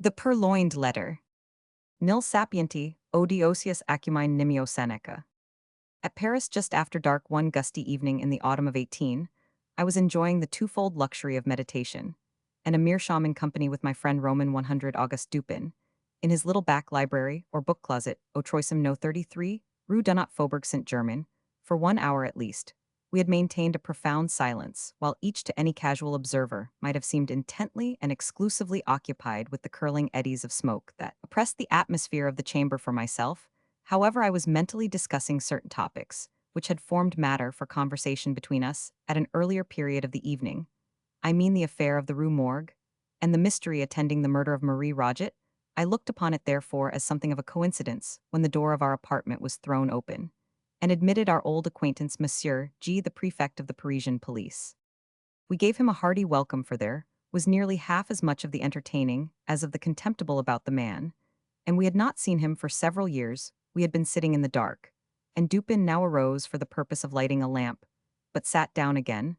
The purloined letter. Nil sapienti, odiosius acumine nimio Seneca. At Paris just after dark one gusty evening in the autumn of 18, I was enjoying the twofold luxury of meditation, and a meerschaum in company with my friend Roman 100 August Dupin, in his little back library or book closet, au Troisem no 33, Rue Dunot Faubourg Saint-Germain, for 1 hour at least. We had maintained a profound silence, while each to any casual observer might have seemed intently and exclusively occupied with the curling eddies of smoke that oppressed the atmosphere of the chamber. For myself, however, I was mentally discussing certain topics, which had formed matter for conversation between us at an earlier period of the evening. I mean the affair of the Rue Morgue, and the mystery attending the murder of Marie Roget. I looked upon it therefore as something of a coincidence when the door of our apartment was thrown open, and admitted our old acquaintance Monsieur G, the prefect of the Parisian police. We gave him a hearty welcome, for there was nearly half as much of the entertaining as of the contemptible about the man, and we had not seen him for several years. We had been sitting in the dark, and Dupin now arose for the purpose of lighting a lamp, but sat down again,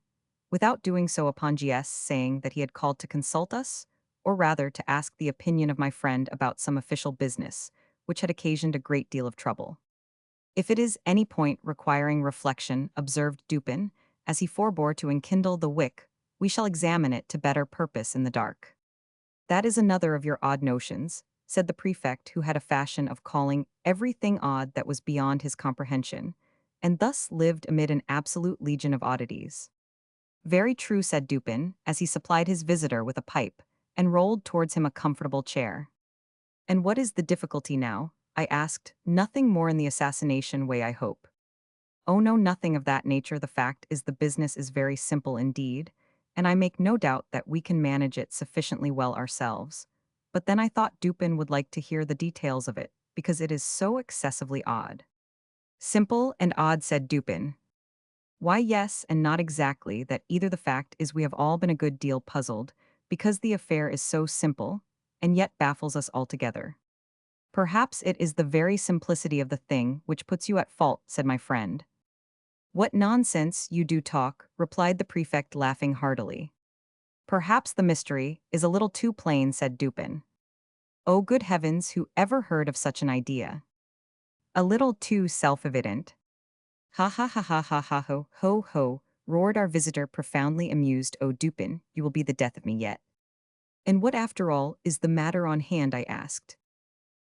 without doing so upon GS saying that he had called to consult us, or rather to ask the opinion of my friend about some official business, which had occasioned a great deal of trouble. If it is any point requiring reflection, observed Dupin, as he forbore to enkindle the wick, we shall examine it to better purpose in the dark. That is another of your odd notions, said the prefect, who had a fashion of calling everything odd that was beyond his comprehension, and thus lived amid an absolute legion of oddities. Very true, said Dupin, as he supplied his visitor with a pipe, and rolled towards him a comfortable chair. And what is the difficulty now? I asked. Nothing more in the assassination way, I hope. Oh no, nothing of that nature. The fact is the business is very simple indeed, and I make no doubt that we can manage it sufficiently well ourselves. But then I thought Dupin would like to hear the details of it, because it is so excessively odd. Simple and odd, said Dupin. Why, yes, and not exactly that either. The fact is we have all been a good deal puzzled, because the affair is so simple, and yet baffles us altogether. Perhaps it is the very simplicity of the thing which puts you at fault, said my friend. What nonsense you do talk, replied the prefect, laughing heartily. Perhaps the mystery is a little too plain, said Dupin. Oh, good heavens, who ever heard of such an idea? A little too self-evident. Ha ha ha ha ha ha ho, roared our visitor, profoundly amused. Oh, Dupin, you will be the death of me yet. And what, after all, is the matter on hand? I asked.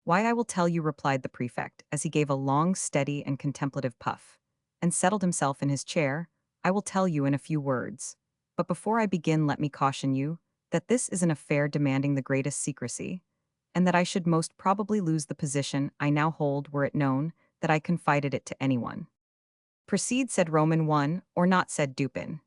Why, I will tell you, replied the prefect, as he gave a long, steady, and contemplative puff, and settled himself in his chair. I will tell you in a few words. But before I begin, let me caution you that this is an affair demanding the greatest secrecy, and that I should most probably lose the position I now hold were it known that I confided it to anyone. Proceed, said Roman 1, or not, said Dupin.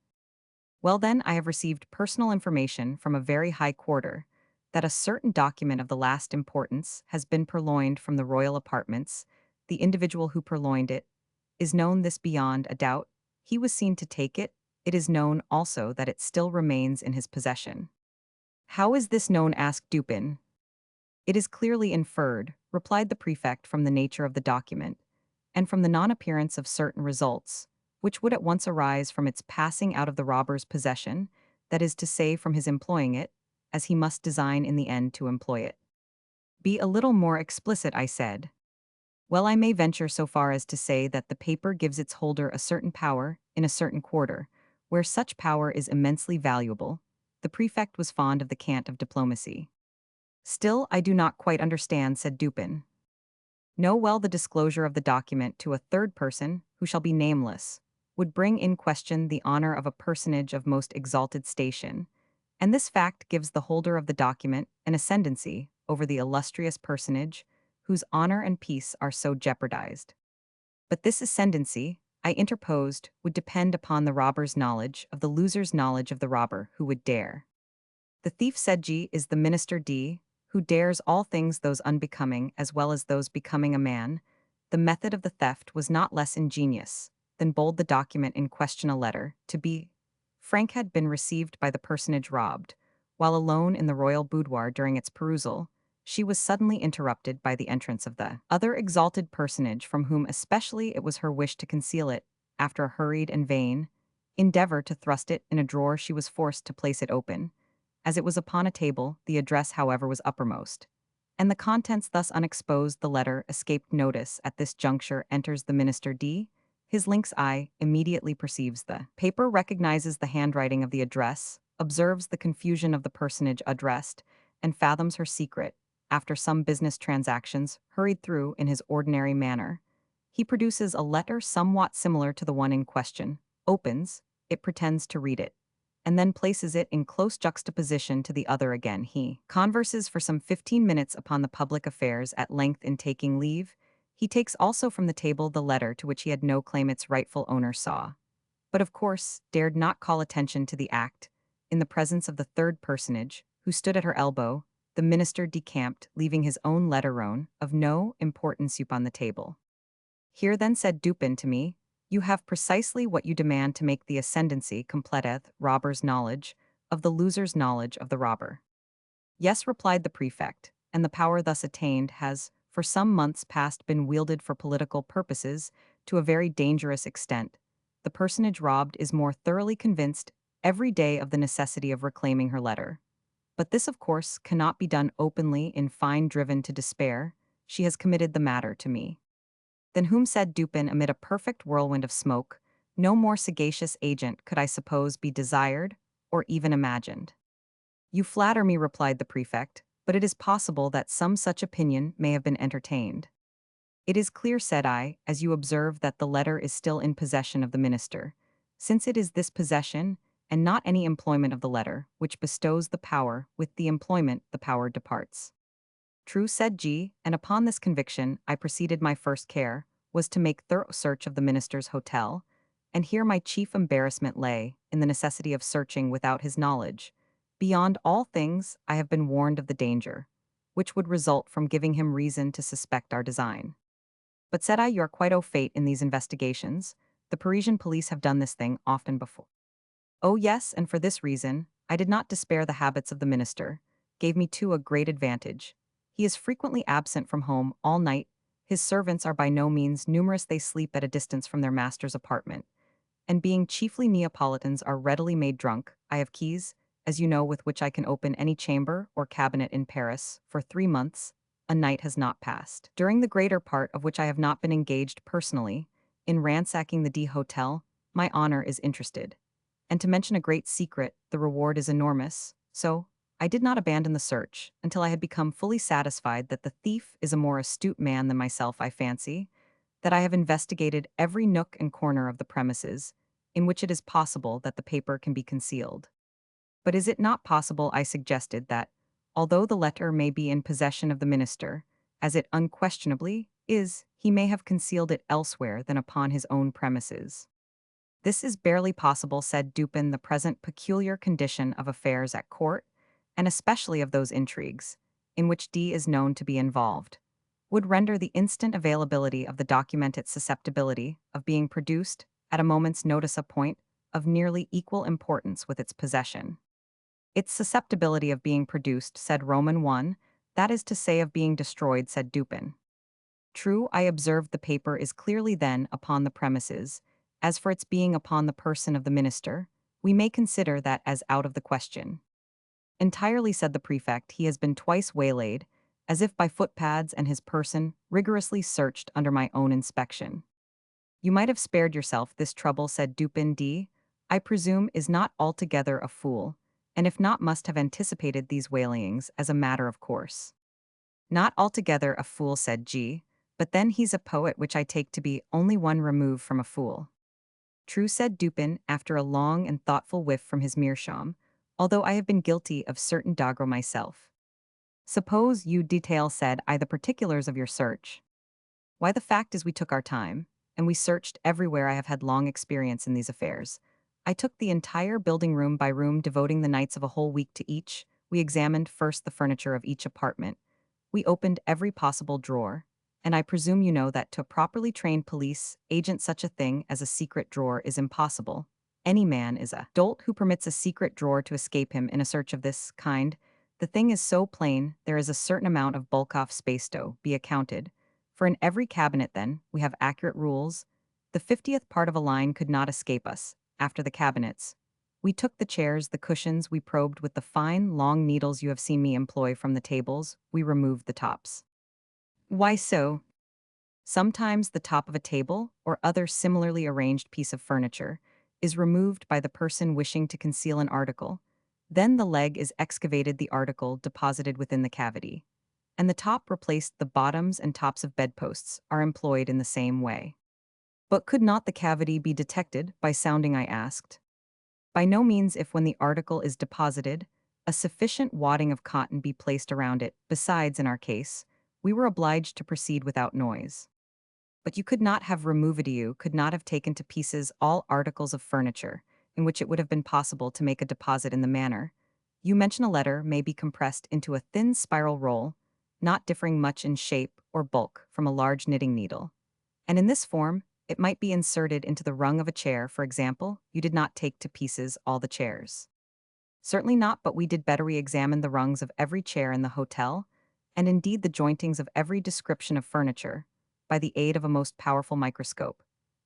Well then, I have received personal information from a very high quarter that a certain document of the last importance has been purloined from the royal apartments. The individual who purloined it is known, this beyond a doubt. He was seen to take it. It is known also that it still remains in his possession. How is this known? Asked Dupin. It is clearly inferred, replied the prefect, from the nature of the document, and from the non-appearance of certain results, which would at once arise from its passing out of the robber's possession, that is to say, from his employing it, as he must design in the end to employ it. Be a little more explicit, I said. Well, I may venture so far as to say that the paper gives its holder a certain power in a certain quarter, where such power is immensely valuable. The prefect was fond of the cant of diplomacy. Still, I do not quite understand, said Dupin. No, well, the disclosure of the document to a third person, who shall be nameless, would bring in question the honor of a personage of most exalted station, and this fact gives the holder of the document an ascendancy over the illustrious personage whose honor and peace are so jeopardized. But this ascendancy, I interposed, would depend upon the robber's knowledge of the loser's knowledge of the robber who would dare. The thief, said G, is the minister D, who dares all things, those unbecoming as well as those becoming a man. The method of the theft was not less ingenious than bold. The document in question, a letter to be Frank, had been received by the personage robbed. While alone in the royal boudoir during its perusal, she was suddenly interrupted by the entrance of the other exalted personage, from whom especially it was her wish to conceal it. After a hurried and vain endeavor to thrust it in a drawer, she was forced to place it open, As it was upon a table, the address, however, was uppermost. And the contents thus unexposed, the letter escaped notice. At this juncture enters the minister D. His lynx eye immediately perceives the paper, recognizes the handwriting of the address, observes the confusion of the personage addressed, and fathoms her secret. After some business transactions, hurried through in his ordinary manner, he produces a letter somewhat similar to the one in question, opens, it pretends to read it, and then places it in close juxtaposition to the other again. He converses for some 15 minutes upon the public affairs. At length, in taking leave, he takes also from the table the letter to which he had no claim its rightful owner saw, but of course dared not call attention to the act. In the presence of the third personage, who stood at her elbow, the minister decamped, leaving his own letterone, of no importance, upon the table. Here then, said Dupin to me, you have precisely what you demand to make the ascendancy completeth robber's knowledge of the loser's knowledge of the robber. Yes, replied the prefect, and the power thus attained has, for some months past, been wielded for political purposes to a very dangerous extent. The personage robbed is more thoroughly convinced every day of the necessity of reclaiming her letter. But this, of course, cannot be done openly. In fine, driven to despair, she has committed the matter to me. Then whom, said Dupin, amid a perfect whirlwind of smoke, no more sagacious agent could I suppose be desired or even imagined. You flatter me, replied the prefect, but it is possible that some such opinion may have been entertained. It is clear, said I, as you observe, that the letter is still in possession of the minister, since it is this possession, and not any employment of the letter, which bestows the power. With the employment the power departs. True, said G, and upon this conviction I proceeded. My first care was to make thorough search of the minister's hotel, and here my chief embarrassment lay, in the necessity of searching without his knowledge. Beyond all things, I have been warned of the danger, which would result from giving him reason to suspect our design. But, said I, you are quite au fait in these investigations. The Parisian police have done this thing often before. Oh yes, and for this reason, I did not despair. The habits of the minister gave me too a great advantage. He is frequently absent from home all night. His servants are by no means numerous. They sleep at a distance from their master's apartment, and being chiefly Neapolitans are readily made drunk. I have keys, as you know, with which I can open any chamber or cabinet in Paris. For 3 months, a night has not passed, during the greater part of which I have not been engaged personally in ransacking the D Hotel. My honor is interested. And to mention a great secret, the reward is enormous, so I did not abandon the search until I had become fully satisfied that the thief is a more astute man than myself. I fancy that I have investigated every nook and corner of the premises in which it is possible that the paper can be concealed. But is it not possible, I suggested, that, although the letter may be in possession of the minister, as it unquestionably is, he may have concealed it elsewhere than upon his own premises? This is barely possible, said Dupin. The present peculiar condition of affairs at court, and especially of those intrigues, in which D is known to be involved, would render the instant availability of the document its susceptibility of being produced at a moment's notice a point of nearly equal importance with its possession. Its susceptibility of being produced, said Roman 1, that is to say of being destroyed, said Dupin. True, I observed. The paper is clearly then upon the premises. As for its being upon the person of the minister, we may consider that as out of the question. Entirely, said the prefect. He has been twice waylaid, as if by footpads, and his person rigorously searched under my own inspection. You might have spared yourself this trouble, said Dupin. D, I presume, is not altogether a fool, and if not, must have anticipated these waylayings as a matter of course. Not altogether a fool, said G, but then he's a poet, which I take to be only one remove from a fool. True, said Dupin, after a long and thoughtful whiff from his meerschaum, although I have been guilty of certain doggerel myself. Suppose you detail, said I, the particulars of your search. Why, the fact is we took our time, and we searched everywhere. I have had long experience in these affairs. I took the entire building room by room, devoting the nights of a whole week to each. We examined first the furniture of each apartment. We opened every possible drawer, and I presume you know that to a properly trained police agent such a thing as a secret drawer is impossible. Any man is a dolt who permits a secret drawer to escape him in a search of this kind. The thing is so plain, there is a certain amount of bulk off space to be accounted for in every cabinet. Then we have accurate rules. The 50th part of a line could not escape us. After the cabinets, We took the chairs, the cushions, we probed with the fine, long needles you have seen me employ from the tables, we removed the tops. Why so? Sometimes the top of a table, or other similarly arranged piece of furniture, is removed by the person wishing to conceal an article. Then the leg is excavated, the article deposited within the cavity. And the top replaced, the bottoms and tops of bedposts are employed in the same way. But could not the cavity be detected by sounding, I asked. By no means if when the article is deposited, a sufficient wadding of cotton be placed around it. Besides, in our case, we were obliged to proceed without noise. But you could not have removed, you could not have taken to pieces all articles of furniture, in which it would have been possible to make a deposit in the manner. You mention a letter may be compressed into a thin spiral roll, not differing much in shape or bulk from a large knitting needle. And in this form, it might be inserted into the rung of a chair, for example. You did not take to pieces all the chairs. Certainly not, but we did better. We examined the rungs of every chair in the hotel, and indeed the jointings of every description of furniture, by the aid of a most powerful microscope.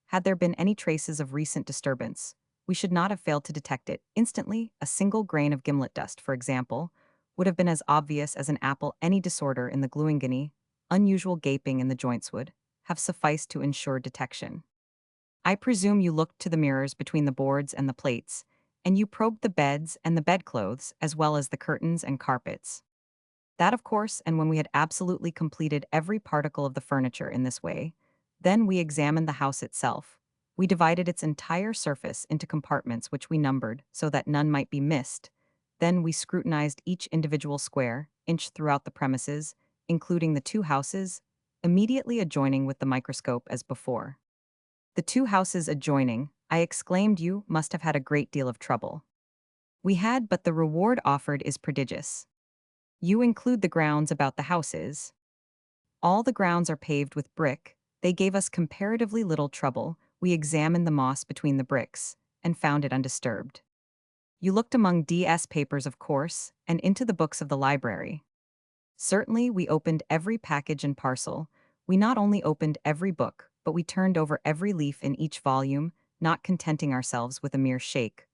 Had there been any traces of recent disturbance, we should not have failed to detect it instantly. A single grain of gimlet dust, for example, would have been as obvious as an apple. Any disorder in the gluingony, unusual gaping in the joints would have sufficed to ensure detection. I presume you looked to the mirrors between the boards and the plates, and you probed the beds and the bedclothes as well as the curtains and carpets. That, of course, and when we had absolutely completed every particle of the furniture in this way, then we examined the house itself. We divided its entire surface into compartments which we numbered so that none might be missed. Then we scrutinized each individual square inch throughout the premises, including the two houses, immediately adjoining with the microscope as before. The two houses adjoining, I exclaimed, you must have had a great deal of trouble. We had, but the reward offered is prodigious. You include the grounds about the houses. All the grounds are paved with brick. They gave us comparatively little trouble. We examined the moss between the bricks and found it undisturbed. You looked among DS papers, of course, and into the books of the library. Certainly, we opened every package and parcel. We not only opened every book, but we turned over every leaf in each volume, not contenting ourselves with a mere shake.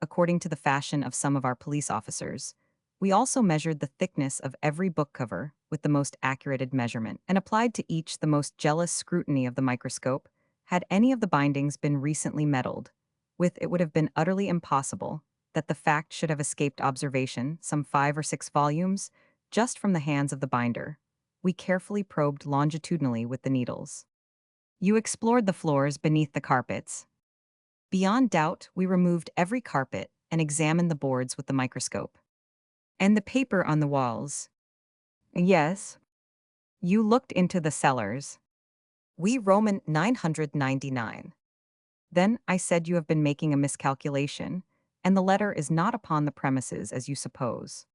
According to the fashion of some of our police officers, we also measured the thickness of every book cover with the most accurate measurement, and applied to each the most jealous scrutiny of the microscope. Had any of the bindings been recently meddled with, it would have been utterly impossible that the fact should have escaped observation. Some 5 or 6 volumes, just from the hands of the binder, we carefully probed longitudinally with the needles. You explored the floors beneath the carpets. Beyond doubt, we removed every carpet and examined the boards with the microscope. And the paper on the walls. Yes. You looked into the cellars. We Roman 999. Then I said, you have been making a miscalculation, and the letter is not upon the premises as you suppose.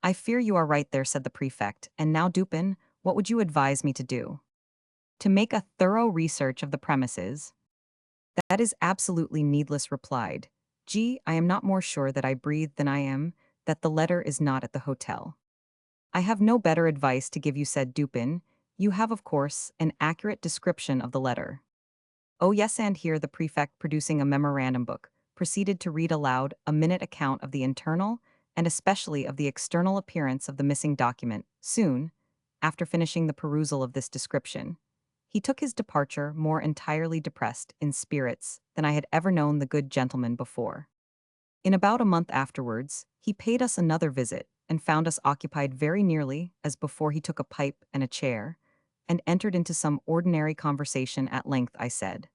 I fear you are right there, said the prefect. And now, Deepen, what would you advise me to do? To make a thorough research of the premises? That is absolutely needless, replied. I am not more sure that I breathe than I am that the letter is not at the hotel. I have no better advice to give you, said Deepen. You have, of course, an accurate description of the letter. Oh yes, and here the prefect, producing a memorandum book, proceeded to read aloud a minute account of the internal and especially of the external appearance of the missing document. Soon, after finishing the perusal of this description, he took his departure more entirely depressed in spirits than I had ever known the good gentleman before. In about a month afterwards, he paid us another visit and found us occupied very nearly as before. He took a pipe and a chair and entered into some ordinary conversation. At length I said,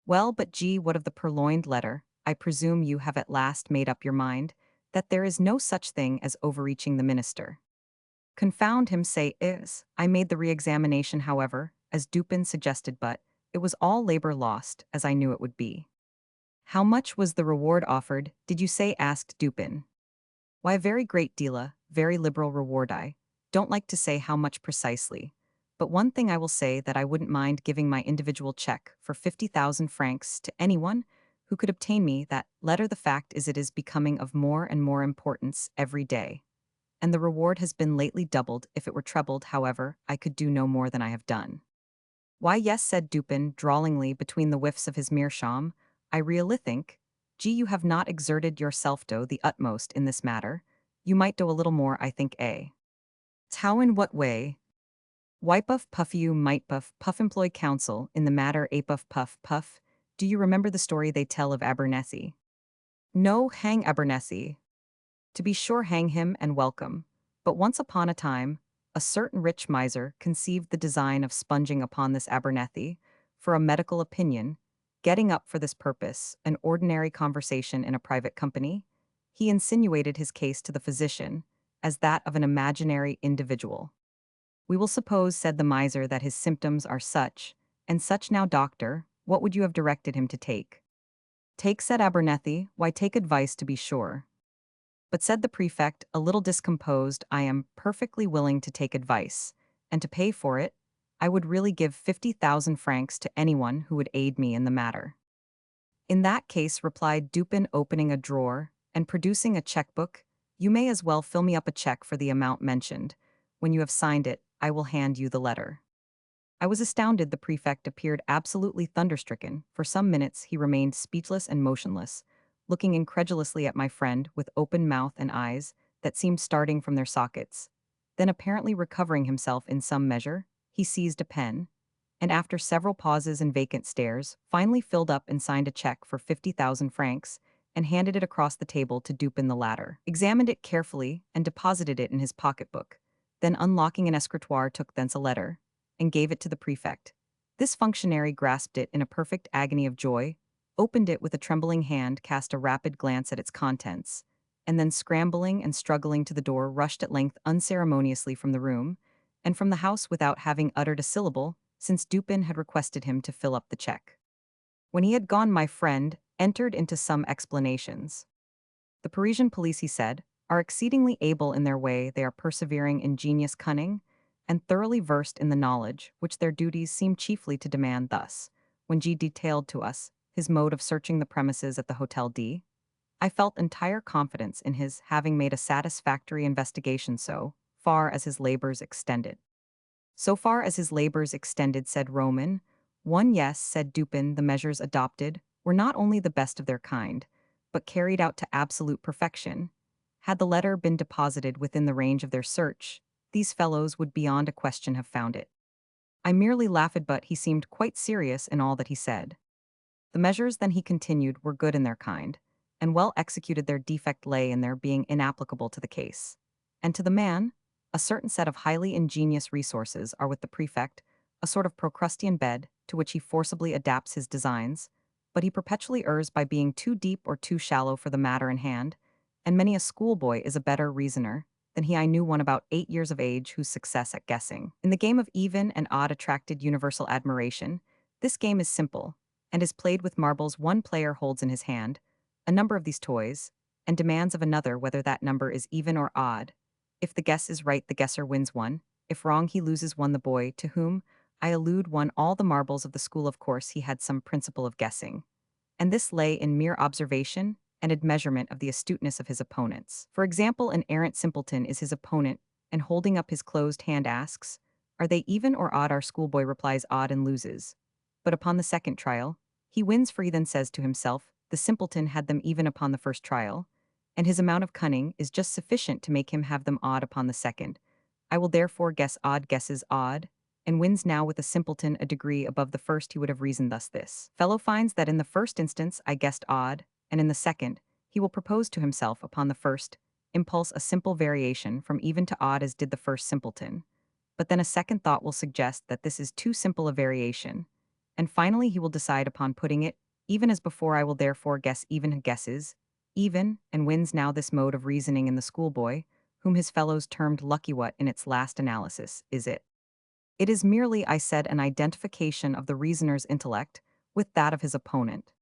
well, but what of the purloined letter? I presume you have at last made up your mind that there is no such thing as overreaching the minister. Confound him, say is. I made the re-examination, however, as Deepen suggested, but it was all labor lost, as I knew it would be. How much was the reward offered, did you say? Asked Deepen. Why, a very great deal, very liberal reward. I don't like to say how much precisely, but one thing I will say, that I wouldn't mind giving my individual check for 50,000 francs to anyone who could obtain me that letter. The fact is, it is becoming of more and more importance every day, and the reward has been lately doubled. If it were trebled, however, I could do no more than I have done. Why, yes, said Deepen, drawlingly between the whiffs of his meerschaum, I really think, You have not exerted yourself do the utmost in this matter. You might do a little more, I think, How in what way? Why puff you might puff employ counsel in the matter a puff. Do you remember the story they tell of Abernethy? No, hang Abernethy. To be sure, hang him and welcome. But once upon a time, a certain rich miser conceived the design of sponging upon this Abernethy, for a medical opinion, getting up for this purpose an ordinary conversation in a private company. He insinuated his case to the physician as that of an imaginary individual. We will suppose, said the miser, that his symptoms are such, and such. Now, doctor, what would you have directed him to take? Take, said Abernethy, why take advice to be sure. But said the prefect, a little discomposed, I am perfectly willing to take advice, and to pay for it, I would really give 50,000 francs to anyone who would aid me in the matter. In that case, replied Dupin, opening a drawer and producing a checkbook, you may as well fill me up a check for the amount mentioned. When you have signed it, I will hand you the letter. I was astounded. The prefect appeared absolutely thunderstricken. For some minutes he remained speechless and motionless, looking incredulously at my friend with open mouth and eyes that seemed starting from their sockets. Then, apparently recovering himself in some measure, he seized a pen, and after several pauses and vacant stares, finally filled up and signed a check for 50,000 francs, and handed it across the table to Dupin. The latter examined it carefully and deposited it in his pocketbook. Then, unlocking an escritoire, took thence a letter and gave it to the prefect. This functionary grasped it in a perfect agony of joy, opened it with a trembling hand, cast a rapid glance at its contents, and then, scrambling and struggling to the door, rushed at length unceremoniously from the room, and from the house without having uttered a syllable, since Dupin had requested him to fill up the check. When he had gone, my friend entered into some explanations. The Parisian police, he said, are exceedingly able in their way. They are persevering, ingenious, cunning, and thoroughly versed in the knowledge which their duties seem chiefly to demand. Thus, when G detailed to us his mode of searching the premises at the Hotel D, I felt entire confidence in his having made a satisfactory investigation so far as his labors extended. So far as his labors extended, said Roman. One, yes, said Dupin, the measures adopted were not only the best of their kind, but carried out to absolute perfection. Had the letter been deposited within the range of their search, these fellows would beyond a question have found it. I merely laughed, but he seemed quite serious in all that he said. The measures, then, he continued, were good in their kind, and well executed. Their defect lay in their being inapplicable to the case. And to the man, a certain set of highly ingenious resources are with the prefect, a sort of Procrustean bed, to which he forcibly adapts his designs, but he perpetually errs by being too deep or too shallow for the matter in hand, and many a schoolboy is a better reasoner than he. I knew one about 8 years of age whose success at guessing in the game of even and odd attracted universal admiration. This game is simple, and is played with marbles. One player holds in his hand a number of these toys, and demands of another whether that number is even or odd. If the guess is right, the guesser wins one. If wrong, he loses one. The boy, to whom I allude, won all the marbles of the school. Of course, he had some principle of guessing, and this lay in mere observation and admeasurement of the astuteness of his opponents. For example, an arrant simpleton is his opponent, and holding up his closed hand asks, are they even or odd? Our schoolboy replies odd and loses. But upon the second trial, he wins, for he then says to himself, the simpleton had them even upon the first trial, and his amount of cunning is just sufficient to make him have them odd upon the second. I will therefore guess odd, guesses odd, and wins. Now with a simpleton a degree above the first. He would have reasoned thus: this fellow finds that in the first instance I guessed odd, and in the second, he will propose to himself upon the first impulse a simple variation from even to odd as did the first simpleton. But then a second thought will suggest that this is too simple a variation, and finally he will decide upon putting it even as before. I will therefore guess even, guesses even, and wins. Now this mode of reasoning in the schoolboy, whom his fellows termed lucky, what in its last analysis is it? It is merely, I said, an identification of the reasoner's intellect with that of his opponent.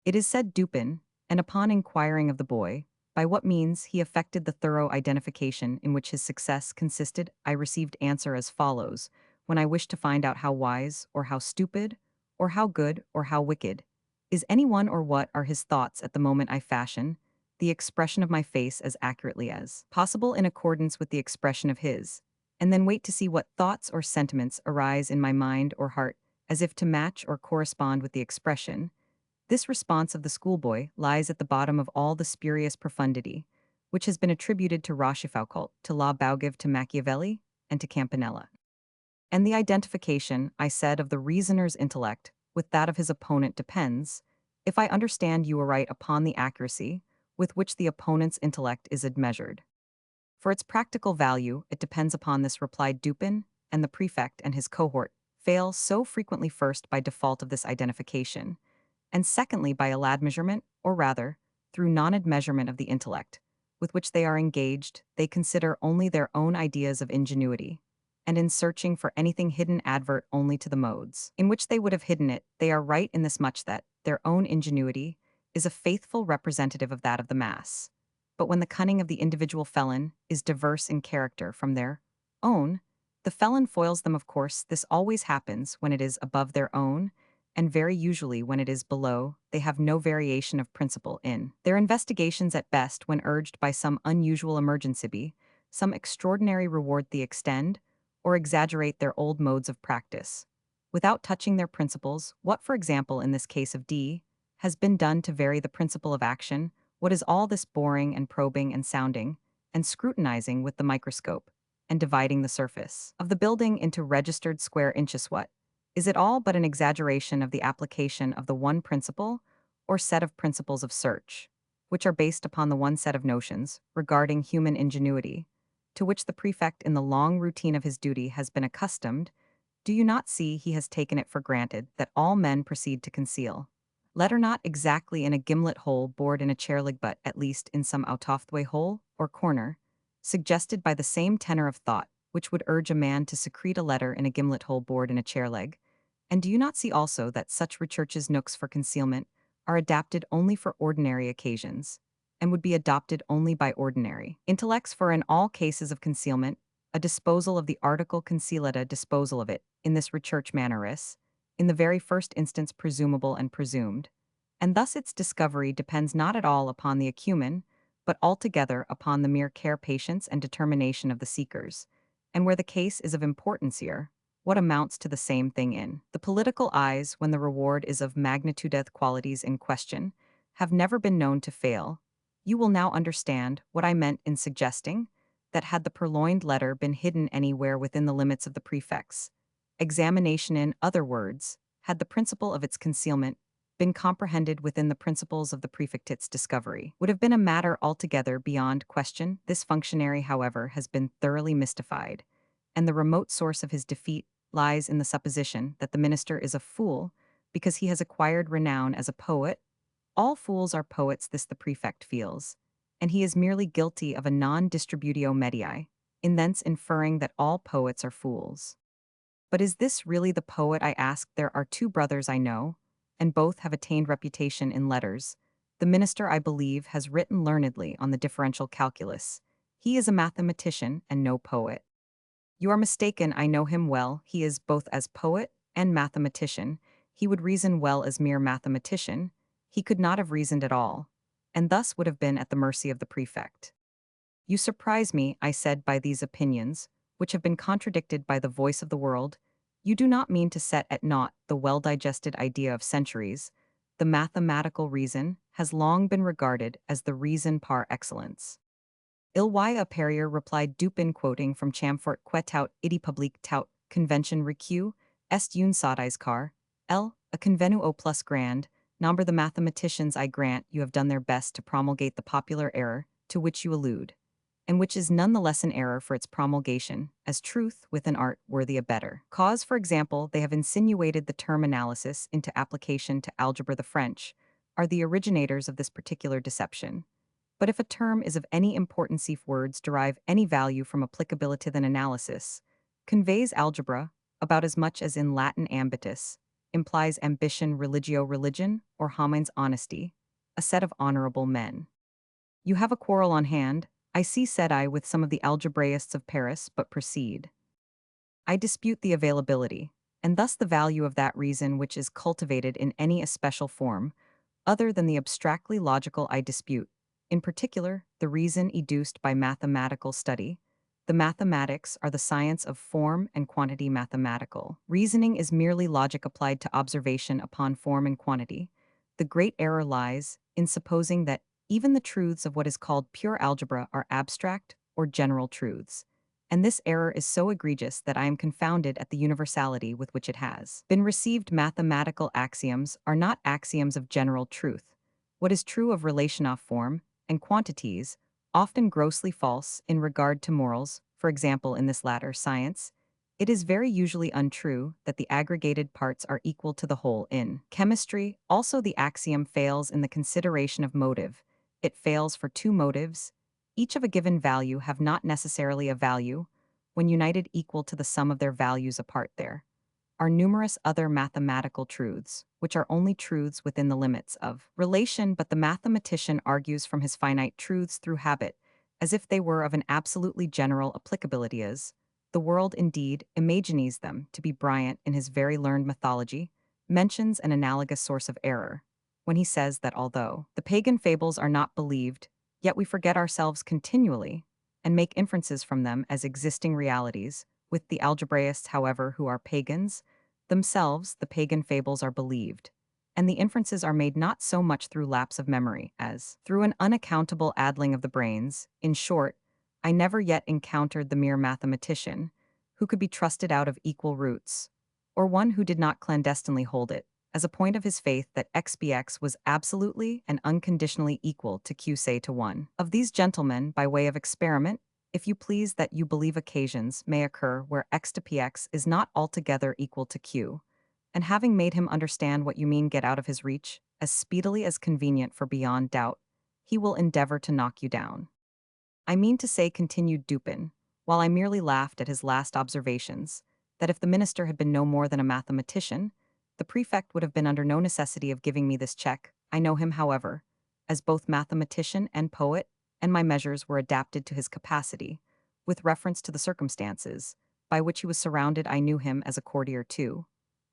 It is, said Dupin, and upon inquiring of the boy by what means he effected the thorough identification in which his success consisted, I received answer as follows: when I wished to find out how wise, or how stupid, or how good, or how wicked is any one, or what are his thoughts at the moment, I fashion the expression of my face as accurately as possible in accordance with the expression of his, and then wait to see what thoughts or sentiments arise in my mind or heart as if to match or correspond with the expression. This response of the schoolboy lies at the bottom of all the spurious profundity, which has been attributed to Rochefoucauld, to La Bougive, to Machiavelli, and to Campanella. And the identification, I said, of the reasoner's intellect with that of his opponent depends, if I understand you aright, upon the accuracy with which the opponent's intellect is admeasured. For its practical value, it depends upon this, replied Dupin, and the prefect and his cohort fail so frequently, first by default of this identification, and secondly by a lad measurement, or rather, through non-admeasurement of the intellect, with which they are engaged, they consider only their own ideas of ingenuity, and in searching for anything hidden advert only to the modes in which they would have hidden it. They are right in this much that their own ingenuity is a faithful representative of that of the mass. But when the cunning of the individual felon is diverse in character from their own, the felon foils them. Of course, this always happens when it is above their own, and very usually when it is below. They have no variation of principle in their investigations at best. When urged by some unusual emergency, some extraordinary reward, they extend or exaggerate their old modes of practice, without touching their principles. What, for example, in this case of D, has been done to vary the principle of action? What is all this boring and probing and sounding, and scrutinizing with the microscope, and dividing the surface of the building into registered square inches? What is it all but an exaggeration of the application of the one principle, or set of principles of search, which are based upon the one set of notions regarding human ingenuity, to which the prefect in the long routine of his duty has been accustomed? Do you not see he has taken it for granted that all men proceed to conceal? Letter not exactly in a gimlet hole bored in a chairleg, but at least in some out-of-the-way hole or corner, suggested by the same tenor of thought which would urge a man to secrete a letter in a gimlet hole bored in a chairleg. And do you not see also that such researches nooks for concealment are adapted only for ordinary occasions, and would be adopted only by ordinary intellects? For in all cases of concealment, a disposal of the article concealed, a disposal of it, in this research manner is, in the very first instance, presumable and presumed, and thus its discovery depends not at all upon the acumen, but altogether upon the mere care, patience, and determination of the seekers. And where the case is of importance here, what amounts to the same thing in the political eyes, when the reward is of magnitude, qualities in question have never been known to fail. You will now understand what I meant in suggesting that had the purloined letter been hidden anywhere within the limits of the prefect's examination, in other words, had the principle of its concealment been comprehended within the principles of the prefect's discovery, would have been a matter altogether beyond question. This functionary, however, has been thoroughly mystified, and the remote source of his defeat lies in the supposition that the minister is a fool because he has acquired renown as a poet. All fools are poets, this the prefect feels, and he is merely guilty of a non-distributio medii, in thence inferring that all poets are fools. But is this really the poet, I asked? There are two brothers I know, and both have attained reputation in letters. The minister, I believe, has written learnedly on the differential calculus. He is a mathematician and no poet. You are mistaken, I know him well. He is both as poet and mathematician. He would reason well as mere mathematician. He could not have reasoned at all, and thus would have been at the mercy of the prefect. You surprise me, I said, by these opinions, which have been contradicted by the voice of the world. You do not mean to set at naught the well-digested idea of centuries. The mathematical reason has long been regarded as the reason par excellence. Il y a parier, replied Dupin, quoting from Chamfort, que taut idi public taut convention recu est une sottise car a convenu au plus grand nombre. The mathematicians, I grant, you have done their best to promulgate the popular error to which you allude, and which is none the less an error for its promulgation, as truth with an art worthy a better cause. For example, they have insinuated the term analysis into application to algebra. The French are the originators of this particular deception. But if a term is of any importance, if words derive any value from applicability, then analysis conveys algebra about as much as in Latin ambitus implies ambition, religio religion, or homines honesty, a set of honorable men. You have a quarrel on hand, I see, said I, with some of the algebraists of Paris, but proceed. I dispute the availability, and thus the value of that reason which is cultivated in any especial form, other than the abstractly logical. I dispute, in particular, the reason educed by mathematical study. The mathematics are the science of form and quantity. Mathematical reasoning is merely logic applied to observation upon form and quantity. The great error lies in supposing that even the truths of what is called pure algebra are abstract or general truths. And this error is so egregious that I am confounded at the universality with which it has been received. Mathematical axioms are not axioms of general truth. What is true of relation of form and quantities, often grossly false in regard to morals, for example in this latter science, it is very usually untrue that the aggregated parts are equal to the whole in chemistry. Also, the axiom fails in the consideration of motive. It fails for two motives, each of a given value have not necessarily a value, when united equal to the sum of their values apart. There are numerous other mathematical truths, which are only truths within the limits of relation, but the mathematician argues from his finite truths through habit, as if they were of an absolutely general applicability as the world indeed imagines them to be. Bryant, in his very learned mythology, mentions an analogous source of error, when he says that although the pagan fables are not believed, yet we forget ourselves continually, and make inferences from them as existing realities. With the algebraists, however, who are pagans, themselves the pagan fables are believed, and the inferences are made not so much through lapse of memory as through an unaccountable addling of the brains. In short, I never yet encountered the mere mathematician, who could be trusted out of equal roots, or one who did not clandestinely hold it as a point of his faith that xbx was absolutely and unconditionally equal to q, say to 1. Of these gentlemen, by way of experiment, if you please, that you believe occasions may occur where x to px is not altogether equal to q, and having made him understand what you mean, get out of his reach, as speedily as convenient, for beyond doubt, he will endeavor to knock you down. I mean to say, continued Dupin, while I merely laughed at his last observations, that if the minister had been no more than a mathematician, the prefect would have been under no necessity of giving me this check. I know him, however, as both mathematician and poet, and my measures were adapted to his capacity, with reference to the circumstances by which he was surrounded. I knew him as a courtier too,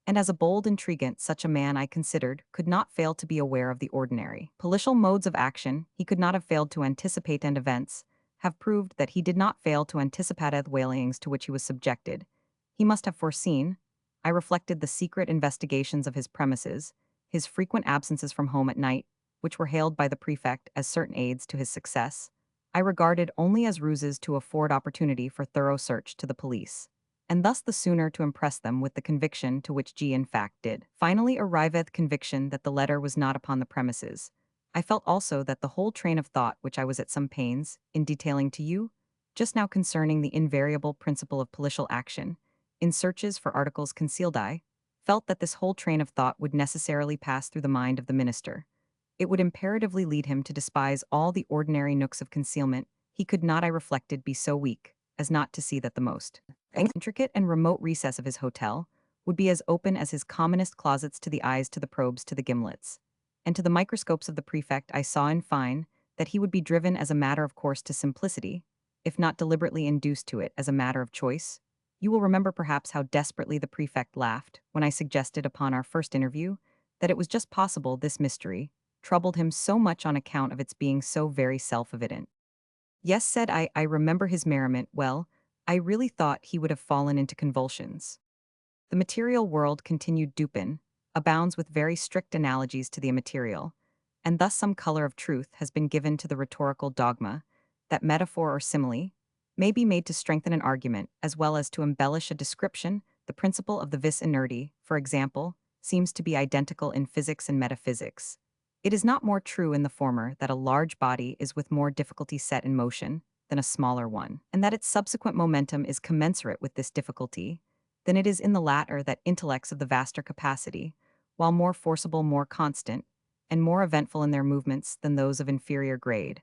and as a bold intriguant. Such a man, I considered, could not fail to be aware of the ordinary political modes of action. He could not have failed to anticipate, and events have proved that he did not fail to anticipate the whalings to which he was subjected. He must have foreseen, I reflected, the secret investigations of his premises, his frequent absences from home at night, which were hailed by the prefect as certain aids to his success, I regarded only as ruses to afford opportunity for thorough search to the police, and thus the sooner to impress them with the conviction to which G in fact did finally arriveth, conviction that the letter was not upon the premises. I felt also that the whole train of thought which I was at some pains in detailing to you just now concerning the invariable principle of policial action in searches for articles concealed, I felt that this whole train of thought would necessarily pass through the mind of the minister. It would imperatively lead him to despise all the ordinary nooks of concealment. He could not, I reflected, be so weak as not to see that the most intricate and remote recess of his hotel would be as open as his commonest closets to the eyes, to the probes, to the gimlets, and to the microscopes of the prefect. I saw, in fine, that he would be driven as a matter of course to simplicity, if not deliberately induced to it as a matter of choice. You will remember perhaps how desperately the prefect laughed when I suggested upon our first interview that it was just possible this mystery troubled him so much on account of its being so very self-evident. Yes, said I remember his merriment well. I really thought he would have fallen into convulsions. The material world, continued Dupin, abounds with very strict analogies to the immaterial, and thus some color of truth has been given to the rhetorical dogma that metaphor or simile may be made to strengthen an argument as well as to embellish a description. The principle of the vis inerti, for example, seems to be identical in physics and metaphysics. It is not more true in the former that a large body is with more difficulty set in motion than a smaller one, and that its subsequent momentum is commensurate with this difficulty, than it is in the latter that intellects of the vaster capacity, while more forcible, more constant, and more eventful in their movements than those of inferior grade,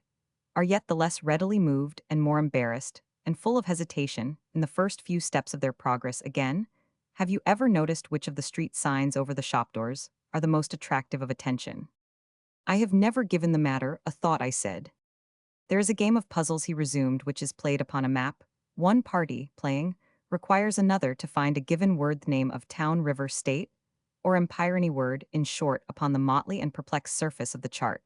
are yet the less readily moved and more embarrassed and full of hesitation in the first few steps of their progress. Again, have you ever noticed which of the street signs over the shop doors are the most attractive of attention? I have never given the matter a thought, I said. There is a game of puzzles, he resumed, which is played upon a map. One party, playing, requires another to find a given word, name of town, river, state, or empirony word, in short, upon the motley and perplexed surface of the chart.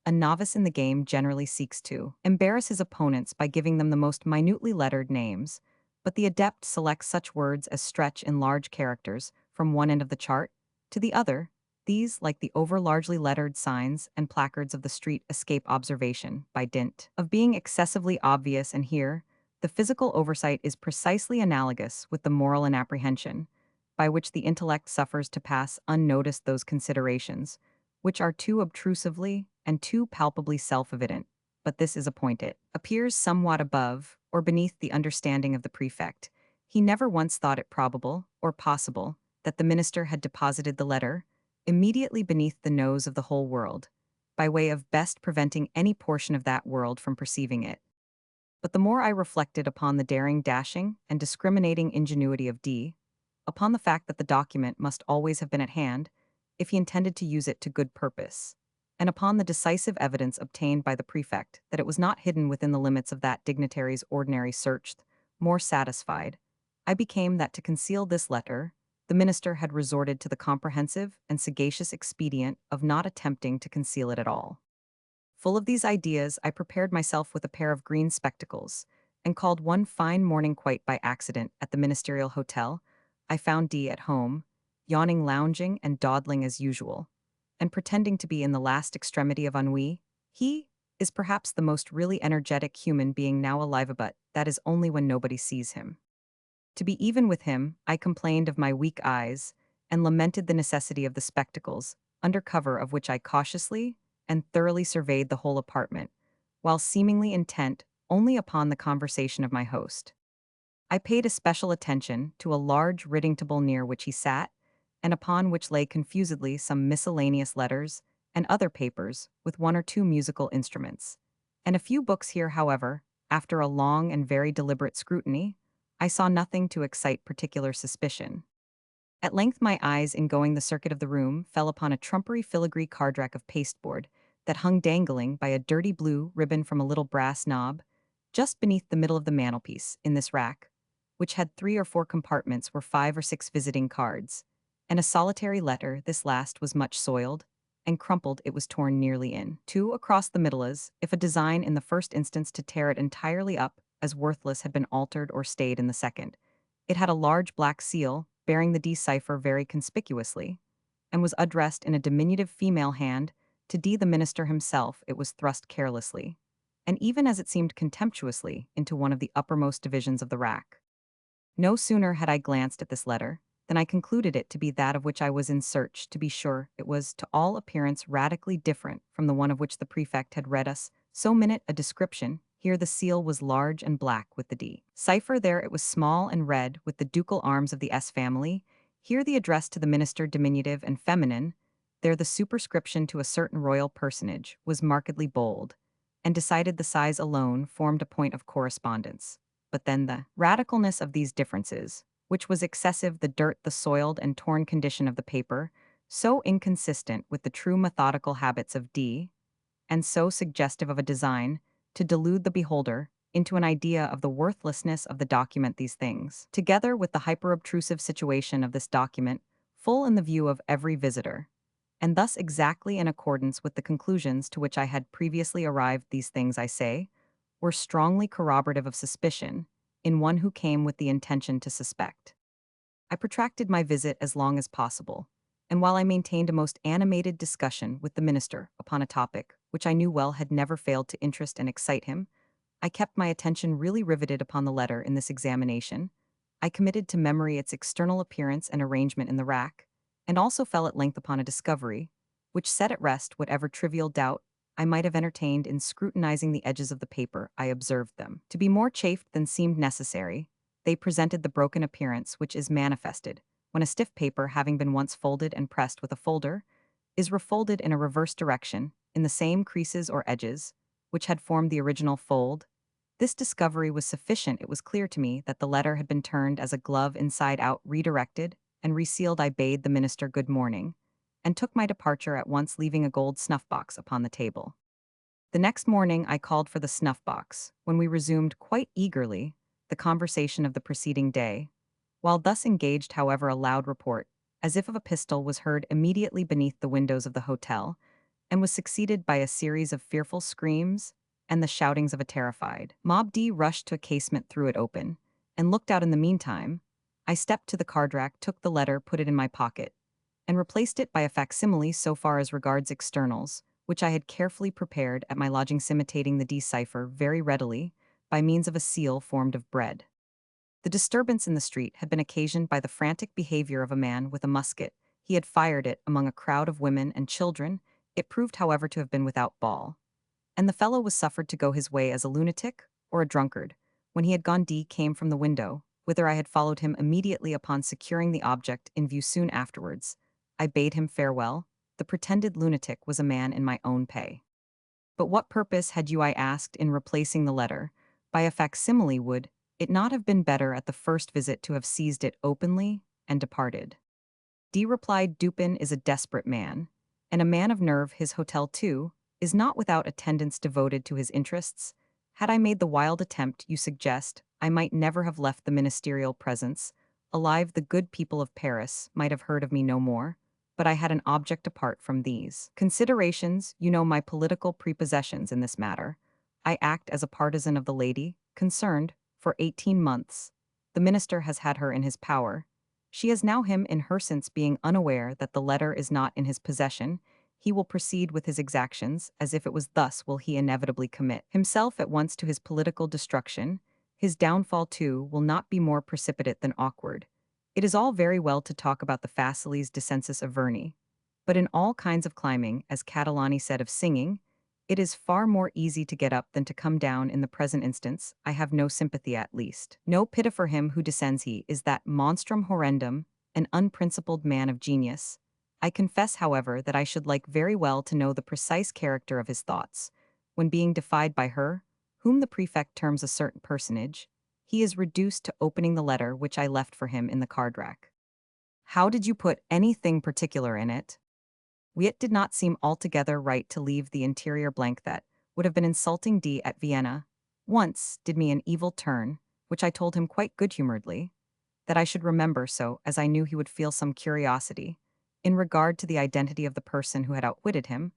A novice in the game generally seeks to embarrass his opponents by giving them the most minutely lettered names, but the adept selects such words as stretch in large characters from one end of the chart to the other, These, like the over largely lettered signs and placards of the street, escape observation by dint of being excessively obvious, and here, the physical oversight is precisely analogous with the moral inapprehension, by which the intellect suffers to pass unnoticed those considerations, which are too obtrusively and too palpably self-evident. But this is a point it appears somewhat above or beneath the understanding of the prefect. He never once thought it probable or possible that the minister had deposited the letter immediately beneath the nose of the whole world, by way of best preventing any portion of that world from perceiving it. But the more I reflected upon the daring dashing and discriminating ingenuity of D, upon the fact that the document must always have been at hand, if he intended to use it to good purpose, and upon the decisive evidence obtained by the prefect that it was not hidden within the limits of that dignitary's ordinary search, more satisfied, I became that to conceal this letter, the minister had resorted to the comprehensive and sagacious expedient of not attempting to conceal it at all. Full of these ideas, I prepared myself with a pair of green spectacles, and called one fine morning quite by accident at the ministerial hotel. I found D at home, yawning, lounging, and dawdling as usual, and pretending to be in the last extremity of ennui. He is perhaps the most really energetic human being now alive, but that is only when nobody sees him. To be even with him, I complained of my weak eyes, and lamented the necessity of the spectacles, under cover of which I cautiously and thoroughly surveyed the whole apartment, while seemingly intent only upon the conversation of my host. I paid especial attention to a large writing table near which he sat, and upon which lay confusedly some miscellaneous letters and other papers, with one or two musical instruments, and a few books. Here, however, after a long and very deliberate scrutiny, I saw nothing to excite particular suspicion. At length my eyes, in going the circuit of the room, fell upon a trumpery filigree cardrack of pasteboard that hung dangling by a dirty blue ribbon from a little brass knob, just beneath the middle of the mantelpiece. In this rack, which had 3 or 4 compartments, were 5 or 6 visiting cards, and a solitary letter. This last was much soiled and crumpled. It was torn nearly in two across the middle, as if a design in the first instance to tear it entirely up as worthless had been altered or stayed in the second. It had a large black seal, bearing the D cipher very conspicuously, and was addressed in a diminutive female hand to D the minister himself. It was thrust carelessly, and even as it seemed contemptuously, into one of the uppermost divisions of the rack. No sooner had I glanced at this letter than I concluded it to be that of which I was in search. To be sure, it was to all appearance radically different from the one of which the prefect had read us so minute a description. Here the seal was large and black with the D cipher, there it was small and red with the ducal arms of the S family. Here the address to the minister diminutive and feminine. There the superscription to a certain royal personage was markedly bold, and decided the size alone formed a point of correspondence. But then the radicalness of these differences, which was excessive, the dirt, the soiled and torn condition of the paper, so inconsistent with the true methodical habits of D, and so suggestive of a design to delude the beholder into an idea of the worthlessness of the document. These things, together with the hyperobtrusive situation of this document, full in the view of every visitor, and thus exactly in accordance with the conclusions to which I had previously arrived, these things, I say, were strongly corroborative of suspicion in one who came with the intention to suspect. I protracted my visit as long as possible, and while I maintained a most animated discussion with the minister upon a topic which I knew well had never failed to interest and excite him, I kept my attention really riveted upon the letter. In this examination, I committed to memory its external appearance and arrangement in the rack, and also fell at length upon a discovery which set at rest whatever trivial doubt I might have entertained in scrutinizing the edges of the paper. I observed them to be more chafed than seemed necessary. They presented the broken appearance which is manifested when a stiff paper, having been once folded and pressed with a folder, is refolded in a reverse direction, in the same creases or edges which had formed the original fold. This discovery was sufficient. It was clear to me that the letter had been turned as a glove inside out, redirected, and resealed. I bade the minister good morning, and took my departure at once, leaving a gold snuff-box upon the table. The next morning I called for the snuff-box, when we resumed quite eagerly the conversation of the preceding day. While thus engaged, however, a loud report, as if of a pistol, was heard immediately beneath the windows of the hotel, and was succeeded by a series of fearful screams and the shoutings of a terrified mob. D rushed to a casement, threw it open, and looked out. In the meantime, I stepped to the card rack, took the letter, put it in my pocket, and replaced it by a facsimile so far as regards externals, which I had carefully prepared at my lodgings imitating the decipher very readily by means of a seal formed of bread. The disturbance in the street had been occasioned by the frantic behavior of a man with a musket. He had fired it among a crowd of women and children. It proved, however, to have been without ball, and the fellow was suffered to go his way as a lunatic or a drunkard. When he had gone, D came from the window, whither I had followed him immediately upon securing the object in view soon afterwards. I bade him farewell. The pretended lunatic was a man in my own pay. But what purpose had you, I asked, in replacing the letter by a facsimile? Would it not have been better at the first visit to have seized it openly and departed? D replied, Deepen is a desperate man, and a man of nerve. His hotel, too, is not without attendants devoted to his interests. Had I made the wild attempt you suggest, I might never have left the ministerial presence. Alive, the good people of Paris might have heard of me no more, but I had an object apart from these considerations. You know my political prepossessions in this matter. I act as a partisan of the lady concerned for 18 months. The minister has had her in his power. She has now him in her, since being unaware that the letter is not in his possession, he will proceed with his exactions as if it was. Thus will he inevitably commit himself at once to his political destruction. His downfall, too, will not be more precipitate than awkward. It is all very well to talk about the facilis descensus Averni, but in all kinds of climbing, as Catalani said of singing, it is far more easy to get up than to come down. In the present instance, I have no sympathy, at least no pity for him who descends. He is that monstrum horrendum, an unprincipled man of genius. I confess, however, that I should like very well to know the precise character of his thoughts, when being defied by her, whom the prefect terms a certain personage, he is reduced to opening the letter which I left for him in the card rack. How did you put anything particular in it? It did not seem altogether right to leave the interior blank. That would have been insulting. D at Vienna once did me an evil turn, which I told him quite good-humoredly, that I should remember, so as I knew he would feel some curiosity in regard to the identity of the person who had outwitted him.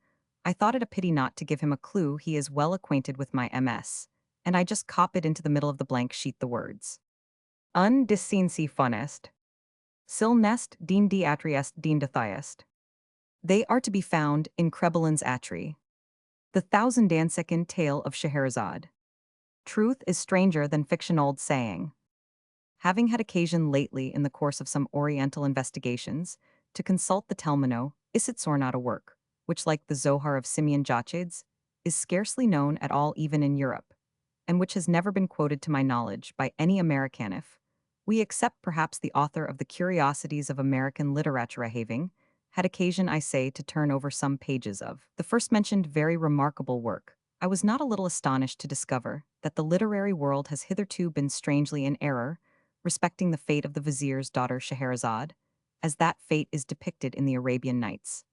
I thought it a pity not to give him a clue. He is well acquainted with my MS, and I just copied into the middle of the blank sheet the words undiscensi funest, sil nest din diatriest din dithiest. They are to be found in Crebelin's Atri, the thousand-and-second tale of Scheherazade. Truth is stranger than fiction. Old saying. Having had occasion lately, in the course of some Oriental investigations, to consult the Telmano, Isitsornata work, which, like the Zohar of Simeon Jochides, is scarcely known at all even in Europe, and which has never been quoted to my knowledge by any Americanif, we except perhaps the author of the Curiosities of American Literature, having had occasion, I say, to turn over some pages of the first mentioned very remarkable work, I was not a little astonished to discover that the literary world has hitherto been strangely in error respecting the fate of the vizier's daughter Scheherazade, as that fate is depicted in the Arabian Nights,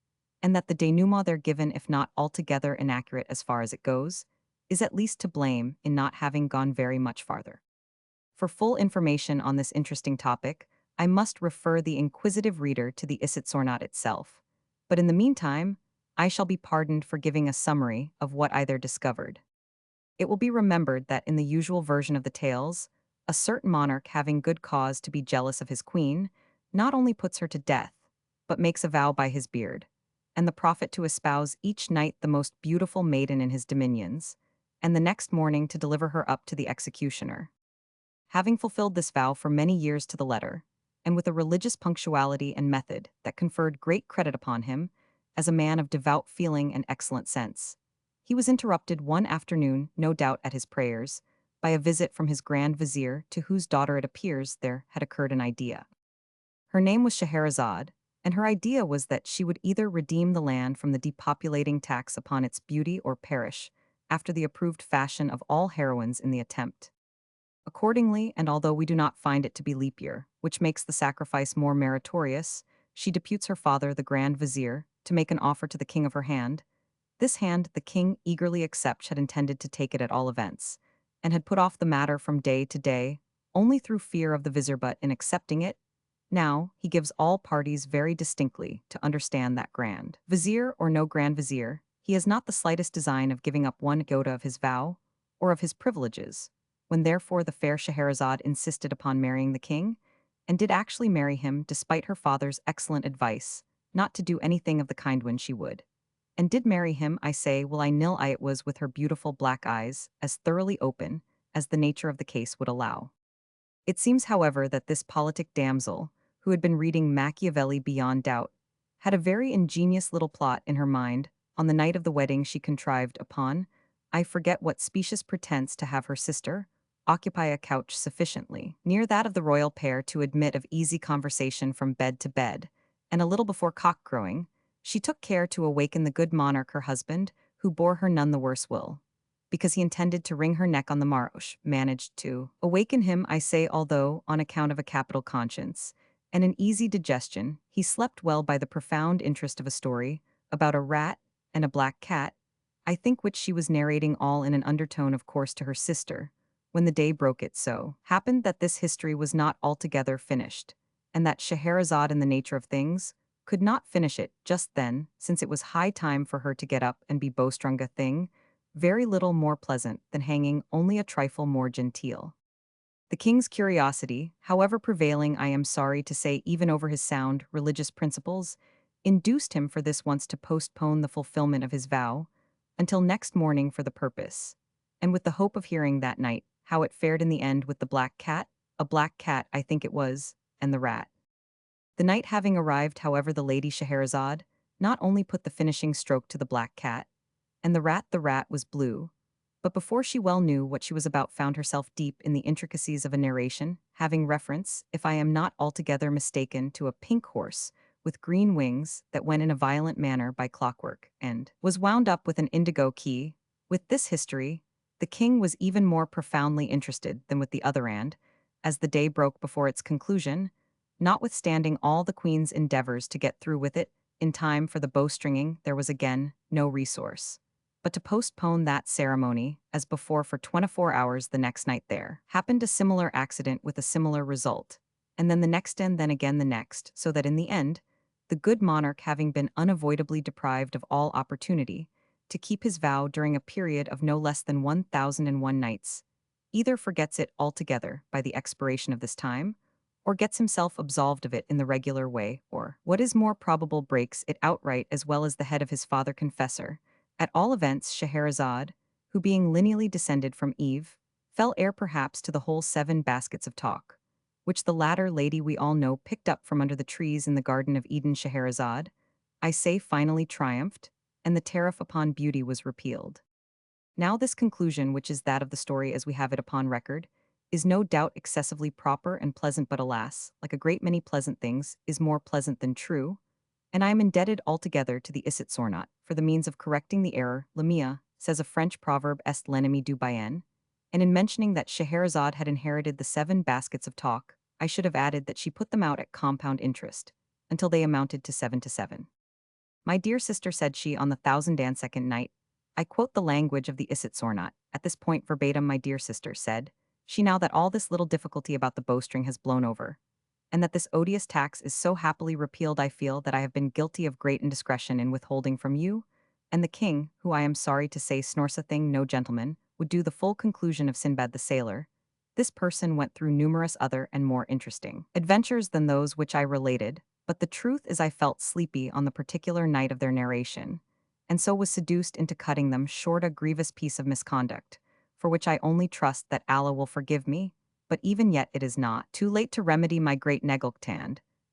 and that the denouement there given, if not altogether inaccurate as far as it goes, is at least to blame in not having gone very much farther. For full information on this interesting topic, I must refer the inquisitive reader to the Isitsornat itself, but in the meantime, I shall be pardoned for giving a summary of what I there discovered. It will be remembered that in the usual version of the tales, a certain monarch, having good cause to be jealous of his queen, not only puts her to death, but makes a vow by his beard, and the prophet to espouse each night the most beautiful maiden in his dominions, and the next morning to deliver her up to the executioner. Having fulfilled this vow for many years to the letter, and with a religious punctuality and method that conferred great credit upon him, as a man of devout feeling and excellent sense, he was interrupted one afternoon, no doubt at his prayers, by a visit from his grand vizier, to whose daughter it appears there had occurred an idea. Her name was Scheherazade, and her idea was that she would either redeem the land from the depopulating tax upon its beauty or perish, after the approved fashion of all heroines in the attempt. Accordingly, and although we do not find it to be leap year, which makes the sacrifice more meritorious, she deputes her father, the grand vizier, to make an offer to the king of her hand. This hand the king eagerly accepts, had intended to take it at all events, and had put off the matter from day to day, only through fear of the vizier, but in accepting it, now he gives all parties very distinctly to understand that grand vizier or no grand vizier, he has not the slightest design of giving up one iota of his vow, or of his privileges. When therefore the fair Scheherazade insisted upon marrying the king, and did actually marry him despite her father's excellent advice, not to do anything of the kind when she would. And did marry him, I say, will I nil I it was with her beautiful black eyes, as thoroughly open, as the nature of the case would allow. It seems, however, that this politic damsel, who had been reading Machiavelli beyond doubt, had a very ingenious little plot in her mind. On the night of the wedding she contrived upon, I forget what specious pretense, to have her sister occupy a couch sufficiently near that of the royal pair to admit of easy conversation from bed to bed, and a little before cock-crowing, she took care to awaken the good monarch her husband, who bore her none the worse will, because he intended to wring her neck on the morrow. Managed to awaken him, I say, although, on account of a capital conscience and an easy digestion, he slept well by the profound interest of a story about a rat and a black cat, I think, which she was narrating all in an undertone, of course, to her sister, when the day broke. It so happened that this history was not altogether finished, and that Scheherazade, in the nature of things, could not finish it just then, since it was high time for her to get up and be bowstrung, a thing very little more pleasant than hanging, only a trifle more genteel. The king's curiosity, however prevailing, I am sorry to say, even over his sound religious principles, induced him for this once to postpone the fulfillment of his vow until next morning for the purpose, and with the hope of hearing that night how it fared in the end with the black cat, a black cat I think it was, and the rat. The night having arrived, however, the Lady Scheherazade not only put the finishing stroke to the black cat, and the rat was blue, but before she well knew what she was about found herself deep in the intricacies of a narration, having reference, if I am not altogether mistaken, to a pink horse with green wings that went in a violent manner by clockwork, and was wound up with an indigo key. With this history, the king was even more profoundly interested than with the other, and, as the day broke before its conclusion, notwithstanding all the queen's endeavors to get through with it in time for the bowstringing, there was again no resource but to postpone that ceremony, as before, for 24 hours. The next night there happened a similar accident with a similar result, and then the next, and then again the next, so that in the end, the good monarch, having been unavoidably deprived of all opportunity to keep his vow during a period of no less than 1001 nights, either forgets it altogether by the expiration of this time, or gets himself absolved of it in the regular way, or, what is more probable, breaks it outright, as well as the head of his father confessor. At all events, Scheherazade, who being lineally descended from Eve, fell heir perhaps to the whole 7 baskets of talk, which the latter lady, we all know, picked up from under the trees in the Garden of Eden. Scheherazade, I say, finally triumphed, and the tariff upon beauty was repealed. Now this conclusion, which is that of the story as we have it upon record, is no doubt excessively proper and pleasant, but alas, like a great many pleasant things, is more pleasant than true, and I am indebted altogether to the Isset Sornat for the means of correcting the error. Lamia, says a French proverb, est l'ennemi du bien, and in mentioning that Scheherazade had inherited the 7 baskets of talk, I should have added that she put them out at compound interest, until they amounted to 7 to 7. My dear sister, said she on the 1002nd night, I quote the language of the Isset Sornat, at this point verbatim. My dear sister, said she, now that all this little difficulty about the bowstring has blown over, and that this odious tax is so happily repealed, I feel that I have been guilty of great indiscretion in withholding from you and the king, who, I am sorry to say, snores a thing no gentleman would do, the full conclusion of Sinbad the Sailor. This person went through numerous other and more interesting adventures than those which I related, but the truth is I felt sleepy on the particular night of their narration, and so was seduced into cutting them short, a grievous piece of misconduct, for which I only trust that Allah will forgive me, but even yet it is not too late to remedy my great neglect.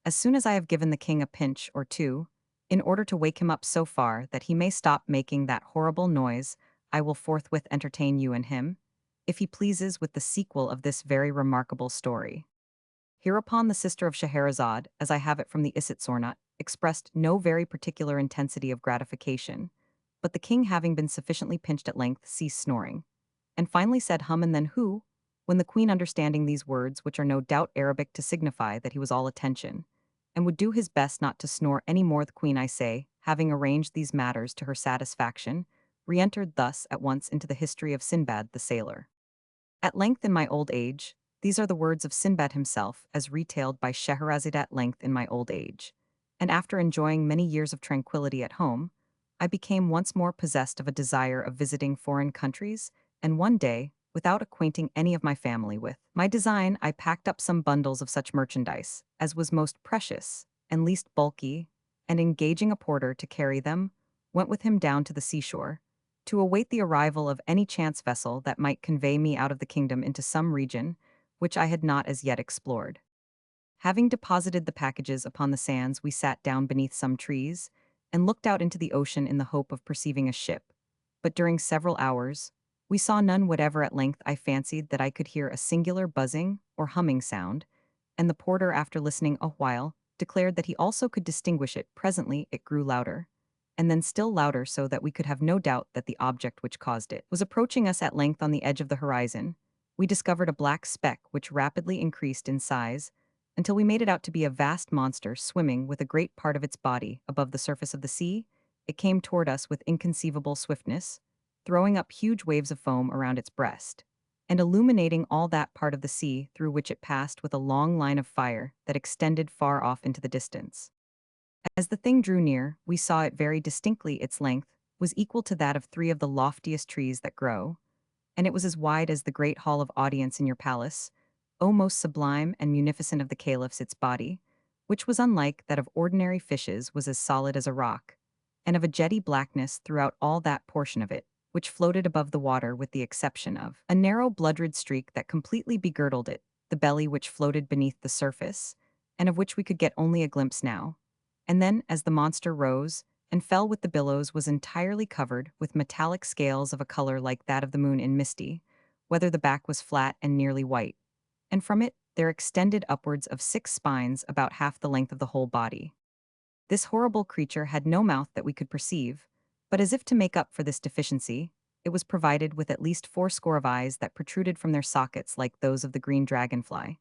As soon as I have given the king a pinch or two, in order to wake him up so far that he may stop making that horrible noise, I will forthwith entertain you and him, if he pleases, with the sequel of this very remarkable story. Hereupon the sister of Scheherazade, as I have it from the Isset Sornat, expressed no very particular intensity of gratification, but the king, having been sufficiently pinched, at length ceased snoring, and finally said hum and then who, when the queen, understanding these words, which are no doubt Arabic to signify that he was all attention, and would do his best not to snore any more, the queen, I say, having arranged these matters to her satisfaction, re-entered thus at once into the history of Sinbad the Sailor. At length in my old age, these are the words of Sinbad himself, as retailed by Scheherazade. At length in my old age, and after enjoying many years of tranquillity at home, I became once more possessed of a desire of visiting foreign countries, and one day, without acquainting any of my family with my design, I packed up some bundles of such merchandise as was most precious and least bulky, and engaging a porter to carry them, went with him down to the seashore, to await the arrival of any chance vessel that might convey me out of the kingdom into some region which I had not as yet explored. Having deposited the packages upon the sands, we sat down beneath some trees and looked out into the ocean in the hope of perceiving a ship. But during several hours, we saw none whatever. At length I fancied that I could hear a singular buzzing or humming sound, and the porter, after listening a while, declared that he also could distinguish it. Presently it grew louder, and then still louder, so that we could have no doubt that the object which caused it was approaching us. At length, on the edge of the horizon, we discovered a black speck which rapidly increased in size until we made it out to be a vast monster swimming with a great part of its body above the surface of the sea. It came toward us with inconceivable swiftness, throwing up huge waves of foam around its breast, and illuminating all that part of the sea through which it passed with a long line of fire that extended far off into the distance. As the thing drew near, we saw it very distinctly. Its length was equal to that of 3 of the loftiest trees that grow, and it was as wide as the great hall of audience in your palace, O most sublime and munificent of the caliphs. Its body, which was unlike that of ordinary fishes, was as solid as a rock, and of a jetty blackness throughout all that portion of it, which floated above the water, with the exception of a narrow blood-red streak that completely begirdled it, the belly which floated beneath the surface, and of which we could get only a glimpse now. And then, as the monster rose and fell with the billows, was entirely covered with metallic scales of a color like that of the moon in misty, whether the back was flat and nearly white, and from it there extended upwards of 6 spines about half the length of the whole body. This horrible creature had no mouth that we could perceive, but as if to make up for this deficiency, it was provided with at least 80 of eyes that protruded from their sockets like those of the green dragonfly,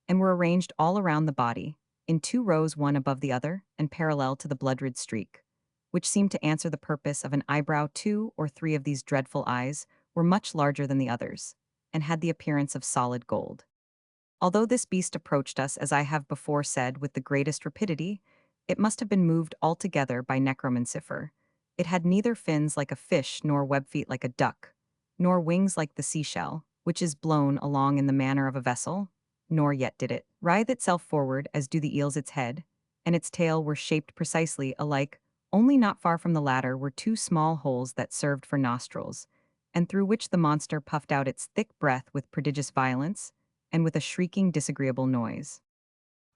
and were arranged all around the body, in 2 rows, one above the other, and parallel to the blood-red streak, which seemed to answer the purpose of an eyebrow. 2 or 3 of these dreadful eyes were much larger than the others, and had the appearance of solid gold. Although this beast approached us, as I have before said, with the greatest rapidity, it must have been moved altogether by necromancer. It had neither fins like a fish, nor web feet like a duck, nor wings like the seashell, which is blown along in the manner of a vessel, nor yet did it writhe itself forward as do the eels. Its head and its tail were shaped precisely alike, only not far from the latter were 2 small holes that served for nostrils, and through which the monster puffed out its thick breath with prodigious violence, and with a shrieking, disagreeable noise.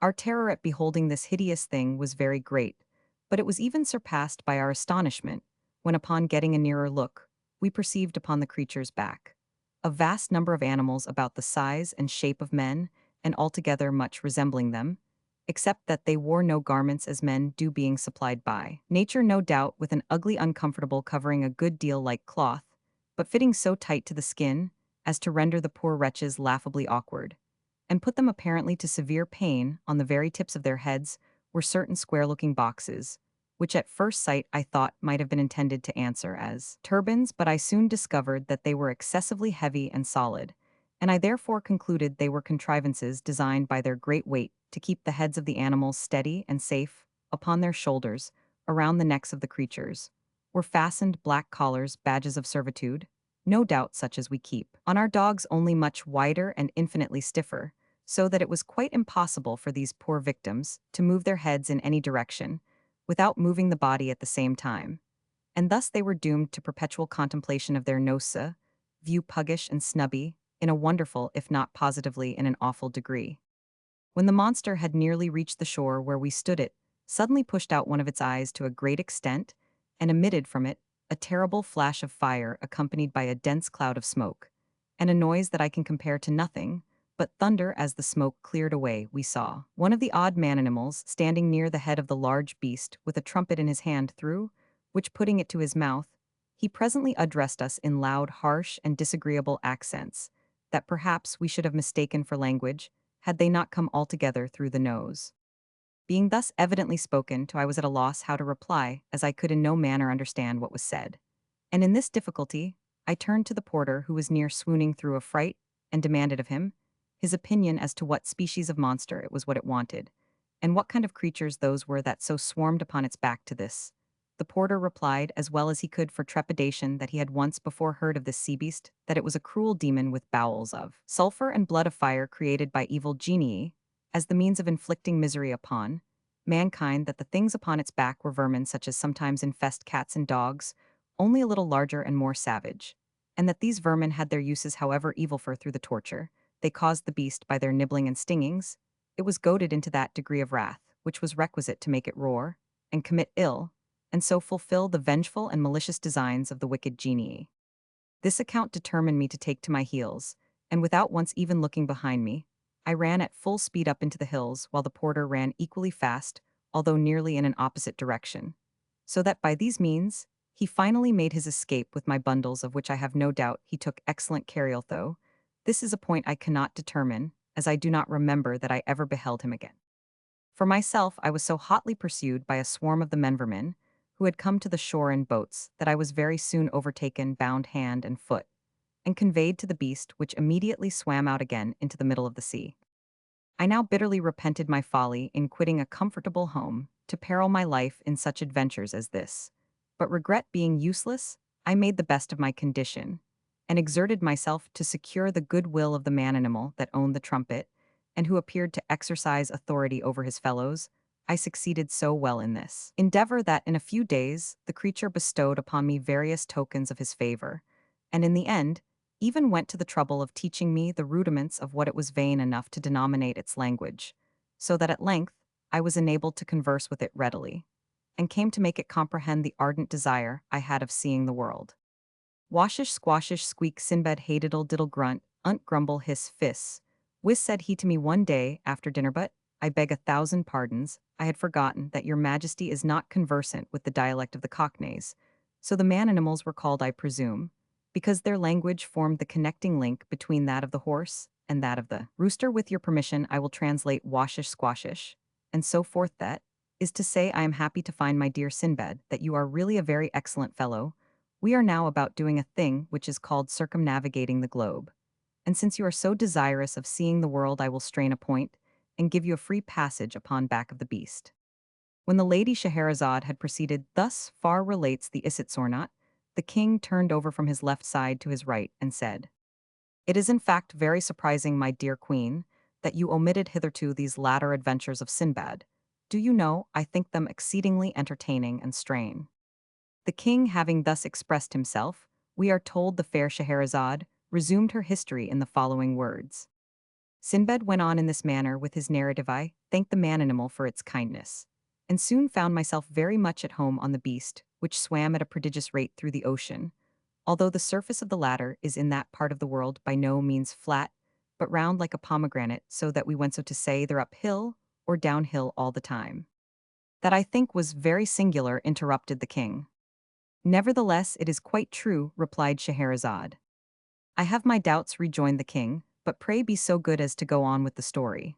Our terror at beholding this hideous thing was very great, but it was even surpassed by our astonishment, when upon getting a nearer look, we perceived upon the creature's back a vast number of animals about the size and shape of men, and altogether much resembling them, except that they wore no garments as men do, being supplied by nature, no doubt, with an ugly, uncomfortable covering a good deal like cloth, but fitting so tight to the skin as to render the poor wretches laughably awkward, and put them apparently to severe pain. On the very tips of their heads were certain square-looking boxes, which at first sight I thought might have been intended to answer as turbans, but I soon discovered that they were excessively heavy and solid, and I therefore concluded they were contrivances designed by their great weight to keep the heads of the animals steady and safe. Upon their shoulders, around the necks of the creatures, were fastened black collars, badges of servitude, no doubt such as we keep on our dogs, only much wider and infinitely stiffer, so that it was quite impossible for these poor victims to move their heads in any direction, without moving the body at the same time, and thus they were doomed to perpetual contemplation of their nosa, view puggish and snubby, in a wonderful, if not positively in an awful degree. When the monster had nearly reached the shore where we stood, it suddenly pushed out one of its eyes to a great extent, and emitted from it a terrible flash of fire accompanied by a dense cloud of smoke, and a noise that I can compare to nothing but thunder. As the smoke cleared away, we saw one of the odd man-animals standing near the head of the large beast with a trumpet in his hand, through which, putting it to his mouth, he presently addressed us in loud, harsh, and disagreeable accents, that perhaps we should have mistaken for language, had they not come altogether through the nose. Being thus evidently spoken to, I was at a loss how to reply, as I could in no manner understand what was said. And in this difficulty, I turned to the porter, who was near swooning through affright, and demanded of him his opinion as to what species of monster it was, what it wanted, and what kind of creatures those were that so swarmed upon its back. To this the porter replied, as well as he could for trepidation, that he had once before heard of this sea beast, that it was a cruel demon with bowels of sulphur and blood of fire, created by evil genii, as the means of inflicting misery upon mankind that the things upon its back were vermin such as sometimes infest cats and dogs, only a little larger and more savage, and that these vermin had their uses however evil for through the torture, they caused the beast by their nibbling and stingings, it was goaded into that degree of wrath, which was requisite to make it roar, and commit ill, and so fulfill the vengeful and malicious designs of the wicked genii. This account determined me to take to my heels, and without once even looking behind me, I ran at full speed up into the hills while the porter ran equally fast, although nearly in an opposite direction. So that by these means, he finally made his escape with my bundles, of which I have no doubt he took excellent care, although this is a point I cannot determine, as I do not remember that I ever beheld him again. For myself, I was so hotly pursued by a swarm of the men vermin, who had come to the shore in boats, that I was very soon overtaken, bound hand and foot, and conveyed to the beast, which immediately swam out again into the middle of the sea. I now bitterly repented my folly in quitting a comfortable home to peril my life in such adventures as this. But regret being useless, I made the best of my condition, and exerted myself to secure the good will of the man-animal that owned the trumpet, and who appeared to exercise authority over his fellows. I succeeded so well in this endeavor that in a few days the creature bestowed upon me various tokens of his favor, and in the end, even went to the trouble of teaching me the rudiments of what it was vain enough to denominate its language, so that at length I was enabled to converse with it readily, and came to make it comprehend the ardent desire I had of seeing the world. Washish squashish squeak Sinbad hatedle diddle grunt, unt grumble hiss fiss. Whis said he to me one day after dinner, but I beg 1,000 pardons, I had forgotten that your majesty is not conversant with the dialect of the cockneys, so the man-animals were called, I presume, because their language formed the connecting link between that of the horse and that of the rooster. With your permission, I will translate washish squashish, and so forth. That is to say, I am happy to find, my dear Sinbad, that you are really a very excellent fellow. We are now about doing a thing which is called circumnavigating the globe. And since you are so desirous of seeing the world, I will strain a point, and give you a free passage upon back of the beast. When the lady Scheherazade had proceeded thus far, relates the Isitsornot, the king turned over from his left side to his right, and said, "It is in fact very surprising, my dear queen, that you omitted hitherto these latter adventures of Sinbad. Do you know, I think them exceedingly entertaining and strange." The king having thus expressed himself, we are told the fair Scheherazade resumed her history in the following words. Sinbad went on in this manner with his narrative. I thanked the man-animal for its kindness, and soon found myself very much at home on the beast, which swam at a prodigious rate through the ocean, although the surface of the latter is in that part of the world by no means flat, but round like a pomegranate, so that we went, so to say, either uphill or downhill all the time. That I think was very singular, interrupted the king. Nevertheless, it is quite true, replied Scheherazade. I have my doubts, rejoined the king, but pray be so good as to go on with the story.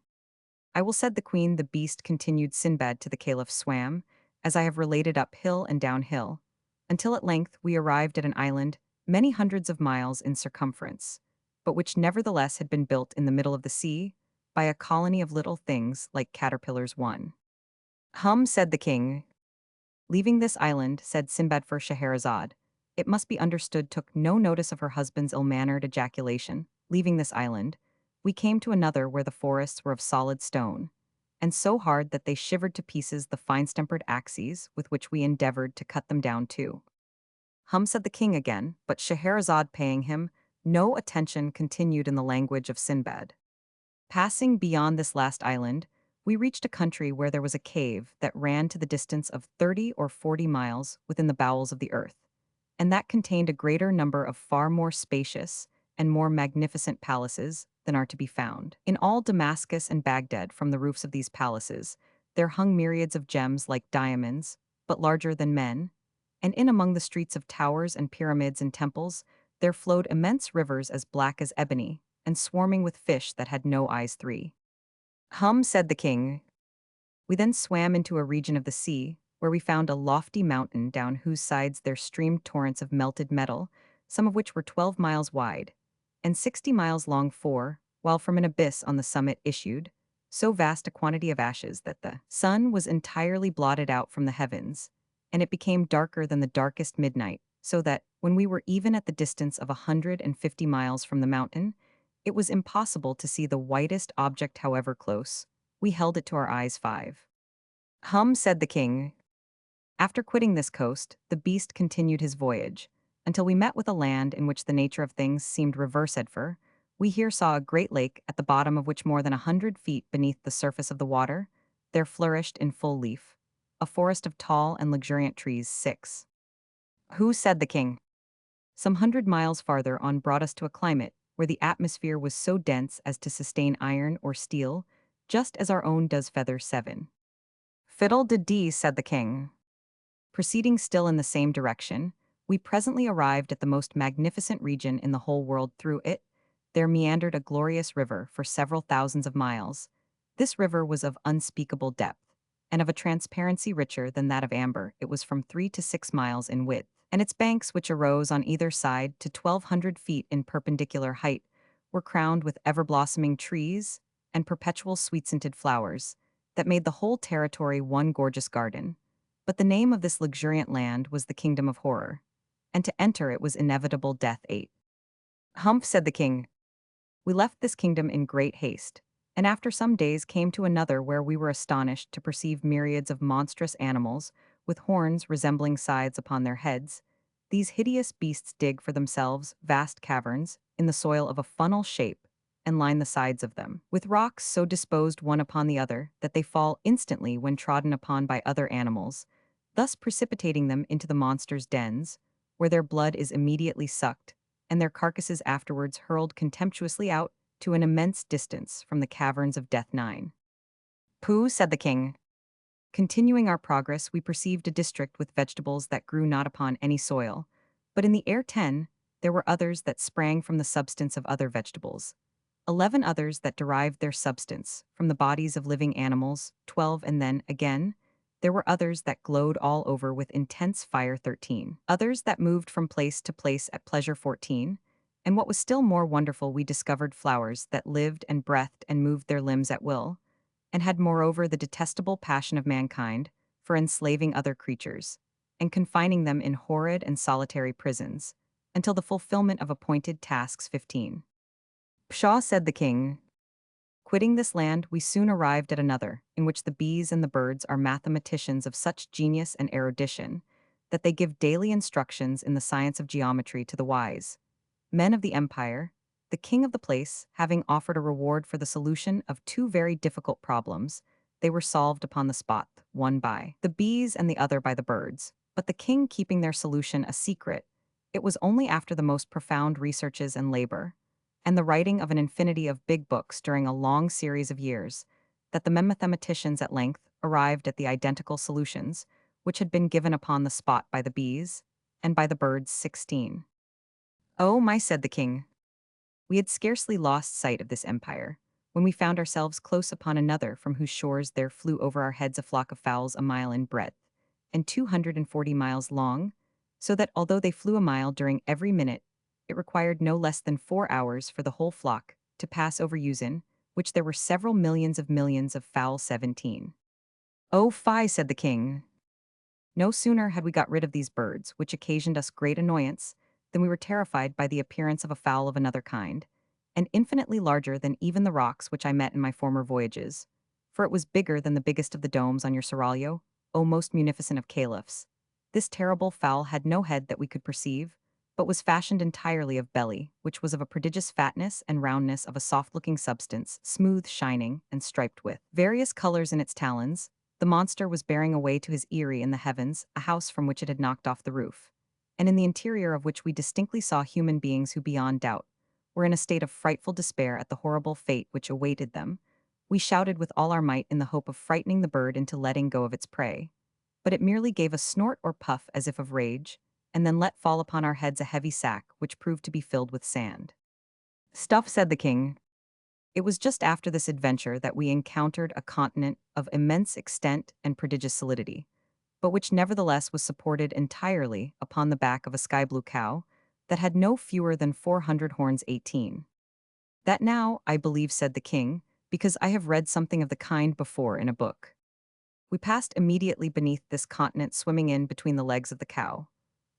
I will, said the queen. The beast, continued Sinbad to the caliph, swam, as I have related, uphill and downhill, until at length we arrived at an island many hundreds of miles in circumference, but which nevertheless had been built in the middle of the sea by a colony of little things like caterpillars. One. Said the king. Leaving this island, said Sinbad for Scheherazade, it must be understood, took no notice of her husband's ill-mannered ejaculation. Leaving this island, we came to another where the forests were of solid stone, and so hard that they shivered to pieces the fine-stempered axes with which we endeavored to cut them down too. Said the king again, but Scheherazade, paying him no attention, continued in the language of Sinbad. Passing beyond this last island, we reached a country where there was a cave that ran to the distance of 30 or 40 miles within the bowels of the earth, and that contained a greater number of far more spacious and more magnificent palaces than are to be found. In all Damascus and Baghdad, from the roofs of these palaces, there hung myriads of gems like diamonds, but larger than men, and in among the streets of towers and pyramids and temples, there flowed immense rivers as black as ebony, and swarming with fish that had no eyes. Three. Said the king. We then swam into a region of the sea, where we found a lofty mountain down whose sides there streamed torrents of melted metal, some of which were 12 miles wide, and 60 miles long. Four, while from an abyss on the summit issued so vast a quantity of ashes that the sun was entirely blotted out from the heavens, and it became darker than the darkest midnight, so that, when we were even at the distance of 150 miles from the mountain, it was impossible to see the whitest object however close we held it to our eyes. Five. Said the king. After quitting this coast, the beast continued his voyage, until we met with a land in which the nature of things seemed reverse Edgar. We here saw a great lake at the bottom of which more than 100 feet beneath the surface of the water, there flourished in full leaf a forest of tall and luxuriant trees. 6. Who said the king? Some 100 miles farther on brought us to a climate where the atmosphere was so dense as to sustain iron or steel, just as our own does feather. 7. Fiddle de dee, said the king. Proceeding still in the same direction, we presently arrived at the most magnificent region in the whole world. Through it, there meandered a glorious river for several thousands of miles. This river was of unspeakable depth, and of a transparency richer than that of amber. It was from 3 to 6 miles in width, and its banks, which arose on either side to 1,200 feet in perpendicular height, were crowned with ever-blossoming trees and perpetual sweet-scented flowers that made the whole territory one gorgeous garden. But the name of this luxuriant land was the kingdom of horror, and to enter it was inevitable death. 8. Humph, said the king. We left this kingdom in great haste, and after some days came to another where we were astonished to perceive myriads of monstrous animals, with horns resembling scythes upon their heads. These hideous beasts dig for themselves vast caverns in the soil of a funnel shape, and line the sides of them with rocks so disposed one upon the other that they fall instantly when trodden upon by other animals, thus precipitating them into the monsters' dens, where their blood is immediately sucked, and their carcasses afterwards hurled contemptuously out to an immense distance from the caverns of death. 9. Pooh, said the king. Continuing our progress, we perceived a district with vegetables that grew not upon any soil, but in the air. 10. There were others that sprang from the substance of other vegetables. 11 others that derived their substance from the bodies of living animals. 12. And then, again, there were others that glowed all over with intense fire. 13. Others that moved from place to place at pleasure. 14. And what was still more wonderful, we discovered flowers that lived and breathed and moved their limbs at will, and had moreover the detestable passion of mankind for enslaving other creatures, and confining them in horrid and solitary prisons, until the fulfillment of appointed tasks. 15. Pshaw, said the king. Quitting this land, we soon arrived at another, in which the bees and the birds are mathematicians of such genius and erudition, that they give daily instructions in the science of geometry to the wise men of the empire. The king of the place, having offered a reward for the solution of two very difficult problems, they were solved upon the spot, one by the bees and the other by the birds, but the king keeping their solution a secret. It was only after the most profound researches and labor, and the writing of an infinity of big books during a long series of years, that the mathematicians at length arrived at the identical solutions, which had been given upon the spot by the bees and by the birds. 16. Oh my, said the king. We had scarcely lost sight of this empire, when we found ourselves close upon another from whose shores there flew over our heads a flock of fowls a mile in breadth, and 240 miles long, so that although they flew a mile during every minute, it required no less than 4 hours for the whole flock to pass over Usen, which there were several millions of fowl. 17. Oh fie, said the king. No sooner had we got rid of these birds, which occasioned us great annoyance, than we were terrified by the appearance of a fowl of another kind, and infinitely larger than even the rocks which I met in my former voyages, for it was bigger than the biggest of the domes on your seraglio, O most munificent of caliphs. This terrible fowl had no head that we could perceive, but was fashioned entirely of belly, which was of a prodigious fatness and roundness of a soft-looking substance, smooth, shining, and striped with various colors in its talons. The monster was bearing away to his eyrie in the heavens, a house from which it had knocked off the roof, and in the interior of which we distinctly saw human beings who, beyond doubt, were in a state of frightful despair at the horrible fate which awaited them. We shouted with all our might in the hope of frightening the bird into letting go of its prey, but it merely gave a snort or puff as if of rage, and then let fall upon our heads a heavy sack which proved to be filled with sand. Stuff, said the king. It was just after this adventure that we encountered a continent of immense extent and prodigious solidity, but which nevertheless was supported entirely upon the back of a sky-blue cow that had no fewer than 400 horns. 18. That now, I believe, said the king, because I have read something of the kind before in a book. We passed immediately beneath this continent, swimming in between the legs of the cow,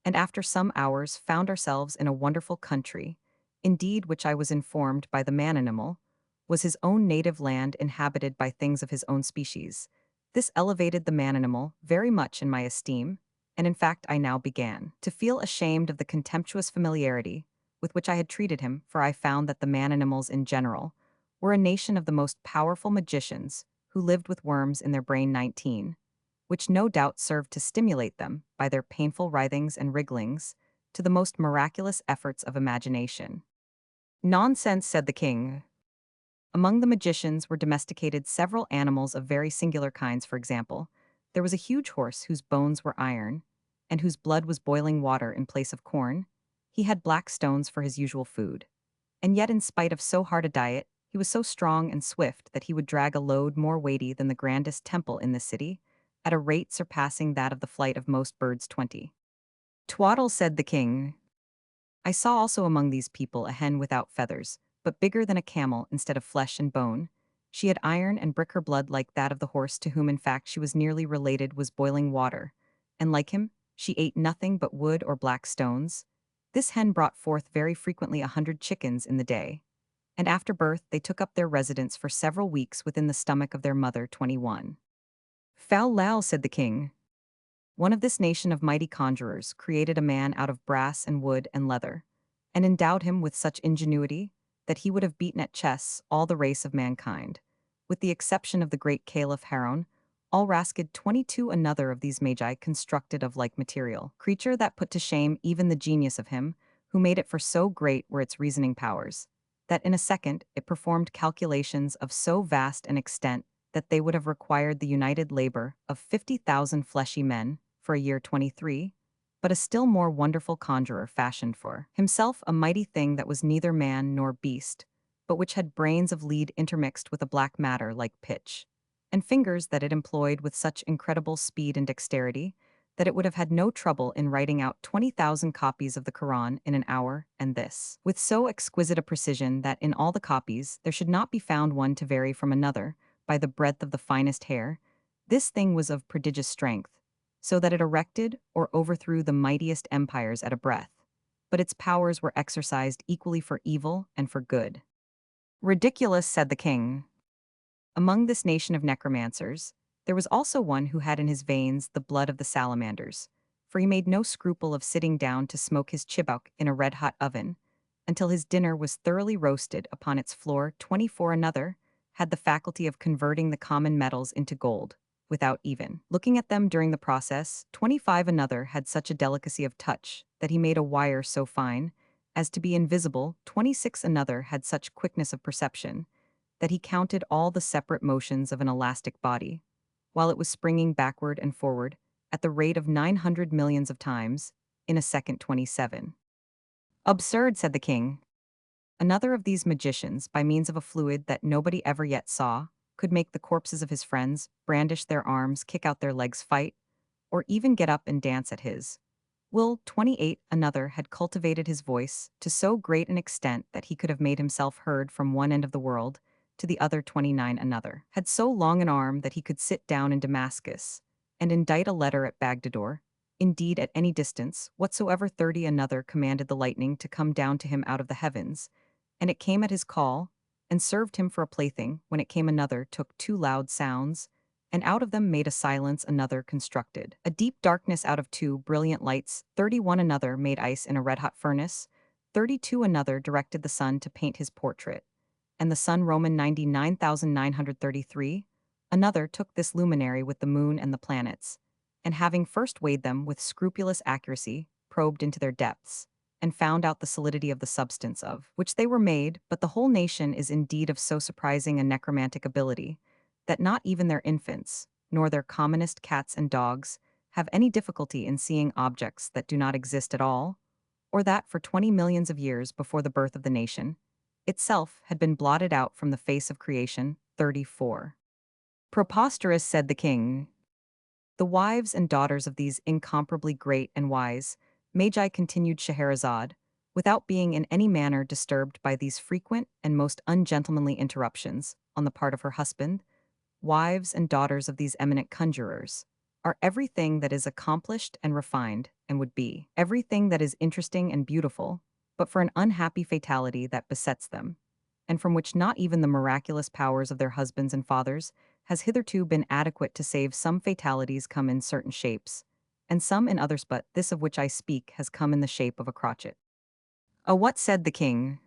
and after some hours found ourselves in a wonderful country, indeed which I was informed by the man-animal was his own native land inhabited by things of his own species. This elevated the man-animal very much in my esteem, and in fact I now began to feel ashamed of the contemptuous familiarity with which I had treated him, for I found that the man-animals in general were a nation of the most powerful magicians who lived with worms in their brain 19, which no doubt served to stimulate them, by their painful writhings and wrigglings, to the most miraculous efforts of imagination. Nonsense, said the king. Among the magicians were domesticated several animals of very singular kinds. For example, there was a huge horse whose bones were iron, and whose blood was boiling water in place of corn. He had black stones for his usual food. And yet, in spite of so hard a diet, he was so strong and swift that he would drag a load more weighty than the grandest temple in the city, at a rate surpassing that of the flight of most birds 20. Twaddle, said the king. I saw also among these people a hen without feathers, but bigger than a camel instead of flesh and bone. She had iron and brick. Her blood, like that of the horse to whom in fact she was nearly related, was boiling water, and like him, she ate nothing but wood or black stones. This hen brought forth very frequently 100 chickens in the day, and after birth they took up their residence for several weeks within the stomach of their mother. 21. Foul Lao, said the king. One of this nation of mighty conjurers created a man out of brass and wood and leather, and endowed him with such ingenuity that he would have beaten at chess all the race of mankind, with the exception of the great Caliph Haroun. All rasked 22 another of these magi constructed of like material, creature that put to shame even the genius of him who made it, for so great were its reasoning powers, that in a second it performed calculations of so vast an extent that they would have required the united labor of 50,000 fleshy men for a year. 23, but a still more wonderful conjurer fashioned for himself a mighty thing that was neither man nor beast, but which had brains of lead intermixed with a black matter like pitch, and fingers that it employed with such incredible speed and dexterity that it would have had no trouble in writing out 20,000 copies of the Quran in an hour, and this with so exquisite a precision that in all the copies there should not be found one to vary from another by the breadth of the finest hair. This thing was of prodigious strength, so that it erected or overthrew the mightiest empires at a breath, but its powers were exercised equally for evil and for good. Ridiculous, said the king. Among this nation of necromancers, there was also one who had in his veins the blood of the salamanders, for he made no scruple of sitting down to smoke his chibuk in a red-hot oven, until his dinner was thoroughly roasted upon its floor. 24 Another had the faculty of converting the common metals into gold, without even looking at them during the process. 25 Another had such a delicacy of touch that he made a wire so fine as to be invisible. 26 Another had such quickness of perception that he counted all the separate motions of an elastic body, while it was springing backward and forward at the rate of 900 millions of times in a second. 27. Absurd, said the king. Another of these magicians, by means of a fluid that nobody ever yet saw, could make the corpses of his friends brandish their arms, kick out their legs, fight, or even get up and dance at his will. 28 Another had cultivated his voice to so great an extent that he could have made himself heard from one end of the world to the other. 29 Another had so long an arm that he could sit down in Damascus and indite a letter at Bagdador, indeed at any distance whatsoever. 30 Another commanded the lightning to come down to him out of the heavens, and it came at his call, and served him for a plaything. When it came, another took two loud sounds, and out of them made a silence. Another constructed a deep darkness out of two brilliant lights. 31 Another made ice in a red-hot furnace. 32 Another directed the sun to paint his portrait, and the sun. Roman 99,933. Another took this luminary with the moon and the planets, and having first weighed them with scrupulous accuracy, probed into their depths, and found out the solidity of the substance of which they were made. But the whole nation is indeed of so surprising a necromantic ability, that not even their infants, nor their commonest cats and dogs, have any difficulty in seeing objects that do not exist at all, or that for 20 millions of years before the birth of the nation itself had been blotted out from the face of creation. 34. Preposterous, said the king. The wives and daughters of these incomparably great and wise magi, continued Scheherazade, without being in any manner disturbed by these frequent and most ungentlemanly interruptions on the part of her husband, wives and daughters of these eminent conjurers, are everything that is accomplished and refined, and would be everything that is interesting and beautiful, but for an unhappy fatality that besets them, and from which not even the miraculous powers of their husbands and fathers has hitherto been adequate to save some fatalities come in certain shapes, and some in others, but this of which I speak has come in the shape of a crotchet. What said the king?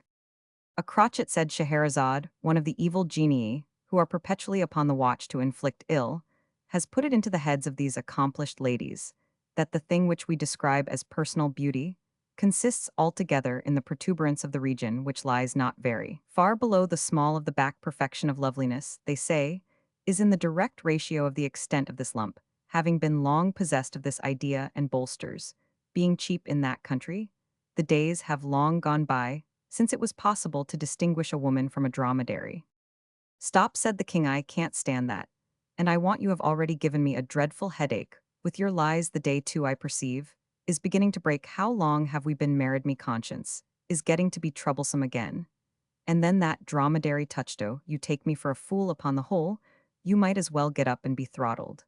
A crotchet, said Scheherazade, one of the evil genii, who are perpetually upon the watch to inflict ill, has put it into the heads of these accomplished ladies, that the thing which we describe as personal beauty consists altogether in the protuberance of the region which lies not very far below the small of the back. Perfection of loveliness, they say, is in the direct ratio of the extent of this lump, having been long possessed of this idea and bolsters, being cheap in that country, the days have long gone by since it was possible to distinguish a woman from a dromedary. Stop, said the king, I can't stand that. And I want you have already given me a dreadful headache. With your lies the day too, I perceive, is beginning to break. How long have we been married? Me conscience is getting to be troublesome again. And then that dromedary touchdo, you take me for a fool upon the whole, you might as well get up and be throttled.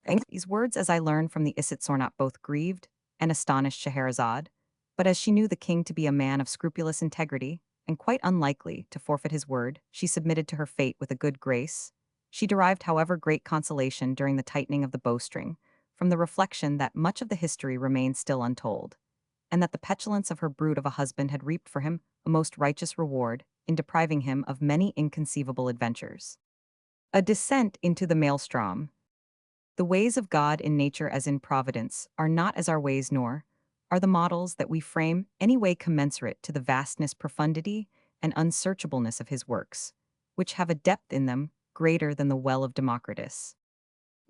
And these words, as I learn from the Isitsor, both grieved and astonished Scheherazade, but as she knew the king to be a man of scrupulous integrity, and quite unlikely to forfeit his word, she submitted to her fate with a good grace. She derived, however, great consolation during the tightening of the bowstring, from the reflection that much of the history remained still untold, and that the petulance of her brood of a husband had reaped for him a most righteous reward in depriving him of many inconceivable adventures. A descent into the maelstrom. The ways of God in nature as in providence are not as our ways, nor are the models that we frame any way commensurate to the vastness, profundity, and unsearchableness of his works, which have a depth in them greater than the well of Democritus.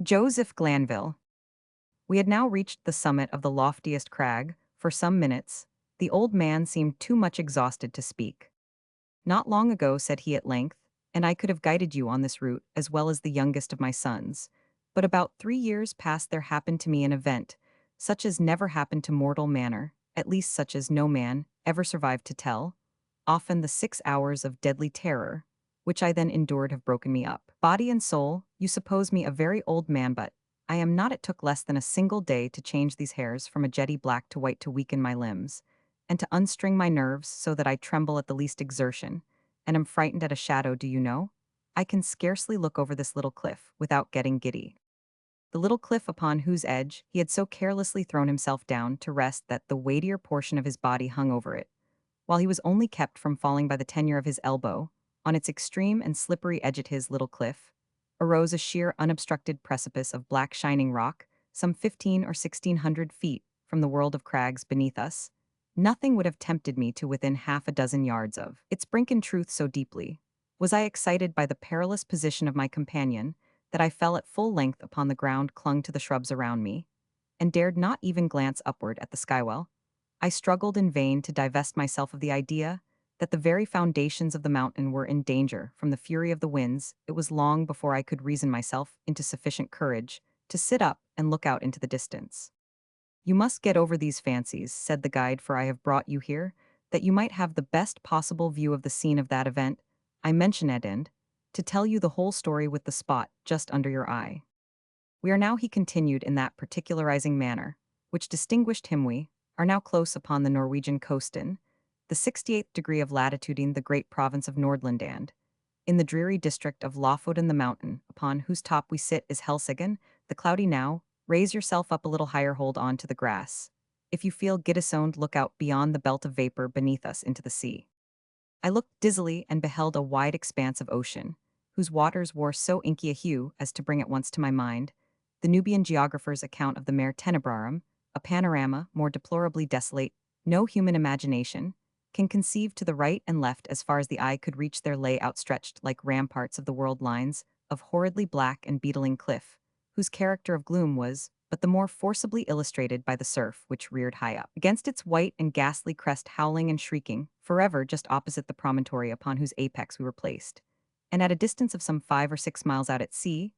Joseph Glanville. We had now reached the summit of the loftiest crag. For some minutes, the old man seemed too much exhausted to speak. Not long ago, said he at length, and I could have guided you on this route as well as the youngest of my sons, but about 3 years past there happened to me an event, such as never happened to mortal manner, at least such as no man ever survived to tell. Often the 6 hours of deadly terror, which I then endured, have broken me up, body and soul. You suppose me a very old man, but I am not. It took less than a single day to change these hairs from a jetty black to white, to weaken my limbs, and to unstring my nerves so that I tremble at the least exertion, and am frightened at a shadow. Do you know? I can scarcely look over this little cliff without getting giddy. The little cliff upon whose edge he had so carelessly thrown himself down to rest that the weightier portion of his body hung over it, while he was only kept from falling by the tenure of his elbow. On its extreme and slippery edge at his little cliff arose a sheer unobstructed precipice of black shining rock, some 15 or 1600 feet from the world of crags beneath us. Nothing would have tempted me to within half a dozen yards of its brink. In truth, so deeply was I excited by the perilous position of my companion that I fell at full length upon the ground, clung to the shrubs around me, and dared not even glance upward at the skywell. I struggled in vain to divest myself of the idea that the very foundations of the mountain were in danger from the fury of the winds. It was long before I could reason myself into sufficient courage to sit up and look out into the distance. You must get over these fancies, said the guide, for I have brought you here, that you might have the best possible view of the scene of that event I mention it, and to tell you the whole story with the spot just under your eye. We are now, he continued in that particularizing manner, which distinguished him, we are now close upon the Norwegian coast in the 68th degree of latitude in the great province of Nordland, in the dreary district of Lofoten. The mountain upon whose top we sit is Helseggen, the cloudy. Now, raise yourself up a little higher, hold on to the grass. If you feel giddy-sound, look out beyond the belt of vapor beneath us into the sea. I looked dizzily and beheld a wide expanse of ocean, whose waters wore so inky a hue as to bring at once to my mind the Nubian geographer's account of the Mare Tenebrarum, a panorama more deplorably desolate. No human imagination can conceive. To the right and left, as far as the eye could reach, there lay outstretched like ramparts of the world lines of horridly black and beetling cliff, whose character of gloom was but the more forcibly illustrated by the surf which reared high up against its white and ghastly crest, howling and shrieking forever just opposite the promontory upon whose apex we were placed. And at a distance of some 5 or 6 miles out at sea,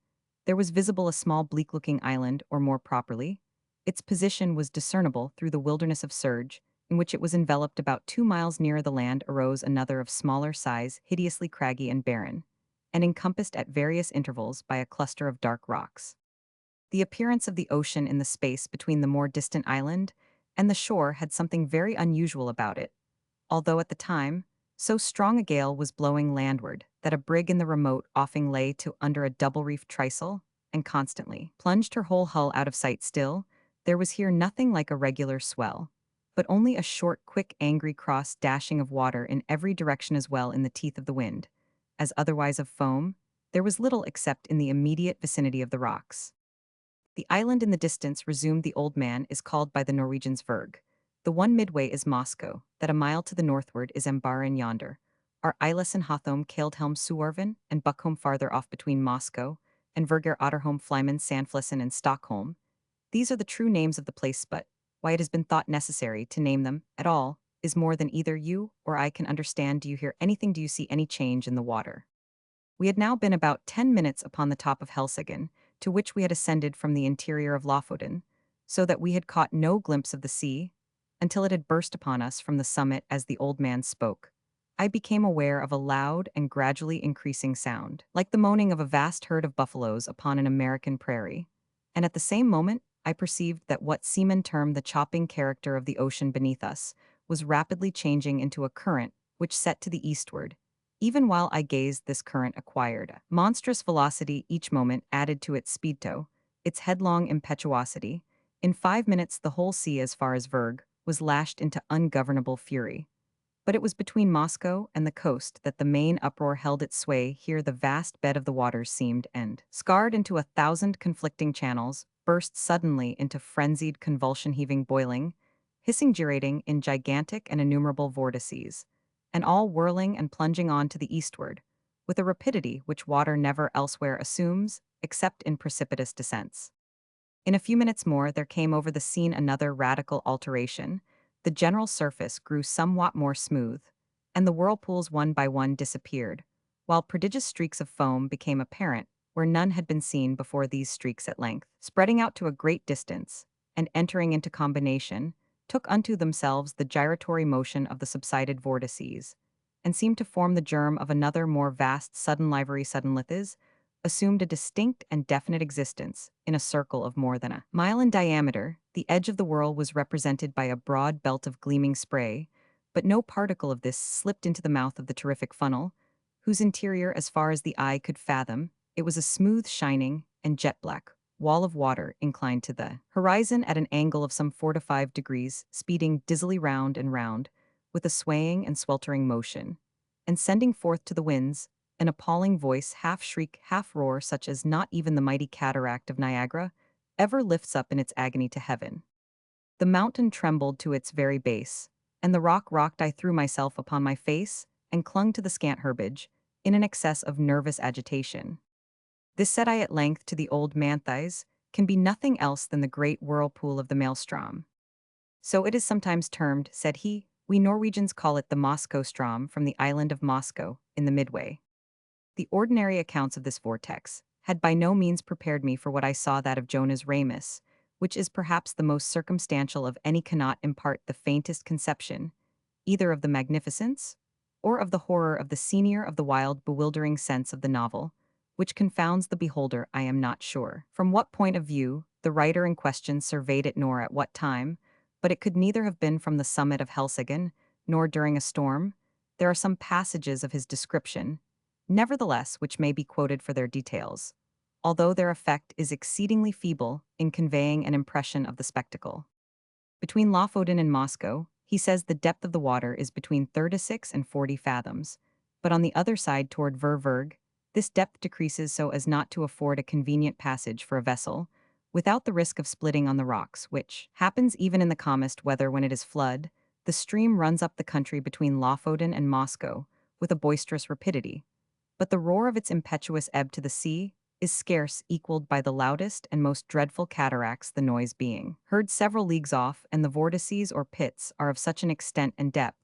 there was visible a small bleak-looking island, or more properly, its position was discernible through the wilderness of surge, in which it was enveloped. About 2 miles nearer the land arose another of smaller size, hideously craggy and barren, and encompassed at various intervals by a cluster of dark rocks. The appearance of the ocean in the space between the more distant island and the shore had something very unusual about it, although at the time so strong a gale was blowing landward that a brig in the remote offing lay to under a double-reefed trysail, and constantly plunged her whole hull out of sight still, there was here nothing like a regular swell, but only a short, quick, angry cross-dashing of water in every direction as well in the teeth of the wind, as otherwise of foam, there was little except in the immediate vicinity of the rocks. The island in the distance, resumed the old man, is called by the Norwegians Verg. The one midway is Moscow, that a mile to the northward is Ambarin yonder. Are Iles and Hothom Kaeldhelm Suorven, and Buckholm farther off between Moscow, and Verger Otterholm Flyman Sandflesen and Stockholm. These are the true names of the place, but why it has been thought necessary to name them at all is more than either you or I can understand. Do you hear anything? Do you see any change in the water? We had now been about 10 minutes upon the top of Helseggen, to which we had ascended from the interior of Lofoden, so that we had caught no glimpse of the sea, until it had burst upon us from the summit as the old man spoke. I became aware of a loud and gradually increasing sound, like the moaning of a vast herd of buffaloes upon an American prairie, and at the same moment I perceived that what seamen term the chopping character of the ocean beneath us was rapidly changing into a current which set to the eastward. Even while I gazed, this current acquired a monstrous velocity each moment added to its speedto, its headlong impetuosity. In 5 minutes the whole sea as far as Verg was lashed into ungovernable fury. But it was between Moscow and the coast that the main uproar held its sway. Here the vast bed of the waters seemed, and, scarred into 1,000 conflicting channels, burst suddenly into frenzied convulsion-heaving boiling, hissing gyrating in gigantic and innumerable vortices, and all whirling and plunging on to the eastward, with a rapidity which water never elsewhere assumes, except in precipitous descents. In a few minutes more there came over the scene another radical alteration. The general surface grew somewhat more smooth, and the whirlpools one by one disappeared, while prodigious streaks of foam became apparent where none had been seen before. These streaks at length, spreading out to a great distance, and entering into combination, took unto themselves the gyratory motion of the subsided vortices, and seemed to form the germ of another more vast sudden livery. Sudden lithes assumed a distinct and definite existence in a circle of more than a mile in diameter. The edge of the whirl was represented by a broad belt of gleaming spray, but no particle of this slipped into the mouth of the terrific funnel, whose interior, as far as the eye could fathom, it was a smooth, shining, and jet-black wall of water inclined to the horizon at an angle of some 4 to 5 degrees, speeding dizzily round and round, with a swaying and sweltering motion, and sending forth to the winds an appalling voice, half shriek, half roar, such as not even the mighty cataract of Niagara ever lifts up in its agony to heaven. The mountain trembled to its very base, and the rock rocked. I threw myself upon my face and clung to the scant herbage, in an excess of nervous agitation. This, said I at length to the old man, thighs, can be nothing else than the great whirlpool of the maelstrom. So it is sometimes termed, said he. We Norwegians call it the Moscow Strom, from the island of Moscow, in the Midway. The ordinary accounts of this vortex had by no means prepared me for what I saw. That of Jonas Ramus, which is perhaps the most circumstantial of any, cannot impart the faintest conception, either of the magnificence, or of the horror of the senior, of the wild, bewildering sense of the novel, which confounds the beholder. I am not sure from what point of view the writer in question surveyed it, nor at what time, but it could neither have been from the summit of Helseggen, nor during a storm. There are some passages of his description, nevertheless, which may be quoted for their details, although their effect is exceedingly feeble in conveying an impression of the spectacle. Between Lofoden and Moscow, he says the depth of the water is between 36 and 40 fathoms, but on the other side toward Ververg, this depth decreases so as not to afford a convenient passage for a vessel, without the risk of splitting on the rocks, which happens even in the calmest weather. When it is flood, the stream runs up the country between Lofoden and Moscow with a boisterous rapidity, but the roar of its impetuous ebb to the sea is scarce equaled by the loudest and most dreadful cataracts, the noise being heard several leagues off, and the vortices or pits are of such an extent and depth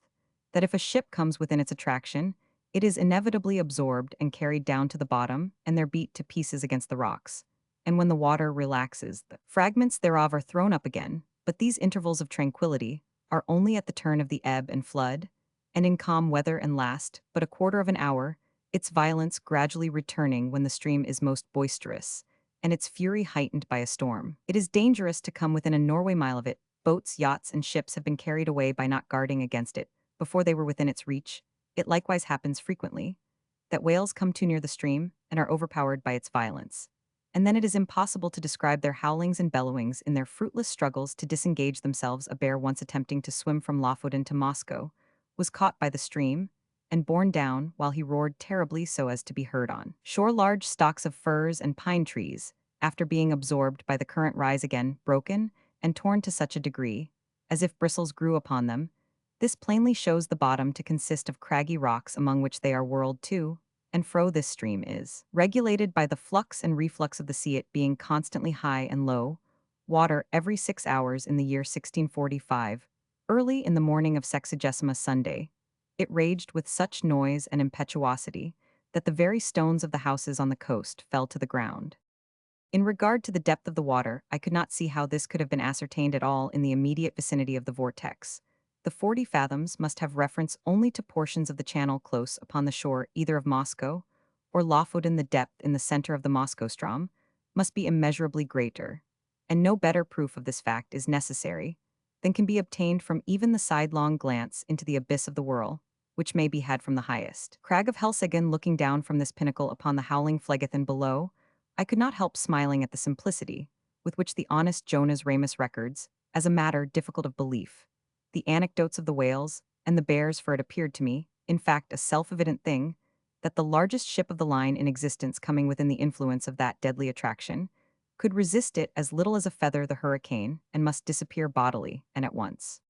that if a ship comes within its attraction, it is inevitably absorbed and carried down to the bottom, and there beat to pieces against the rocks. And when the water relaxes, the fragments thereof are thrown up again, but these intervals of tranquility are only at the turn of the ebb and flood, and in calm weather, and last but a quarter of an hour, its violence gradually returning when the stream is most boisterous, and its fury heightened by a storm. It is dangerous to come within a Norway mile of it. Boats, yachts, and ships have been carried away by not guarding against it before they were within its reach. It likewise happens frequently that whales come too near the stream and are overpowered by its violence. And then it is impossible to describe their howlings and bellowings in their fruitless struggles to disengage themselves. A bear once attempting to swim from Lofoten to Moscow was caught by the stream and borne down while he roared terribly so as to be heard on shore. Large stalks of firs and pine trees, after being absorbed by the current, rise again, broken and torn to such a degree, as if bristles grew upon them. This plainly shows the bottom to consist of craggy rocks among which they are whirled to and fro. This stream is regulated by the flux and reflux of the sea, it being constantly high and low water every 6 hours. In the year 1645, early in the morning of Sexagesima Sunday, it raged with such noise and impetuosity that the very stones of the houses on the coast fell to the ground. In regard to the depth of the water, I could not see how this could have been ascertained at all in the immediate vicinity of the vortex. The 40 fathoms must have reference only to portions of the channel close upon the shore either of Moscow or Lofoten. The depth in the center of the Moscow Strom must be immeasurably greater, and no better proof of this fact is necessary than can be obtained from even the sidelong glance into the abyss of the whirl, which may be had from the highest crag of Helseggen. Looking down from this pinnacle upon the howling Phlegethon below, I could not help smiling at the simplicity with which the honest Jonas Ramus records, as a matter difficult of belief, the anecdotes of the whales and the bears, for it appeared to me, in fact, a self-evident thing, that the largest ship of the line in existence, coming within the influence of that deadly attraction, could resist it as little as a feather the hurricane, and must disappear bodily, and at once.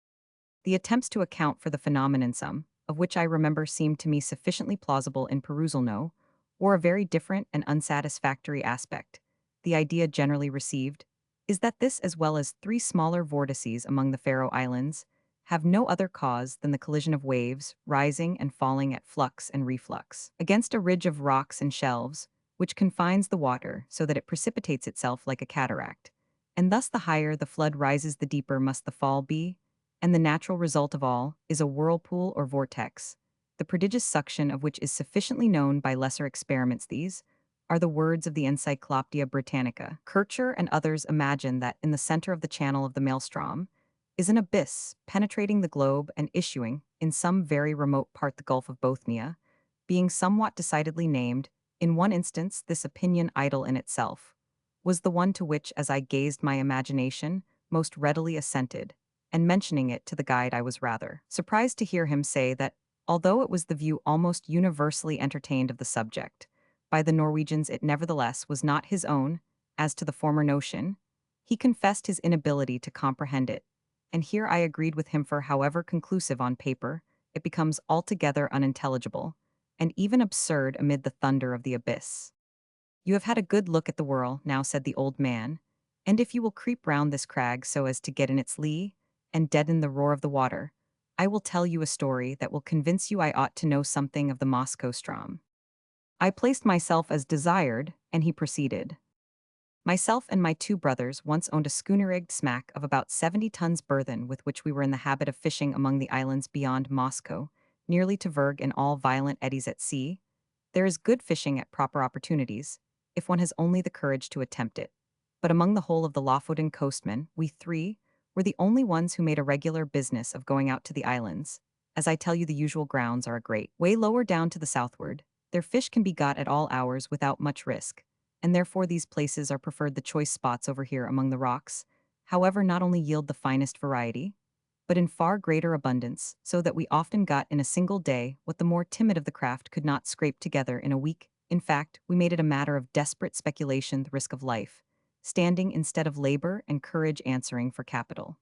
The attempts to account for the phenomenon, some of which I remember seemed to me sufficiently plausible in perusal, no, or a very different and unsatisfactory aspect. The idea generally received is that this, as well as three smaller vortices among the Faroe Islands, have no other cause than the collision of waves rising and falling at flux and reflux against a ridge of rocks and shelves, which confines the water so that it precipitates itself like a cataract. And thus the higher the flood rises, the deeper must the fall be, and the natural result of all is a whirlpool or vortex, the prodigious suction of which is sufficiently known by lesser experiments. These are the words of the Encyclopaedia Britannica. Kircher and others imagine that in the center of the channel of the Maelstrom is an abyss penetrating the globe and issuing, in some very remote part, the Gulf of Bothnia, being somewhat decidedly named. In one instance, this opinion, idle in itself, was the one to which, as I gazed, my imagination most readily assented, and mentioning it to the guide, I was rather surprised to hear him say that, although it was the view almost universally entertained of the subject by the Norwegians, it nevertheless was not his own. As to the former notion, he confessed his inability to comprehend it, and here I agreed with him, for however conclusive on paper, it becomes altogether unintelligible, and even absurd amid the thunder of the abyss. You have had a good look at the whirl, now, said the old man, and if you will creep round this crag so as to get in its lee, and deaden the roar of the water, I will tell you a story that will convince you I ought to know something of the Moscow Strom. I placed myself as desired, and he proceeded. Myself and my two brothers once owned a schooner-rigged smack of about 70 tons burthen, with which we were in the habit of fishing among the islands beyond Moscow, nearly to Vurg, in all violent eddies at sea. There is good fishing at proper opportunities, if one has only the courage to attempt it. But among the whole of the Lofoten coastmen, we three were the only ones who made a regular business of going out to the islands. As I tell you, the usual grounds are a great way lower down to the southward. Their fish can be got at all hours without much risk, and therefore these places are preferred. The choice spots over here among the rocks, however, not only yield the finest variety, but in far greater abundance, so that we often got in a single day what the more timid of the craft could not scrape together in a week. In fact, we made it a matter of desperate speculation, the risk of life standing instead of labor, and courage answering for capital.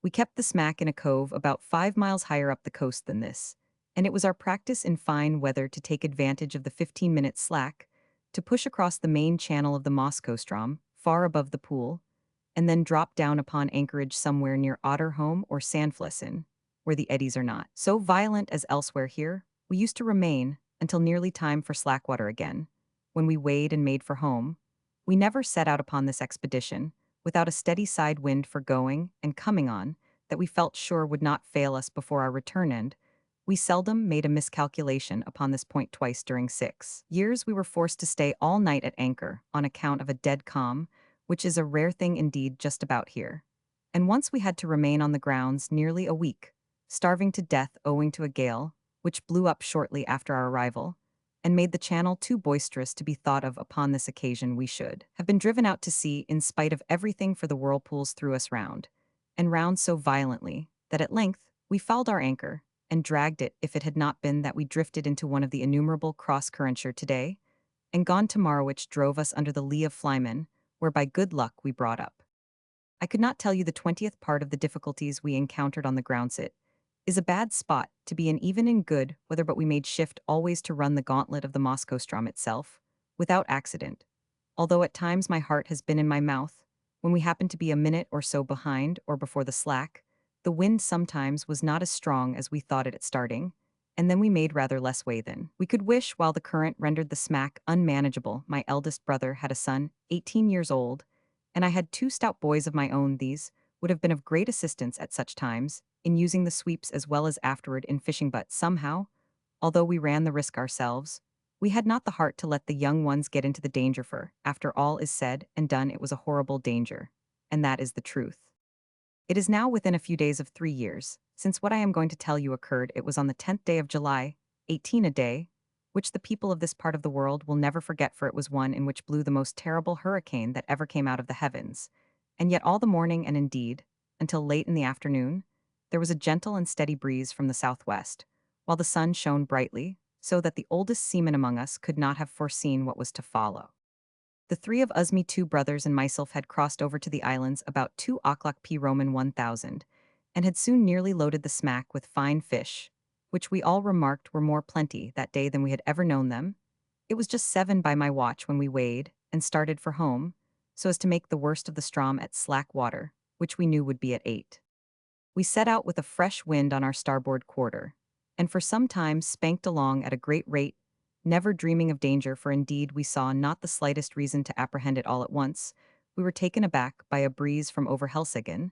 We kept the smack in a cove about 5 miles higher up the coast than this, and it was our practice in fine weather to take advantage of the 15-minute slack to push across the main channel of the Moscow Strom, far above the pool, and then drop down upon anchorage somewhere near Otterholm or Sandflesen, where the eddies are not so violent as elsewhere. Here we used to remain until nearly time for slackwater again, when we weighed and made for home. We never set out upon this expedition without a steady side wind for going and coming on, that we felt sure would not fail us before our return, and we seldom made a miscalculation upon this point. Twice during 6 years we were forced to stay all night at anchor on account of a dead calm, which is a rare thing indeed just about here. And once we had to remain on the grounds nearly a week, starving to death owing to a gale, which blew up shortly after our arrival, and made the channel too boisterous to be thought of upon this occasion. We should have been driven out to sea in spite of everything, for the whirlpools threw us round, and round so violently, that at length we fouled our anchor, and dragged it, if it had not been that we drifted into one of the innumerable cross-currentshire today, and gone tomorrow, which drove us under the lee of Flymen, where by good luck we brought up. I could not tell you the 20th part of the difficulties we encountered on the grounds. It is a bad spot to be in, even in good weather, but we made shift always to run the gauntlet of the Moscow Strom itself, without accident, although at times my heart has been in my mouth, when we happened to be a minute or so behind or before the slack. The wind sometimes was not as strong as we thought it at starting, and then we made rather less way than we could wish, while the current rendered the smack unmanageable. My eldest brother had a son, 18 years old, and I had two stout boys of my own. These would have been of great assistance at such times, in using the sweeps as well as afterward in fishing, but somehow, although we ran the risk ourselves, we had not the heart to let the young ones get into the danger, for, after all is said and done, it was a horrible danger, and that is the truth. It is now within a few days of 3 years, since what I am going to tell you occurred. It was on the 10th day of July, 18, a day, which the people of this part of the world will never forget, for it was one in which blew the most terrible hurricane that ever came out of the heavens. And yet all the morning, and indeed, until late in the afternoon, there was a gentle and steady breeze from the southwest, while the sun shone brightly, so that the oldest seaman among us could not have foreseen what was to follow. The three of us, me two brothers and myself, had crossed over to the islands about 2 o'clock p. Roman 1000, and had soon nearly loaded the smack with fine fish, which we all remarked were more plenty that day than we had ever known them. It was just 7 by my watch when we weighed and started for home, so as to make the worst of the Strom at slack water, which we knew would be at 8. We set out with a fresh wind on our starboard quarter, and for some time spanked along at a great rate, never dreaming of danger, for indeed we saw not the slightest reason to apprehend it. All at once, we were taken aback by a breeze from over Helseggen.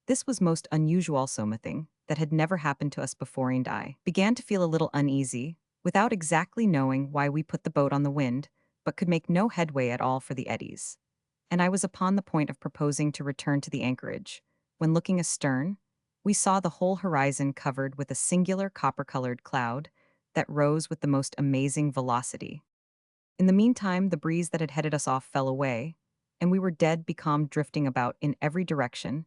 This was most unusual, something that had never happened to us before, and I began to feel a little uneasy, without exactly knowing why. We put the boat on the wind, but could make no headway at all for the eddies, and I was upon the point of proposing to return to the anchorage, when, looking astern, we saw the whole horizon covered with a singular copper-colored cloud that rose with the most amazing velocity. In the meantime, the breeze that had headed us off fell away, and we were dead becalmed, drifting about in every direction.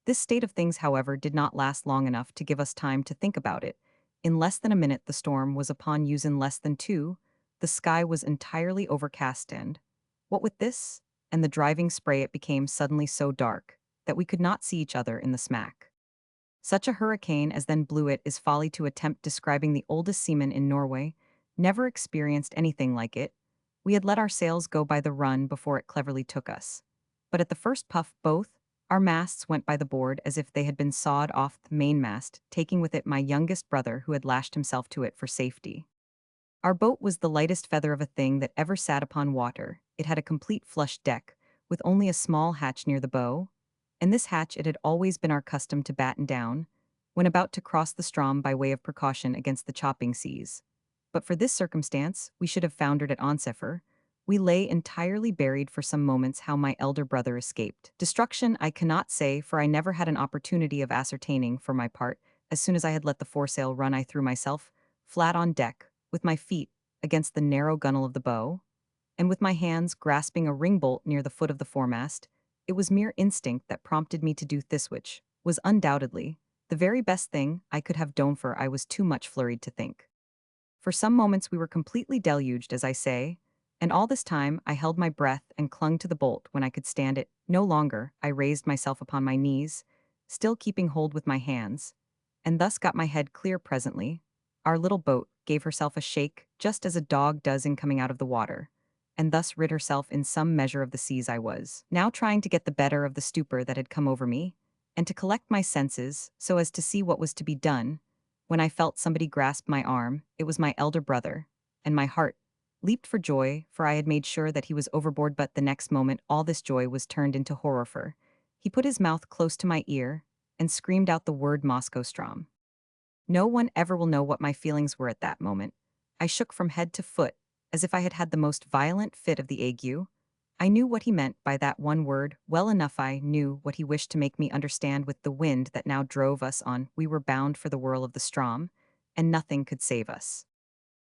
This state of things, however, did not last long enough to give us time to think about it. In less than a minute the storm was upon us. In less than 2, the sky was entirely overcast, and, what with this and the driving spray, it became suddenly so dark that we could not see each other in the smack. Such a hurricane as then blew, it is folly to attempt describing. The oldest seaman in Norway never experienced anything like it. We had let our sails go by the run before it cleverly took us, but at the first puff both our masts went by the board as if they had been sawed off the mainmast, taking with it my youngest brother, who had lashed himself to it for safety. Our boat was the lightest feather of a thing that ever sat upon water. It had a complete flush deck, with only a small hatch near the bow, and this hatch it had always been our custom to batten down, when about to cross the Strom by way of precaution against the chopping seas. But for this circumstance, we should have foundered at Onsefer. We lay entirely buried for some moments. How my elder brother escaped destruction I cannot say, for I never had an opportunity of ascertaining. For my part, as soon as I had let the foresail run, I threw myself flat on deck, with my feet against the narrow gunwale of the bow, and with my hands grasping a ring-bolt near the foot of the foremast. It was mere instinct that prompted me to do this, which was undoubtedly the very best thing I could have done, for I was too much flurried to think. For some moments we were completely deluged, as I say, and all this time I held my breath and clung to the bolt. When I could stand it no longer, I raised myself upon my knees, still keeping hold with my hands, and thus got my head clear. Presently, our little boat gave herself a shake, just as a dog does in coming out of the water, and thus rid herself in some measure of the seas. I was now trying to get the better of the stupor that had come over me, and to collect my senses so as to see what was to be done, when I felt somebody grasp my arm. It was my elder brother, and my heart leaped for joy, for I had made sure that he was overboard. But the next moment all this joy was turned into horror, for he put his mouth close to my ear and screamed out the word Moscow Strom. No one ever will know what my feelings were at that moment. I shook from head to foot, as if I had had the most violent fit of the ague. I knew what he meant by that one word well enough. I knew what he wished to make me understand. With the wind that now drove us on, we were bound for the whirl of the Strom, and nothing could save us.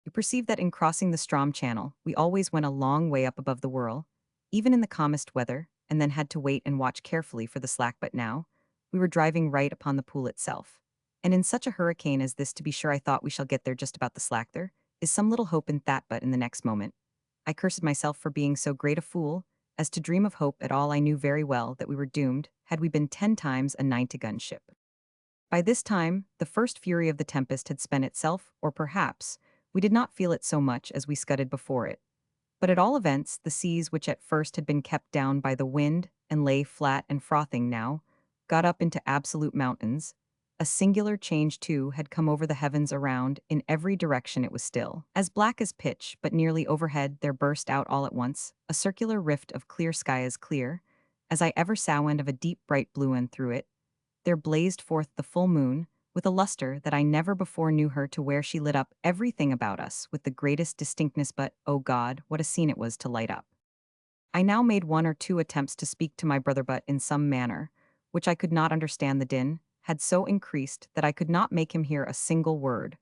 You perceive that in crossing the Strom Channel, we always went a long way up above the whirl, even in the calmest weather, and then had to wait and watch carefully for the slack. But now, we were driving right upon the pool itself. And in such a hurricane as this, to be sure, I thought we shall get there just about the slack. There is some little hope in that, but in the next moment, I cursed myself for being so great a fool as to dream of hope at all. I knew very well that we were doomed had we been 10 times a 90-gun ship. By this time, the first fury of the tempest had spent itself, or perhaps we did not feel it so much as we scudded before it. But at all events, the seas, which at first had been kept down by the wind and lay flat and frothing, now got up into absolute mountains. A singular change, too, had come over the heavens around. In every direction it was still as black as pitch, but nearly overhead there burst out all at once a circular rift of clear sky, as clear as I ever saw, and of a deep bright blue, and through it there blazed forth the full moon, with a luster that I never before knew her to wear. She lit up everything about us with the greatest distinctness, but, oh God, what a scene it was to light up! I now made one or two attempts to speak to my brother, but in some manner, which I could not understand, the din had so increased that I could not make him hear a single word,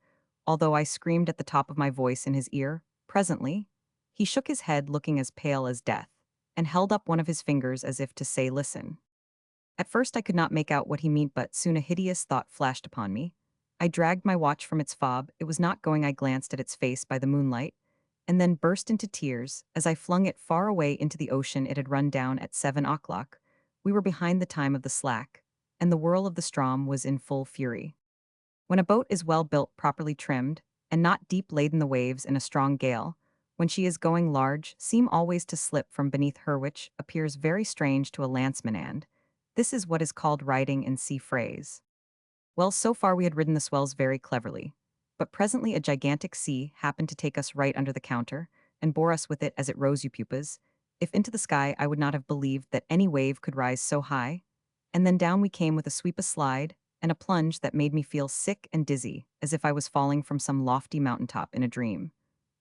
although I screamed at the top of my voice in his ear. Presently, he shook his head, looking as pale as death, and held up one of his fingers as if to say, "Listen." At first I could not make out what he meant, but soon a hideous thought flashed upon me. I dragged my watch from its fob. It was not going. I glanced at its face by the moonlight, and then burst into tears as I flung it far away into the ocean. It had run down at 7 o'clock. We were behind the time of the slack, and the whirl of the Strom was in full fury. When a boat is well built, properly trimmed, and not deep laden, the waves in a strong gale, when she is going large, seem always to slip from beneath her, which appears very strange to a landsman, and this is what is called riding in sea phrase. Well, so far we had ridden the swells very cleverly, but presently a gigantic sea happened to take us right under the counter, and bore us with it as it rose. You pupas, if into the sky I would not have believed that any wave could rise so high, and then down we came with a sweep, a slide, and a plunge that made me feel sick and dizzy, as if I was falling from some lofty mountaintop in a dream.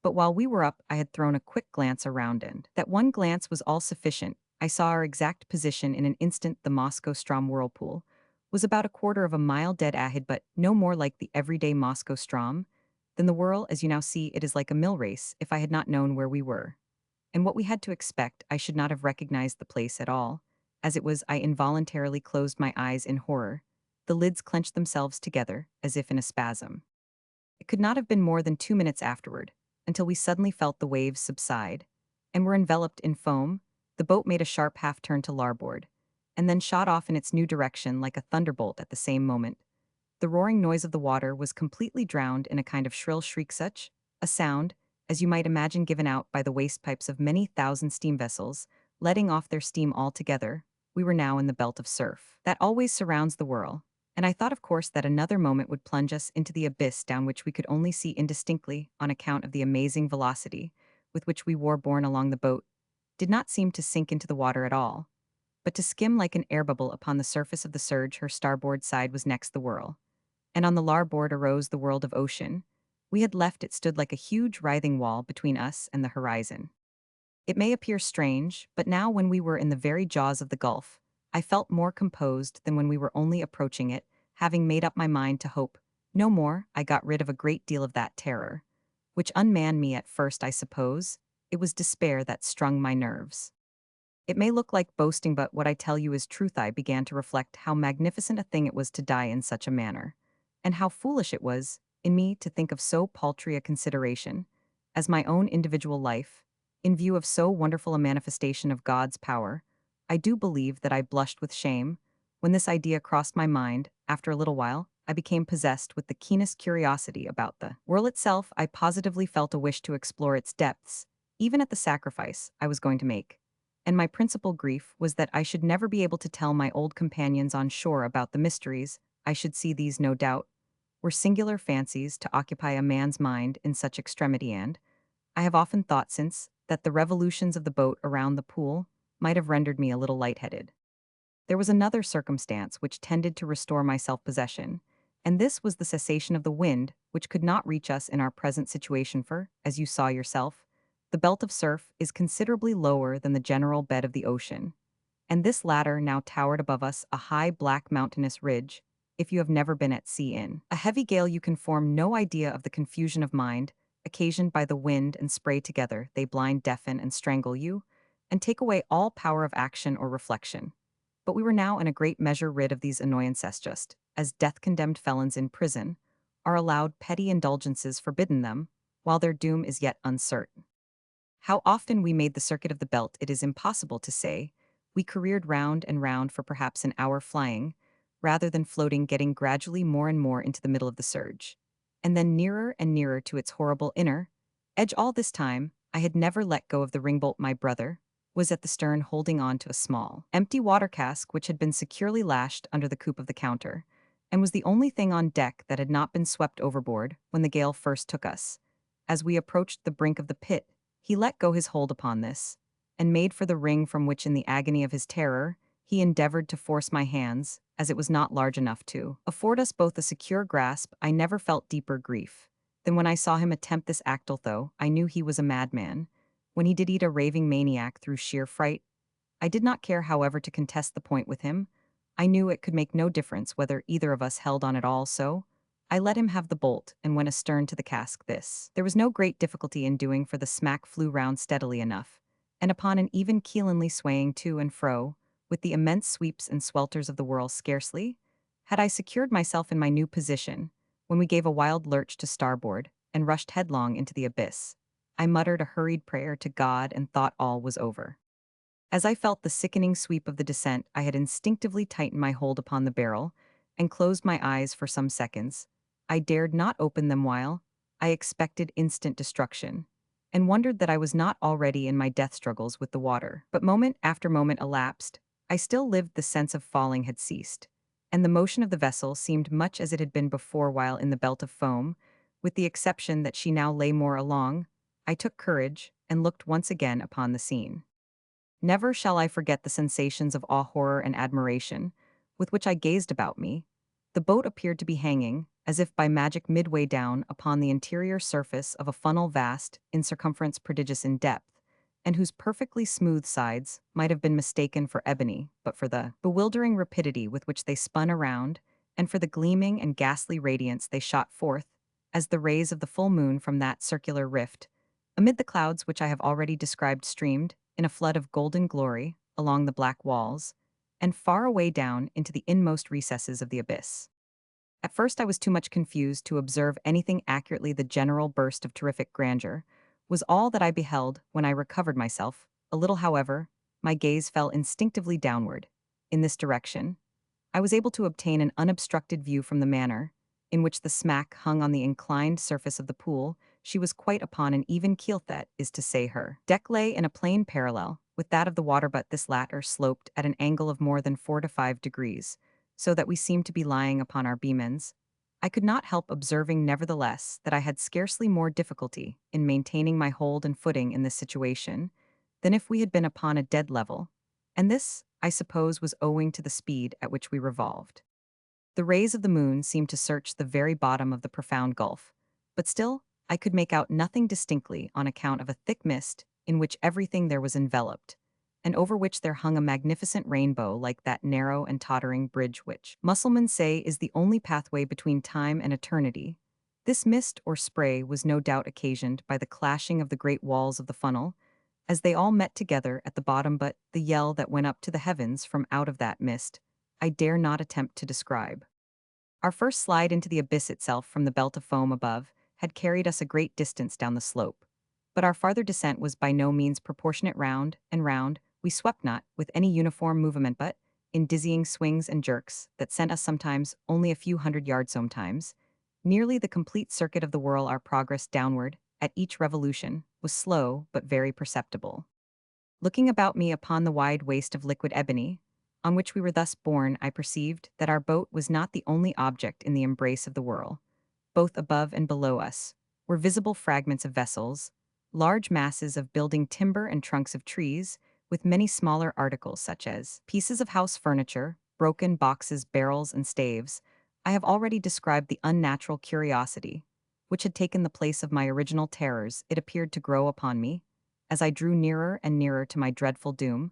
But while we were up, I had thrown a quick glance around, and that one glance was all sufficient. I saw our exact position in an instant. The Moscow Strom whirlpool was about a quarter of a mile dead ahead, but no more like the everyday Moscow Strom than the whirl. As you now see, it is like a mill race. If I had not known where we were and what we had to expect, I should not have recognized the place at all. As it was, I involuntarily closed my eyes in horror. The lids clenched themselves together, as if in a spasm. It could not have been more than 2 minutes afterward, until we suddenly felt the waves subside, and were enveloped in foam. The boat made a sharp half-turn to larboard, and then shot off in its new direction like a thunderbolt. At the same moment, the roaring noise of the water was completely drowned in a kind of shrill shriek, such a sound as you might imagine given out by the waste pipes of many thousand steam vessels, letting off their steam altogether. We were now in the belt of surf that always surrounds the whirl, and I thought, of course, that another moment would plunge us into the abyss, down which we could only see indistinctly on account of the amazing velocity with which we were borne along. The boat did not seem to sink into the water at all, but to skim like an air bubble upon the surface of the surge. Her starboard side was next the whirl, and on the larboard arose the world of ocean. We had left it stood like a huge writhing wall between us and the horizon. It may appear strange, but now, when we were in the very jaws of the gulf, I felt more composed than when we were only approaching it. Having made up my mind to hope no more, I got rid of a great deal of that terror, which unmanned me at first. I suppose it was despair that strung my nerves. It may look like boasting, but what I tell you is truth. I began to reflect how magnificent a thing it was to die in such a manner, and how foolish it was in me to think of so paltry a consideration as my own individual life, in view of so wonderful a manifestation of God's power. I do believe that I blushed with shame when this idea crossed my mind. After a little while, I became possessed with the keenest curiosity about the whirl itself. I positively felt a wish to explore its depths, even at the sacrifice I was going to make. And my principal grief was that I should never be able to tell my old companions on shore about the mysteries I should see. These, no doubt, were singular fancies to occupy a man's mind in such extremity, and I have often thought since that the revolutions of the boat around the pool might have rendered me a little lightheaded. There was another circumstance which tended to restore my self-possession, and this was the cessation of the wind, which could not reach us in our present situation, for, as you saw yourself, the belt of surf is considerably lower than the general bed of the ocean, and this latter now towered above us, a high black mountainous ridge. If you have never been at sea in a heavy gale, you can form no idea of the confusion of mind occasioned by the wind and spray together, they blind, deafen, and strangle you, and take away all power of action or reflection. But we were now in a great measure rid of these annoyances just, as death-condemned felons in prison are allowed petty indulgences forbidden them, while their doom is yet uncertain. How often we made the circuit of the belt it is impossible to say. We careered round and round for perhaps an hour flying, rather than floating, getting gradually more and more into the middle of the surge, and then nearer and nearer to its horrible inner edge. All this time, I had never let go of the ringbolt. My brother was at the stern holding on to a small, empty water cask which had been securely lashed under the coop of the counter, and was the only thing on deck that had not been swept overboard when the gale first took us. As we approached the brink of the pit, he let go his hold upon this, and made for the ring from which in the agony of his terror he endeavored to force my hands, as it was not large enough to afford us both a secure grasp. I never felt deeper grief than when I saw him attempt this act, although I knew he was a madman, when he did eat a raving maniac through sheer fright. I did not care, however, to contest the point with him. I knew it could make no difference whether either of us held on at all, so I let him have the bolt and went astern to the cask. This there was no great difficulty in doing, for the smack flew round steadily enough, and upon an even keelanly swaying to and fro, with the immense sweeps and swelters of the whirl. Scarcely had I secured myself in my new position, when we gave a wild lurch to starboard and rushed headlong into the abyss. I muttered a hurried prayer to God and thought all was over. As I felt the sickening sweep of the descent, I had instinctively tightened my hold upon the barrel and closed my eyes for some seconds. I dared not open them while I expected instant destruction, and wondered that I was not already in my death struggles with the water. But moment after moment elapsed, I still lived. The sense of falling had ceased, and the motion of the vessel seemed much as it had been before while in the belt of foam, with the exception that she now lay more along. I took courage and looked once again upon the scene. Never shall I forget the sensations of awe, horror, and admiration with which I gazed about me. The boat appeared to be hanging, as if by magic, midway down upon the interior surface of a funnel vast in circumference, prodigious in depth, and whose perfectly smooth sides might have been mistaken for ebony, but for the bewildering rapidity with which they spun around, and for the gleaming and ghastly radiance they shot forth, as the rays of the full moon from that circular rift, amid the clouds which I have already described, streamed in a flood of golden glory along the black walls, and far away down into the inmost recesses of the abyss. At first I was too much confused to observe anything accurately. The general burst of terrific grandeur was all that I beheld. When I recovered myself a little, however, my gaze fell instinctively downward. In this direction, I was able to obtain an unobstructed view from the manner in which the smack hung on the inclined surface of the pool. She was quite upon an even keel, that is to say, her deck lay in a plane parallel with that of the water, but this latter sloped at an angle of more than 4 to 5 degrees, so that we seemed to be lying upon our beam ends. I could not help observing, nevertheless, that I had scarcely more difficulty in maintaining my hold and footing in this situation than if we had been upon a dead level, and this, I suppose, was owing to the speed at which we revolved. The rays of the moon seemed to search the very bottom of the profound gulf, but still I could make out nothing distinctly on account of a thick mist in which everything there was enveloped, and over which there hung a magnificent rainbow like that narrow and tottering bridge which Mussulmans say is the only pathway between time and eternity. This mist or spray was no doubt occasioned by the clashing of the great walls of the funnel, as they all met together at the bottom, but the yell that went up to the heavens from out of that mist I dare not attempt to describe. Our first slide into the abyss itself from the belt of foam above had carried us a great distance down the slope, but our farther descent was by no means proportionate. Round and round we swept, not with any uniform movement, but in dizzying swings and jerks that sent us sometimes only a few hundred yards, sometimes nearly the complete circuit of the whirl. Our progress downward, at each revolution, was slow but very perceptible. Looking about me upon the wide waste of liquid ebony, on which we were thus borne, I perceived that our boat was not the only object in the embrace of the whirl. Both above and below us were visible fragments of vessels, large masses of building timber and trunks of trees, with many smaller articles such as pieces of house furniture, broken boxes, barrels, and staves. I have already described the unnatural curiosity which had taken the place of my original terrors. It appeared to grow upon me as I drew nearer and nearer to my dreadful doom.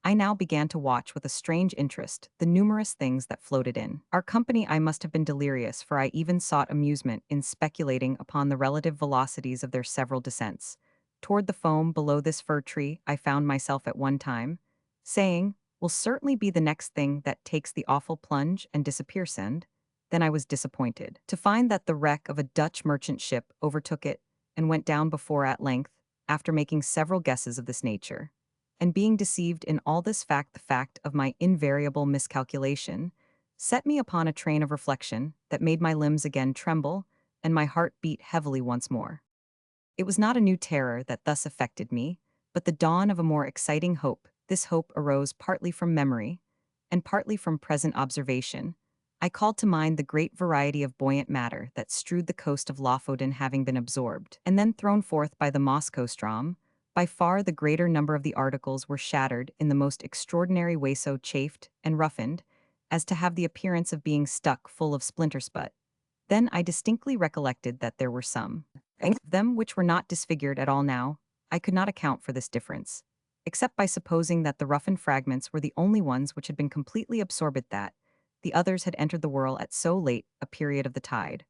I now began to watch with a strange interest the numerous things that floated in. Our company I must have been delirious, for I even sought amusement in speculating upon the relative velocities of their several descents. Toward the foam below this fir tree, I found myself at one time, saying, will certainly be the next thing that takes the awful plunge and disappears. And then I was disappointed to find that the wreck of a Dutch merchant ship overtook it and went down before at length, after making several guesses of this nature. And being deceived in all this fact, the fact of my invariable miscalculation, set me upon a train of reflection that made my limbs again tremble and my heart beat heavily once more. It was not a new terror that thus affected me, but the dawn of a more exciting hope. This hope arose partly from memory, and partly from present observation. I called to mind the great variety of buoyant matter that strewed the coast of Lofoten, having been absorbed, and then thrown forth by the Moscow Strom. By far the greater number of the articles were shattered in the most extraordinary way, so chafed and roughened, as to have the appearance of being stuck full of splintersput. Then I distinctly recollected that there were some of them which were not disfigured at all. Now I could not account for this difference, except by supposing that the roughened fragments were the only ones which had been completely absorbed, that the others had entered the whirl at so late a period of the tide,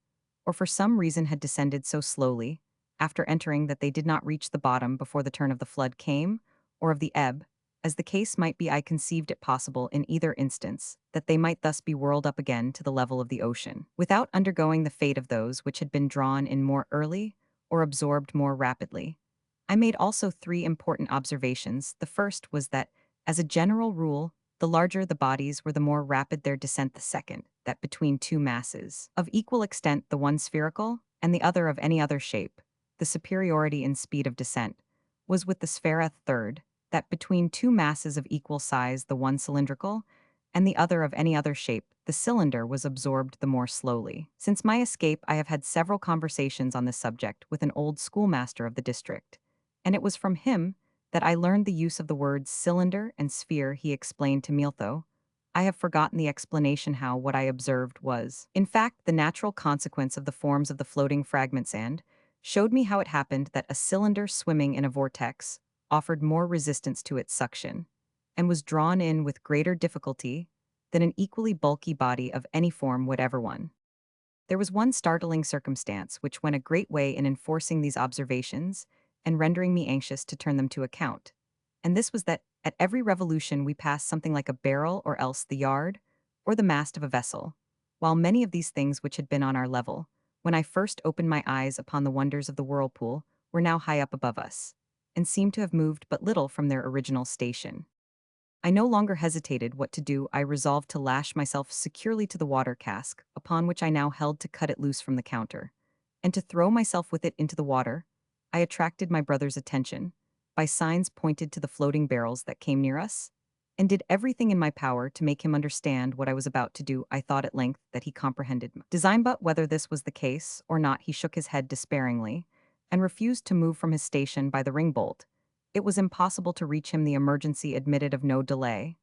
or for some reason had descended so slowly, after entering, that they did not reach the bottom before the turn of the flood came, or of the ebb. As the case might be, I conceived it possible in either instance that they might thus be whirled up again to the level of the ocean, without undergoing the fate of those which had been drawn in more early or absorbed more rapidly. I made also three important observations. The first was that, as a general rule, the larger the bodies were, the more rapid their descent. The second, that between two masses of equal extent, the one spherical and the other of any other shape, the superiority in speed of descent was with the sphera. Third, that between two masses of equal size, the one cylindrical and the other of any other shape, the cylinder was absorbed the more slowly. Since my escape, I have had several conversations on this subject with an old schoolmaster of the district, and it was from him that I learned the use of the words cylinder and sphere. He explained to me, though I have forgotten the explanation, how what I observed was, in fact, the natural consequence of the forms of the floating fragments, and showed me how it happened that a cylinder swimming in a vortex offered more resistance to its suction, and was drawn in with greater difficulty than an equally bulky body of any form whatever one. There was one startling circumstance which went a great way in enforcing these observations and rendering me anxious to turn them to account, and this was that at every revolution we passed something like a barrel or else the yard or the mast of a vessel, while many of these things which had been on our level, when I first opened my eyes upon the wonders of the whirlpool, were now high up above us, and seemed to have moved but little from their original station. I no longer hesitated what to do. I resolved to lash myself securely to the water cask, upon which I now held, to cut it loose from the counter, and to throw myself with it into the water. I attracted my brother's attention, by signs pointed to the floating barrels that came near us, and did everything in my power to make him understand what I was about to do. I thought at length that he comprehended my design, but whether this was the case or not, he shook his head despairingly, and refused to move from his station by the ring bolt. It was impossible to reach him. The emergency admitted of no delay,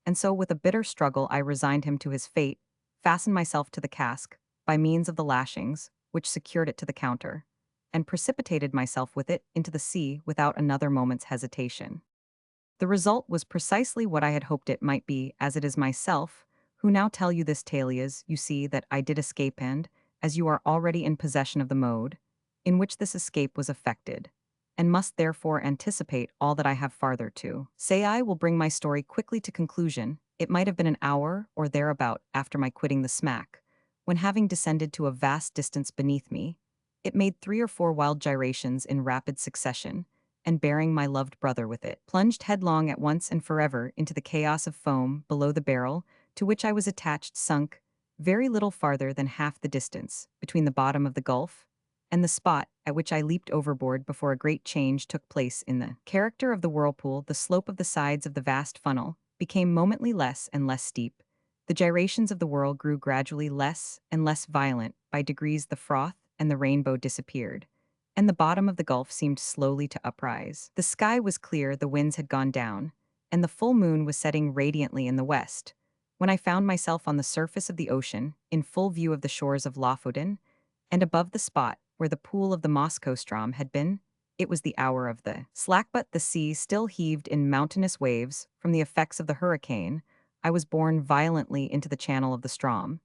and so with a bitter struggle I resigned him to his fate, fastened myself to the cask by means of the lashings which secured it to the counter, and precipitated myself with it into the sea without another moment's hesitation. The result was precisely what I had hoped it might be, as it is myself who now tell you this tale. Is, you see, that I did escape, and, as you are already in possession of the mode in which this escape was effected, and must therefore anticipate all that I have farther to say, I will bring my story quickly to conclusion. It might have been an hour or thereabout after my quitting the smack, when, having descended to a vast distance beneath me, it made 3 or 4 wild gyrations in rapid succession, and bearing my loved brother with it, plunged headlong at once and forever into the chaos of foam below the barrel to which I was attached, sunk very little farther than half the distance between the bottom of the gulf and the spot at which I leaped overboard. Before a great change took place in the character of the whirlpool, the slope of the sides of the vast funnel became momently less and less steep. The gyrations of the whirl grew gradually less and less violent. By degrees the froth and the rainbow disappeared, and the bottom of the gulf seemed slowly to uprise. The sky was clear, the winds had gone down, and the full moon was setting radiantly in the west, when I found myself on the surface of the ocean, in full view of the shores of Lofoten, and above the spot where the pool of the Moscow Strom had been. It was the hour of the slack, but the sea still heaved in mountainous waves from the effects of the hurricane. I was borne violently into the channel of the Strom,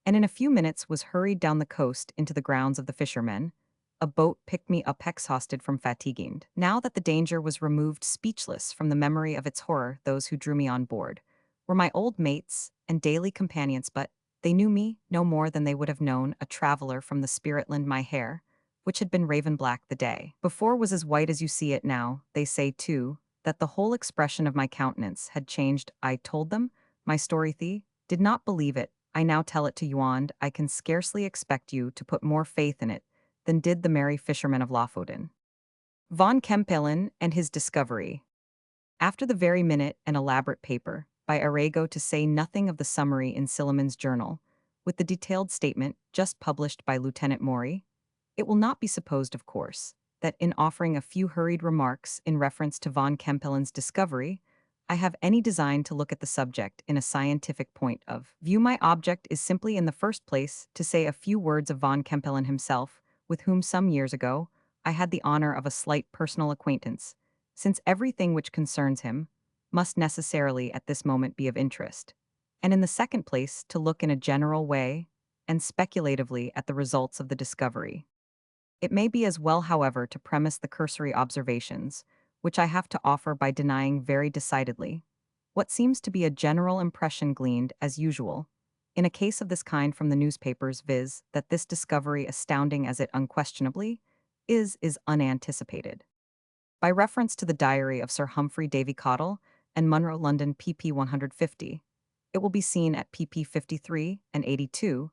and in a few minutes was hurried down the coast into the grounds of the fishermen. A boat picked me up exhausted from fatiguing. Now that the danger was removed, speechless from the memory of its horror, those who drew me on board were my old mates and daily companions, but they knew me no more than they would have known a traveler from the spiritland. My hair, which had been raven black the day before, was as white as you see it now. They say, too, that the whole expression of my countenance had changed. I told them my story. Thee did not believe it. I now tell it to you, and I can scarcely expect you to put more faith in it than did the merry fishermen of Lofoden. Von Kempelen and his discovery. After the very minute and elaborate paper by Arago, to say nothing of the summary in Silliman's journal, with the detailed statement just published by Lieutenant Maury, it will not be supposed, of course, that in offering a few hurried remarks in reference to von Kempelen's discovery, I have any design to look at the subject in a scientific point of view. My object is simply, in the first place, to say a few words of von Kempelen himself, with whom some years ago I had the honor of a slight personal acquaintance, since everything which concerns him must necessarily at this moment be of interest, and in the second place to look in a general way and speculatively at the results of the discovery. It may be as well, however, to premise the cursory observations, which I have to offer, by denying very decidedly what seems to be a general impression gleaned, as usual, in a case of this kind from the newspapers, viz., that this discovery, astounding as it unquestionably is unanticipated. By reference to the diary of Sir Humphrey Davy Cottle and Munro, London, pp. 150, it will be seen at pp. 53 and 82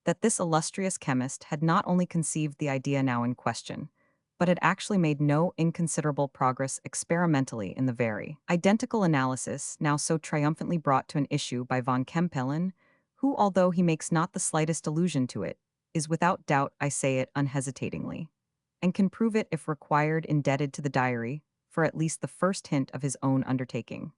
that this illustrious chemist had not only conceived the idea now in question, but had actually made no inconsiderable progress experimentally in the very identical analysis now so triumphantly brought to an issue by von Kempelen, who, although he makes not the slightest allusion to it, is without doubt, I say it unhesitatingly, and can prove it if required, indebted to the diary for at least the first hint of his own undertaking.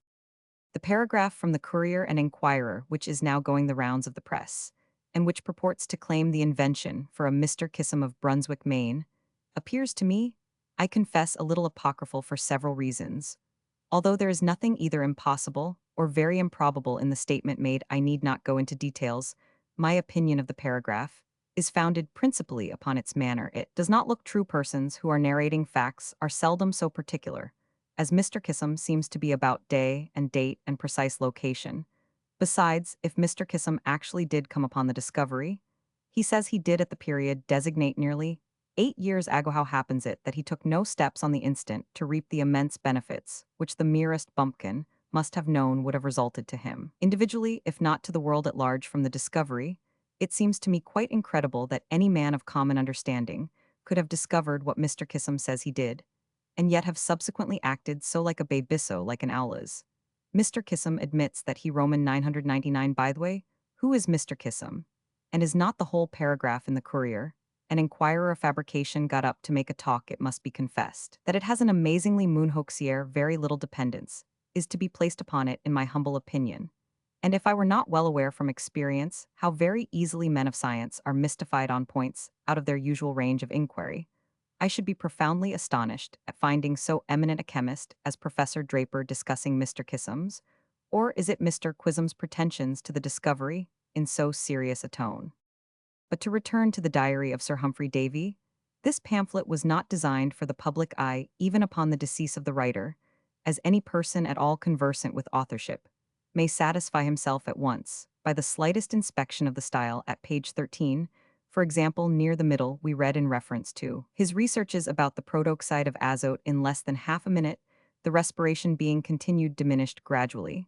The paragraph from the Courier and Enquirer, which is now going the rounds of the press, and which purports to claim the invention for a Mr. Kissam of Brunswick, Maine, appears to me, I confess, a little apocryphal for several reasons. Although there is nothing either impossible or very improbable in the statement made, I need not go into details. My opinion of the paragraph is founded principally upon its manner. It does not look true. Persons who are narrating facts are seldom so particular, as Mr. Kissam seems to be, about day and date and precise location. Besides, if Mr. Kissam actually did come upon the discovery, he says he did at the period designate, nearly 8 years ago. How happens it that he took no steps on the instant to reap the immense benefits which the merest bumpkin must have known would have resulted to him individually, if not to the world at large, from the discovery? It seems to me quite incredible that any man of common understanding could have discovered what Mr. Kissam says he did, and yet have subsequently acted so like a babisso, like an owlas. Mr. Kissam admits that he Roman 999. By the way, who is Mr. Kissam? And is not the whole paragraph in the Courier an Enquirer of fabrication got up to make a talk? It must be confessed that it has an amazingly moonhoaxier, very little dependence is to be placed upon it, in my humble opinion. And if I were not well aware from experience how very easily men of science are mystified on points out of their usual range of inquiry, I should be profoundly astonished at finding so eminent a chemist as Professor Draper discussing Mr. Kissam's, or is it Mr. Quissam's, pretensions to the discovery in so serious a tone. But to return to the diary of Sir Humphrey Davy, this pamphlet was not designed for the public eye even upon the decease of the writer, as any person at all conversant with authorship may satisfy himself at once by the slightest inspection of the style at page 13. For example, near the middle, we read in reference to his researches about the protoxide of azote in less than half a minute, the respiration being continued diminished gradually,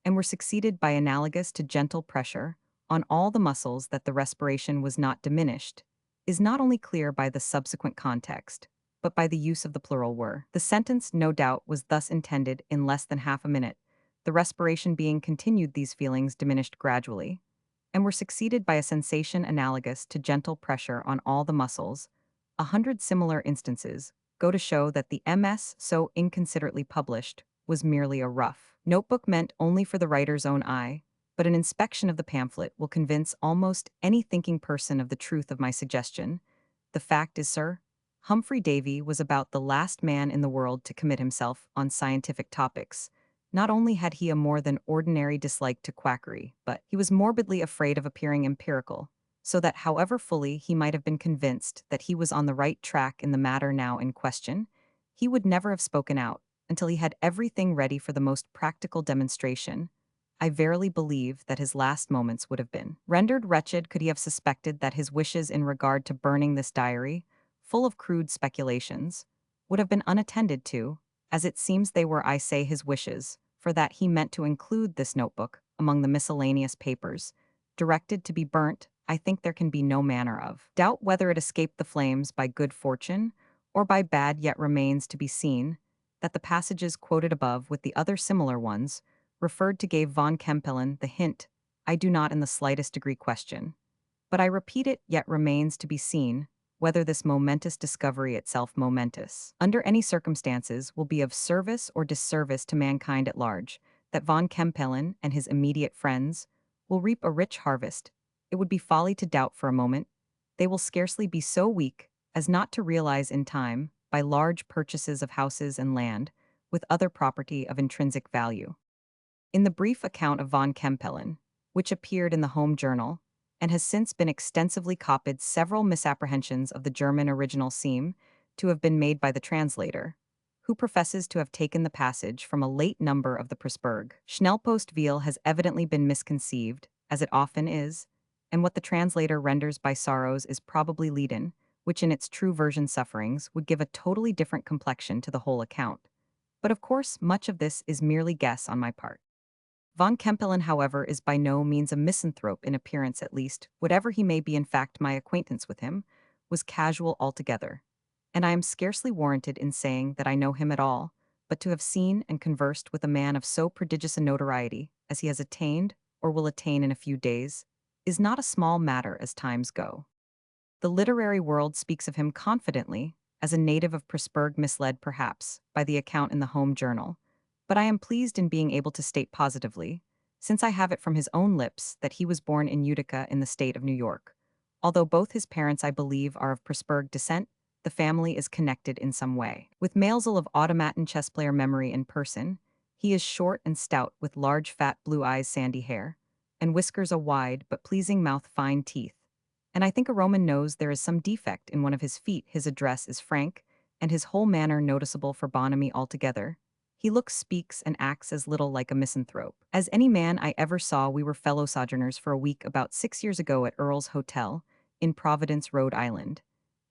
and were succeeded by analogous to gentle pressure on all the muscles, that the respiration was not diminished, is not only clear by the subsequent context, but by the use of the plural were. The sentence, no doubt, was thus intended in less than half a minute, the respiration being continued, these feelings diminished gradually, and were succeeded by a sensation analogous to gentle pressure on all the muscles. 100 similar instances go to show that the MS so inconsiderately published was merely a rough notebook meant only for the writer's own eye, but an inspection of the pamphlet will convince almost any thinking person of the truth of my suggestion. The fact is, sir, Humphrey Davy was about the last man in the world to commit himself on scientific topics. Not only had he a more than ordinary dislike to quackery, but he was morbidly afraid of appearing empirical, so that however fully he might have been convinced that he was on the right track in the matter now in question, he would never have spoken out until he had everything ready for the most practical demonstration. I verily believe that his last moments would have been rendered wretched could he have suspected that his wishes in regard to burning this diary, full of crude speculations, would have been unattended to, as it seems they were, I say, his wishes, for that he meant to include this notebook among the miscellaneous papers, directed to be burnt. I think there can be no manner of doubt whether it escaped the flames by good fortune, or by bad, yet remains to be seen, that the passages quoted above with the other similar ones, referred to gave von Kempelen the hint. I do not in the slightest degree question. But I repeat it, yet remains to be seen, whether this momentous discovery itself momentous, under any circumstances, will be of service or disservice to mankind at large, that von Kempelen and his immediate friends will reap a rich harvest. It would be folly to doubt for a moment. They will scarcely be so weak as not to realize in time, by large purchases of houses and land, with other property of intrinsic value. In the brief account of von Kempelen, which appeared in the Home Journal, and has since been extensively copied, several misapprehensions of the German original seem to have been made by the translator, who professes to have taken the passage from a late number of the Pressburg. Schnellpostveal has evidently been misconceived, as it often is, and what the translator renders by sorrows is probably lead-in, which in its true version sufferings would give a totally different complexion to the whole account. But of course, much of this is merely guess on my part. Von Kempelen, however, is by no means a misanthrope in appearance at least, whatever he may be in fact. My acquaintance with him was casual altogether, and I am scarcely warranted in saying that I know him at all, but to have seen and conversed with a man of so prodigious a notoriety as he has attained or will attain in a few days is not a small matter as times go. The literary world speaks of him confidently, as a native of Pressburg, misled perhaps by the account in the Home Journal, but I am pleased in being able to state positively, since I have it from his own lips, that he was born in Utica in the state of New York. Although both his parents, I believe, are of Pressburg descent, the family is connected in some way. With Maelzel of automaton chess player memory in person, he is short and stout with large fat blue eyes, sandy hair, and whiskers, a wide but pleasing mouth, fine teeth. And I think a Roman knows there is some defect in one of his feet. His address is frank, and his whole manner noticeable for bonhomie altogether. He looks, speaks, and acts as little like a misanthrope as any man I ever saw. We were fellow sojourners for a week about 6 years ago at Earl's Hotel, in Providence, Rhode Island,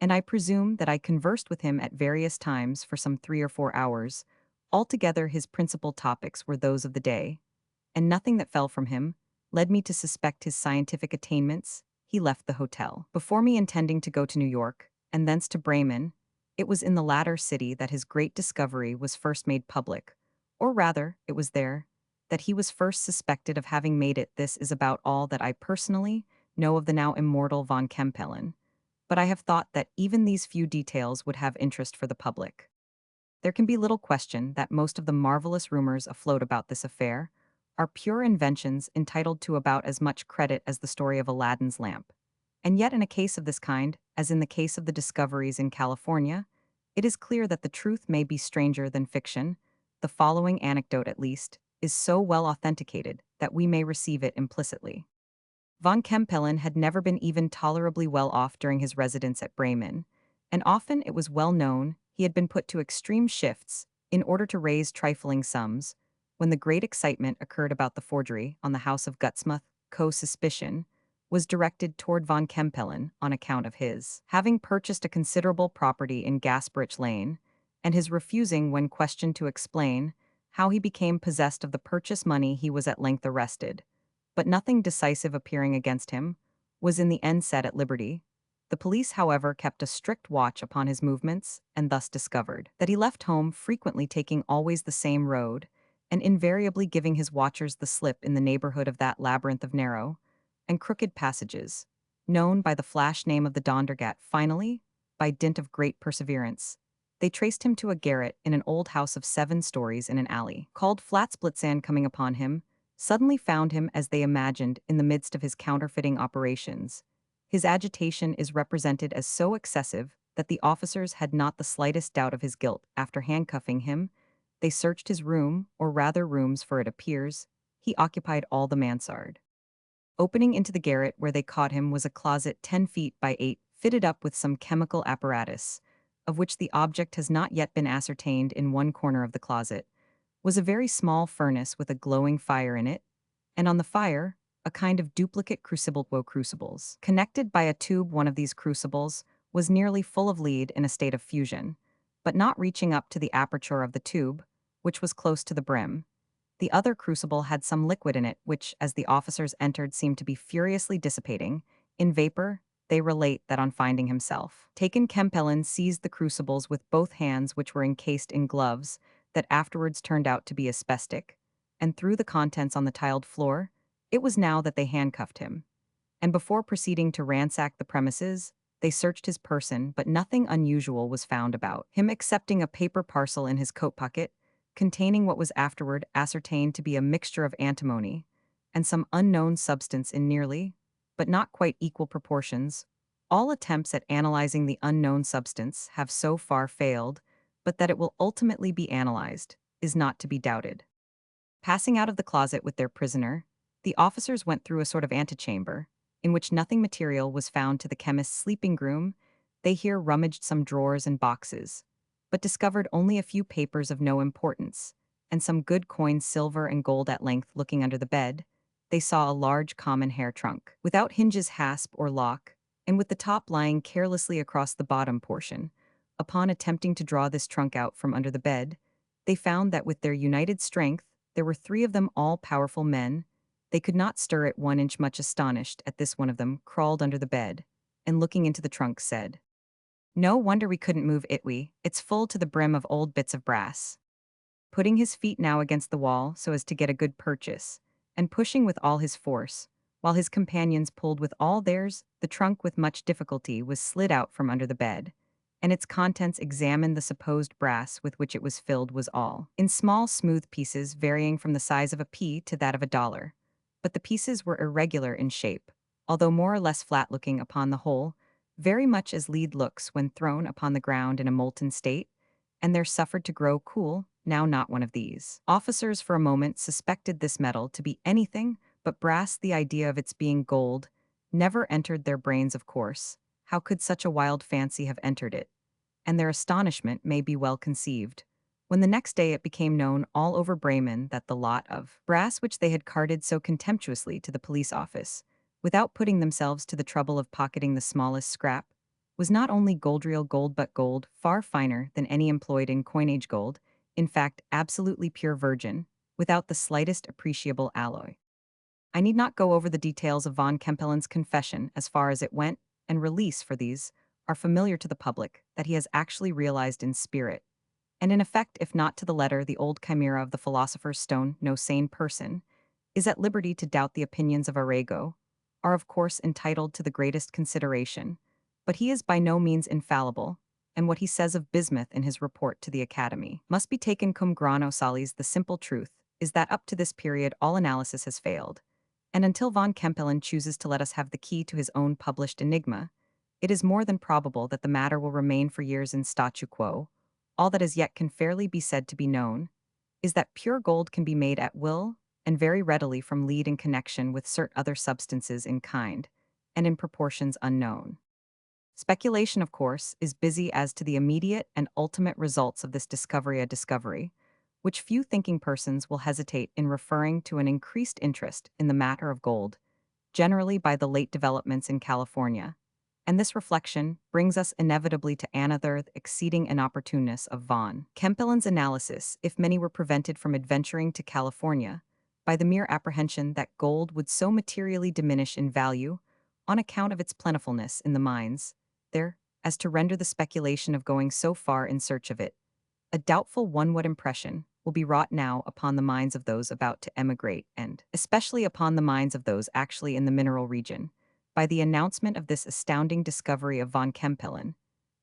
and I presume that I conversed with him at various times for some 3 or 4 hours. Altogether his principal topics were those of the day, and nothing that fell from him led me to suspect his scientific attainments. He left the hotel before me, intending to go to New York, and thence to Bremen. It was in the latter city that his great discovery was first made public, or rather, it was there that he was first suspected of having made it. This is about all that I personally know of the now immortal von Kempelen, but I have thought that even these few details would have interest for the public. There can be little question that most of the marvelous rumors afloat about this affair are pure inventions entitled to about as much credit as the story of Aladdin's lamp. And yet in a case of this kind, as in the case of the discoveries in California, it is clear that the truth may be stranger than fiction. The following anecdote, at least, is so well authenticated that we may receive it implicitly. Von Kempelen had never been even tolerably well off during his residence at Bremen, and often, it was well known, he had been put to extreme shifts in order to raise trifling sums. When the great excitement occurred about the forgery on the house of Gutsmuth, suspicion was directed toward von Kempelen on account of his having purchased a considerable property in Gasparich Lane, and his refusing, when questioned, to explain how he became possessed of the purchase money. He was at length arrested, but nothing decisive appearing against him, was in the end set at liberty. The police, however, kept a strict watch upon his movements, and thus discovered that he left home frequently, taking always the same road, and invariably giving his watchers the slip in the neighborhood of that labyrinth of narrow and crooked passages, known by the flash name of the Dondergat. Finally, by dint of great perseverance, they traced him to a garret in an old house of 7 stories in an alley called Flatsblitzan. Coming upon him, suddenly found him, as they imagined, in the midst of his counterfeiting operations. His agitation is represented as so excessive that the officers had not the slightest doubt of his guilt. After handcuffing him, they searched his room, or rather rooms, for it appears he occupied all the mansard. Opening into the garret where they caught him was a closet 10 feet by 8, fitted up with some chemical apparatus, of which the object has not yet been ascertained. In one corner of the closet was a very small furnace with a glowing fire in it, and on the fire, a kind of duplicate crucible. Crucibles. Connected by a tube, one of these crucibles was nearly full of lead in a state of fusion, but not reaching up to the aperture of the tube, which was close to the brim. The other crucible had some liquid in it, which, as the officers entered, seemed to be furiously dissipating. In vapor, they relate that on finding himself taken, Kempelen seized the crucibles with both hands, which were encased in gloves that afterwards turned out to be asbestic, and threw the contents on the tiled floor. It was now that they handcuffed him, and before proceeding to ransack the premises, they searched his person, but nothing unusual was found about him excepting a paper parcel in his coat pocket, containing what was afterward ascertained to be a mixture of antimony and some unknown substance in nearly, but not quite equal proportions. All attempts at analyzing the unknown substance have so far failed, but that it will ultimately be analyzed is not to be doubted. Passing out of the closet with their prisoner, the officers went through a sort of antechamber, in which nothing material was found to the chemist's sleeping room. They here rummaged some drawers and boxes, but discovered only a few papers of no importance, and some good coins, silver and gold. At length, looking under the bed, they saw a large common hair trunk, without hinges, hasp, or lock, and with the top lying carelessly across the bottom portion. Upon attempting to draw this trunk out from under the bed, they found that with their united strength, there were three of them, all powerful men. They could not stir it 1 inch. Much astonished at this, one of them crawled under the bed, and looking into the trunk said, "No wonder we couldn't move it, it's full to the brim of old bits of brass." Putting his feet now against the wall so as to get a good purchase, and pushing with all his force, while his companions pulled with all theirs, the trunk with much difficulty was slid out from under the bed, and its contents examined. The supposed brass with which it was filled was all in small smooth pieces varying from the size of a pea to that of a dollar, but the pieces were irregular in shape, although more or less flat-looking upon the whole, very much as lead looks when thrown upon the ground in a molten state, and there suffered to grow cool. Now not one of these officers for a moment suspected this metal to be anything but brass. The idea of its being gold never entered their brains, of course. How could such a wild fancy have entered it? And their astonishment may be well conceived when the next day it became known all over Bremen that the lot of brass which they had carted so contemptuously to the police office, without putting themselves to the trouble of pocketing the smallest scrap, was not only real gold but gold far finer than any employed in coinage, gold, in fact absolutely pure virgin, without the slightest appreciable alloy. I need not go over the details of von Kempelen's confession as far as it went, and release, for these are familiar to the public, that he has actually realized in spirit, and in effect, if not to the letter, the old chimera of the philosopher's stone. No sane person is at liberty to doubt the opinions of Arago, are of course entitled to the greatest consideration, but he is by no means infallible, and what he says of bismuth in his report to the Academy must be taken cum grano salis. The simple truth is that up to this period all analysis has failed, and until von Kempelen chooses to let us have the key to his own published enigma, it is more than probable that the matter will remain for years in statu quo. All that as yet can fairly be said to be known is that pure gold can be made at will and very readily from lead in connection with certain other substances in kind and in proportions unknown. Speculation, of course, is busy as to the immediate and ultimate results of this discovery, a discovery which few thinking persons will hesitate in referring to an increased interest in the matter of gold, generally by the late developments in California. And this reflection brings us inevitably to another exceeding inopportuneness of von Kempelen's analysis. If many were prevented from adventuring to California by the mere apprehension that gold would so materially diminish in value on account of its plentifulness in the mines there, as to render the speculation of going so far in search of it a doubtful one, what impression will be wrought now upon the minds of those about to emigrate, and especially upon the minds of those actually in the mineral region, by the announcement of this astounding discovery of von Kempelen,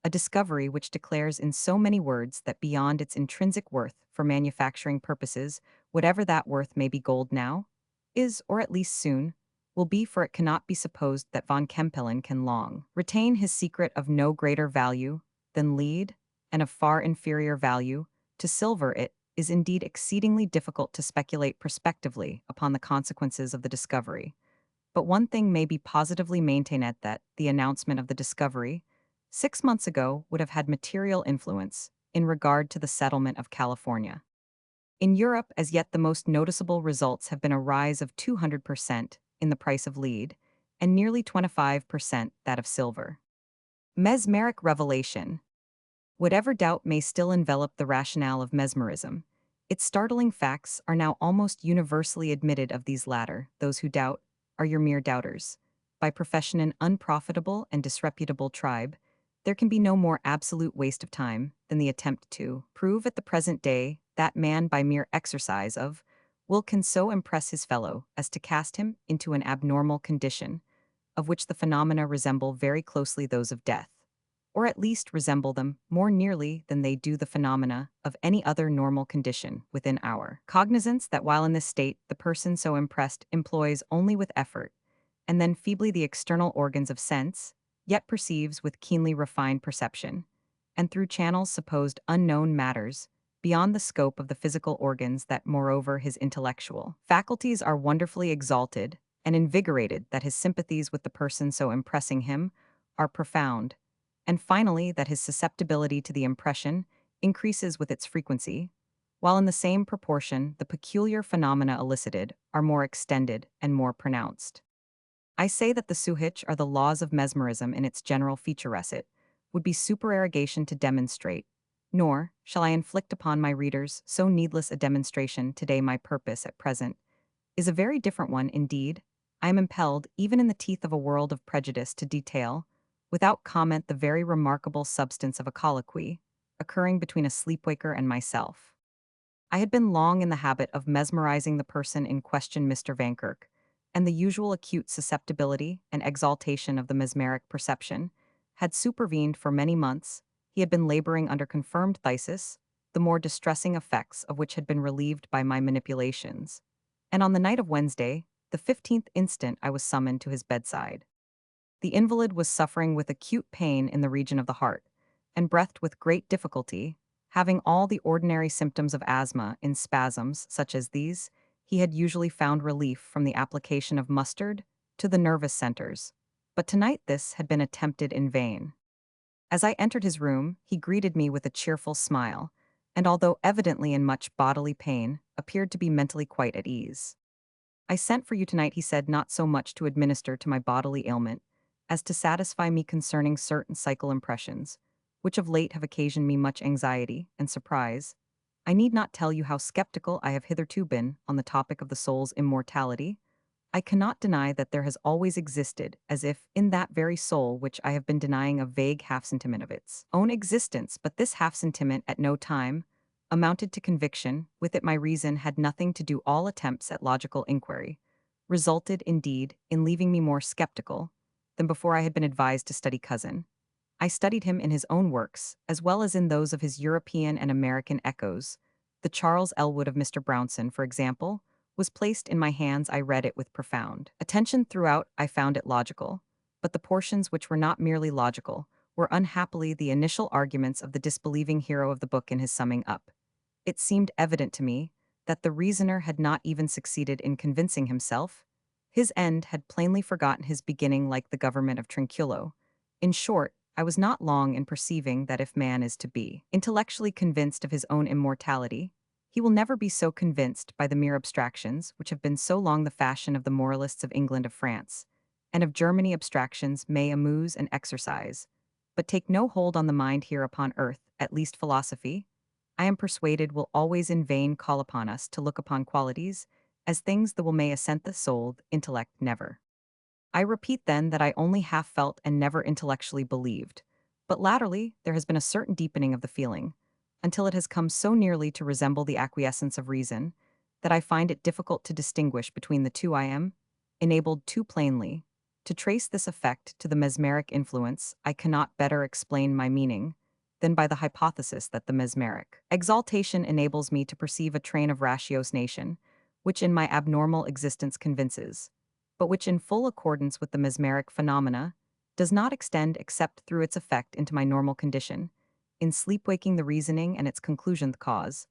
a discovery which declares in so many words that beyond its intrinsic worth for manufacturing purposes, whatever that worth may be, gold now is, or at least soon, will be for it cannot be supposed that von Kempelen can long retain his secret of no greater value than lead, and of far inferior value to silver. It is indeed exceedingly difficult to speculate prospectively upon the consequences of the discovery. But one thing may be positively maintained that the announcement of the discovery 6 months ago would have had material influence in regard to the settlement of California. In Europe, as yet the most noticeable results have been a rise of 200% in the price of lead and nearly 25% that of silver. Mesmeric revelation. Whatever doubt may still envelop the rationale of mesmerism, its startling facts are now almost universally admitted. Of these latter, those who doubt are your mere doubters. By profession an unprofitable and disreputable tribe, there can be no more absolute waste of time than the attempt to prove at the present day that man by mere exercise of will can so impress his fellow as to cast him into an abnormal condition, of which the phenomena resemble very closely those of death, or at least resemble them more nearly than they do the phenomena of any other normal condition within our cognizance, that while in this state the person so impressed employs only with effort, and then feebly the external organs of sense, yet perceives with keenly refined perception, and through channels supposed unknown matters, beyond the scope of the physical organs, that moreover his intellectual faculties are wonderfully exalted and invigorated, that his sympathies with the person so impressing him are profound, and finally that his susceptibility to the impression increases with its frequency, while in the same proportion the peculiar phenomena elicited are more extended and more pronounced. I say that the suhich are the laws of mesmerism in its general features. It would be supererogation to demonstrate, nor shall I inflict upon my readers so needless a demonstration today. My purpose at present is a very different one indeed. I am impelled, even in the teeth of a world of prejudice, to detail, without comment, the very remarkable substance of a colloquy occurring between a sleepwaker and myself. I had been long in the habit of mesmerizing the person in question, Mr. Vankirk, and the usual acute susceptibility and exaltation of the mesmeric perception had supervened for many months. He had been laboring under confirmed phthisis, the more distressing effects of which had been relieved by my manipulations. And on the night of Wednesday, the 15th instant, I was summoned to his bedside. The invalid was suffering with acute pain in the region of the heart, and breathed with great difficulty, having all the ordinary symptoms of asthma. In spasms such as these, he had usually found relief from the application of mustard to the nervous centers, but tonight this had been attempted in vain. As I entered his room, he greeted me with a cheerful smile, and although evidently in much bodily pain, appeared to be mentally quite at ease. I sent for you tonight, he said, not so much to administer to my bodily ailment, as to satisfy me concerning certain psychical impressions, which of late have occasioned me much anxiety and surprise. I need not tell you how skeptical I have hitherto been on the topic of the soul's immortality. I cannot deny that there has always existed, as if in that very soul which I have been denying, a vague half-sentiment of its own existence, but this half-sentiment at no time amounted to conviction. With it my reason had nothing to do. All attempts at logical inquiry resulted, indeed, in leaving me more skeptical than before I had been advised to study Cousin. I studied him in his own works, as well as in those of his European and American echoes. The Charles Elwood of Mr. Brownson, for example, was placed in my hands. I read it with profound attention throughout. I found it logical, but the portions which were not merely logical were unhappily the initial arguments of the disbelieving hero of the book. In his summing up, it seemed evident to me that the reasoner had not even succeeded in convincing himself. His end had plainly forgotten his beginning, like the government of Trinculo. In short, I was not long in perceiving that if man is to be intellectually convinced of his own immortality, he will never be so convinced by the mere abstractions which have been so long the fashion of the moralists of England, of France, and of Germany. Abstractions may amuse and exercise, but take no hold on the mind here upon earth. At least philosophy, I am persuaded, will always in vain call upon us to look upon qualities as things that will may assent the soul. The intellect never. I repeat then that I only half felt and never intellectually believed, but latterly there has been a certain deepening of the feeling, until it has come so nearly to resemble the acquiescence of reason, that I find it difficult to distinguish between the two. I am enabled too plainly to trace this effect to the mesmeric influence. I cannot better explain my meaning than by the hypothesis that the mesmeric exaltation enables me to perceive a train of ratiocination, which in my abnormal existence convinces but which, in full accordance with the mesmeric phenomena, does not extend except through its effect into my normal condition, in sleep-waking the reasoning and its conclusion the cause,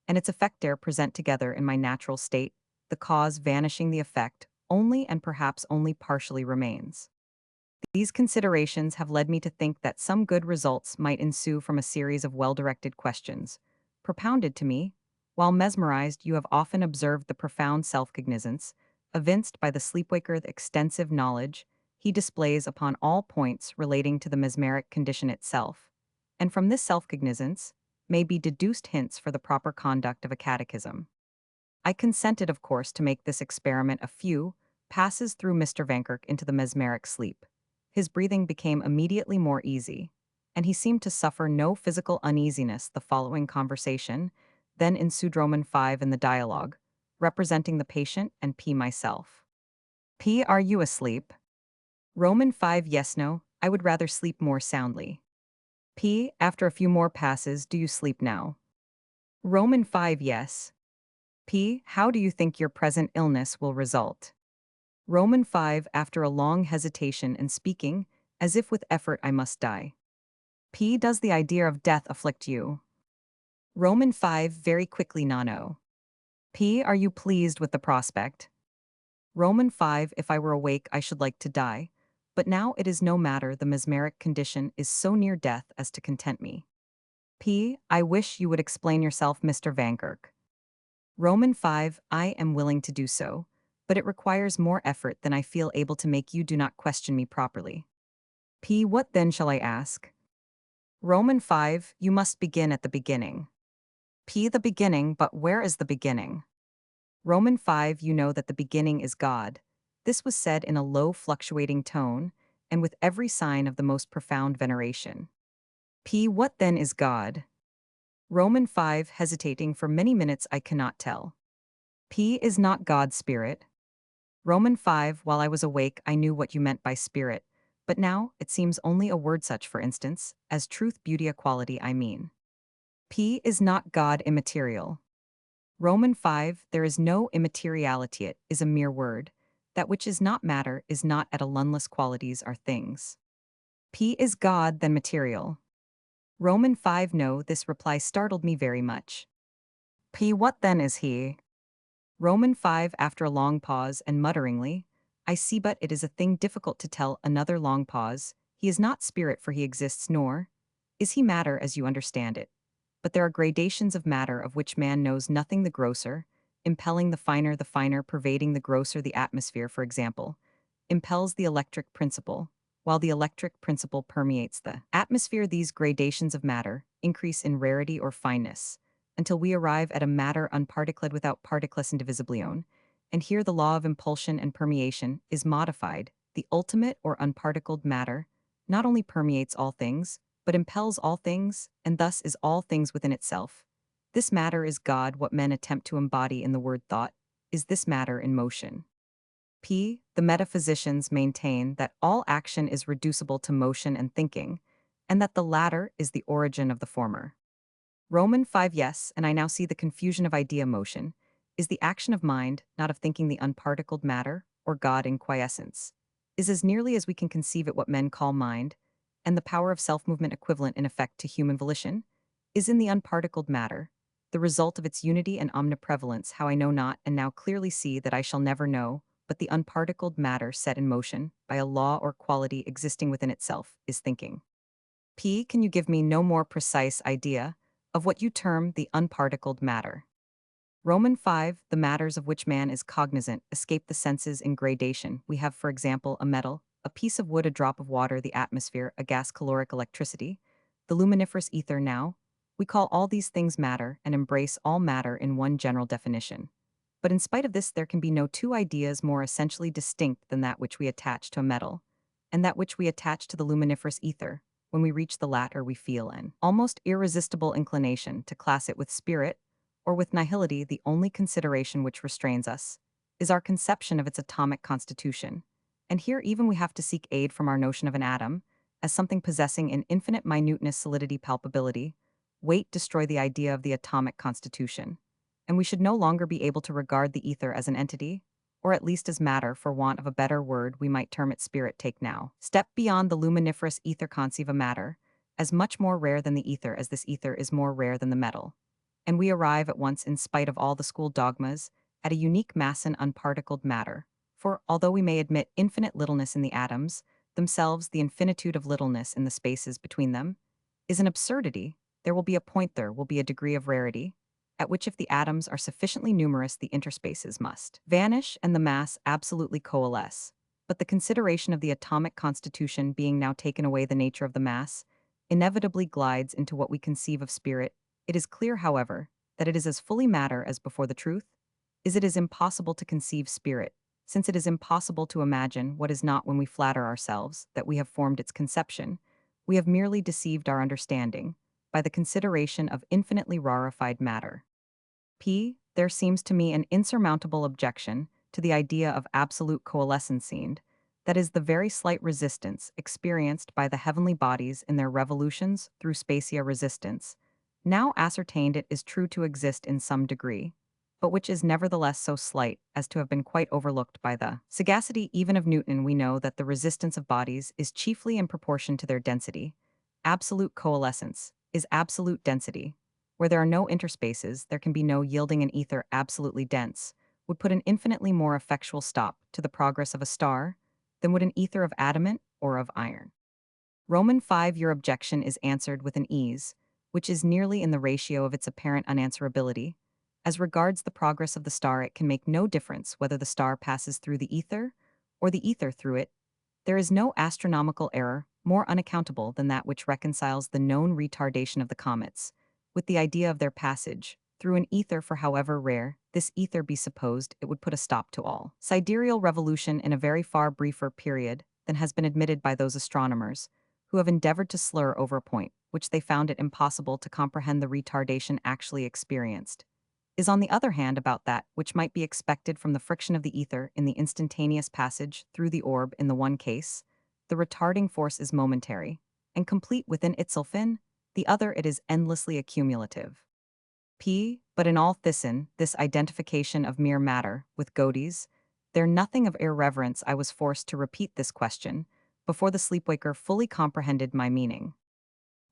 and its effect there present together in my natural state, the cause vanishing the effect only and perhaps only partially remains. These considerations have led me to think that some good results might ensue from a series of well-directed questions, propounded to me. While mesmerized, you have often observed the profound self-cognizance, evinced by the sleepwaker the extensive knowledge he displays upon all points relating to the mesmeric condition itself, and from this self-cognizance may be deduced hints for the proper conduct of a catechism. I consented, of course, to make this experiment a few passes through Mr. Vankirk into the mesmeric sleep. His breathing became immediately more easy, and he seemed to suffer no physical uneasiness. The following conversation then ensued. Roman 5 in the dialogue, representing the patient and P myself. P. Are you asleep? Roman 5. Yes, no, I would rather sleep more soundly. P. After a few more passes, do you sleep now? Roman 5. Yes. P. How do you think your present illness will result? Roman 5. After a long hesitation and speaking, as if with effort, I must die. P. Does the idea of death afflict you? Roman 5. Very quickly, no. P. Are you pleased with the prospect? Roman 5. If I were awake, I should like to die, but now it is no matter. The mesmeric condition is so near death as to content me. P. I wish you would explain yourself, Mr. Vankirk. Roman 5. I am willing to do so, but it requires more effort than I feel able to make. You do not question me properly. P. What then shall I ask? Roman 5. You must begin at the beginning. P. The beginning, but where is the beginning? Roman 5. You know that the beginning is God. This was said in a low, fluctuating tone, and with every sign of the most profound veneration. P. What then is God? Roman 5. Hesitating for many minutes, I cannot tell. P. Is not God spirit? Roman 5. While I was awake, I knew what you meant by spirit, but now it seems only a word, such, for instance, as truth, beauty, equality, I mean. P. Is not God immaterial? Roman 5. There is no immateriality, it is a mere word. That which is not matter is not at alunless qualities are things. P. Is God then material? Roman 5. No, this reply startled me very much. P. What then is he? Roman 5. After a long pause and mutteringly, I see, but it is a thing difficult to tell. Another long pause. He is not spirit, for he exists, nor is he matter as you understand it. But there are gradations of matter of which man knows nothing. The grosser, impelling the finer, pervading the grosser. The atmosphere, for example, impels the electric principle, while the electric principle permeates the atmosphere. These gradations of matter increase in rarity or fineness, until we arrive at a matter unparticled without particles indivisiblione, and here the law of impulsion and permeation is modified. The ultimate or unparticled matter not only permeates all things, but impels all things, and thus is all things within itself. This matter is God. What men attempt to embody in the word thought is this matter in motion. P. The metaphysicians maintain that all action is reducible to motion and thinking, and that the latter is the origin of the former. Roman 5. Yes, and I now see the confusion of idea. Motion is the action of mind, not of thinking. The unparticled matter, or God in quiescence, is as nearly as we can conceive it what men call mind, and the power of self-movement equivalent in effect to human volition, is in the unparticled matter, the result of its unity and omniprevalence. How I know not, and now clearly see that I shall never know, but the unparticled matter set in motion by a law or quality existing within itself is thinking. P. Can you give me no more precise idea of what you term the unparticled matter? Roman 5. The matters of which man is cognizant escape the senses in gradation. We have, for example, a metal, a piece of wood, a drop of water, the atmosphere, a gas, caloric electricity, the luminiferous ether. Now, we call all these things matter and embrace all matter in one general definition. But in spite of this, there can be no two ideas more essentially distinct than that which we attach to a metal, and that which we attach to the luminiferous ether. When we reach the latter, we feel an almost irresistible inclination to class it with spirit, or with nihility. The only consideration which restrains us is our conception of its atomic constitution. And here even we have to seek aid from our notion of an atom, as something possessing in infinite minuteness, solidity, palpability. Weight destroy the idea of the atomic constitution, and we should no longer be able to regard the ether as an entity, or at least as matter for want of a better word we might term it spirit take now. Step beyond the luminiferous ether conceive a matter, as much more rare than the ether as this ether is more rare than the metal. And we arrive at once, in spite of all the school dogmas, at a unique mass and unparticled matter. For, although we may admit infinite littleness in the atoms, themselves the infinitude of littleness in the spaces between them, is an absurdity. There will be a point, there will be a degree of rarity, at which if the atoms are sufficiently numerous the interspaces must vanish and the mass absolutely coalesce. But the consideration of the atomic constitution being now taken away, the nature of the mass inevitably glides into what we conceive of spirit. It is clear, however, that it is as fully matter as before. The truth is it is impossible to conceive spirit, since it is impossible to imagine what is not. When we flatter ourselves that we have formed its conception, we have merely deceived our understanding by the consideration of infinitely rarefied matter. There seems to me an insurmountable objection to the idea of absolute coalescencing, that is, the very slight resistance experienced by the heavenly bodies in their revolutions through spatia resistance. Now ascertained, it is true to exist in some degree, but which is nevertheless so slight as to have been quite overlooked by the sagacity even of Newton. We know that the resistance of bodies is chiefly in proportion to their density. Absolute coalescence is absolute density. Where there are no interspaces, there can be no yielding. An ether absolutely dense would put an infinitely more effectual stop to the progress of a star than would an ether of adamant or of iron. Roman 5. Your objection is answered with an ease, which is nearly in the ratio of its apparent unanswerability. As regards the progress of the star, it can make no difference whether the star passes through the ether or the ether through it. There is no astronomical error more unaccountable than that which reconciles the known retardation of the comets with the idea of their passage through an ether, for however rare this ether be supposed, it would put a stop to all sidereal revolution in a very far briefer period than has been admitted by those astronomers who have endeavored to slur over a point which they found it impossible to comprehend. The retardation actually experienced is, on the other hand, about that which might be expected from the friction of the ether in the instantaneous passage through the orb. In the one case, the retarding force is momentary and complete within itself; in the other, it is endlessly accumulative. But in all this identification of mere matter with Godey's, there nothing of irreverence. I was forced to repeat this question before the sleepwaker fully comprehended my meaning.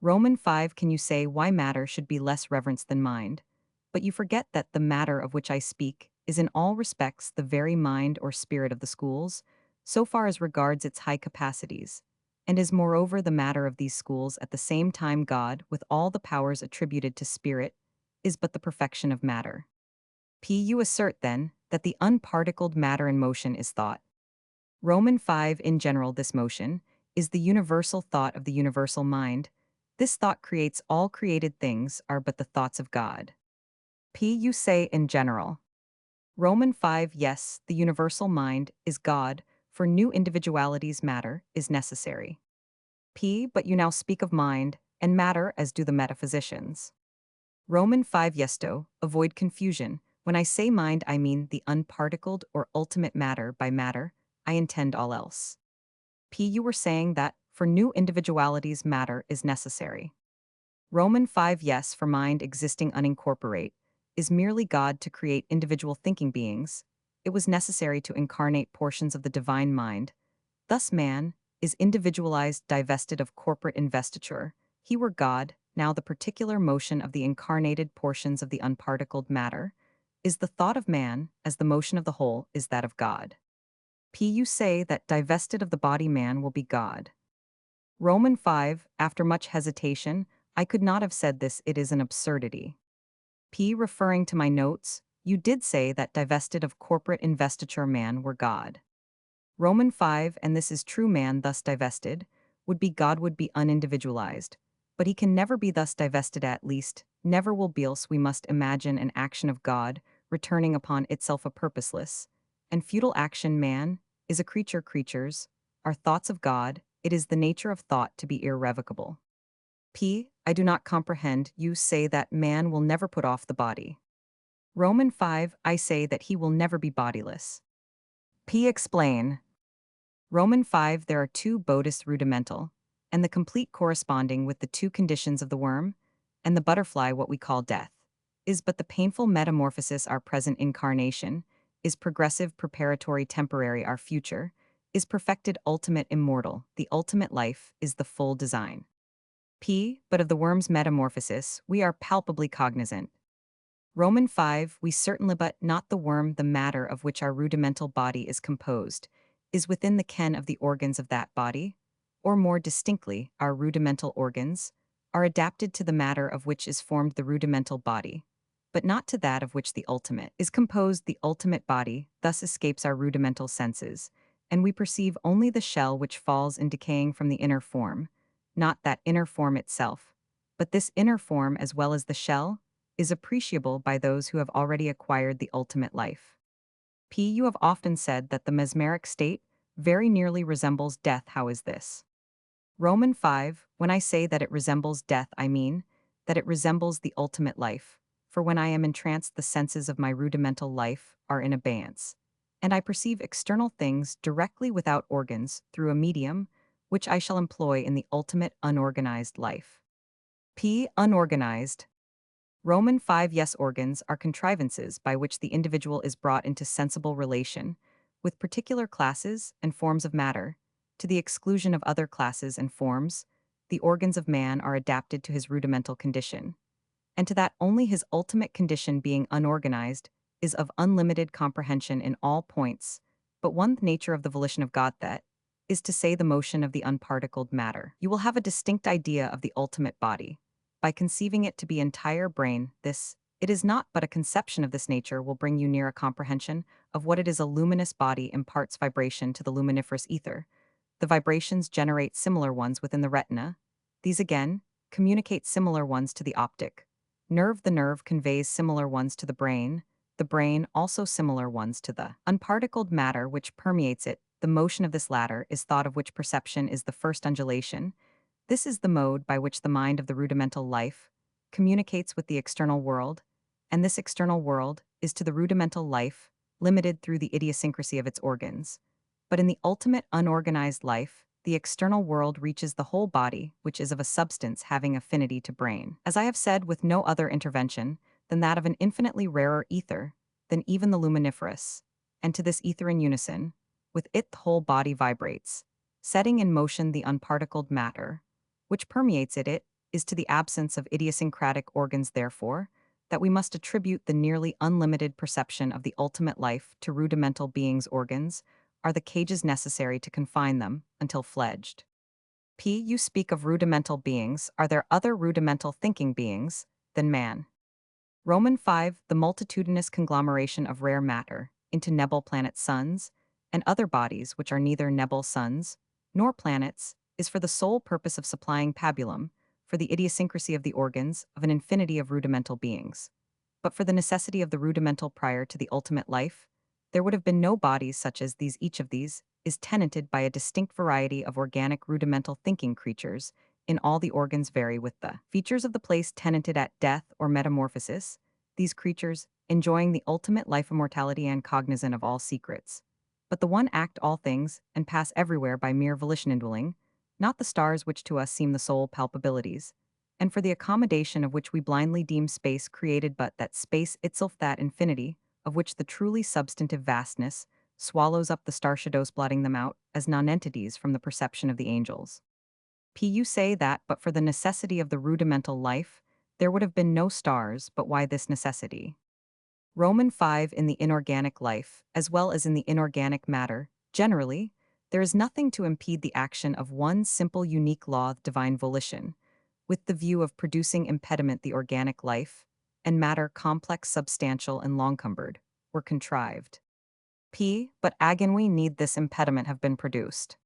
Roman 5. Can you say why matter should be less reverenced than mind? But you forget that the matter of which I speak is in all respects the very mind or spirit of the schools, so far as regards its high capacities, and is moreover the matter of these schools. At the same time, God, with all the powers attributed to spirit, is but the perfection of matter. You assert, then, that the unparticled matter in motion is thought. Roman 5. In general, this motion is the universal thought of the universal mind. This thought creates all created things, are but the thoughts of God. You say in general. Roman 5. Yes, the universal mind is God, for new individualities matter is necessary. But you now speak of mind and matter as do the metaphysicians. Roman 5. Yesto, avoid confusion. When I say mind, I mean the unparticled or ultimate matter. By matter, I intend all else. You were saying that, for new individualities, matter is necessary. Roman 5. Yes, for mind existing unincorporate is merely God to create individual thinking beings. It was necessary to incarnate portions of the divine mind. Thus man is individualized, divested of corporate investiture. He were God. Now the particular motion of the incarnated portions of the unparticled matter is the thought of man, as the motion of the whole is that of God. You say that divested of the body man will be God. Roman 5. After much hesitation, I could not have said this, it is an absurdity. Referring to my notes, you did say that divested of corporate investiture man were God. Roman 5. And this is true. Man thus divested would be God, would be unindividualized. But he can never be thus divested, at least, never will be, else we must imagine an action of God returning upon itself a purposeless and futile action. Man is a creature, creatures are thoughts of God, it is the nature of thought to be irrevocable. I do not comprehend. You say that man will never put off the body. Roman 5. I say that he will never be bodiless. Explain. Roman 5. There are two bodis rudimental, and the complete corresponding with the two conditions of the worm and the butterfly, what we call death, is but the painful metamorphosis our present incarnation is progressive preparatory temporary our future, is perfected ultimate immortal, the ultimate life is the full design. P. But of the worm's metamorphosis, we are palpably cognizant. Roman 5, we certainly but not the worm, the matter of which our rudimental body is composed, is within the ken of the organs of that body, or more distinctly, our rudimental organs, are adapted to the matter of which is formed the rudimental body, but not to that of which the ultimate is composed. The ultimate body thus escapes our rudimental senses, and we perceive only the shell which falls in decaying from the inner form, not that inner form itself, but this inner form as well as the shell is appreciable by those who have already acquired the ultimate life. P. You have often said that the mesmeric state very nearly resembles death. How is this? Roman 5, when I say that it resembles death, I mean that it resembles the ultimate life, for when I am entranced, the senses of my rudimental life are in abeyance, and I perceive external things directly without organs through a medium which I shall employ in the ultimate unorganized life. P. Unorganized. Roman 5 Yes, organs are contrivances by which the individual is brought into sensible relation with particular classes and forms of matter, to the exclusion of other classes and forms. The organs of man are adapted to his rudimental condition, and to that only his ultimate condition being unorganized is of unlimited comprehension in all points, but one the nature of the volition of God, that is to say, the motion of the unparticled matter. You will have a distinct idea of the ultimate body by conceiving it to be entire brain. This, it is not but a conception of this nature, will bring you near a comprehension of what it is. A luminous body imparts vibration to the luminiferous ether. The vibrations generate similar ones within the retina. These again communicate similar ones to the optic nerve. The nerve conveys similar ones to the brain also similar ones to the unparticled matter which permeates it. The motion of this latter is thought, of which perception is the first undulation. This is the mode by which the mind of the rudimental life communicates with the external world, and this external world is to the rudimental life limited through the idiosyncrasy of its organs. But in the ultimate unorganized life, the external world reaches the whole body, which is of a substance having affinity to brain. As I have said, with no other intervention than that of an infinitely rarer ether than even the luminiferous, and to this ether in unison, with it the whole body vibrates, setting in motion the unparticled matter, which permeates it. It is to the absence of idiosyncratic organs, therefore, that we must attribute the nearly unlimited perception of the ultimate life to rudimental beings. Organs are the cages necessary to confine them until fledged. P. You speak of rudimental beings. Are there other rudimental thinking beings than man? Roman 5 The multitudinous conglomeration of rare matter into nebul planet suns and other bodies which are neither nebul suns nor planets is for the sole purpose of supplying pabulum for the idiosyncrasy of the organs of an infinity of rudimental beings. But for the necessity of the rudimental prior to the ultimate life, there would have been no bodies such as these. Each of these is tenanted by a distinct variety of organic rudimental thinking creatures. In all, the organs vary with the features of the place tenanted at death or metamorphosis, these creatures enjoying the ultimate life, immortality, and cognizant of all secrets. But the one act all things and pass everywhere by mere volition indwelling, not the stars which to us seem the sole palpabilities, and for the accommodation of which we blindly deem space created, but that space itself, that infinity, of which the truly substantive vastness swallows up the star shadows, blotting them out as nonentities from the perception of the angels. P. You say that, but for the necessity of the rudimental life, there would have been no stars. But why this necessity? Roman 5 In the inorganic life, as well as in the inorganic matter, generally, there is nothing to impede the action of one simple unique law of divine volition, with the view of producing impediment. The organic life and matter, complex, substantial, and long-cumbered, were contrived. P. But again, we need this impediment have been produced.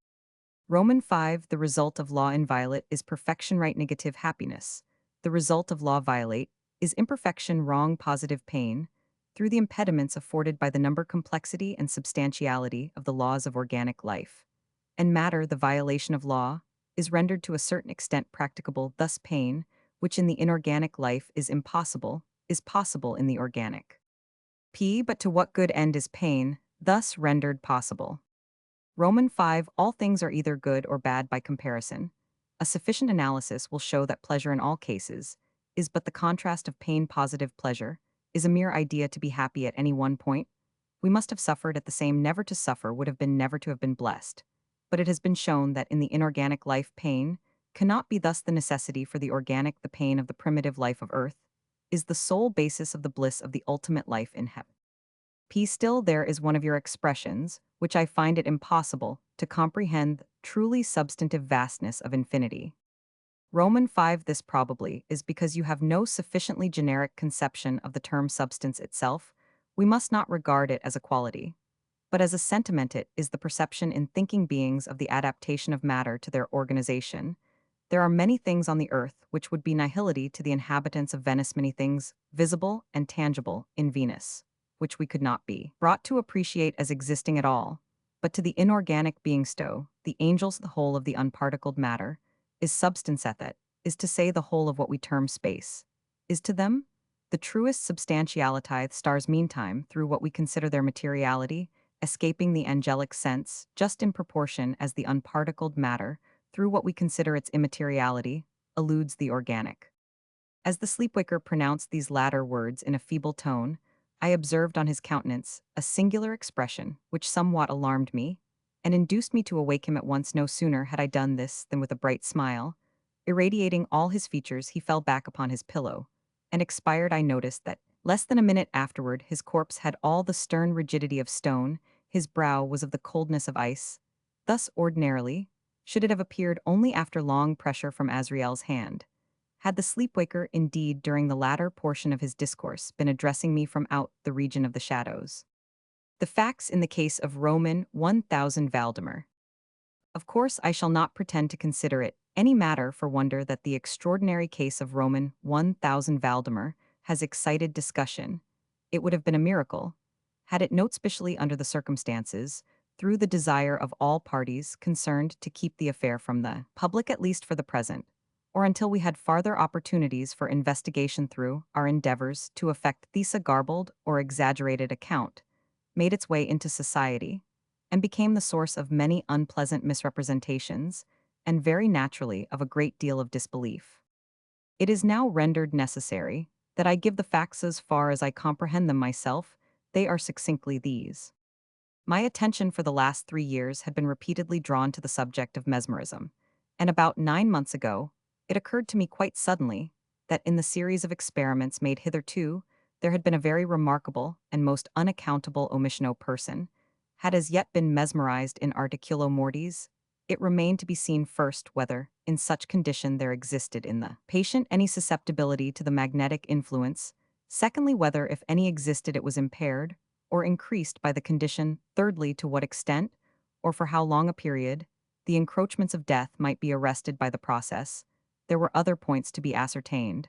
Roman 5 The result of law inviolate is perfection, right negative happiness. The result of law violate is imperfection, wrong positive pain, through the impediments afforded by the number, complexity, and substantiality of the laws of organic life. And matter, the violation of law, is rendered to a certain extent practicable. Thus pain, which in the inorganic life is impossible, is possible in the organic. P. But to what good end is pain thus rendered possible? Roman 5 All things are either good or bad by comparison. A sufficient analysis will show that pleasure in all cases is but the contrast of pain. Positive pleasure is a mere idea to be happy at any one point, we must have suffered at the same never to suffer would have been never to have been blessed. But it has been shown that in the inorganic life pain cannot be thus the necessity for the organic the pain of the primitive life of earth, is the sole basis of the bliss of the ultimate life in heaven. P still there is one of your expressions, which I find it impossible to comprehend the truly substantive vastness of infinity. Roman 5 This probably is because you have no sufficiently generic conception of the term substance itself. We must not regard it as a quality, but as a sentiment. It is the perception in thinking beings of the adaptation of matter to their organization. There are many things on the earth which would be nihility to the inhabitants of Venice, many things, visible and tangible, in Venus, which we could not be brought to appreciate as existing at all. But to the inorganic being sto, the angels, the whole of the unparticled matter, is substance ethet, is to say the whole of what we term space, is to them the truest substantiality. Stars meantime, through what we consider their materiality, escaping the angelic sense, just in proportion as the unparticled matter, through what we consider its immateriality, eludes the organic. As the sleepwaker pronounced these latter words in a feeble tone, I observed on his countenance a singular expression which somewhat alarmed me, and induced me to awake him at once. No sooner had I done this than with a bright smile, irradiating all his features, he fell back upon his pillow, and expired. I noticed that, less than a minute afterward, his corpse had all the stern rigidity of stone, his brow was of the coldness of ice. Thus, ordinarily, should it have appeared only after long pressure from Azrael's hand. Had the sleepwaker, indeed, during the latter portion of his discourse, been addressing me from out the region of the shadows. The facts in the case of Roman 1000 Valdemar. Of course, I shall not pretend to consider it any matter for wonder that the extraordinary case of Roman 1000 Valdemar has excited discussion. It would have been a miracle, had it not specially under the circumstances, through the desire of all parties concerned to keep the affair from the public, at least for the present, or until we had farther opportunities for investigation. Through our endeavors to effect these, a garbled or exaggerated account made its way into society, and became the source of many unpleasant misrepresentations, and very naturally of a great deal of disbelief. It is now rendered necessary that I give the facts as far as I comprehend them myself. They are succinctly these. My attention for the last 3 years had been repeatedly drawn to the subject of mesmerism, and about 9 months ago, it occurred to me quite suddenly that in the series of experiments made hitherto, there had been a very remarkable and most unaccountable omission. No person had as yet been mesmerized in articulo mortis. It remained to be seen first whether, in such condition, there existed in the patient any susceptibility to the magnetic influence, secondly, whether, if any existed, it was impaired or increased by the condition, thirdly, to what extent, or for how long a period, the encroachments of death might be arrested by the process. There were other points to be ascertained,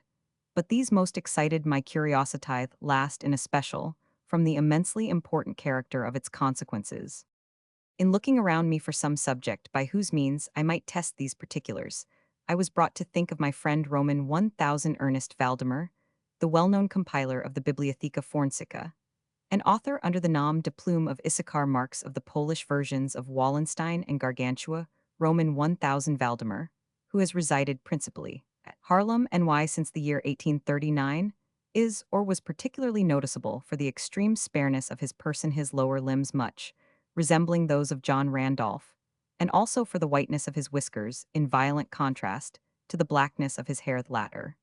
but these most excited my curiosity, last in especial, from the immensely important character of its consequences. In looking around me for some subject by whose means I might test these particulars, I was brought to think of my friend Roman 1000 Ernest Valdemar, the well-known compiler of the Bibliotheca Forensica, an author under the nom de plume of Issachar Marx of the Polish versions of Wallenstein and Gargantua. Roman 1000 Valdemar, who has resided principally at Haarlem, NY, since the year 1839, is or was particularly noticeable for the extreme spareness of his person, his lower limbs much resembling those of John Randolph, and also for the whiteness of his whiskers, in violent contrast to the blackness of his hair. The latter,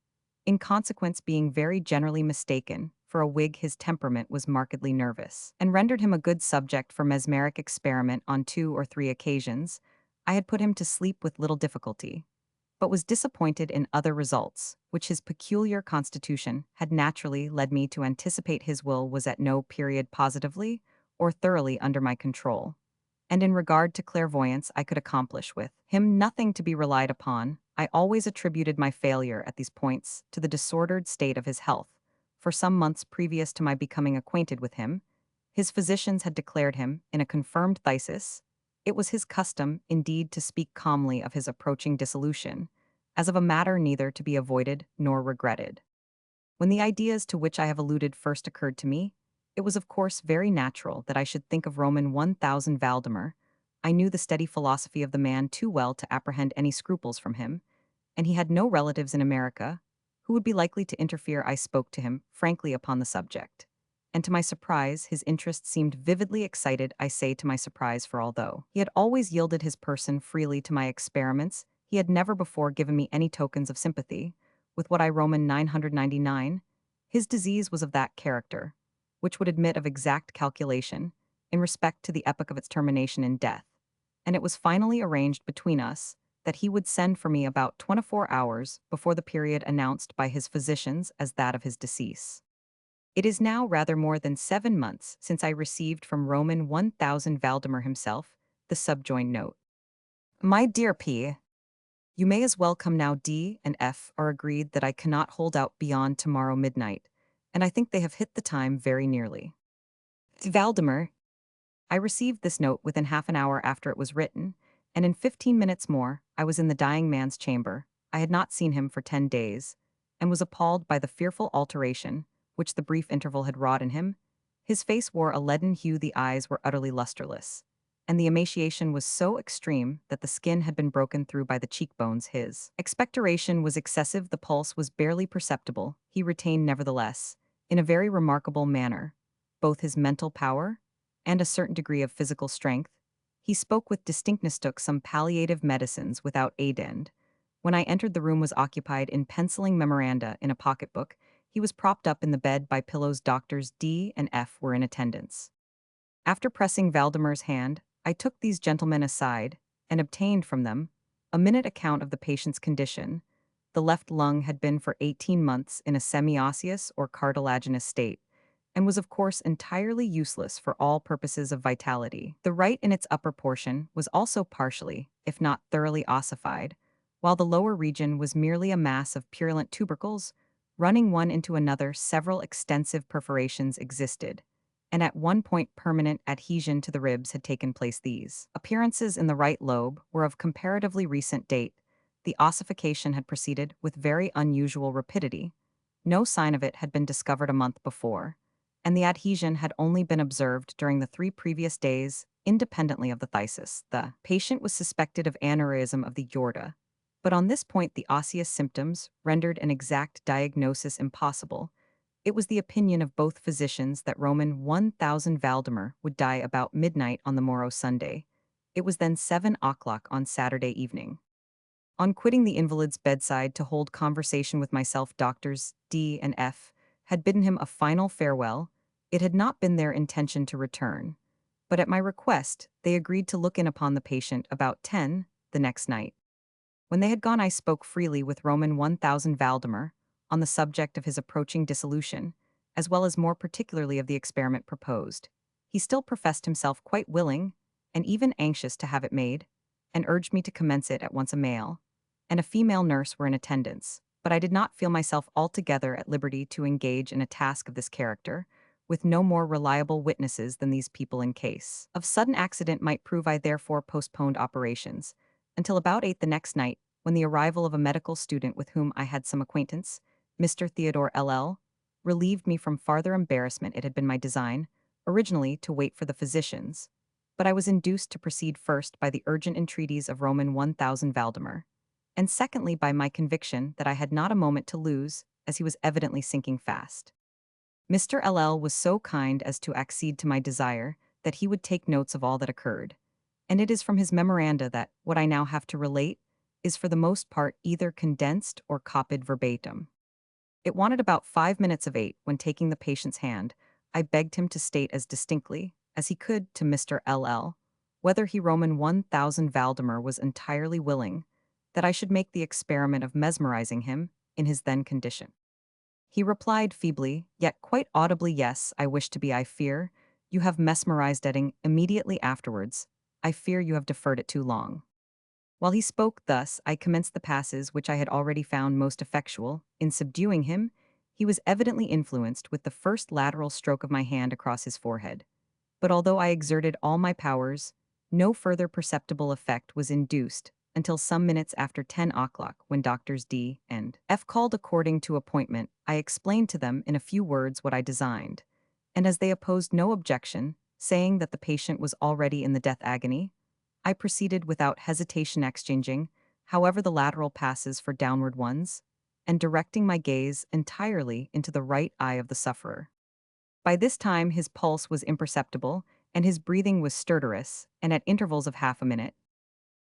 in consequence, being very generally mistaken for a Whig, his temperament was markedly nervous, and rendered him a good subject for mesmeric experiment on 2 or 3 occasions. I had put him to sleep with little difficulty, but was disappointed in other results, which his peculiar constitution had naturally led me to anticipate. His will was at no period positively or thoroughly under my control, and in regard to clairvoyance I could accomplish with him nothing to be relied upon. I always attributed my failure at these points to the disordered state of his health. For some months previous to my becoming acquainted with him, his physicians had declared him in a confirmed phthisis. It was his custom, indeed, to speak calmly of his approaching dissolution, as of a matter neither to be avoided nor regretted. When the ideas to which I have alluded first occurred to me, it was of course very natural that I should think of Roman 1000 Valdemar. I knew the steady philosophy of the man too well to apprehend any scruples from him, and he had no relatives in America who would be likely to interfere. I spoke to him frankly upon the subject, and to my surprise, his interest seemed vividly excited. I say to my surprise, for although he had always yielded his person freely to my experiments, he had never before given me any tokens of sympathy. With what I Roman 999, his disease was of that character, which would admit of exact calculation, in respect to the epoch of its termination in death, and it was finally arranged between us that he would send for me about 24 hours before the period announced by his physicians as that of his decease. It is now rather more than 7 months since I received from Roman 1000 Valdemar himself the subjoined note. My dear P, you may as well come now. D and F are agreed that I cannot hold out beyond tomorrow midnight, and I think they have hit the time very nearly. Valdemar, I received this note within half an hour after it was written, and in 15 minutes more, I was in the dying man's chamber. I had not seen him for 10 days, and was appalled by the fearful alteration which the brief interval had wrought in him. His face wore a leaden hue, the eyes were utterly lusterless, and the emaciation was so extreme that the skin had been broken through by the cheekbones. His expectoration was excessive, the pulse was barely perceptible. He retained, nevertheless, in a very remarkable manner, both his mental power and a certain degree of physical strength. He spoke with distinctness, took some palliative medicines without aid, and when I entered the room was occupied in penciling memoranda in a pocketbook. He was propped up in the bed by pillows. Doctors D and F were in attendance. After pressing Valdemar's hand, I took these gentlemen aside and obtained from them a minute account of the patient's condition. The left lung had been for 18 months in a semi-osseous or cartilaginous state, and was of course entirely useless for all purposes of vitality. The right in its upper portion was also partially, if not thoroughly, ossified, while the lower region was merely a mass of purulent tubercles, running one into another. Several extensive perforations existed, and at one point permanent adhesion to the ribs had taken place. These appearances in the right lobe were of comparatively recent date. The ossification had proceeded with very unusual rapidity. No sign of it had been discovered a month before, and the adhesion had only been observed during the 3 previous days, independently of the phthisis. The patient was suspected of aneurysm of the aorta, but on this point the osseous symptoms rendered an exact diagnosis impossible. It was the opinion of both physicians that Roman 1000 Valdemar would die about midnight on the morrow Sunday. It was then 7 o'clock on Saturday evening. On quitting the invalid's bedside to hold conversation with myself, doctors D and F had bidden him a final farewell. It had not been their intention to return, but at my request, they agreed to look in upon the patient about 10 the next night. When they had gone, I spoke freely with Roman 1000 Valdemar on the subject of his approaching dissolution, as well as more particularly of the experiment proposed. He still professed himself quite willing, and even anxious to have it made, and urged me to commence it at once. A male and a female nurse were in attendance, but I did not feel myself altogether at liberty to engage in a task of this character, with no more reliable witnesses than these people in case of sudden accident might prove. I therefore postponed operations until about 8 the next night, when the arrival of a medical student with whom I had some acquaintance, Mr. Theodore LL, relieved me from farther embarrassment. It had been my design, originally, to wait for the physicians, but I was induced to proceed first by the urgent entreaties of Roman 1000 Valdemar, and secondly by my conviction that I had not a moment to lose, as he was evidently sinking fast. Mr. LL was so kind as to accede to my desire that he would take notes of all that occurred, and it is from his memoranda that what I now have to relate is for the most part either condensed or copied verbatim. It wanted about 5 minutes of 8 when, taking the patient's hand, I begged him to state as distinctly as he could to Mr. LL whether he Roman 1000 Valdemar was entirely willing that I should make the experiment of mesmerizing him in his then condition. He replied feebly, yet quite audibly, "Yes, I wish to be. I fear you have mesmerized Edding immediately afterwards. I fear you have deferred it too long." While he spoke thus, I commenced the passes which I had already found most effectual in subduing him. He was evidently influenced with the first lateral stroke of my hand across his forehead, but although I exerted all my powers, no further perceptible effect was induced until some minutes after 10 o'clock, when doctors D and F called according to appointment. I explained to them in a few words what I designed, and as they opposed no objection, saying that the patient was already in the death agony, I proceeded without hesitation, exchanging, however, the lateral passes for downward ones, and directing my gaze entirely into the right eye of the sufferer. By this time, his pulse was imperceptible, and his breathing was stertorous, and at intervals of half a minute.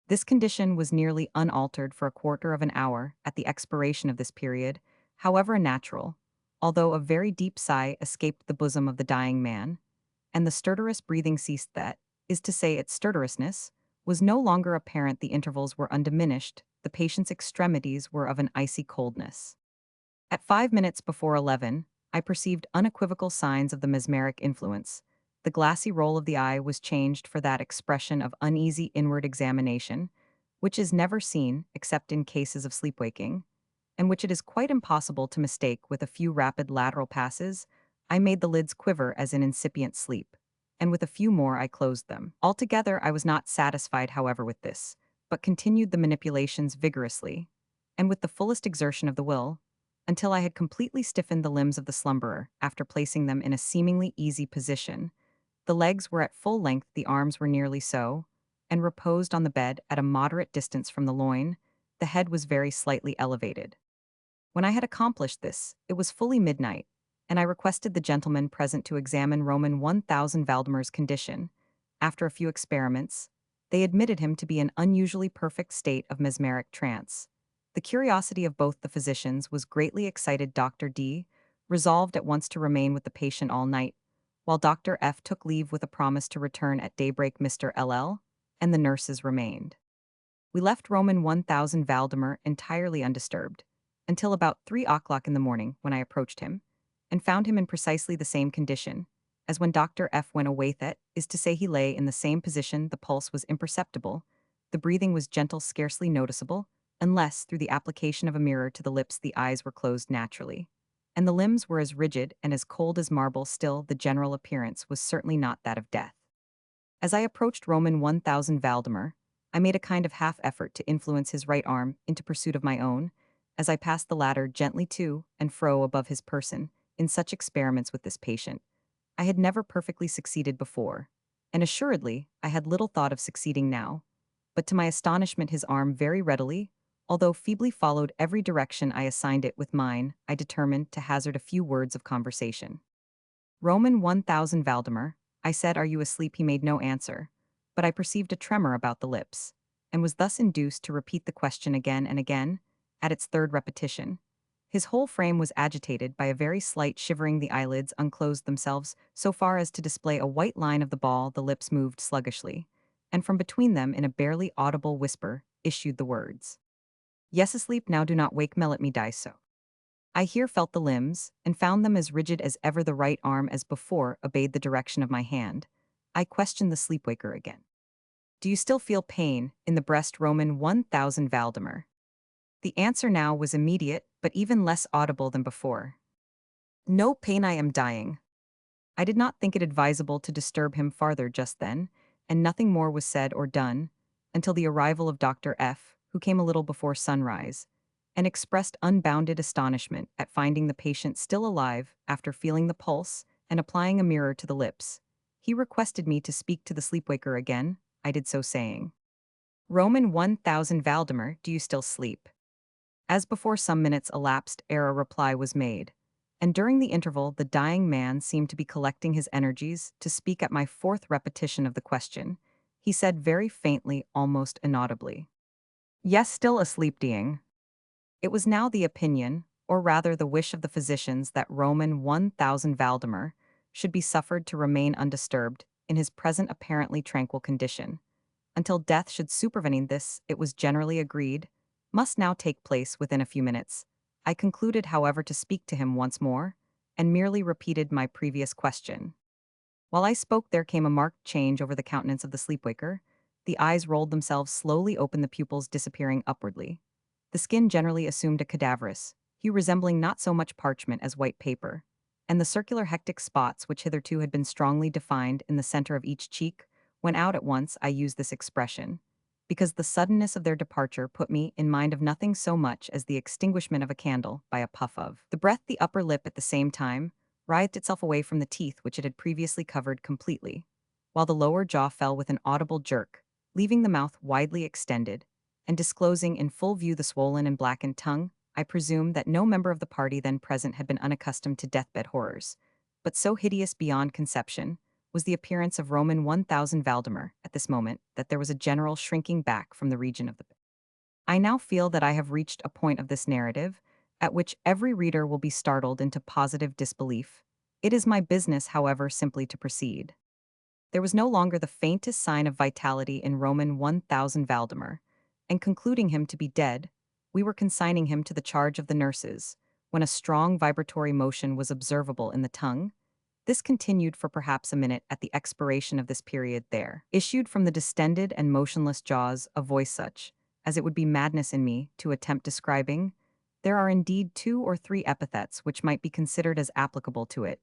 This condition was nearly unaltered for a quarter of an hour at the expiration of this period, however natural, although a very deep sigh escaped the bosom of the dying man, and the stertorous breathing ceased that, is to say its stertorousness, was no longer apparent the intervals were undiminished, the patient's extremities were of an icy coldness. At 5 minutes before 11, I perceived unequivocal signs of the mesmeric influence. The glassy roll of the eye was changed for that expression of uneasy inward examination, which is never seen except in cases of sleepwaking, and which it is quite impossible to mistake with a few rapid lateral passes. I made the lids quiver as in incipient sleep, and with a few more I closed them. Altogether, I was not satisfied, however, with this, but continued the manipulations vigorously, and with the fullest exertion of the will, until I had completely stiffened the limbs of the slumberer, after placing them in a seemingly easy position. The legs were at full length, the arms were nearly so, and reposed on the bed at a moderate distance from the loin. The head was very slightly elevated. When I had accomplished this, it was fully midnight, and I requested the gentlemen present to examine Roman 1000 Valdemar's condition. After a few experiments, they admitted him to be in unusually perfect state of mesmeric trance. The curiosity of both the physicians was greatly excited. Dr. D resolved at once to remain with the patient all night, while Dr. F took leave with a promise to return at daybreak. Mr. LL and the nurses remained. We left Roman 1000 Valdemar entirely undisturbed, until about 3 o'clock in the morning, when I approached him, and found him in precisely the same condition as when Dr. F went away, that is to say, he lay in the same position. The pulse was imperceptible, the breathing was gentle, scarcely noticeable, unless through the application of a mirror to the lips the eyes were closed naturally, and the limbs were as rigid and as cold as marble. Still, the general appearance was certainly not that of death. As I approached Roman 1000 Valdemar, I made a kind of half effort to influence his right arm into pursuit of my own, as I passed the latter gently to and fro above his person. In such experiments with this patient, I had never perfectly succeeded before, and assuredly I had little thought of succeeding now. But to my astonishment, his arm very readily, although feebly, followed every direction I assigned it with mine. I determined to hazard a few words of conversation. Roman 1000 Valdemar, I said, are you asleep? He made no answer, but I perceived a tremor about the lips, and was thus induced to repeat the question again and again. At its third repetition, his whole frame was agitated by a very slight shivering. The eyelids unclosed themselves so far as to display a white line of the ball. The lips moved sluggishly, and from between them, in a barely audible whisper, issued the words, "Yes, asleep now, do not wake me, let me die so." I here felt the limbs, and found them as rigid as ever. The right arm, as before, obeyed the direction of my hand. I questioned the sleepwaker again. Do you still feel pain in the breast? Roman 1000 Valdemar. The answer now was immediate, but even less audible than before. No pain, I am dying. I did not think it advisable to disturb him farther just then, and nothing more was said or done until the arrival of Dr. F, who came a little before sunrise, and expressed unbounded astonishment at finding the patient still alive after feeling the pulse and applying a mirror to the lips. He requested me to speak to the sleepwaker again. I did so, saying, Roman 1000 Valdemar, do you still sleep? As before, some minutes elapsed ere a reply was made, and during the interval the dying man seemed to be collecting his energies to speak. At my fourth repetition of the question, he said very faintly, almost inaudibly, "Yes, still asleep, dying." It was now the opinion, or rather the wish of the physicians, that Roman 1000 Valdemar should be suffered to remain undisturbed in his present apparently tranquil condition, until death should supervene. This, it was generally agreed, must now take place within a few minutes. I concluded, however, to speak to him once more, and merely repeated my previous question. While I spoke, there came a marked change over the countenance of the sleepwaker. The eyes rolled themselves slowly open, the pupils disappearing upwardly. The skin generally assumed a cadaverous hue, resembling not so much parchment as white paper, and the circular hectic spots, which hitherto had been strongly defined in the center of each cheek, went out at once. I use this expression because the suddenness of their departure put me in mind of nothing so much as the extinguishment of a candle by a puff of the breath. The upper lip at the same time writhed itself away from the teeth which it had previously covered completely, while the lower jaw fell with an audible jerk, leaving the mouth widely extended, and disclosing in full view the swollen and blackened tongue. I presume that no member of the party then present had been unaccustomed to deathbed horrors, but so hideous beyond conception was the appearance of Roman 1000 Valdemar at this moment that there was a general shrinking back from the region of the. I now feel that I have reached a point of this narrative at which every reader will be startled into positive disbelief. It is my business, however, simply to proceed. There was no longer the faintest sign of vitality in Roman 1000 Valdemar, and concluding him to be dead, we were consigning him to the charge of the nurses, when a strong vibratory motion was observable in the tongue. This continued for perhaps a minute. At the expiration of this period there issued from the distended and motionless jaws a voice such as it would be madness in me to attempt describing. There are indeed 2 or 3 epithets which might be considered as applicable to it.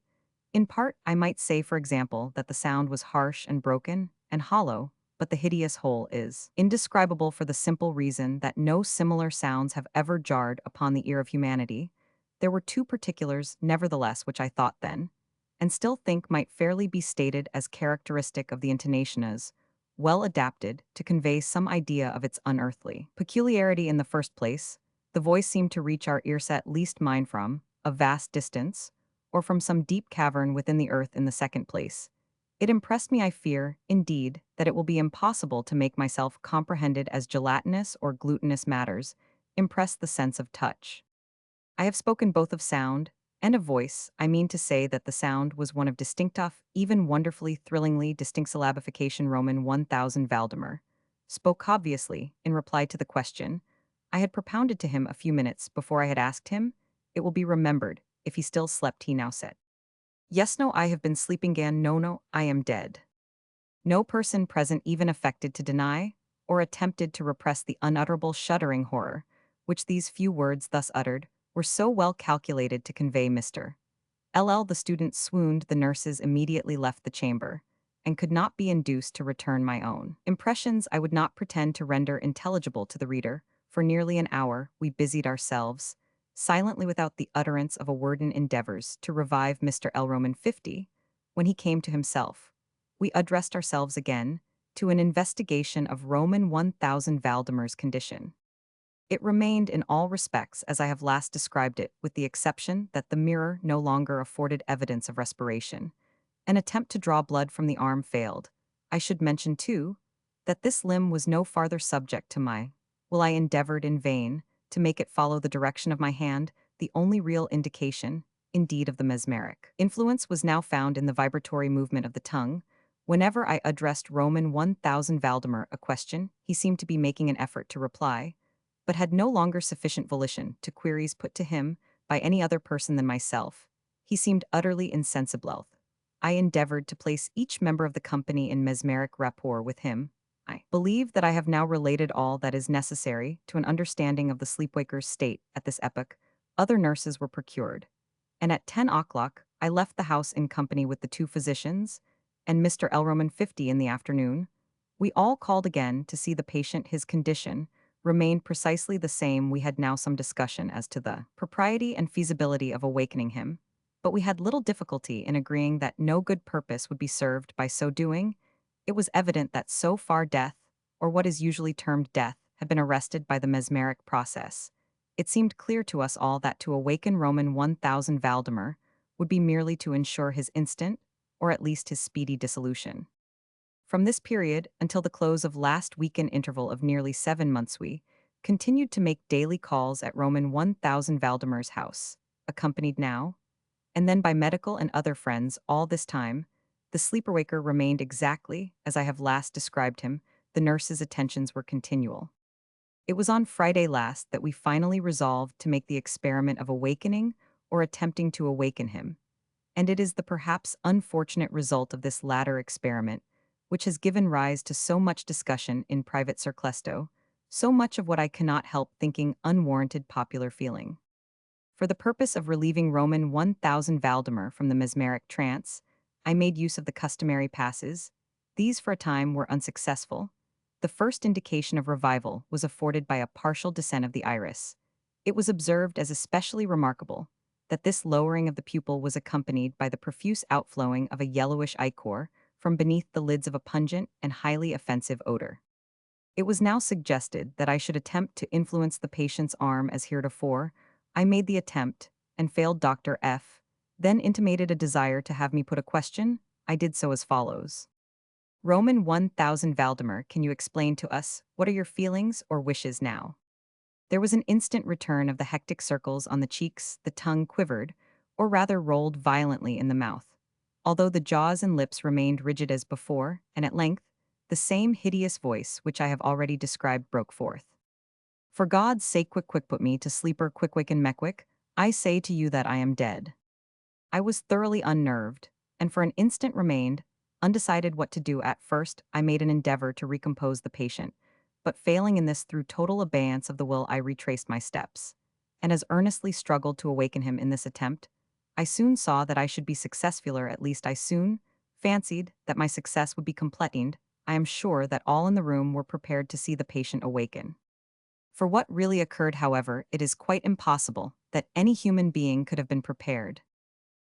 In part, I might say, for example, that the sound was harsh and broken and hollow, but the hideous whole is indescribable for the simple reason that no similar sounds have ever jarred upon the ear of humanity. There were 2 particulars, nevertheless, which I thought then, and still think might fairly be stated as characteristic of the intonation as well adapted to convey some idea of its unearthly peculiarity. In the first place, the voice seemed to reach our ears at least mine from a vast distance, or from some deep cavern within the earth. In the second place, it impressed me, I fear, indeed, that it will be impossible to make myself comprehended as gelatinous or glutinous matters impress the sense of touch. I have spoken both of sound and of voice. I mean to say that the sound was one of distinctive, even wonderfully, thrillingly distinct syllabification. Roman 1000 Valdemar spoke obviously in reply to the question I had propounded to him a few minutes before I had asked him. It will be remembered, if he still slept, he now said, "Yes, no, I have been sleeping again. No, no, I am dead." No person present even affected to deny or attempted to repress the unutterable shuddering horror which these few words thus uttered were so well calculated to convey. Mr. LL, the student, swooned. The nurses immediately left the chamber, and could not be induced to return. My own impressions I would not pretend to render intelligible to the reader. For nearly an hour we busied ourselves, silently without the utterance of a word, in endeavors to revive Mr. L. Roman 50. When he came to himself, we addressed ourselves again to an investigation of Roman 1000 Valdemar's condition. It remained in all respects as I have last described it, with the exception that the mirror no longer afforded evidence of respiration. An attempt to draw blood from the arm failed. I should mention, too, that this limb was no farther subject to my will. I endeavored in vain to make it follow the direction of my hand. The only real indication, indeed, of the mesmeric influence was now found in the vibratory movement of the tongue. Whenever I addressed Roman 1000 Valdemar a question, he seemed to be making an effort to reply, but had no longer sufficient volition to queries put to him by any other person than myself. He seemed utterly insensible. I endeavored to place each member of the company in mesmeric rapport with him. I believe that I have now related all that is necessary to an understanding of the sleepwaker's state at this epoch. Other nurses were procured, and at 10 o'clock I left the house in company with the 2 physicians and Mr. L. Roman 50 in the afternoon. We all called again to see the patient. His condition remained precisely the same. We had now some discussion as to the propriety and feasibility of awakening him, but we had little difficulty in agreeing that no good purpose would be served by so doing. It was evident that so far death, or what is usually termed death, had been arrested by the mesmeric process. It seemed clear to us all that to awaken Roman 1000 Valdemar would be merely to ensure his instant, or at least his speedy dissolution. From this period until the close of last week-end interval of nearly 7 months we continued to make daily calls at Roman 1000 Valdemar's house, accompanied now and then by medical and other friends. All this time, the sleeper-waker remained exactly as I have last described him. The nurse's attentions were continual. It was on Friday last that we finally resolved to make the experiment of awakening or attempting to awaken him, and it is the perhaps unfortunate result of this latter experiment which has given rise to so much discussion in private circlesto, so much of what I cannot help thinking unwarranted popular feeling. For the purpose of relieving Roman 1000 Valdemar from the mesmeric trance, I made use of the customary passes. These for a time were unsuccessful. The first indication of revival was afforded by a partial descent of the iris. It was observed as especially remarkable that this lowering of the pupil was accompanied by the profuse outflowing of a yellowish ichor from beneath the lids of a pungent and highly offensive odor. It was now suggested that I should attempt to influence the patient's arm as heretofore. I made the attempt, and failed. Dr. F. then intimated a desire to have me put a question. I did so as follows. Roman 1000 Valdemar, can you explain to us, what are your feelings or wishes now? There was an instant return of the hectic circles on the cheeks, the tongue quivered, or rather rolled violently in the mouth, although the jaws and lips remained rigid as before, and at length, the same hideous voice which I have already described broke forth. For God's sake, quick put me to sleeper quick and mequick, I say to you that I am dead. I was thoroughly unnerved, and for an instant remained, undecided what to do. At first, I made an endeavor to recompose the patient, but failing in this through total abeyance of the will, I retraced my steps, and as earnestly struggled to awaken him in this attempt, I soon saw that I should be successful, or at least I soon fancied that my success would be completed. I am sure that all in the room were prepared to see the patient awaken. For what really occurred, however, it is quite impossible that any human being could have been prepared.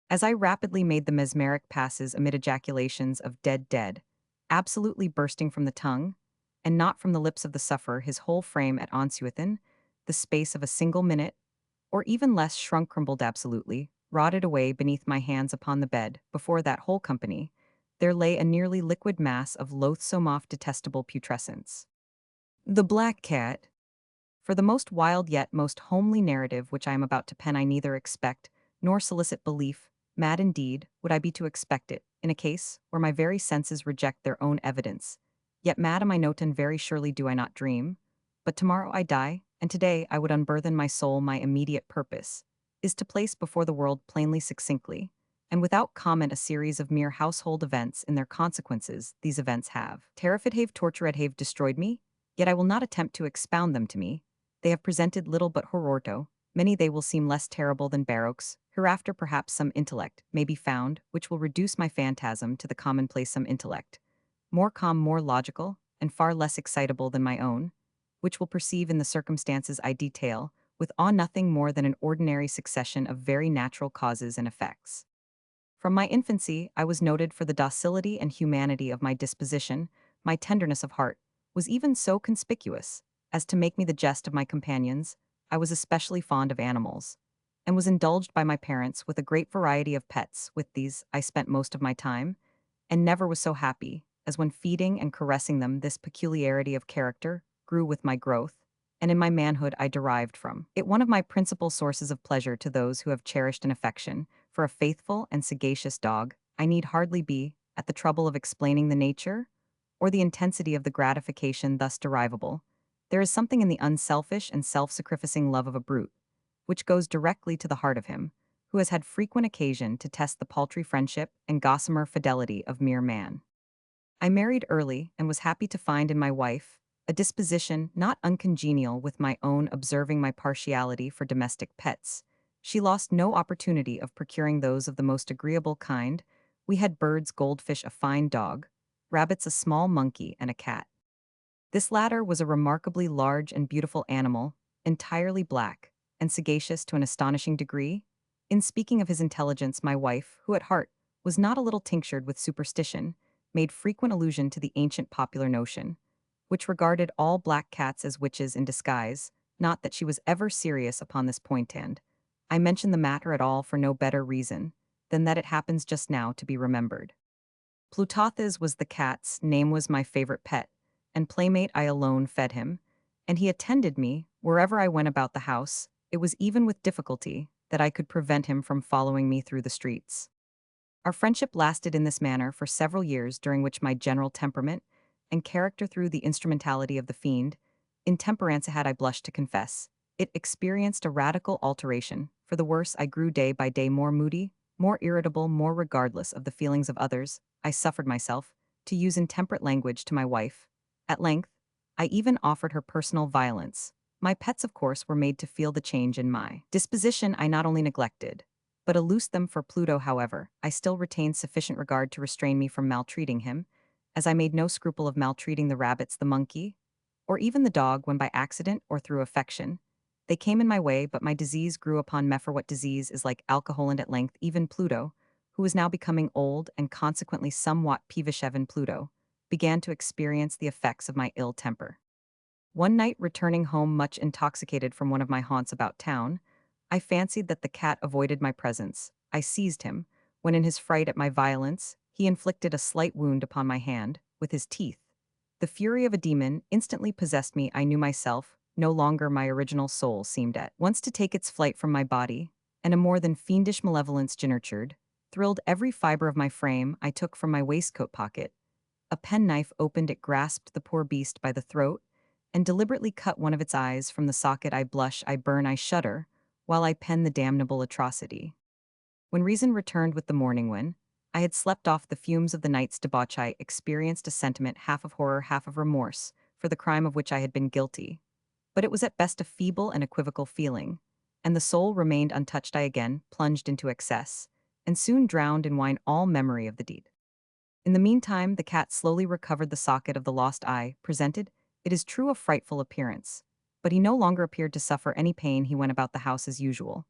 As I rapidly made the mesmeric passes amid ejaculations of dead, absolutely bursting from the tongue, and not from the lips of the sufferer, his whole frame at once within the space of a single minute, or even less, shrunk, crumbled absolutely, rotted away beneath my hands upon the bed. Before that whole company, there lay a nearly liquid mass of loathsome, oft detestable putrescence. The black cat. For the most wild yet most homely narrative which I am about to pen, I neither expect nor solicit belief. Mad indeed would I be to expect it, in a case where my very senses reject their own evidence. Yet mad am I not, and very surely do I not dream. But tomorrow I die, and today I would unburthen my soul. My immediate purpose is to place before the world plainly, succinctly, and without comment, a series of mere household events and their consequences. These events have terrified, have tortured, have destroyed me, yet I will not attempt to expound them to me. They have presented little but horror. Many they will seem less terrible than baroques. Hereafter perhaps some intellect may be found, which will reduce my phantasm to the commonplace, some intellect, more calm, more logical, and far less excitable than my own, which will perceive in the circumstances I detail, with awe, nothing more than an ordinary succession of very natural causes and effects. From my infancy, I was noted for the docility and humanity of my disposition. My tenderness of heart was even so conspicuous as to make me the jest of my companions. I was especially fond of animals, and was indulged by my parents with a great variety of pets. With these I spent most of my time, and never was so happy as when feeding and caressing them. This peculiarity of character grew with my growth, and in my manhood I derived from it one of my principal sources of pleasure. To those who have cherished an affection for a faithful and sagacious dog, I need hardly be at the trouble of explaining the nature or the intensity of the gratification thus derivable. There is something in the unselfish and self-sacrificing love of a brute, which goes directly to the heart of him, who has had frequent occasion to test the paltry friendship and gossamer fidelity of mere man. I married early and was happy to find in my wife a disposition not uncongenial with my own. Observing my partiality for domestic pets, she lost no opportunity of procuring those of the most agreeable kind. We had birds, goldfish, a fine dog, rabbits, a small monkey, and a cat. This latter was a remarkably large and beautiful animal, entirely black, and sagacious to an astonishing degree. In speaking of his intelligence, my wife, who at heart was not a little tinctured with superstition, made frequent allusion to the ancient popular notion, which regarded all black cats as witches in disguise. Not that she was ever serious upon this point, and I mention the matter at all for no better reason than that it happens just now to be remembered. Plutathes was the cat's name, was my favorite pet, and playmate. I alone fed him, and he attended me wherever I went about the house. It was even with difficulty that I could prevent him from following me through the streets. Our friendship lasted in this manner for several years, during which my general temperament and character, through the instrumentality of the fiend, intemperance, had, I blush to confess, it experienced a radical alteration. For the worse, I grew day by day more moody, more irritable, more regardless of the feelings of others. I suffered myself to use intemperate language to my wife. At length, I even offered her personal violence. My pets, of course, were made to feel the change in my disposition. I not only neglected, but loosed them for Pluto. However, I still retained sufficient regard to restrain me from maltreating him, as I made no scruple of maltreating the rabbits, the monkey, or even the dog, when by accident or through affection they came in my way. But my disease grew upon me, for what disease is like alcohol, and at length even Pluto, who was now becoming old and consequently somewhat peevish, even Pluto began to experience the effects of my ill temper. One night, returning home much intoxicated from one of my haunts about town, I fancied that the cat avoided my presence, I seized him, when in his fright at my violence, he inflicted a slight wound upon my hand, with his teeth. The fury of a demon instantly possessed me. I knew myself, no longer my original soul seemed at once to take its flight from my body, and a more than fiendish malevolence nurtured, thrilled every fiber of my frame. I took from my waistcoat pocket a penknife, opened it, grasped the poor beast by the throat, and deliberately cut one of its eyes from the socket. I blush, I burn, I shudder, while I pen the damnable atrocity. When reason returned with the morning wind, I had slept off the fumes of the night's debauch. I experienced a sentiment half of horror, half of remorse, for the crime of which I had been guilty. But it was at best a feeble and equivocal feeling, and the soul remained untouched. I again plunged into excess, and soon drowned in wine all memory of the deed. In the meantime, the cat slowly recovered the socket of the lost eye, presented, it is true, a frightful appearance. But he no longer appeared to suffer any pain. He went about the house as usual,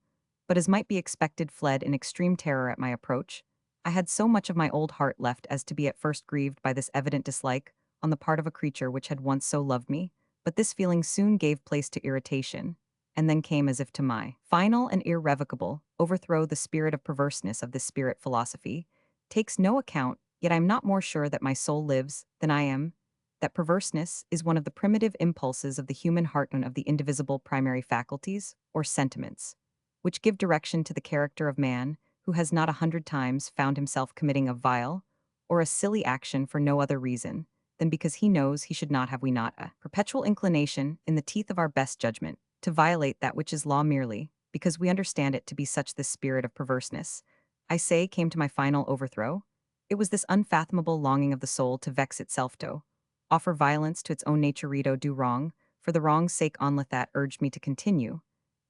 but as might be expected, fled in extreme terror at my approach. I had so much of my old heart left as to be at first grieved by this evident dislike on the part of a creature which had once so loved me, but this feeling soon gave place to irritation, and then came, as if to my final and irrevocable overthrow, the spirit of perverseness of this spirit philosophy takes no account. Yet I am not more sure that my soul lives than I am that perverseness is one of the primitive impulses of the human heart and of the indivisible primary faculties, or sentiments, which give direction to the character of man, who has not 100 times found himself committing a vile or a silly action for no other reason than because he knows he should not have. We not a perpetual inclination, in the teeth of our best judgment, to violate that which is law merely because we understand it to be such. This spirit of perverseness, I say, came to my final overthrow. It was this unfathomable longing of the soul to vex itself, to offer violence to its own nature, do wrong, for the wrong's sake only, that urged me to continue,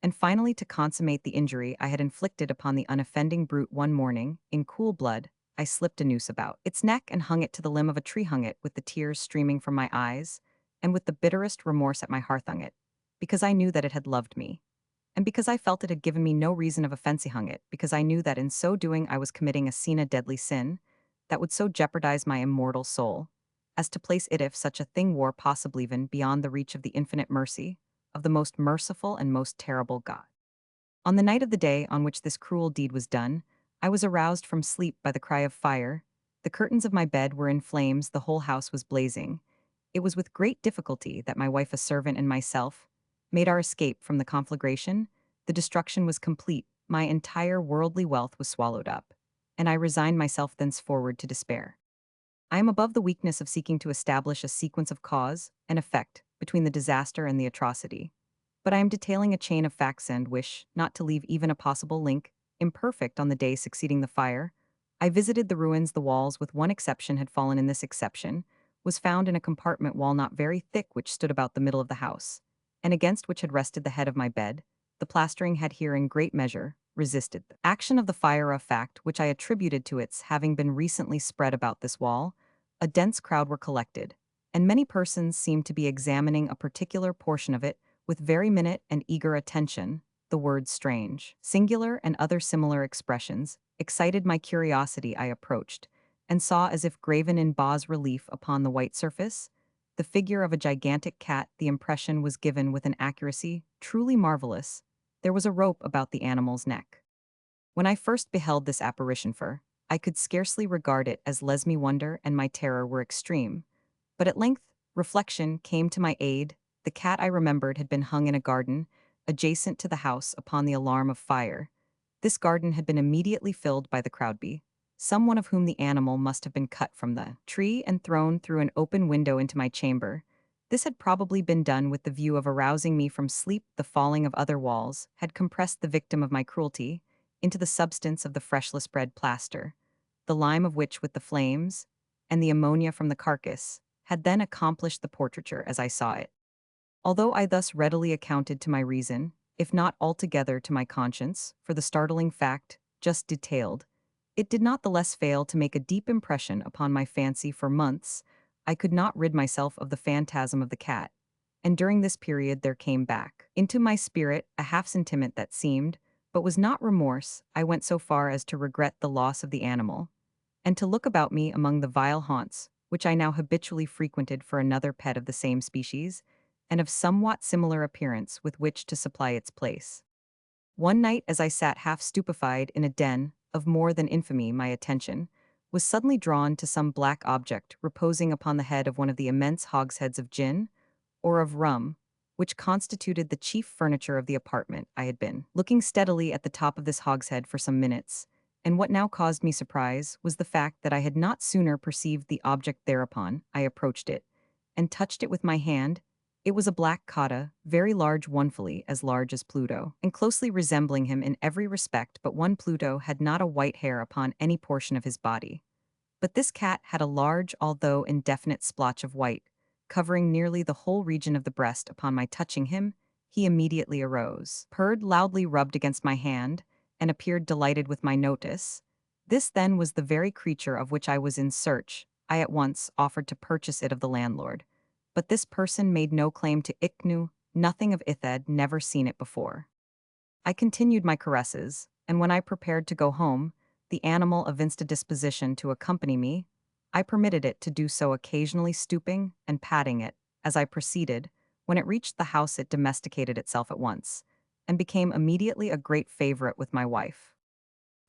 and finally to consummate the injury I had inflicted upon the unoffending brute. One morning, in cool blood, I slipped a noose about its neck and hung it to the limb of a tree, hung it with the tears streaming from my eyes, and with the bitterest remorse at my heart hung it, because I knew that it had loved me, and because I felt it had given me no reason of offense. Hung it, because I knew that in so doing I was committing a sin, a deadly sin, that would so jeopardize my immortal soul, as to place it, if such a thing were possible, even beyond the reach of the infinite mercy of the most merciful and most terrible God. On the night of the day on which this cruel deed was done, I was aroused from sleep by the cry of fire. The curtains of my bed were in flames, the whole house was blazing. It was with great difficulty that my wife, a servant, and myself made our escape from the conflagration. The destruction was complete, my entire worldly wealth was swallowed up, and I resigned myself thenceforward to despair. I am above the weakness of seeking to establish a sequence of cause and effect between the disaster and the atrocity, but I am detailing a chain of facts and wish not to leave even a possible link imperfect. On the day succeeding the fire, I visited the ruins. The walls, with one exception, had fallen. In this exception was found in a compartment wall not very thick which stood about the middle of the house, and against which had rested the head of my bed. The plastering had here in great measure resisted the action of the fire, a fact which I attributed to its having been recently spread about this wall. A dense crowd were collected, and many persons seemed to be examining a particular portion of it with very minute and eager attention. The words strange, singular, and other similar expressions excited my curiosity. I approached, and saw, as if graven in bas relief upon the white surface, the figure of a gigantic cat. The impression was given with an accuracy truly marvelous. There was a rope about the animal's neck. When I first beheld this apparition, I could scarcely regard it as lesme. Wonder and my terror were extreme. But at length, reflection came to my aid. The cat, I remembered, had been hung in a garden adjacent to the house upon the alarm of fire. This garden had been immediately filled by the crowd, some one of whom the animal must have been cut from the tree and thrown through an open window into my chamber. This had probably been done with the view of arousing me from sleep. The falling of other walls had compressed the victim of my cruelty into the substance of the freshly spread plaster, the lime of which, with the flames and the ammonia from the carcass, had then accomplished the portraiture as I saw it. Although I thus readily accounted to my reason, if not altogether to my conscience, for the startling fact just detailed, it did not the less fail to make a deep impression upon my fancy. For months I could not rid myself of the phantasm of the cat, and during this period there came back into my spirit a half-sentiment that seemed, but was not remorse. I went so far as to regret the loss of the animal, and to look about me among the vile haunts which I now habitually frequented for another pet of the same species, and of somewhat similar appearance, with which to supply its place. One night, as I sat half stupefied in a den of more than infamy my attention, was suddenly drawn to some black object reposing upon the head of one of the immense hogsheads of gin, or of rum, which constituted the chief furniture of the apartment I had been looking steadily at the top of this hogshead for some minutes, and what now caused me surprise was the fact that I had not sooner perceived the object thereupon I approached it, and touched it with my hand. It was a black cotta, very large, wonderfully as large as Pluto, and closely resembling him in every respect but one. Pluto had not a white hair upon any portion of his body. But this cat had a large, although indefinite splotch of white, covering nearly the whole region of the breast. Upon my touching him, he immediately arose, purred loudly, rubbed against my hand, and appeared delighted with my notice. This then was the very creature of which I was in search. I at once offered to purchase it of the landlord. But this person made no claim to it, knew nothing of it, had never seen it before. I continued my caresses, and when I prepared to go home, the animal evinced a disposition to accompany me. I permitted it to do so, occasionally stooping and patting it. As I proceeded, when it reached the house it domesticated itself at once, and became immediately a great favorite with my wife.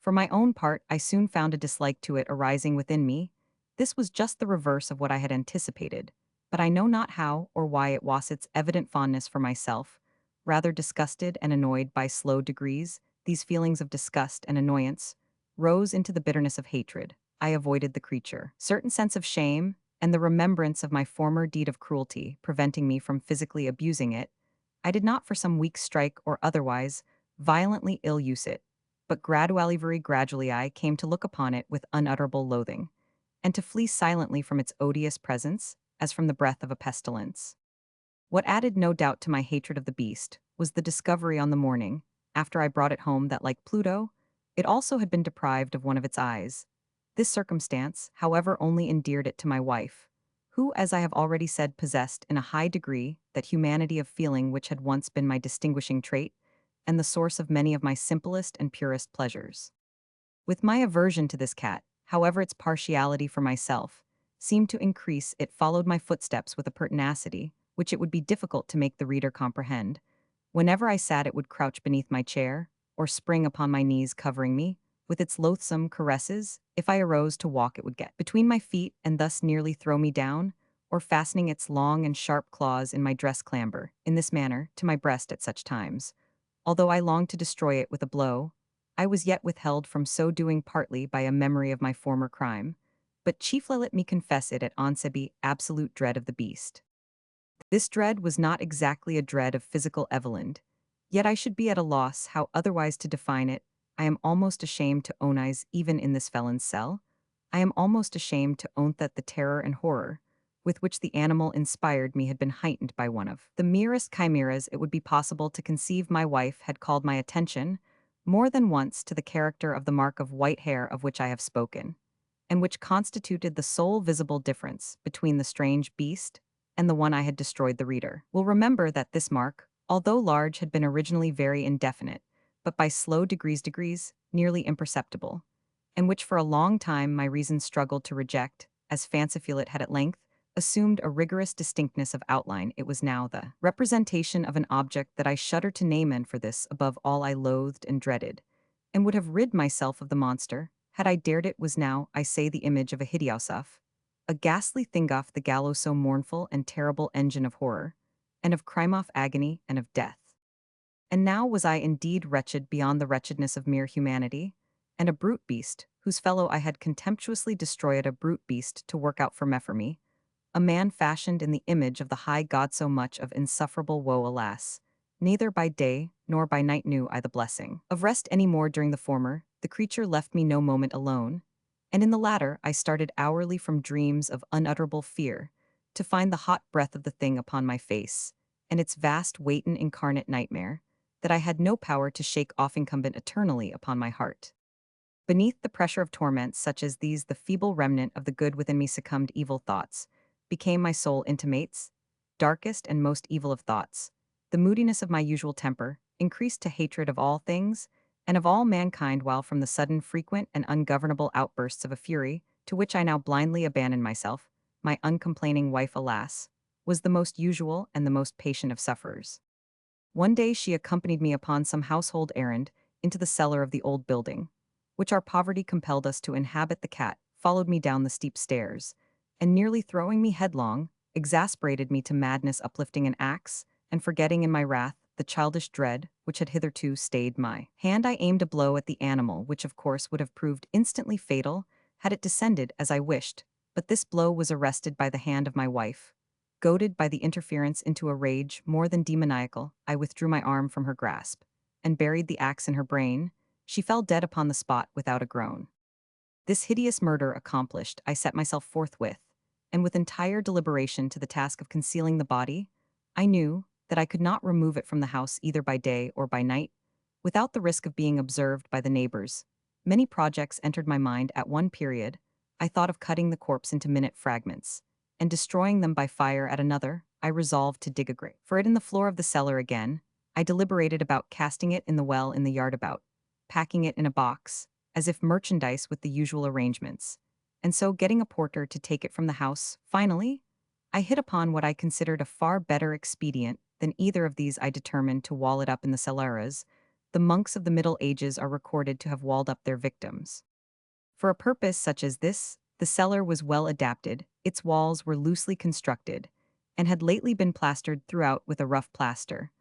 For my own part, I soon found a dislike to it arising within me. This was just the reverse of what I had anticipated, but I know not how or why it was its evident fondness for myself. Rather disgusted and annoyed by slow degrees, these feelings of disgust and annoyance rose into the bitterness of hatred. I avoided the creature. Certain sense of shame, and the remembrance of my former deed of cruelty preventing me from physically abusing it, I did not for some weeks strike or otherwise violently ill-use it, but very gradually I came to look upon it with unutterable loathing, and to flee silently from its odious presence, as from the breath of a pestilence. What added no doubt to my hatred of the beast was the discovery on the morning, after I brought it home, that, like Pluto, it also had been deprived of one of its eyes. This circumstance, however, only endeared it to my wife, who, as I have already said, possessed in a high degree that humanity of feeling which had once been my distinguishing trait, and the source of many of my simplest and purest pleasures. With my aversion to this cat, however, its partiality for myself seemed to increase. It followed my footsteps with a pertinacity which it would be difficult to make the reader comprehend. Whenever I sat, it would crouch beneath my chair, or spring upon my knees, covering me with its loathsome caresses. If I arose to walk, it would get between my feet and thus nearly throw me down, or fastening its long and sharp claws in my dress, clamber, in this manner, to my breast at such times. Although I longed to destroy it with a blow, I was yet withheld from so doing, partly by a memory of my former crime, but chiefly, let me confess it at once, be absolute dread of the beast. This dread was not exactly a dread of physical Evelyn, yet I should be at a loss how otherwise to define it. I am almost ashamed to own eyes even in this felon's cell. I am almost ashamed to own that the terror and horror with which the animal inspired me had been heightened by one of the merest chimeras it would be possible to conceive. My wife had called my attention more than once to the character of the mark of white hair of which I have spoken, and which constituted the sole visible difference between the strange beast and the one I had destroyed. The reader will remember that this mark, although large, had been originally very indefinite, but by slow degrees, nearly imperceptible, and which for a long time my reason struggled to reject, as fanciful it had at length assumed a rigorous distinctness of outline. It was now the representation of an object that I shudder to name, and for this, above all, I loathed and dreaded, and would have rid myself of the monster, had I dared. It was now, I say, the image of a hideousaf, a ghastly thing off the gallows, so mournful and terrible engine of horror, and of crime, of agony, and of death. And now was I indeed wretched beyond the wretchedness of mere humanity, and a brute beast, whose fellow I had contemptuously destroyed, a brute beast to work out for me, a man fashioned in the image of the high God. So much of insufferable woe, alas! Neither by day nor by night knew I the blessing of rest any more. During the former, the creature left me no moment alone, and in the latter I started hourly from dreams of unutterable fear, to find the hot breath of the thing upon my face, and its vast weight an incarnate nightmare, that I had no power to shake off, incumbent eternally upon my heart. Beneath the pressure of torments such as these, the feeble remnant of the good within me succumbed. Evil thoughts became my sole intimates, darkest and most evil of thoughts. The moodiness of my usual temper increased to hatred of all things and of all mankind, while from the sudden, frequent, and ungovernable outbursts of a fury to which I now blindly abandoned myself, my uncomplaining wife, alas, was the most usual and the most patient of sufferers. One day she accompanied me upon some household errand into the cellar of the old building, which our poverty compelled us to inhabit. The cat followed me down the steep stairs, and nearly throwing me headlong, exasperated me to madness, uplifting an axe, and forgetting in my wrath the childish dread which had hitherto stayed my hand. I aimed a blow at the animal, which of course would have proved instantly fatal had it descended as I wished, but this blow was arrested by the hand of my wife. Goaded by the interference into a rage more than demoniacal, I withdrew my arm from her grasp, and buried the axe in her brain. She fell dead upon the spot without a groan. This hideous murder accomplished, I set myself forthwith, and with entire deliberation, to the task of concealing the body. I knew that I could not remove it from the house either by day or by night, without the risk of being observed by the neighbors. Many projects entered my mind at one period. I thought of cutting the corpse into minute fragments, and destroying them by fire. At another, I resolved to dig a grave for it in the floor of the cellar. Again, I deliberated about casting it in the well in the yard, about packing it in a box, as if merchandise, with the usual arrangements, and so getting a porter to take it from the house. Finally, I hit upon what I considered a far better expedient than either of these. I determined to wall it up in the cellaras. The monks of the Middle Ages are recorded to have walled up their victims. For a purpose such as this, the cellar was well adapted. Its walls were loosely constructed, and had lately been plastered throughout with a rough plaster,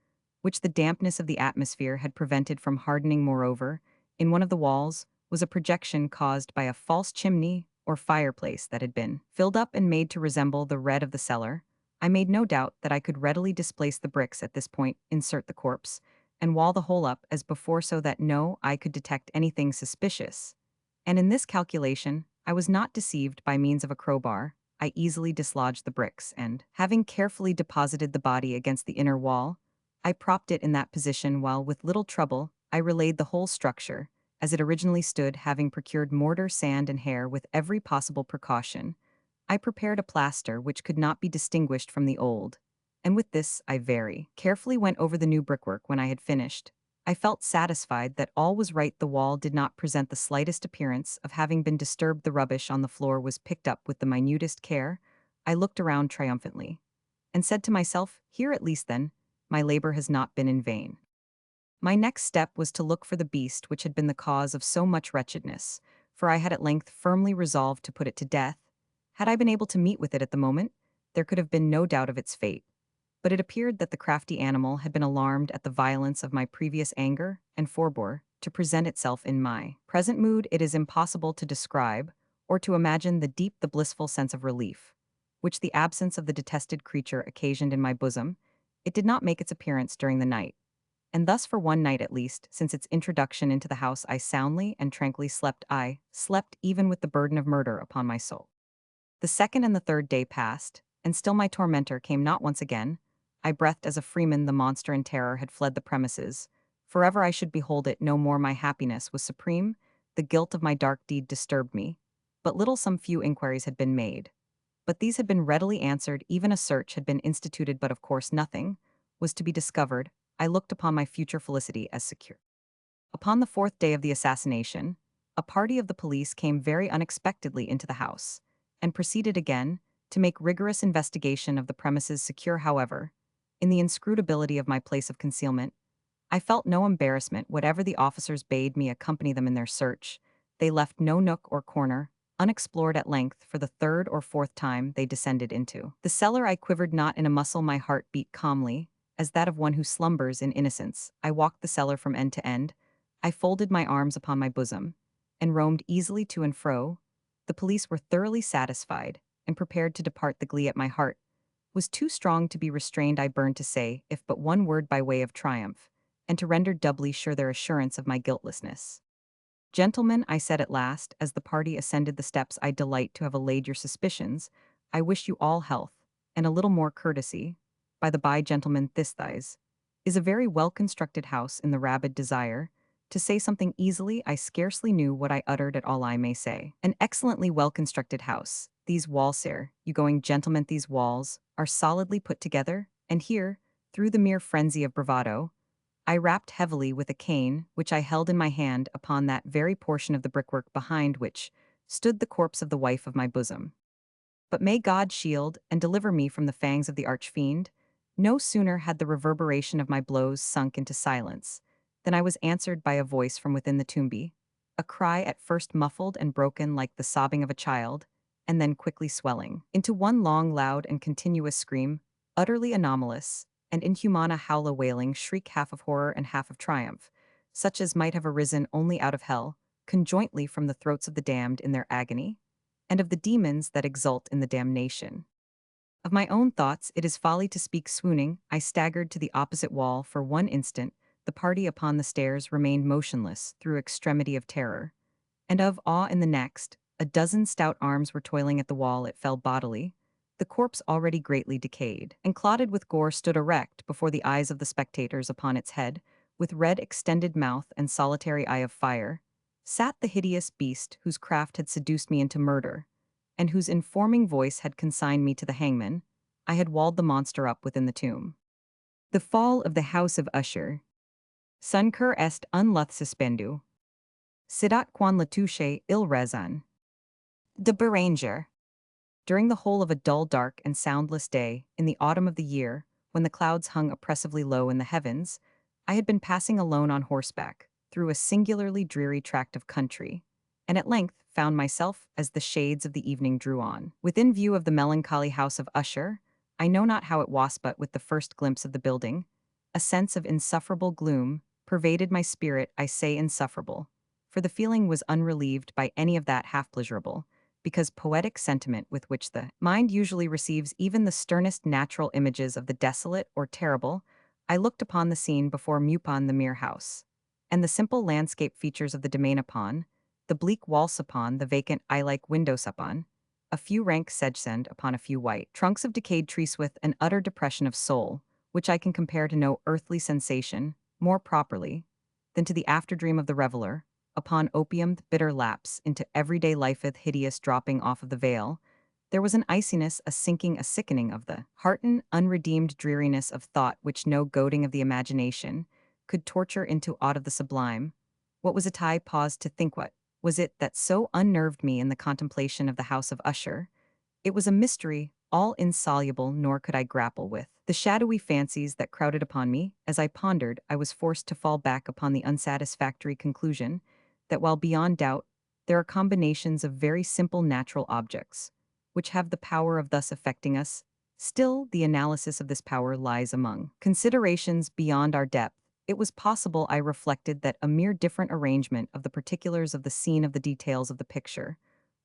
which the dampness of the atmosphere had prevented from hardening. Moreover, in one of the walls was a projection caused by a false chimney or fireplace that had been filled up and made to resemble the red of the cellar. I made no doubt that I could readily displace the bricks at this point, insert the corpse, and wall the whole up as before, so that no eye could detect anything suspicious. And in this calculation, I was not deceived. By means of a crowbar, I easily dislodged the bricks, and, having carefully deposited the body against the inner wall, I propped it in that position, while with little trouble I relaid the whole structure, as it originally stood. Having procured mortar, sand, and hair with every possible precaution, I prepared a plaster which could not be distinguished from the old, and with this I very carefully went over the new brickwork. When I had finished, I felt satisfied that all was right. The wall did not present the slightest appearance of having been disturbed. The rubbish on the floor was picked up with the minutest care. I looked around triumphantly, and said to myself, here at least, then, my labor has not been in vain. My next step was to look for the beast which had been the cause of so much wretchedness, for I had at length firmly resolved to put it to death. Had I been able to meet with it at the moment, there could have been no doubt of its fate. But it appeared that the crafty animal had been alarmed at the violence of my previous anger, and forbore to present itself in my present mood. It is impossible to describe, or to imagine the blissful sense of relief, which the absence of the detested creature occasioned in my bosom. It did not make its appearance during the night, and thus for one night at least, since its introduction into the house, I soundly and tranquilly slept. I slept even with the burden of murder upon my soul. The second and the third day passed, and still my tormentor came not. Once again, I breathed as a freeman. The monster in terror had fled the premises. Forever I should behold it no more. My happiness was supreme. The guilt of my dark deed disturbed me. But little. Some few inquiries had been made, but these had been readily answered. Even a search had been instituted, but of course nothing was to be discovered. I looked upon my future felicity as secure. Upon the fourth day of the assassination, a party of the police came very unexpectedly into the house, and proceeded again to make rigorous investigation of the premises. Secure, however, in the inscrutability of my place of concealment, I felt no embarrassment whatever. The officers bade me accompany them in their search. They left no nook or corner unexplored. At length, for the third or fourth time, they descended into the cellar. I quivered not in a muscle. My heart beat calmly, as that of one who slumbers in innocence. I walked the cellar from end to end. I folded my arms upon my bosom, and roamed easily to and fro. The police were thoroughly satisfied, and prepared to depart. The glee at my heart was too strong to be restrained. I burned to say, if but one word, by way of triumph, and to render doubly sure their assurance of my guiltlessness. Gentlemen, I said at last, as the party ascended the steps, I delight to have allayed your suspicions. I wish you all health, and a little more courtesy. By the by, gentlemen, this thighs is a very well-constructed house. In the rabid desire to say something easily, I scarcely knew what I uttered. At all I may say, an excellently well-constructed house. These walls, sir, you going gentlemen, these walls are solidly put together, and here, through the mere frenzy of bravado, I rapped heavily with a cane which I held in my hand upon that very portion of the brickwork behind which stood the corpse of the wife of my bosom. But may God shield and deliver me from the fangs of the arch-fiend. No sooner had the reverberation of my blows sunk into silence than I was answered by a voice from within the tomb. a cry at first muffled and broken like the sobbing of a child, and then quickly swelling into one long, loud, and continuous scream, utterly anomalous, and inhumana howla wailing shriek half of horror and half of triumph, such as might have arisen only out of hell, conjointly from the throats of the damned in their agony, and of the demons that exult in the damnation. Of my own thoughts, it is folly to speak swooning. I staggered to the opposite wall for one instant, the party upon the stairs remained motionless through extremity of terror, and of awe in the next, a dozen stout arms were toiling at the wall it fell bodily, the corpse already greatly decayed, and clotted with gore stood erect before the eyes of the spectators upon its head, with red extended mouth and solitary eye of fire, sat the hideous beast whose craft had seduced me into murder, and whose informing voice had consigned me to the hangman. I had walled the monster up within the tomb. The fall of the house of Usher. Suncur est unluth suspendu. Sidat quan latouche il rezan. De Beranger. During the whole of a dull, dark, and soundless day, in the autumn of the year, when the clouds hung oppressively low in the heavens, I had been passing alone on horseback, through a singularly dreary tract of country, and at length found myself as the shades of the evening drew on. Within view of the melancholy house of Usher, I know not how it was, but with the first glimpse of the building, a sense of insufferable gloom pervaded my spirit. I say insufferable, for the feeling was unrelieved by any of that half-pleasurable, because poetic sentiment with which the mind usually receives even the sternest natural images of the desolate or terrible. I looked upon the scene before me upon the mere house, and the simple landscape features of the domain upon, the bleak walls upon, the vacant eye-like windows upon, a few rank sedgesend upon a few white trunks of decayed trees with an utter depression of soul, which I can compare to no earthly sensation, more properly, than to the after-dream of the reveler, upon opiumed bitter lapse into everyday lifeth hideous dropping off of the veil. There was an iciness, a sinking, a sickening of the hearten, unredeemed dreariness of thought which no goading of the imagination could torture into aught of the sublime. What was it? I paused to think. What was it that so unnerved me in the contemplation of the house of Usher? It was a mystery, all insoluble, nor could I grapple with the shadowy fancies that crowded upon me. As I pondered, I was forced to fall back upon the unsatisfactory conclusion that while beyond doubt, there are combinations of very simple natural objects, which have the power of thus affecting us, still the analysis of this power lies among considerations beyond our depth. It was possible, I reflected, that a mere different arrangement of the particulars of the scene of the details of the picture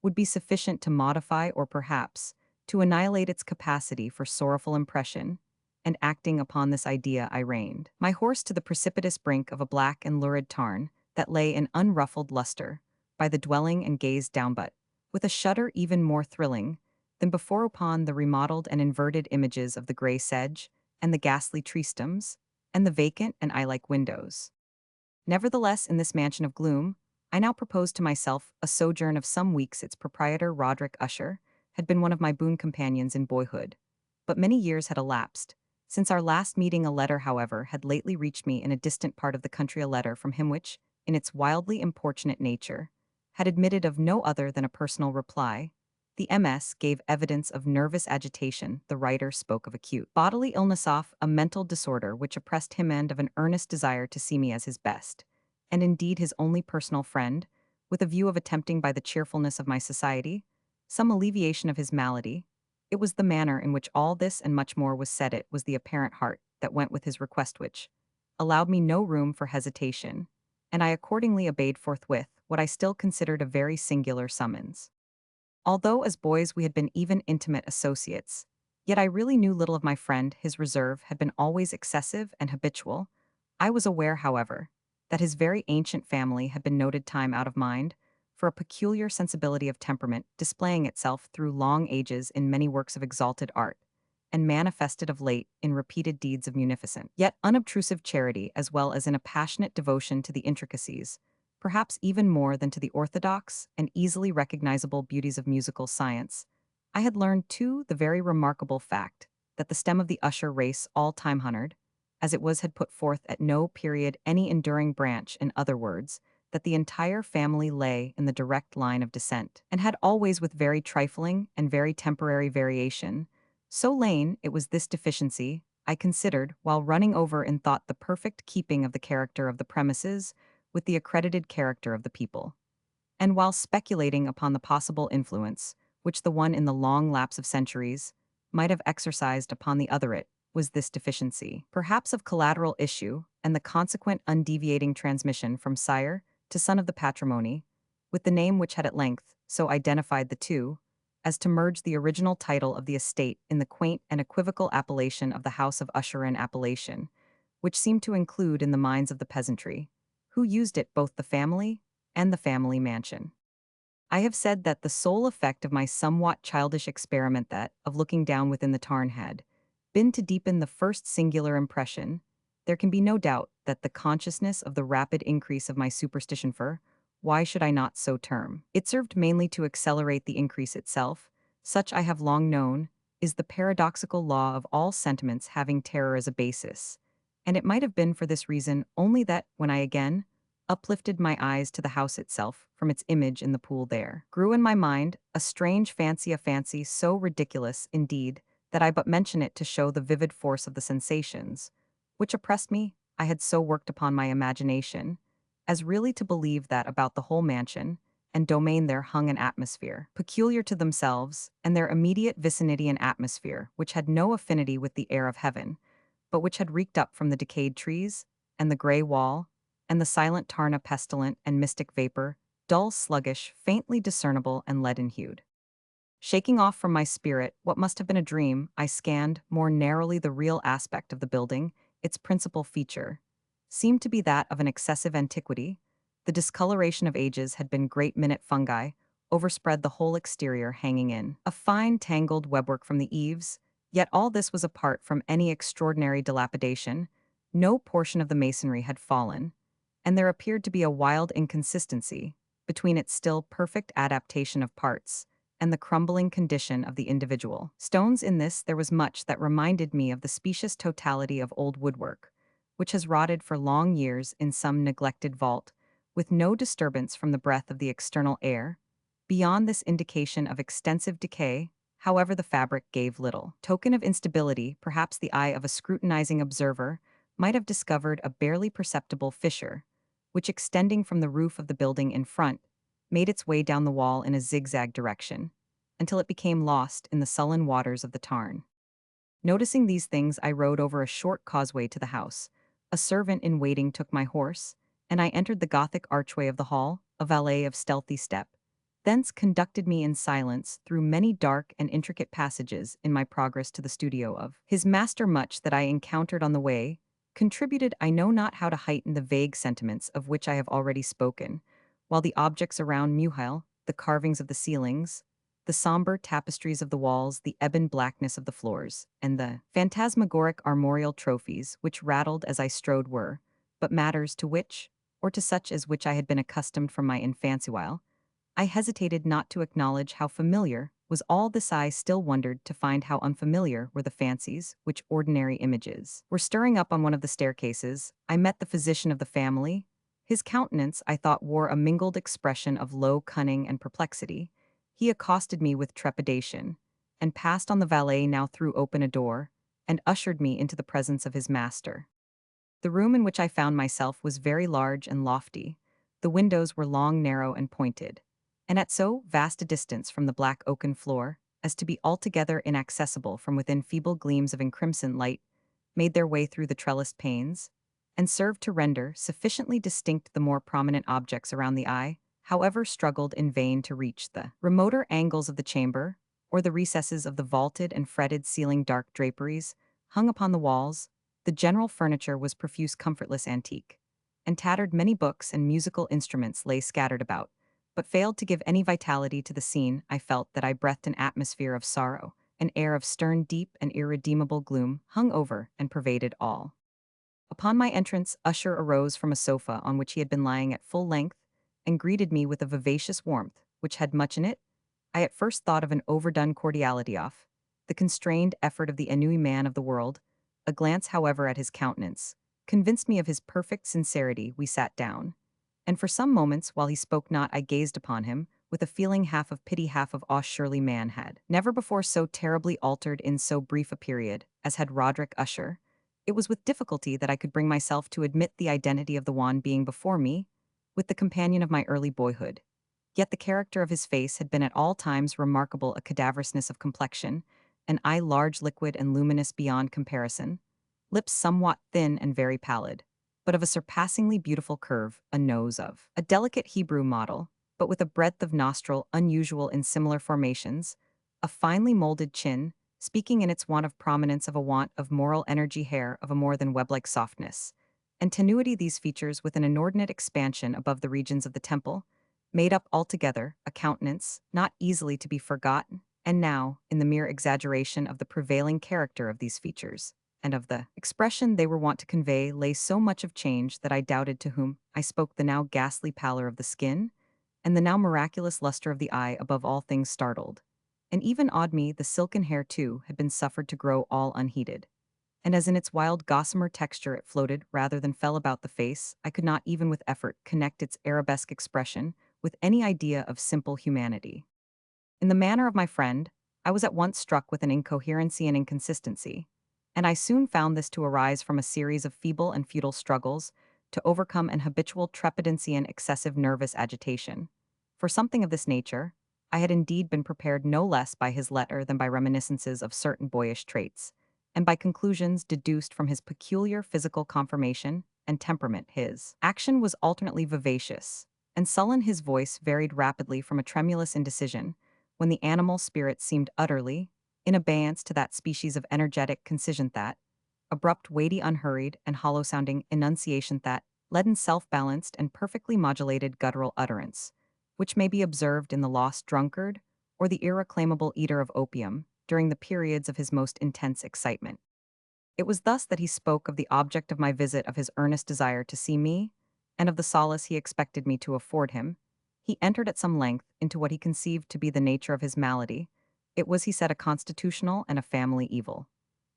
would be sufficient to modify or perhaps to annihilate its capacity for sorrowful impression, and acting upon this idea I reined my horse to the precipitous brink of a black and lurid tarn that lay in unruffled luster by the dwelling and gazed down, but with a shudder even more thrilling than before, upon the remodeled and inverted images of the gray sedge and the ghastly tree stems and the vacant and eye-like windows. Nevertheless, in this mansion of gloom, I now proposed to myself a sojourn of some weeks. Its proprietor, Roderick Usher, had been one of my boon companions in boyhood, but many years had elapsed since our last meeting. A letter, however, had lately reached me in a distant part of the country, a letter from him which, in its wildly importunate nature, had admitted of no other than a personal reply. The MS gave evidence of nervous agitation. The writer spoke of acute bodily illness, off a mental disorder which oppressed him, and of an earnest desire to see me as his best, and indeed his only personal friend, with a view of attempting by the cheerfulness of my society some alleviation of his malady. It was the manner in which all this and much more was said, it was the apparent heart that went with his request, which allowed me no room for hesitation, and I accordingly obeyed forthwith what I still considered a very singular summons. Although as boys we had been even intimate associates, yet I really knew little of my friend. His reserve had been always excessive and habitual. I was aware, however, that his very ancient family had been noted time out of mind for a peculiar sensibility of temperament, displaying itself through long ages in many works of exalted art, and manifested of late in repeated deeds of munificent, yet unobtrusive charity, as well as in a passionate devotion to the intricacies, perhaps even more than to the orthodox and easily recognizable beauties of musical science. I had learned, too, the very remarkable fact that the stem of the Usher race, all time honored, as it was, had put forth at no period any enduring branch. In other words, that the entire family lay in the direct line of descent, and had always, with very trifling and very temporary variation, so lain. It was this deficiency, I considered, while running over in thought the perfect keeping of the character of the premises, with the accredited character of the people. And while speculating upon the possible influence, which the one in the long lapse of centuries might have exercised upon the other, it was this deficiency, perhaps of collateral issue, and the consequent undeviating transmission from sire to son of the patrimony, with the name which had at length so identified the two, as to merge the original title of the estate in the quaint and equivocal appellation of the House of Usher and Appellation, which seemed to include in the minds of the peasantry, who used it both the family and the family mansion. I have said that the sole effect of my somewhat childish experiment that, of looking down within the tarn had been to deepen the first singular impression. There can be no doubt that the consciousness of the rapid increase of my superstition for, why should I not so term? It served mainly to accelerate the increase itself. Such I have long known, is the paradoxical law of all sentiments having terror as a basis. And it might have been for this reason only that, when I again uplifted my eyes to the house itself from its image in the pool there, grew in my mind a strange fancy, a fancy so ridiculous, indeed, that I but mention it to show the vivid force of the sensations, which oppressed me. I had so worked upon my imagination, as really to believe that about the whole mansion and domain there hung an atmosphere, peculiar to themselves and their immediate vicinity, an atmosphere which had no affinity with the air of heaven, but which had reeked up from the decayed trees, and the grey wall, and the silent tarn, pestilent and mystic vapor, dull, sluggish, faintly discernible, and leaden-hued. Shaking off from my spirit what must have been a dream, I scanned more narrowly the real aspect of the building. Its principal feature seemed to be that of an excessive antiquity. The discoloration of ages had been great minute fungi, overspread the whole exterior, hanging in a fine tangled webwork from the eaves. Yet all this was apart from any extraordinary dilapidation. No portion of the masonry had fallen, and there appeared to be a wild inconsistency between its still perfect adaptation of parts and the crumbling condition of the individual stones. In this there was much that reminded me of the specious totality of old woodwork, which has rotted for long years in some neglected vault, with no disturbance from the breath of the external air. Beyond this indication of extensive decay, however, the fabric gave little token of instability. Perhaps the eye of a scrutinizing observer might have discovered a barely perceptible fissure, which, extending from the roof of the building in front, made its way down the wall in a zigzag direction, until it became lost in the sullen waters of the tarn. Noticing these things, I rode over a short causeway to the house. A servant in waiting took my horse, and I entered the Gothic archway of the hall. A valet of stealthy step thence conducted me in silence through many dark and intricate passages in my progress to the studio of his master. Much that I encountered on the way contributed, I know not how, to heighten the vague sentiments of which I have already spoken, while the objects around Muhil, the carvings of the ceilings, the somber tapestries of the walls, the ebon blackness of the floors, and the phantasmagoric armorial trophies which rattled as I strode, were but matters to which, or to such as which I had been accustomed from my infancy. While I hesitated not to acknowledge how familiar was all this, I still wondered to find how unfamiliar were the fancies which ordinary images were stirring up. On one of the staircases, I met the physician of the family. His countenance, I thought, wore a mingled expression of low cunning and perplexity. He accosted me with trepidation, and passed on. The valet now threw open a door, and ushered me into the presence of his master. The room in which I found myself was very large and lofty. The windows were long, narrow, and pointed, and at so vast a distance from the black oaken floor as to be altogether inaccessible from within. Feeble gleams of encrimsoned light made their way through the trellised panes, and served to render sufficiently distinct the more prominent objects around the eye. However, struggled in vain to reach the remoter angles of the chamber, or the recesses of the vaulted and fretted ceiling. Dark draperies hung upon the walls. The general furniture was profuse, comfortless, antique, and tattered. Many books and musical instruments lay scattered about, but failed to give any vitality to the scene. I felt that I breathed an atmosphere of sorrow. An air of stern, deep, and irredeemable gloom hung over and pervaded all. Upon my entrance, Usher arose from a sofa on which he had been lying at full length, and greeted me with a vivacious warmth, which had much in it. I at first thought of an overdone cordiality, off the constrained effort of the ennui man of the world. A glance, however, at his countenance convinced me of his perfect sincerity. We sat down, and for some moments, while he spoke not, I gazed upon him with a feeling half of pity, half of awe. Surely man had never before so terribly altered in so brief a period as had Roderick Usher. It was with difficulty that I could bring myself to admit the identity of the one being before me. with the companion of my early boyhood. Yet the character of his face had been at all times remarkable a cadaverousness of complexion, an eye large, liquid, and luminous beyond comparison, lips somewhat thin and very pallid, but of a surpassingly beautiful curve, a nose of a delicate Hebrew model, but with a breadth of nostril unusual in similar formations, a finely molded chin, speaking in its want of prominence of a want of moral energy, hair of a more than web-like softness, and tenuity, these features with an inordinate expansion above the regions of the temple, made up altogether a countenance not easily to be forgotten, and now, in the mere exaggeration of the prevailing character of these features, and of the expression they were wont to convey, lay so much of change that I doubted to whom I spoke. The now ghastly pallor of the skin, and the now miraculous luster of the eye above all things startled. And even awed me, the silken hair too had been suffered to grow all unheeded. And as in its wild gossamer texture it floated rather than fell about the face, I could not even with effort connect its arabesque expression with any idea of simple humanity. In the manner of my friend, I was at once struck with an incoherency and inconsistency, and I soon found this to arise from a series of feeble and futile struggles to overcome an habitual trepidancy and excessive nervous agitation. For something of this nature, I had indeed been prepared no less by his letter than by reminiscences of certain boyish traits, and by conclusions deduced from his peculiar physical conformation and temperament. His action was alternately vivacious and sullen, his voice varied rapidly from a tremulous indecision, when the animal spirit seemed utterly in abeyance, to that species of energetic concision, that abrupt, weighty, unhurried, and hollow-sounding enunciation, that leaden, self-balanced, and perfectly modulated guttural utterance, which may be observed in the lost drunkard or the irreclaimable eater of opium during the periods of his most intense excitement. It was thus that he spoke of the object of my visit, of his earnest desire to see me, and of the solace he expected me to afford him. He entered at some length into what he conceived to be the nature of his malady. It was, he said, a constitutional and a family evil,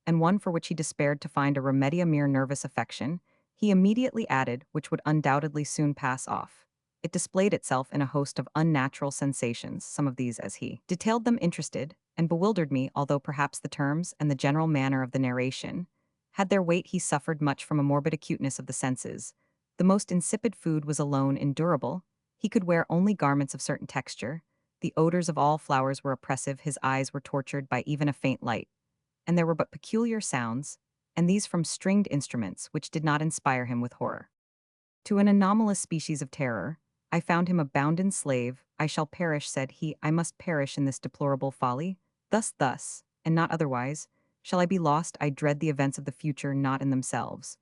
and one for which he despaired to find a remedy, a mere nervous affection. He immediately added, which would undoubtedly soon pass off. It displayed itself in a host of unnatural sensations. Some of these, as he detailed them, interested and bewildered me, although perhaps the terms and the general manner of the narration had their weight. He suffered much from a morbid acuteness of the senses. The most insipid food was alone endurable. He could wear only garments of certain texture. The odors of all flowers were oppressive. His eyes were tortured by even a faint light, and there were but peculiar sounds, and these from stringed instruments, which did not inspire him with horror. To an anomalous species of terror, I found him a bounden slave. I shall perish, said he, I must perish in this deplorable folly. Thus, and not otherwise, shall I be lost. I dread the events of the future, not in themselves,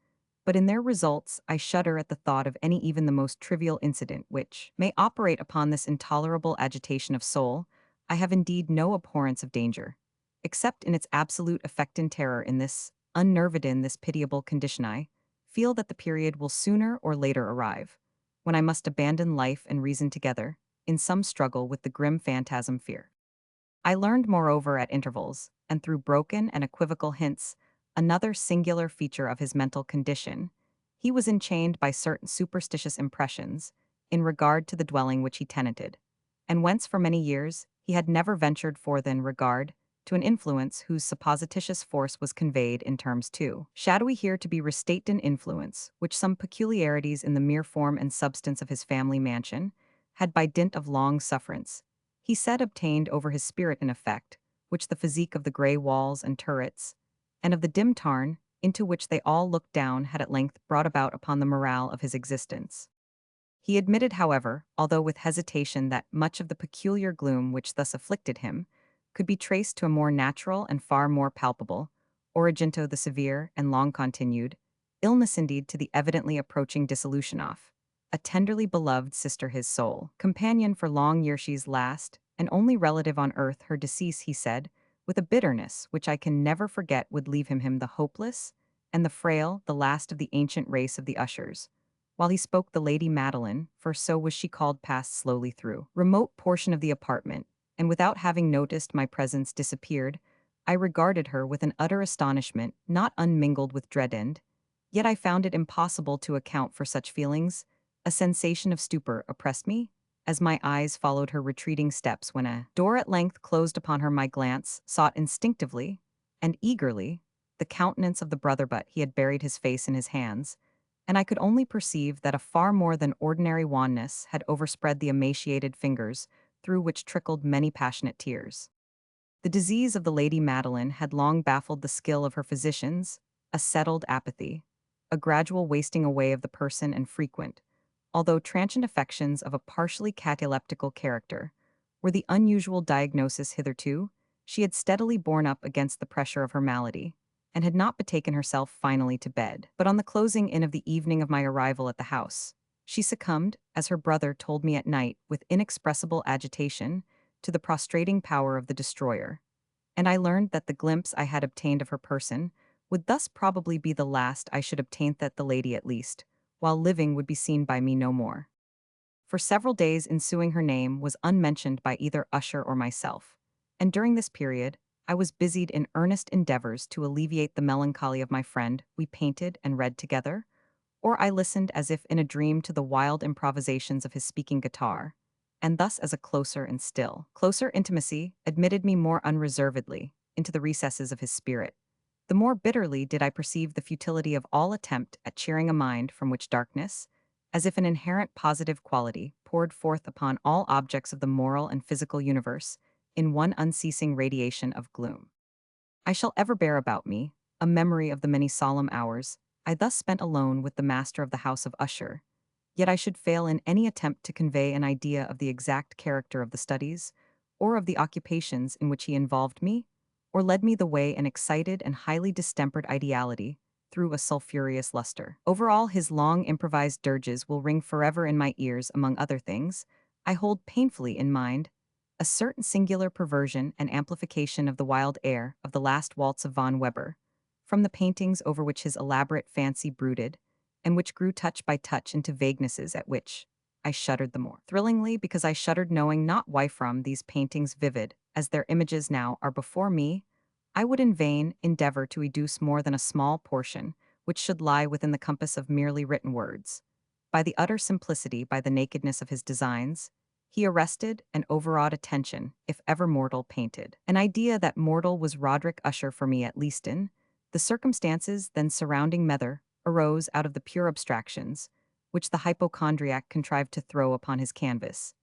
but in their results. I shudder at the thought of any, even the most trivial incident, which may operate upon this intolerable agitation of soul. I have indeed no abhorrence of danger, except in its absolute effect in terror. In this, unnerved in this pitiable condition, I feel that the period will sooner or later arrive, when I must abandon life and reason together, in some struggle with the grim phantasm fear. I learned, moreover, at intervals, and through broken and equivocal hints, another singular feature of his mental condition. He was enchained by certain superstitious impressions in regard to the dwelling which he tenanted, and whence for many years he had never ventured forth in regard to an influence whose supposititious force was conveyed in terms too shadowy here to be restate, an influence which some peculiarities in the mere form and substance of his family mansion had, by dint of long sufferance, he said, obtained over his spirit, an effect which the physique of the grey walls and turrets, and of the dim tarn into which they all looked down, had at length brought about upon the morale of his existence. He admitted, however, although with hesitation, that much of the peculiar gloom which thus afflicted him could be traced to a more natural and far more palpable origin, to the severe and long-continued illness, indeed to the evidently approaching dissolution of a tenderly beloved sister, his sole companion for long years, she's last and only relative on earth. Her decease, he said, with a bitterness which I can never forget, would leave him the hopeless and the frail, the last of the ancient race of the Ushers. While he spoke, the Lady Madeline, for so was she called, passed slowly through remote portion of the apartment, and without having noticed my presence disappeared. I regarded her with an utter astonishment, not unmingled with dread, and yet I found it impossible to account for such feelings. A sensation of stupor oppressed me as my eyes followed her retreating steps. When a door at length closed upon her, my glance sought instinctively and eagerly the countenance of the brother, but he had buried his face in his hands, and I could only perceive that a far more than ordinary wanness had overspread the emaciated fingers through which trickled many passionate tears. The disease of the Lady Madeline had long baffled the skill of her physicians, a settled apathy, a gradual wasting away of the person and frequent, although transient affections of a partially cataleptical character, were the unusual diagnosis hitherto. She had steadily borne up against the pressure of her malady, and had not betaken herself finally to bed. But on the closing in of the evening of my arrival at the house, she succumbed, as her brother told me at night with inexpressible agitation, to the prostrating power of the destroyer, and I learned that the glimpse I had obtained of her person would thus probably be the last I should obtain, that the lady at least, while living, would be seen by me no more. For several days ensuing her name was unmentioned by either Usher or myself, and during this period I was busied in earnest endeavors to alleviate the melancholy of my friend. We painted and read together, or I listened as if in a dream to the wild improvisations of his speaking guitar, and thus as a closer and still closer intimacy admitted me more unreservedly into the recesses of his spirit, the more bitterly did I perceive the futility of all attempt at cheering a mind from which darkness, as if an inherent positive quality, poured forth upon all objects of the moral and physical universe in one unceasing radiation of gloom. I shall ever bear about me a memory of the many solemn hours I thus spent alone with the master of the house of Usher, yet I should fail in any attempt to convey an idea of the exact character of the studies, or of the occupations in which he involved me, or led me the way an excited and highly distempered ideality through a sulphureous luster. Over all his long improvised dirges will ring forever in my ears. Among other things, I hold painfully in mind a certain singular perversion and amplification of the wild air of the last waltz of von Weber, from the paintings over which his elaborate fancy brooded, and which grew touch by touch into vaguenesses at which I shuddered the more thrillingly because I shuddered, knowing not why. From these paintings, vivid as their images now are before me, I would in vain endeavor to educe more than a small portion which should lie within the compass of merely written words. By the utter simplicity, by the nakedness of his designs, he arrested and overawed attention, if ever mortal painted. An idea that mortal was Roderick Usher for me, at least in the circumstances then surrounding Mether, arose out of the pure abstractions, which the hypochondriac contrived to throw upon his canvas.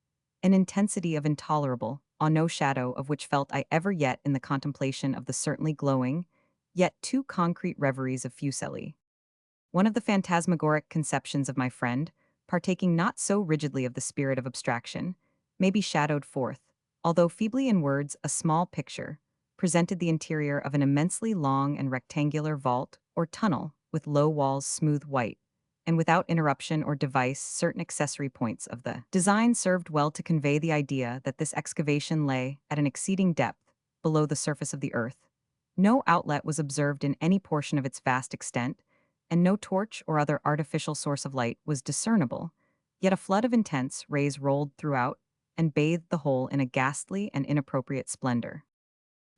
An intensity of intolerable, on no shadow of which felt I ever yet in the contemplation of the certainly glowing, yet too concrete reveries of Fuseli. One of the phantasmagoric conceptions of my friend, partaking not so rigidly of the spirit of abstraction, may be shadowed forth, although feebly in words. A small picture presented the interior of an immensely long and rectangular vault or tunnel with low walls smooth white, and without interruption or device. Certain accessory points of the design served well to convey the idea that this excavation lay at an exceeding depth below the surface of the earth. No outlet was observed in any portion of its vast extent, and no torch or other artificial source of light was discernible, yet a flood of intense rays rolled throughout and bathed the whole in a ghastly and inappropriate splendor.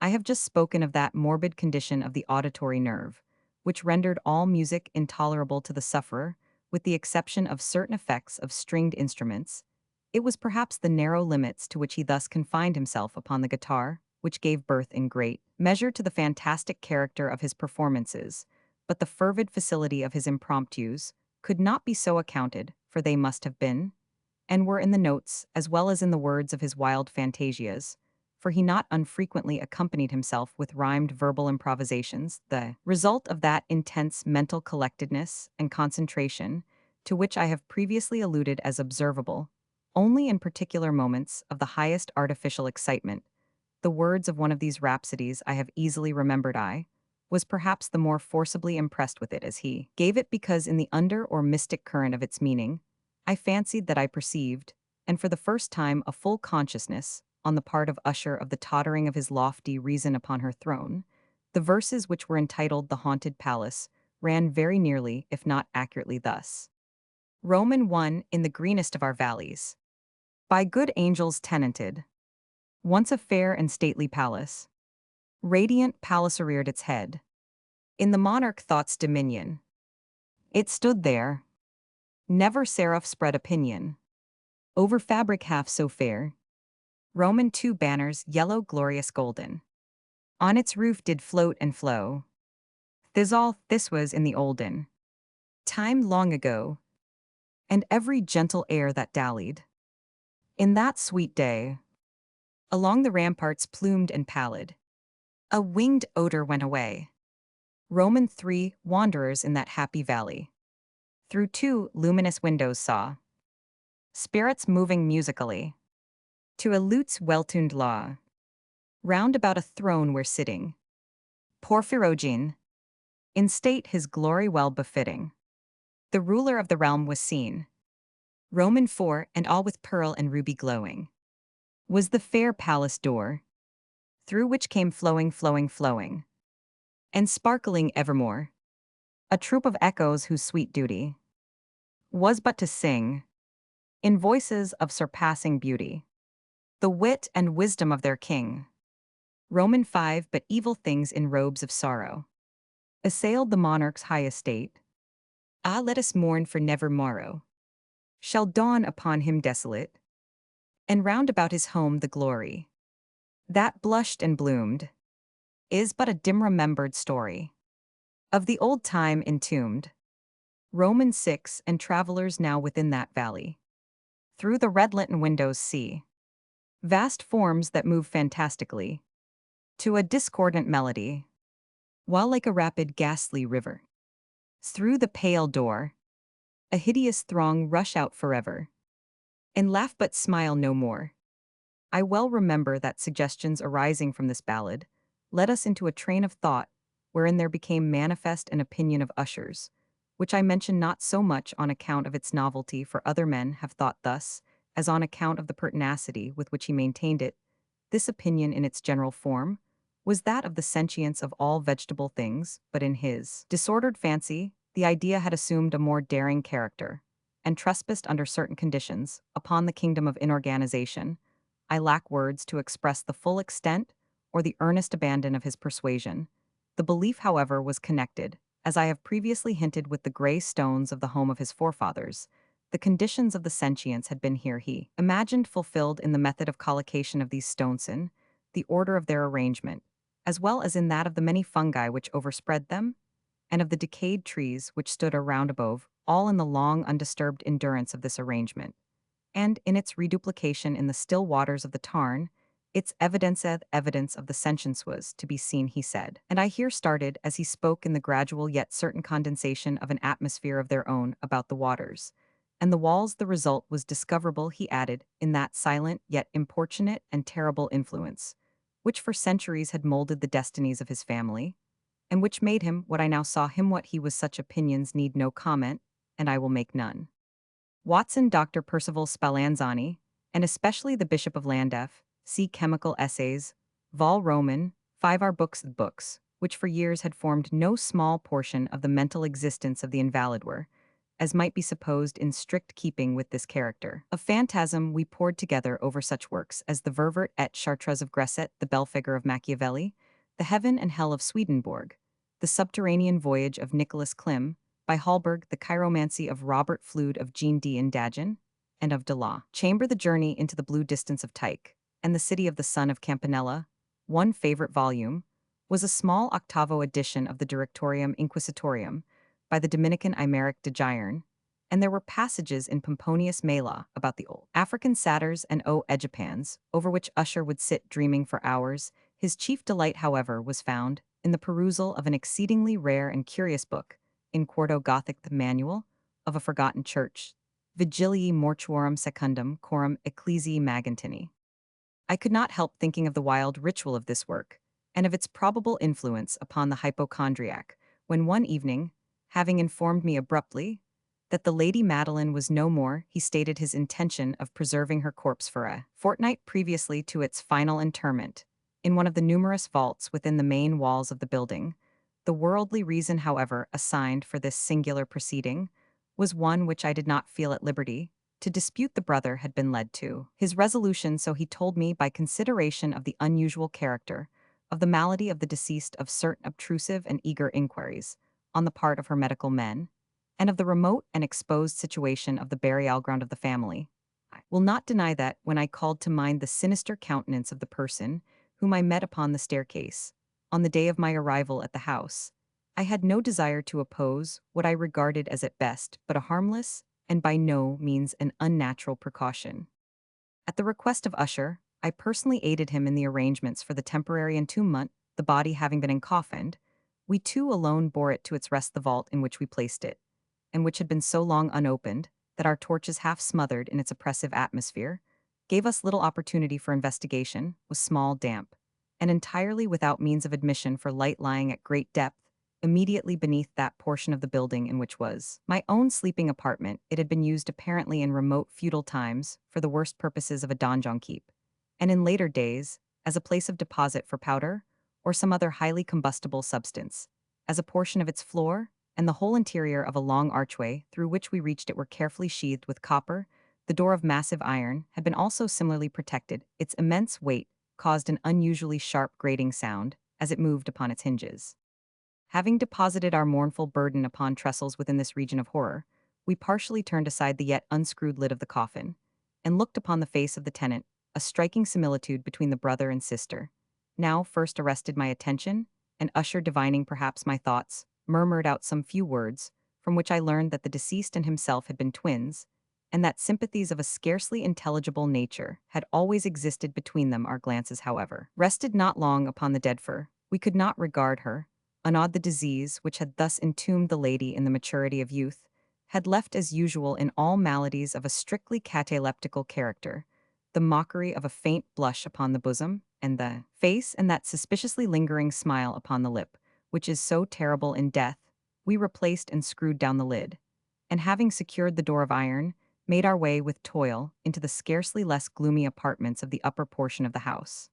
I have just spoken of that morbid condition of the auditory nerve, which rendered all music intolerable to the sufferer, with the exception of certain effects of stringed instruments. It was perhaps the narrow limits to which he thus confined himself upon the guitar, which gave birth in great measure to the fantastic character of his performances, but the fervid facility of his impromptus could not be so accounted, for they must have been, and were in the notes as well as in the words of his wild fantasias, for he not unfrequently accompanied himself with rhymed verbal improvisations, the result of that intense mental collectedness and concentration to which I have previously alluded as observable only in particular moments of the highest artificial excitement. The words of one of these rhapsodies I have easily remembered. I was perhaps the more forcibly impressed with it as he gave it, because in the under or mystic current of its meaning, I fancied that I perceived, and for the first time, a full consciousness, on the part of Usher, of the tottering of his lofty reason upon her throne. The verses, which were entitled The Haunted Palace, ran very nearly, if not accurately, thus. Roman 1. In the greenest of our valleys, by good angels tenanted, once a fair and stately palace. Radiant palace reared its head in the monarch thought's dominion. It stood there. Never seraph spread opinion over fabric half so fair. Roman 2 banners, yellow, glorious, golden, on its roof did float and flow. This was in the olden time long ago, and every gentle air that dallied. In that sweet day, along the ramparts plumed and pallid, a winged odor went away. Roman 3 wanderers in that happy valley, through 2 luminous windows saw spirits moving musically to a lute's well-tuned law. Round about a throne were sitting Porphyrogene, in state his glory well befitting. The ruler of the realm was seen, Roman 4 and all with pearl and ruby glowing. Was the fair palace door, through which came flowing, and sparkling evermore, a troop of echoes whose sweet duty was but to sing, in voices of surpassing beauty, the wit and wisdom of their king. Roman 5 but evil things in robes of sorrow assailed the monarch's high estate. Ah, let us mourn for never morrow shall dawn upon him desolate, and round about his home the glory that blushed and bloomed is but a dim remembered story of the old time entombed. Roman 6 and travelers now within that valley, through the red lenten windows see vast forms that move fantastically to a discordant melody, while like a rapid ghastly river, through the pale door, a hideous throng rush out forever, and laugh but smile no more. I well remember that suggestions arising from this ballad led us into a train of thought wherein there became manifest an opinion of Usher's, which I mention not so much on account of its novelty, for other men have thought thus, as on account of the pertinacity with which he maintained it. This opinion in its general form was that of the sentience of all vegetable things, but in his disordered fancy, the idea had assumed a more daring character, and trespassed under certain conditions upon the kingdom of inorganization. I lack words to express the full extent or the earnest abandon of his persuasion. The belief, however, was connected, as I have previously hinted, with the gray stones of the home of his forefathers. The conditions of the sentience had been here, he imagined, fulfilled in the method of collocation of these stones in the order of their arrangement, as well as in that of the many fungi which overspread them, and of the decayed trees which stood around above, all in the long undisturbed endurance of this arrangement, and in its reduplication in the still waters of the tarn, its evidence of the sentience was to be seen, he said. And I here started as he spoke in the gradual yet certain condensation of an atmosphere of their own about the waters. And the walls the result was discoverable, he added, in that silent yet importunate and terrible influence, which for centuries had molded the destinies of his family, and which made him what I now saw him. What he was, such opinions need no comment, and I will make none. Watson, Dr. Percival Spallanzani, and especially the Bishop of Llandaff, see Chemical Essays, Vol. Roman, 5 are books, which for years had formed no small portion of the mental existence of the invalid, were, as might be supposed, in strict keeping with this character of phantasm. We pored together over such works as the Ververt et Chartres of Gresset, the Belphegor of Machiavelli, the Heaven and Hell of Swedenborg, the Subterranean Voyage of Nicholas Klim, by Hallberg, the Chiromancy of Robert Flood, of Jean D. Indagen, and of Delaw Chamber, the Journey into the Blue Distance of Tyche, and the City of the Sun of Campanella. One favorite volume was a small octavo edition of the Directorium Inquisitorium by the Dominican Aymeric de Giern, and there were passages in Pomponius Mela about the old African satyrs and Egypans, over which Usher would sit dreaming for hours. His chief delight, however, was found in the perusal of an exceedingly rare and curious book, in quarto Gothic, the Manual of a Forgotten Church, Vigilii Mortuorum Secundum Coram Ecclesiae Magentini. I could not help thinking of the wild ritual of this work, and of its probable influence upon the hypochondriac, when one evening, having informed me abruptly that the Lady Madeline was no more, he stated his intention of preserving her corpse for a fortnight previously to its final interment, in one of the numerous vaults within the main walls of the building. The worldly reason, however, assigned for this singular proceeding was one which I did not feel at liberty to dispute. The brother had been led to his resolution, so he told me, by consideration of the unusual character of the malady of the deceased, of certain obtrusive and eager inquiries on the part of her medical men, and of the remote and exposed situation of the burial ground of the family. I will not deny that, when I called to mind the sinister countenance of the person whom I met upon the staircase, on the day of my arrival at the house, I had no desire to oppose what I regarded as at best but a harmless, and by no means an unnatural precaution. At the request of Usher, I personally aided him in the arrangements for the temporary entombment, the body having been encoffined. We two alone bore it to its rest the vault in which we placed it, and which had been so long unopened that our torches half smothered in its oppressive atmosphere, gave us little opportunity for investigation, was small damp, and entirely without means of admission for light lying at great depth, immediately beneath that portion of the building in which was my own sleeping apartment. It had been used apparently in remote feudal times for the worst purposes of a donjon keep, and in later days, as a place of deposit for powder, or some other highly combustible substance, as a portion of its floor, and the whole interior of a long archway through which we reached it were carefully sheathed with copper. The door of massive iron had been also similarly protected. Its immense weight caused an unusually sharp grating sound as it moved upon its hinges. Having deposited our mournful burden upon trestles within this region of horror, we partially turned aside the yet unscrewed lid of the coffin, and looked upon the face of the tenant, a striking similitude between the brother and sister. Now first arrested my attention, and Usher, divining perhaps my thoughts, murmured out some few words, from which I learned that the deceased and himself had been twins, and that sympathies of a scarcely intelligible nature had always existed between them. Our glances, however, rested not long upon the dead fir. We could not regard her. Anod, the disease which had thus entombed the lady in the maturity of youth, had left as usual in all maladies of a strictly cataleptical character, the mockery of a faint blush upon the bosom, and the face, and that suspiciously lingering smile upon the lip, which is so terrible in death. We replaced and screwed down the lid, and having secured the door of iron, made our way with toil into the scarcely less gloomy apartments of the upper portion of the house.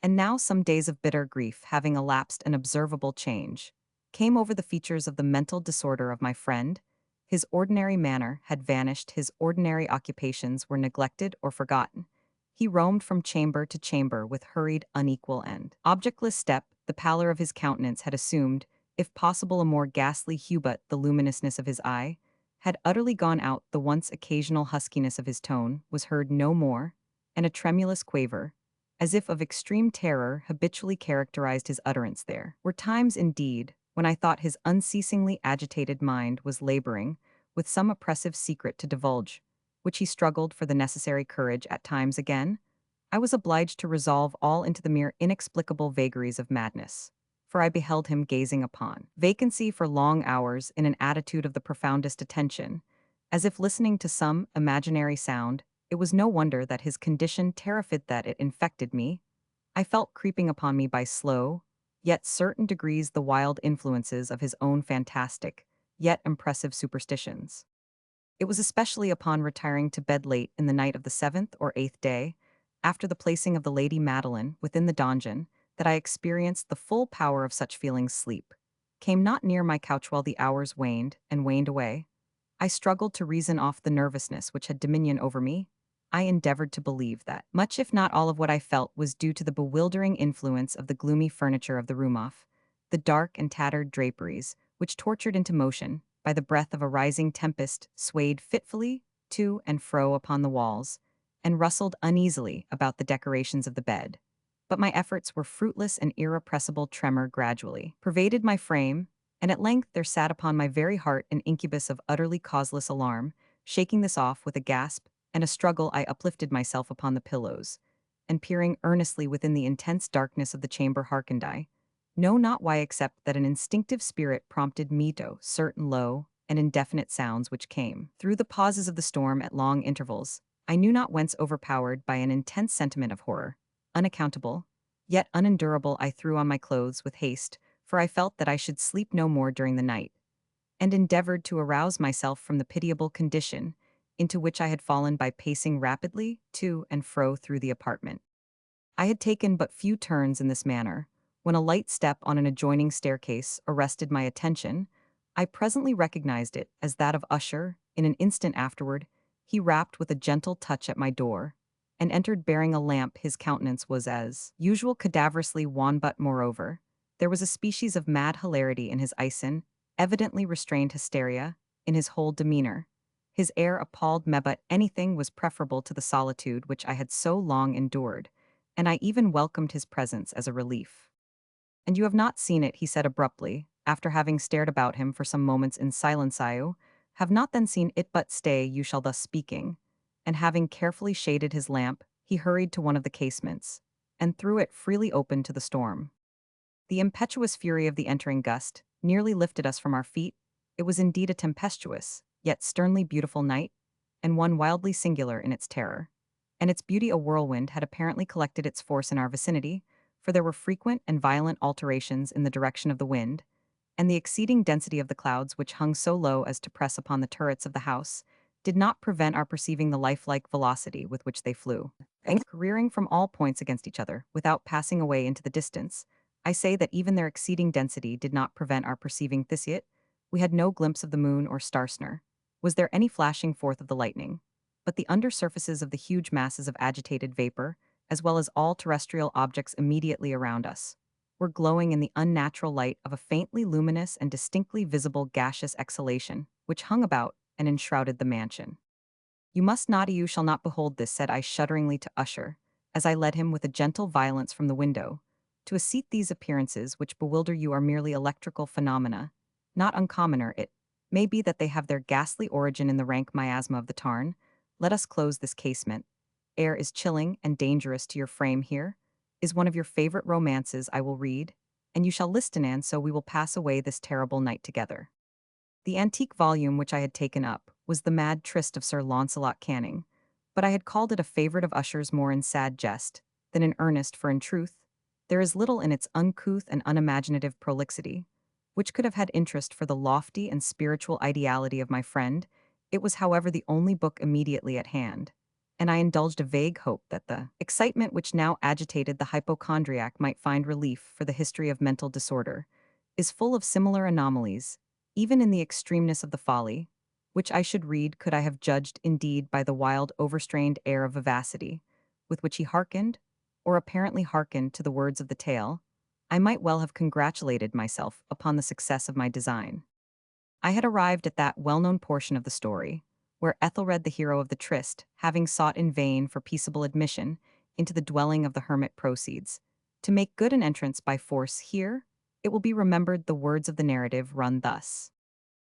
And now some days of bitter grief having elapsed, an observable change came over the features of the mental disorder of my friend. His ordinary manner had vanished, his ordinary occupations were neglected or forgotten. He roamed from chamber to chamber with hurried, unequal and objectless step. The pallor of his countenance had assumed, if possible, a more ghastly hue, but the luminousness of his eye had utterly gone out. The once occasional huskiness of his tone was heard no more, and a tremulous quaver, as if of extreme terror, habitually characterized his utterance. There were times, indeed, when I thought his unceasingly agitated mind was laboring with some oppressive secret to divulge, which he struggled for the necessary courage. At times, again, I was obliged to resolve all into the mere inexplicable vagaries of madness, for I beheld him gazing upon vacancy for long hours in an attitude of the profoundest attention, as if listening to some imaginary sound. It was no wonder that his condition terrified, that it infected me. I felt creeping upon me by slow, yet certain degrees, the wild influences of his own fantastic, yet impressive superstitions. It was especially upon retiring to bed late in the night of the 7th or 8th day, after the placing of the Lady Madeline within the donjon, that I experienced the full power of such feelings. Sleep came not near my couch while the hours waned and waned away. I struggled to reason off the nervousness which had dominion over me. I endeavored to believe that much, if not all, of what I felt was due to the bewildering influence of the gloomy furniture of the room, off the dark and tattered draperies, which, tortured into motion by the breath of a rising tempest, swayed fitfully to and fro upon the walls, and rustled uneasily about the decorations of the bed. But my efforts were fruitless. An irrepressible tremor gradually pervaded my frame, and at length there sat upon my very heart an incubus of utterly causeless alarm. Shaking this off with a gasp and a struggle, I uplifted myself upon the pillows, and peering earnestly within the intense darkness of the chamber, hearkened. I know not why, except that an instinctive spirit prompted me to certain low and indefinite sounds which came through the pauses of the storm at long intervals. I knew not whence, overpowered by an intense sentiment of horror, unaccountable, yet unendurable, I threw on my clothes with haste, for I felt that I should sleep no more during the night, and endeavored to arouse myself from the pitiable condition into which I had fallen by pacing rapidly to and fro through the apartment. I had taken but few turns in this manner, when a light step on an adjoining staircase arrested my attention. I presently recognized it as that of Usher. In an instant afterward, he rapped with a gentle touch at my door, and entered bearing a lamp. His countenance was as usual cadaverously wan, but moreover, there was a species of mad hilarity in his eyes, evidently restrained hysteria, in his whole demeanor. His air appalled me, but anything was preferable to the solitude which I had so long endured, and I even welcomed his presence as a relief. "And you have not seen it," he said abruptly, after having stared about him for some moments in silence, have not then seen it but stay you shall thus speaking, and having carefully shaded his lamp, he hurried to one of the casements, and threw it freely open to the storm. The impetuous fury of the entering gust nearly lifted us from our feet. It was indeed a tempestuous, yet sternly beautiful night, and one wildly singular in its terror. And its beauty a whirlwind had apparently collected its force in our vicinity, for there were frequent and violent alterations in the direction of the wind, and the exceeding density of the clouds which hung so low as to press upon the turrets of the house did not prevent our perceiving the lifelike velocity with which they flew, careering from all points against each other, without passing away into the distance. I say that even their exceeding density did not prevent our perceiving this yet. We had no glimpse of the moon or star snare. Was there any flashing forth of the lightning? But the under surfaces of the huge masses of agitated vapor, as well as all terrestrial objects immediately around us, were glowing in the unnatural light of a faintly luminous and distinctly visible gaseous exhalation, which hung about and enshrouded the mansion. You shall not behold this," said I shudderingly to Usher, as I led him with a gentle violence from the window. "To a seat these appearances which bewilder you are merely electrical phenomena, not uncommoner it may be that they have their ghastly origin in the rank miasma of the tarn. Let us close this casement. Air is chilling and dangerous to your frame here, is one of your favorite romances I will read, and you shall listen, and so we will pass away this terrible night together." The antique volume which I had taken up was The Mad Tryst of Sir Launcelot Canning, but I had called it a favorite of Usher's more in sad jest than in earnest, for in truth, there is little in its uncouth and unimaginative prolixity which could have had interest for the lofty and spiritual ideality of my friend. It was, however, the only book immediately at hand, and I indulged a vague hope that the excitement which now agitated the hypochondriac might find relief, for the history of mental disorder is full of similar anomalies, even in the extremeness of the folly, which I should read could I have judged indeed by the wild overstrained air of vivacity with which he hearkened, or apparently hearkened, to the words of the tale. I might well have congratulated myself upon the success of my design. I had arrived at that well-known portion of the story, where Ethelred, the hero of the tryst, having sought in vain for peaceable admission into the dwelling of the hermit, proceeds to make good an entrance by force. Here, it will be remembered, the words of the narrative run thus.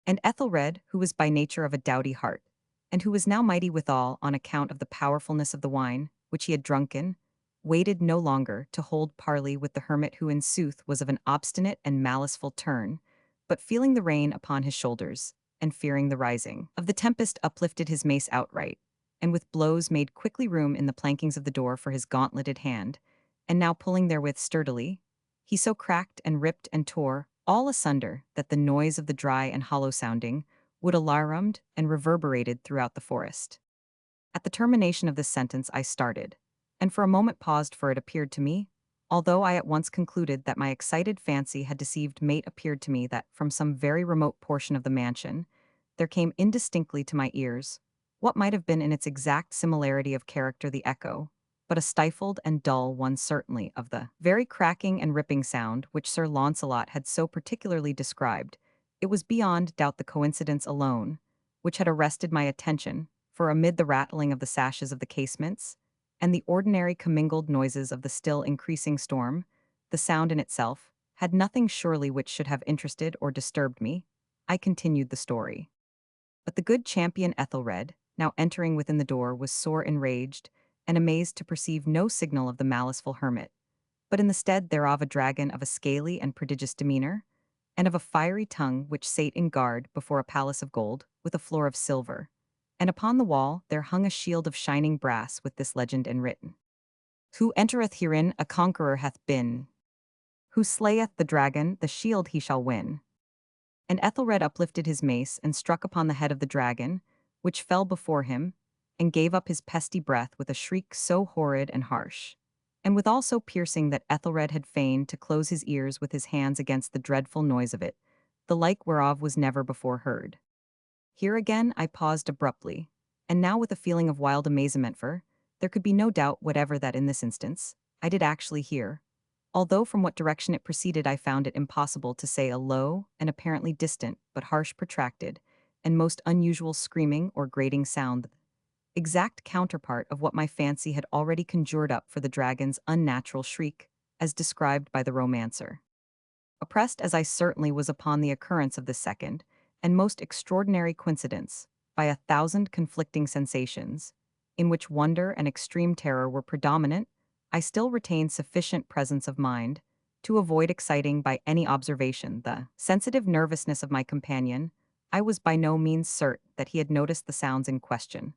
"And Ethelred, who was by nature of a doughty heart, and who was now mighty withal on account of the powerfulness of the wine which he had drunken, waited no longer to hold parley with the hermit, who in sooth was of an obstinate and maliceful turn, but feeling the rain upon his shoulders, and fearing the rising of the tempest, uplifted his mace outright, and with blows made quickly room in the plankings of the door for his gauntleted hand, and now pulling therewith sturdily, he so cracked and ripped and tore all asunder that the noise of the dry and hollow sounding would alarumed and reverberated throughout the forest." At the termination of this sentence I started, and for a moment paused, for it appeared to me, although I at once concluded that my excited fancy had deceived mate, appeared to me that from some very remote portion of the mansion there came indistinctly to my ears what might have been in its exact similarity of character the echo, but a stifled and dull one certainly, of the very cracking and ripping sound which Sir Launcelot had so particularly described. It was beyond doubt the coincidence alone which had arrested my attention, for amid the rattling of the sashes of the casements, and the ordinary commingled noises of the still increasing storm, the sound in itself had nothing surely which should have interested or disturbed me. I continued the story. But the good champion Ethelred, now entering within the door, was sore enraged, and amazed to perceive no signal of the maliceful hermit, but in the stead thereof a dragon of a scaly and prodigious demeanor, and of a fiery tongue, which sate in guard before a palace of gold, with a floor of silver. And upon the wall there hung a shield of shining brass with this legend enwritten: "Who entereth herein a conqueror hath been. Who slayeth the dragon, the shield he shall win." And Ethelred uplifted his mace and struck upon the head of the dragon, which fell before him, and gave up his pesty breath with a shriek so horrid and harsh, and withal so piercing, that Ethelred had feigned to close his ears with his hands against the dreadful noise of it, the like whereof was never before heard. Here again I paused abruptly, and now with a feeling of wild amazement, for there could be no doubt whatever that in this instance I did actually hear, although from what direction it proceeded I found it impossible to say, a low and apparently distant, but harsh, protracted, and most unusual screaming or grating sound, exact counterpart of what my fancy had already conjured up for the dragon's unnatural shriek, as described by the romancer. Oppressed as I certainly was upon the occurrence of this second, and most extraordinary coincidence, by 1,000 conflicting sensations, in which wonder and extreme terror were predominant, I still retained sufficient presence of mind to avoid exciting by any observation the sensitive nervousness of my companion. I was by no means certain that he had noticed the sounds in question,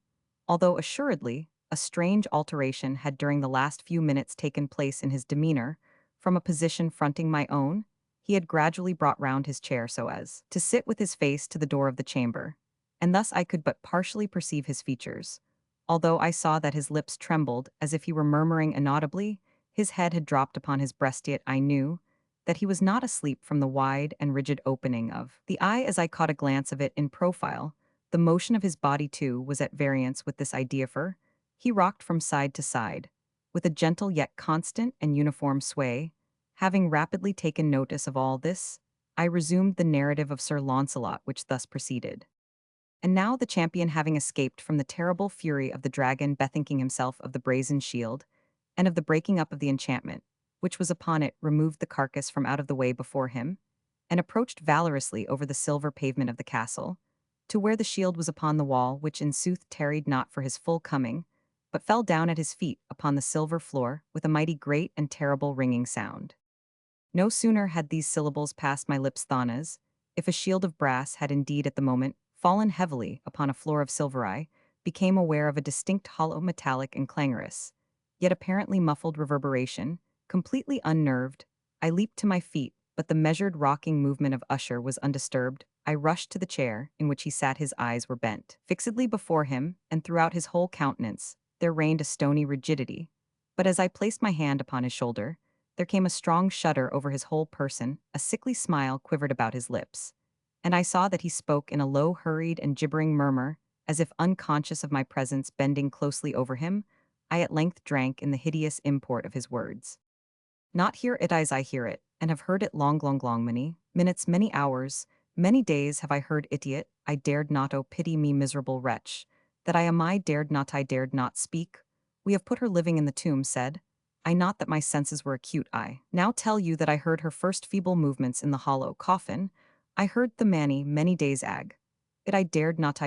although assuredly a strange alteration had during the last few minutes taken place in his demeanor. From a position fronting my own, he had gradually brought round his chair so as to sit with his face to the door of the chamber, and thus I could but partially perceive his features. Although I saw that his lips trembled as if he were murmuring inaudibly, his head had dropped upon his breast, yet I knew that he was not asleep from the wide and rigid opening of the eye as I caught a glance of it in profile. The motion of his body, too, was at variance with this idea, for he rocked from side to side, with a gentle yet constant and uniform sway. Having rapidly taken notice of all this, I resumed the narrative of Sir Launcelot, which thus proceeded. And now the champion, having escaped from the terrible fury of the dragon, bethinking himself of the brazen shield, and of the breaking up of the enchantment, which was upon it, removed the carcass from out of the way before him, and approached valorously over the silver pavement of the castle, to where the shield was upon the wall, which in sooth tarried not for his full coming, but fell down at his feet upon the silver floor with a mighty great and terrible ringing sound. No sooner had these syllables passed my lips than as, if a shield of brass had indeed at the moment fallen heavily upon a floor of silver, I became aware of a distinct hollow metallic and clangorous, yet apparently muffled reverberation. Completely unnerved, I leaped to my feet, but the measured rocking movement of Usher was undisturbed. I rushed to the chair in which he sat. His eyes were bent fixedly before him, and throughout his whole countenance there reigned a stony rigidity. But as I placed my hand upon his shoulder, there came a strong shudder over his whole person, a sickly smile quivered about his lips, and I saw that he spoke in a low, hurried, and gibbering murmur, as if unconscious of my presence. Bending closely over him, I at length drank in the hideous import of his words. Not hear it as I hear it, and have heard it long, long, long, many minutes, many hours, many days have I heard it yet. I dared not, oh pity me, miserable wretch, that I dared not speak. We have put her living in the tomb, said I not that my senses were acute? I now tell you that I heard her first feeble movements in the hollow coffin. I heard the many days ag. It I dared not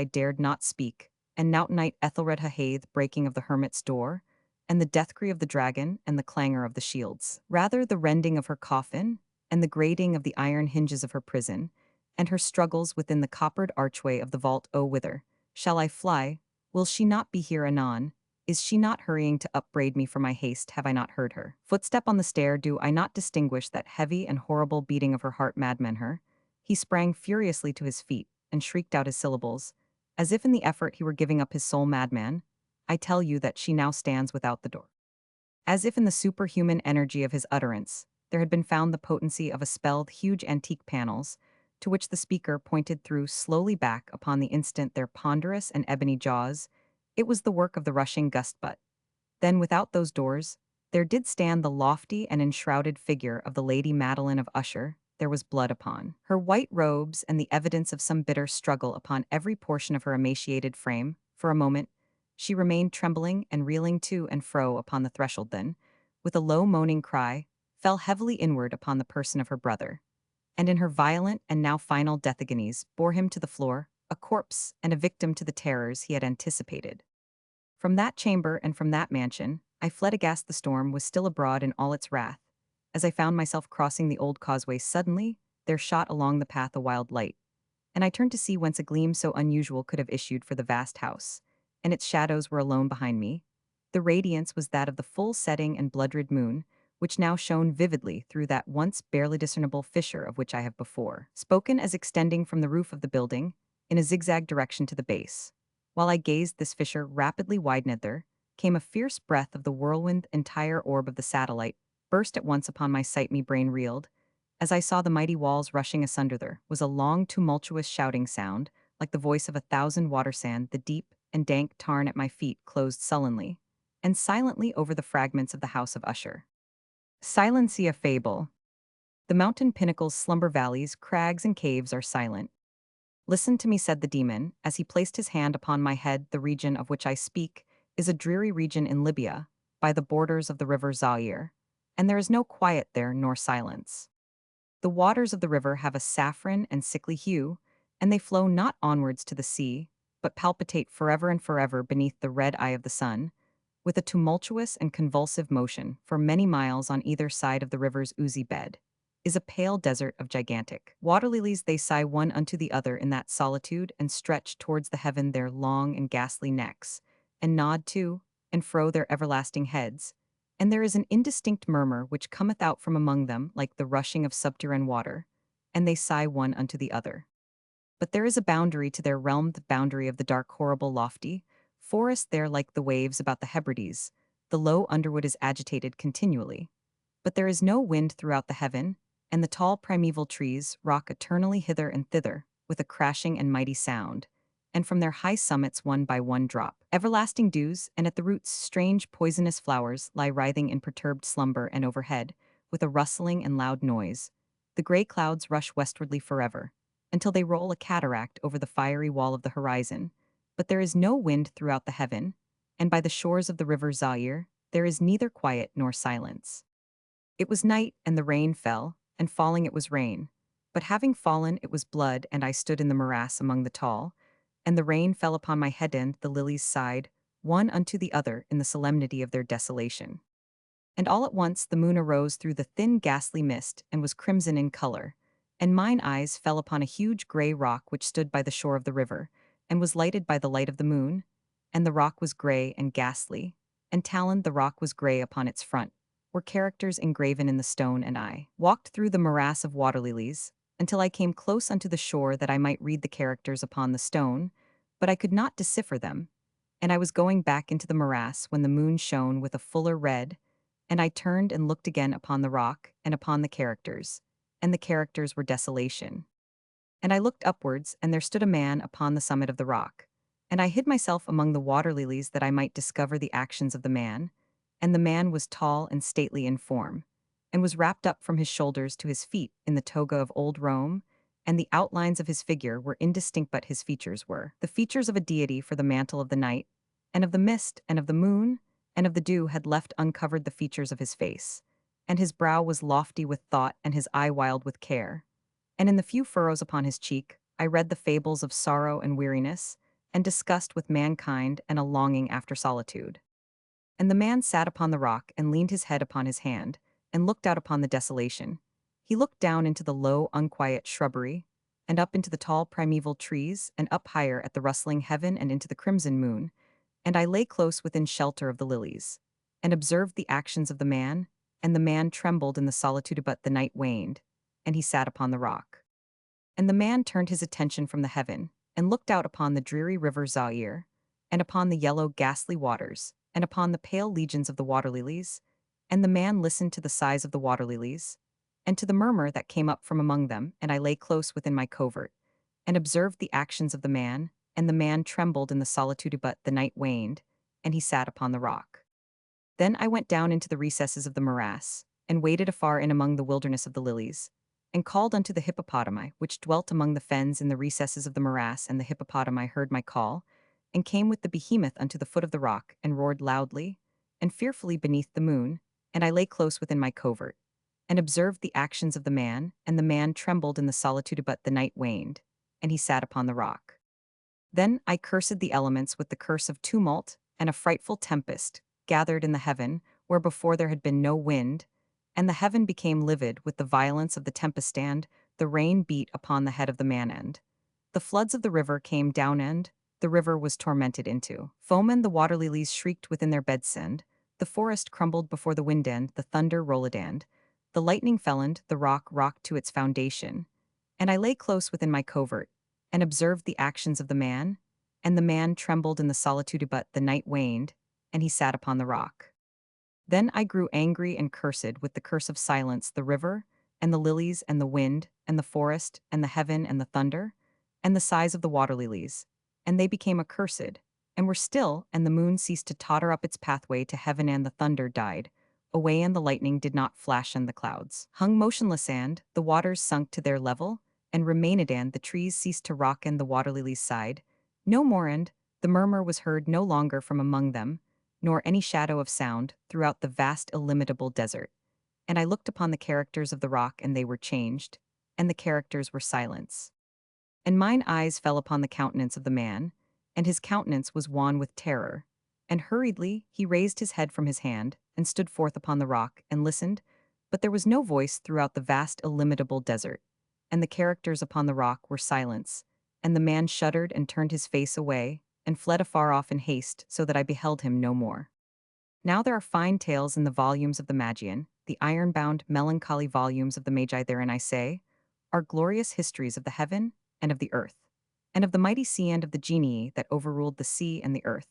speak, and now night Ethelred hath breaking of the hermit's door, and the deathcry of the dragon, and the clangor of the shields, rather the rending of her coffin, and the grating of the iron hinges of her prison, and her struggles within the coppered archway of the vault. Oh, whither shall I fly? Will she not be here anon? Is she not hurrying to upbraid me for my haste? Have I not heard her footstep on the stair? Do I not distinguish that heavy and horrible beating of her heart? Madmen her. He sprang furiously to his feet, and shrieked out his syllables, as if in the effort he were giving up his soul. Madman, I tell you that she now stands without the door. As if in the superhuman energy of his utterance, there had been found the potency of a spell. Huge antique panels, to which the speaker pointed, threw slowly back upon the instant their ponderous and ebony jaws. It was the work of the rushing gust, but then without those doors, there did stand the lofty and enshrouded figure of the Lady Madeline of Usher. There was blood upon her white robes and the evidence of some bitter struggle upon every portion of her emaciated frame. For a moment, she remained trembling and reeling to and fro upon the threshold, then, with a low moaning cry, fell heavily inward upon the person of her brother, and in her violent and now final death agonies bore him to the floor, a corpse and a victim to the terrors he had anticipated. From that chamber and from that mansion, I fled aghast. The storm was still abroad in all its wrath. As I found myself crossing the old causeway, suddenly there shot along the path a wild light, and I turned to see whence a gleam so unusual could have issued, for the vast house, and its shadows were alone behind me. The radiance was that of the full setting and blood-red moon, which now shone vividly through that once barely discernible fissure of which I have before spoken, as extending from the roof of the building in a zigzag direction to the base. While I gazed, this fissure rapidly widened. There came a fierce breath of the whirlwind. Entire orb of the satellite burst at once upon my sight. Me brain reeled as I saw the mighty walls rushing asunder. There was a long, tumultuous shouting sound, like the voice of 1,000 water-sand. The deep and dank tarn at my feet closed sullenly and silently over the fragments of the house of Usher. Silencia fable. The mountain pinnacles, slumber valleys, crags, and caves are silent. Listen to me, said the demon, as he placed his hand upon my head. The region of which I speak is a dreary region in Libya, by the borders of the river Zaire, and there is no quiet there nor silence. The waters of the river have a saffron and sickly hue, and they flow not onwards to the sea, but palpitate forever and forever beneath the red eye of the sun, with a tumultuous and convulsive motion for many miles on either side of the river's oozy bed, is a pale desert of gigantic water lilies. They sigh one unto the other in that solitude, and stretch towards the heaven their long and ghastly necks, and nod to and fro their everlasting heads, and there is an indistinct murmur which cometh out from among them like the rushing of subterranean water, and they sigh one unto the other. But there is a boundary to their realm, the boundary of the dark, horrible, lofty forest there like the waves about the Hebrides. The low underwood is agitated continually. But there is no wind throughout the heaven, and the tall primeval trees rock eternally hither and thither, with a crashing and mighty sound, and from their high summits one by one drop everlasting dews, and at the roots strange poisonous flowers lie writhing in perturbed slumber, and overhead, with a rustling and loud noise, the gray clouds rush westwardly forever, until they roll a cataract over the fiery wall of the horizon. But there is no wind throughout the heaven, and by the shores of the river Zaire there is neither quiet nor silence. It was night, and the rain fell, and falling it was rain. But having fallen it was blood, and I stood in the morass among the tall, and the rain fell upon my head, and the lilies sighed, one unto the other in the solemnity of their desolation. And all at once the moon arose through the thin ghastly mist, and was crimson in color, and mine eyes fell upon a huge grey rock which stood by the shore of the river, and was lighted by the light of the moon, and the rock was grey and ghastly, and taloned the rock was grey upon its front, were characters engraven in the stone, and I walked through the morass of water lilies, until I came close unto the shore that I might read the characters upon the stone, but I could not decipher them, and I was going back into the morass when the moon shone with a fuller red, and I turned and looked again upon the rock and upon the characters, and the characters were desolation. And I looked upwards, and there stood a man upon the summit of the rock. And I hid myself among the water lilies that I might discover the actions of the man. And the man was tall and stately in form, and was wrapped up from his shoulders to his feet in the toga of old Rome, and the outlines of his figure were indistinct, but his features were the features of a deity, for the mantle of the night, and of the mist, and of the moon, and of the dew had left uncovered the features of his face, and his brow was lofty with thought, and his eye wild with care. And in the few furrows upon his cheek, I read the fables of sorrow and weariness, and disgust with mankind, and a longing after solitude. And the man sat upon the rock, and leaned his head upon his hand, and looked out upon the desolation. He looked down into the low, unquiet shrubbery, and up into the tall primeval trees, and up higher at the rustling heaven, and into the crimson moon, and I lay close within shelter of the lilies, and observed the actions of the man, and the man trembled in the solitude, but the night waned, and he sat upon the rock. And the man turned his attention from the heaven, and looked out upon the dreary river Zaire, and upon the yellow ghastly waters, and upon the pale legions of the water lilies, and the man listened to the sighs of the water lilies, and to the murmur that came up from among them, and I lay close within my covert, and observed the actions of the man, and the man trembled in the solitude, but the night waned, and he sat upon the rock. Then I went down into the recesses of the morass, and waded afar in among the wilderness of the lilies, and called unto the hippopotami, which dwelt among the fens in the recesses of the morass, and the hippopotami heard my call, and came with the behemoth unto the foot of the rock, and roared loudly and fearfully beneath the moon, and I lay close within my covert, and observed the actions of the man, and the man trembled in the solitude, but the night waned, and he sat upon the rock. Then I cursed the elements with the curse of tumult, and a frightful tempest gathered in the heaven, where before there had been no wind, and the heaven became livid with the violence of the tempest, and the rain beat upon the head of the man, and the floods of the river came down, and the river was tormented into foam, and the water lilies shrieked within their beds, and the forest crumbled before the wind, and the thunder rolled, and the lightning fell, and the rock rocked to its foundation. And I lay close within my covert, and observed the actions of the man, and the man trembled in the solitude, but the night waned, and he sat upon the rock. Then I grew angry and cursed with the curse of silence the river, and the lilies, and the wind, and the forest, and the heaven, and the thunder, and the sighs of the water lilies, and they became accursed, and were still, and the moon ceased to totter up its pathway to heaven, and the thunder died away, and the lightning did not flash, and the clouds hung motionless, and the waters sunk to their level, and remained, and the trees ceased to rock, and the water lilies sighed no more, and the murmur was heard no longer from among them, nor any shadow of sound throughout the vast illimitable desert. and I looked upon the characters of the rock and they were changed, and the characters were silence. And mine eyes fell upon the countenance of the man, and his countenance was wan with terror. And hurriedly he raised his head from his hand, and stood forth upon the rock, and listened, but there was no voice throughout the vast illimitable desert, and the characters upon the rock were silence, and the man shuddered and turned his face away, and fled afar off in haste, so that I beheld him no more. Now there are fine tales in the volumes of the Magian, the iron-bound, melancholy volumes of the Magi therein, I say, are glorious histories of the heaven and of the earth, and of the mighty sea and of the genii that overruled the sea and the earth.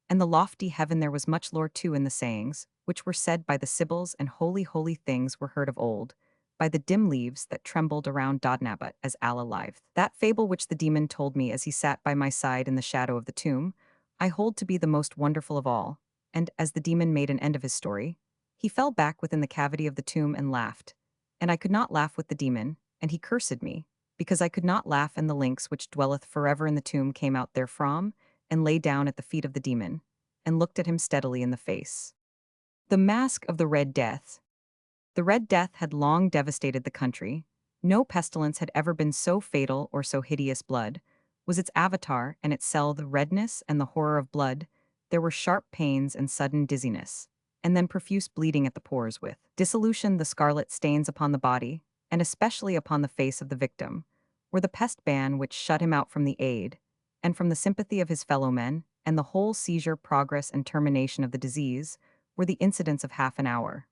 And the lofty heaven there was much lore too in the sayings, which were said by the sibyls, and holy holy things were heard of old, by the dim leaves that trembled around Dodnabbut as Allah lived. That fable which the demon told me as he sat by my side in the shadow of the tomb, I hold to be the most wonderful of all, and, as the demon made an end of his story, he fell back within the cavity of the tomb and laughed. And I could not laugh with the demon, and he cursed me, because I could not laugh, and the lynx which dwelleth forever in the tomb came out therefrom, and lay down at the feet of the demon, and looked at him steadily in the face. The Mask of the Red Death. The Red Death had long devastated the country. No pestilence had ever been so fatal or so hideous. Blood was its avatar, and its cell the redness and the horror of blood. There were sharp pains and sudden dizziness, and then profuse bleeding at the pores, with dissolution the scarlet stains upon the body, and especially upon the face of the victim, were the pest ban which shut him out from the aid, and from the sympathy of his fellow men, and the whole seizure, progress, and termination of the disease were the incidents of half an hour.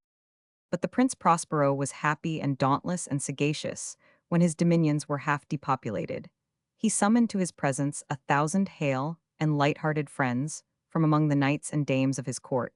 But the Prince Prospero was happy and dauntless and sagacious when his dominions were half depopulated. He summoned to his presence 1,000 hale and light-hearted friends from among the knights and dames of his court,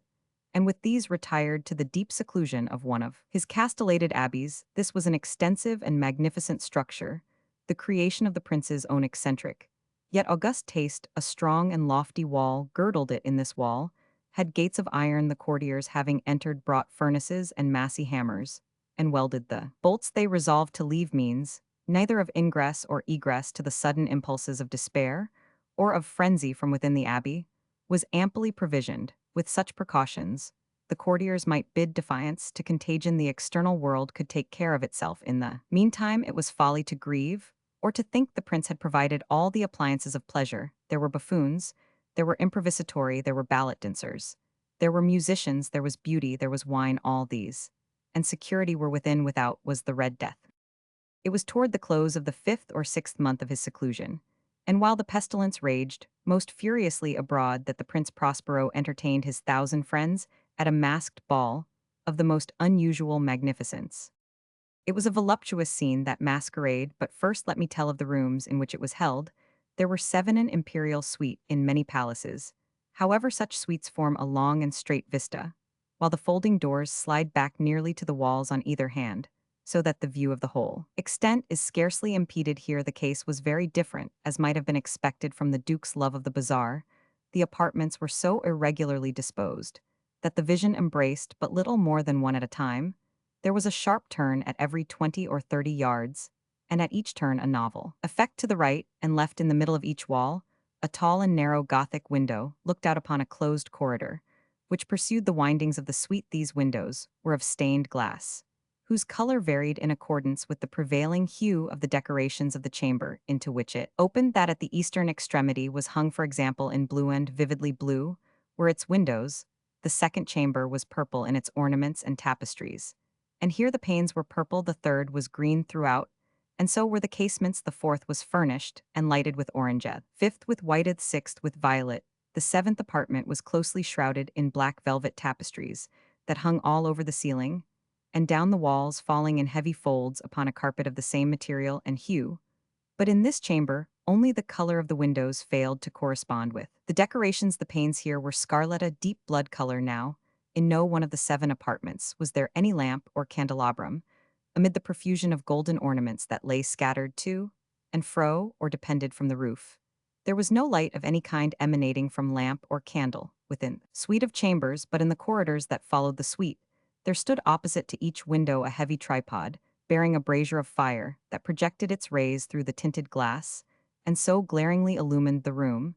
and with these retired to the deep seclusion of one of his castellated abbeys. This was an extensive and magnificent structure, the creation of the prince's own eccentric, yet august taste. A strong and lofty wall girdled it. In this wall had gates of iron. The courtiers, having entered, brought furnaces and massy hammers, and welded the bolts they resolved to leave means, neither of ingress or egress to the sudden impulses of despair or of frenzy from within the abbey, was amply provisioned. With such precautions, the courtiers might bid defiance to contagion. The external world could take care of itself. In the meantime, it was folly to grieve, or to think the prince had provided all the appliances of pleasure. There were buffoons, there were improvisatori, there were ballad dancers, there were musicians, there was beauty, there was wine, all these. And security were within, without was the Red Death. It was toward the close of the 5th or 6th month of his seclusion, and while the pestilence raged most furiously abroad, that the Prince Prospero entertained his 1,000 friends at a masked ball of the most unusual magnificence. It was a voluptuous scene, that masquerade, but first let me tell of the rooms in which it was held. There were 7 an imperial suite in many palaces. However, such suites form a long and straight vista, while the folding doors slide back nearly to the walls on either hand, so that the view of the whole extent is scarcely impeded. Here the case was very different, as might have been expected from the Duke's love of the bazaar. The apartments were so irregularly disposed that the vision embraced but little more than one at a time. There was a sharp turn at every 20 or 30 yards, and at each turn a novel effect to the right and left. In the middle of each wall, a tall and narrow Gothic window looked out upon a closed corridor, which pursued the windings of the suite. These windows were of stained glass, whose color varied in accordance with the prevailing hue of the decorations of the chamber into which it opened. That at the eastern extremity was hung, for example, in blue, and vividly blue were its windows. The second chamber was purple in its ornaments and tapestries, and here the panes were purple. The third was green throughout, and so were the casements. The fourth was furnished and lighted with orangette, fifth with whited, sixth with violet. The seventh apartment was closely shrouded in black velvet tapestries that hung all over the ceiling and down the walls, falling in heavy folds upon a carpet of the same material and hue. But in this chamber, only the color of the windows failed to correspond with the decorations. The panes here were scarlet, a deep blood color. Now, in no one of the 7 apartments was there any lamp or candelabrum, amid the profusion of golden ornaments that lay scattered to and fro or depended from the roof. There was no light of any kind emanating from lamp or candle within the suite of chambers, but in the corridors that followed the suite, there stood opposite to each window a heavy tripod, bearing a brazier of fire that projected its rays through the tinted glass, and so glaringly illumined the room,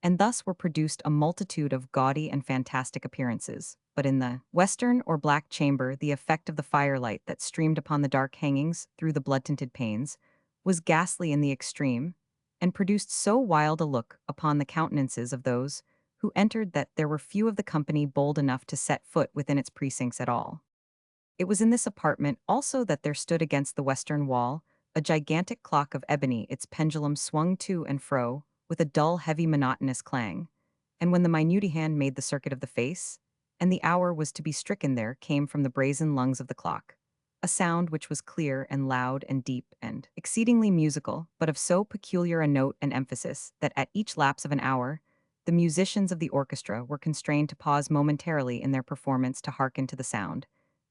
and thus were produced a multitude of gaudy and fantastic appearances. But in the western or black chamber, the effect of the firelight that streamed upon the dark hangings through the blood-tinted panes was ghastly in the extreme, and produced so wild a look upon the countenances of those who entered that there were few of the company bold enough to set foot within its precincts at all. It was in this apartment also that there stood against the western wall a gigantic clock of ebony, its pendulum swung to and fro with a dull, heavy, monotonous clang, and when the minute hand made the circuit of the face, and the hour was to be stricken, there came from the brazen lungs of the clock a sound which was clear and loud and deep and exceedingly musical, but of so peculiar a note and emphasis that at each lapse of an hour the musicians of the orchestra were constrained to pause momentarily in their performance to hearken to the sound,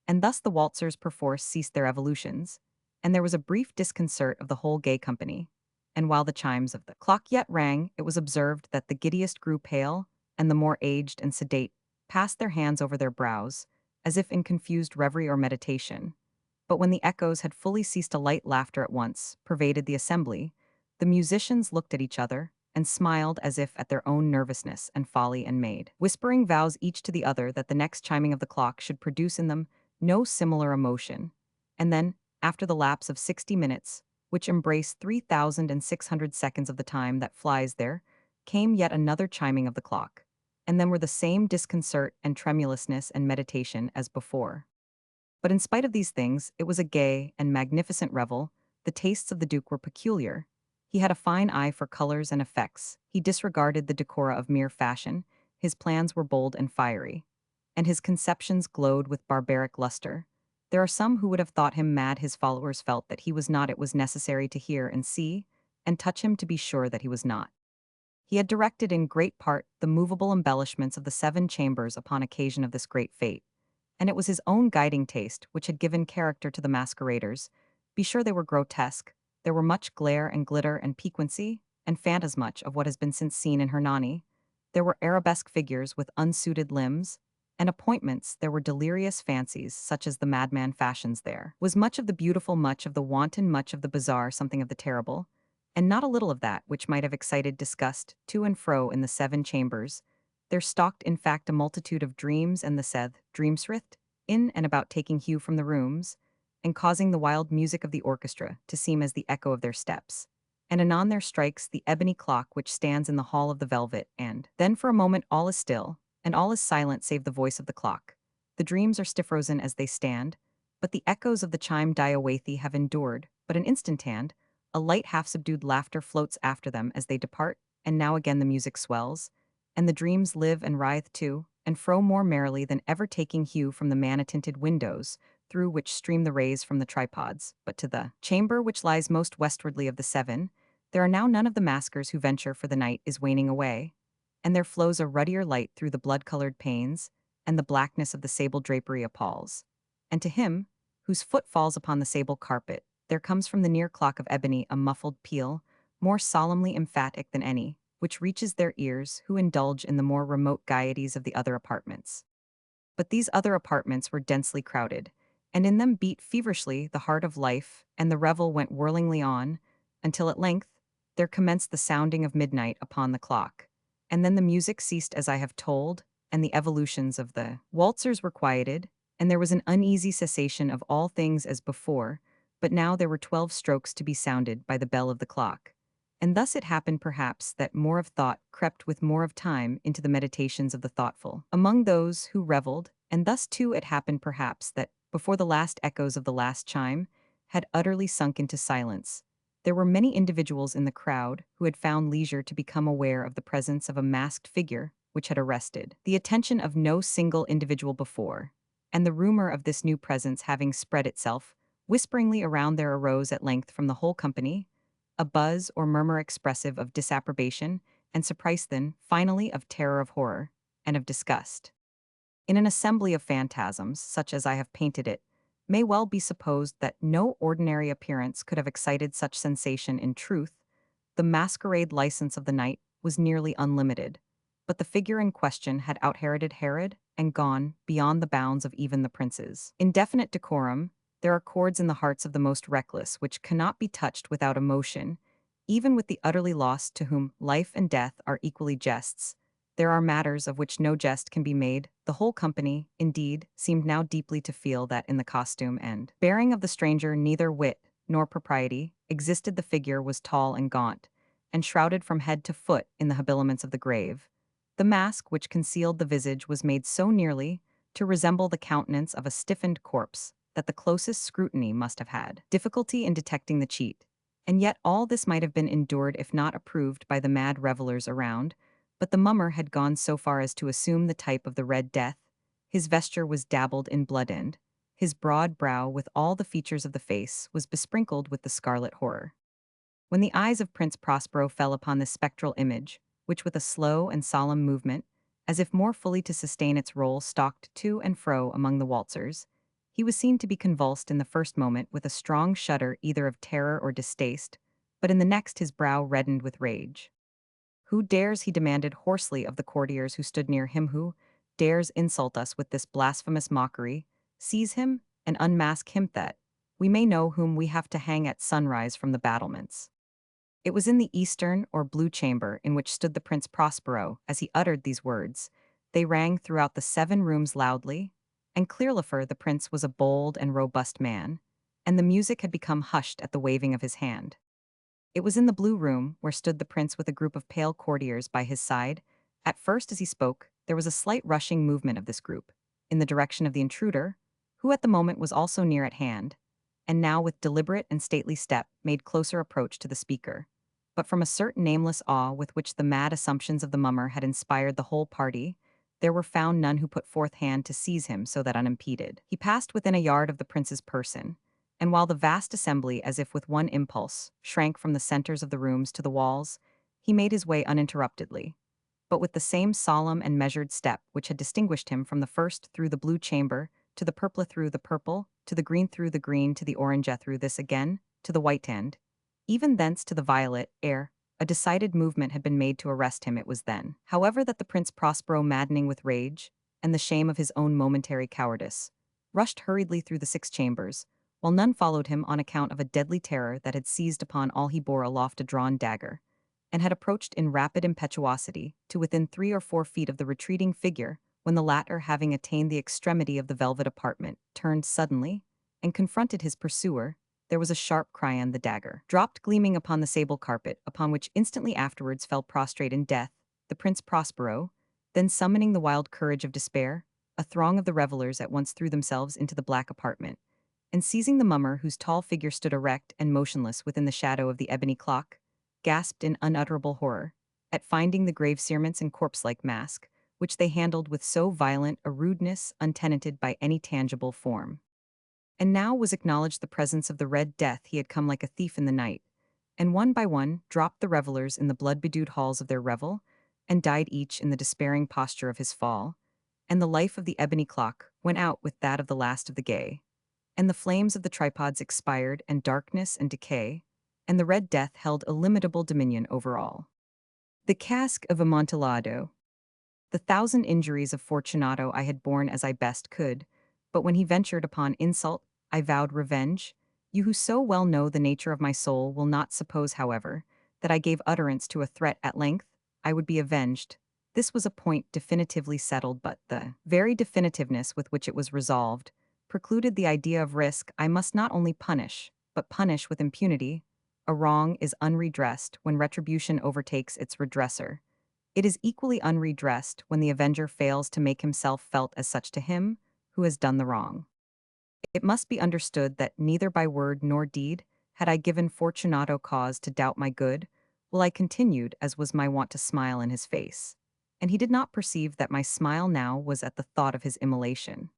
and thus the waltzers perforce ceased their evolutions, and there was a brief disconcert of the whole gay company. And while the chimes of the clock yet rang, it was observed that the giddiest grew pale, and the more aged and sedate passed their hands over their brows, as if in confused reverie or meditation. But when the echoes had fully ceased, a light laughter at once pervaded the assembly. The musicians looked at each other and smiled as if at their own nervousness and folly, and made whispering vows each to the other that the next chiming of the clock should produce in them no similar emotion. And then, after the lapse of 60 minutes, which embraced 3,600 seconds of the time that flies there, came yet another chiming of the clock, and then were the same disconcert and tremulousness and meditation as before. But in spite of these things, it was a gay and magnificent revel. The tastes of the Duke were peculiar. He had a fine eye for colors and effects. He disregarded the decora of mere fashion. His plans were bold and fiery, and his conceptions glowed with barbaric luster. There are some who would have thought him mad. His followers felt that he was not. It was necessary to hear and see and touch him to be sure that he was not. He had directed in great part the movable embellishments of the 7 chambers upon occasion of this great fete, and it was his own guiding taste which had given character to the masqueraders. Be sure they were grotesque. There were much glare and glitter and piquancy, and phantasmuch of what has been since seen in Hernani. There were arabesque figures with unsuited limbs, and appointments. There were delirious fancies, such as the madman fashions. There was much of the beautiful, much of the wanton, much of the bizarre, something of the terrible, and not a little of that which might have excited disgust to and fro in the 7 chambers. There stalked, in fact, a multitude of dreams and the seth, dreamsrift, in and about, taking hue from the rooms, and causing the wild music of the orchestra to seem as the echo of their steps. And anon there strikes the ebony clock which stands in the hall of the velvet, and then for a moment all is still, and all is silent save the voice of the clock. The dreams are stiff frozen as they stand, but the echoes of the chime die away. They have endured but an instant, and a light half-subdued laughter floats after them as they depart, and now again the music swells, and the dreams live and writhe to and fro more merrily than ever, taking hue from the manna-tinted windows through which stream the rays from the tripods. But to the chamber which lies most westwardly of the 7, there are now none of the maskers who venture, for the night is waning away, and there flows a ruddier light through the blood-colored panes, and the blackness of the sable drapery appalls. And to him, whose foot falls upon the sable carpet, there comes from the near clock of ebony a muffled peal, more solemnly emphatic than any, which reaches their ears who indulge in the more remote gaieties of the other apartments. But these other apartments were densely crowded, and in them beat feverishly the heart of life, and the revel went whirlingly on, until at length there commenced the sounding of midnight upon the clock. And then the music ceased as I have told, and the evolutions of the waltzers were quieted, and there was an uneasy cessation of all things as before, but now there were 12 strokes to be sounded by the bell of the clock. And thus it happened perhaps that more of thought crept with more of time into the meditations of the thoughtful among those who revelled, and thus too it happened perhaps that, before the last echoes of the last chime had utterly sunk into silence, there were many individuals in the crowd who had found leisure to become aware of the presence of a masked figure which had arrested the attention of no single individual before, and the rumor of this new presence having spread itself whisperingly around, there arose at length from the whole company a buzz or murmur expressive of disapprobation and surprise, then, finally, of terror, of horror, and of disgust. In an assembly of phantasms, such as I have painted it, may well be supposed that no ordinary appearance could have excited such sensation. In truth, the masquerade license of the night was nearly unlimited, but the figure in question had out-Heroded Herod and gone beyond the bounds of even the princes. Indefinite decorum, there are chords in the hearts of the most reckless which cannot be touched without emotion, Even with the utterly lost to whom life and death are equally jests, there are matters of which no jest can be made. The whole company, indeed, seemed now deeply to feel that in the costume and bearing of the stranger neither wit nor propriety existed. The figure was tall and gaunt, and shrouded from head to foot in the habiliments of the grave. The mask which concealed the visage was made so nearly to resemble the countenance of a stiffened corpse that the closest scrutiny must have had difficulty in detecting the cheat. And yet all this might have been endured if not approved by the mad revelers around, but the mummer had gone so far as to assume the type of the Red Death. His vesture was dabbled in blood and his broad brow with all the features of the face was besprinkled with the scarlet horror. When the eyes of Prince Prospero fell upon this spectral image, which with a slow and solemn movement, as if more fully to sustain its role, stalked to and fro among the waltzers, he was seen to be convulsed in the first moment with a strong shudder either of terror or distaste, but in the next his brow reddened with rage. Who dares, he demanded hoarsely of the courtiers who stood near him, who dares insult us with this blasphemous mockery? Seize him and unmask him that we may know whom we have to hang at sunrise from the battlements. It was in the eastern or blue chamber in which stood the Prince Prospero as he uttered these words. They rang throughout the 7 rooms loudly, and clearly the prince was a bold and robust man, and the music had become hushed at the waving of his hand. It was in the blue room where stood the prince with a group of pale courtiers by his side. At first, as he spoke, there was a slight rushing movement of this group, in the direction of the intruder, who at the moment was also near at hand, and now with deliberate and stately step made closer approach to the speaker. But from a certain nameless awe with which the mad assumptions of the mummer had inspired the whole party, there were found none who put forth hand to seize him so that unimpeded. He passed within a yard of the prince's person, and while the vast assembly, as if with one impulse, shrank from the centers of the rooms to the walls, he made his way uninterruptedly, but with the same solemn and measured step which had distinguished him from the first through the blue chamber, to the purple through the purple, to the green through the green, to the orange through this again, to the white end, even thence to the violet ere a decided movement had been made to arrest him. It was then, however, that the Prince Prospero, maddening with rage and the shame of his own momentary cowardice, rushed hurriedly through the 6 chambers, while none followed him on account of a deadly terror that had seized upon all. He bore aloft a drawn dagger, and had approached in rapid impetuosity to within 3 or 4 feet of the retreating figure, when the latter, having attained the extremity of the velvet apartment, turned suddenly and confronted his pursuer. There was a sharp cry, and the dagger dropped gleaming upon the sable carpet, upon which instantly afterwards fell prostrate in death the Prince Prospero. Then, summoning the wild courage of despair, a throng of the revelers at once threw themselves into the black apartment, and seizing the mummer, whose tall figure stood erect and motionless within the shadow of the ebony clock, gasped in unutterable horror at finding the grave cerements and corpse-like mask, which they handled with so violent a rudeness untenanted by any tangible form. And now was acknowledged the presence of the Red Death. He had come like a thief in the night, and one by one dropped the revelers in the blood-bedewed halls of their revel, and died each in the despairing posture of his fall, and the life of the ebony clock went out with that of the last of the gay, and the flames of the tripods expired, and darkness and decay, and the Red Death held illimitable dominion over all. The cask of Amontillado. The 1,000 injuries of Fortunato I had borne as I best could, but when he ventured upon insult, I vowed revenge. You who so well know the nature of my soul will not suppose, however, that I gave utterance to a threat. At length I would be avenged. This was a point definitively settled, but the very definitiveness with which it was resolved precluded the idea of risk. I must not only punish, but punish with impunity. A wrong is unredressed when retribution overtakes its redresser. It is equally unredressed when the avenger fails to make himself felt as such to him who has done the wrong. It must be understood that neither by word nor deed had I given Fortunato cause to doubt my good, while I continued, as was my wont, to smile in his face, and he did not perceive that my smile now was at the thought of his immolation.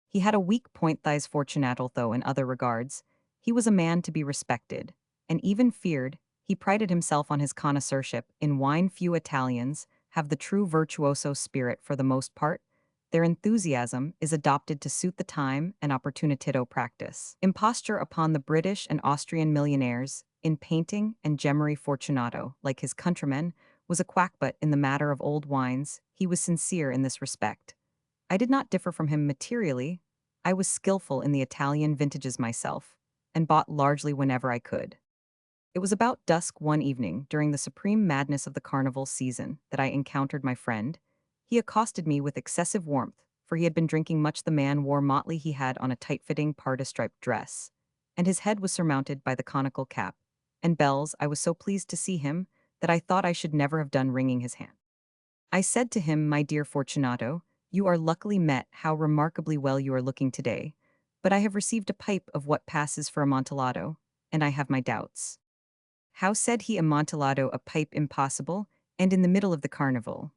He had a weak point, thighs Fortunato, though in other regards he was a man to be respected, and even feared. He prided himself on his connoisseurship in wine. Few Italians have the true virtuoso spirit. For the most part, their enthusiasm is adopted to suit the time and opportunito practice imposture upon the British and Austrian millionaires in painting and gemmery. Fortunato, like his countrymen, was a quack, but in the matter of old wines he was sincere in this respect. I did not differ from him materially. I was skillful in the Italian vintages myself, and bought largely whenever I could. It was about dusk one evening, during the supreme madness of the carnival season, that I encountered my friend. He accosted me with excessive warmth, for he had been drinking much. The man wore motley. He had on a tight-fitting parda-striped dress, and his head was surmounted by the conical cap and bells. I was so pleased to see him that I thought I should never have done wringing his hand. I said to him, "My dear Fortunato, you are luckily met. How remarkably well you are looking today. But I have received a pipe of what passes for amontillado, and I have my doubts." "How," said he, "amontillado, a pipe impossible, and in the middle of the carnival?"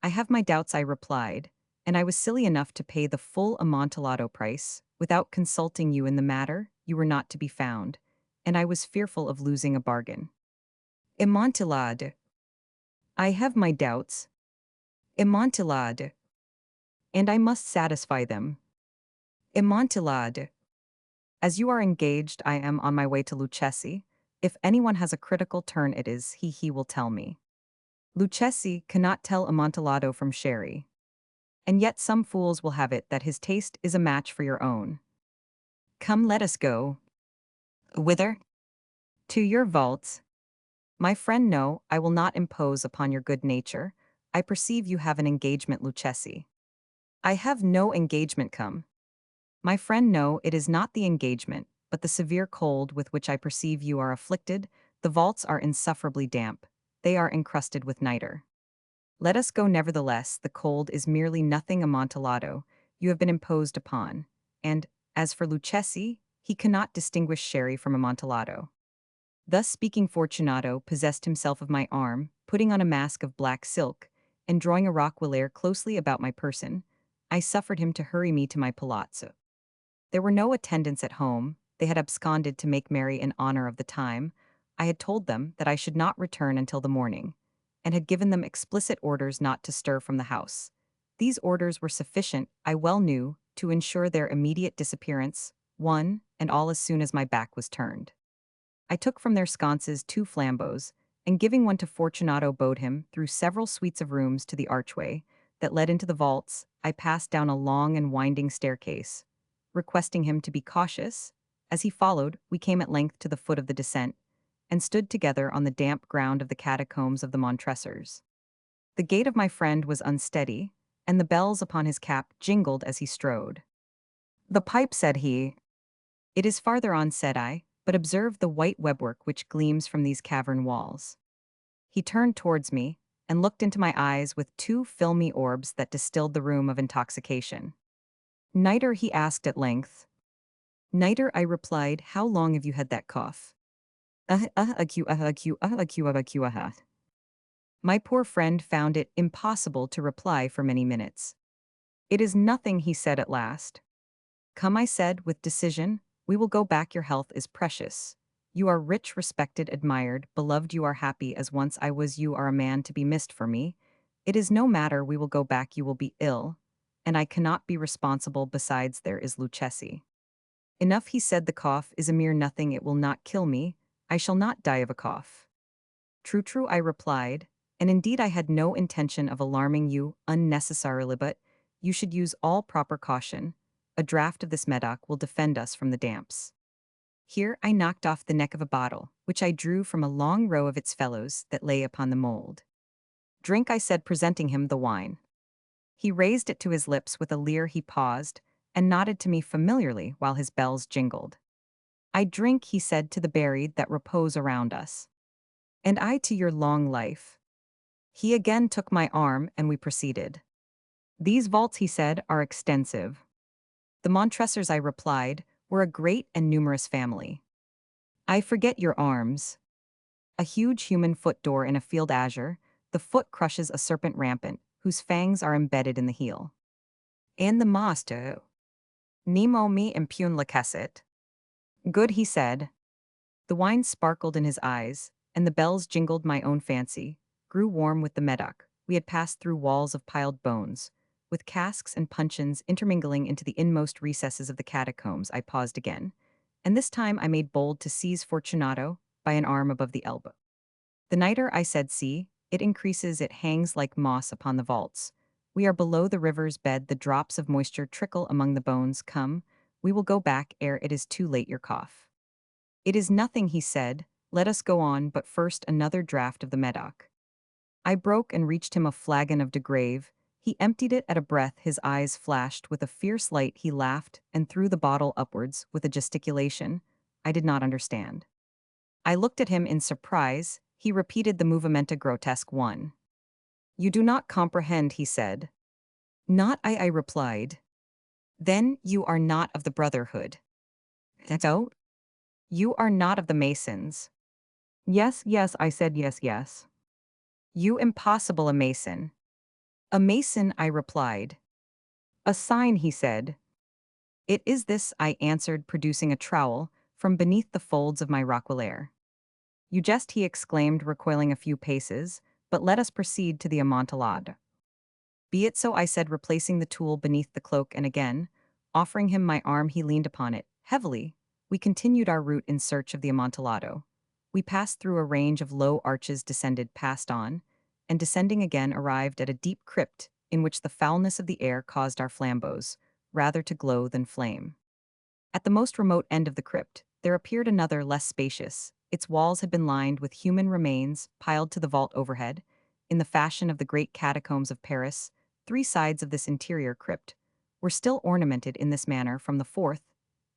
"I have my doubts," I replied, "and I was silly enough to pay the full amontillado price. Without consulting you in the matter, you were not to be found, and I was fearful of losing a bargain." "Amontillado. I have my doubts. Amontillado. And I must satisfy them. Amontillado. As you are engaged, I am on my way to Lucchesi. If anyone has a critical turn, it is he will tell me. Lucchesi cannot tell amontillado from sherry. And yet some fools will have it that his taste is a match for your own. Come, let us go." "Whither?" "To your vaults." "My friend, no, I will not impose upon your good nature. I perceive you have an engagement, Lucchesi." "I have no engagement, come." "My friend, no, it is not the engagement, but the severe cold with which I perceive you are afflicted. The vaults are insufferably damp. They are encrusted with nitre." "Let us go nevertheless. The cold is merely nothing, amontillado. You have been imposed upon. And, as for Lucchesi, he cannot distinguish sherry from amontillado." Thus speaking, Fortunato possessed himself of my arm, putting on a mask of black silk, and drawing a roquelaire closely about my person. I suffered him to hurry me to my palazzo. There were no attendants at home. They had absconded to make merry in honor of the time. I had told them that I should not return until the morning, and had given them explicit orders not to stir from the house. These orders were sufficient, I well knew, to ensure their immediate disappearance, one and all as soon as my back was turned. I took from their sconces 2 flambeaux, and giving one to Fortunato, bowed him through several suites of rooms to the archway that led into the vaults. I passed down a long and winding staircase, requesting him to be cautious. As he followed, we came at length to the foot of the descent, and stood together on the damp ground of the catacombs of the Montresors. The gait of my friend was unsteady, and the bells upon his cap jingled as he strode. "The pipe," said he. "It is farther on," said I, "but observe the white webwork which gleams from these cavern walls." He turned towards me, and looked into my eyes with 2 filmy orbs that distilled the rheum of intoxication. "Nitre?" he asked at length. "Nitre," I replied. "How long have you had that cough?" My poor friend found it impossible to reply for many minutes. "It is nothing," he said at last. "Come," I said with decision, "we will go back. Your health is precious. You are rich, respected, admired, beloved. You are happy as once I was. You are a man to be missed for me. It is no matter. We will go back. You will be ill, and I cannot be responsible. Besides, there is Lucchesi." "Enough," he said. "The cough is a mere nothing. It will not kill me. I shall not die of a cough." "True, true," I replied, "and indeed I had no intention of alarming you unnecessarily, but you should use all proper caution. A draught of this medoc will defend us from the damps." Here I knocked off the neck of a bottle, which I drew from a long row of its fellows that lay upon the mold. "Drink," I said, presenting him the wine. He raised it to his lips with a leer. He paused, and nodded to me familiarly while his bells jingled. "I drink," he said, "to the buried that repose around us." "And I to your long life." He again took my arm, and we proceeded. "These vaults," he said, "are extensive." "The Montresors," I replied, "were a great and numerous family." "I forget your arms." "A huge human foot door in a field azure. The foot crushes a serpent rampant, whose fangs are embedded in the heel." "And the master?" "Nemo me impune lacessit." "Good," he said. The wine sparkled in his eyes, and the bells jingled. My own fancy grew warm with the medoc. We had passed through walls of piled bones, with casks and puncheons intermingling into the inmost recesses of the catacombs. I paused again, and this time I made bold to seize Fortunato by an arm above the elbow. "The nitre," I said, "see, it increases, it hangs like moss upon the vaults. We are below the river's bed, the drops of moisture trickle among the bones. Come, we will go back ere it is too late. Your cough." "It is nothing," he said, Let us go on, but first another draught of the Medoc. I broke and reached him a flagon of de Grave. He emptied it at a breath, his eyes flashed with a fierce light, he laughed and threw the bottle upwards with a gesticulation I did not understand. I looked at him in surprise. He repeated the movimenta grotesque one. You do not comprehend, he said. Not I replied. Then you are not of the Brotherhood. So? You are not of the Masons. Yes, yes, I said yes, yes. You impossible a Mason. A Mason, I replied. A sign, he said. It is this, I answered, producing a trowel from beneath the folds of my roquelaire. You jest, he exclaimed, recoiling a few paces, but let us proceed to the Amontillado. Be it so, I said, replacing the tool beneath the cloak, and again, offering him my arm, he leaned upon it. Heavily, we continued our route in search of the Amontillado. We passed through a range of low arches, descended, passed on, and descending again arrived at a deep crypt in which the foulness of the air caused our flambeaux rather to glow than flame. At the most remote end of the crypt, there appeared another less spacious. Its walls had been lined with human remains piled to the vault overhead, in the fashion of the great catacombs of Paris. 3 sides of this interior crypt were still ornamented in this manner. From the fourth,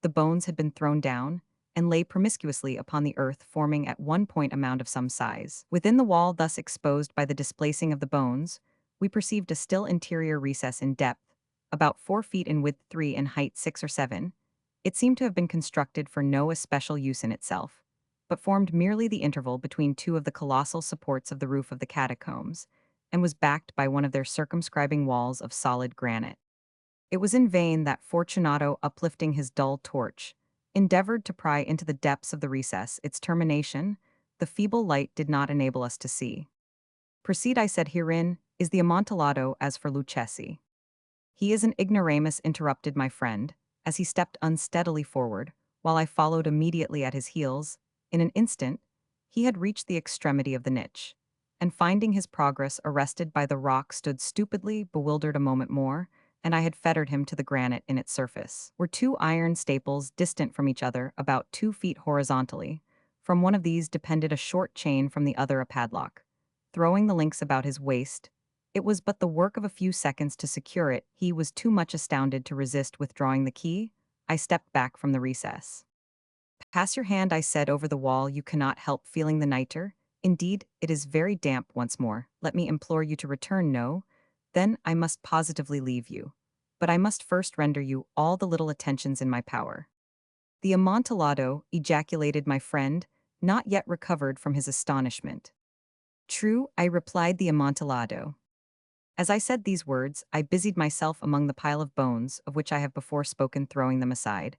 the bones had been thrown down and lay promiscuously upon the earth, forming at one point a mound of some size. Within the wall thus exposed by the displacing of the bones, we perceived a still interior recess in depth, about 4 feet in width, 3 in height, 6 or 7. It seemed to have been constructed for no especial use in itself, but formed merely the interval between 2 of the colossal supports of the roof of the catacombs, and was backed by one of their circumscribing walls of solid granite. It was in vain that Fortunato, uplifting his dull torch, endeavored to pry into the depths of the recess. Its termination, the feeble light did not enable us to see. Proceed, I said, herein is the Amontillado as for Lucchesi. He is an ignoramus, interrupted my friend, as he stepped unsteadily forward, while I followed immediately at his heels. In an instant, he had reached the extremity of the niche, and finding his progress arrested by the rock, stood stupidly bewildered a moment more, and I had fettered him to the granite. In its surface were 2 iron staples distant from each other about 2 feet horizontally. From one of these depended a short chain, from the other a padlock. Throwing the links about his waist, it was but the work of a few seconds to secure it. He was too much astounded to resist withdrawing the key. I stepped back from the recess. Pass your hand, I said, over the wall. You cannot help feeling the nitre. Indeed, it is very damp. Once more, let me implore you to return. No, then I must positively leave you. But I must first render you all the little attentions in my power. The Amontillado, ejaculated my friend, not yet recovered from his astonishment. True, I replied, the Amontillado. As I said these words, I busied myself among the pile of bones, of which I have before spoken, throwing them aside.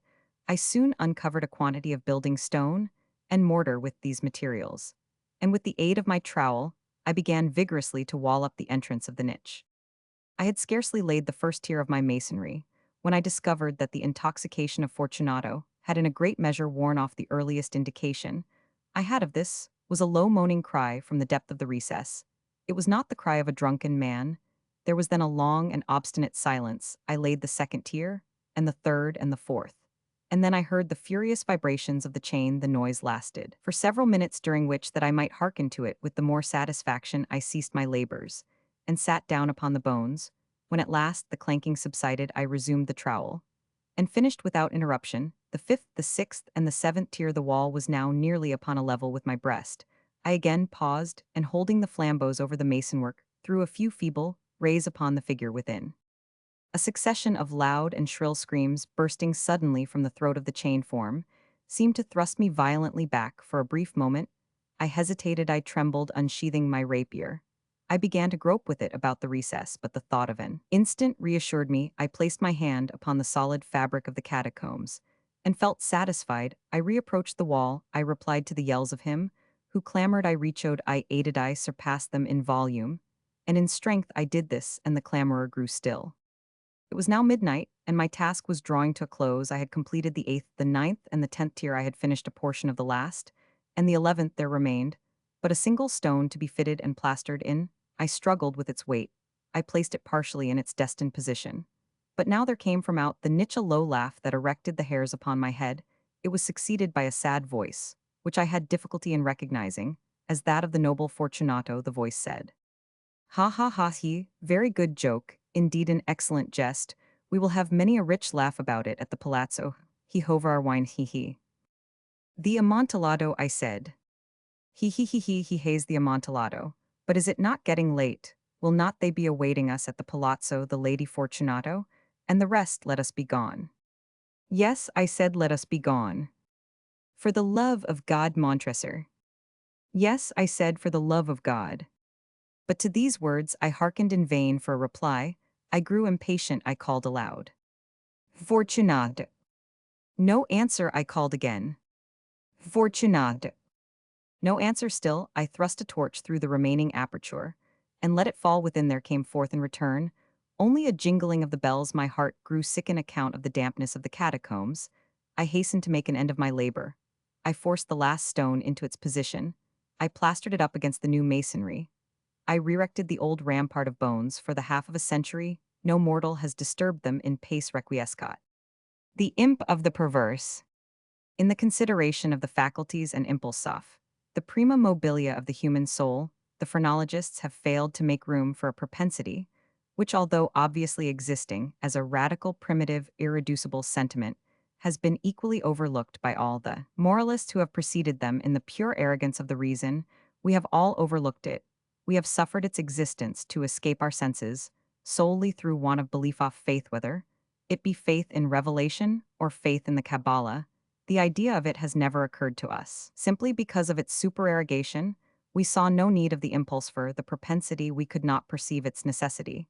I soon uncovered a quantity of building stone and mortar with these materials, and with the aid of my trowel, I began vigorously to wall up the entrance of the niche. I had scarcely laid the first tier of my masonry, when I discovered that the intoxication of Fortunato had in a great measure worn off. The earliest indication I had of this was a low moaning cry from the depth of the recess. It was not the cry of a drunken man. There was then a long and obstinate silence. I laid the second tier, and the third, and the fourth. And then I heard the furious vibrations of the chain. The noise lasted for several minutes, during which, that I might hearken to it with the more satisfaction, I ceased my labors, and sat down upon the bones. When at last the clanking subsided, I resumed the trowel, and finished without interruption. The 5th, the 6th, and the 7th tier, the wall was now nearly upon a level with my breast. I again paused, and holding the flambeaux over the masonwork, threw a few feeble rays upon the figure within. A succession of loud and shrill screams, bursting suddenly from the throat of the chain form, seemed to thrust me violently back. For a brief moment, I hesitated, I trembled, unsheathing my rapier. I began to grope with it about the recess, but the thought of an instant reassured me. I placed my hand upon the solid fabric of the catacombs, and felt satisfied. I reapproached the wall. I replied to the yells of him who clamored. I rechoed, I aided, I surpassed them in volume, and in strength I did this, and the clamorer grew still. It was now midnight, and my task was drawing to a close. I had completed the 8th, the 9th, and the 10th tier. I had finished a portion of the last, and the 11th there remained but a single stone to be fitted and plastered in. I struggled with its weight. I placed it partially in its destined position. But now there came from out the niche a low laugh that erected the hairs upon my head. It was succeeded by a sad voice, which I had difficulty in recognizing, as that of the noble Fortunato, the voice said. Ha ha ha he, very good joke, indeed an excellent jest. We will have many a rich laugh about it at the palazzo. He hove our wine he. The Amontillado, I said. He haze the Amontillado. But is it not getting late? Will not they be awaiting us at the palazzo, the Lady Fortunato? And the rest, let us be gone. Yes, I said, let us be gone. For the love of God, Montresor. Yes, I said, for the love of God. But to these words I hearkened in vain for a reply. I grew impatient, I called aloud. Fortunate. No answer, I called again. Fortunate. No answer still, I thrust a torch through the remaining aperture, and let it fall within. There came forth in return only a jingling of the bells. My heart grew sick in account of the dampness of the catacombs. I hastened to make an end of my labor. I forced the last stone into its position. I plastered it up against the new masonry. I re-erected the old rampart of bones. For the half of a century no mortal has disturbed them in pace requiescat. The imp of the perverse. In the consideration of the faculties and impulse of the prima mobilia of the human soul, the phrenologists have failed to make room for a propensity, which, although obviously existing as a radical, primitive, irreducible sentiment, has been equally overlooked by all the moralists who have preceded them. In the pure arrogance of the reason, we have all overlooked it. We have suffered its existence to escape our senses, solely through want of belief of faith, whether it be faith in revelation or faith in the Kabbalah. The idea of it has never occurred to us. Simply because of its supererogation, we saw no need of the impulse for the propensity. We could not perceive its necessity.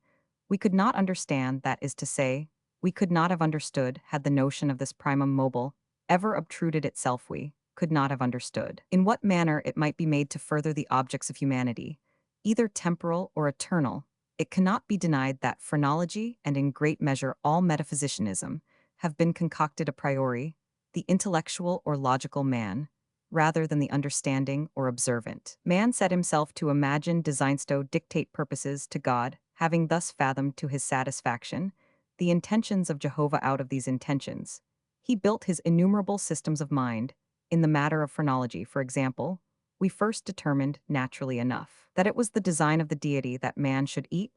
We could not understand, that is to say, we could not have understood had the notion of this primum mobile ever obtruded itself. We could not have understood in what manner it might be made to further the objects of humanity, either temporal or eternal. It cannot be denied that phrenology, and in great measure all metaphysicianism, have been concocted a priori, the intellectual or logical man, rather than the understanding or observant. Man set himself to imagine, designsto dictate purposes to God, having thus fathomed to his satisfaction the intentions of Jehovah. Out of these intentions, he built his innumerable systems of mind. In the matter of phrenology, for example, we first determined, naturally enough, that it was the design of the deity that man should eat.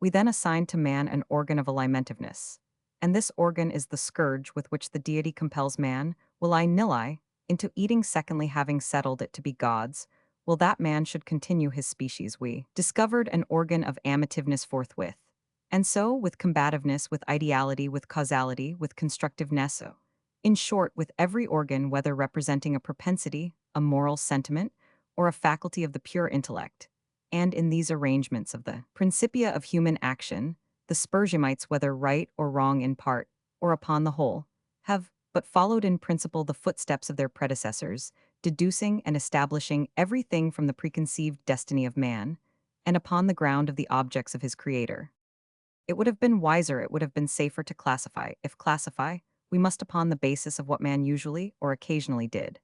We then assigned to man an organ of alimentiveness, and this organ is the scourge with which the deity compels man, will I nilli, into eating. Secondly, having settled it to be God's, will that man should continue his species. We discovered an organ of amativeness forthwith. And so, with combativeness, with ideality, with causality, with constructiveness, in short, with every organ, whether representing a propensity, a moral sentiment, or a faculty of the pure intellect. And in these arrangements of the principia of human action, the Spurzheimites, whether right or wrong in part, or upon the whole, have but followed in principle the footsteps of their predecessors, deducing and establishing everything from the preconceived destiny of man, and upon the ground of the objects of his Creator. It would have been wiser, it would have been safer to classify. If classify, we must upon the basis of what man usually or occasionally did,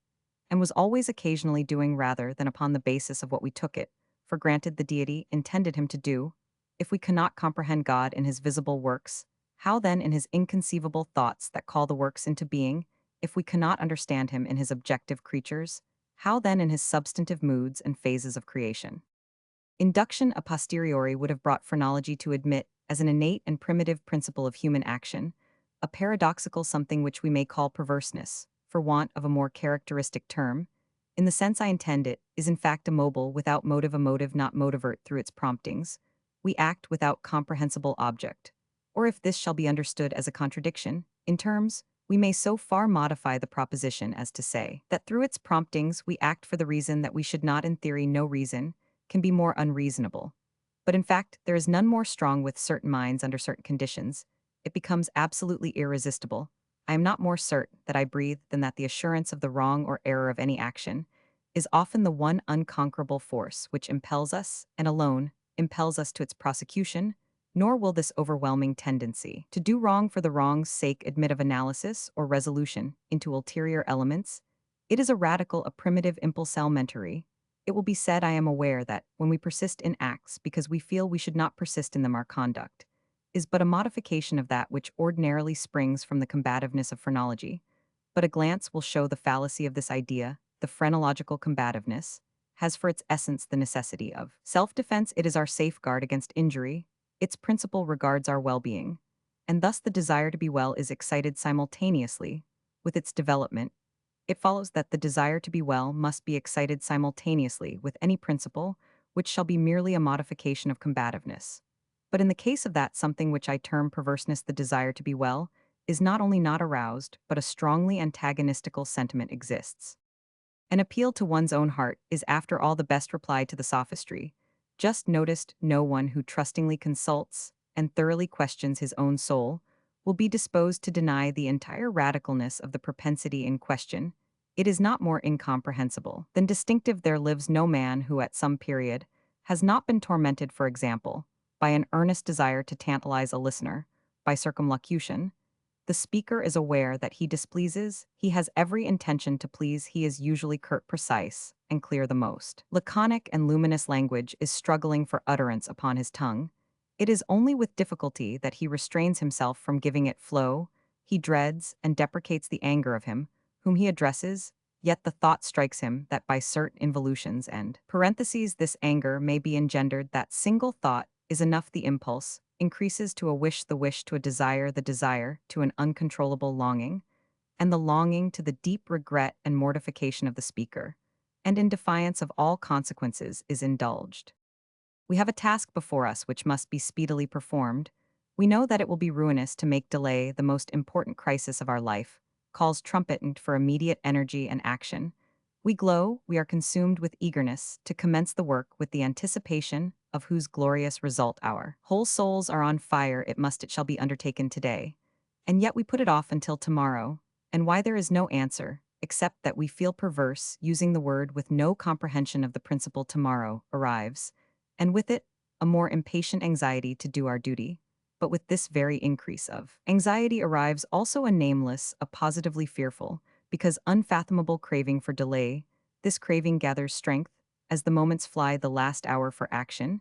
and was always occasionally doing, rather than upon the basis of what we took it for granted the deity intended him to do. If we cannot comprehend God in his visible works, how then in his inconceivable thoughts that call the works into being? If we cannot understand him in his objective creatures, how then in his substantive moods and phases of creation? Induction a posteriori would have brought phrenology to admit, as an innate and primitive principle of human action, a paradoxical something which we may call perverseness, for want of a more characteristic term. In the sense I intend, it is in fact immobile, without motive, a motive not motivert through its promptings. We act without comprehensible object. Or if this shall be understood as a contradiction, in terms, we may so far modify the proposition as to say that through its promptings we act for the reason that we should not. In theory, no reason can be more unreasonable. But in fact, there is none more strong with certain minds under certain conditions. It becomes absolutely irresistible. I am not more certain that I breathe than that the assurance of the wrong or error of any action is often the one unconquerable force which impels us, and alone impels us to its prosecution. Nor will this overwhelming tendency to do wrong for the wrong's sake admit of analysis or resolution into ulterior elements. It is a radical, a primitive impulse elementary. It will be said, I am aware that, when we persist in acts because we feel we should not persist in them, our conduct is but a modification of that which ordinarily springs from the combativeness of phrenology. But a glance will show the fallacy of this idea. the phrenological combativeness, has for its essence the necessity of self-defense. It is our safeguard against injury. Its principle regards our well-being, and thus the desire to be well is excited simultaneously with its development. It follows that the desire to be well must be excited simultaneously with any principle which shall be merely a modification of combativeness. But in the case of that something which I term perverseness, the desire to be well is not only not aroused, but a strongly antagonistical sentiment exists. An appeal to one's own heart is after all the best reply to the sophistry. Just noticed no one who trustingly consults and thoroughly questions his own soul will be disposed to deny the entire radicalness of the propensity in question. It is not more incomprehensible than distinctive there lives no man who at some period has not been tormented, for example, by an earnest desire to tantalize a listener, by circumlocution. The speaker is aware that he displeases, he has every intention to please, he is usually curt, precise, and clear the most. Laconic and luminous language is struggling for utterance upon his tongue. It is only with difficulty that he restrains himself from giving it flow. He dreads and deprecates the anger of him whom he addresses, yet the thought strikes him that by certain involutions and parentheses this anger may be engendered. That single thought is enough. The impulse increases to a wish, the wish to a desire, the desire to an uncontrollable longing, and the longing to the deep regret and mortification of the speaker, and in defiance of all consequences is indulged. We have a task before us which must be speedily performed. We know that it will be ruinous to make delay the most important crisis of our life, calls trumpeted for immediate energy and action. We glow, we are consumed with eagerness to commence the work with the anticipation of whose glorious result our whole souls are on fire. It shall be undertaken today. And yet we put it off until tomorrow, and why there is no answer, except that we feel perverse, using the word with no comprehension of the principle. Tomorrow arrives, and with it, a more impatient anxiety to do our duty. But with this very increase of anxiety arrives also a nameless, a positively fearful, because unfathomable craving for delay. This craving gathers strength as the moments fly. The last hour for action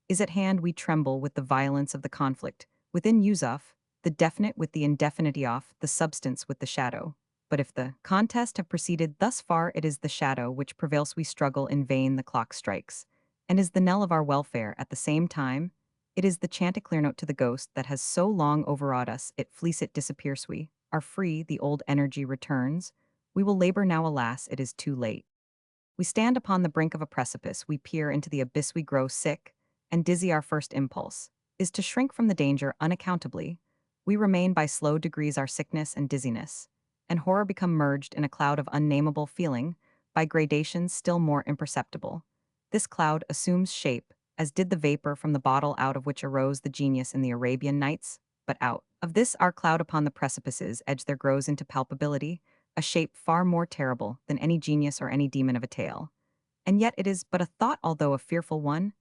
is at hand. We tremble with the violence of the conflict. Within Yusuf, the definite with the indefinite, off, the substance with the shadow. But if the contest have proceeded thus far, it is the shadow which prevails. We struggle in vain. The clock strikes, and is the knell of our welfare at the same time. It is the chanticleer note to the ghost that has so long overawed us. It flees, it disappears. We are free. The old energy returns. We will labor now. Alas, it is too late. We stand upon the brink of a precipice. We peer into the abyss. We grow sick and dizzy. Our first impulse is to shrink from the danger unaccountably. We remain by slow degrees. Our sickness and dizziness and horror become merged in a cloud of unnameable feeling, by gradations still more imperceptible. This cloud assumes shape, as did the vapor from the bottle out of which arose the genius in the Arabian Nights, but out of this our cloud upon the precipice's edge there grows into palpability, a shape far more terrible than any genius or any demon of a tale. And yet it is but a thought, although a fearful one,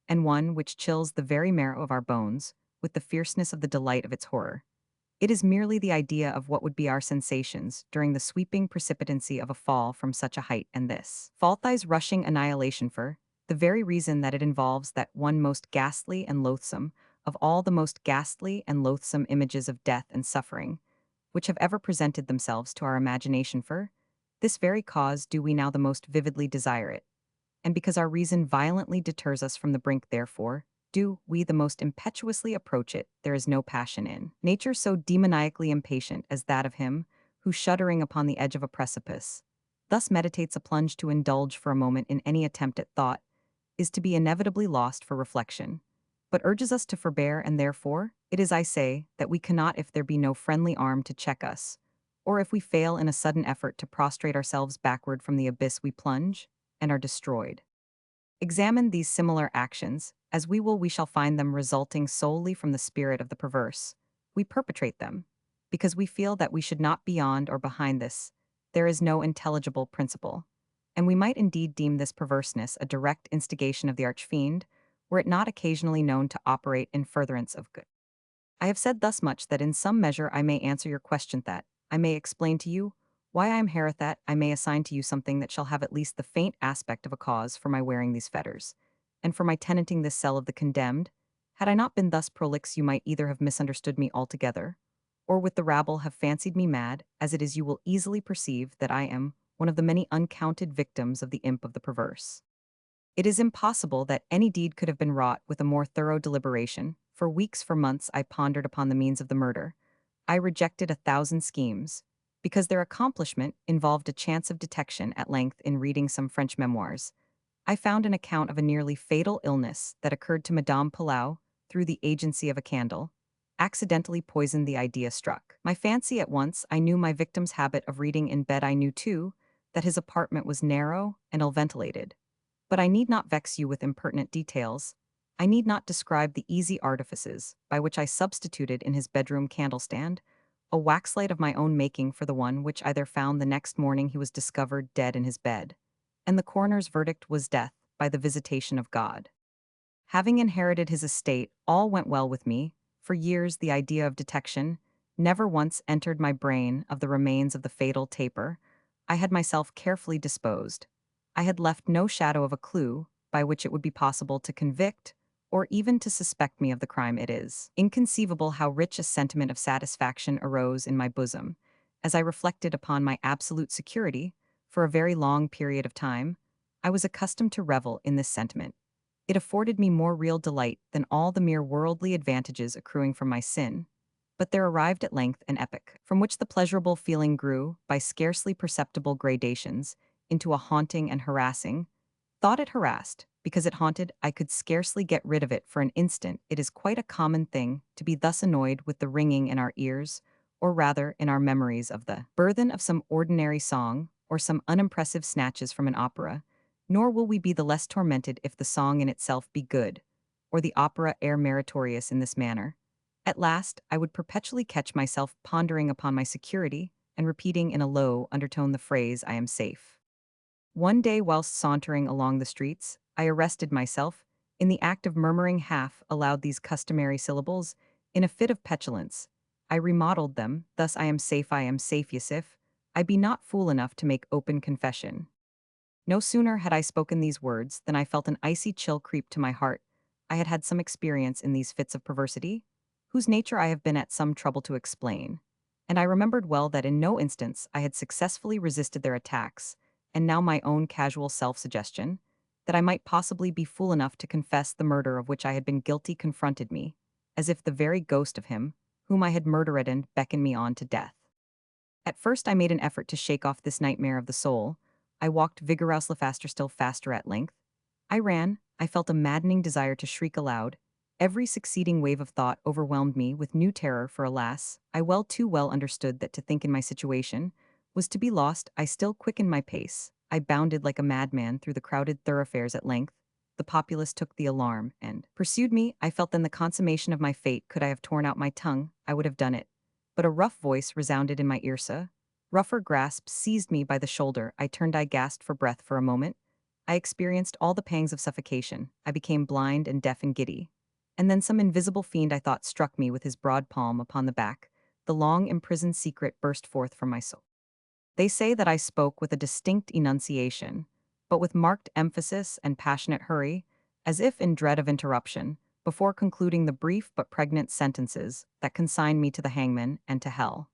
and one which chills the very marrow of our bones, with the fierceness of the delight of its horror. It is merely the idea of what would be our sensations during the sweeping precipitancy of a fall from such a height, and this fall thighs rushing annihilation for the very reason that it involves that one most ghastly and loathsome of all the most ghastly and loathsome images of death and suffering which have ever presented themselves to our imagination. For this very cause do we now the most vividly desire it, and because our reason violently deters us from the brink, therefore do we the most impetuously approach it. There is no passion in nature so demoniacally impatient as that of him who, shuddering upon the edge of a precipice, thus meditates a plunge. To indulge for a moment in any attempt at thought is to be inevitably lost for reflection, but urges us to forbear, and therefore it is, I say, that we cannot if there be no friendly arm to check us, or if we fail in a sudden effort to prostrate ourselves backward from the abyss we plunge, and are destroyed. Examine these similar actions, as we will, we shall find them resulting solely from the spirit of the perverse. We perpetrate them, because we feel that we should not beyond or behind this. There is no intelligible principle. And we might indeed deem this perverseness a direct instigation of the archfiend, were it not occasionally known to operate in furtherance of good. I have said thus much that in some measure I may answer your question, that I may explain to you why I am here, that I may assign to you something that shall have at least the faint aspect of a cause for my wearing these fetters, and for my tenanting this cell of the condemned. Had I not been thus prolix, you might either have misunderstood me altogether, or with the rabble have fancied me mad. As it is, you will easily perceive that I am one of the many uncounted victims of the imp of the perverse. It is impossible that any deed could have been wrought with a more thorough deliberation. For weeks, for months, I pondered upon the means of the murder. I rejected 1,000 schemes, because their accomplishment involved a chance of detection. At length, in reading some French memoirs, I found an account of a nearly fatal illness that occurred to Madame Palau through the agency of a candle, accidentally poisoned. The idea struck my fancy at once. I knew my victim's habit of reading in bed. I knew, too, that his apartment was narrow and ill-ventilated. But I need not vex you with impertinent details. I need not describe the easy artifices by which I substituted in his bedroom candlestand a waxlight of my own making for the one which I there found. The next morning he was discovered dead in his bed, and the coroner's verdict was death by the visitation of God. Having inherited his estate, all went well with me. For years the idea of detection never once entered my brain. Of the remains of the fatal taper, I had myself carefully disposed. I had left no shadow of a clue by which it would be possible to convict or even to suspect me of the crime. It is inconceivable how rich a sentiment of satisfaction arose in my bosom as I reflected upon my absolute security. For a very long period of time, I was accustomed to revel in this sentiment. It afforded me more real delight than all the mere worldly advantages accruing from my sin. But there arrived at length an epoch from which the pleasurable feeling grew, by scarcely perceptible gradations, into a haunting and harassing. Thought it harassed, because it haunted. I could scarcely get rid of it for an instant. It is quite a common thing to be thus annoyed with the ringing in our ears, or rather in our memories, of the burthen of some ordinary song, or some unimpressive snatches from an opera. Nor will we be the less tormented if the song in itself be good, or the opera air meritorious in this manner. At last, I would perpetually catch myself pondering upon my security, and repeating in a low undertone the phrase, "I am safe." One day, whilst sauntering along the streets, I arrested myself, in the act of murmuring half aloud these customary syllables. In a fit of petulance, I remodeled them, thus: I am safe, yes, if I be not fool enough to make open confession. No sooner had I spoken these words than I felt an icy chill creep to my heart. I had had some experience in these fits of perversity, whose nature I have been at some trouble to explain, and I remembered well that in no instance I had successfully resisted their attacks. And now my own casual self-suggestion, that I might possibly be fool enough to confess the murder of which I had been guilty, confronted me, as if the very ghost of him whom I had murdered and beckoned me on to death. At first I made an effort to shake off this nightmare of the soul. I walked vigorously, faster, still faster. At length I ran. I felt a maddening desire to shriek aloud. Every succeeding wave of thought overwhelmed me with new terror, for alas, I well too well understood that to think in my situation was to be lost. I still quickened my pace. I bounded like a madman through the crowded thoroughfares. At length the populace took the alarm and pursued me. I felt then the consummation of my fate. Could I have torn out my tongue, I would have done it. But a rough voice resounded in my ears. Rougher grasp seized me by the shoulder. I turned. I gasped for breath. For a moment I experienced all the pangs of suffocation. I became blind and deaf and giddy. And then some invisible fiend, I thought, struck me with his broad palm upon the back. The long imprisoned secret burst forth from my soul. They say that I spoke with a distinct enunciation, but with marked emphasis and passionate hurry, as if in dread of interruption, before concluding the brief but pregnant sentences that consigned me to the hangman and to hell.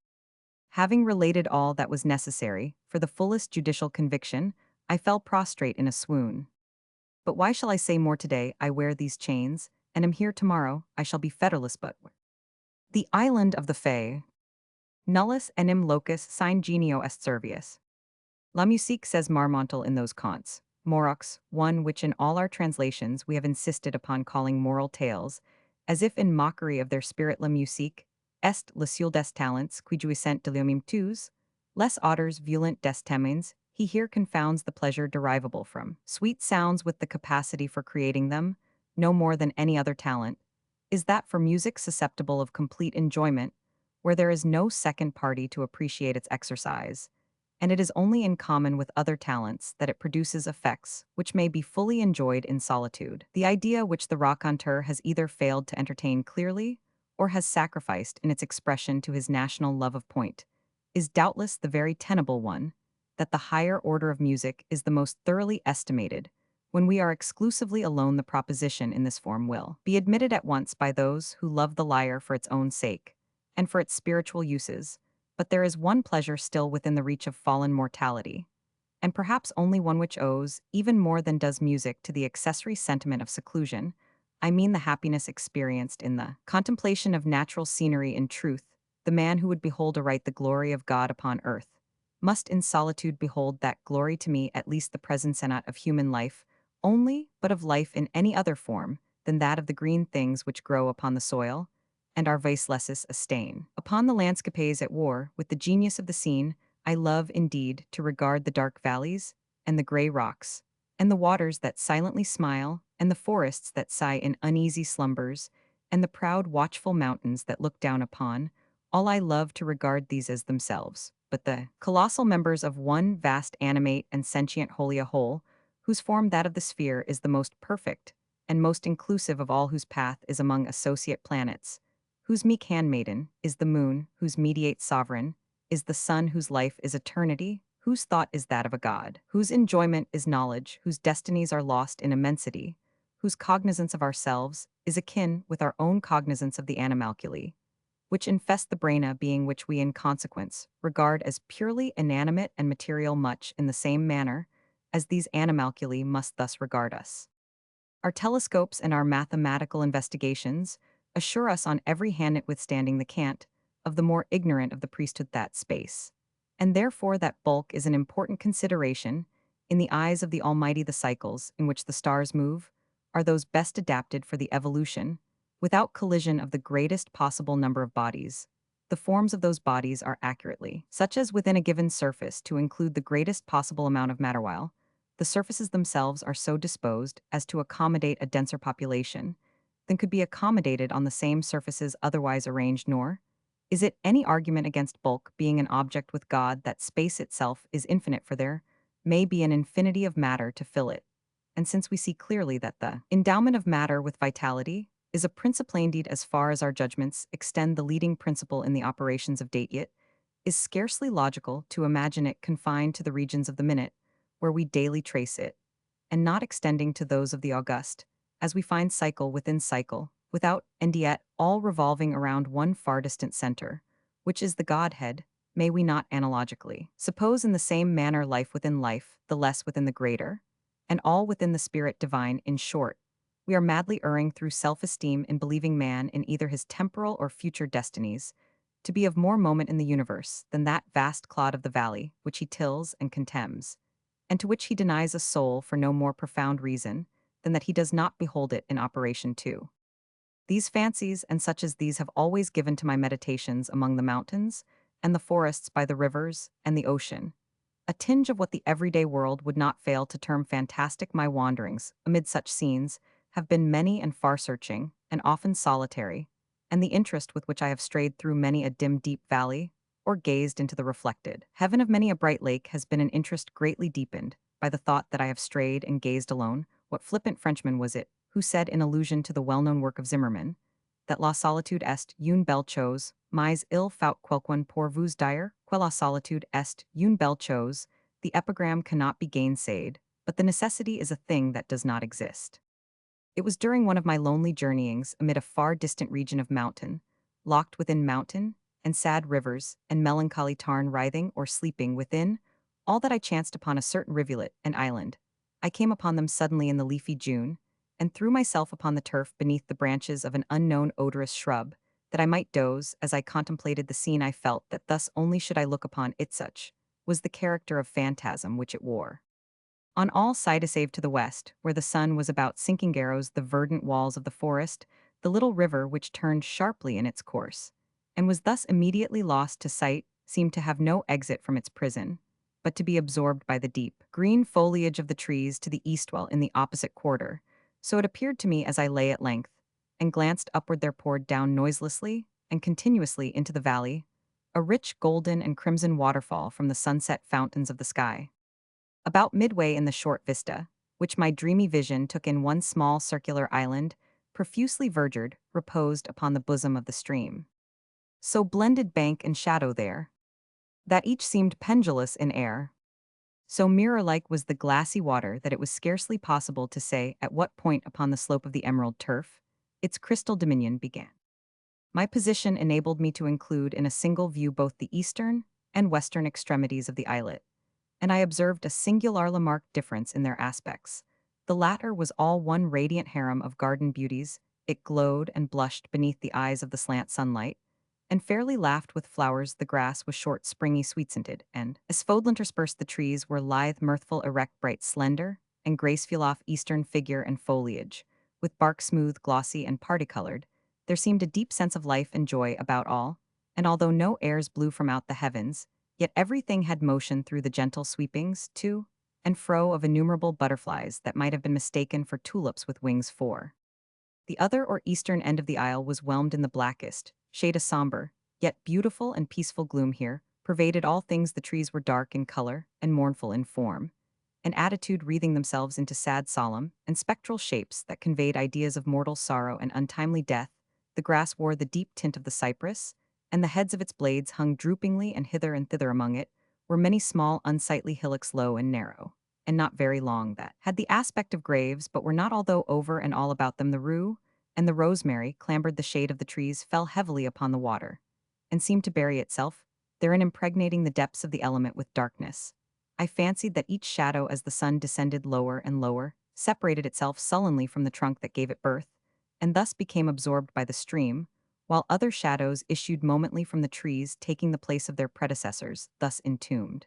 Having related all that was necessary for the fullest judicial conviction, I fell prostrate in a swoon. But why shall I say more today? I wear these chains, and am here tomorrow. I shall be fetterless. But the island of the Fae. Nullus enim locus sine genio est servius. La musique, says Marmontel in those cants, morox, one which in all our translations we have insisted upon calling moral tales, as if in mockery of their spirit. La musique est le seul des talents qui jouissent de l'homme tous, les auteurs violent des temens. He here confounds the pleasure derivable from sweet sounds with the capacity for creating them, no more than any other talent. Is that for music susceptible of complete enjoyment, where there is no second party to appreciate its exercise, and it is only in common with other talents that it produces effects which may be fully enjoyed in solitude. The idea which the raconteur has either failed to entertain clearly, or has sacrificed in its expression to his national love of point, is doubtless the very tenable one, that the higher order of music is the most thoroughly estimated when we are exclusively alone. The proposition in this form will be admitted at once by those who love the lyre for its own sake, and for its spiritual uses. But there is one pleasure still within the reach of fallen mortality, and perhaps only one which owes, even more than does music, to the accessory sentiment of seclusion. I mean the happiness experienced in the contemplation of natural scenery. In truth, the man who would behold aright the glory of God upon earth must in solitude behold that glory, to me at least the presence not of human life only, but of life in any other form than that of the green things which grow upon the soil, and are vicelesses a stain. Upon the landscapes at war with the genius of the scene, I love indeed to regard the dark valleys, and the grey rocks, and the waters that silently smile, and the forests that sigh in uneasy slumbers, and the proud watchful mountains that look down upon, all I love to regard these as themselves, but the colossal members of one vast animate and sentient holy a whole, whose form that of the sphere is the most perfect, and most inclusive of all, whose path is among associate planets, whose meek handmaiden is the moon, whose mediate sovereign is the sun, whose life is eternity, whose thought is that of a god, whose enjoyment is knowledge, whose destinies are lost in immensity, whose cognizance of ourselves is akin with our own cognizance of the animalculae, which infest the brain, being which we in consequence regard as purely inanimate and material, much in the same manner as these animalculae must thus regard us. Our telescopes and our mathematical investigations assure us on every hand, notwithstanding the cant of the more ignorant of the priesthood, that space, and therefore that bulk, is an important consideration in the eyes of the Almighty. The cycles in which the stars move are those best adapted for the evolution, without collision, of the greatest possible number of bodies. The forms of those bodies are accurately such as within a given surface to include the greatest possible amount of matter, while the surfaces themselves are so disposed as to accommodate a denser population than could be accommodated on the same surfaces otherwise arranged. Nor is it any argument against bulk being an object with God that space itself is infinite, for there may be an infinity of matter to fill it. And since we see clearly that the endowment of matter with vitality is a principle, indeed, as far as our judgments extend, the leading principle in the operations of date, it is scarcely logical to imagine it confined to the regions of the minute, where we daily trace it, and not extending to those of the august, as we find cycle within cycle, without and yet all revolving around one far distant center, which is the Godhead. May we not analogically suppose in the same manner life within life, the less within the greater, and all within the spirit divine? In short, we are madly erring through self-esteem in believing man, in either his temporal or future destinies, to be of more moment in the universe than that vast clod of the valley which he tills and contemns, and to which he denies a soul for no more profound reason than that he does not behold it in operation too. These fancies and such as these have always given to my meditations among the mountains and the forests by the rivers and the ocean a tinge of what the everyday world would not fail to term fantastic. My wanderings amid such scenes have been many and far-searching, and often solitary, and the interest with which I have strayed through many a dim deep valley, or gazed into the reflected heaven of many a bright lake, has been an interest greatly deepened by the thought that I have strayed and gazed alone. What flippant Frenchman was it who said, in allusion to the well-known work of Zimmermann, that la solitude est une belle chose, mais il faut quelqu'un pour vous dire que la solitude est une belle chose? The epigram cannot be gainsayed, but the necessity is a thing that does not exist. It was during one of my lonely journeyings amid a far distant region of mountain, locked within mountain, and sad rivers, and melancholy tarn writhing or sleeping within, all that I chanced upon a certain rivulet and island. I came upon them suddenly in the leafy June, and threw myself upon the turf beneath the branches of an unknown odorous shrub, that I might doze as I contemplated the scene. I felt that thus only should I look upon it. Such was the character of phantasm which it wore. On all sides save to the west, where the sun was about sinking, arrows the verdant walls of the forest, the little river which turned sharply in its course, and was thus immediately lost to sight, seemed to have no exit from its prison, but to be absorbed by the deep green foliage of the trees to the east, while in the opposite quarter, so it appeared to me as I lay at length, and glanced upward, there poured down noiselessly and continuously into the valley a rich golden and crimson waterfall from the sunset fountains of the sky. About midway in the short vista, which my dreamy vision took in, one small circular island, profusely verdured, reposed upon the bosom of the stream. So blended bank and shadow there, that each seemed pendulous in air. So mirror-like was the glassy water that it was scarcely possible to say at what point upon the slope of the emerald turf its crystal dominion began. My position enabled me to include in a single view both the eastern and western extremities of the islet, and I observed a singularly marked difference in their aspects. The latter was all one radiant harem of garden beauties. It glowed and blushed beneath the eyes of the slant sunlight, and fairly laughed with flowers. The grass was short, springy, sweet-scented, and, as fold interspersed the trees, were lithe, mirthful, erect, bright, slender, and graceful off eastern figure and foliage, with bark smooth, glossy, and party-colored. There seemed a deep sense of life and joy about all, and although no airs blew from out the heavens, yet everything had motion through the gentle sweepings, to and fro of innumerable butterflies that might have been mistaken for tulips with wings four. The other or eastern end of the isle was whelmed in the blackest, shade a somber, yet beautiful and peaceful gloom here, pervaded all things. The trees were dark in color and mournful in form, an attitude wreathing themselves into sad, solemn, and spectral shapes that conveyed ideas of mortal sorrow and untimely death. The grass wore the deep tint of the cypress, and the heads of its blades hung droopingly, and hither and thither among it were many small, unsightly hillocks, low and narrow, and not very long, that had the aspect of graves, but were not. Although over and all about them the rue and the rosemary clambered, the shade of the trees fell heavily upon the water, and seemed to bury itself, therein impregnating the depths of the element with darkness. I fancied that each shadow, as the sun descended lower and lower, separated itself sullenly from the trunk that gave it birth, and thus became absorbed by the stream, while other shadows issued momently from the trees, taking the place of their predecessors, thus entombed.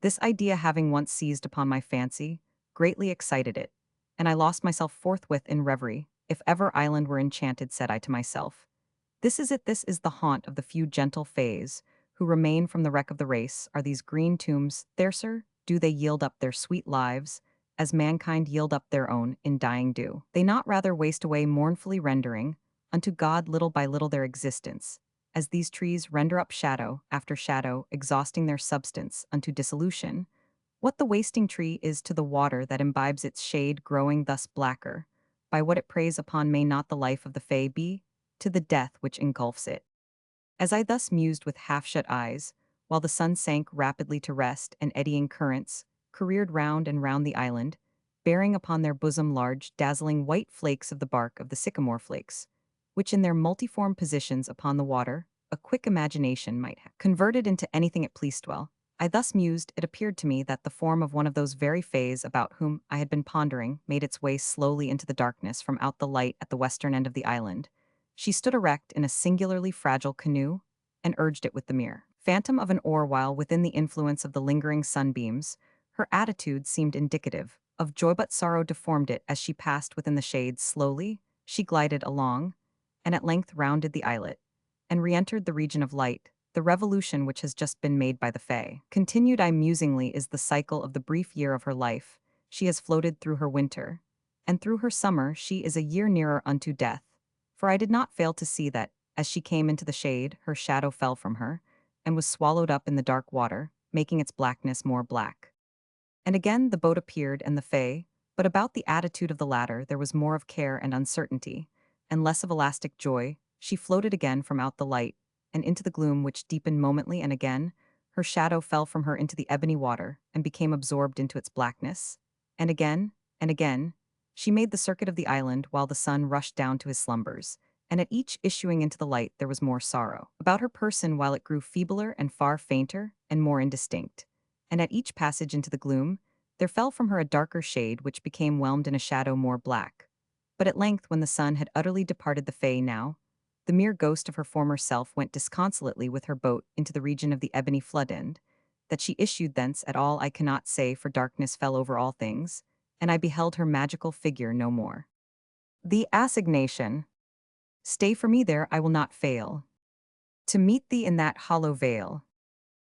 This idea, having once seized upon my fancy, greatly excited it, and I lost myself forthwith in reverie. If ever island were enchanted, said I to myself, this is it. This is the haunt of the few gentle fays who remain from the wreck of the race. Are these green tombs there, sir? Do they yield up their sweet lives, as mankind yield up their own in dying? Do they not rather waste away, mournfully rendering unto God little by little their existence, as these trees render up shadow after shadow, exhausting their substance unto dissolution? What the wasting tree is to the water that imbibes its shade, growing thus blacker, by what it preys upon, may not the life of the fay be to the death which engulfs it? As I thus mused with half-shut eyes, while the sun sank rapidly to rest, and eddying currents careered round and round the island, bearing upon their bosom large, dazzling white flakes of the bark of the sycamore flakes, which in their multiform positions upon the water, a quick imagination might have converted into anything it pleased. Well, I thus mused, it appeared to me that the form of one of those very fays about whom I had been pondering made its way slowly into the darkness from out the light at the western end of the island. She stood erect in a singularly fragile canoe, and urged it with the mere phantom of an oar, while within the influence of the lingering sunbeams, her attitude seemed indicative of joy, but sorrow deformed it. As she passed within the shades, slowly she glided along, and at length rounded the islet, and re-entered the region of light. The revolution which has just been made by the Fae, continued I musingly, is the cycle of the brief year of her life. She has floated through her winter, and through her summer she is a year nearer unto death. For I did not fail to see that, as she came into the shade, her shadow fell from her, and was swallowed up in the dark water, making its blackness more black. And again the boat appeared and the Fae, but about the attitude of the latter there was more of care and uncertainty, and less of elastic joy. She floated again from out the light, and into the gloom which deepened momently, and again her shadow fell from her into the ebony water, and became absorbed into its blackness. And again, she made the circuit of the island while the sun rushed down to his slumbers, and at each issuing into the light there was more sorrow about her person, while it grew feebler and far fainter and more indistinct. And at each passage into the gloom, there fell from her a darker shade which became whelmed in a shadow more black. But at length, when the sun had utterly departed, the Fae, now the mere ghost of her former self, went disconsolately with her boat into the region of the ebony flood end. That she issued thence at all I cannot say, for darkness fell over all things, and I beheld her magical figure no more. The assignation. Stay for me there, I will not fail to meet thee in that hollow vale.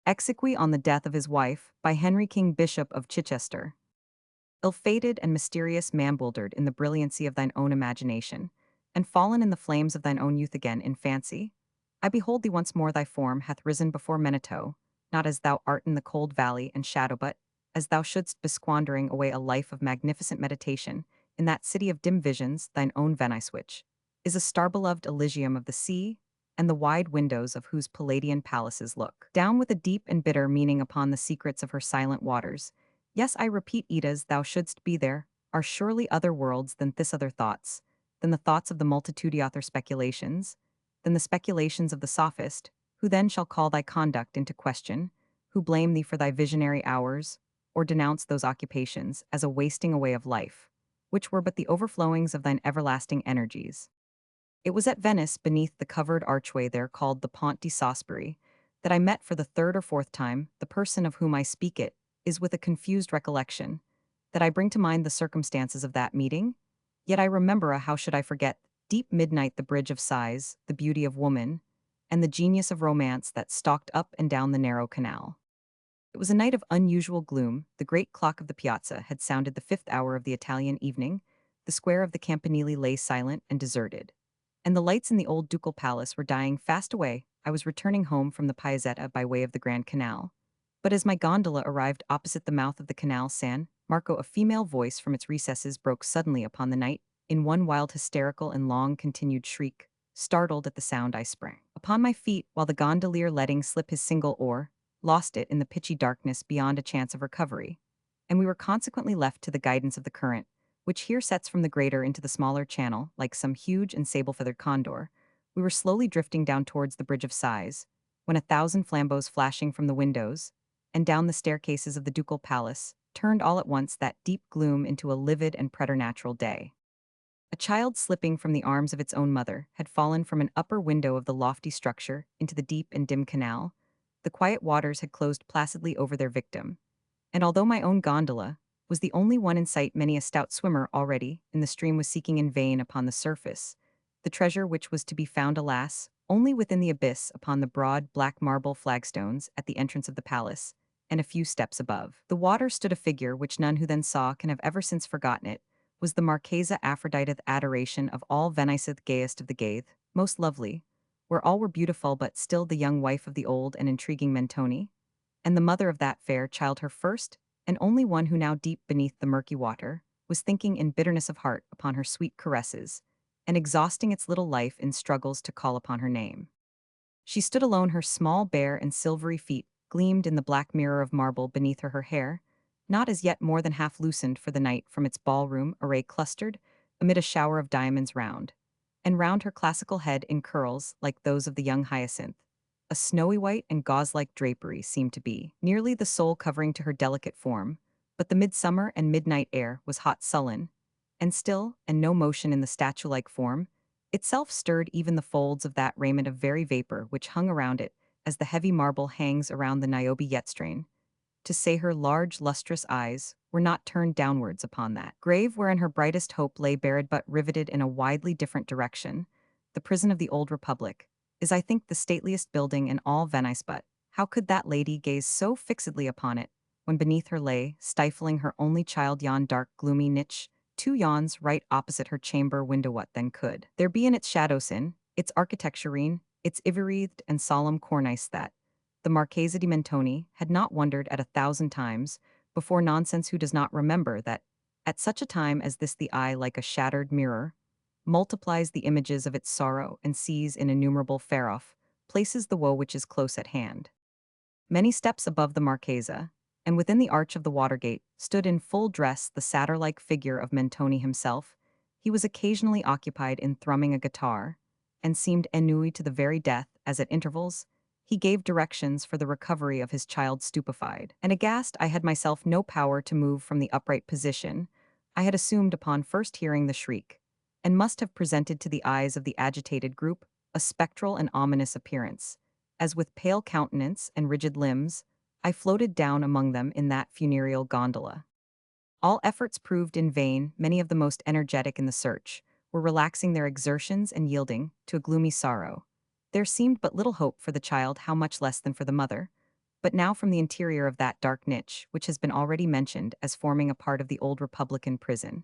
Exequy on the death of his wife, by Henry King, Bishop of Chichester. Ill-fated and mysterious, man, bewildered in the brilliancy of thine own imagination, and fallen in the flames of thine own youth again in fancy, I behold thee once more. Thy form hath risen before Menito, not as thou art in the cold valley and shadow, but as thou shouldst be squandering away a life of magnificent meditation in that city of dim visions, thine own Venice, which is a star-beloved Elysium of the sea, and the wide windows of whose Palladian palaces look down with a deep and bitter meaning upon the secrets of her silent waters. Yes, I repeat, Edas, thou shouldst be there, are surely other worlds than this, other thoughts, than the thoughts of the multitude, author speculations, than the speculations of the sophist, who then shall call thy conduct into question, who blame thee for thy visionary hours, or denounce those occupations as a wasting away of life, which were but the overflowings of thine everlasting energies. It was at Venice, beneath the covered archway there called the Pont di Sospiri, that I met for the third or fourth time the person of whom I speak. It is with a confused recollection that I bring to mind the circumstances of that meeting, yet I remember, how should I forget, deep midnight, the bridge of sighs, the beauty of woman, and the genius of romance that stalked up and down the narrow canal. It was a night of unusual gloom. The great clock of the piazza had sounded the fifth hour of the Italian evening, the square of the Campanile lay silent and deserted, and the lights in the old ducal palace were dying fast away. I was returning home from the Piazzetta by way of the Grand Canal, but as my gondola arrived opposite the mouth of the Canal San Marco, a female voice from its recesses broke suddenly upon the night in one wild, hysterical, and long-continued shriek. Startled at the sound, I sprang upon my feet, while the gondolier, letting slip his single oar, lost it in the pitchy darkness beyond a chance of recovery, and we were consequently left to the guidance of the current, which here sets from the greater into the smaller channel like some huge and sable-feathered condor. We were slowly drifting down towards the Bridge of Sighs, when a thousand flambeaux flashing from the windows and down the staircases of the ducal palace turned all at once that deep gloom into a livid and preternatural day. A child, slipping from the arms of its own mother, had fallen from an upper window of the lofty structure into the deep and dim canal. The quiet waters had closed placidly over their victim, and although my own gondola was the only one in sight, many a stout swimmer already in the stream was seeking in vain upon the surface the treasure which was to be found, alas, only within the abyss upon the broad black marble flagstones at the entrance of the palace, and a few steps above the water stood a figure which none who then saw can have ever since forgotten. It was the Marchesa Aphrodite, adoration of all Venice, gayest of the gay, most lovely, where all were beautiful, but still the young wife of the old and intriguing Mentoni, and the mother of that fair child, her first and only one, who now, deep beneath the murky water, was thinking in bitterness of heart upon her sweet caresses, and exhausting its little life in struggles to call upon her name. She stood alone, her small, bare, and silvery feet gleamed in the black mirror of marble beneath her, her hair, not as yet more than half loosened for the night from its ballroom array, clustered amid a shower of diamonds round, and round her classical head in curls like those of the young hyacinth. A snowy white and gauze-like drapery seemed to be nearly the sole covering to her delicate form, but the midsummer and midnight air was hot, sullen, and still, and no motion in the statue-like form itself stirred even the folds of that raiment of very vapor which hung around it, as the heavy marble hangs around the Niobe yetstrain. To say her large, lustrous eyes were not turned downwards upon that grave wherein her brightest hope lay buried, but riveted in a widely different direction. The prison of the old republic is, I think, the stateliest building in all Venice, but how could that lady gaze so fixedly upon it, when beneath her lay, stifling her only child, yon dark, gloomy niche, two yawns right opposite her chamber window? What then could there be in its shadows, in its architecturine, its ivy-wreathed and solemn cornice, that the Marchesa di Mentoni had not wondered at 1,000 times before? Nonsense! Who does not remember that at such a time as this the eye, like a shattered mirror, multiplies the images of its sorrow and sees in innumerable far off places the woe which is close at hand? Many steps above the Marchesa, and within the arch of the Watergate, stood in full dress the satyr-like figure of Mentoni himself. He was occasionally occupied in thrumming a guitar, and seemed ennuyed to the very death, as at intervals he gave directions for the recovery of his child. Stupefied and aghast, I had myself no power to move from the upright position I had assumed upon first hearing the shriek, and must have presented to the eyes of the agitated group a spectral and ominous appearance, as with pale countenance and rigid limbs I floated down among them in that funereal gondola. All efforts proved in vain. Many of the most energetic in the search were relaxing their exertions and yielding to a gloomy sorrow. There seemed but little hope for the child, how much less than for the mother. But now, from the interior of that dark niche, which has been already mentioned as forming a part of the old Republican prison,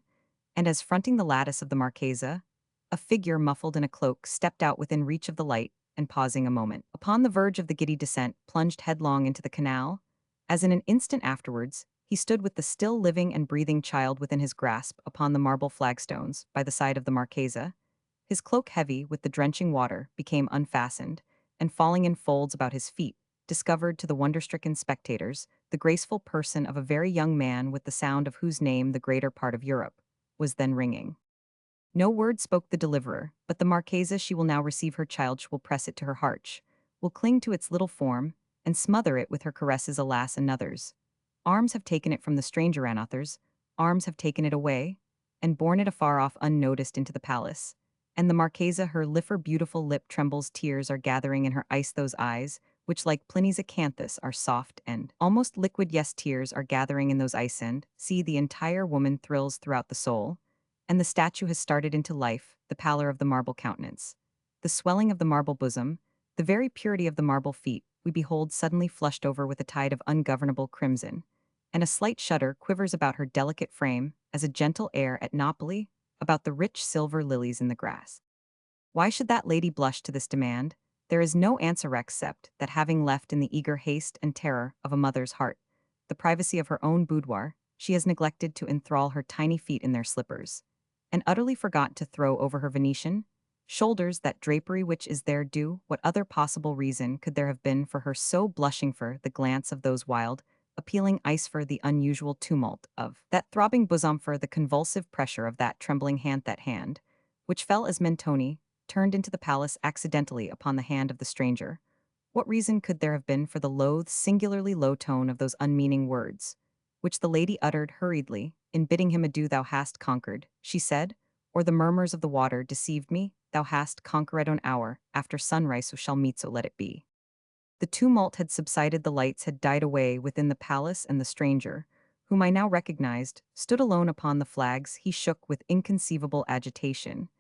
and as fronting the lattice of the Marchesa, a figure muffled in a cloak stepped out within reach of the light, and pausing a moment upon the verge of the giddy descent, plunged headlong into the canal. As in an instant afterwards, he stood with the still living and breathing child within his grasp upon the marble flagstones by the side of the Marchesa. His cloak, heavy with the drenching water, became unfastened, and falling in folds about his feet, discovered to the wonder-stricken spectators the graceful person of a very young man, with the sound of whose name the greater part of Europe was then ringing. No word spoke the deliverer, but the Marchesa, she will now receive her child, she will press it to her heart, will cling to its little form, and smother it with her caresses, alas, another's. Arms have taken it from the stranger, anothers, arms have taken it away, and borne it afar off unnoticed into the palace. And the Marchesa, her lifer beautiful lip trembles, tears are gathering in her ice, those eyes, which like Pliny's acanthus are soft and almost liquid, yes, tears are gathering in those eyes, and see, the entire woman thrills throughout the soul, and the statue has started into life, the pallor of the marble countenance, the swelling of the marble bosom, the very purity of the marble feet, we behold suddenly flushed over with a tide of ungovernable crimson, and a slight shudder quivers about her delicate frame, as a gentle air at Napoli about the rich silver lilies in the grass. Why should that lady blush to this demand? There is no answer except that, having left in the eager haste and terror of a mother's heart the privacy of her own boudoir, she has neglected to enthrall her tiny feet in their slippers, and utterly forgot to throw over her Venetian shoulders that drapery which is their due. What other possible reason could there have been for her so blushing for the glance of those wild, appealing eyes, for the unusual tumult of that throbbing bosom, for the convulsive pressure of that trembling hand, that hand, which fell as Mentoni turned into the palace accidentally upon the hand of the stranger? What reason could there have been for the loath, singularly low tone of those unmeaning words, which the lady uttered hurriedly, in bidding him adieu? Thou hast conquered, she said, or the murmurs of the water deceived me? Thou hast conquered an hour, after sunrise so shall meet, so let it be. The tumult had subsided, the lights had died away within the palace, and the stranger, whom I now recognized, stood alone upon the flags. He shook with inconceivable agitation,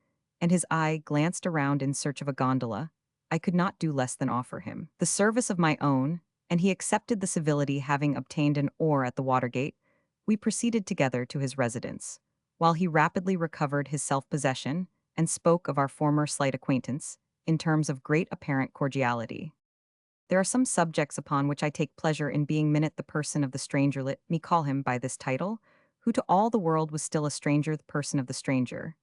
and his eye glanced around in search of a gondola. I could not do less than offer him the service of my own, and he accepted the civility. Having obtained an oar at the watergate, we proceeded together to his residence, while he rapidly recovered his self-possession and spoke of our former slight acquaintance in terms of great apparent cordiality. There are some subjects upon which I take pleasure in being minute. The person of the stranger, let me call him by this title, who to all the world was still a stranger, the person of the stranger,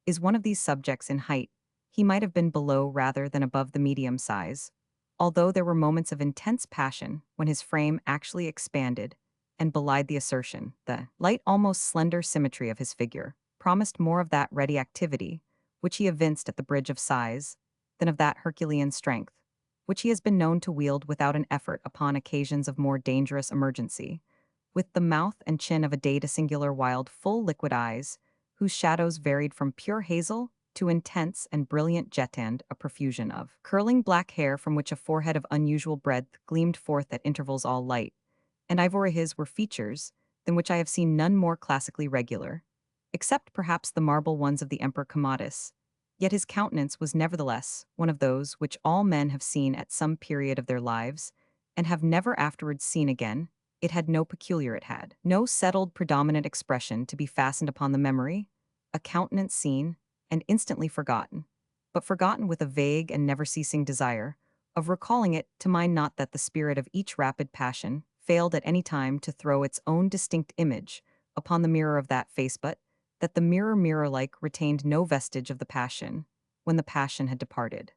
is one of these subjects. In height, he might have been below rather than above the medium size, although there were moments of intense passion when his frame actually expanded and belied the assertion. The light, almost slender symmetry of his figure promised more of that ready activity which he evinced at the bridge of sighs than of that Herculean strength which he has been known to wield without an effort upon occasions of more dangerous emergency, with the mouth and chin of a date, a singular wild, full liquid eyes, whose shadows varied from pure hazel to intense and brilliant jet, and a profusion of curling black hair from which a forehead of unusual breadth gleamed forth at intervals, all light and ivory. His were features than which I have seen none more classically regular, except perhaps the marble ones of the Emperor Commodus. Yet his countenance was nevertheless one of those which all men have seen at some period of their lives, and have never afterwards seen again. It had it had no settled predominant expression to be fastened upon the memory, a countenance seen and instantly forgotten, but forgotten with a vague and never-ceasing desire of recalling it to mind. Not that the spirit of each rapid passion failed at any time to throw its own distinct image upon the mirror of that face, but that the mirror, mirror-like, retained no vestige of the passion when the passion had departed.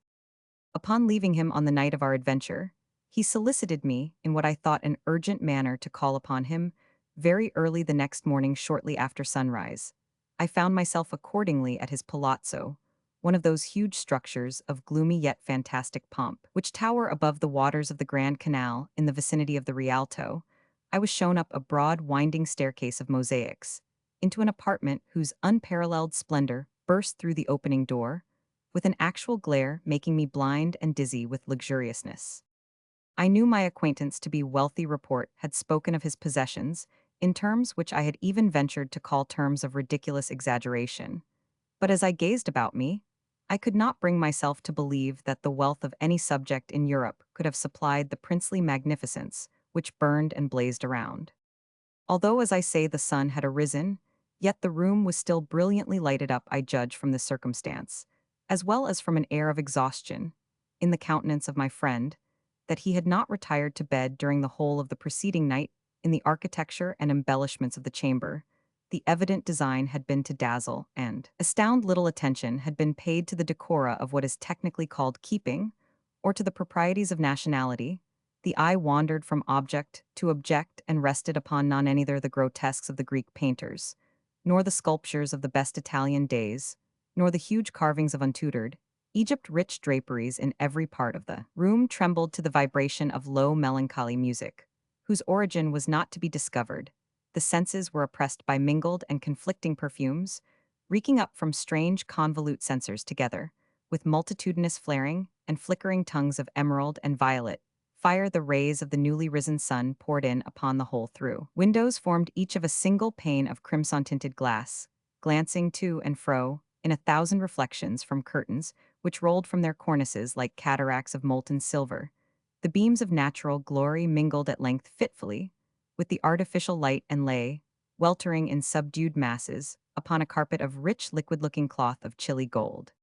Upon leaving him on the night of our adventure, he solicited me in what I thought an urgent manner to call upon him very early the next morning, shortly after sunrise. I found myself accordingly at his palazzo, one of those huge structures of gloomy yet fantastic pomp which tower above the waters of the Grand Canal in the vicinity of the Rialto. I was shown up a broad winding staircase of mosaics into an apartment whose unparalleled splendor burst through the opening door, with an actual glare making me blind and dizzy with luxuriousness. I knew my acquaintance to be wealthy. Report had spoken of his possessions in terms which I had even ventured to call terms of ridiculous exaggeration. But as I gazed about me, I could not bring myself to believe that the wealth of any subject in Europe could have supplied the princely magnificence which burned and blazed around. Although, as I say, the sun had arisen, yet the room was still brilliantly lighted up. I judge from this circumstance, as well as from an air of exhaustion in the countenance of my friend, that he had not retired to bed during the whole of the preceding night. In the architecture and embellishments of the chamber, the evident design had been to dazzle and astound. Little attention had been paid to the decora of what is technically called keeping, or to the proprieties of nationality. The eye wandered from object to object and rested upon none neither the grotesques of the Greek painters, nor the sculptures of the best Italian days, nor the huge carvings of untutored, Egypt rich draperies in every part of the room trembled to the vibration of low melancholy music, whose origin was not to be discovered. The senses were oppressed by mingled and conflicting perfumes, reeking up from strange convolute censers together, with multitudinous flaring and flickering tongues of emerald and violet. Fire the rays of the newly risen sun poured in upon the whole through. Windows formed each of a single pane of crimson-tinted glass, glancing to and fro, in a thousand reflections from curtains, which rolled from their cornices like cataracts of molten silver. The beams of natural glory mingled at length fitfully with the artificial light and lay, weltering in subdued masses, upon a carpet of rich liquid-looking cloth of chilly gold.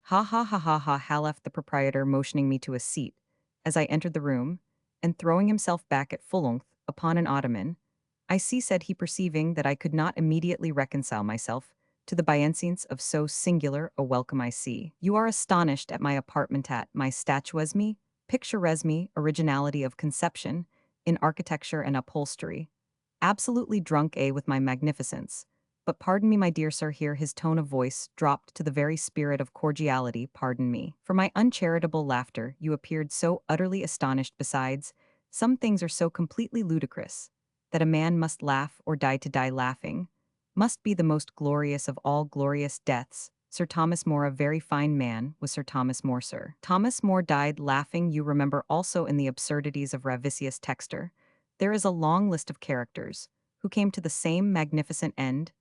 Ha ha ha ha ha ha, left the proprietor, motioning me to a seat, as I entered the room, and throwing himself back at full length upon an ottoman. I see, said he, perceiving that I could not immediately reconcile myself to the bienseance of so singular a welcome. I see. You are astonished at my apartment, at my statuesque, picturesque originality of conception in architecture and upholstery. Absolutely drunk, with my magnificence. But pardon me, my dear sir, here his tone of voice dropped to the very spirit of cordiality. Pardon me for my uncharitable laughter. You appeared so utterly astonished. Besides, some things are so completely ludicrous that a man must laugh or die. To die laughing must be the most glorious of all glorious deaths. Sir Thomas More, a very fine man, was Sir Thomas More, sir. Thomas More died laughing. You remember also in the absurdities of Ravisius Textor, there is a long list of characters who came to the same magnificent end.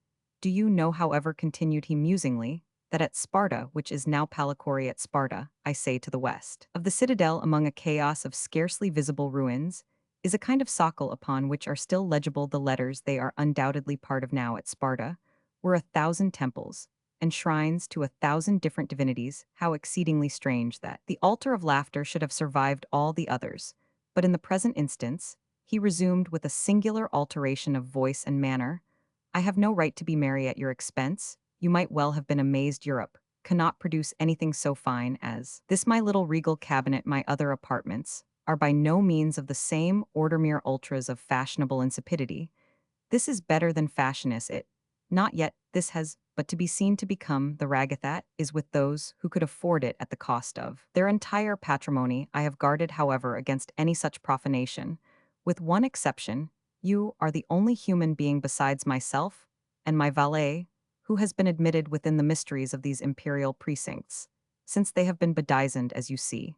Do you know, however, continued he musingly, that at Sparta, which is now Palacoria, at Sparta, I say, to the west of the citadel, among a chaos of scarcely visible ruins, is a kind of socle upon which are still legible the letters they are undoubtedly part of. Now at Sparta were 1,000 temples and shrines to 1,000 different divinities. How exceedingly strange that the altar of laughter should have survived all the others. But in the present instance, he resumed with a singular alteration of voice and manner, I have no right to be merry at your expense. You might well have been amazed Europe cannot produce anything so fine as this. My little regal cabinet, my other apartments, are by no means of the same order, mere ultras of fashionable insipidity. This is better than fashion is it. Not yet, this has but to be seen to become the ragathat is with those who could afford it at the cost of their entire patrimony. I have guarded, however, against any such profanation. With one exception, you are the only human being besides myself and my valet who has been admitted within the mysteries of these imperial precincts, since they have been bedizened, as you see.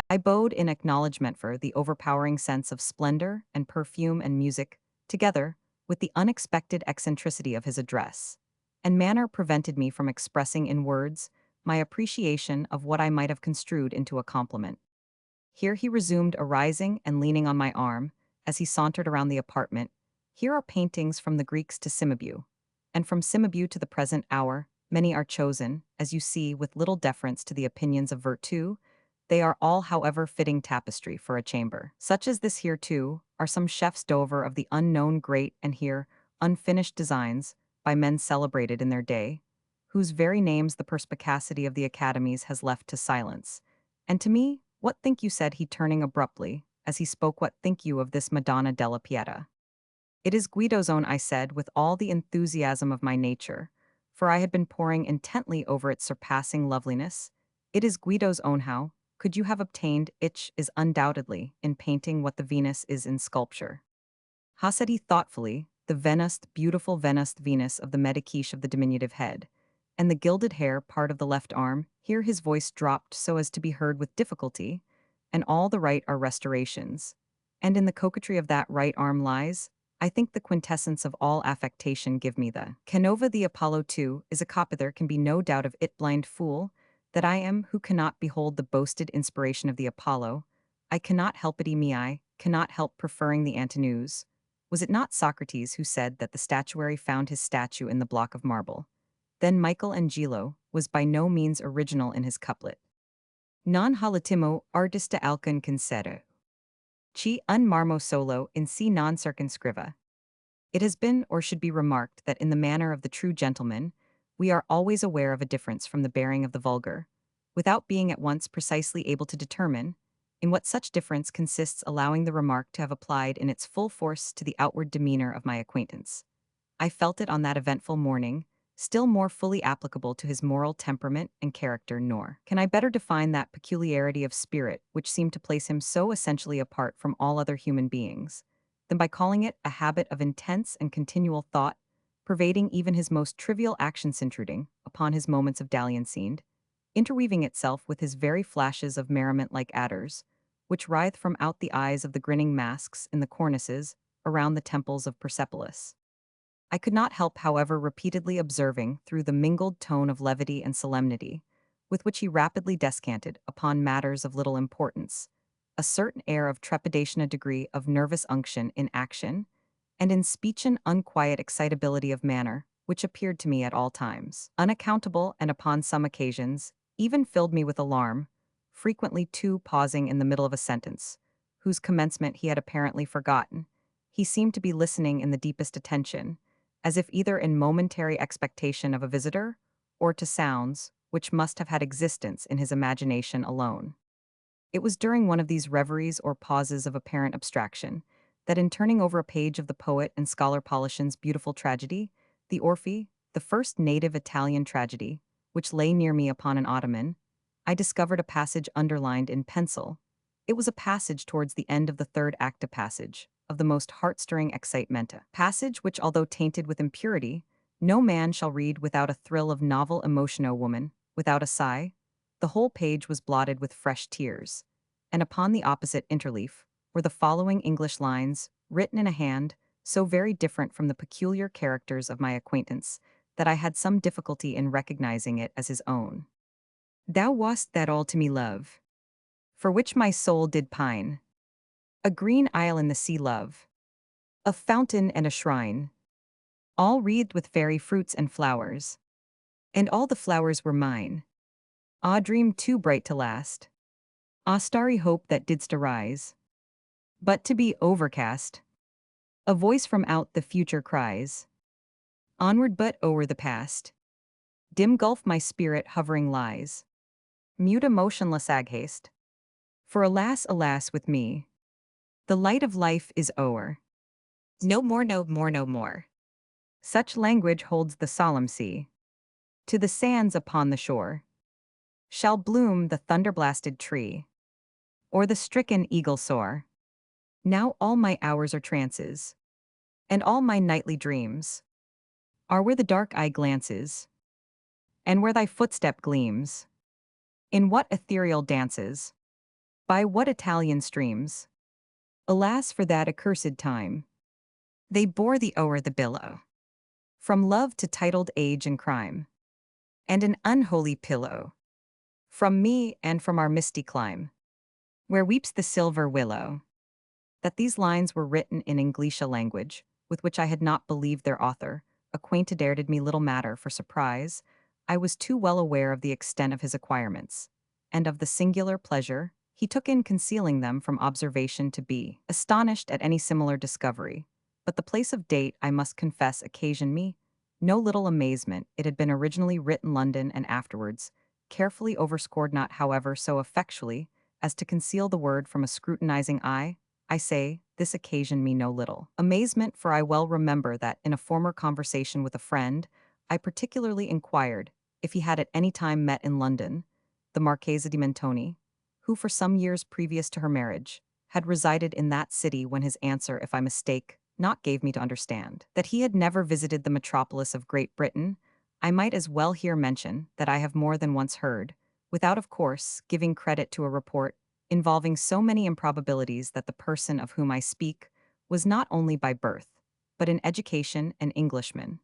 I bowed in acknowledgment for the overpowering sense of splendor and perfume and music, together with the unexpected eccentricity of his address and manner, prevented me from expressing in words my appreciation of what I might have construed into a compliment. Here he resumed, arising and leaning on my arm, as he sauntered around the apartment. Here are paintings from the Greeks to Cimabue, and from Cimabue to the present hour. Many are chosen, as you see, with little deference to the opinions of virtue. They are all, however, fitting tapestry for a chamber. Such as this here, too, are some chefs d'oeuvre of the unknown great, and here, unfinished designs, by men celebrated in their day, whose very names the perspicacity of the academies has left to silence. And to me, what think you, said he, turning abruptly, as he spoke, what think you of this Madonna della Pieta? It is Guido's own, I said, with all the enthusiasm of my nature, for I had been poring intently over its surpassing loveliness. It is Guido's own. How could you have obtained it? Is undoubtedly in painting what the Venus is in sculpture. Ha, said he thoughtfully, the Venust, beautiful Venust Venus of the medicache of the diminutive head, and the gilded hair part of the left arm. Here his voice dropped so as to be heard with difficulty, and all the right are restorations. And in the coquetry of that right arm lies, I think, the quintessence of all affectation. Give me the Canova. The Apollo too is a copy. There can be no doubt of it. Blind fool that I am, who cannot behold the boasted inspiration of the Apollo. I cannot help it. I cannot help preferring the Antinous. Was it not Socrates who said that the statuary found his statue in the block of marble? Then Michelangelo was by no means original in his couplet. Non halitimo artista alcun concede. Chi un marmo solo in si non circunscriva. It has been or should be remarked that in the manner of the true gentleman, we are always aware of a difference from the bearing of the vulgar, without being at once precisely able to determine in what such difference consists, allowing the remark to have applied in its full force to the outward demeanor of my acquaintance. I felt it on that eventful morning, still more fully applicable to his moral temperament and character, nor can I better define that peculiarity of spirit which seemed to place him so essentially apart from all other human beings, than by calling it a habit of intense and continual thought, pervading even his most trivial actions, intruding upon his moments of dalliancing, interweaving itself with his very flashes of merriment like adders, which writhe from out the eyes of the grinning masks in the cornices around the temples of Persepolis. I could not help, however, repeatedly observing, through the mingled tone of levity and solemnity, with which he rapidly descanted upon matters of little importance, a certain air of trepidation, a degree of nervous unction in action, and in speech an unquiet excitability of manner, which appeared to me at all times unaccountable, and upon some occasions even filled me with alarm, frequently too pausing in the middle of a sentence, whose commencement he had apparently forgotten. He seemed to be listening in the deepest attention, as if either in momentary expectation of a visitor, or to sounds which must have had existence in his imagination alone. It was during one of these reveries or pauses of apparent abstraction that, in turning over a page of the poet and scholar Polition's beautiful tragedy, the Orphy, the first native Italian tragedy, which lay near me upon an ottoman, I discovered a passage underlined in pencil. It was a passage towards the end of the third act, a passage of the most heart-stirring excitement, a passage which, although tainted with impurity, no man shall read without a thrill of novel emotion, O woman, without a sigh. The whole page was blotted with fresh tears, and upon the opposite interleaf were the following English lines, written in a hand so very different from the peculiar characters of my acquaintance that I had some difficulty in recognizing it as his own. Thou wast that all to me, love, for which my soul did pine. A green isle in the sea, love, a fountain and a shrine, all wreathed with fairy fruits and flowers, and all the flowers were mine. Ah, dream too bright to last! Ah, starry hope that didst arise, but to be overcast! A voice from out the future cries, onward but o'er the past. Dim gulf my spirit hovering lies, mute a motionless aghaste. For alas, alas with me, the light of life is o'er. No more, no more, no more. Such language holds the solemn sea. To the sands upon the shore shall bloom the thunder-blasted tree, or the stricken eagle soar. Now all my hours are trances, and all my nightly dreams are where the dark eye glances, and where thy footstep gleams. In what ethereal dances, by what Italian streams, alas for that accursed time, they bore thee o'er the billow, from love to titled age and crime, and an unholy pillow, from me and from our misty clime, where weeps the silver willow. That these lines were written in Englisha language, with which I had not believed their author, acquainted did me little matter for surprise. I was too well aware of the extent of his acquirements, and of the singular pleasure he took in concealing them from observation, to be astonished at any similar discovery. But the place of date, I must confess, occasioned me no little amazement. It had been originally written London, and afterwards carefully overscored, not however so effectually as to conceal the word from a scrutinizing eye. I say, this occasioned me no little amazement, for I well remember that, in a former conversation with a friend, I particularly inquired if he had at any time met in London the Marchesa di Mentoni, who for some years previous to her marriage had resided in that city, when his answer, if I mistake not, gave me to understand that he had never visited the metropolis of Great Britain. I might as well here mention that I have more than once heard, without of course giving credit to a report involving so many improbabilities, that the person of whom I speak was not only by birth, but in education, an Englishman.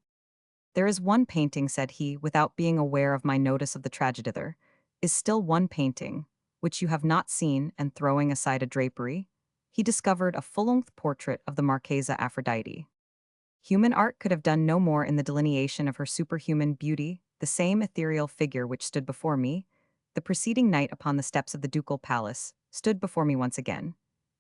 There is one painting, said he, without being aware of my notice of the tragedier, is still one painting, which you have not seen, and throwing aside a drapery, he discovered a full-length portrait of the Marchesa Aphrodite. Human art could have done no more in the delineation of her superhuman beauty. The same ethereal figure which stood before me the preceding night upon the steps of the ducal palace stood before me once again,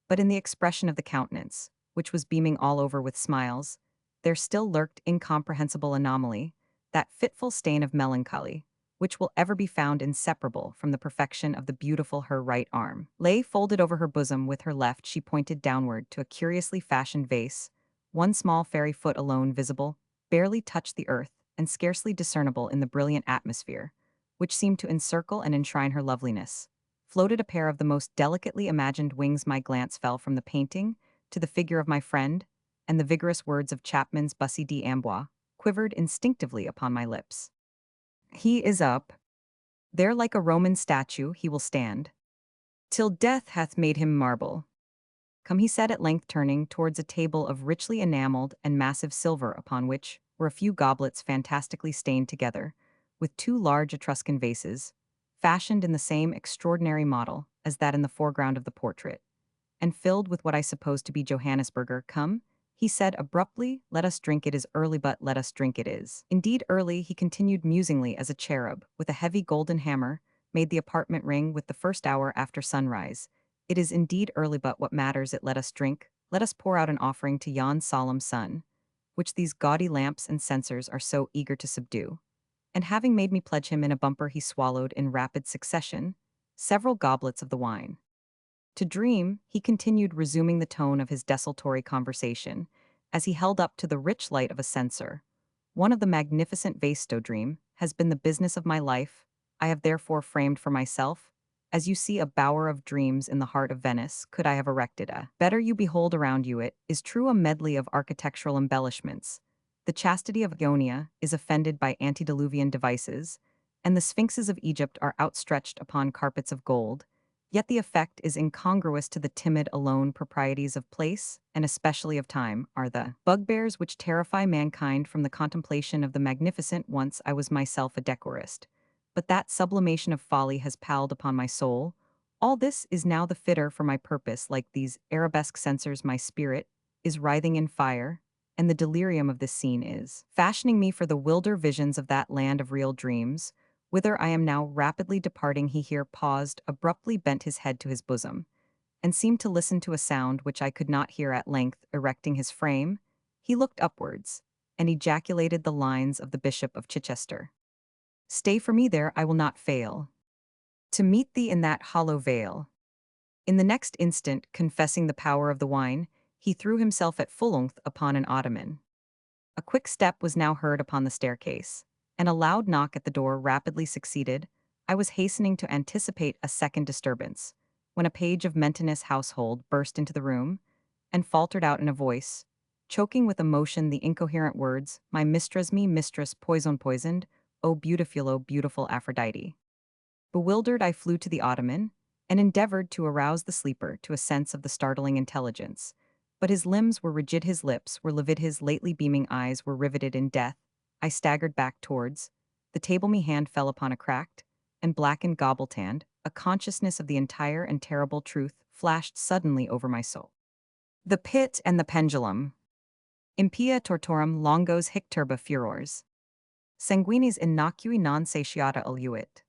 but in the expression of the countenance, which was beaming all over with smiles, there still lurked incomprehensible anomaly, that fitful stain of melancholy, which will ever be found inseparable from the perfection of the beautiful. Her right arm lay folded over her bosom, with her left she pointed downward to a curiously fashioned vase. One small fairy foot alone visible, barely touched the earth, and scarcely discernible in the brilliant atmosphere, which seemed to encircle and enshrine her loveliness, floated a pair of the most delicately imagined wings. My glance fell from the painting to the figure of my friend, and the vigorous words of Chapman's Bussy d'Amboise quivered instinctively upon my lips. He is up. There like a Roman statue he will stand, till death hath made him marble. Come, he said at length, turning towards a table of richly enameled and massive silver upon which were a few goblets fantastically stained together, with two large Etruscan vases, fashioned in the same extraordinary model as that in the foreground of the portrait, and filled with what I supposed to be Johannisberger. Come, he said abruptly, let us drink, it is early, but let us drink, it is indeed early, he continued musingly as a cherub, with a heavy golden hammer, made the apartment ring with the first hour after sunrise. It is indeed early, but what matters it? Let us drink, let us pour out an offering to yon solemn sun, which these gaudy lamps and censers are so eager to subdue. And having made me pledge him in a bumper, he swallowed in rapid succession several goblets of the wine. To dream, he continued, resuming the tone of his desultory conversation, as he held up to the rich light of a censer. One of the magnificent vase to dream has been the business of my life. I have therefore framed for myself, as you see, a bower of dreams in the heart of Venice. Could I have erected a better? You behold around you, it is true, a medley of architectural embellishments. The chastity of Ionia is offended by antediluvian devices, and the sphinxes of Egypt are outstretched upon carpets of gold. Yet the effect is incongruous to the timid, alone proprieties of place, and especially of time, are the bugbears which terrify mankind from the contemplation of the magnificent. Once I was myself a decorist, but that sublimation of folly has palled upon my soul. All this is now the fitter for my purpose. Like these arabesque censers, my spirit is writhing in fire, and the delirium of this scene is fashioning me for the wilder visions of that land of real dreams, whither I am now rapidly departing. He here paused, abruptly bent his head to his bosom, and seemed to listen to a sound which I could not hear. At length, erecting his frame, he looked upwards, and ejaculated the lines of the Bishop of Chichester. Stay for me there, I will not fail to meet thee in that hollow vale. In the next instant, confessing the power of the wine, he threw himself at full length upon an ottoman. A quick step was now heard upon the staircase, and a loud knock at the door rapidly succeeded. I was hastening to anticipate a second disturbance, when a page of Mentinus' household burst into the room, and faltered out in a voice, choking with emotion, the incoherent words, "My mistress, me mistress, poisoned, O beautiful Aphrodite." Bewildered, I flew to the ottoman, and endeavored to arouse the sleeper to a sense of the startling intelligence. But his limbs were rigid, his lips were livid, his lately beaming eyes were riveted in death. I staggered back towards the table. Me hand fell upon a cracked and blackened goblet. A consciousness of the entire and terrible truth flashed suddenly over my soul. The pit and the pendulum. Impia tortorum longos hic turba furors. Sanguinis innocui non satiata uluit.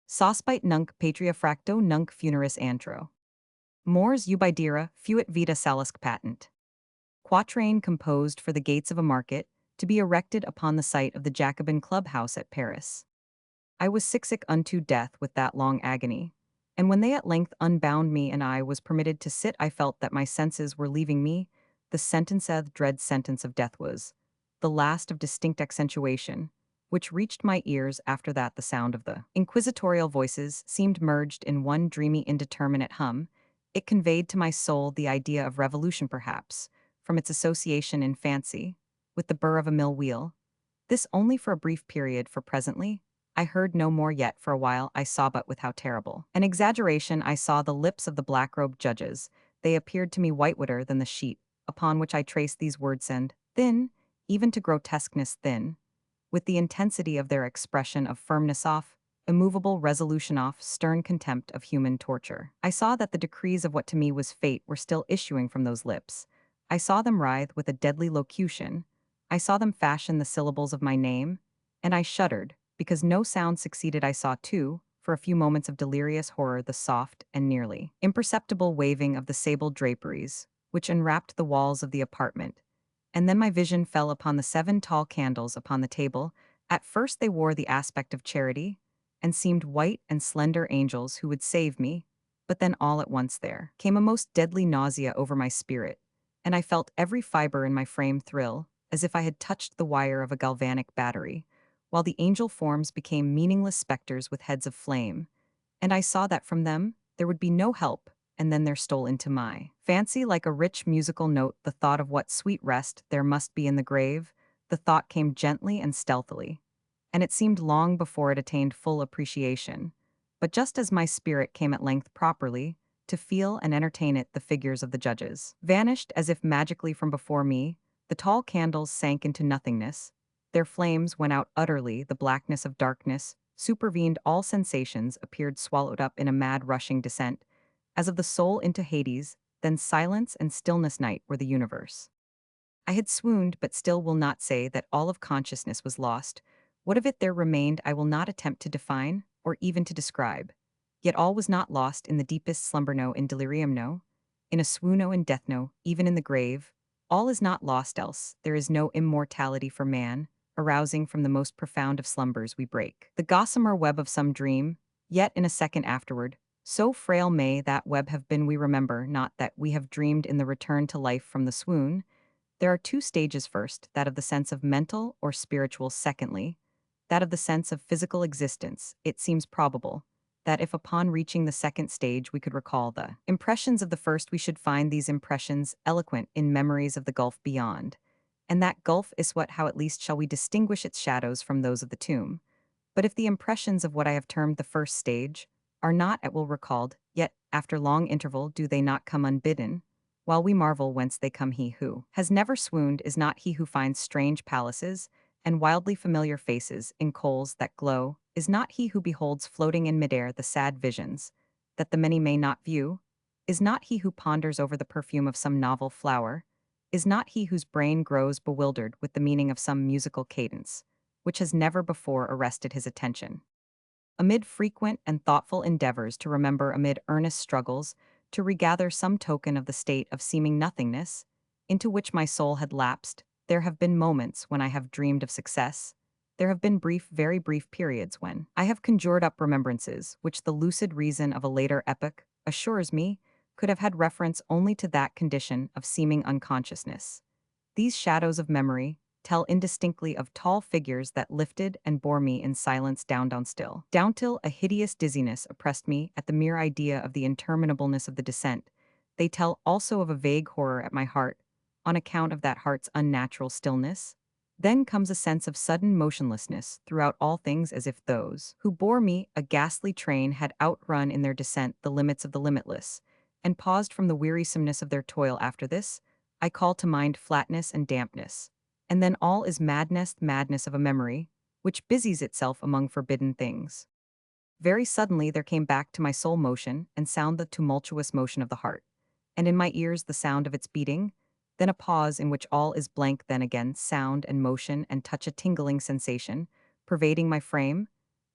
Sospite nunc patria fracto nunc funeris antro. Mors ubidira fuit vita salisque patent. Quatrain composed for the gates of a market, to be erected upon the site of the Jacobin clubhouse at Paris. I was sick unto death with that long agony, and when they at length unbound me and I was permitted to sit, I felt that my senses were leaving me. The sentenceth dread sentence of death was the last of distinct accentuation, which reached my ears. After that, the sound of the inquisitorial voices seemed merged in one dreamy indeterminate hum. It conveyed to my soul the idea of revolution, perhaps, from its association in fancy with the burr of a mill wheel. This only for a brief period, for presently I heard no more. Yet for a while I saw, but with how terrible an exaggeration, I saw the lips of the black-robed judges. They appeared to me whiter than the sheet upon which I traced these words, and thin, even to grotesqueness thin, with the intensity of their expression of firmness off, immovable resolution off, stern contempt of human torture. I saw that the decrees of what to me was fate were still issuing from those lips. I saw them writhe with a deadly locution. I saw them fashion the syllables of my name, and I shuddered, because no sound succeeded. I saw, too, for a few moments of delirious horror, the soft and nearly imperceptible waving of the sable draperies, which enwrapped the walls of the apartment, and then my vision fell upon the 7 tall candles upon the table. At first they wore the aspect of charity, and seemed white and slender angels who would save me, but then all at once there came a most deadly nausea over my spirit, and I felt every fiber in my frame thrill, as if I had touched the wire of a galvanic battery, while the angel forms became meaningless specters with heads of flame, and I saw that from them there would be no help, and then there stole into my fancy like a rich musical note the thought of what sweet rest there must be in the grave. The thought came gently and stealthily, and it seemed long before it attained full appreciation. But just as my spirit came at length properly, to feel and entertain it, the figures of the judges vanished as if magically from before me, the tall candles sank into nothingness, their flames went out utterly, the blackness of darkness supervened all sensations, appeared swallowed up in a mad rushing descent, as of the soul into Hades, then silence and stillness night were the universe. I had swooned, but still will not say that all of consciousness was lost. What of it there remained I will not attempt to define, or even to describe. Yet all was not lost in the deepest slumber, no, in delirium, no, in a swoon, no, in death, no, even in the grave. All is not lost, else there is no immortality for man, arousing from the most profound of slumbers we break the gossamer web of some dream, yet in a second afterward, so frail may that web have been, we remember not that we have dreamed in the return to life from the swoon. There are two stages: first, that of the sense of mental or spiritual; secondly, that of the sense of physical existence. It seems probable that if upon reaching the second stage we could recall the impressions of the first, we should find these impressions eloquent in memories of the gulf beyond. And that gulf is what, how at least shall we distinguish its shadows from those of the tomb? But if the impressions of what I have termed the first stage are not at will recalled, yet, after long interval, do they not come unbidden? While we marvel whence they come, he who has never swooned is not he who finds strange palaces and wildly familiar faces in coals that glow, is not he who beholds floating in midair the sad visions that the many may not view, is not he who ponders over the perfume of some novel flower, is not he whose brain grows bewildered with the meaning of some musical cadence, which has never before arrested his attention. Amid frequent and thoughtful endeavors to remember, amid earnest struggles to regather some token of the state of seeming nothingness into which my soul had lapsed, there have been moments when I have dreamed of success. There have been brief, very brief periods when I have conjured up remembrances which the lucid reason of a later epoch assures me could have had reference only to that condition of seeming unconsciousness. These shadows of memory tell indistinctly of tall figures that lifted and bore me in silence down still, down till a hideous dizziness oppressed me at the mere idea of the interminableness of the descent. They tell also of a vague horror at my heart, on account of that heart's unnatural stillness. Then comes a sense of sudden motionlessness throughout all things, as if those who bore me, a ghastly train, had outrun in their descent the limits of the limitless, and paused from the wearisomeness of their toil. After this, I call to mind flatness and dampness. And then all is madness, madness of a memory, which busies itself among forbidden things. Very suddenly there came back to my soul motion and sound, the tumultuous motion of the heart, and in my ears the sound of its beating, then a pause in which all is blank, then again sound and motion and touch, a tingling sensation, pervading my frame,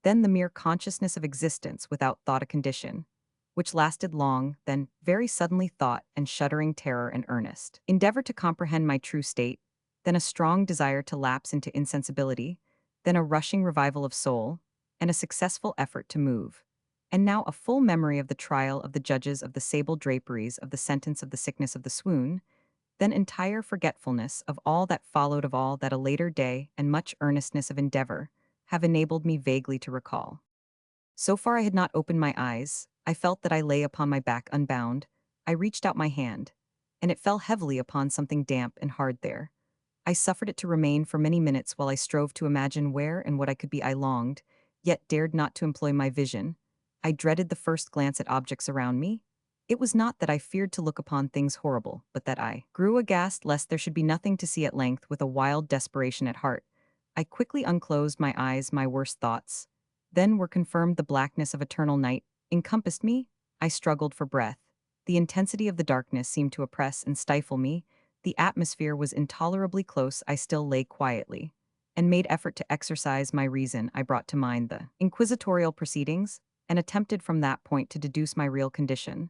then the mere consciousness of existence without thought, a condition, which lasted long, then very suddenly thought and shuddering terror and earnest endeavor to comprehend my true state, then a strong desire to lapse into insensibility, then a rushing revival of soul, and a successful effort to move. And now a full memory of the trial of the judges, of the sable draperies, of the sentence, of the sickness, of the swoon, then entire forgetfulness of all that followed, of all that a later day and much earnestness of endeavor have enabled me vaguely to recall. So far I had not opened my eyes. I felt that I lay upon my back unbound. I reached out my hand, and it fell heavily upon something damp and hard there. I suffered it to remain for many minutes while I strove to imagine where and what I could be. I longed, yet dared not to employ my vision. I dreaded the first glance at objects around me. It was not that I feared to look upon things horrible, but that I grew aghast lest there should be nothing to see. At length, with a wild desperation at heart, I quickly unclosed my eyes. My worst thoughts then were confirmed. The blackness of eternal night encompassed me. I struggled for breath. The intensity of the darkness seemed to oppress and stifle me. The atmosphere was intolerably close. I still lay quietly and made effort to exercise my reason. I brought to mind the inquisitorial proceedings and attempted from that point to deduce my real condition.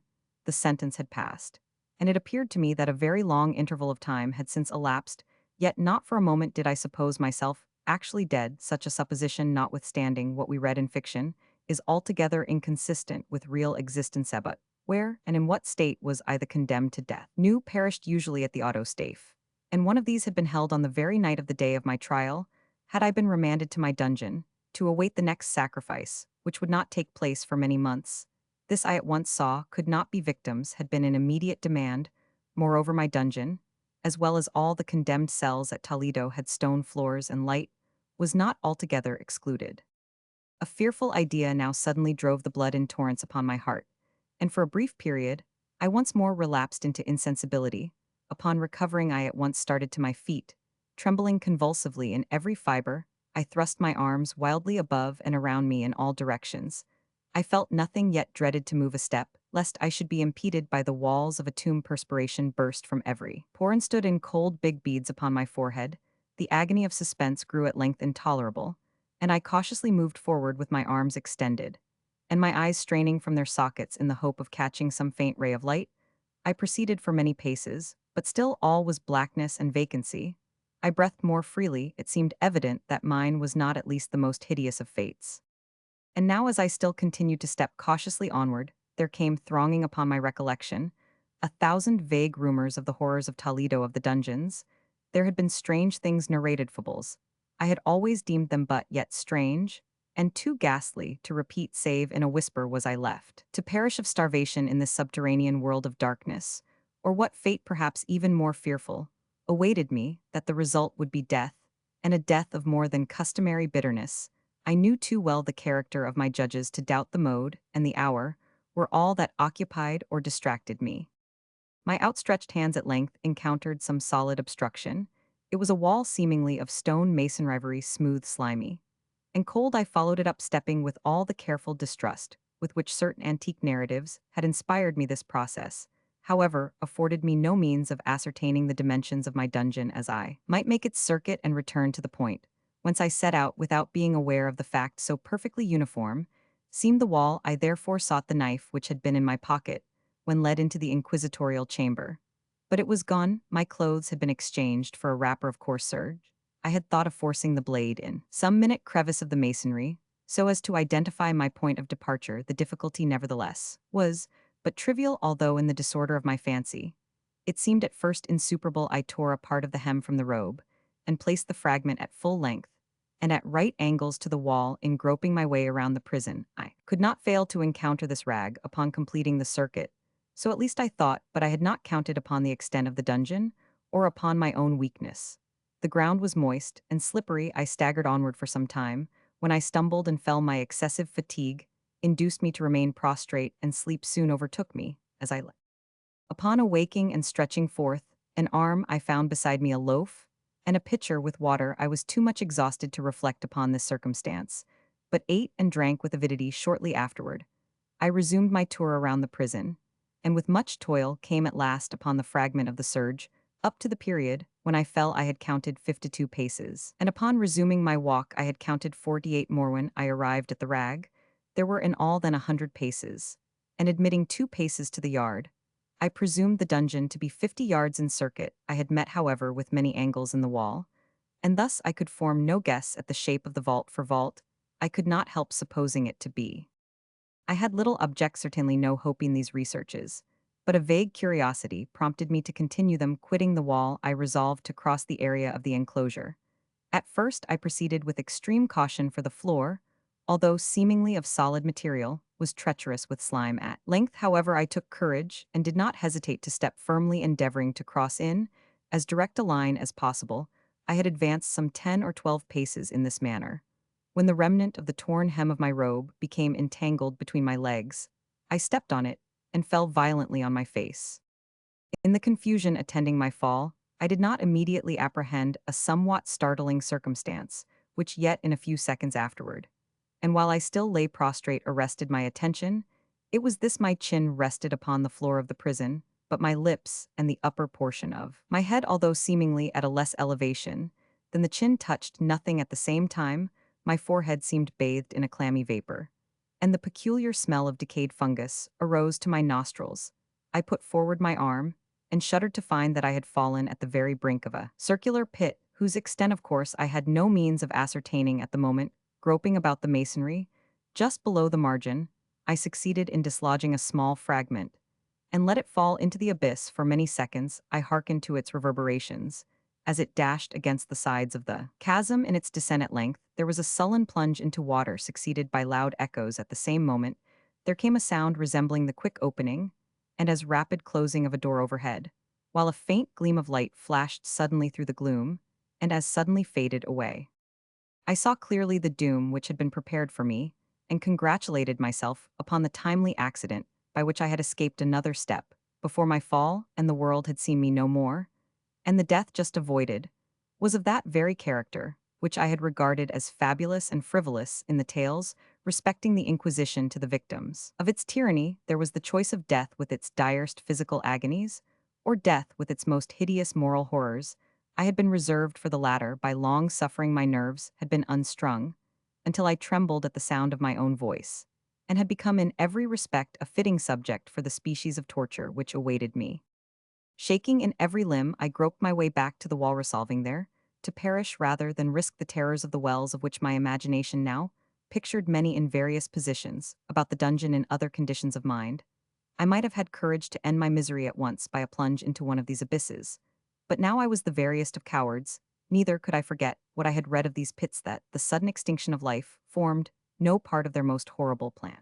The sentence had passed, and it appeared to me that a very long interval of time had since elapsed, yet not for a moment did I suppose myself actually dead. Such a supposition, notwithstanding what we read in fiction, is altogether inconsistent with real existence. But where and in what state was I the condemned to death? New perished usually at the autostaph. and one of these had been held on the very night of the day of my trial, had I been remanded to my dungeon, to await the next sacrifice, which would not take place for many months. This I at once saw could not be victims, had been in immediate demand. Moreover, my dungeon, as well as all the condemned cells at Toledo had stone floors and light, was not altogether excluded. A fearful idea now suddenly drove the blood in torrents upon my heart, and for a brief period, I once more relapsed into insensibility. Upon recovering, I at once started to my feet. Trembling convulsively in every fiber, I thrust my arms wildly above and around me in all directions. I felt nothing yet dreaded to move a step, lest I should be impeded by the walls of a tomb. Perspiration burst from every pore and stood in cold big beads upon my forehead. The agony of suspense grew at length intolerable, and I cautiously moved forward with my arms extended, and my eyes straining from their sockets in the hope of catching some faint ray of light. I proceeded for many paces, but still all was blackness and vacancy. I breathed more freely. It seemed evident that mine was not at least the most hideous of fates. And now, as I still continued to step cautiously onward, there came thronging upon my recollection 1,000 vague rumors of the horrors of Toledo, of the dungeons. There had been strange things narrated, fables. I had always deemed them but yet strange, and too ghastly to repeat save in a whisper was I left, to perish of starvation in this subterranean world of darkness, or what fate perhaps even more fearful awaited me, that the result would be death, and a death of more than customary bitterness. I knew too well the character of my judges to doubt the mode and the hour were all that occupied or distracted me. My outstretched hands at length encountered some solid obstruction. It was a wall seemingly of stone masonry, smooth, slimy, and cold. I followed it up, stepping with all the careful distrust with which certain antique narratives had inspired me. This process, however, afforded me no means of ascertaining the dimensions of my dungeon, as I might make its circuit and return to the point whence I set out without being aware of the fact. So perfectly uniform seemed the wall. I therefore sought the knife which had been in my pocket when led into the inquisitorial chamber. But it was gone. My clothes had been exchanged for a wrapper of coarse serge. I had thought of forcing the blade in some minute crevice of the masonry, so as to identify my point of departure. The difficulty, nevertheless, was but trivial, although in the disorder of my fancy it seemed at first insuperable. I tore a part of the hem from the robe, and placed the fragment at full length, and at right angles to the wall. In groping my way around the prison, I could not fail to encounter this rag upon completing the circuit. So at least I thought, but I had not counted upon the extent of the dungeon, or upon my own weakness. The ground was moist and slippery. I staggered onward for some time, when I stumbled and fell. My excessive fatigue induced me to remain prostrate, and sleep soon overtook me as I lay. Upon awaking and stretching forth an arm, I found beside me a loaf and a pitcher with water. I was too much exhausted to reflect upon this circumstance, but ate and drank with avidity. Shortly afterward, I resumed my tour around the prison, and with much toil came at last upon the fragment of the surge. Up to the period when I fell, I had counted 52 paces, and upon resuming my walk, I had counted 48 more. When I arrived at the rag, there were in all then 100 paces, and admitting 2 paces to the yard. I presumed the dungeon to be 50 yards in circuit. I had met, however, with many angles in the wall, and thus I could form no guess at the shape of the vault. For vault, I could not help supposing it to be. I had little object, certainly no hope in these researches, but a vague curiosity prompted me to continue them. Quitting the wall, I resolved to cross the area of the enclosure. At first, I proceeded with extreme caution, for the floor, although seemingly of solid material, was treacherous with slime. At length, however, I took courage and did not hesitate to step firmly, endeavoring to cross in as direct a line as possible. I had advanced some 10 or 12 paces in this manner, when the remnant of the torn hem of my robe became entangled between my legs. I stepped on it and fell violently on my face. In the confusion attending my fall, I did not immediately apprehend a somewhat startling circumstance, which yet in a few seconds afterward, and while I still lay prostrate, arrested my attention. It was this: my chin rested upon the floor of the prison, but my lips and the upper portion of my head, although seemingly at a less elevation than the chin, touched nothing. At the same time, my forehead seemed bathed in a clammy vapor, and the peculiar smell of decayed fungus arose to my nostrils. I put forward my arm, and shuddered to find that I had fallen at the very brink of a circular pit, whose extent, of course, I had no means of ascertaining at the moment. Groping about the masonry, just below the margin, I succeeded in dislodging a small fragment, and let it fall into the abyss. For many seconds I hearkened to its reverberations, as it dashed against the sides of the chasm in its descent at length. There was a sullen plunge into water succeeded by loud echoes. At the same moment, there came a sound resembling the quick opening and as rapid closing of a door overhead, while a faint gleam of light flashed suddenly through the gloom and as suddenly faded away. I saw clearly the doom which had been prepared for me, and congratulated myself upon the timely accident by which I had escaped another step before my fall and the world had seen me no more, and the death just avoided was of that very character which I had regarded as fabulous and frivolous in the tales respecting the Inquisition to the victims. Of its tyranny, there was the choice of death with its direst physical agonies, or death with its most hideous moral horrors. I had been reserved for the latter by long suffering. My nerves had been unstrung until I trembled at the sound of my own voice, and had become in every respect a fitting subject for the species of torture which awaited me. Shaking in every limb, I groped my way back to the wall, resolving there to perish rather than risk the terrors of the wells of which my imagination now pictured many in various positions about the dungeon in other conditions of mind. I might have had courage to end my misery at once by a plunge into one of these abysses. But now I was the veriest of cowards, neither could I forget what I had read of these pits, that the sudden extinction of life formed no part of their most horrible plan.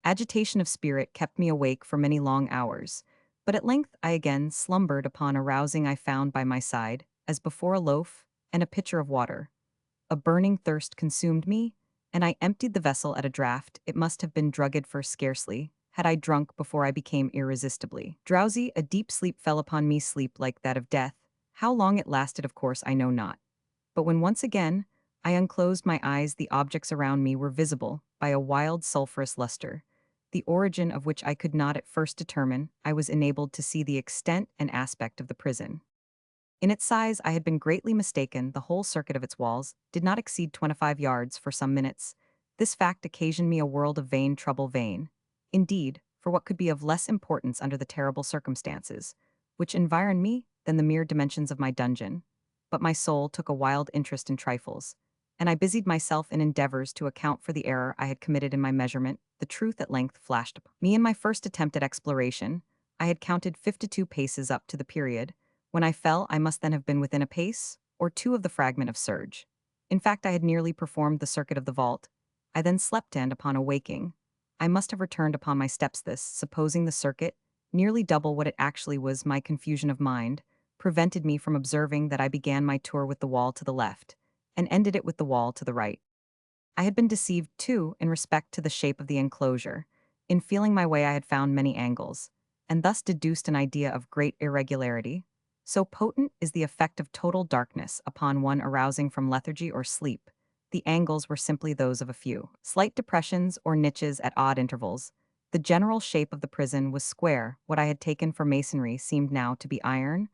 Agitation of spirit kept me awake for many long hours, but at length I again slumbered. Upon arousing, I found by my side, as before, a loaf and a pitcher of water. A burning thirst consumed me, and I emptied the vessel at a draught. It must have been drugged, for scarcely had I drunk before I became irresistibly drowsy. A deep sleep fell upon me, sleep like that of death. How long it lasted, of course, I know not. But when once again I unclosed my eyes, the objects around me were visible by a wild sulphurous luster, the origin of which I could not at first determine. I was enabled to see the extent and aspect of the prison. In its size I had been greatly mistaken. The whole circuit of its walls did not exceed 25 yards for some minutes. This fact occasioned me a world of vain trouble. Vain, indeed, for what could be of less importance under the terrible circumstances which environed me than the mere dimensions of my dungeon. But my soul took a wild interest in trifles, and I busied myself in endeavors to account for the error I had committed in my measurement. The truth at length flashed upon me. In my first attempt at exploration, I had counted 52 paces up to the period when I fell. I must then have been within a pace or two of the fragment of surge. In fact, I had nearly performed the circuit of the vault. I then slept, and upon awaking, I must have returned upon my steps. This, supposing the circuit nearly double what it actually was, my confusion of mind prevented me from observing that I began my tour with the wall to the left, and ended it with the wall to the right. I had been deceived, too, in respect to the shape of the enclosure. In feeling my way I had found many angles, and thus deduced an idea of great irregularity. So potent is the effect of total darkness upon one arousing from lethargy or sleep. The angles were simply those of a few slight depressions or niches at odd intervals. The general shape of the prison was square. What I had taken for masonry seemed now to be iron,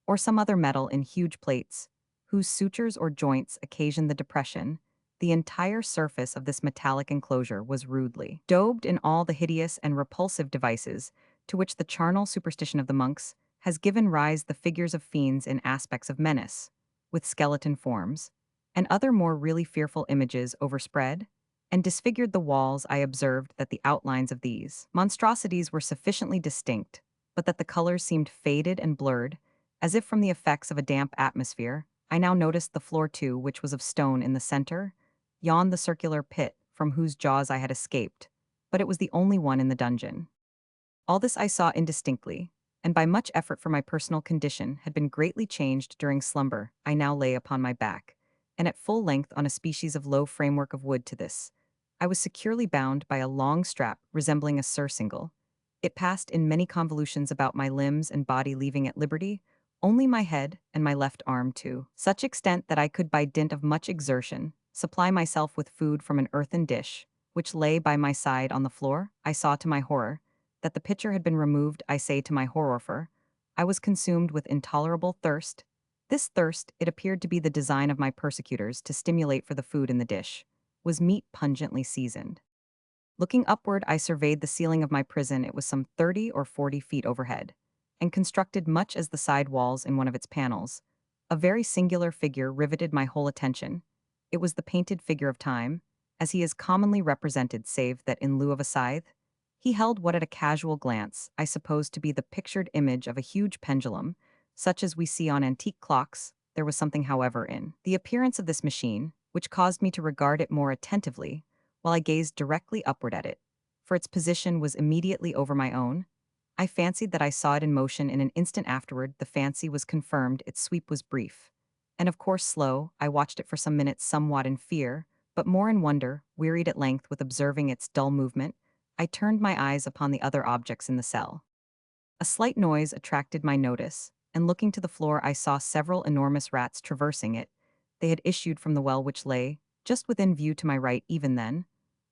or some other metal in huge plates, whose sutures or joints occasioned the depression. The entire surface of this metallic enclosure was rudely daubed in all the hideous and repulsive devices to which the charnel superstition of the monks has given rise. The figures of fiends in aspects of menace, with skeleton forms, and other more really fearful images overspread and disfigured the walls. I observed that the outlines of these monstrosities were sufficiently distinct, but that the colors seemed faded and blurred, as if from the effects of a damp atmosphere. I now noticed the floor too, which was of stone. In the center yawned the circular pit from whose jaws I had escaped, but it was the only one in the dungeon. All this I saw indistinctly, and by much effort, for my personal condition had been greatly changed during slumber. I now lay upon my back, and at full length on a species of low framework of wood. To this I was securely bound by a long strap resembling a surcingle. It passed in many convolutions about my limbs and body, leaving at liberty only my head and my left arm, to such extent that I could, by dint of much exertion, supply myself with food from an earthen dish, which lay by my side on the floor. I saw to my horror that the pitcher had been removed. I say to my horror, for I was consumed with intolerable thirst. This thirst, it appeared to be the design of my persecutors to stimulate, for the food in the dish was meat pungently seasoned. Looking upward, I surveyed the ceiling of my prison. It was some 30 or 40 feet overhead, and constructed much as the side walls in one of its panels. A very singular figure riveted my whole attention. It was the painted figure of Time, as he is commonly represented, save that in lieu of a scythe, he held what at a casual glance I supposed to be the pictured image of a huge pendulum, such as we see on antique clocks. there was something, however, in the appearance of this machine, which caused me to regard it more attentively, while I gazed directly upward at it, for its position was immediately over my own. I fancied that I saw it in motion in an instant afterward. The fancy was confirmed, its sweep was brief. And of course slow. I watched it for some minutes somewhat in fear, but more in wonder, wearied at length with observing its dull movement. I turned my eyes upon the other objects in the cell. A slight noise attracted my notice, and looking to the floor I saw several enormous rats traversing it. They had issued from the well which lay just within view to my right even then.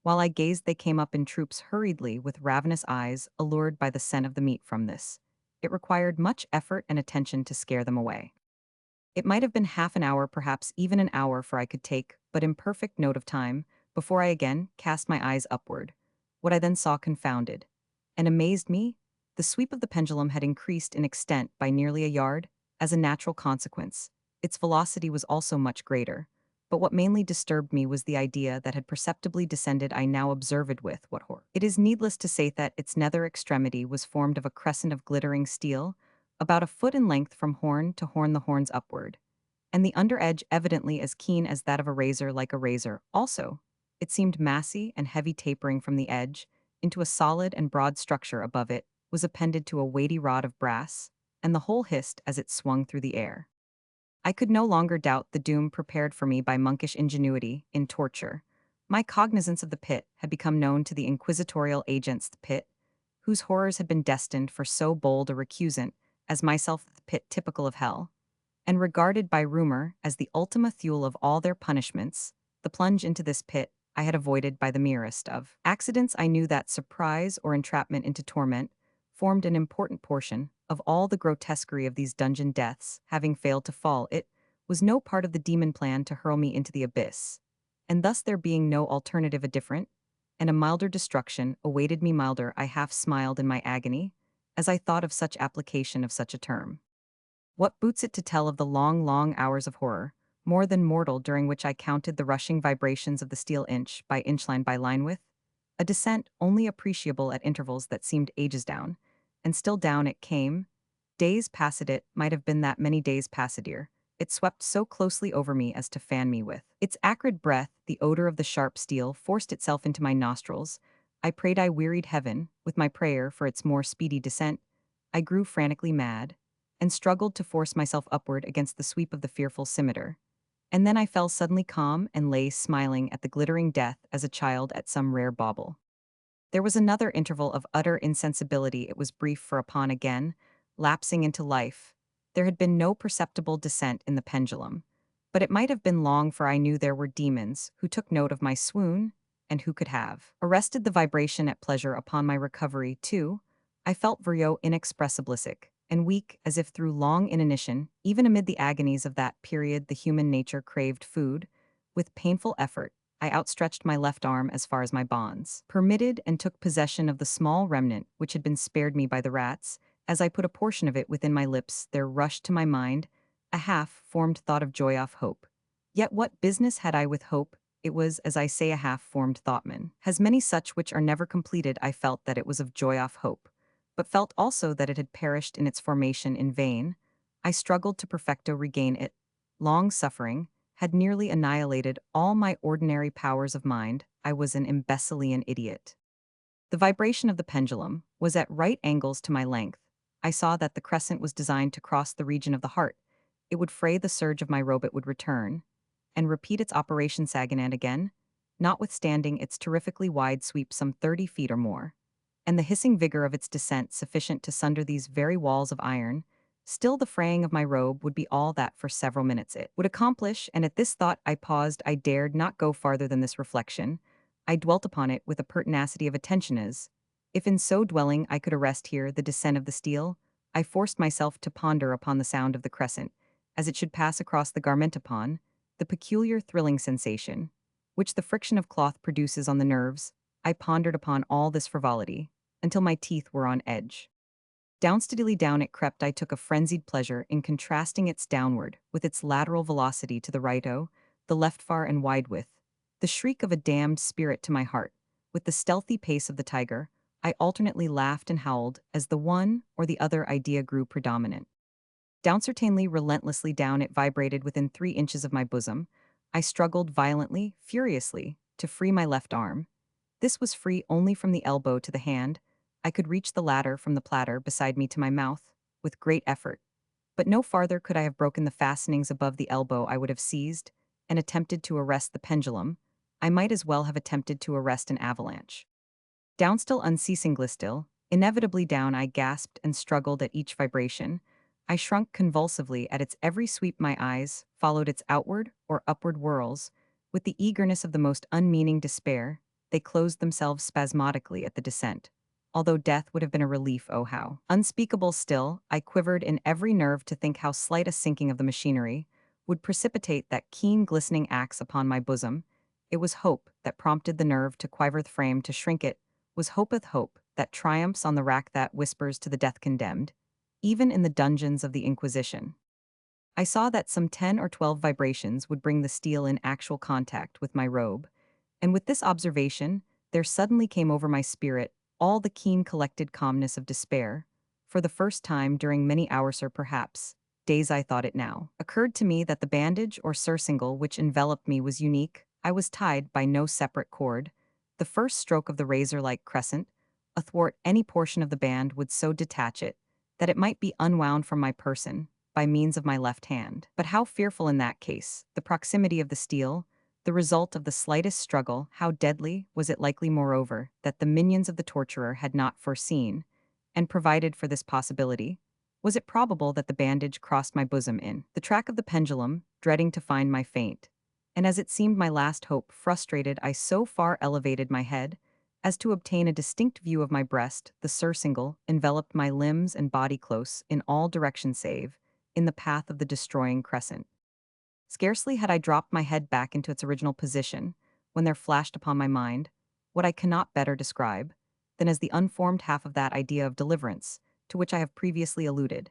While I gazed they came up in troops hurriedly with ravenous eyes, allured by the scent of the meat from this. It required much effort and attention to scare them away. It might have been half an hour, perhaps even an hour, for I could take but imperfect note of time, before I again cast my eyes upward. What I then saw confounded and amazed me. The sweep of the pendulum had increased in extent by nearly a yard, as a natural consequence. Its velocity was also much greater. But what mainly disturbed me was the idea that had perceptibly descended. I now observed with what horror. It is needless to say that its nether extremity was formed of a crescent of glittering steel, about a foot in length from horn to horn, the horns upward, and the under edge evidently as keen as that of a razor, like a razor. Also, it seemed massy and heavy, tapering from the edge into a solid and broad structure above it, was appended to a weighty rod of brass, and the whole hissed as it swung through the air. I could no longer doubt the doom prepared for me by monkish ingenuity in torture. My cognizance of the pit had become known to the inquisitorial agents. The pit, whose horrors had been destined for so bold a recusant as myself, the pit typical of hell, and regarded by rumor as the ultima thule of all their punishments. The plunge into this pit I had avoided by the merest of accidents. I knew that surprise or entrapment into torment formed an important portion of all the grotesquerie of these dungeon deaths. Having failed to fall, it was no part of the demon plan to hurl me into the abyss. And thus, there being no alternative, a different and a milder destruction awaited me. Milder, I half smiled in my agony as I thought of such application of such a term. What boots it to tell of the long, long hours of horror, more than mortal, during which I counted the rushing vibrations of the steel inch by inch, line by line, with a descent only appreciable at intervals that seemed ages down, and still down it came. Days passed, it might have been that many days passed ere it swept so closely over me as to fan me with its acrid breath. The odor of the sharp steel forced itself into my nostrils. I prayed, I wearied heaven with my prayer for its more speedy descent. I grew frantically mad, and struggled to force myself upward against the sweep of the fearful scimitar. And then I fell suddenly calm and lay smiling at the glittering death as a child at some rare bauble. There was another interval of utter insensibility. It was brief, for upon again lapsing into life, there had been no perceptible descent in the pendulum. But it might have been long, for I knew there were demons who took note of my swoon, and who could have arrested the vibration at pleasure. Upon my recovery, too, I felt vireo inexpressiblisic, and weak as if through long inanition. Even amid the agonies of that period, the human nature craved food. With painful effort, I outstretched my left arm as far as my bonds permitted, and took possession of the small remnant which had been spared me by the rats. As I put a portion of it within my lips, there rushed to my mind a half-formed thought of joy off hope. Yet what business had I with hope? It was, as I say, a half-formed thought. Man has many such which are never completed. I felt that it was of joy off hope, but felt also that it had perished in its formation in vain. I struggled to perfecto regain it. Long suffering had nearly annihilated all my ordinary powers of mind. I was an imbecilian idiot. The vibration of the pendulum was at right angles to my length. I saw that the crescent was designed to cross the region of the heart. It would fray the surge of my robe, it would return and repeat its operation again and again, notwithstanding its terrifically wide sweep, some 30 feet or more, and the hissing vigor of its descent sufficient to sunder these very walls of iron. Still, the fraying of my robe would be all that for several minutes it would accomplish, and at this thought I paused. I dared not go farther than this reflection. I dwelt upon it with a pertinacity of attention as, if in so dwelling I could arrest here the descent of the steel. I forced myself to ponder upon the sound of the crescent, as it should pass across the garment, upon the peculiar thrilling sensation which the friction of cloth produces on the nerves. I pondered upon all this frivolity until my teeth were on edge. Down, steadily down it crept. I took a frenzied pleasure in contrasting its downward with its lateral velocity to the right, the left, far and wide, with the shriek of a damned spirit to my heart. With the stealthy pace of the tiger, I alternately laughed and howled as the one or the other idea grew predominant. Down certainly, relentlessly down, it vibrated within 3 inches of my bosom. I struggled violently, furiously, to free my left arm. This was free only from the elbow to the hand. I could reach the latter from the platter beside me to my mouth, with great effort. But no farther could I have broken the fastenings above the elbow. I would have seized and attempted to arrest the pendulum. I might as well have attempted to arrest an avalanche. Down still, unceasingly still, inevitably down, I gasped and struggled at each vibration. I shrunk convulsively at its every sweep. My eyes followed its outward or upward whirls. With the eagerness of the most unmeaning despair, they closed themselves spasmodically at the descent. Although death would have been a relief, oh how unspeakable still, I quivered in every nerve to think how slight a sinking of the machinery would precipitate that keen glistening axe upon my bosom. It was hope that prompted the nerve to quiver the frame to shrink it, was hopeth hope that triumphs on the rack, that whispers to the death condemned, even in the dungeons of the Inquisition. I saw that some 10 or 12 vibrations would bring the steel in actual contact with my robe, and with this observation, there suddenly came over my spirit all the keen collected calmness of despair. For the first time during many hours, or perhaps days, I thought it now, occurred to me that the bandage or surcingle which enveloped me was unique. I was tied by no separate cord. The first stroke of the razor-like crescent, athwart any portion of the band, would so detach it that it might be unwound from my person by means of my left hand. But how fearful in that case, the proximity of the steel, the result of the slightest struggle. How deadly was it likely, moreover, that the minions of the torturer had not foreseen and provided for this possibility? Was it probable that the bandage crossed my bosom in the track of the pendulum, dreading to find my faint? And as it seemed my last hope frustrated, I so far elevated my head as to obtain a distinct view of my breast. The surcingle enveloped my limbs and body close in all directions save in the path of the destroying crescent. Scarcely had I dropped my head back into its original position when there flashed upon my mind what I cannot better describe than as the unformed half of that idea of deliverance to which I have previously alluded,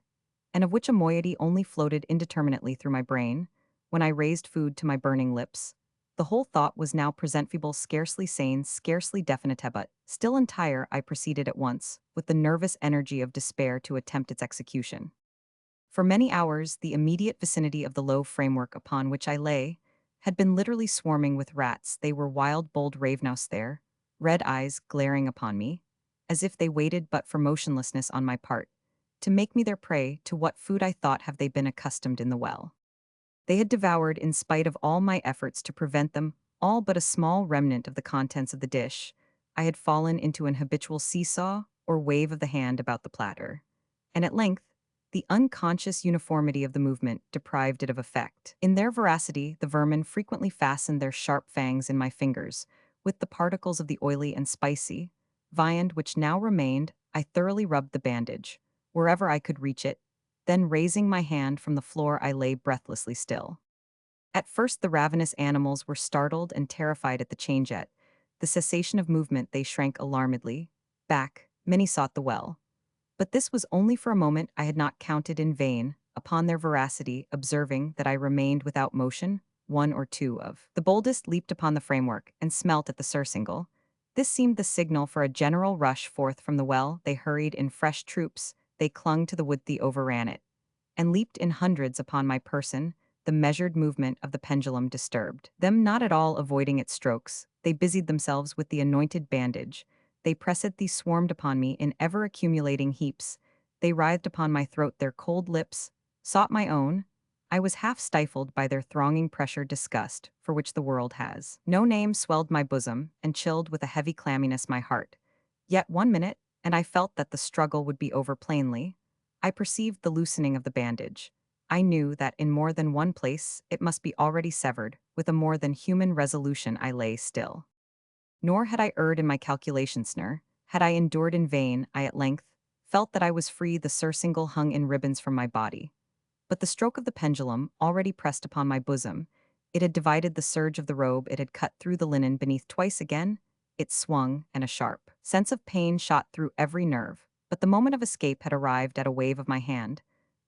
and of which a moiety only floated indeterminately through my brain when I raised food to my burning lips. The whole thought was now presentfeeble, scarcely sane, scarcely definite, but still entire. I proceeded at once, with the nervous energy of despair, to attempt its execution. For many hours, the immediate vicinity of the low framework upon which I lay had been literally swarming with rats. They were wild, bold ravenous there, red eyes glaring upon me, as if they waited but for motionlessness on my part, to make me their prey. To what food, I thought, have they been accustomed in the well? They had devoured, in spite of all my efforts to prevent them, all but a small remnant of the contents of the dish. I had fallen into an habitual seesaw or wave of the hand about the platter, and at length, the unconscious uniformity of the movement deprived it of effect. In their voracity, the vermin frequently fastened their sharp fangs in my fingers. With the particles of the oily and spicy viand which now remained, I thoroughly rubbed the bandage, wherever I could reach it. Then, raising my hand from the floor, I lay breathlessly still. At first the ravenous animals were startled and terrified at the change. At the cessation of movement they shrank alarmedly back. Many sought the well. But this was only for a moment. I had not counted in vain upon their voracity. Observing that I remained without motion, one or two of the boldest leaped upon the framework and smelt at the surcingle. This seemed the signal for a general rush forth from the well. They hurried in fresh troops, they clung to the wood, they overran it, and leaped in hundreds upon my person. The measured movement of the pendulum disturbed them not at all. Avoiding its strokes, they busied themselves with the anointed bandage. They pressed, they swarmed upon me in ever-accumulating heaps. They writhed upon my throat, their cold lips sought my own. I was half stifled by their thronging pressure. Disgust, for which the world has no name, swelled my bosom, and chilled with a heavy clamminess my heart. Yet 1 minute, and I felt that the struggle would be over. Plainly, I perceived the loosening of the bandage. I knew that in more than one place it must be already severed. With a more than human resolution I lay still. Nor had I erred in my calculations, nor had I endured in vain. I at length felt that I was free. The surcingle hung in ribbons from my body. But the stroke of the pendulum already pressed upon my bosom. It had divided the serge of the robe, it had cut through the linen beneath. Twice again it swung, and a sharp sense of pain shot through every nerve. But the moment of escape had arrived. At a wave of my hand,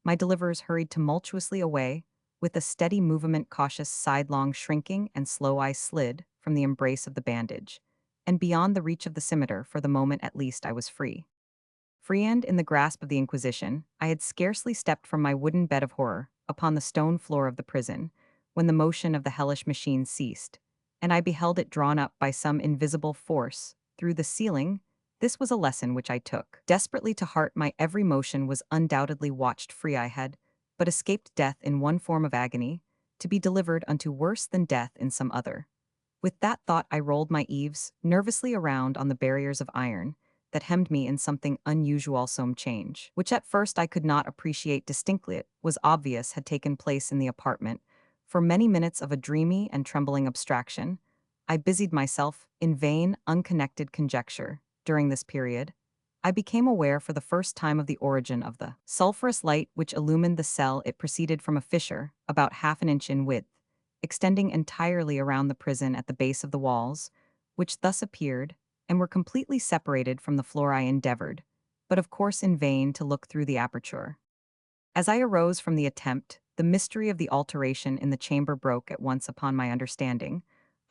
my deliverers hurried tumultuously away. With a steady movement, cautious, sidelong shrinking, and slow, I slid from the embrace of the bandage, and beyond the reach of the scimitar. For the moment at least I was free. Freehand in the grasp of the Inquisition, I had scarcely stepped from my wooden bed of horror upon the stone floor of the prison when the motion of the hellish machine ceased, and I beheld it drawn up by some invisible force through the ceiling. This was a lesson which I took desperately to heart. My every motion was undoubtedly watched. Free I had but escaped death in one form of agony, to be delivered unto worse than death in some other. With that thought I rolled my eaves nervously around on the barriers of iron that hemmed me in something unusual. Some change, which at first I could not appreciate distinctly, it was obvious had taken place in the apartment. For many minutes of a dreamy and trembling abstraction, I busied myself in vain, unconnected conjecture. During this period, I became aware for the first time of the origin of the sulphurous light which illumined the cell. It proceeded from a fissure, about half an inch in width, extending entirely around the prison at the base of the walls, which thus appeared, and were completely separated from the floor. I endeavored, but of course in vain, to look through the aperture. As I arose from the attempt, the mystery of the alteration in the chamber broke at once upon my understanding.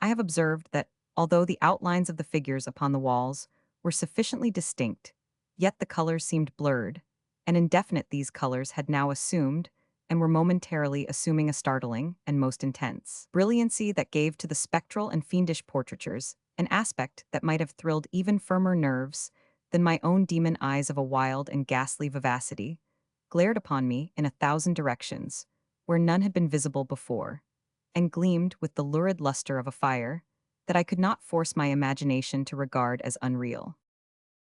I have observed that, although the outlines of the figures upon the walls were sufficiently distinct, yet the colors seemed blurred, and indefinite. These colors had now assumed, and were momentarily assuming, a startling and most intense brilliancy that gave to the spectral and fiendish portraitures an aspect that might have thrilled even firmer nerves than my own. Demon eyes of a wild and ghastly vivacity glared upon me in 1,000 directions, where none had been visible before, and gleamed with the lurid luster of a fire that I could not force my imagination to regard as unreal.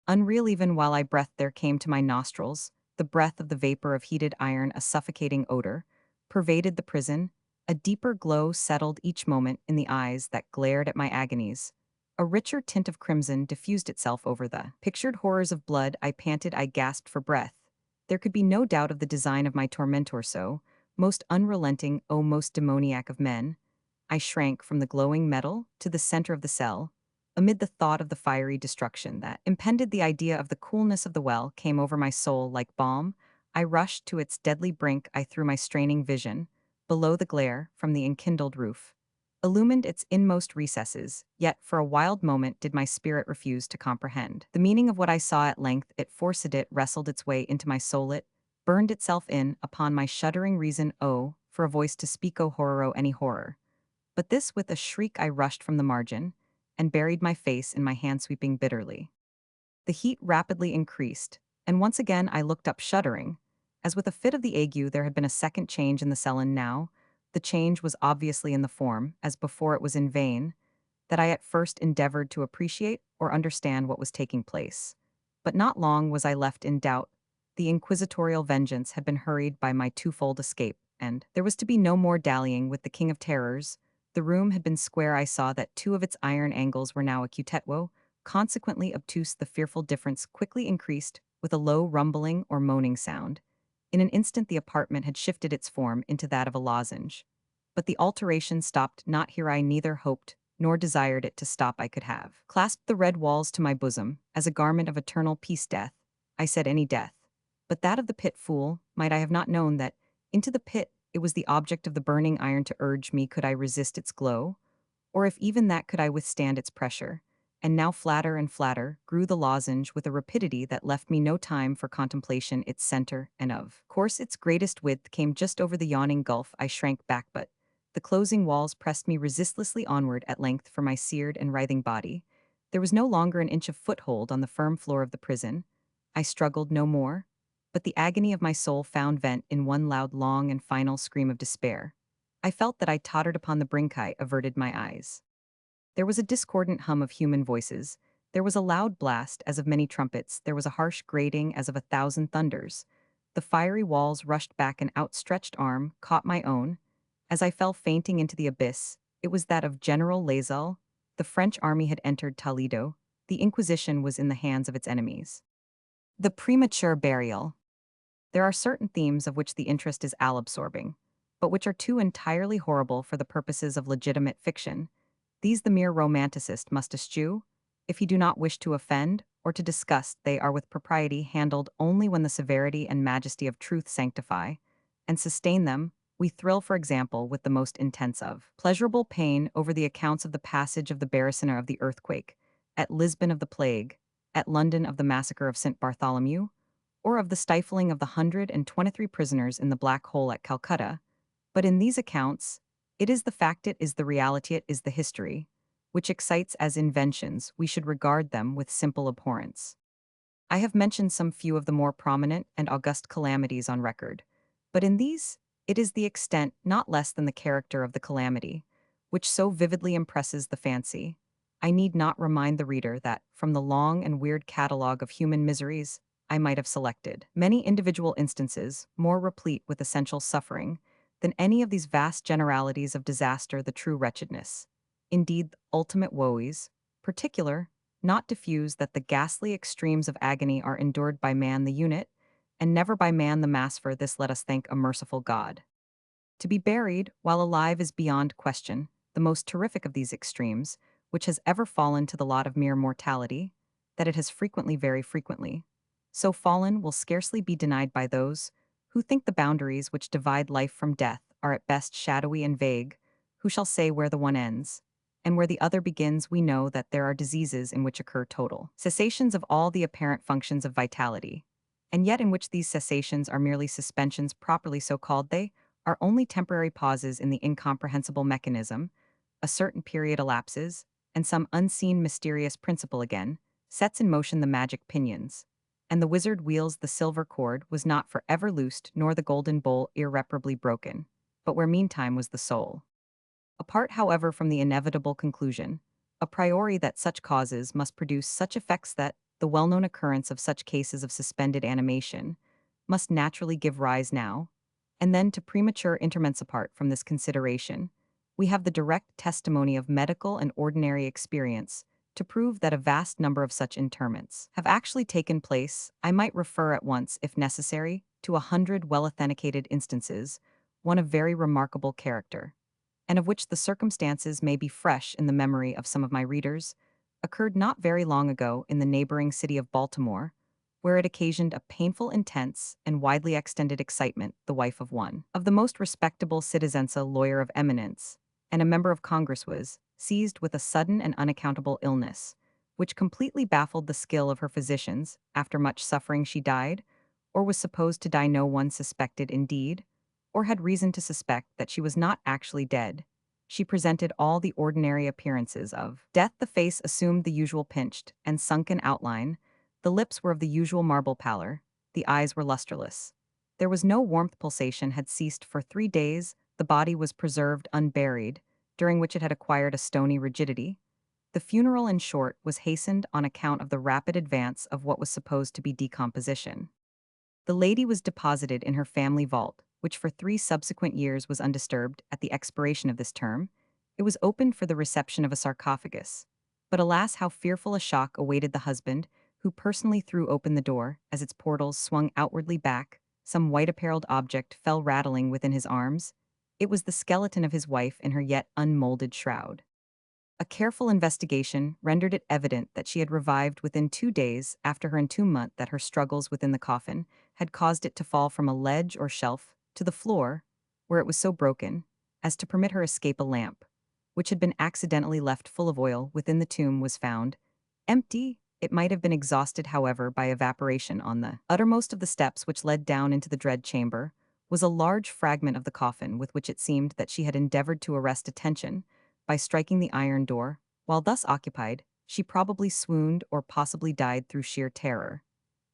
Unreal even while I breathed, there came to my nostrils the breath of the vapor of heated iron. A suffocating odor pervaded the prison. A deeper glow settled each moment in the eyes that glared at my agonies. A richer tint of crimson diffused itself over the pictured horrors of blood. I panted, I gasped for breath. There could be no doubt of the design of my tormentor. So, most unrelenting, oh most demoniac of men, I shrank from the glowing metal to the center of the cell. Amid the thought of the fiery destruction that impended, the idea of the coolness of the well came over my soul like balm. I rushed to its deadly brink. I threw my straining vision below. The glare from the enkindled roof illumined its inmost recesses, yet for a wild moment did my spirit refuse to comprehend the meaning of what I saw. At length it forced it, wrestled its way into my soul. It burned itself in upon my shuddering reason. Oh, for a voice to speak, oh horror, oh any horror! But this, with a shriek I rushed from the margin, and buried my face in my hand, weeping bitterly. The heat rapidly increased, and once again I looked up shuddering. As with a fit of the ague, there had been a second change in the cell, and now the change was obviously in the form, as before. It was in vain that I at first endeavored to appreciate or understand what was taking place. But not long was I left in doubt. The inquisitorial vengeance had been hurried by my twofold escape, and there was to be no more dallying with the King of Terrors. The room had been square. I saw that two of its iron angles were now acuteo, consequently obtuse. The fearful difference quickly increased with a low rumbling or moaning sound. In an instant the apartment had shifted its form into that of a lozenge. But the alteration stopped not here. I neither hoped nor desired it to stop. I could have clasped the red walls to my bosom as a garment of eternal peace. Death, I said, any death, but that of the pit. Fool, might I have not known that into the pit it was the object of the burning iron to urge me. Could I resist its glow? Or if even that, could I withstand its pressure? And now flatter and flatter grew the lozenge with a rapidity that left me no time for contemplation. Its center, and of course its greatest width, came just over the yawning gulf. I shrank back, but the closing walls pressed me resistlessly onward. At length, for my seared and writhing body, there was no longer an inch of foothold on the firm floor of the prison. I struggled no more, but the agony of my soul found vent in one loud, long, and final scream of despair. I felt that I tottered upon the brink. I averted my eyes. There was a discordant hum of human voices. There was a loud blast as of many trumpets. There was a harsh grating as of 1,000 thunders. The fiery walls rushed back. An outstretched arm caught my own. As I fell fainting into the abyss, it was that of General Lazel. The French army had entered Toledo. The Inquisition was in the hands of its enemies. The premature burial. There are certain themes of which the interest is all-absorbing, but which are too entirely horrible for the purposes of legitimate fiction. These the mere romanticist must eschew, if he do not wish to offend or to disgust. They are with propriety handled only when the severity and majesty of truth sanctify and sustain them. We thrill, for example, with the most intense of pleasurable pain over the accounts of the passage of the Baracina of the earthquake, at Lisbon of the plague, at London of the massacre of St. Bartholomew, or of the stifling of the 123 prisoners in the black hole at Calcutta, but in these accounts, it is the fact, it is the reality, it is the history, which excites as inventions, we should regard them with simple abhorrence. I have mentioned some few of the more prominent and august calamities on record, but in these, it is the extent, not less than the character of the calamity, which so vividly impresses the fancy. I need not remind the reader that, from the long and weird catalogue of human miseries, I might have selected many individual instances more replete with essential suffering than any of these vast generalities of disaster, the true wretchedness. Indeed, ultimate woes, particular, not diffuse, that the ghastly extremes of agony are endured by man the unit, and never by man the mass. For this let us thank a merciful God. To be buried while alive is beyond question the most terrific of these extremes, which has ever fallen to the lot of mere mortality, that it has frequently, very frequently, so fallen will scarcely be denied by those who think the boundaries which divide life from death are at best shadowy and vague. Who shall say where the one ends? And where the other begins? We know that there are diseases in which occur total cessations of all the apparent functions of vitality, and yet in which these cessations are merely suspensions properly so called. They are only temporary pauses in the incomprehensible mechanism. A certain period elapses, and some unseen mysterious principle again sets in motion the magic pinions, and the wizard wheels the silver cord was not for ever loosed, nor the golden bowl irreparably broken, but where meantime was the soul. Apart, however, from the inevitable conclusion, a priori that such causes must produce such effects, that the well-known occurrence of such cases of suspended animation must naturally give rise now and then to premature interments. Apart from this consideration, we have the direct testimony of medical and ordinary experience to prove that a vast number of such interments have actually taken place. I might refer at once, if necessary, to 100 well-authenticated instances, one of very remarkable character, and of which the circumstances may be fresh in the memory of some of my readers, occurred not very long ago in the neighboring city of Baltimore, where it occasioned a painful, intense, and widely extended excitement. The wife of one of the most respectable citizens, a lawyer of eminence, and a member of Congress, was seized with a sudden and unaccountable illness, which completely baffled the skill of her physicians. After much suffering she died, or was supposed to die. No one suspected, indeed, or had reason to suspect, that she was not actually dead. She presented all the ordinary appearances of death. The face assumed the usual pinched and sunken outline, the lips were of the usual marble pallor, the eyes were lustreless. There was no warmth, pulsation had ceased for 3 days, the body was preserved unburied, during which it had acquired a stony rigidity. The funeral, in short, was hastened on account of the rapid advance of what was supposed to be decomposition. The lady was deposited in her family vault, which for 3 subsequent years was undisturbed. At the expiration of this term, it was opened for the reception of a sarcophagus. But alas, how fearful a shock awaited the husband, who personally threw open the door. As its portals swung outwardly back, some white-apparelled object fell rattling within his arms. It was the skeleton of his wife in her yet unmolded shroud. A careful investigation rendered it evident that she had revived within 2 days after her entombment, that her struggles within the coffin had caused it to fall from a ledge or shelf to the floor, where it was so broken as to permit her escape. A lamp, which had been accidentally left full of oil within the tomb, was found empty. It might have been exhausted, however, by evaporation. On the uttermost of the steps which led down into the dread chamber was a large fragment of the coffin, with which it seemed that she had endeavored to arrest attention by striking the iron door. While thus occupied, she probably swooned or possibly died through sheer terror.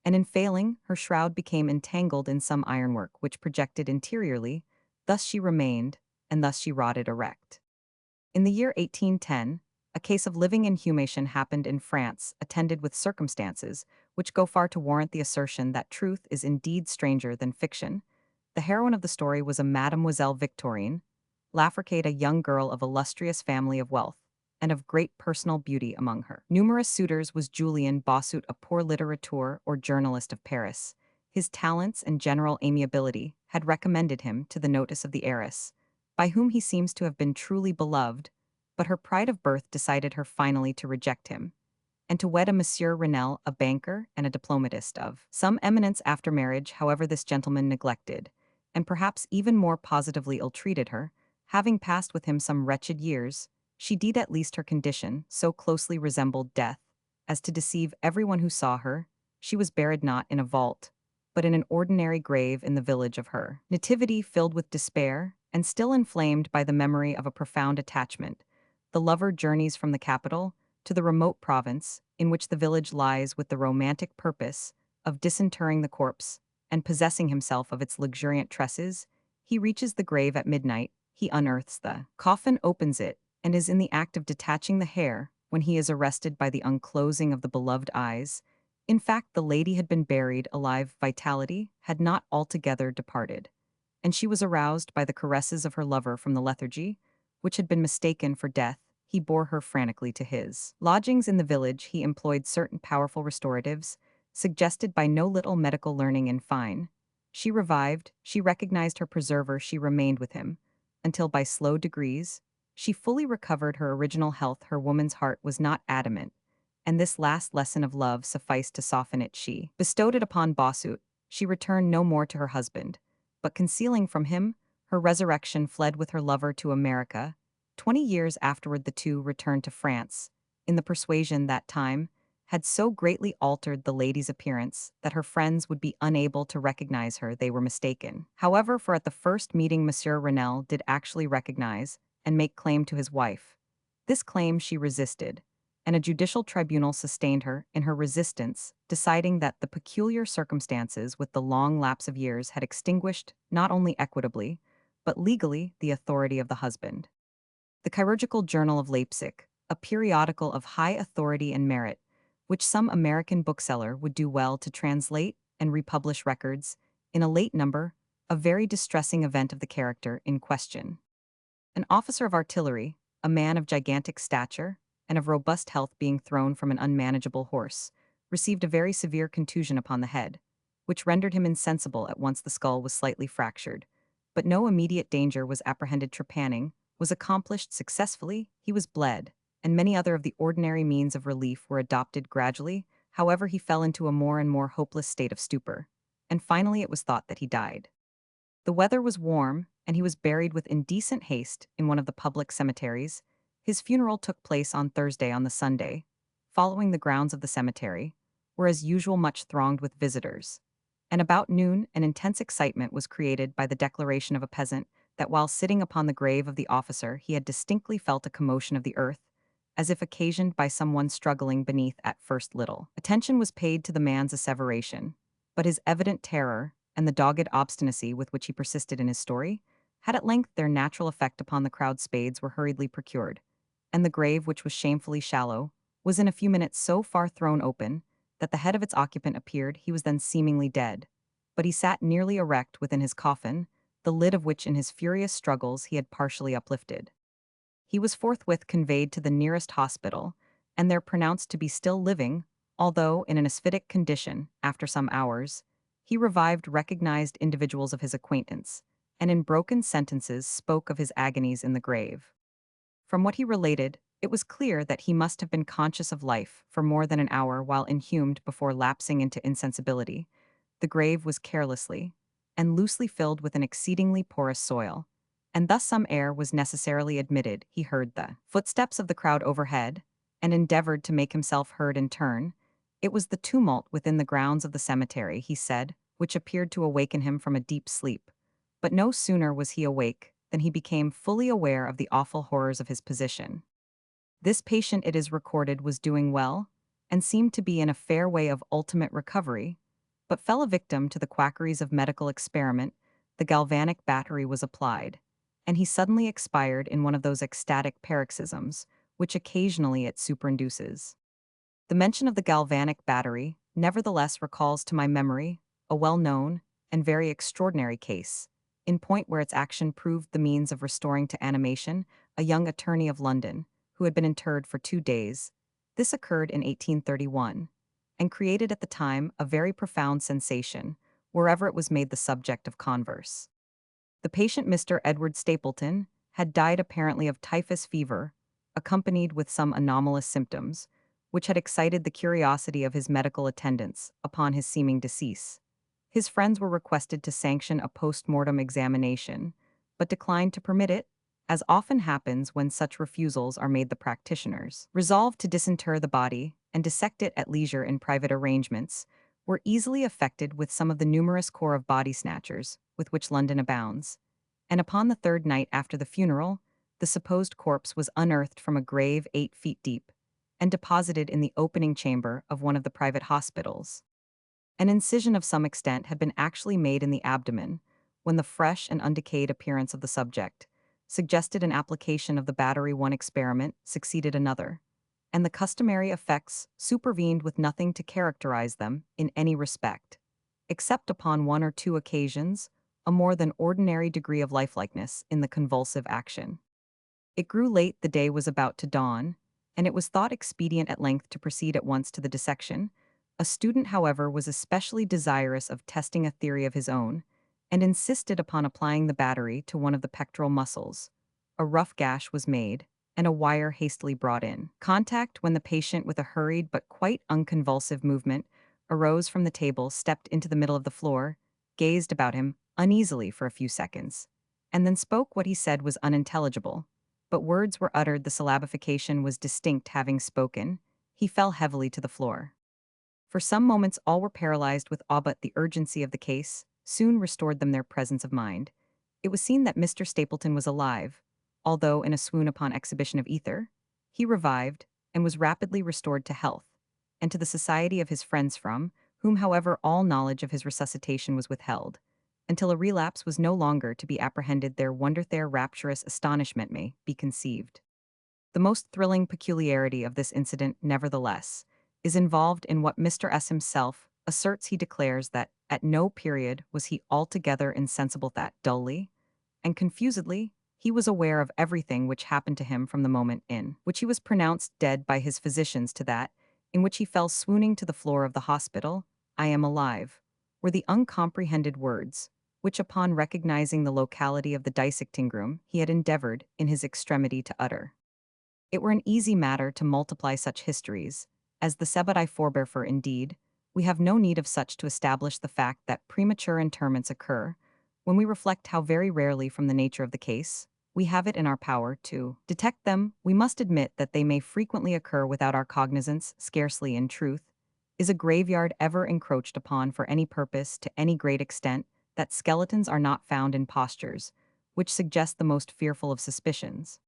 And in failing, her shroud became entangled in some ironwork which projected interiorly. Thus she remained, and thus she rotted erect. In the year 1810, a case of living inhumation happened in France, attended with circumstances which go far to warrant the assertion that truth is indeed stranger than fiction. The heroine of the story was a Mademoiselle Victorine Lafricade, a young girl of illustrious family of wealth, and of great personal beauty. Among her numerous suitors was Julien Bossuet, a poor litterateur or journalist of Paris. His talents and general amiability had recommended him to the notice of the heiress, by whom he seems to have been truly beloved, but her pride of birth decided her finally to reject him, and to wed a Monsieur Renel, a banker and a diplomatist of some eminence. After marriage, however, this gentleman neglected, and perhaps even more positively ill-treated her. Having passed with him some wretched years, she did, at least her condition so closely resembled death as to deceive everyone who saw her. She was buried not in a vault, but in an ordinary grave in the village of her nativity, filled with despair and still inflamed by the memory of a profound attachment. The lover journeys from the capital to the remote province in which the village lies with the romantic purpose of disinterring the corpse and possessing himself of its luxuriant tresses. He reaches the grave at midnight, he unearths the coffin, opens it, and is in the act of detaching the hair when he is arrested by the unclosing of the beloved eyes. In fact, the lady had been buried alive, vitality had not altogether departed, and she was aroused by the caresses of her lover from the lethargy, which had been mistaken for death. He bore her frantically to his lodgings in the village. He employed certain powerful restoratives, suggested by no little medical learning. In fine, she revived, she recognized her preserver, she remained with him, until by slow degrees, she fully recovered her original health. Her woman's heart was not adamant, and this last lesson of love sufficed to soften it. She bestowed it upon Bossuet. She returned no more to her husband, but concealing from him her resurrection, fled with her lover to America. 20 years afterward, the two returned to France, in the persuasion that time had so greatly altered the lady's appearance that her friends would be unable to recognize her. They were mistaken, however, for at the first meeting Monsieur Renel did actually recognize and make claim to his wife. This claim she resisted, and a judicial tribunal sustained her in her resistance, deciding that the peculiar circumstances with the long lapse of years had extinguished, not only equitably, but legally, the authority of the husband. The Chirurgical Journal of Leipzig, a periodical of high authority and merit, which some American bookseller would do well to translate and republish, records, in a late number, a very distressing event of the character in question. An officer of artillery, a man of gigantic stature and of robust health, being thrown from an unmanageable horse, received a very severe contusion upon the head, which rendered him insensible. At once the skull was slightly fractured, but no immediate danger was apprehended. Trepanning was accomplished successfully, he was bled, and many other of the ordinary means of relief were adopted gradually. However, he fell into a more and more hopeless state of stupor, and finally it was thought that he died. The weather was warm, and he was buried with indecent haste in one of the public cemeteries. His funeral took place on Thursday. On the Sunday, following, the grounds of the cemetery were as usual much thronged with visitors, and about noon an intense excitement was created by the declaration of a peasant that while sitting upon the grave of the officer he had distinctly felt a commotion of the earth, as if occasioned by someone struggling beneath. At first little attention was paid to the man's asseveration, but his evident terror and the dogged obstinacy with which he persisted in his story had at length their natural effect upon the crowd. Spades were hurriedly procured, and the grave, which was shamefully shallow, was in a few minutes so far thrown open that the head of its occupant appeared. He was then seemingly dead, but he sat nearly erect within his coffin, the lid of which in his furious struggles he had partially uplifted. He was forthwith conveyed to the nearest hospital, and there pronounced to be still living, although in an asphytic condition. After some hours, he revived, recognized individuals of his acquaintance, and in broken sentences spoke of his agonies in the grave. From what he related, it was clear that he must have been conscious of life for more than an hour while inhumed before lapsing into insensibility. The grave was carelessly and loosely filled with an exceedingly porous soil, and thus some air was necessarily admitted. He heard the footsteps of the crowd overhead, and endeavored to make himself heard in turn. It was the tumult within the grounds of the cemetery, he said, which appeared to awaken him from a deep sleep. But no sooner was he awake than he became fully aware of the awful horrors of his position. This patient, it is recorded, was doing well, and seemed to be in a fair way of ultimate recovery, but fell a victim to the quackeries of medical experiment. The galvanic battery was applied, and he suddenly expired in one of those ecstatic paroxysms which occasionally it superinduces. The mention of the galvanic battery nevertheless recalls to my memory a well-known and very extraordinary case, in point where its action proved the means of restoring to animation a young attorney of London who had been interred for 2 days. This occurred in 1831, and created at the time a very profound sensation wherever it was made the subject of converse. The patient, Mr. Edward Stapleton, had died apparently of typhus fever, accompanied with some anomalous symptoms, which had excited the curiosity of his medical attendants upon his seeming decease. His friends were requested to sanction a post-mortem examination, but declined to permit it, as often happens when such refusals are made. The practitioners resolved to disinter the body and dissect it at leisure in private arrangements, were easily affected with some of the numerous corps of body snatchers with which London abounds, and upon the third night after the funeral, the supposed corpse was unearthed from a grave 8 feet deep and deposited in the opening chamber of one of the private hospitals. An incision of some extent had been actually made in the abdomen, when the fresh and undecayed appearance of the subject suggested an application of the battery one experiment succeeded another, and the customary effects supervened with nothing to characterize them in any respect, except upon one or two occasions, a more than ordinary degree of lifelikeness in the convulsive action. It grew late, the day was about to dawn, and it was thought expedient at length to proceed at once to the dissection. A student, however, was especially desirous of testing a theory of his own, and insisted upon applying the battery to one of the pectoral muscles. A rough gash was made, and a wire hastily brought in contact when the patient, with a hurried but quite unconvulsive movement, arose from the table, stepped into the middle of the floor, gazed about him uneasily for a few seconds, and then spoke. What he said was unintelligible, but words were uttered, the syllabification was distinct. Having spoken, he fell heavily to the floor. For some moments all were paralyzed with awe, but the urgency of the case soon restored them their presence of mind. It was seen that Mr. Stapleton was alive, although in a swoon upon exhibition of ether. He revived, and was rapidly restored to health, and to the society of his friends, from whom, however, all knowledge of his resuscitation was withheld, until a relapse was no longer to be apprehended. Their wonder, their rapturous astonishment may be conceived. The most thrilling peculiarity of this incident, nevertheless, is involved in what Mr. S. himself asserts. He declares that at no period was he altogether insensible, that dully and confusedly he was aware of everything which happened to him from the moment in which he was pronounced dead by his physicians to that in which he fell swooning to the floor of the hospital. "I am alive," were the uncomprehended words which, upon recognizing the locality of the dissecting room, he had endeavored in his extremity to utter. It were an easy matter to multiply such histories as the said, but I forbear, for indeed we have no need of such to establish the fact that premature interments occur, when we reflect how very rarely, from the nature of the case, we have it in our power to detect them. We must admit that they may frequently occur without our cognizance. Scarcely, in truth, is a graveyard ever encroached upon for any purpose to any great extent that skeletons are not found in postures which suggest the most fearful of suspicions.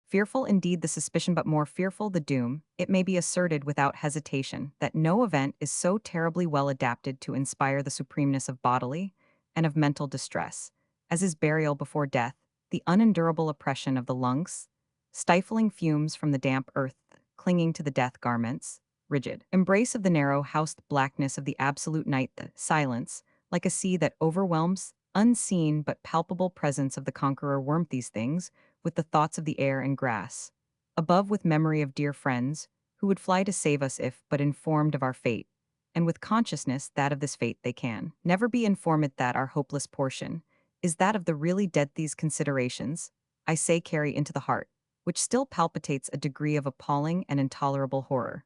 Fearful indeed the suspicion, but more fearful the doom. It may be asserted without hesitation that no event is so terribly well adapted to inspire the supremeness of bodily and of mental distress as is burial before death, the unendurable oppression of the lungs, stifling fumes from the damp earth clinging to the death garments, rigid embrace of the narrow-housed blackness of the absolute night, the silence, like a sea that overwhelms, unseen but palpable presence of the conqueror. Worm these things with the thoughts of the air and grass, above with memory of dear friends, who would fly to save us if but informed of our fate, and with consciousness that of this fate they can never be informed, that our hopeless portion is that of the really dead. These considerations, I say, carry into the heart, which still palpitates, a degree of appalling and intolerable horror,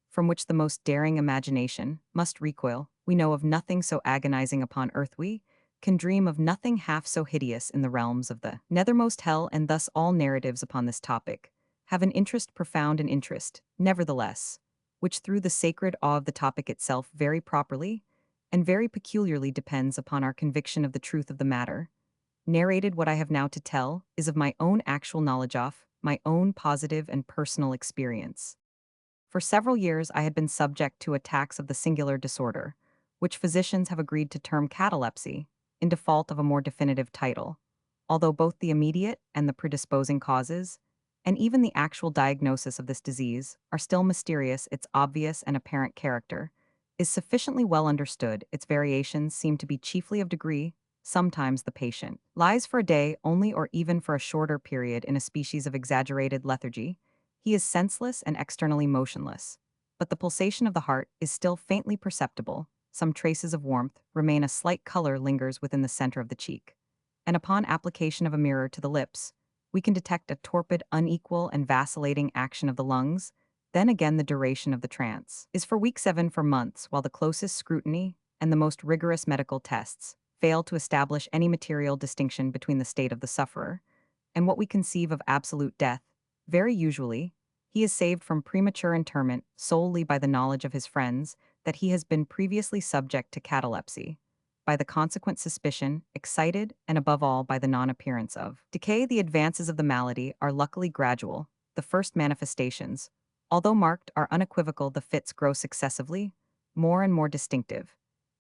from which the most daring imagination must recoil. We know of nothing so agonizing upon earth, we can dream of nothing half so hideous in the realms of the nethermost hell, and thus all narratives upon this topic have an interest, profound an interest, nevertheless, which through the sacred awe of the topic itself very properly and very peculiarly depends upon our conviction of the truth of the matter. Narrated, what I have now to tell is of my own actual knowledge, of my own positive and personal experience. For several years I had been subject to attacks of the singular disorder, which physicians have agreed to term catalepsy, in default of a more definitive title, although both the immediate and the predisposing causes, and even the actual diagnosis of this disease, are still mysterious. Its obvious and apparent character is sufficiently well understood. Its variations seem to be chiefly of degree. Sometimes the patient lies for a day only, or even for a shorter period, in a species of exaggerated lethargy. He is senseless and externally motionless, but the pulsation of the heart is still faintly perceptible. Some traces of warmth remain, a slight color lingers within the center of the cheek, and upon application of a mirror to the lips, we can detect a torpid, unequal, and vacillating action of the lungs. Then again the duration of the trance is for weeks, 7 for months, while the closest scrutiny and the most rigorous medical tests fail to establish any material distinction between the state of the sufferer and what we conceive of absolute death. Very usually, he is saved from premature interment solely by the knowledge of his friends that he has been previously subject to catalepsy, by the consequent suspicion, excited, and above all by the non-appearance of decay. The advances of the malady are luckily gradual. The first manifestations, although marked, are unequivocal. The fits grow successively, more and more distinctive,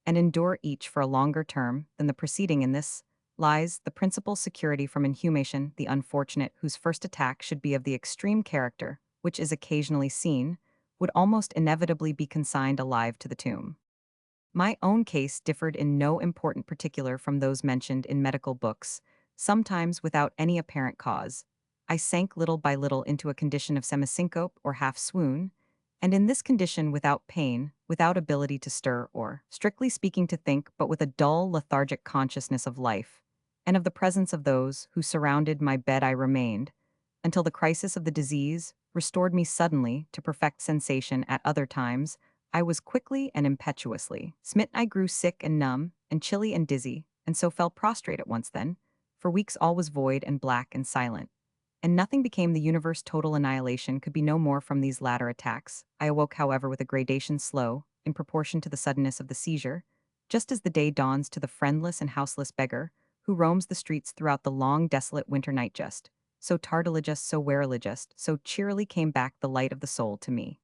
and endure each for a longer term than the preceding. In this lies the principal security from inhumation. The unfortunate whose first attack should be of the extreme character, which is occasionally seen, would almost inevitably be consigned alive to the tomb. My own case differed in no important particular from those mentioned in medical books, sometimes without any apparent cause. I sank little by little into a condition of semisyncope or half swoon, and in this condition without pain, without ability to stir or, strictly speaking, to think, but with a dull, lethargic consciousness of life, and of the presence of those who surrounded my bed, I remained, until the crisis of the disease restored me suddenly to perfect sensation. At other times, I was quickly and impetuously smitten. I grew sick and numb, and chilly and dizzy, and so fell prostrate at once. Then, for weeks all was void and black and silent, and nothing became the universe. Total annihilation could be no more from these latter attacks. I awoke, however, with a gradation slow, in proportion to the suddenness of the seizure, just as the day dawns to the friendless and houseless beggar, who roams the streets throughout the long, desolate winter night. Just so tardily, just so warily, just so cheerily came back the light of the soul to me.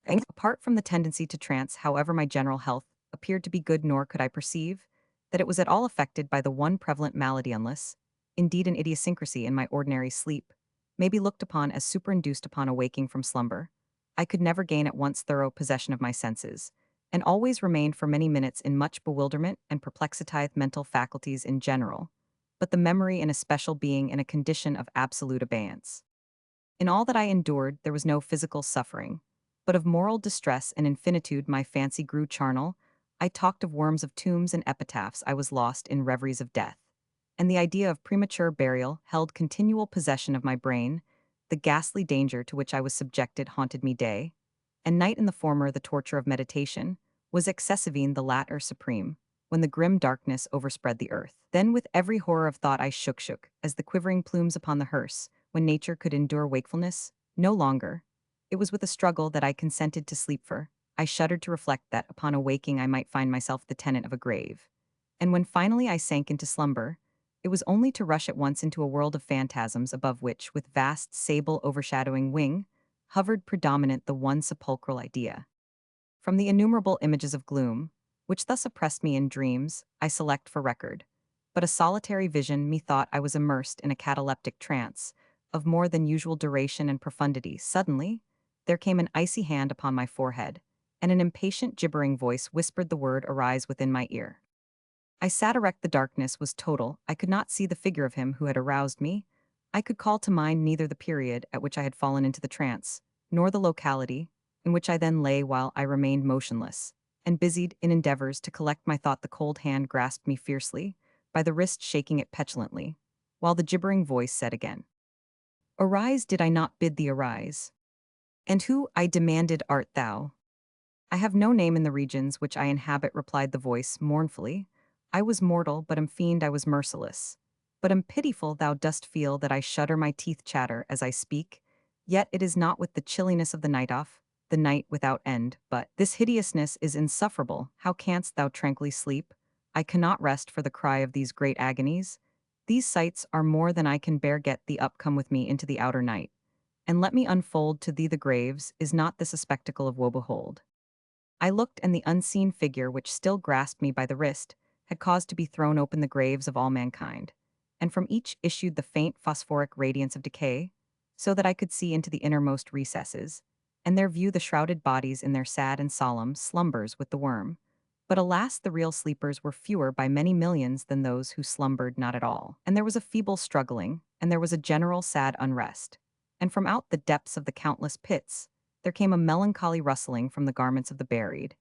And apart from the tendency to trance, however, my general health appeared to be good, nor could I perceive that it was at all affected by the one prevalent malady, unless, indeed, an idiosyncrasy in my ordinary sleep may be looked upon as superinduced upon awaking from slumber. I could never gain at once thorough possession of my senses, and always remained for many minutes in much bewilderment and perplexity. Mental faculties in general, but the memory in especial, being in a condition of absolute abeyance. In all that I endured there was no physical suffering, but of moral distress and infinitude. My fancy grew charnel. I talked of worms, of tombs and epitaphs. I was lost in reveries of death, and the idea of premature burial held continual possession of my brain. The ghastly danger to which I was subjected haunted me day and night. In the former, the torture of meditation was excessive; in the latter, supreme, when the grim darkness overspread the earth. Then with every horror of thought I shook, as the quivering plumes upon the hearse, when nature could endure wakefulness no longer. It was with a struggle that I consented to sleep, for I shuddered to reflect that, upon awaking, I might find myself the tenant of a grave. And when finally I sank into slumber, it was only to rush at once into a world of phantasms, above which, with vast sable overshadowing wing, hovered predominant the one sepulchral idea. From the innumerable images of gloom, which thus oppressed me in dreams, I select for record but a solitary vision. Methought I was immersed in a cataleptic trance, of more than usual duration and profundity. Suddenly, there came an icy hand upon my forehead, and an impatient, gibbering voice whispered the word "arise" within my ear. I sat erect. The darkness was total. I could not see the figure of him who had aroused me. I could call to mind neither the period at which I had fallen into the trance, nor the locality in which I then lay. While I remained motionless and busied in endeavors to collect my thought, the cold hand grasped me fiercely by the wrist, shaking it petulantly, while the gibbering voice said again, "Arise, did I not bid thee arise? And who," I demanded, "art thou?" "I have no name in the regions which I inhabit," replied the voice mournfully. "I was mortal, but am fiend. I was merciless, but am pitiful. Thou dost feel that I shudder, my teeth chatter as I speak, yet it is not with the chilliness of the night off, the night without end, but this hideousness is insufferable. How canst thou tranquilly sleep? I cannot rest for the cry of these great agonies. These sights are more than I can bear. Get thee up, come with me into the outer night, and let me unfold to thee the graves. Is not this a spectacle of woe? Behold." I looked, and the unseen figure which still grasped me by the wrist had caused to be thrown open the graves of all mankind, and from each issued the faint phosphoric radiance of decay, so that I could see into the innermost recesses, and there view the shrouded bodies in their sad and solemn slumbers with the worm. But alas, the real sleepers were fewer by many millions than those who slumbered not at all. And there was a feeble struggling, and there was a general sad unrest. And from out the depths of the countless pits, there came a melancholy rustling from the garments of the buried.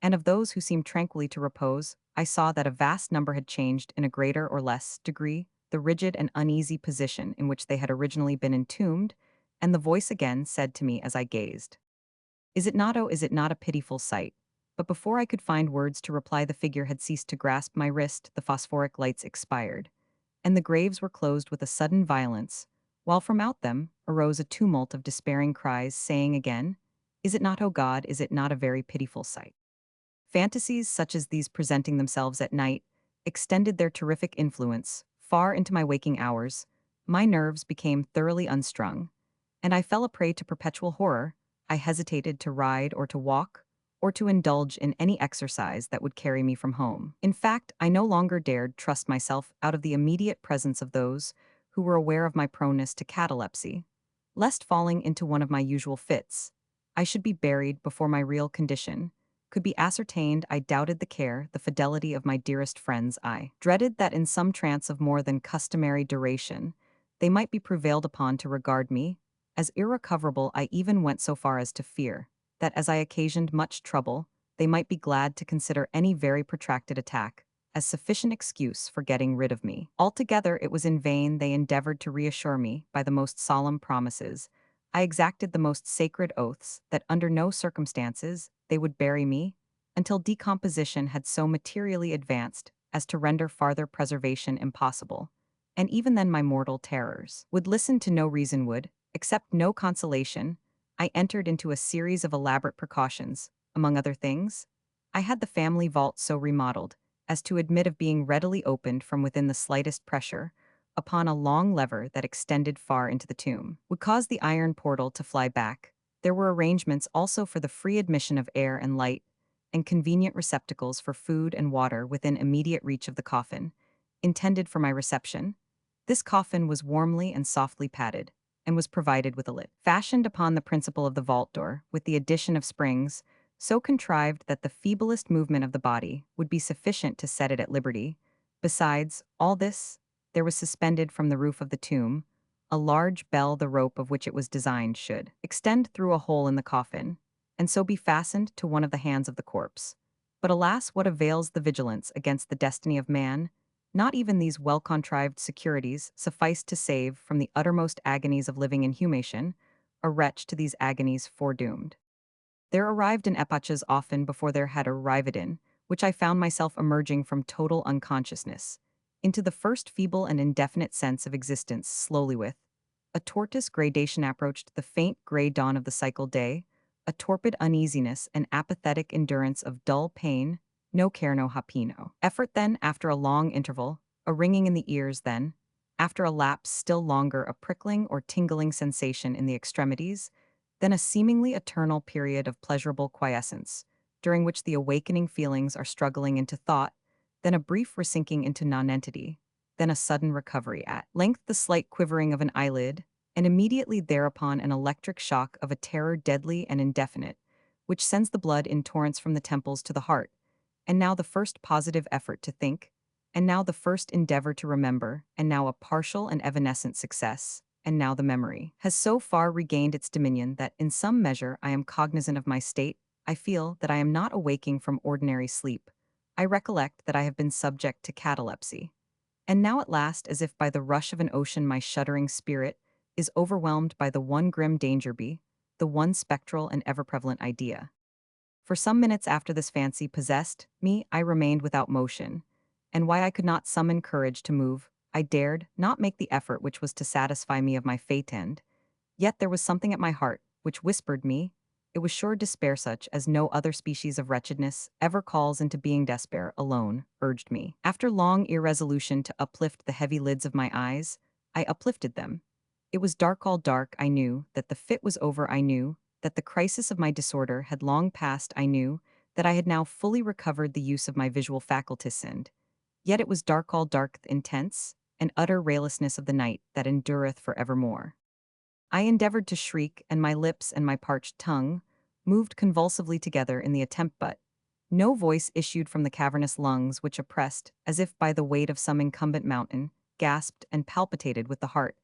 And of those who seemed tranquilly to repose, I saw that a vast number had changed in a greater or less degree the rigid and uneasy position in which they had originally been entombed, and the voice again said to me as I gazed, "Is it not, oh, is it not a pitiful sight?" But before I could find words to reply, the figure had ceased to grasp my wrist, the phosphoric lights expired, and the graves were closed with a sudden violence, while from out them arose a tumult of despairing cries, saying again, Is it not, O God, is it not a very pitiful sight? Fantasies such as these presenting themselves at night extended their terrific influence far into my waking hours. My nerves became thoroughly unstrung, and I fell a prey to perpetual horror. I hesitated to ride or to walk, or to indulge in any exercise that would carry me from home. In fact, I no longer dared trust myself out of the immediate presence of those who were aware of my proneness to catalepsy, lest falling into one of my usual fits, I should be buried before my real condition could be ascertained. I doubted the care, the fidelity of my dearest friends. I dreaded that in some trance of more than customary duration, they might be prevailed upon to regard me as irrecoverable. I even went so far as to fear that as I occasioned much trouble, they might be glad to consider any very protracted attack as sufficient excuse for getting rid of me. Altogether, it was in vain they endeavored to reassure me by the most solemn promises. I exacted the most sacred oaths that under no circumstances they would bury me until decomposition had so materially advanced as to render farther preservation impossible. And even then my mortal terrors would listen to no reason, would accept no consolation. I entered into a series of elaborate precautions. Among other things, I had the family vault so remodeled as to admit of being readily opened from within the slightest pressure upon a long lever that extended far into the tomb, would cause the iron portal to fly back. There were arrangements also for the free admission of air and light, and convenient receptacles for food and water within immediate reach of the coffin, intended for my reception. This coffin was warmly and softly padded, and was provided with a lid, fashioned upon the principle of the vault door, with the addition of springs, so contrived that the feeblest movement of the body would be sufficient to set it at liberty. Besides all this, there was suspended from the roof of the tomb a large bell, the rope of which it was designed should extend through a hole in the coffin, and so be fastened to one of the hands of the corpse. But alas, what avails the vigilance against the destiny of man? Not even these well-contrived securities sufficed to save from the uttermost agonies of living inhumation a wretch to these agonies foredoomed. There arrived in epochas often before there had arrived in, which I found myself emerging from total unconsciousness into the first feeble and indefinite sense of existence slowly with a tortoise gradation approached the faint gray dawn of the cycle day, a torpid uneasiness and apathetic endurance of dull pain, no care no hapino. Effort then, after a long interval, a ringing in the ears then, after a lapse still longer a prickling or tingling sensation in the extremities, then a seemingly eternal period of pleasurable quiescence, during which the awakening feelings are struggling into thought, then a brief resinking into nonentity, then a sudden recovery at length the slight quivering of an eyelid, and immediately thereupon an electric shock of a terror deadly and indefinite, which sends the blood in torrents from the temples to the heart, and now the first positive effort to think, and now the first endeavor to remember, and now a partial and evanescent success, and now the memory has so far regained its dominion that in some measure I am cognizant of my state. I feel that I am not awaking from ordinary sleep. I recollect that I have been subject to catalepsy. And now at last, as if by the rush of an ocean, my shuddering spirit is overwhelmed by the one grim danger be, the one spectral and ever-prevalent idea. For some minutes after this fancy possessed me, I remained without motion, and why I could not summon courage to move, I dared not make the effort which was to satisfy me of my fate and, yet there was something at my heart which whispered me, it was sure despair such as no other species of wretchedness ever calls into being despair alone, urged me. After long irresolution to uplift the heavy lids of my eyes, I uplifted them. It was dark, all dark. I knew that the fit was over. I knew that the crisis of my disorder had long passed. I knew that I had now fully recovered the use of my visual faculties, and yet it was dark, all dark, the intense and utter raylessness of the night that endureth for evermore. I endeavored to shriek, and my lips and my parched tongue moved convulsively together in the attempt, but no voice issued from the cavernous lungs which oppressed, as if by the weight of some incumbent mountain, gasped and palpitated with the heart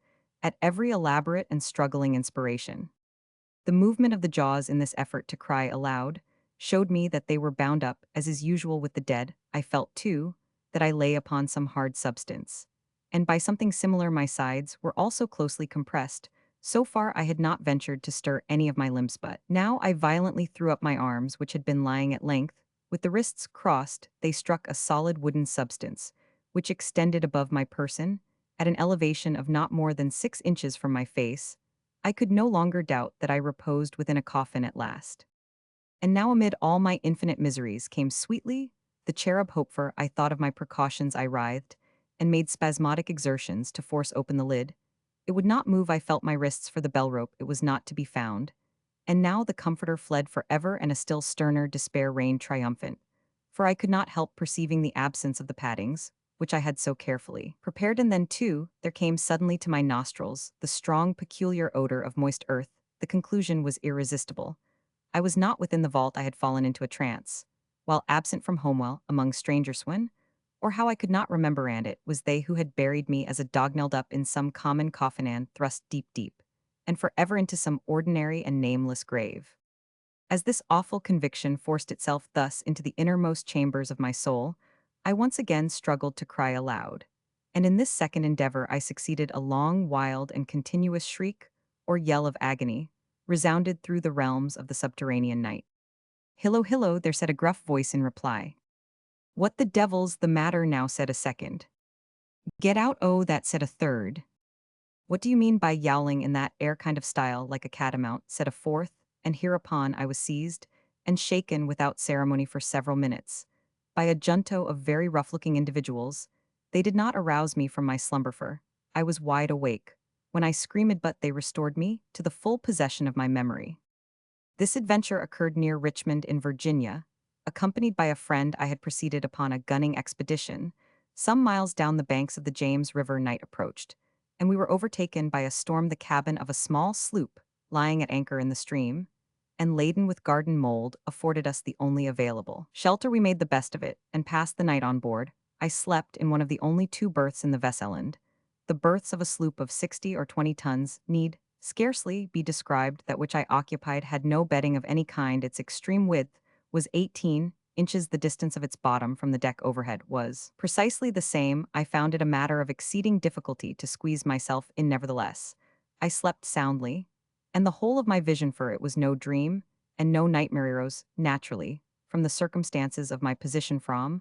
at every elaborate and struggling inspiration. The movement of the jaws in this effort to cry aloud showed me that they were bound up, as is usual with the dead. I felt, too, that I lay upon some hard substance, and by something similar my sides were also closely compressed. So far I had not ventured to stir any of my limbs, but now I violently threw up my arms, which had been lying at length. With the wrists crossed, they struck a solid wooden substance, which extended above my person, at an elevation of not more than 6 inches from my face. I could no longer doubt that I reposed within a coffin at last. And now amid all my infinite miseries came sweetly the cherub hopefor. I thought of my precautions. I writhed, and made spasmodic exertions to force open the lid. It would not move. I felt my wrists for the bell rope. It was not to be found. And now the comforter fled forever, and a still sterner despair reigned triumphant. For I could not help perceiving the absence of the paddings, which I had so carefully prepared. And then, too, there came suddenly to my nostrils the strong, peculiar odor of moist earth. The conclusion was irresistible. I was not within the vault. I had fallen into a trance, while absent from Homewell, among strangers when, or how I could not remember, and it was they who had buried me as a dog nailed up in some common coffin and thrust deep, deep, and forever into some ordinary and nameless grave. As this awful conviction forced itself thus into the innermost chambers of my soul, I once again struggled to cry aloud. And in this second endeavor I succeeded. A long, wild, and continuous shriek, or yell of agony, resounded through the realms of the subterranean night. "Hillo, hillo," there said a gruff voice in reply. "What the devil's the matter now?" said a second. "Get out, oh," that said a third. "What do you mean by yowling in that air kind of style, like a catamount?" said a fourth, and hereupon I was seized and shaken without ceremony for several minutes by a junto of very rough-looking individuals. They did not arouse me from my slumber, for I was wide awake when I screamed, but they restored me to the full possession of my memory. This adventure occurred near Richmond in Virginia. Accompanied by a friend, I had proceeded upon a gunning expedition. Some miles down the banks of the James River night approached, and we were overtaken by a storm. The cabin of a small sloop, lying at anchor in the stream, and laden with garden mold, afforded us the only available shelter. We made the best of it, and passed the night on board. I slept in one of the only two berths in the vessel. The berths of a sloop of 60 or 20 tons need scarcely be described. That which I occupied had no bedding of any kind. Its extreme width was 18 inches. The distance of its bottom from the deck overhead was precisely the same. I found it a matter of exceeding difficulty to squeeze myself in. Nevertheless, I slept soundly, and the whole of my vision, for it was no dream and no nightmare, arose naturally from the circumstances of my position, from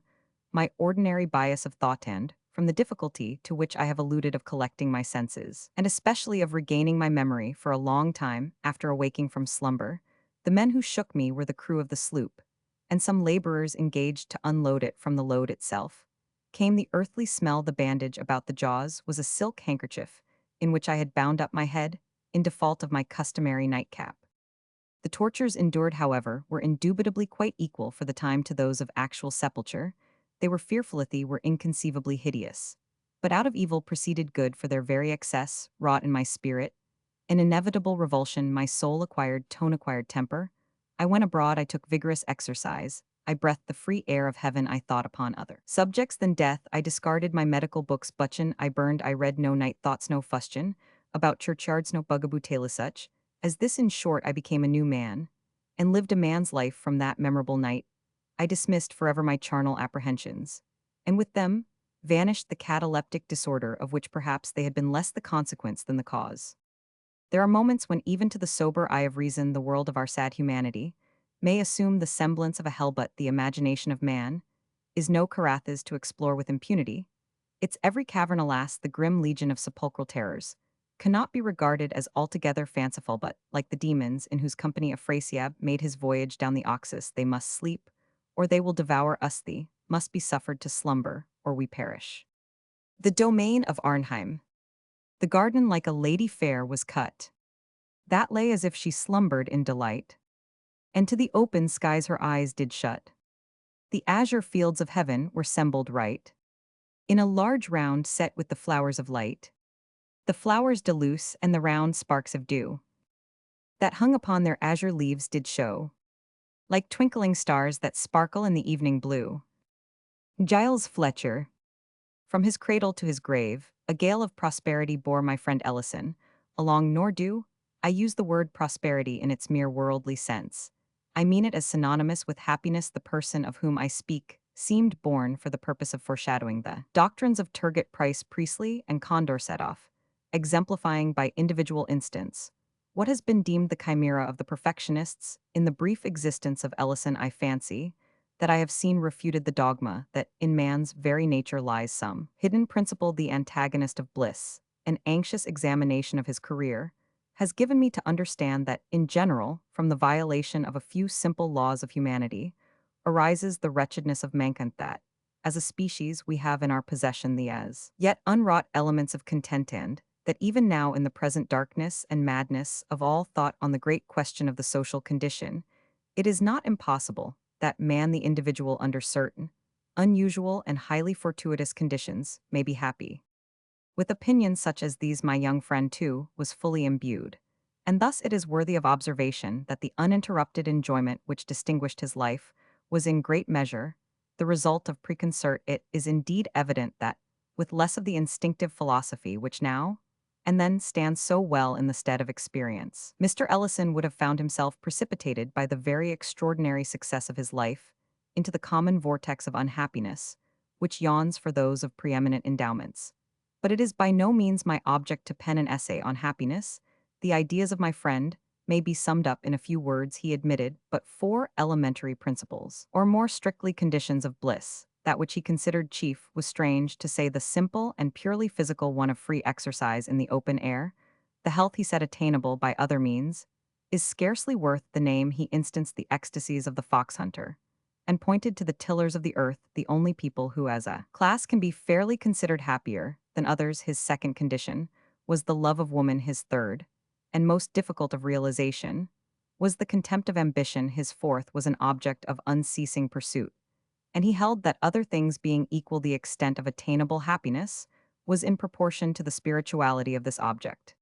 my ordinary bias of thought, and from the difficulty to which I have alluded of collecting my senses, and especially of regaining my memory for a long time after awaking from slumber. The men who shook me were the crew of the sloop, and some laborers engaged to unload it from the load itself. Came the earthly smell. The bandage about the jaws was a silk handkerchief, in which I had bound up my head, in default of my customary nightcap. The tortures endured, however, were indubitably quite equal for the time to those of actual sepulture. They were fearful, they were inconceivably hideous. But out of evil proceeded good, for their very excess wrought in my spirit an inevitable revulsion. My soul acquired tone, acquired temper. I went abroad, I took vigorous exercise. I breathed the free air of heaven. I thought upon other subjects than death. I discarded my medical books. Butchin I burned. I read no night thoughts, no fustian about churchyards, no bugaboo tale as such as this. In short, I became a new man, and lived a man's life. From that memorable night I dismissed forever my charnel apprehensions, and with them vanished the cataleptic disorder, of which perhaps they had been less the consequence than the cause. There are moments when, even to the sober eye of reason, the world of our sad humanity may assume the semblance of a hell, but the imagination of man is no Carathis to explore with impunity. Its every cavern, alas, the grim legion of sepulchral terrors, cannot be regarded as altogether fanciful, but, like the demons in whose company Afrasiab made his voyage down the Oxus, they must sleep, or they will devour us. They must be suffered to slumber, or we perish. The domain of Arnheim. The garden like a lady fair was cut, that lay as if she slumbered in delight, and to the open skies her eyes did shut. The azure fields of heaven were sembled right in a large round set with the flowers of light, the flowers de luce and the round sparks of dew, that hung upon their azure leaves did show, like twinkling stars that sparkle in the evening blue. Giles Fletcher. From his cradle to his grave, a gale of prosperity bore my friend Ellison along. Nor do I use the word prosperity in its mere worldly sense. I mean it as synonymous with happiness. The person of whom I speak seemed born for the purpose of foreshadowing the doctrines of Turgot, Price, Priestley, and Condorcet, exemplifying by individual instance what has been deemed the chimera of the perfectionists. In the brief existence of Ellison, I fancy that I have seen refuted the dogma that in man's very nature lies some hidden principle. The antagonist of bliss, an anxious examination of his career, has given me to understand that, in general, from the violation of a few simple laws of humanity, arises the wretchedness of mankind that, as a species, we have in our possession the as yet unwrought elements of content and, that even now in the present darkness and madness of all thought on the great question of the social condition, it is not impossible that man the individual under certain, unusual and highly fortuitous conditions may be happy. With opinions such as these my young friend, too, was fully imbued. And thus it is worthy of observation that the uninterrupted enjoyment which distinguished his life was in great measure the result of preconcert. It is indeed evident that, with less of the instinctive philosophy which now and then stands so well in the stead of experience, Mr. Ellison would have found himself precipitated by the very extraordinary success of his life into the common vortex of unhappiness, which yawns for those of preeminent endowments. But it is by no means my object to pen an essay on happiness. The ideas of my friend may be summed up in a few words. He admitted but four elementary principles, or more strictly conditions of bliss. That which he considered chief was, strange to say, the simple and purely physical one of free exercise in the open air. The health, he said, attainable by other means, is scarcely worth the name. He instanced the ecstasies of the fox hunter, and pointed to the tillers of the earth, the only people who as a class can be fairly considered happier than others. His second condition was the love of woman. His third, and most difficult of realization, was the contempt of ambition. His fourth was an object of unceasing pursuit, and he held that other things being equal, the extent of attainable happiness was in proportion to the spirituality of this object.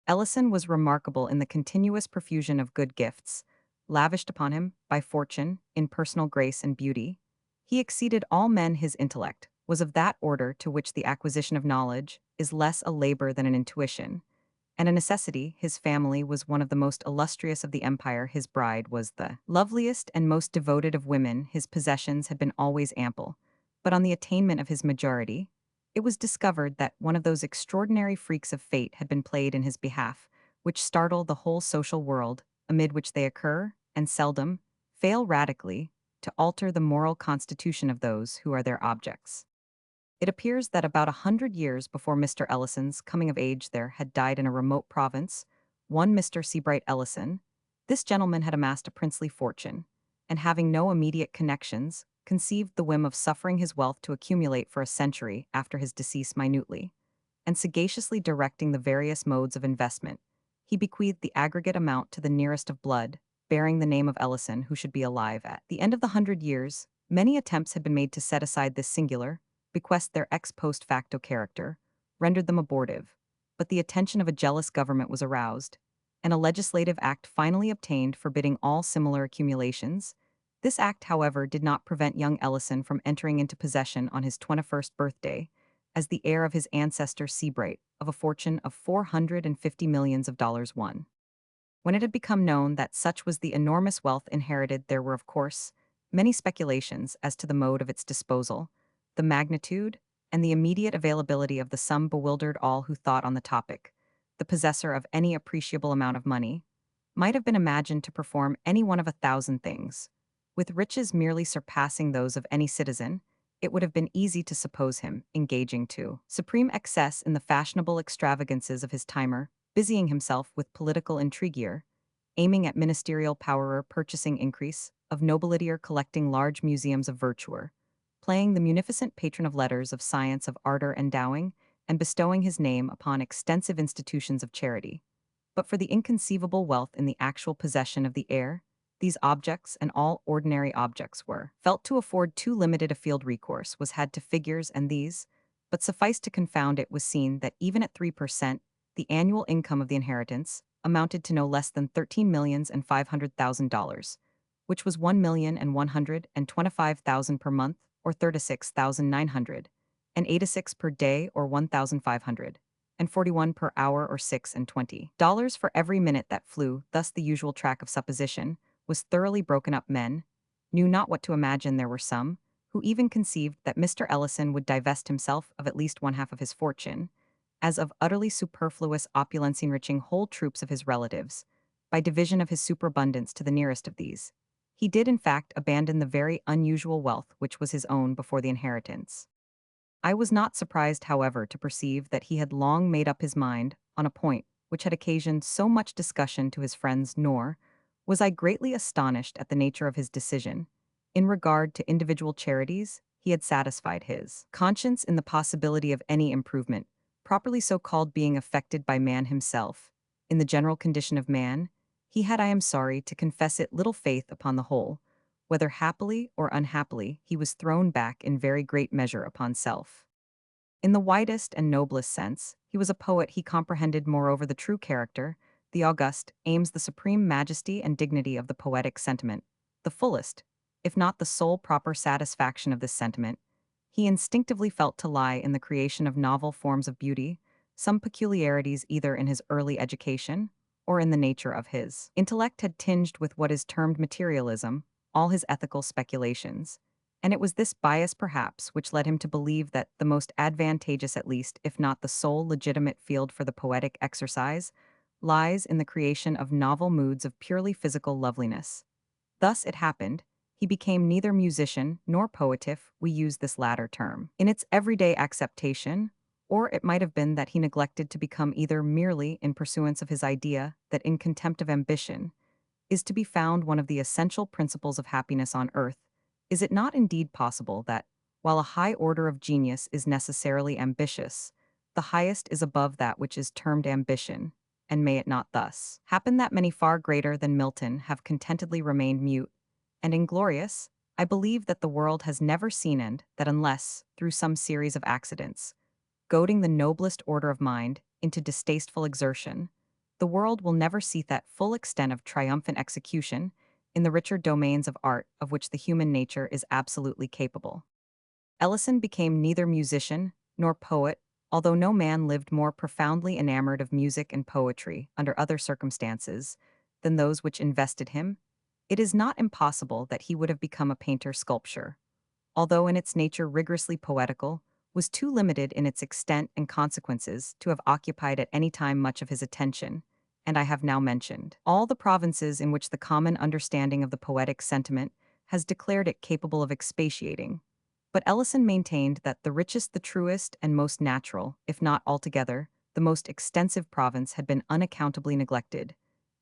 Ellison was remarkable in the continuous profusion of good gifts, lavished upon him by fortune in personal grace and beauty. He exceeded all men. His intellect was of that order to which the acquisition of knowledge is less a labor than an intuition, and a necessity. His family was one of the most illustrious of the empire. His bride was the loveliest and most devoted of women. His possessions had been always ample, but on the attainment of his majority, it was discovered that one of those extraordinary freaks of fate had been played in his behalf, which startle the whole social world, amid which they occur, and seldom fail radically to alter the moral constitution of those who are their objects. It appears that about 100 years before Mr. Ellison's coming of age there had died in a remote province one Mr. Seabright Ellison. This gentleman had amassed a princely fortune, and having no immediate connections, conceived the whim of suffering his wealth to accumulate for a century after his decease minutely, and sagaciously directing the various modes of investment, he bequeathed the aggregate amount to the nearest of blood, bearing the name of Ellison, who should be alive at the end of the 100 years. Many attempts had been made to set aside this singular bequest. Their ex post facto character rendered them abortive, but the attention of a jealous government was aroused, and a legislative act finally obtained forbidding all similar accumulations. This act, however, did not prevent young Ellison from entering into possession on his 21st birthday, as the heir of his ancestor Seabright, of a fortune of $450 millions. When it had become known that such was the enormous wealth inherited, there were, of course, many speculations as to the mode of its disposal. The magnitude and the immediate availability of the sum bewildered all who thought on the topic. The possessor of any appreciable amount of money might have been imagined to perform any one of 1,000 things. With riches merely surpassing those of any citizen, it would have been easy to suppose him engaging to supreme excess in the fashionable extravagances of his timer, busying himself with political intriguer, aiming at ministerial power, purchasing increase of nobility, or collecting large museums of virtue, playing the munificent patron of letters, of science, of ardor, endowing and bestowing his name upon extensive institutions of charity. But for the inconceivable wealth in the actual possession of the heir, these objects and all ordinary objects were felt to afford too limited a field. Recourse was had to figures, and these, but suffice to confound. It was seen that even at 3%, the annual income of the inheritance amounted to no less than $13,500,000, which was $1,125,000 per month, or $36,986 per day, or $1,541 per hour, or $6.20 for every minute that flew. Thus the usual track of supposition was thoroughly broken up. Men knew not what to imagine. There were some who even conceived that Mr. Ellison would divest himself of at least one half of his fortune, as of utterly superfluous opulence, enriching whole troops of his relatives by division of his superabundance to the nearest of these. He did, in fact, abandon the very unusual wealth which was his own before the inheritance. I was not surprised, however, to perceive that he had long made up his mind on a point which had occasioned so much discussion to his friends, nor was I greatly astonished at the nature of his decision. In regard to individual charities, he had satisfied his conscience in the possibility of any improvement, properly so called, being effected by man himself. In the general condition of man, he had, I am sorry to confess it, little faith upon the whole. Whether happily or unhappily, he was thrown back in very great measure upon self. In the widest and noblest sense, he was a poet. He comprehended moreover the true character, the august, aims, the supreme majesty and dignity of the poetic sentiment, the fullest, if not the sole proper satisfaction of this sentiment. He instinctively felt to lie in the creation of novel forms of beauty, some peculiarities either in his early education or in the nature of his intellect had tinged with what is termed materialism all his ethical speculations, and it was this bias perhaps which led him to believe that the most advantageous, at least, if not the sole legitimate field for the poetic exercise, lies in the creation of novel moods of purely physical loveliness. Thus it happened, he became neither musician nor poet, if we use this latter term in its everyday acceptation, or it might have been that he neglected to become either merely in pursuance of his idea that in contempt of ambition is to be found one of the essential principles of happiness on earth. Is it not indeed possible that, while a high order of genius is necessarily ambitious, the highest is above that which is termed ambition, and may it not thus happen that many far greater than Milton have contentedly remained mute and inglorious? I believe that the world has never seen, and that unless, through some series of accidents, goading the noblest order of mind into distasteful exertion, the world will never see that full extent of triumphant execution in the richer domains of art of which the human nature is absolutely capable. Ellison became neither musician nor poet, although no man lived more profoundly enamored of music and poetry under other circumstances than those which invested him. It is not impossible that he would have become a painter-sculptor, although in its nature rigorously poetical, was too limited in its extent and consequences to have occupied at any time much of his attention, and I have now mentioned all the provinces in which the common understanding of the poetic sentiment has declared it capable of expatiating. But Ellison maintained that the richest, the truest, and most natural, if not altogether, the most extensive province had been unaccountably neglected.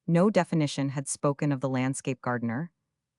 No definition had spoken of the landscape gardener,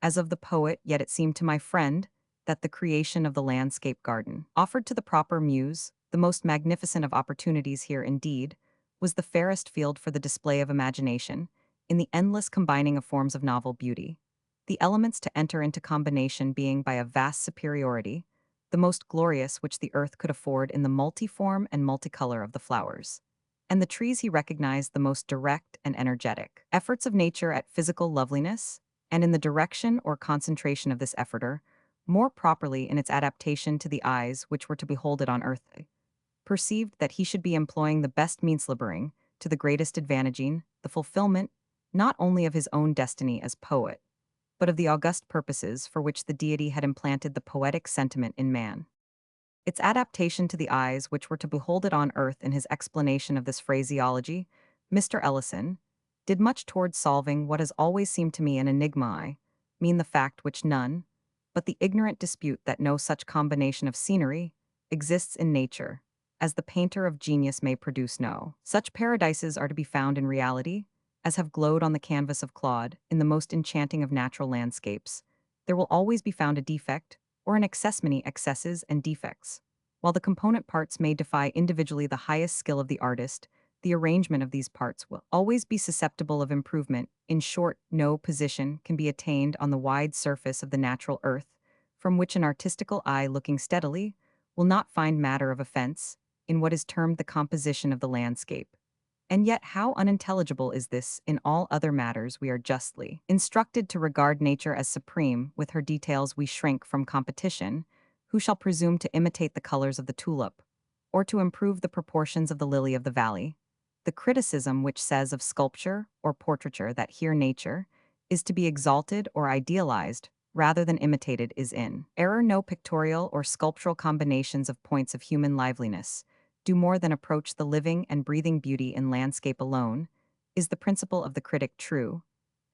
as of the poet, yet it seemed to my friend that the creation of the landscape garden offered to the proper muse the most magnificent of opportunities. Here, indeed, was the fairest field for the display of imagination, in the endless combining of forms of novel beauty, the elements to enter into combination being by a vast superiority, the most glorious which the earth could afford in the multiform and multicolor of the flowers. And the trees he recognized the most direct and energetic efforts of nature at physical loveliness, and in the direction or concentration of this efforter, more properly in its adaptation to the eyes which were to behold it on earth, perceived that he should be employing the best means laboring, to the greatest advantaging, the fulfillment, not only of his own destiny as poet, but of the august purposes for which the deity had implanted the poetic sentiment in man. Its adaptation to the eyes which were to behold it on earth. In his explanation of this phraseology, Mr. Ellison did much towards solving what has always seemed to me an enigma. I mean the fact which none but the ignorant dispute, that no such combination of scenery exists in nature as the painter of genius may produce. No such paradises are to be found in reality as have glowed on the canvas of Claude. In the most enchanting of natural landscapes, there will always be found a defect or an excess, many excesses and defects. While the component parts may defy individually the highest skill of the artist, the arrangement of these parts will always be susceptible of improvement. In short, no position can be attained on the wide surface of the natural earth from which an artistical eye looking steadily will not find matter of offense in what is termed the composition of the landscape. And yet how unintelligible is this! In all other matters we are justly instructed to regard nature as supreme. With her details we shrink from competition. Who shall presume to imitate the colors of the tulip, or to improve the proportions of the lily of the valley? The criticism which says of sculpture or portraiture that here nature is to be exalted or idealized rather than imitated is in error. No pictorial or sculptural combinations of points of human liveliness do more than approach the living and breathing beauty in landscape alone. Is the principle of the critic true?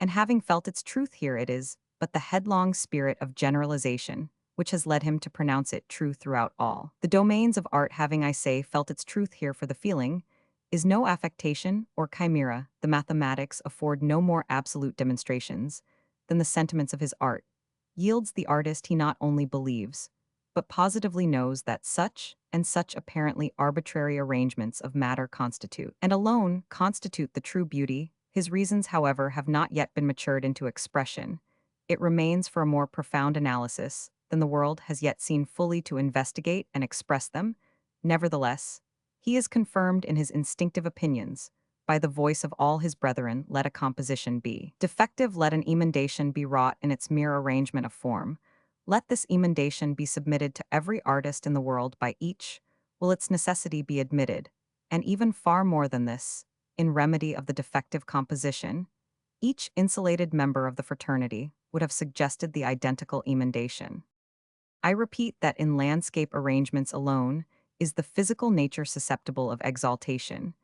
And having felt its truth here, it is but the headlong spirit of generalization which has led him to pronounce it true throughout all the domains of art. Having, I say, felt its truth here, for the feeling is no affectation or chimera. The mathematics afford no more absolute demonstrations than the sentiments of his art, yields the artist he not only believes, but positively knows that such and such apparently arbitrary arrangements of matter constitute, and alone constitute the true beauty. His reasons, however, have not yet been matured into expression. It remains for a more profound analysis than the world has yet seen fully to investigate and express them. Nevertheless, he is confirmed in his instinctive opinions. By the voice of all his brethren, let a composition be defective, let an emendation be wrought in its mere arrangement of form. Let this emendation be submitted to every artist in the world by each, will its necessity be admitted, and even far more than this, in remedy of the defective composition, each insulated member of the fraternity would have suggested the identical emendation. I repeat that in landscape arrangements alone is the physical nature susceptible of exaltation,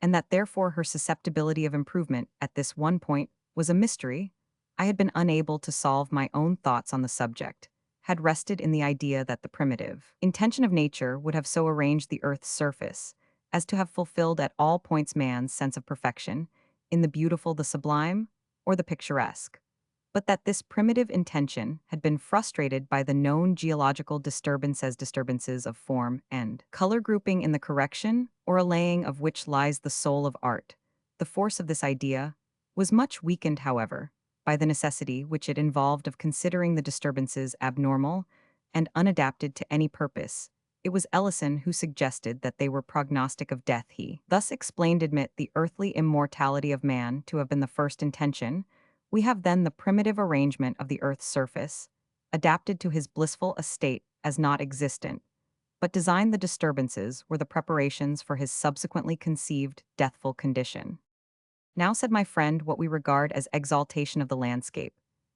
and that therefore her susceptibility of improvement at this one point was a mystery I had been unable to solve. My own thoughts on the subject had rested in the idea that the primitive intention of nature would have so arranged the earth's surface as to have fulfilled at all points man's sense of perfection, in the beautiful, the sublime, or the picturesque, but that this primitive intention had been frustrated by the known geological disturbances of form and color grouping, in the correction or allaying of which lies the soul of art. The force of this idea was much weakened, however, by the necessity which it involved of considering the disturbances abnormal and unadapted to any purpose. It was Ellison who suggested that they were prognostic of death. He thus explained, admit the earthly immortality of man to have been the first intention. We have then the primitive arrangement of the earth's surface, adapted to his blissful estate as not existent, but designed the disturbances were the preparations for his subsequently conceived deathful condition. Now, said my friend, what we regard as exaltation of the landscape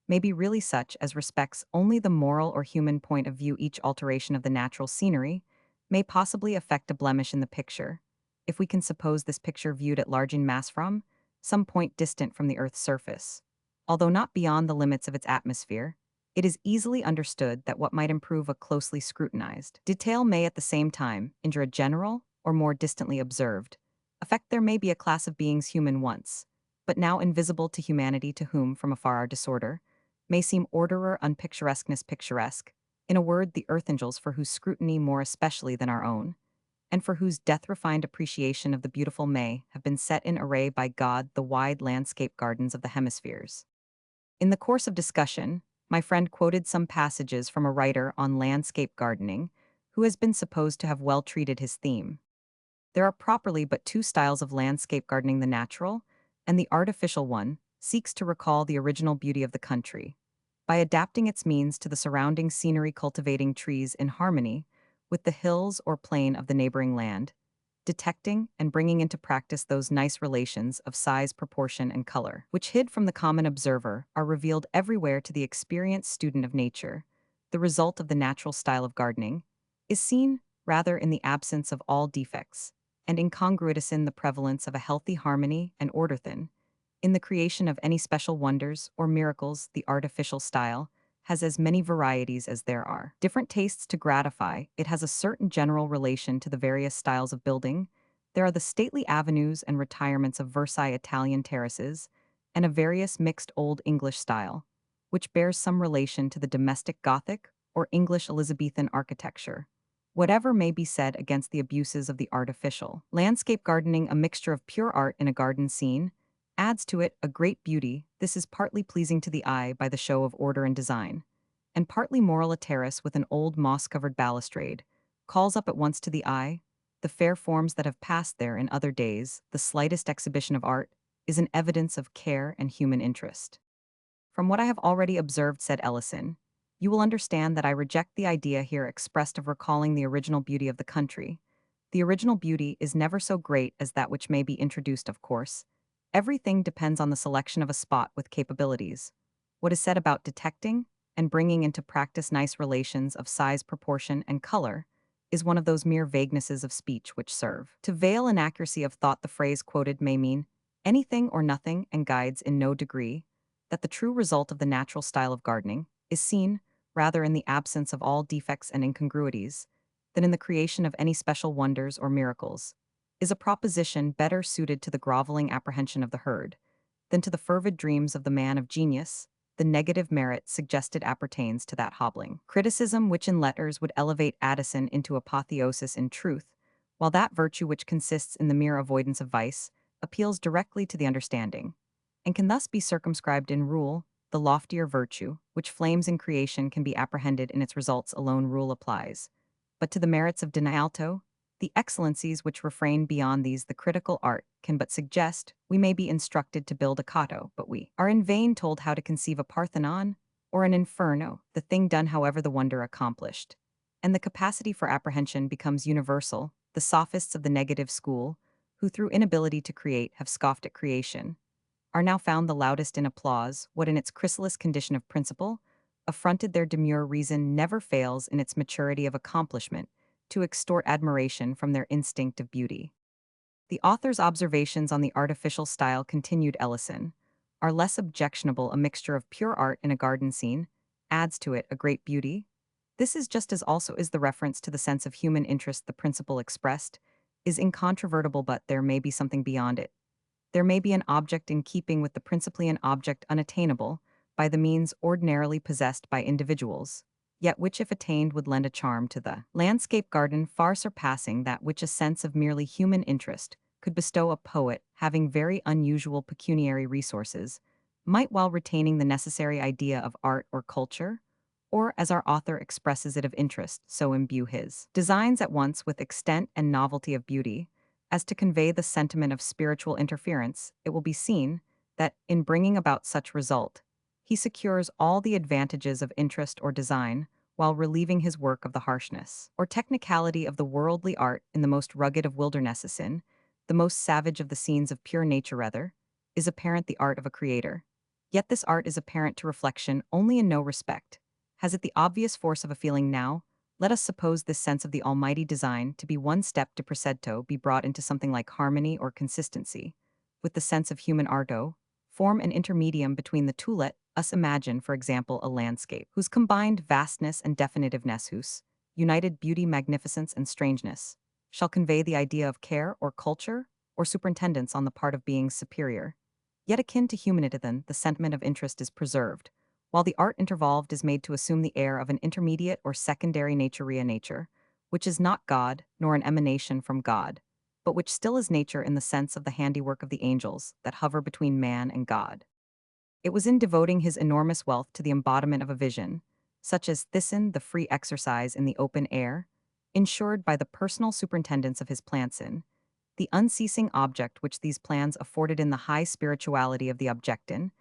may be really such as respects only the moral or human point of view. Each alteration of the natural scenery may possibly affect a blemish in the picture, if we can suppose this picture viewed at large in mass from some point distant from the earth's surface. Although not beyond the limits of its atmosphere, it is easily understood that what might improve a closely scrutinized detail may at the same time injure a general, or more distantly observed effect. There may be a class of beings human once, but now invisible to humanity, to whom from afar our disorder may seem orderer unpicturesqueness picturesque, in a word, the earth angels, for whose scrutiny more especially than our own, and for whose death-refined appreciation of the beautiful may have been set in array by God the wide landscape gardens of the hemispheres. In the course of discussion, my friend quoted some passages from a writer on landscape gardening who has been supposed to have well treated his theme. There are properly but two styles of landscape gardening: the natural and the artificial. One seeks to recall the original beauty of the country by adapting its means to the surrounding scenery, cultivating trees in harmony with the hills or plain of the neighboring land, detecting and bringing into practice those nice relations of size, proportion, and color, which hid from the common observer are revealed everywhere to the experienced student of nature. The result of the natural style of gardening is seen rather in the absence of all defects, and incongruous in the prevalence of a healthy harmony and order than in the creation of any special wonders or miracles. The artificial style has as many varieties as there are different tastes to gratify. It has a certain general relation to the various styles of building. There are the stately avenues and retirements of Versailles Italian terraces, and a various mixed Old English style, which bears some relation to the domestic Gothic or English Elizabethan architecture. Whatever may be said against the abuses of the artificial landscape gardening, a mixture of pure art in a garden scene adds to it a great beauty. This is partly pleasing to the eye by the show of order and design, and partly moral. A terrace with an old moss-covered balustrade calls up at once to the eye the fair forms that have passed there in other days. The slightest exhibition of art is an evidence of care and human interest. From what I have already observed, said Ellison, you will understand that I reject the idea here expressed of recalling the original beauty of the country. The original beauty is never so great as that which may be introduced, of course. Everything depends on the selection of a spot with capabilities. What is said about detecting and bringing into practice nice relations of size, proportion, and color is one of those mere vaguenesses of speech which serve to veil inaccuracy of thought. The phrase quoted may mean anything or nothing and guides in no degree that the true result of the natural style of gardening is seen rather in the absence of all defects and incongruities than in the creation of any special wonders or miracles. is a proposition better suited to the groveling apprehension of the herd than to the fervid dreams of the man of genius. The negative merit suggested appertains to that hobbling criticism which in letters would elevate Addison into apotheosis in truth, while that virtue which consists in the mere avoidance of vice appeals directly to the understanding, and can thus be circumscribed in rule. The loftier virtue, which flames in creation, can be apprehended in its results alone. Rule applies. But to the merits of Denialto, the excellencies which refrain beyond these, the critical art can but suggest. We may be instructed to build a Cato, but we are in vain told how to conceive a Parthenon or an Inferno, the thing done however the wonder accomplished. And the capacity for apprehension becomes universal. The sophists of the negative school, who through inability to create have scoffed at creation, are now found the loudest in applause. What in its chrysalis condition of principle affronted their demure reason never fails in its maturity of accomplishment to extort admiration from their instinct of beauty. The author's observations on the artificial style, continued Ellison, are less objectionable. A mixture of pure art in a garden scene adds to it a great beauty. This is just as also is the reference to the sense of human interest. The principle expressed is incontrovertible, but there may be something beyond it. There may be an object in keeping with the principally an object unattainable by the means ordinarily possessed by individuals, yet which if attained would lend a charm to the landscape garden far surpassing that which a sense of merely human interest could bestow. A poet, having very unusual pecuniary resources, might, while retaining the necessary idea of art or culture, or, as our author expresses it, of interest, so imbue his designs at once with extent and novelty of beauty, as to convey the sentiment of spiritual interference. It will be seen that, in bringing about such result, he secures all the advantages of interest or design, while relieving his work of the harshness or technicality of the worldly art. In the most rugged of wildernesses, in the most savage of the scenes of pure nature, rather, is apparent the art of a creator. Yet this art is apparent to reflection only in no respect. Has it the obvious force of a feeling now? Let us suppose this sense of the almighty design to be one step to crescendo, be brought into something like harmony or consistency with the sense of human ardo, form an intermedium between the two. Let us imagine, for example, a landscape whose combined vastness and definitiveness, whose united beauty, magnificence, and strangeness shall convey the idea of care or culture or superintendence on the part of beings superior. Yet akin to humanity, then, the sentiment of interest is preserved, while the art intervolved is made to assume the air of an intermediate or secondary naturia nature, which is not God nor an emanation from God, but which still is nature in the sense of the handiwork of the angels that hover between man and God. It was in devoting his enormous wealth to the embodiment of a vision, such as thyssen, the free exercise in the open air, ensured by the personal superintendence of his plants in, the unceasing object which these plans afforded in the high spirituality of the object in,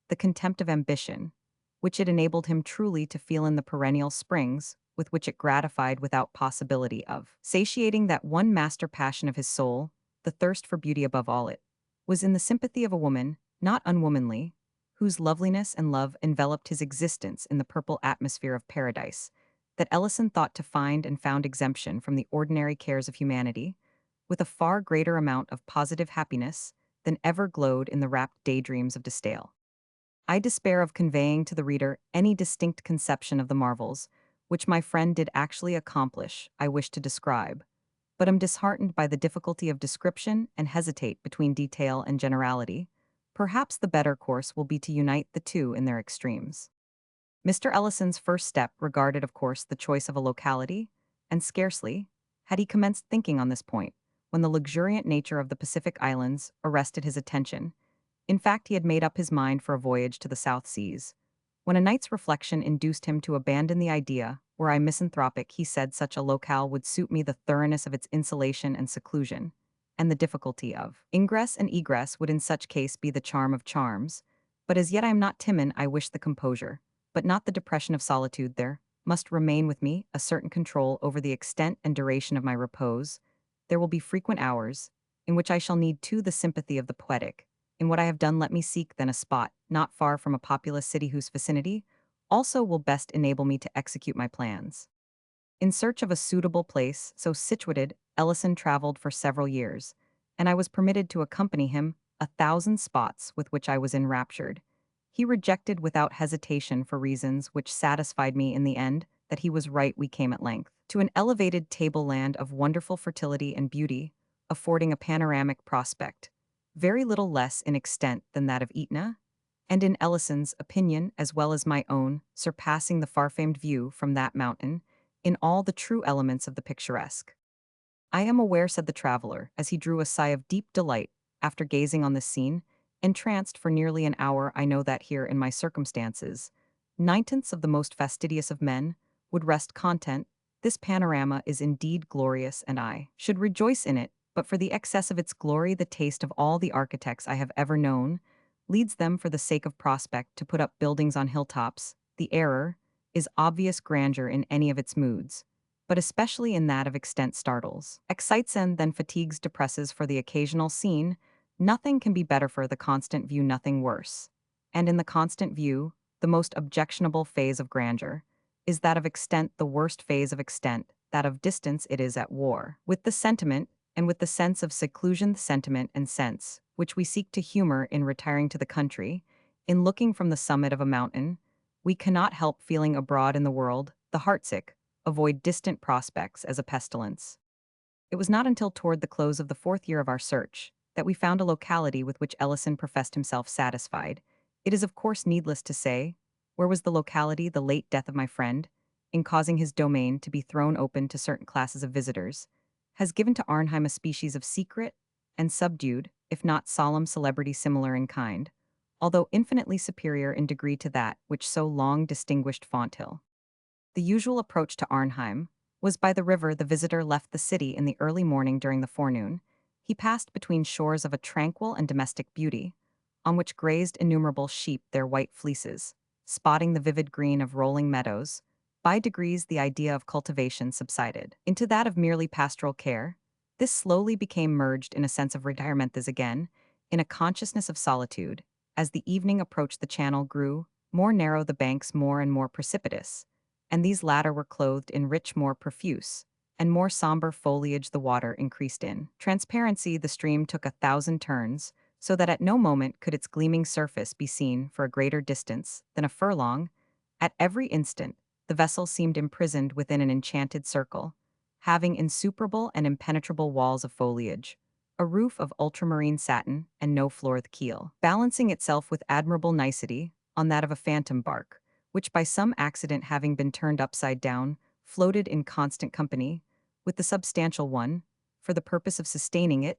the contempt of ambition, which it enabled him truly to feel in the perennial springs, with which it gratified without possibility of satiating that one master passion of his soul, the thirst for beauty above all. It was in the sympathy of a woman, not unwomanly, whose loveliness and love enveloped his existence in the purple atmosphere of paradise, that Ellison thought to find and found exemption from the ordinary cares of humanity, with a far greater amount of positive happiness than ever glowed in the rapt daydreams of de Stael. I despair of conveying to the reader any distinct conception of the marvels, which my friend did actually accomplish. I wish to describe, but am disheartened by the difficulty of description and hesitate between detail and generality. Perhaps the better course will be to unite the two in their extremes. Mr. Ellison's first step regarded, of course, the choice of a locality, and scarcely had he commenced thinking on this point when the luxuriant nature of the Pacific Islands arrested his attention. In fact, he had made up his mind for a voyage to the South Seas, when a night's reflection induced him to abandon the idea. Were I misanthropic, he said, such a locale would suit me. The thoroughness of its insulation and seclusion, and the difficulty of ingress and egress would in such case be the charm of charms. But as yet I am not timid. I wish the composure, but not the depression of solitude. There must remain with me a certain control over the extent and duration of my repose. There will be frequent hours in which I shall need too the sympathy of the poetic. In what I have done, let me seek then a spot not far from a populous city whose vicinity also will best enable me to execute my plans. In search of a suitable place so situated, Ellison traveled for several years, and I was permitted to accompany him. 1,000 spots with which I was enraptured. He rejected without hesitation for reasons which satisfied me in the end that he was right. We came at length to an elevated tableland of wonderful fertility and beauty, affording a panoramic prospect, very little less in extent than that of Etna, and in Ellison's opinion as well as my own, surpassing the far-famed view from that mountain in all the true elements of the picturesque. I am aware, said the traveler, as he drew a sigh of deep delight after gazing on this scene, entranced for nearly an hour. I know that here in my circumstances, nine-tenths of the most fastidious of men would rest content. This panorama is indeed glorious, and I should rejoice in it, but for the excess of its glory, the taste of all the architects I have ever known leads them for the sake of prospect to put up buildings on hilltops. The error is obvious grandeur in any of its moods, but especially in that of extent startles, excites and then fatigues, depresses for the occasional scene. Nothing can be better for the constant view, nothing worse. And in the constant view, the most objectionable phase of grandeur is that of extent, the worst phase of extent, that of distance. It is at war with the sentiment, and with the sense of seclusion, the sentiment and sense, which we seek to humor in retiring to the country, in looking from the summit of a mountain. We cannot help feeling abroad in the world, the heartsick, avoid distant prospects as a pestilence. It was not until toward the close of the fourth year of our search that we found a locality with which Ellison professed himself satisfied. It is of course needless to say, where was the locality. The late death of my friend, in causing his domain to be thrown open to certain classes of visitors, has given to Arnheim a species of secret and subdued, if not solemn celebrity, similar in kind, although infinitely superior in degree to that which so long distinguished Fonthill. The usual approach to Arnheim was by the river. The visitor left the city in the early morning. During the forenoon, he passed between shores of a tranquil and domestic beauty, on which grazed innumerable sheep their white fleeces, spotting the vivid green of rolling meadows. By degrees the idea of cultivation subsided into that of merely pastoral care. This slowly became merged in a sense of retirement, as again, in a consciousness of solitude. As the evening approached, the channel grew more narrow, the banks more and more precipitous, and these latter were clothed in rich, more profuse, and more somber foliage. The water increased in transparency. The stream took 1,000 turns, so that at no moment could its gleaming surface be seen for a greater distance than a furlong. At every instant, the vessel seemed imprisoned within an enchanted circle, having insuperable and impenetrable walls of foliage, a roof of ultramarine satin, and no floor. The keel, balancing itself with admirable nicety on that of a phantom bark, which by some accident having been turned upside down, floated in constant company with the substantial one, for the purpose of sustaining it.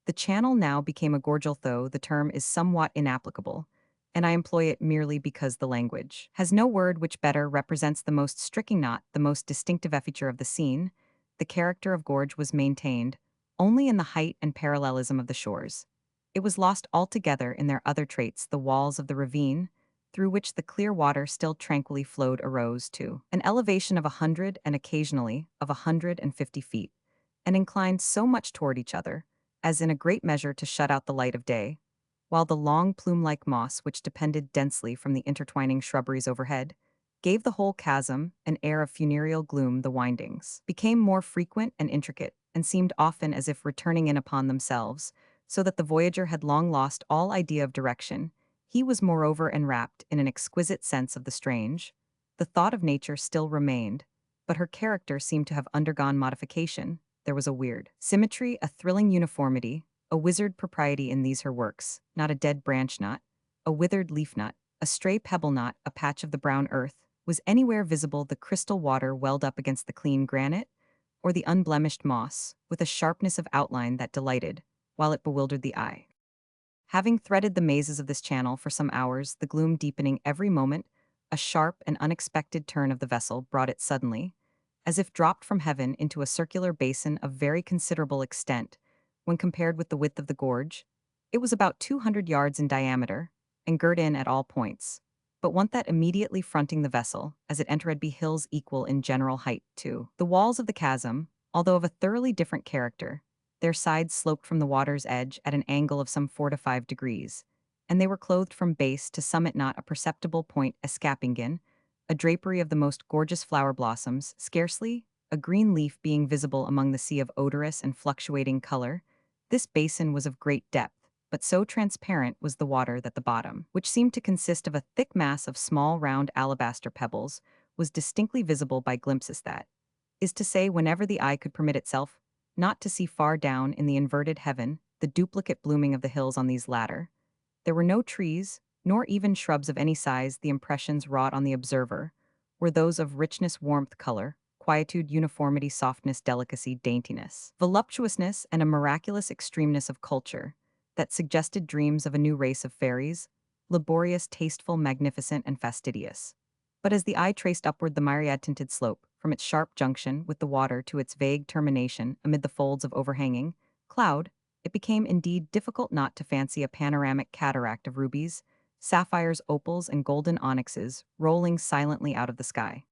The channel now became a gorgel, though the term is somewhat inapplicable, and I employ it merely because the language has no word which better represents the most striking, not the most distinctive feature of the scene. The character of gorge was maintained only in the height and parallelism of the shores. It was lost altogether in their other traits. The walls of the ravine, through which the clear water still tranquilly flowed, arose to an elevation of 100 and occasionally of 150 feet, and inclined so much toward each other as in a great measure to shut out the light of day, while the long plume-like moss which depended densely from the intertwining shrubberies overhead gave the whole chasm an air of funereal gloom. The windings became more frequent and intricate, and seemed often as if returning in upon themselves, so that the voyager had long lost all idea of direction. He was moreover enwrapped in an exquisite sense of the strange. The thought of nature still remained, but her character seemed to have undergone modification. There was a weird symmetry, a thrilling uniformity, a wizard propriety in these her works. Not a dead branch knot, a withered leaf knot, a stray pebble knot, a patch of the brown earth was anywhere visible. The crystal water welled up against the clean granite, or the unblemished moss, with a sharpness of outline that delighted, while it bewildered the eye. Having threaded the mazes of this channel for some hours, the gloom deepening every moment, a sharp and unexpected turn of the vessel brought it suddenly, as if dropped from heaven, into a circular basin of very considerable extent. When compared with the width of the gorge, it was about 200 yards in diameter, and girt in at all points, but one that immediately fronting the vessel, as it entered, be hills equal in general height to the walls of the chasm, although of a thoroughly different character. Their sides sloped from the water's edge at an angle of some 4 to 5 degrees, and they were clothed from base to summit not a perceptible point escaping, a drapery of the most gorgeous flower blossoms, scarcely a green leaf being visible among the sea of odorous and fluctuating color. This basin was of great depth, but so transparent was the water that the bottom, which seemed to consist of a thick mass of small round alabaster pebbles, was distinctly visible by glimpses, that is to say, whenever the eye could permit itself not to see far down in the inverted heaven the duplicate blooming of the hills on these latter. There were no trees, nor even shrubs of any size. The impressions wrought on the observer were those of richness, warmth, color, quietude, uniformity, softness, delicacy, daintiness, voluptuousness, and a miraculous extremeness of culture that suggested dreams of a new race of fairies, laborious, tasteful, magnificent, and fastidious. But as the eye traced upward the myriad-tinted slope, from its sharp junction with the water to its vague termination amid the folds of overhanging cloud, it became indeed difficult not to fancy a panoramic cataract of rubies, sapphires, opals, and golden onyxes rolling silently out of the sky.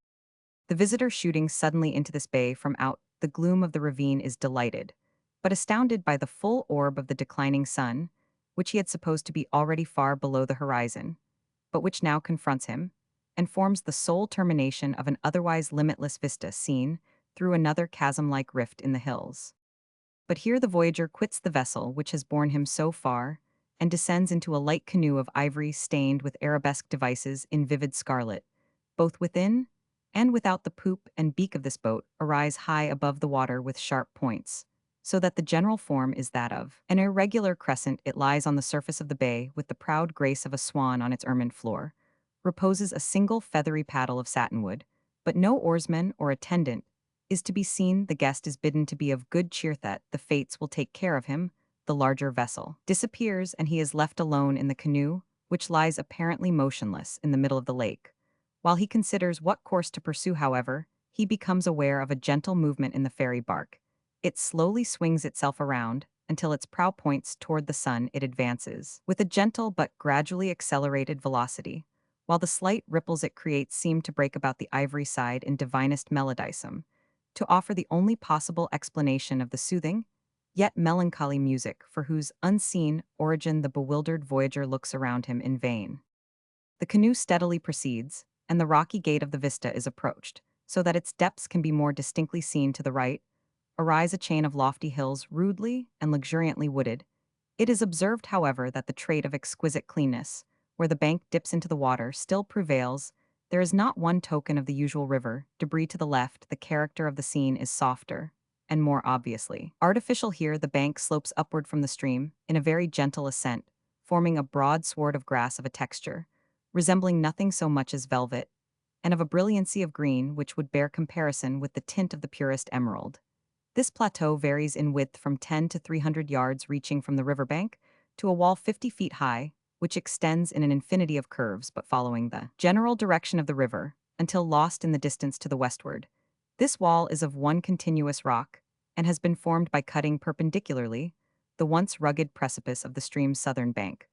The visitor shooting suddenly into this bay from out the gloom of the ravine is delighted, but astounded by the full orb of the declining sun, which he had supposed to be already far below the horizon, but which now confronts him, and forms the sole termination of an otherwise limitless vista seen through another chasm-like rift in the hills. But here the voyager quits the vessel which has borne him so far, and descends into a light canoe of ivory stained with arabesque devices in vivid scarlet. Both within and without the poop and beak of this boat arise high above the water with sharp points, so that the general form is that of an irregular crescent. It lies on the surface of the bay with the proud grace of a swan on its ermined floor. Reposes a single feathery paddle of satinwood, but no oarsman or attendant is to be seen. The guest is bidden to be of good cheer that the fates will take care of him. The larger vessel disappears and he is left alone in the canoe, which lies apparently motionless in the middle of the lake. While he considers what course to pursue, however, he becomes aware of a gentle movement in the ferry bark. It slowly swings itself around until its prow points toward the sun. It advances with a gentle but gradually accelerated velocity, while the slight ripples it creates seem to break about the ivory side in divinest melodism, to offer the only possible explanation of the soothing, yet melancholy music for whose unseen origin the bewildered voyager looks around him in vain. The canoe steadily proceeds, and the rocky gate of the vista is approached, so that its depths can be more distinctly seen. To the right arise a chain of lofty hills rudely and luxuriantly wooded. It is observed, however, that the trait of exquisite cleanness, where the bank dips into the water, still prevails. There is not one token of the usual river debris to the left. The character of the scene is softer and more obviously artificial here. The bank slopes upward from the stream in a very gentle ascent, forming a broad sward of grass of a texture resembling nothing so much as velvet, and of a brilliancy of green which would bear comparison with the tint of the purest emerald. This plateau varies in width from 10 to 300 yards, reaching from the riverbank to a wall 50 feet high, which extends in an infinity of curves but following the general direction of the river until lost in the distance to the westward. This wall is of one continuous rock and has been formed by cutting perpendicularly the once rugged precipice of the stream's southern bank.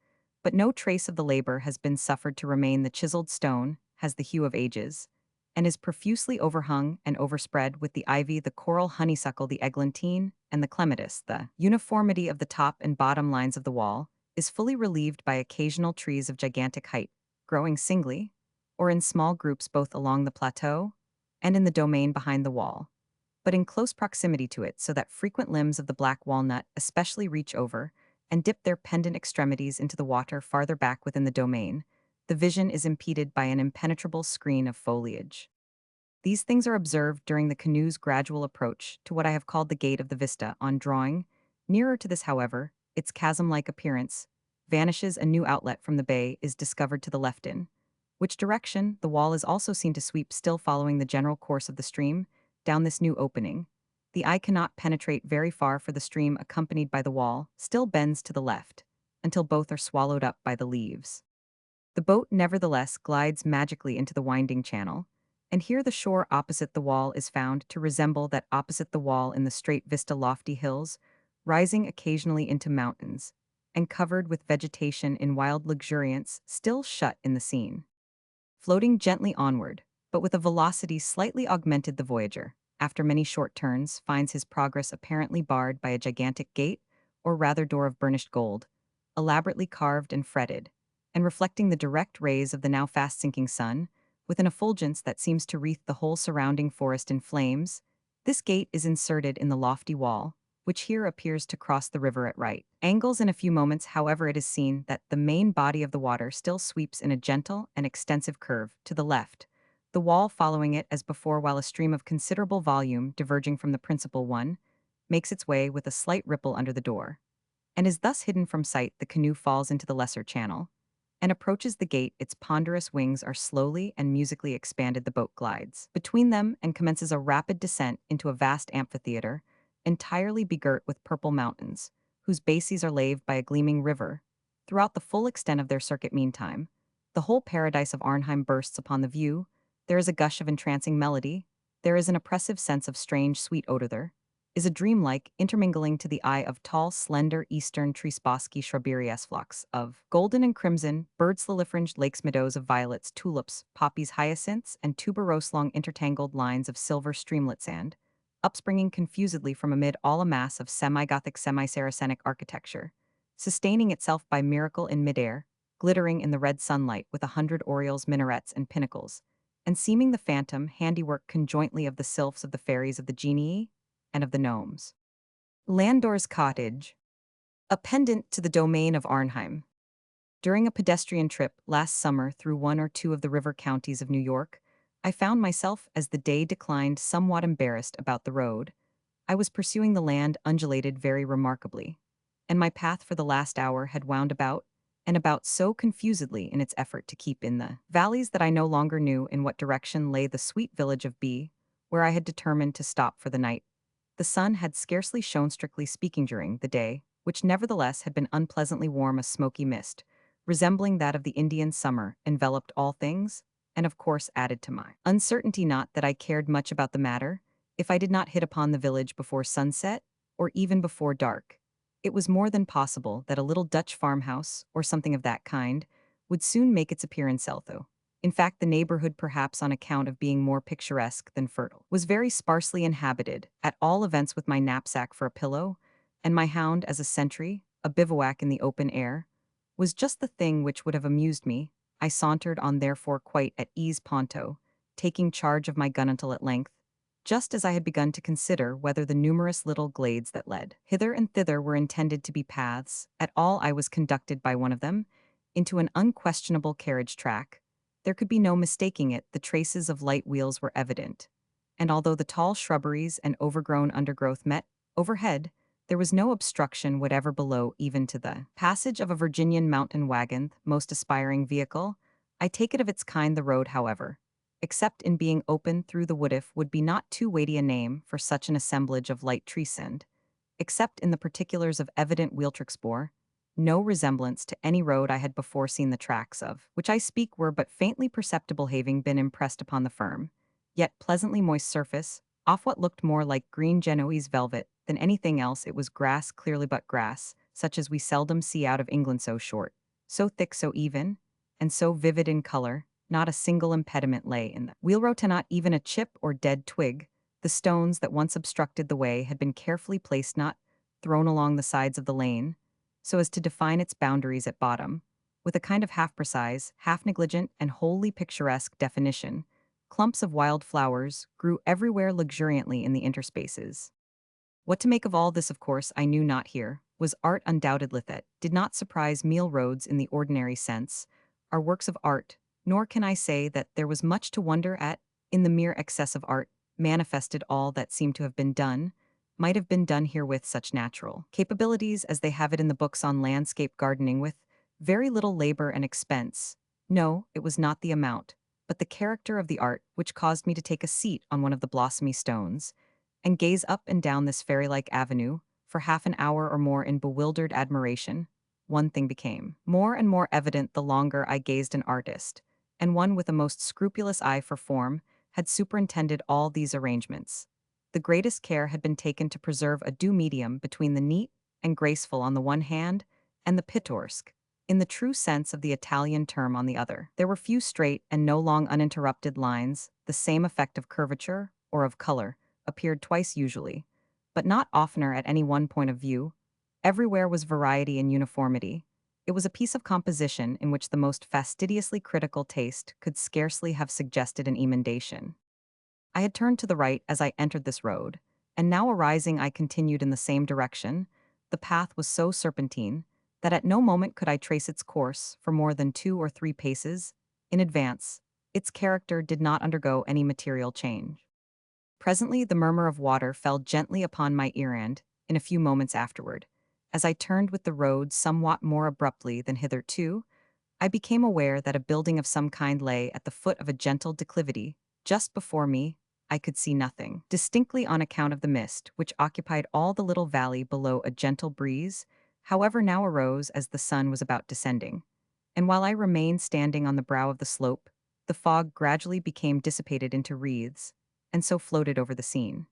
But no trace of the labor has been suffered to remain. The chiseled stone has the hue of ages, and is profusely overhung and overspread with the ivy, the coral honeysuckle, the eglantine, and the clematis. The uniformity of the top and bottom lines of the wall is fully relieved by occasional trees of gigantic height, growing singly, or in small groups both along the plateau and in the domain behind the wall, but in close proximity to it, so that frequent limbs of the black walnut especially reach over and dip their pendant extremities into the water farther back within the domain. The vision is impeded by an impenetrable screen of foliage. These things are observed during the canoe's gradual approach to what I have called the gate of the vista. On drawing nearer to this, however, its chasm-like appearance vanishes. A new outlet from the bay is discovered to the left, in which direction the wall is also seen to sweep, still following the general course of the stream. Down this new opening, the eye cannot penetrate very far, for the stream, accompanied by the wall, still bends to the left, until both are swallowed up by the leaves. The boat nevertheless glides magically into the winding channel, and here the shore opposite the wall is found to resemble that opposite the wall in the straight vista, lofty hills, rising occasionally into mountains, and covered with vegetation in wild luxuriance, still shut in the scene. Floating gently onward, but with a velocity slightly augmented, the voyager, after many short turns, finds his progress apparently barred by a gigantic gate, or rather door of burnished gold, elaborately carved and fretted, and reflecting the direct rays of the now fast-sinking sun, with an effulgence that seems to wreath the whole surrounding forest in flames. This gate is inserted in the lofty wall, which here appears to cross the river at right angles. In a few moments, however, it is seen that the main body of the water still sweeps in a gentle and extensive curve to the left, the wall following it as before, while a stream of considerable volume diverging from the principal one makes its way with a slight ripple under the door, and is thus hidden from sight. The canoe falls into the lesser channel and approaches the gate. Its ponderous wings are slowly and musically expanded. The boat glides between them and commences a rapid descent into a vast amphitheater, entirely begirt with purple mountains, whose bases are laved by a gleaming river. Throughout the full extent of their circuit meantime, the whole paradise of Arnheim bursts upon the view. There is a gush of entrancing melody, there is an oppressive sense of strange sweet odor. There is a dreamlike intermingling to the eye of tall, slender eastern trees, bosky shrubbery, flocks of golden and crimson, birds, lily-fringed lakes, meadows of violets, tulips, poppies, hyacinths, and tuberose, long intertangled lines of silver streamlets, and, upspringing confusedly from amid all, a mass of semi-Gothic, semi-Saracenic architecture, sustaining itself by miracle in midair, glittering in the red sunlight with 100 orioles, minarets, and pinnacles, and seeming the phantom handiwork conjointly of the sylphs, of the fairies, of the genii, and of the gnomes. Landor's cottage, a pendant to the domain of Arnheim. During a pedestrian trip last summer through one or two of the river counties of New York, I found myself, as the day declined, somewhat embarrassed about the road. I was pursuing the land undulated very remarkably, and my path for the last hour had wound about and about so confusedly in its effort to keep in the valleys that I no longer knew in what direction lay the sweet village of B, where I had determined to stop for the night. The sun had scarcely shone, strictly speaking, during the day, which nevertheless had been unpleasantly warm. A smoky mist, resembling that of the Indian summer, enveloped all things, and of course added to my uncertainty. Not that I cared much about the matter, if I did not hit upon the village before sunset, or even before dark. It was more than possible that a little Dutch farmhouse, or something of that kind, would soon make its appearance. Although, in fact, the neighborhood, perhaps on account of being more picturesque than fertile, was very sparsely inhabited, at all events with my knapsack for a pillow, and my hound as a sentry. A bivouac in the open air was just the thing which would have amused me. I sauntered on, therefore, quite at ease, Ponto, taking charge of my gun until at length, just as I had begun to consider whether the numerous little glades that led hither and thither were intended to be paths, at all I was conducted by one of them into an unquestionable carriage track. There could be no mistaking it. The traces of light wheels were evident, and although the tall shrubberies and overgrown undergrowth met overhead, there was no obstruction whatever below, even to the passage of a Virginian mountain wagon, most aspiring vehicle, I take it, of its kind. The road, however, except in being open through the woodif, would be not too weighty a name for such an assemblage of light trees, and, except in the particulars of evident wheeltracks, bore no resemblance to any road I had before seen. The tracks of which I speak were but faintly perceptible, having been impressed upon the firm, yet pleasantly moist surface, off what looked more like green Genoese velvet than anything else. It was grass, clearly, but grass, such as we seldom see out of England, so short, so thick, so even, and so vivid in color. Not a single impediment lay in the wheelroad, not even a chip or dead twig. The stones that once obstructed the way had been carefully placed, not thrown along the sides of the lane, so as to define its boundaries at bottom, with a kind of half-precise, half-negligent, and wholly picturesque definition. Clumps of wild flowers grew everywhere luxuriantly in the interspaces. What to make of all this, of course, I knew not. Here was art undoubtedly that did not surprise. Meal roads, in the ordinary sense, are works of art, nor can I say that there was much to wonder at in the mere excess of art manifested. All that seemed to have been done might have been done here with such natural capabilities as they have it in the books on landscape gardening, with very little labor and expense. No, it was not the amount, but the character of the art, which caused me to take a seat on one of the blossomy stones and gaze up and down this fairy-like avenue for half an hour or more in bewildered admiration. One thing became more and more evident the longer I gazed. An artist, and one with a most scrupulous eye for form, had superintended all these arrangements. The greatest care had been taken to preserve a due medium between the neat and graceful on the one hand, and the pittoresque, in the true sense of the Italian term, on the other. There were few straight and no long uninterrupted lines. The same effect of curvature, or of color, appeared twice usually, but not oftener at any one point of view. Everywhere was variety and uniformity. It was a piece of composition in which the most fastidiously critical taste could scarcely have suggested an emendation. I had turned to the right as I entered this road, and now arising I continued in the same direction. The path was so serpentine that at no moment could I trace its course for more than 2 or 3 paces in advance. Its character did not undergo any material change. Presently the murmur of water fell gently upon my ear and, in a few moments afterward, as I turned with the road somewhat more abruptly than hitherto, I became aware that a building of some kind lay at the foot of a gentle declivity. Just before me, I could see nothing. Distinctly on account of the mist, which occupied all the little valley below a gentle breeze, however now arose as the sun was about descending. And while I remained standing on the brow of the slope, the fog gradually became dissipated into wreaths, and so floated over the scene.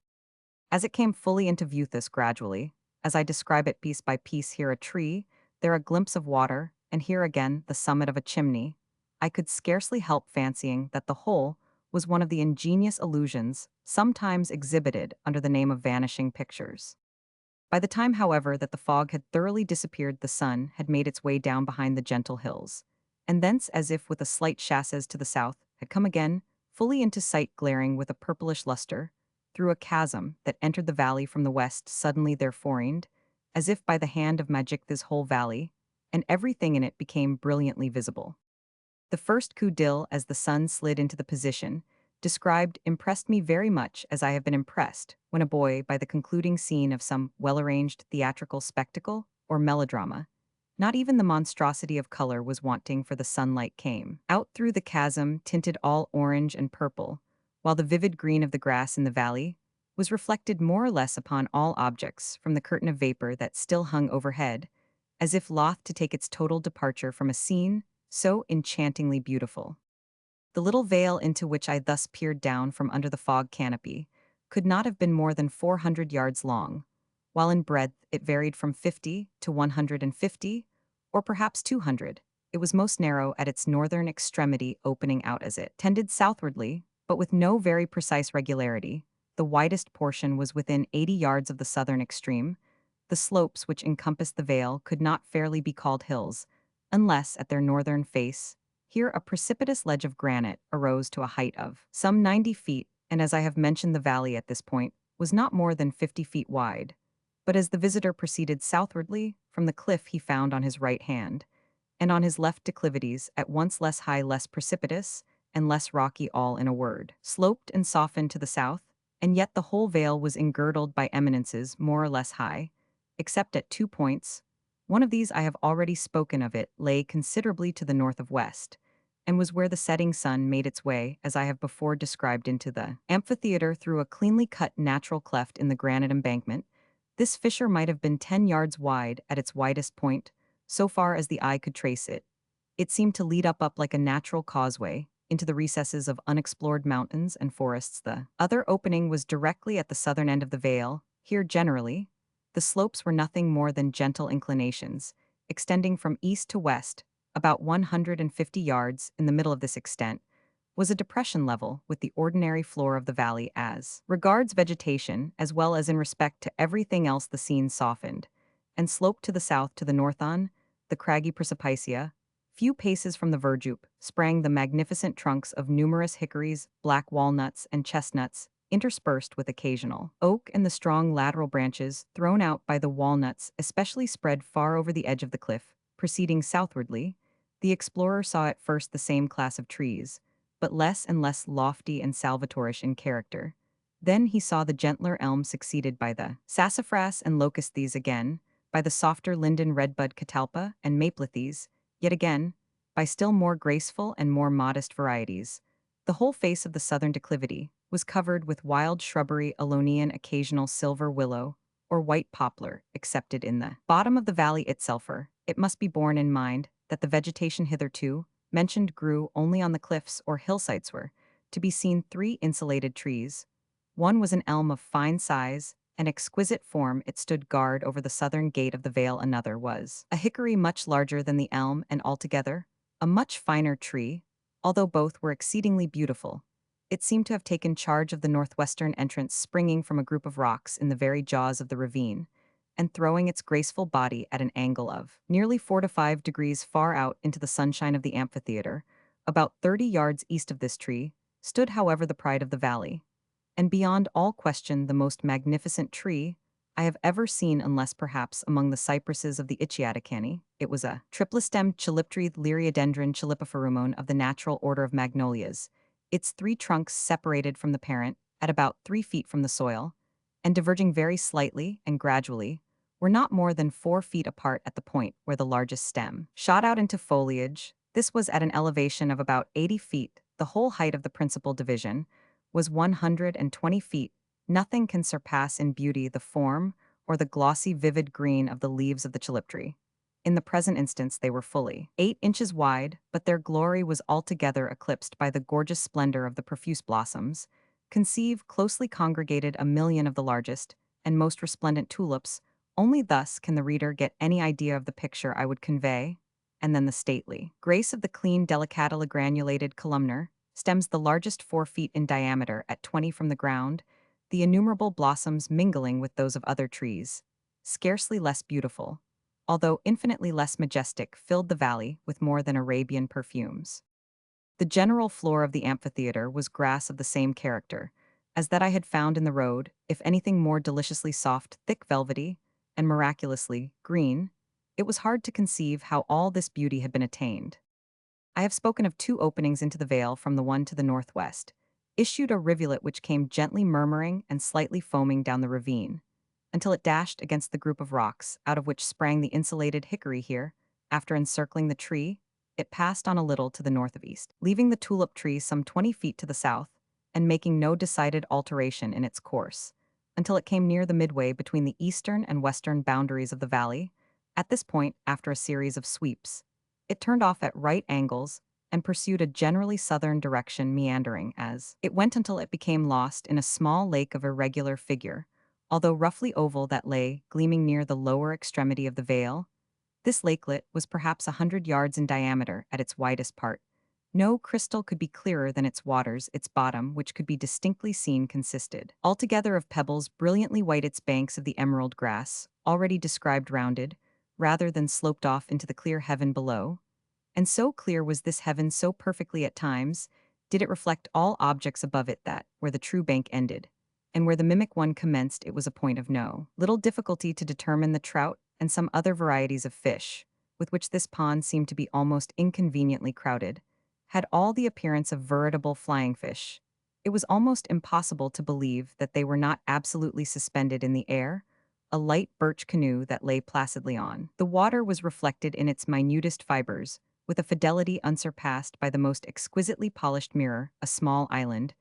As it came fully into view thus gradually, as I describe it piece by piece, here a tree, there a glimpse of water, and here again the summit of a chimney, I could scarcely help fancying that the whole was one of the ingenious illusions sometimes exhibited under the name of vanishing pictures. By the time, however, that the fog had thoroughly disappeared, the sun had made its way down behind the gentle hills, and thence, as if with a slight chassez to the south, had come again, fully into sight, glaring with a purplish luster, through a chasm that entered the valley from the west. Suddenly there foreigned, as if by the hand of magic, this whole valley, and everything in it became brilliantly visible. The first coup d'œil, as the sun slid into the position described, impressed me very much as I have been impressed when a boy by the concluding scene of some well-arranged theatrical spectacle or melodrama. Not even the monstrosity of color was wanting, for the sunlight came out through the chasm, tinted all orange and purple, while the vivid green of the grass in the valley was reflected more or less upon all objects from the curtain of vapor that still hung overhead, as if loth to take its total departure from a scene so enchantingly beautiful. The little vale into which I thus peered down from under the fog canopy could not have been more than 400 yards long, while in breadth it varied from 50 to 150, or perhaps 200. It was most narrow at its northern extremity, opening out as it tended southwardly, but with no very precise regularity. The widest portion was within 80 yards of the southern extreme. The slopes which encompassed the vale could not fairly be called hills, unless at their northern face here a precipitous ledge of granite arose to a height of some 90 feet, and as I have mentioned, the valley at this point was not more than 50 feet wide. But as the visitor proceeded southwardly from the cliff he found on his right hand, and on his left declivities at once less high, less precipitous, and less rocky, all, in a word, sloped and softened to the south, and yet the whole vale was engirdled by eminences more or less high, except at 2 points. One of these I have already spoken of. It lay considerably to the north of west, and was where the setting sun made its way, as I have before described, into the amphitheater through a cleanly cut natural cleft in the granite embankment. This fissure might have been 10 yards wide at its widest point, so far as the eye could trace it. It seemed to lead up like a natural causeway into the recesses of unexplored mountains and forests. The other opening was directly at the southern end of the vale. Here, generally, the slopes were nothing more than gentle inclinations, extending from east to west. About 150 yards in the middle of this extent was a depression level with the ordinary floor of the valley. As regards vegetation, as well as in respect to everything else, the scene softened, and sloped to the south. To the north on the craggy precipicea, few paces from the verjup, sprang the magnificent trunks of numerous hickories, black walnuts, and chestnuts, interspersed with occasional oak, and the strong lateral branches thrown out by the walnuts especially spread far over the edge of the cliff. Proceeding southwardly, the explorer saw at first the same class of trees, but less and less lofty and salvatorish in character. Then he saw the gentler elm succeeded by the sassafras and locust, these again, by the softer linden, redbud, catalpa, and maplethes, yet again, by still more graceful and more modest varieties. The whole face of the southern declivity was covered with wild shrubbery, Alonian, occasional silver willow, or white poplar, excepted in the bottom of the valley itself. It must be borne in mind that the vegetation hitherto mentioned grew only on the cliffs or hillsides. Were to be seen 3 insulated trees. One was an elm of fine size and exquisite form. It stood guard over the southern gate of the vale. Another was a hickory much larger than the elm, and altogether a much finer tree, although both were exceedingly beautiful. It seemed to have taken charge of the northwestern entrance, springing from a group of rocks in the very jaws of the ravine, and throwing its graceful body at an angle of nearly 4 to 5 degrees far out into the sunshine of the amphitheater. About 30 yards east of this tree stood, however, the pride of the valley, and beyond all question the most magnificent tree I have ever seen, unless perhaps among the cypresses of the Ichiaticani. It was a triple-stemmed chaliptree, Liriodendron chalipopherumone, of the natural order of magnolias, its 3 trunks separated from the parent at about 3 feet from the soil, and diverging very slightly and gradually, were not more than 4 feet apart at the point where the largest stem shot out into foliage. This was at an elevation of about 80 feet. The whole height of the principal division was 120 feet. Nothing can surpass in beauty the form or the glossy vivid green of the leaves of the tulip tree. In the present instance, they were fully 8 inches wide, but their glory was altogether eclipsed by the gorgeous splendor of the profuse blossoms. Conceive closely congregated 1,000,000 of the largest and most resplendent tulips. Only thus can the reader get any idea of the picture I would convey. And then the stately grace of the clean, delicately granulated columnar stems, the largest 4 feet in diameter at 20 from the ground, the innumerable blossoms mingling with those of other trees, scarcely less beautiful, although infinitely less majestic, filled the valley with more than Arabian perfumes. The general floor of the amphitheater was grass of the same character as that I had found in the road, if anything more deliciously soft, thick, velvety, and miraculously green. It was hard to conceive how all this beauty had been attained. I have spoken of 2 openings into the vale. From the one to the northwest issued a rivulet which came gently murmuring and slightly foaming down the ravine, until it dashed against the group of rocks, out of which sprang the insulated hickory. Here, after encircling the tree, it passed on a little to the north of east, leaving the tulip tree some 20 feet to the south, and making no decided alteration in its course, until it came near the midway between the eastern and western boundaries of the valley. At this point, after a series of sweeps, it turned off at right angles and pursued a generally southern direction, meandering as it went until it became lost in a small lake of irregular figure, although roughly oval, that lay gleaming near the lower extremity of the vale. This lakelet was perhaps 100 yards in diameter at its widest part. No crystal could be clearer than its waters. Its bottom, which could be distinctly seen, consisted altogether of pebbles brilliantly white, its banks of the emerald grass, already described, rounded, rather than sloped off into the clear heaven below. And so clear was this heaven, so perfectly at times did it reflect all objects above it, that, where the true bank ended, and where the mimic one commenced, it was a point of no little difficulty to determine the trout and some other varieties of fish, with which this pond seemed to be almost inconveniently crowded, had all the appearance of veritable flying fish. It was almost impossible to believe that they were not absolutely suspended in the air. A light birch canoe that lay placidly on the water was reflected in its minutest fibers, with a fidelity unsurpassed by the most exquisitely polished mirror, a small island,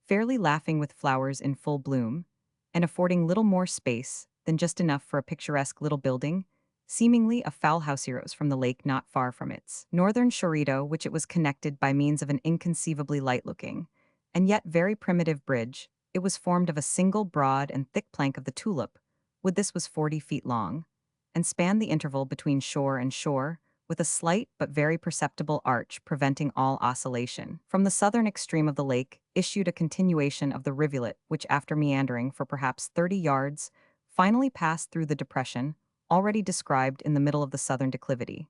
fairly laughing with flowers in full bloom, and affording little more space than just enough for a picturesque little building, seemingly a fowl house, rose from the lake not far from its northern shorito, which it was connected by means of an inconceivably light-looking, and yet very primitive bridge. It was formed of a single broad and thick plank of the tulip. Wood this was 40 feet long, and spanned the interval between shore and shore, with a slight but very perceptible arch preventing all oscillation. From the southern extreme of the lake issued a continuation of the rivulet, which, after meandering for perhaps 30 yards, finally passed through the depression already described in the middle of the southern declivity,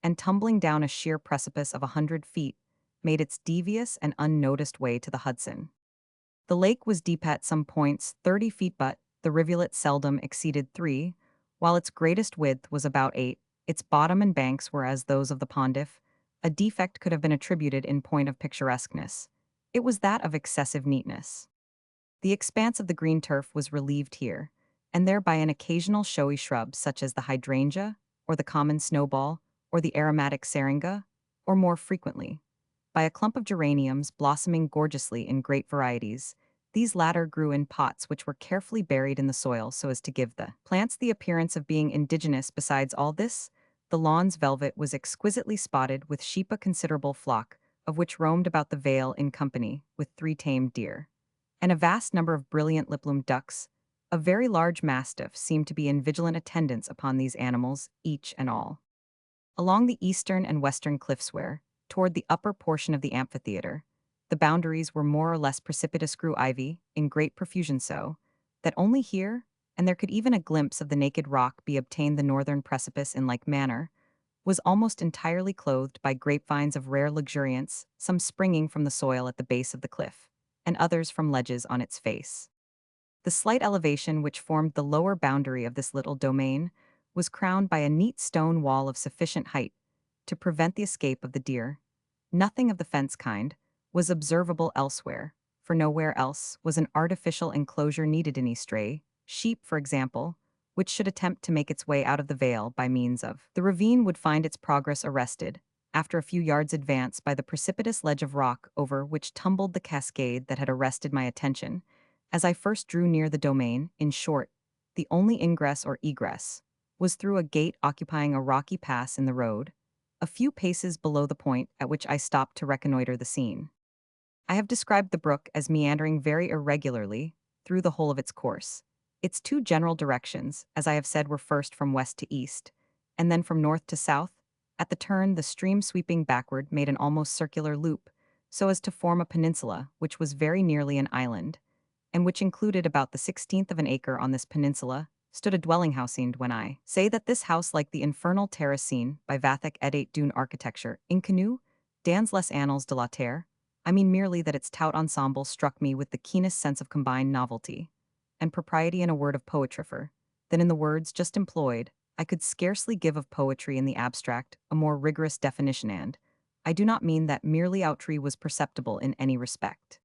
and tumbling down a sheer precipice of 100 feet, made its devious and unnoticed way to the Hudson. The lake was deep at some points 30 feet, but the rivulet seldom exceeded 3, while its greatest width was about 8. Its bottom and banks were as those of the pond. If a defect could have been attributed in point of picturesqueness, it was that of excessive neatness. The expanse of the green turf was relieved here and there by an occasional showy shrub, such as the hydrangea, or the common snowball, or the aromatic syringa, or more frequently, by a clump of geraniums blossoming gorgeously in great varieties. These latter grew in pots which were carefully buried in the soil so as to give the plants the appearance of being indigenous. Besides all this, the lawn's velvet was exquisitely spotted with sheep, a considerable flock of which roamed about the vale in company with 3 tamed deer, and a vast number of brilliant lip-plumed ducks. A very large mastiff seemed to be in vigilant attendance upon these animals, each and all. Along the eastern and western cliffs where, toward the upper portion of the amphitheater, the boundaries were more or less precipitous, grew ivy, in great profusion, so that only here, and there could even a glimpse of the naked rock be obtained. The northern precipice, in like manner, was almost entirely clothed by grapevines of rare luxuriance, some springing from the soil at the base of the cliff, and others from ledges on its face. The slight elevation which formed the lower boundary of this little domain was crowned by a neat stone wall of sufficient height to prevent the escape of the deer. Nothing of the fence kind was observable elsewhere, for for nowhere else was an artificial enclosure needed any stray, sheep for example, which should attempt to make its way out of the vale by means of. The ravine would find its progress arrested, after a few yards advance by the precipitous ledge of rock over which tumbled the cascade that had arrested my attention, as I first drew near the domain. In short, the only ingress or egress was through a gate occupying a rocky pass in the road, a few paces below the point at which I stopped to reconnoiter the scene. I have described the brook as meandering very irregularly through the whole of its course. Its two general directions, as I have said, were first from west to east, and then from north to south. At the turn, the stream sweeping backward made an almost circular loop, so as to form a peninsula, which was very nearly an island, and which included about the 16th of an acre. On this peninsula stood a dwelling house. And when I say that this house, like the infernal terrace scene by Vathic Edate Dune architecture, Incanu, dans les annales de la terre, I mean merely that its taut ensemble struck me with the keenest sense of combined novelty and propriety in a word of poetryfer, than in the words just employed. I could scarcely give of poetry in the abstract a more rigorous definition, and I do not mean that merely outry was perceptible in any respect.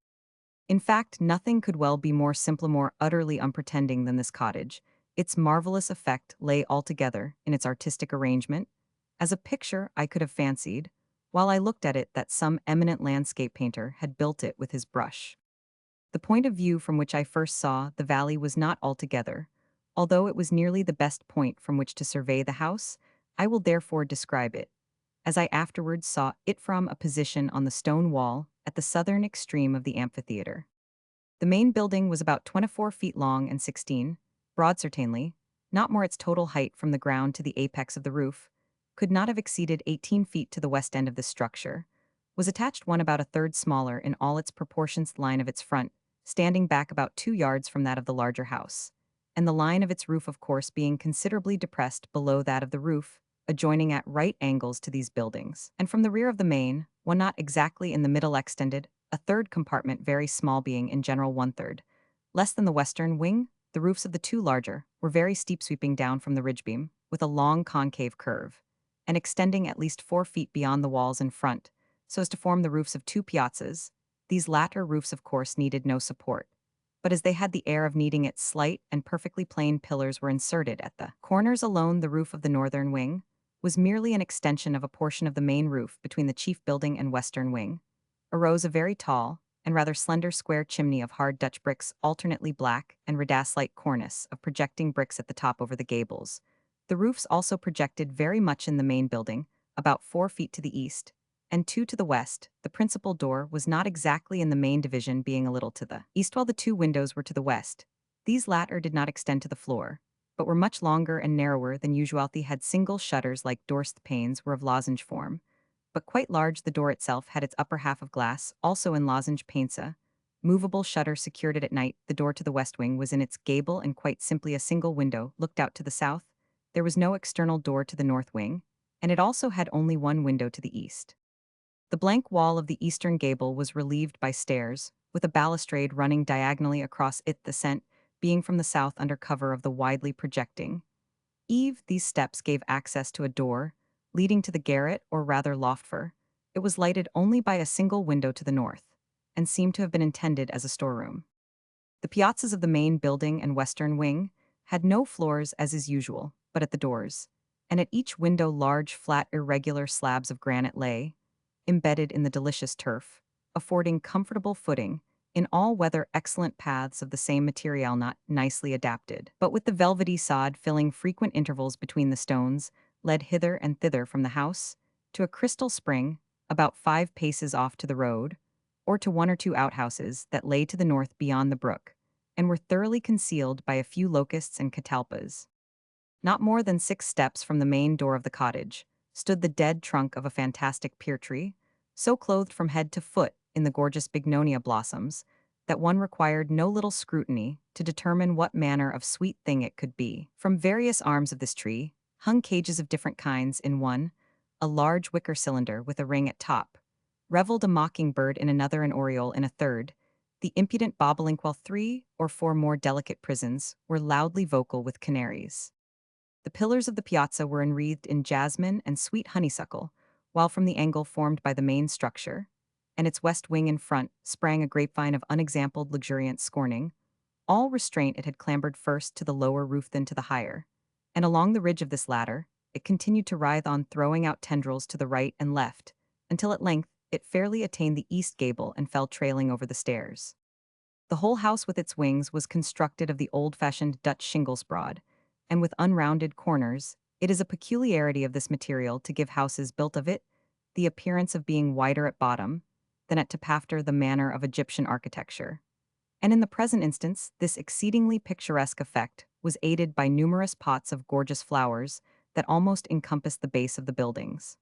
In fact, nothing could well be more simple, more utterly unpretending than this cottage. Its marvelous effect lay altogether in its artistic arrangement. As a picture, I could have fancied, while I looked at it, that some eminent landscape painter had built it with his brush. The point of view from which I first saw the valley was not altogether, although it was nearly the best point from which to survey the house. I will therefore describe it, as I afterwards saw it from a position on the stone wall at the southern extreme of the amphitheater. The main building was about 24 feet long and 16 broad, certainly, not more. Its total height from the ground to the apex of the roof could not have exceeded 18 feet. To the west end of this structure was attached one about a third smaller in all its proportions, line of its front, standing back about 2 yards from that of the larger house, and the line of its roof, of course, being considerably depressed below that of the roof, adjoining at right angles to these buildings. And from the rear of the main, one not exactly in the middle, extended a third compartment, very small, being in general one-third less than the western wing. The roofs of the two larger were very steep, sweeping down from the ridgebeam, with a long concave curve, and extending at least 4 feet beyond the walls in front, so as to form the roofs of two piazzas. These latter roofs, of course, needed no support, but as they had the air of needing it, slight and perfectly plain pillars were inserted at the corners alone. The roof of the northern wing was merely an extension of a portion of the main roof. Between the chief building and western wing arose a very tall and rather slender square chimney of hard Dutch bricks, alternately black and redace-like cornice of projecting bricks at the top over the gables. The roofs also projected very much in the main building, about 4 feet to the east, and 2 to the west. The principal door was not exactly in the main division, being a little to the east, while the two windows were to the west. These latter did not extend to the floor, but were much longer and narrower than usual. They had single shutters like doors. The panes were of lozenge form, but quite large. The door itself had its upper half of glass, also in lozenge painsa. Movable shutter secured it at night. The door to the west wing was in its gable and quite simply a single window looked out to the south. There was no external door to the north wing, and it also had only one window to the east. The blank wall of the eastern gable was relieved by stairs, with a balustrade running diagonally across it, the ascent being from the south under cover of the widely projecting eave. These steps gave access to a door leading to the garret, or rather loft, for it was lighted only by a single window to the north, and seemed to have been intended as a storeroom. The piazzas of the main building and western wing had no floors as is usual, but at the doors, and at each window large flat irregular slabs of granite lay, embedded in the delicious turf, affording comfortable footing, in all weather excellent paths of the same material, not nicely adapted, but with the velvety sod filling frequent intervals between the stones, led hither and thither from the house to a crystal spring about 5 paces off to the road, or to one or two outhouses that lay to the north beyond the brook, and were thoroughly concealed by a few locusts and catalpas. Not more than 6 steps from the main door of the cottage stood the dead trunk of a fantastic pear tree, so clothed from head to foot in the gorgeous bignonia blossoms that one required no little scrutiny to determine what manner of sweet thing it could be. From various arms of this tree hung cages of different kinds. In one, a large wicker cylinder with a ring at top, reveled a mockingbird; in another, an oriole; in a third, the impudent bobolink; while 3 or 4 more delicate prisons were loudly vocal with canaries. The pillars of the piazza were enwreathed in jasmine and sweet honeysuckle, while from the angle formed by the main structure, and its west wing in front sprang a grapevine of unexampled luxuriant scorning. All restraint it had clambered first to the lower roof than to the higher, and along the ridge of this latter, it continued to writhe on, throwing out tendrils to the right and left, until at length it fairly attained the east gable and fell trailing over the stairs. The whole house with its wings was constructed of the old-fashioned Dutch shingles broad, and with unrounded corners. It is a peculiarity of this material to give houses built of it the appearance of being wider at bottom than at top after the manner of Egyptian architecture. And in the present instance, this exceedingly picturesque effect was aided by numerous pots of gorgeous flowers that almost encompassed the base of the buildings.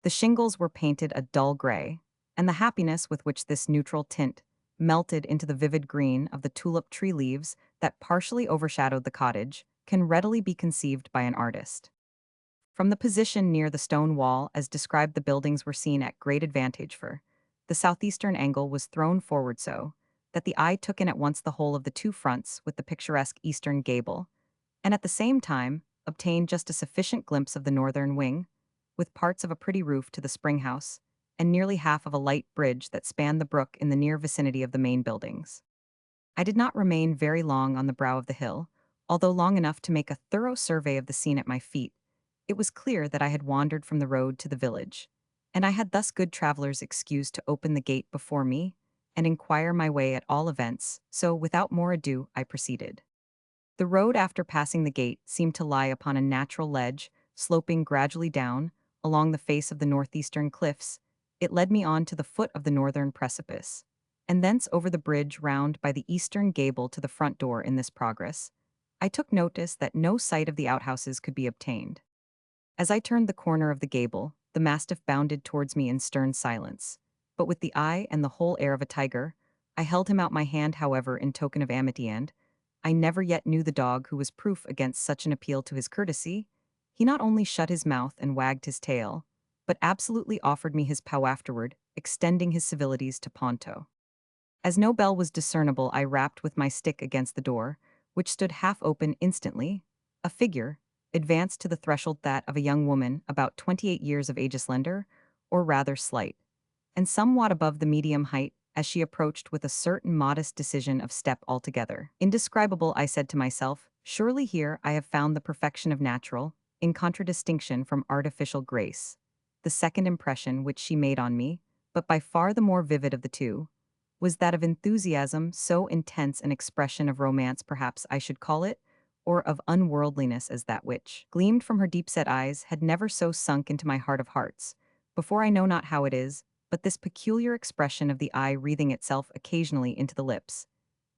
The shingles were painted a dull gray, and the happiness with which this neutral tint melted into the vivid green of the tulip tree leaves that partially overshadowed the cottage can readily be conceived by an artist. From the position near the stone wall, as described, the buildings were seen at great advantage, for the southeastern angle was thrown forward so that the eye took in at once the whole of the two fronts with the picturesque eastern gable, and at the same time obtained just a sufficient glimpse of the northern wing, with parts of a pretty roof to the spring house, and nearly half of a light bridge that spanned the brook in the near vicinity of the main buildings. I did not remain very long on the brow of the hill, although long enough to make a thorough survey of the scene at my feet. It was clear that I had wandered from the road to the village, and I had thus good travelers excused to open the gate before me and inquire my way at all events, so without more ado I proceeded. The road after passing the gate seemed to lie upon a natural ledge, sloping gradually down, along the face of the northeastern cliffs. It led me on to the foot of the northern precipice, and thence over the bridge round by the eastern gable to the front door. In this progress, I took notice that no sight of the outhouses could be obtained. As I turned the corner of the gable, the mastiff bounded towards me in stern silence, but with the eye and the whole air of a tiger. I held him out my hand, however, in token of amity, and I never yet knew the dog who was proof against such an appeal to his courtesy. He not only shut his mouth and wagged his tail, but absolutely offered me his paw afterward, extending his civilities to Ponto. As no bell was discernible, I rapped with my stick against the door, which stood half open. Instantly a figure advanced to the threshold, that of a young woman about 28 years of age, slender, or rather slight, and somewhat above the medium height. As she approached with a certain modest decision of step altogether indescribable, I said to myself, surely here I have found the perfection of natural, in contradistinction from artificial grace. The second impression which she made on me, but by far the more vivid of the two, was that of enthusiasm, so intense an expression of romance perhaps I should call it, or of unworldliness, as that which gleamed from her deep-set eyes had never so sunk into my heart of hearts. Before, I know not how it is, but this peculiar expression of the eye wreathing itself occasionally into the lips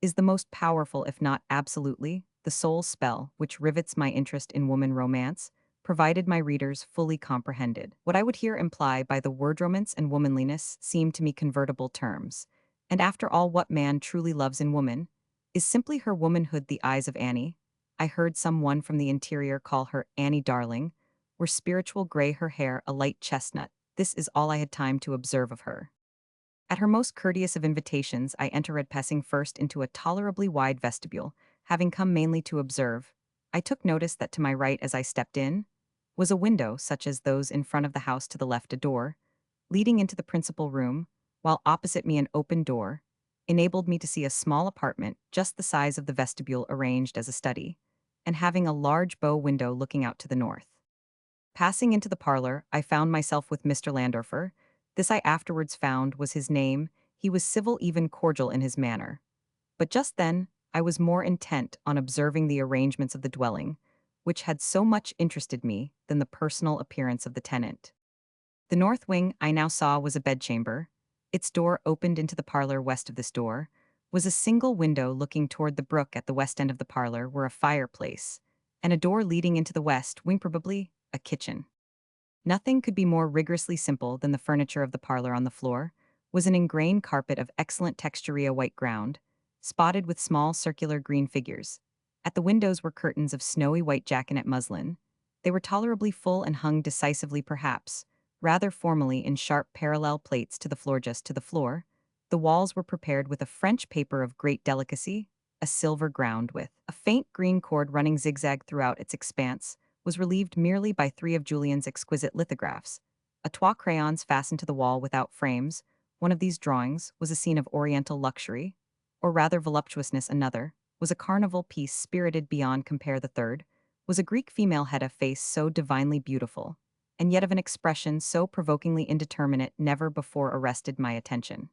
is the most powerful, if not absolutely, the sole spell which rivets my interest in woman romance, provided my readers fully comprehended. What I would here imply by the word romance and womanliness seem to me convertible terms, and after all, what man truly loves in woman is simply her womanhood. The eyes of Annie, I heard some one from the interior call her Annie Darling, were spiritual gray, her hair a light chestnut. This is all I had time to observe of her. At her most courteous of invitations, I entered, passing first into a tolerably wide vestibule. Having come mainly to observe, I took notice that to my right, as I stepped in, was a window such as those in front of the house. To the left, a door leading into the principal room, while opposite me an open door enabled me to see a small apartment just the size of the vestibule, arranged as a study, and having a large bow window looking out to the north. Passing into the parlor, I found myself with Mr. Landorfer. This I afterwards found was his name. He was civil, even cordial in his manner. But just then, I was more intent on observing the arrangements of the dwelling, which had so much interested me, than the personal appearance of the tenant. The north wing, I now saw, was a bedchamber. Its door opened into the parlor. West of this door was a single window looking toward the brook. At the west end of the parlor were a fireplace, and a door leading into the west wing, probably a kitchen. Nothing could be more rigorously simple than the furniture of the parlor. On the floor was an ingrained carpet of excellent texture, a white ground, spotted with small circular green figures. At the windows were curtains of snowy white jaconet muslin. They were tolerably full and hung decisively, perhaps rather formally, in sharp parallel plates to the floor. Just to the floor, the walls were prepared with a French paper of great delicacy, a silver ground with a faint green cord running zigzag throughout its expanse, was relieved merely by three of Julien's exquisite lithographs. A trois crayons fastened to the wall without frames One of these drawings was a scene of oriental luxury, or rather voluptuousness. Another was a carnival piece spirited beyond compare. The third was a Greek female head, a face so divinely beautiful, and yet of an expression so provokingly indeterminate, never before arrested my attention.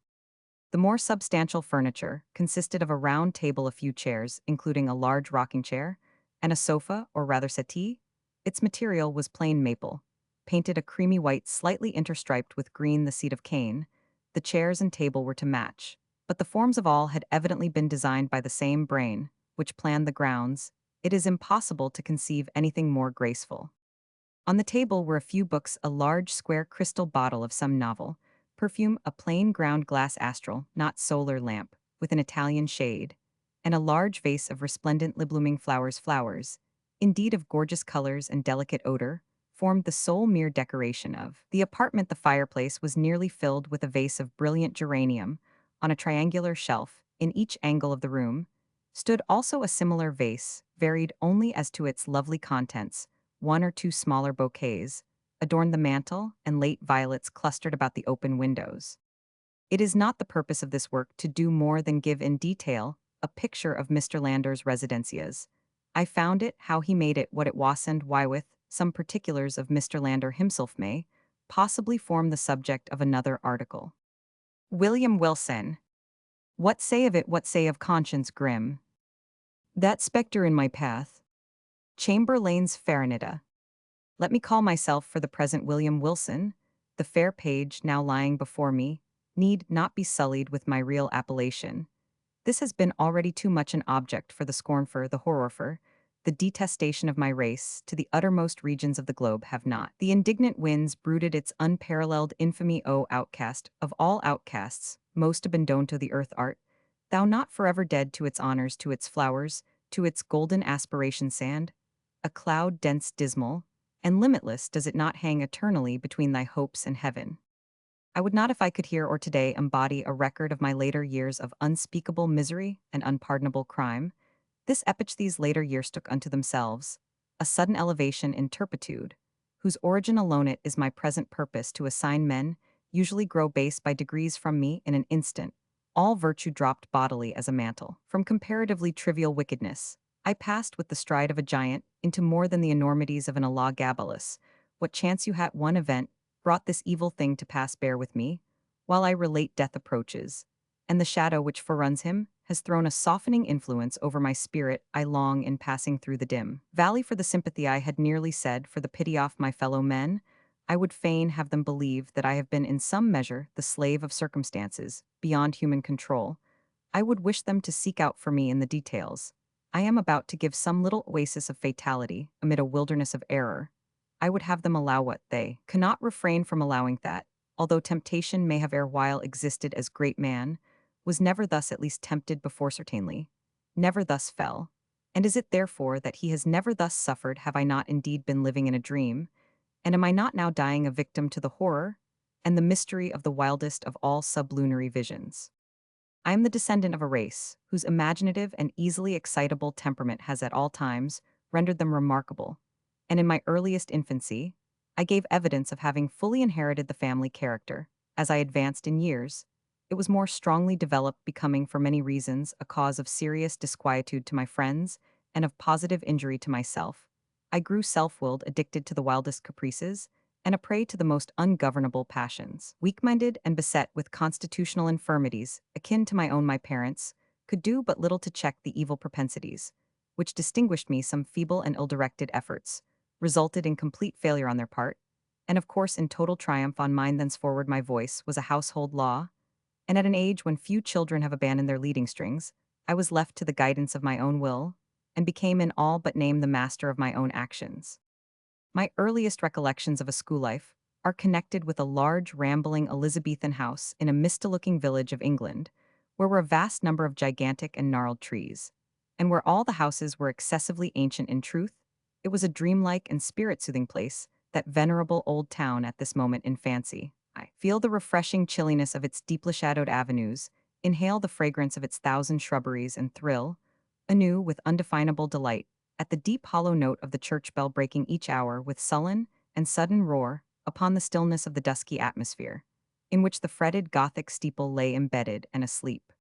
The more substantial furniture consisted of a round table, a few chairs, including a large rocking chair, and a sofa, or rather settee. Its material was plain maple, painted a creamy white slightly interstriped with green, the seat of cane. The chairs and table were to match, but the forms of all had evidently been designed by the same brain, which planned the grounds. It is impossible to conceive anything more graceful. On the table were a few books, a large square crystal bottle of some novel, perfume, a plain ground glass astral, not solar lamp, with an Italian shade, and a large vase of resplendently blooming flowers. Flowers, indeed of gorgeous colors and delicate odor, formed the sole mere decoration of the apartment. The fireplace was nearly filled with a vase of brilliant geranium. On a triangular shelf, in each angle of the room, stood also a similar vase, varied only as to its lovely contents. One or two smaller bouquets adorned the mantel, and late violets clustered about the open windows. It is not the purpose of this work to do more than give in detail a picture of Mr. Lander's residencias. I found it, how he made it, what it was, and why, with some particulars of Mr. Lander himself, may possibly form the subject of another article. William Wilson. What say of it, what say of conscience grim? That spectre in my path. Chamberlain's Farinita. Let me call myself for the present William Wilson. The fair page now lying before me need not be sullied with my real appellation. This has been already too much an object for the scornfor, the horrorfor, the detestation of my race to the uttermost regions of the globe. Have not the indignant winds brooded its unparalleled infamy? O outcast of all outcasts, most abandoned to the earth, art thou not forever dead to its honors, to its flowers, to its golden aspiration? Sand, a cloud dense, dismal, and limitless, does it not hang eternally between thy hopes and heaven? I would not, if I could here or today embody a record of my later years of unspeakable misery and unpardonable crime. This epoch these later years took unto themselves a sudden elevation in turpitude, whose origin alone it is my present purpose to assign. Men usually grow base by degrees from me in an instant. All virtue dropped bodily as a mantle. From comparatively trivial wickedness, I passed with the stride of a giant into more than the enormities of an Elagabalus. What chance you had, one event, brought this evil thing to pass. Bear with me, while I relate. Death approaches, and the shadow which foreruns him has thrown a softening influence over my spirit. I long, in passing through the dim valley, for the sympathy. I had nearly said, for the pity of my fellow men. I would fain have them believe that I have been in some measure the slave of circumstances, beyond human control. I would wish them to seek out for me in the details. I am about to give some little oasis of fatality amid a wilderness of error. I would have them allow what they cannot refrain from allowing, that, although temptation may have erewhile existed, as great man was never thus at least tempted before, certainly, never thus fell. And is it therefore that he has never thus suffered? Have I not indeed been living in a dream? And am I not now dying a victim to the horror and the mystery of the wildest of all sublunary visions? I am the descendant of a race whose imaginative and easily excitable temperament has at all times rendered them remarkable, and in my earliest infancy, I gave evidence of having fully inherited the family character. As I advanced in years, it was more strongly developed, becoming, for many reasons, a cause of serious disquietude to my friends and of positive injury to myself. I grew self-willed, addicted to the wildest caprices, and a prey to the most ungovernable passions. Weak-minded and beset with constitutional infirmities, akin to my own, my parents could do but little to check the evil propensities, which distinguished me. Some feeble and ill-directed efforts resulted in complete failure on their part, and of course in total triumph on mine. Thenceforward my voice was a household law, and at an age when few children have abandoned their leading strings, I was left to the guidance of my own will, and became in all but name the master of my own actions. My earliest recollections of a school life are connected with a large, rambling Elizabethan house in a misty-looking village of England, where were a vast number of gigantic and gnarled trees, and where all the houses were excessively ancient. In truth, it was a dreamlike and spirit-soothing place, that venerable old town. At this moment in fancy, I feel the refreshing chilliness of its deeply shadowed avenues, inhale the fragrance of its thousand shrubberies, and thrill, anew with undefinable delight, at the deep hollow note of the church bell breaking each hour with sullen and sudden roar upon the stillness of the dusky atmosphere. in which the fretted Gothic steeple lay embedded and asleep.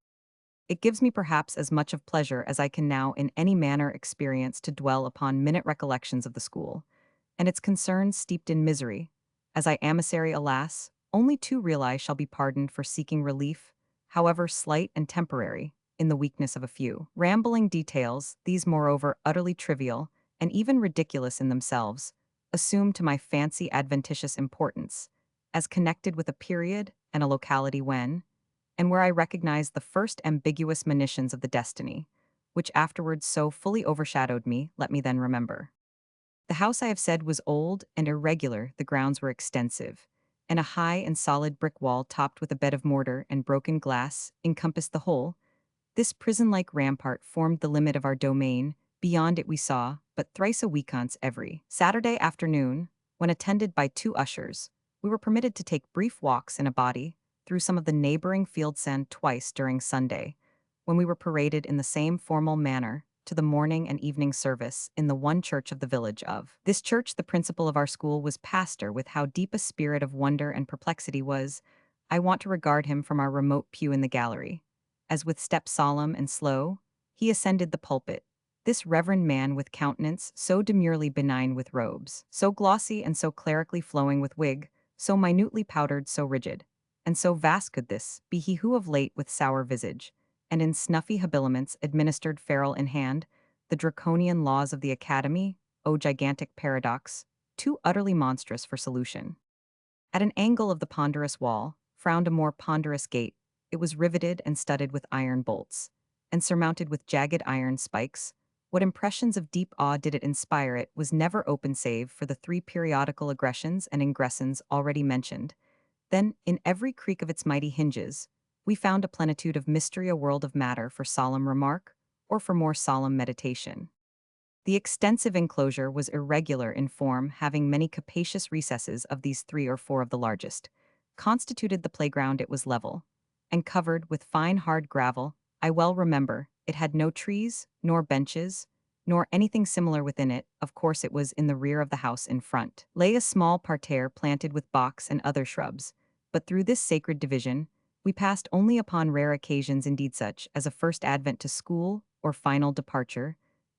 It gives me perhaps as much of pleasure as I can now in any manner experience to dwell upon minute recollections of the school, and its concerns steeped in misery, as I emissary, alas, only too realize shall be pardoned for seeking relief, however slight and temporary, in the weakness of a few. Rambling details, these moreover utterly trivial, and even ridiculous in themselves, assume to my fancy adventitious importance, as connected with a period and a locality when, and where I recognized the first ambiguous monitions of the destiny, which afterwards so fully overshadowed me, let me then remember. The house I have said was old and irregular, the grounds were extensive, and a high and solid brick wall topped with a bed of mortar and broken glass encompassed the whole. This prison-like rampart formed the limit of our domain. Beyond it we saw, but thrice a weekance every Saturday afternoon, when attended by two ushers, we were permitted to take brief walks in a body through some of the neighboring fields and twice during Sunday, when we were paraded in the same formal manner to the morning and evening service in the one church of the village of. This church the principal of our school was pastor with how deep a spirit of wonder and perplexity was, I want to regard him from our remote pew in the gallery, as with step solemn and slow, he ascended the pulpit, this reverend man with countenance so demurely benign with robes, so glossy and so clerically flowing with wig, so minutely powdered, so rigid, and so vast could this be he who of late with sour visage, and in snuffy habiliments administered ferule in hand, the draconian laws of the academy, O gigantic paradox, too utterly monstrous for solution. At an angle of the ponderous wall, frowned a more ponderous gate. It was riveted and studded with iron bolts, and surmounted with jagged iron spikes. What impressions of deep awe did it inspire? It was never open save for the three periodical aggressions and ingressons already mentioned. Then, in every creak of its mighty hinges, we found a plenitude of mystery, a world of matter for solemn remark, or for more solemn meditation. The extensive enclosure was irregular in form, having many capacious recesses of these three or four of the largest. Constituted the playground, it was level, and covered with fine hard gravel. I well remember, it had no trees, nor benches, nor anything similar within it. Of course it was in the rear of the house. In front lay a small parterre planted with box and other shrubs, but through this sacred division, we passed only upon rare occasions, indeed such as a first advent to school or final departure.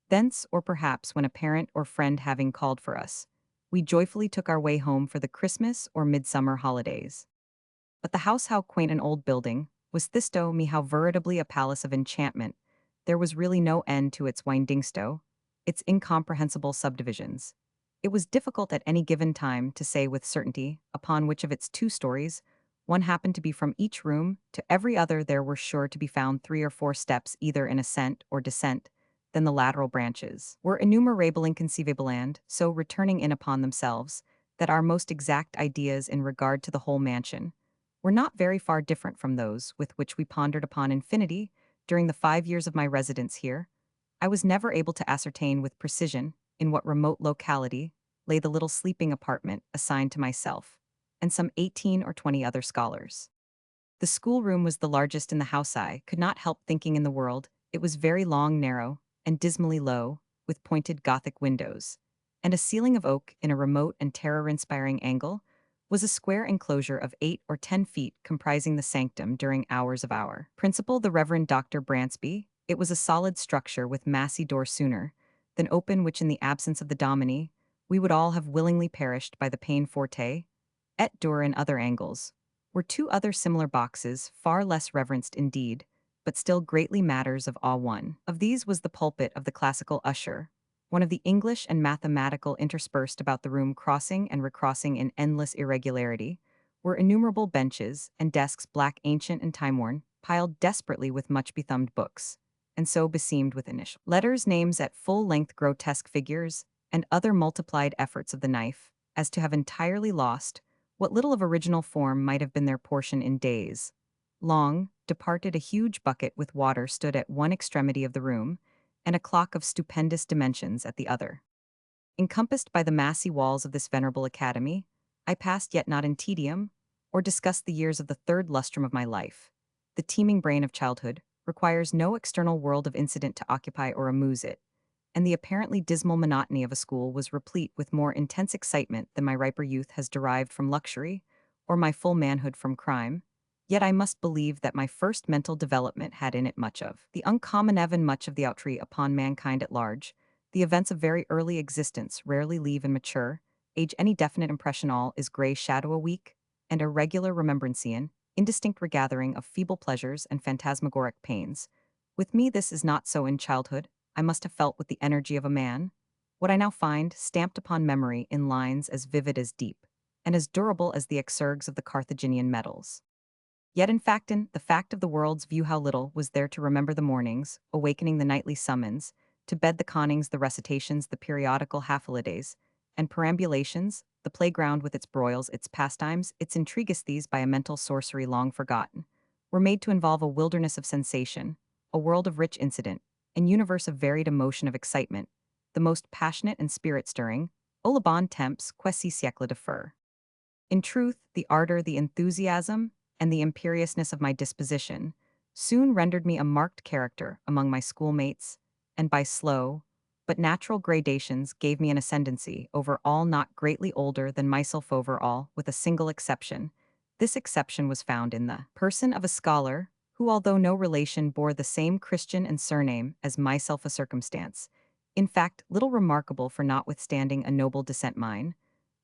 Thence, or perhaps when a parent or friend having called for us, we joyfully took our way home for the Christmas or midsummer holidays. But the house, how quaint an old building, was thisto me how veritably a palace of enchantment. There was really no end to its windingsto, its incomprehensible subdivisions. It was difficult at any given time to say with certainty upon which of its two stories one happened to be. From each room to every other there were sure to be found three or four steps either in ascent or descent, then the lateral branches were innumerable, inconceivable, and, so returning in upon themselves, that our most exact ideas in regard to the whole mansion were not very far different from those with which we pondered upon infinity during the 5 years of my residence here. I was never able to ascertain with precision in what remote locality lay the little sleeping apartment assigned to myself and some 18 or 20 other scholars. The schoolroom was the largest in the house. I could not help thinking in the world. It was very long, narrow, and dismally low, with pointed Gothic windows, and a ceiling of oak in a remote and terror-inspiring angle was a square enclosure of 8 or 10 feet comprising the sanctum during hours of our principal, the Reverend Dr. Bransby. It was a solid structure with massy door sooner than open, which in the absence of the dominie, we would all have willingly perished by the pain forte, et dur in other angles were two other similar boxes, far less reverenced indeed, but still greatly matters of awe. One of these was the pulpit of the classical usher, one of the English and mathematical interspersed about the room, crossing and recrossing in endless irregularity, were innumerable benches and desks, black, ancient, and time-worn, piled desperately with much bethumbed books, and so beseamed with initial letters, names at full length, grotesque figures, and other multiplied efforts of the knife, as to have entirely lost what little of original form might have been their portion in days long departed. A huge bucket with water stood at one extremity of the room, and a clock of stupendous dimensions at the other. Encompassed by the massy walls of this venerable academy, I passed yet not in tedium, or discussed the years of the third lustrum of my life. The teeming brain of childhood requires no external world of incident to occupy or amuse it, and the apparently dismal monotony of a school was replete with more intense excitement than my riper youth has derived from luxury, or my full manhood from crime, yet I must believe that my first mental development had in it much of the uncommon even much of the outree upon mankind at large. The events of very early existence rarely leave and mature, age any definite impression all is grey shadow a week, and a regular remembrancian, indistinct regathering of feeble pleasures and phantasmagoric pains. With me this is not so in childhood, I must have felt with the energy of a man, what I now find stamped upon memory in lines as vivid as deep, and as durable as the exergs of the Carthaginian metals. Yet in factin, the fact of the world's view how little was there to remember the mornings, awakening the nightly summons, to bed the connings, the recitations, the periodical half-holidays, and perambulations, the playground with its broils, its pastimes, its intriguistes by a mental sorcery long forgotten, were made to involve a wilderness of sensation, a world of rich incident, and universe of varied emotion of excitement, the most passionate and spirit-stirring, au le bon temps, quasi siècle de fer. In truth, the ardor, the enthusiasm, and the imperiousness of my disposition soon rendered me a marked character among my schoolmates, and by slow, but natural gradations gave me an ascendancy over all not greatly older than myself over all, with a single exception. This exception was found in the person of a scholar, who although no relation bore the same Christian and surname as myself a circumstance, in fact little remarkable for notwithstanding a noble descent mine,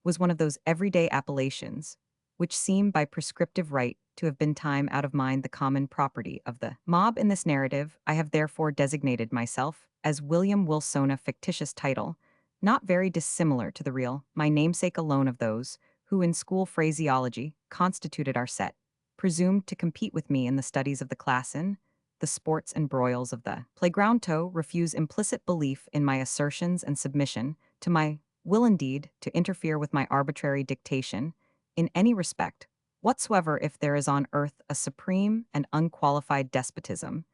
was one of those everyday appellations, which seem by prescriptive right to have been time out of mind the common property of the mob. In this narrative, I have therefore designated myself as William Wilson, a fictitious title, not very dissimilar to the real, my namesake alone of those who in school phraseology constituted our set, presumed to compete with me in the studies of the classin, the sports and broils of the playground to refuse implicit belief in my assertions and submission to my will indeed to interfere with my arbitrary dictation in any respect whatsoever. If there is on earth a supreme and unqualified despotism,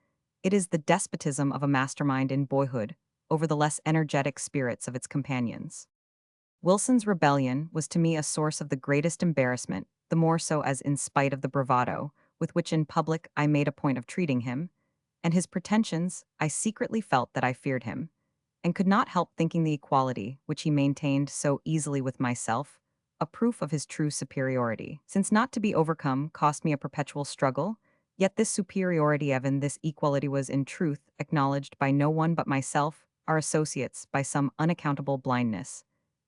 it is the despotism of a mastermind in boyhood over the less energetic spirits of its companions. Wilson's rebellion was to me a source of the greatest embarrassment, the more so as in spite of the bravado with which in public I made a point of treating him, and his pretensions, I secretly felt that I feared him, and could not help thinking the equality which he maintained so easily with myself a proof of his true superiority. Since not to be overcome cost me a perpetual struggle, yet this superiority, even this equality, was in truth acknowledged by no one but myself. Our associates, by some unaccountable blindness,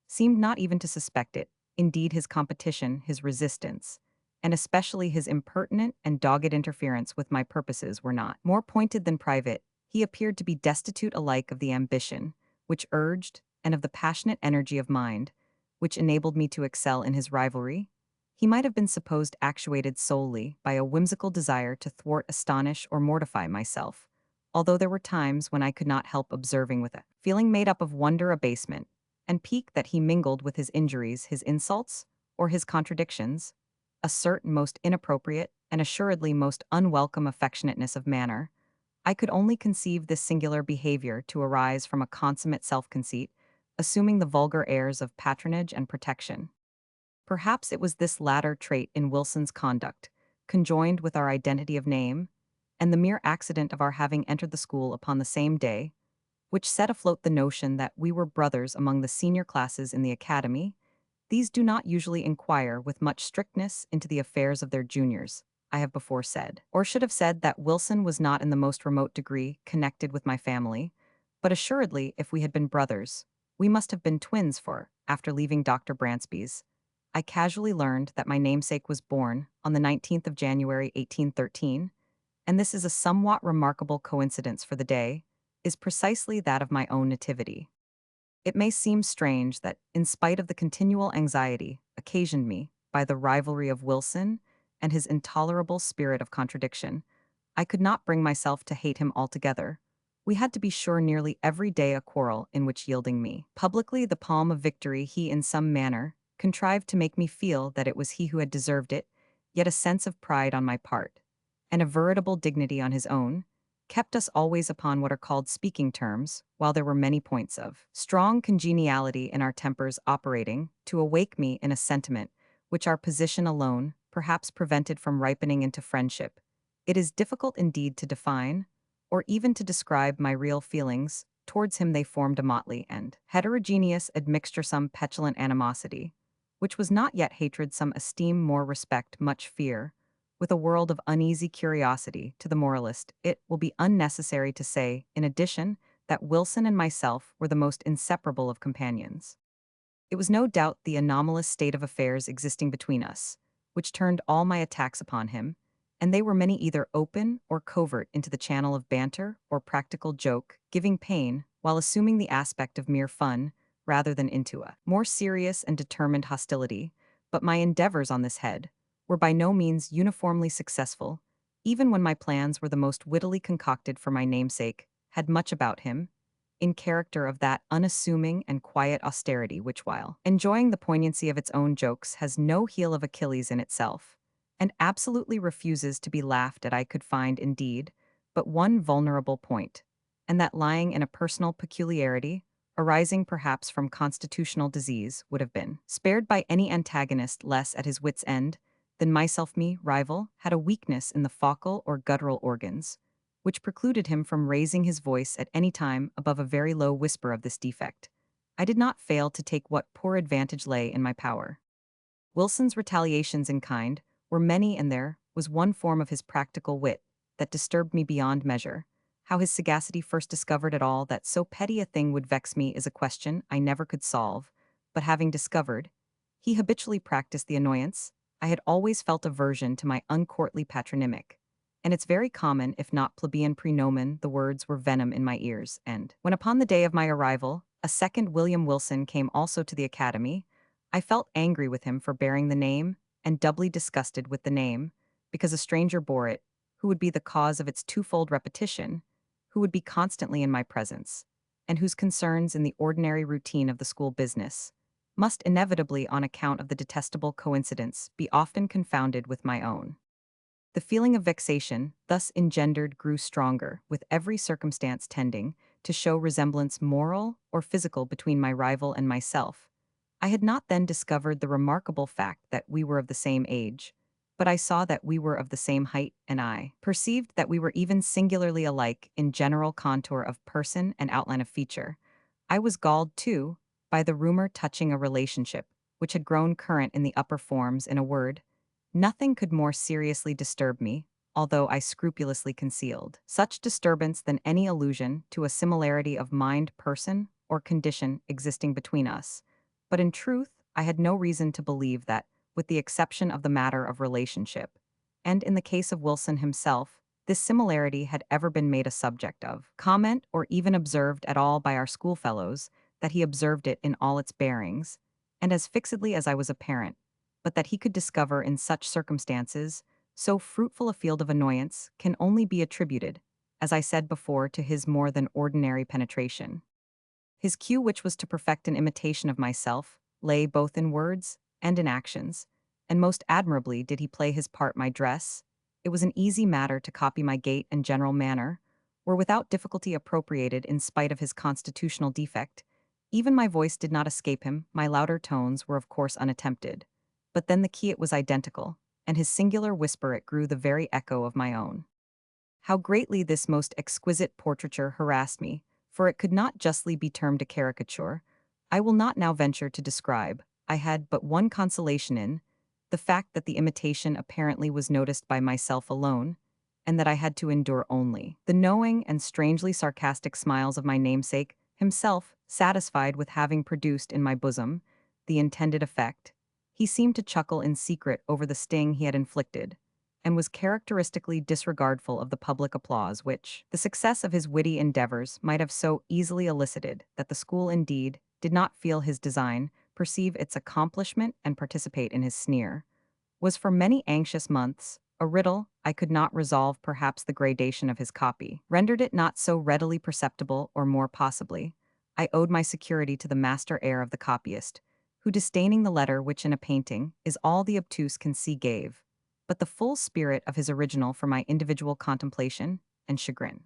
seemed not even to suspect it. Indeed, his competition, his resistance, and especially his impertinent and dogged interference with my purposes were not more pointed than private. He appeared to be destitute alike of the ambition which urged and of the passionate energy of mind which enabled me to excel in his rivalry. He might have been supposed actuated solely by a whimsical desire to thwart, astonish, or mortify myself, although there were times when I could not help observing with a feeling made up of wonder, abasement, and pique that he mingled with his injuries, his insults, or his contradictions, a certain most inappropriate and assuredly most unwelcome affectionateness of manner. I could only conceive this singular behavior to arise from a consummate self-conceit, assuming the vulgar airs of patronage and protection. Perhaps it was this latter trait in Wilson's conduct, conjoined with our identity of name, and the mere accident of our having entered the school upon the same day, which set afloat the notion that we were brothers among the senior classes in the academy. These do not usually inquire with much strictness into the affairs of their juniors, I have before said, or should have said that Wilson was not in the most remote degree connected with my family, but assuredly, if we had been brothers, we must have been twins, for, after leaving Dr. Bransby's, I casually learned that my namesake was born on the 19th of January 1813, and this is a somewhat remarkable coincidence, for the day is precisely that of my own nativity. It may seem strange that, in spite of the continual anxiety occasioned me by the rivalry of Wilson and his intolerable spirit of contradiction, I could not bring myself to hate him altogether. We had to be sure nearly every day a quarrel in which, yielding me publicly the palm of victory, he in some manner contrived to make me feel that it was he who had deserved it, yet a sense of pride on my part, and a veritable dignity on his own, kept us always upon what are called speaking terms, while there were many points of strong congeniality in our tempers operating to awake me in a sentiment which our position alone perhaps prevented from ripening into friendship. It is difficult indeed to define, or even to describe my real feelings. Towards him they formed a motley and heterogeneous admixture, some petulant animosity, which was not yet hatred, some esteem, more respect, much fear, with a world of uneasy curiosity. To the moralist, it will be unnecessary to say, in addition, that Wilson and myself were the most inseparable of companions. It was no doubt the anomalous state of affairs existing between us, which turned all my attacks upon him, and they were many, either open or covert, into the channel of banter or practical joke, giving pain, while assuming the aspect of mere fun, rather than into a more serious and determined hostility. But my endeavors on this head were by no means uniformly successful, even when my plans were the most wittily concocted, for my namesake had much about him, in character, of that unassuming and quiet austerity which, while enjoying the poignancy of its own jokes, has no heel of Achilles in itself, and absolutely refuses to be laughed at. I could find, indeed, but one vulnerable point, and that lying in a personal peculiarity, arising perhaps from constitutional disease, would have been spared by any antagonist less at his wit's end than myself. Me, rival, had a weakness in the vocal or guttural organs, which precluded him from raising his voice at any time above a very low whisper. Of this defect I did not fail to take what poor advantage lay in my power. Wilson's retaliations in kind were many, and there was one form of his practical wit that disturbed me beyond measure. How his sagacity first discovered at all that so petty a thing would vex me is a question I never could solve, but having discovered, he habitually practiced the annoyance. I had always felt aversion to my uncourtly patronymic, and its very common, if not plebeian praenomen. The words were venom in my ears, and when upon the day of my arrival, a second William Wilson came also to the academy, I felt angry with him for bearing the name, and doubly disgusted with the name, because a stranger bore it, who would be the cause of its twofold repetition, who would be constantly in my presence, and whose concerns in the ordinary routine of the school business must inevitably, on account of the detestable coincidence, be often confounded with my own. The feeling of vexation, thus engendered, grew stronger, with every circumstance tending to show resemblance, moral or physical, between my rival and myself. I had not then discovered the remarkable fact that we were of the same age, but I saw that we were of the same height, and I perceived that we were even singularly alike in general contour of person and outline of feature. I was galled, too, by the rumor touching a relationship which had grown current in the upper forms. In a word, nothing could more seriously disturb me, although I scrupulously concealed such disturbance, than any allusion to a similarity of mind, person, or condition existing between us. But in truth, I had no reason to believe that, with the exception of the matter of relationship, and in the case of Wilson himself, this similarity had ever been made a subject of comment, or even observed at all by our schoolfellows, that he observed it in all its bearings, and as fixedly as I was a parent, but that he could discover in such circumstances so fruitful a field of annoyance can only be attributed, as I said before, to his more than ordinary penetration. His cue, which was to perfect an imitation of myself, lay both in words and in actions, and most admirably did he play his part. My dress, it was an easy matter to copy. My gait and general manner were without difficulty appropriated, in spite of his constitutional defect. Even my voice did not escape him. My louder tones were of course unattempted, but then the key, it was identical, and his singular whisper, it grew the very echo of my own. How greatly this most exquisite portraiture harassed me, for it could not justly be termed a caricature, I will not now venture to describe. I had but one consolation in the fact that the imitation apparently was noticed by myself alone, and that I had to endure only the knowing and strangely sarcastic smiles of my namesake himself. Satisfied with having produced in my bosom the intended effect, he seemed to chuckle in secret over the sting he had inflicted, and was characteristically disregardful of the public applause which the success of his witty endeavors might have so easily elicited, that the school indeed did not feel his design, perceive its accomplishment, and participate in his sneer, was for many anxious months a riddle I could not resolve. Perhaps the gradation of his copy rendered it not so readily perceptible, or more possibly, I owed my security to the master air of the copyist, who, disdaining the letter which in a painting is all the obtuse can see, gave but the full spirit of his original for my individual contemplation and chagrin.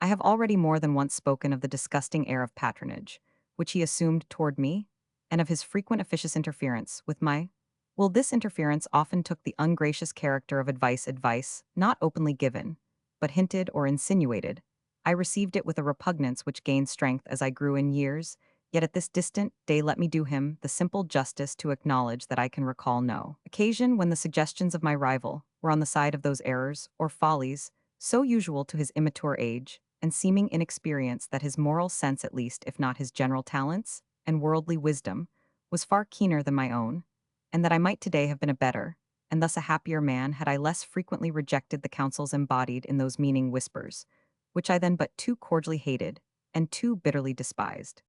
I have already more than once spoken of the disgusting air of patronage which he assumed toward me, and of his frequent officious interference with my well, this interference often took the ungracious character of advice not openly given, but hinted or insinuated. I received it with a repugnance which gained strength as I grew in years, Yet at this distant day let me do him the simple justice to acknowledge that I can recall no occasion when the suggestions of my rival were on the side of those errors or follies so usual to his immature age and seeming inexperience that his moral sense at least, if not his general talents and worldly wisdom, was far keener than my own, and that I might today have been a better, and thus a happier man had I less frequently rejected the counsels embodied in those meaning whispers, which I then but too cordially hated and too bitterly despised.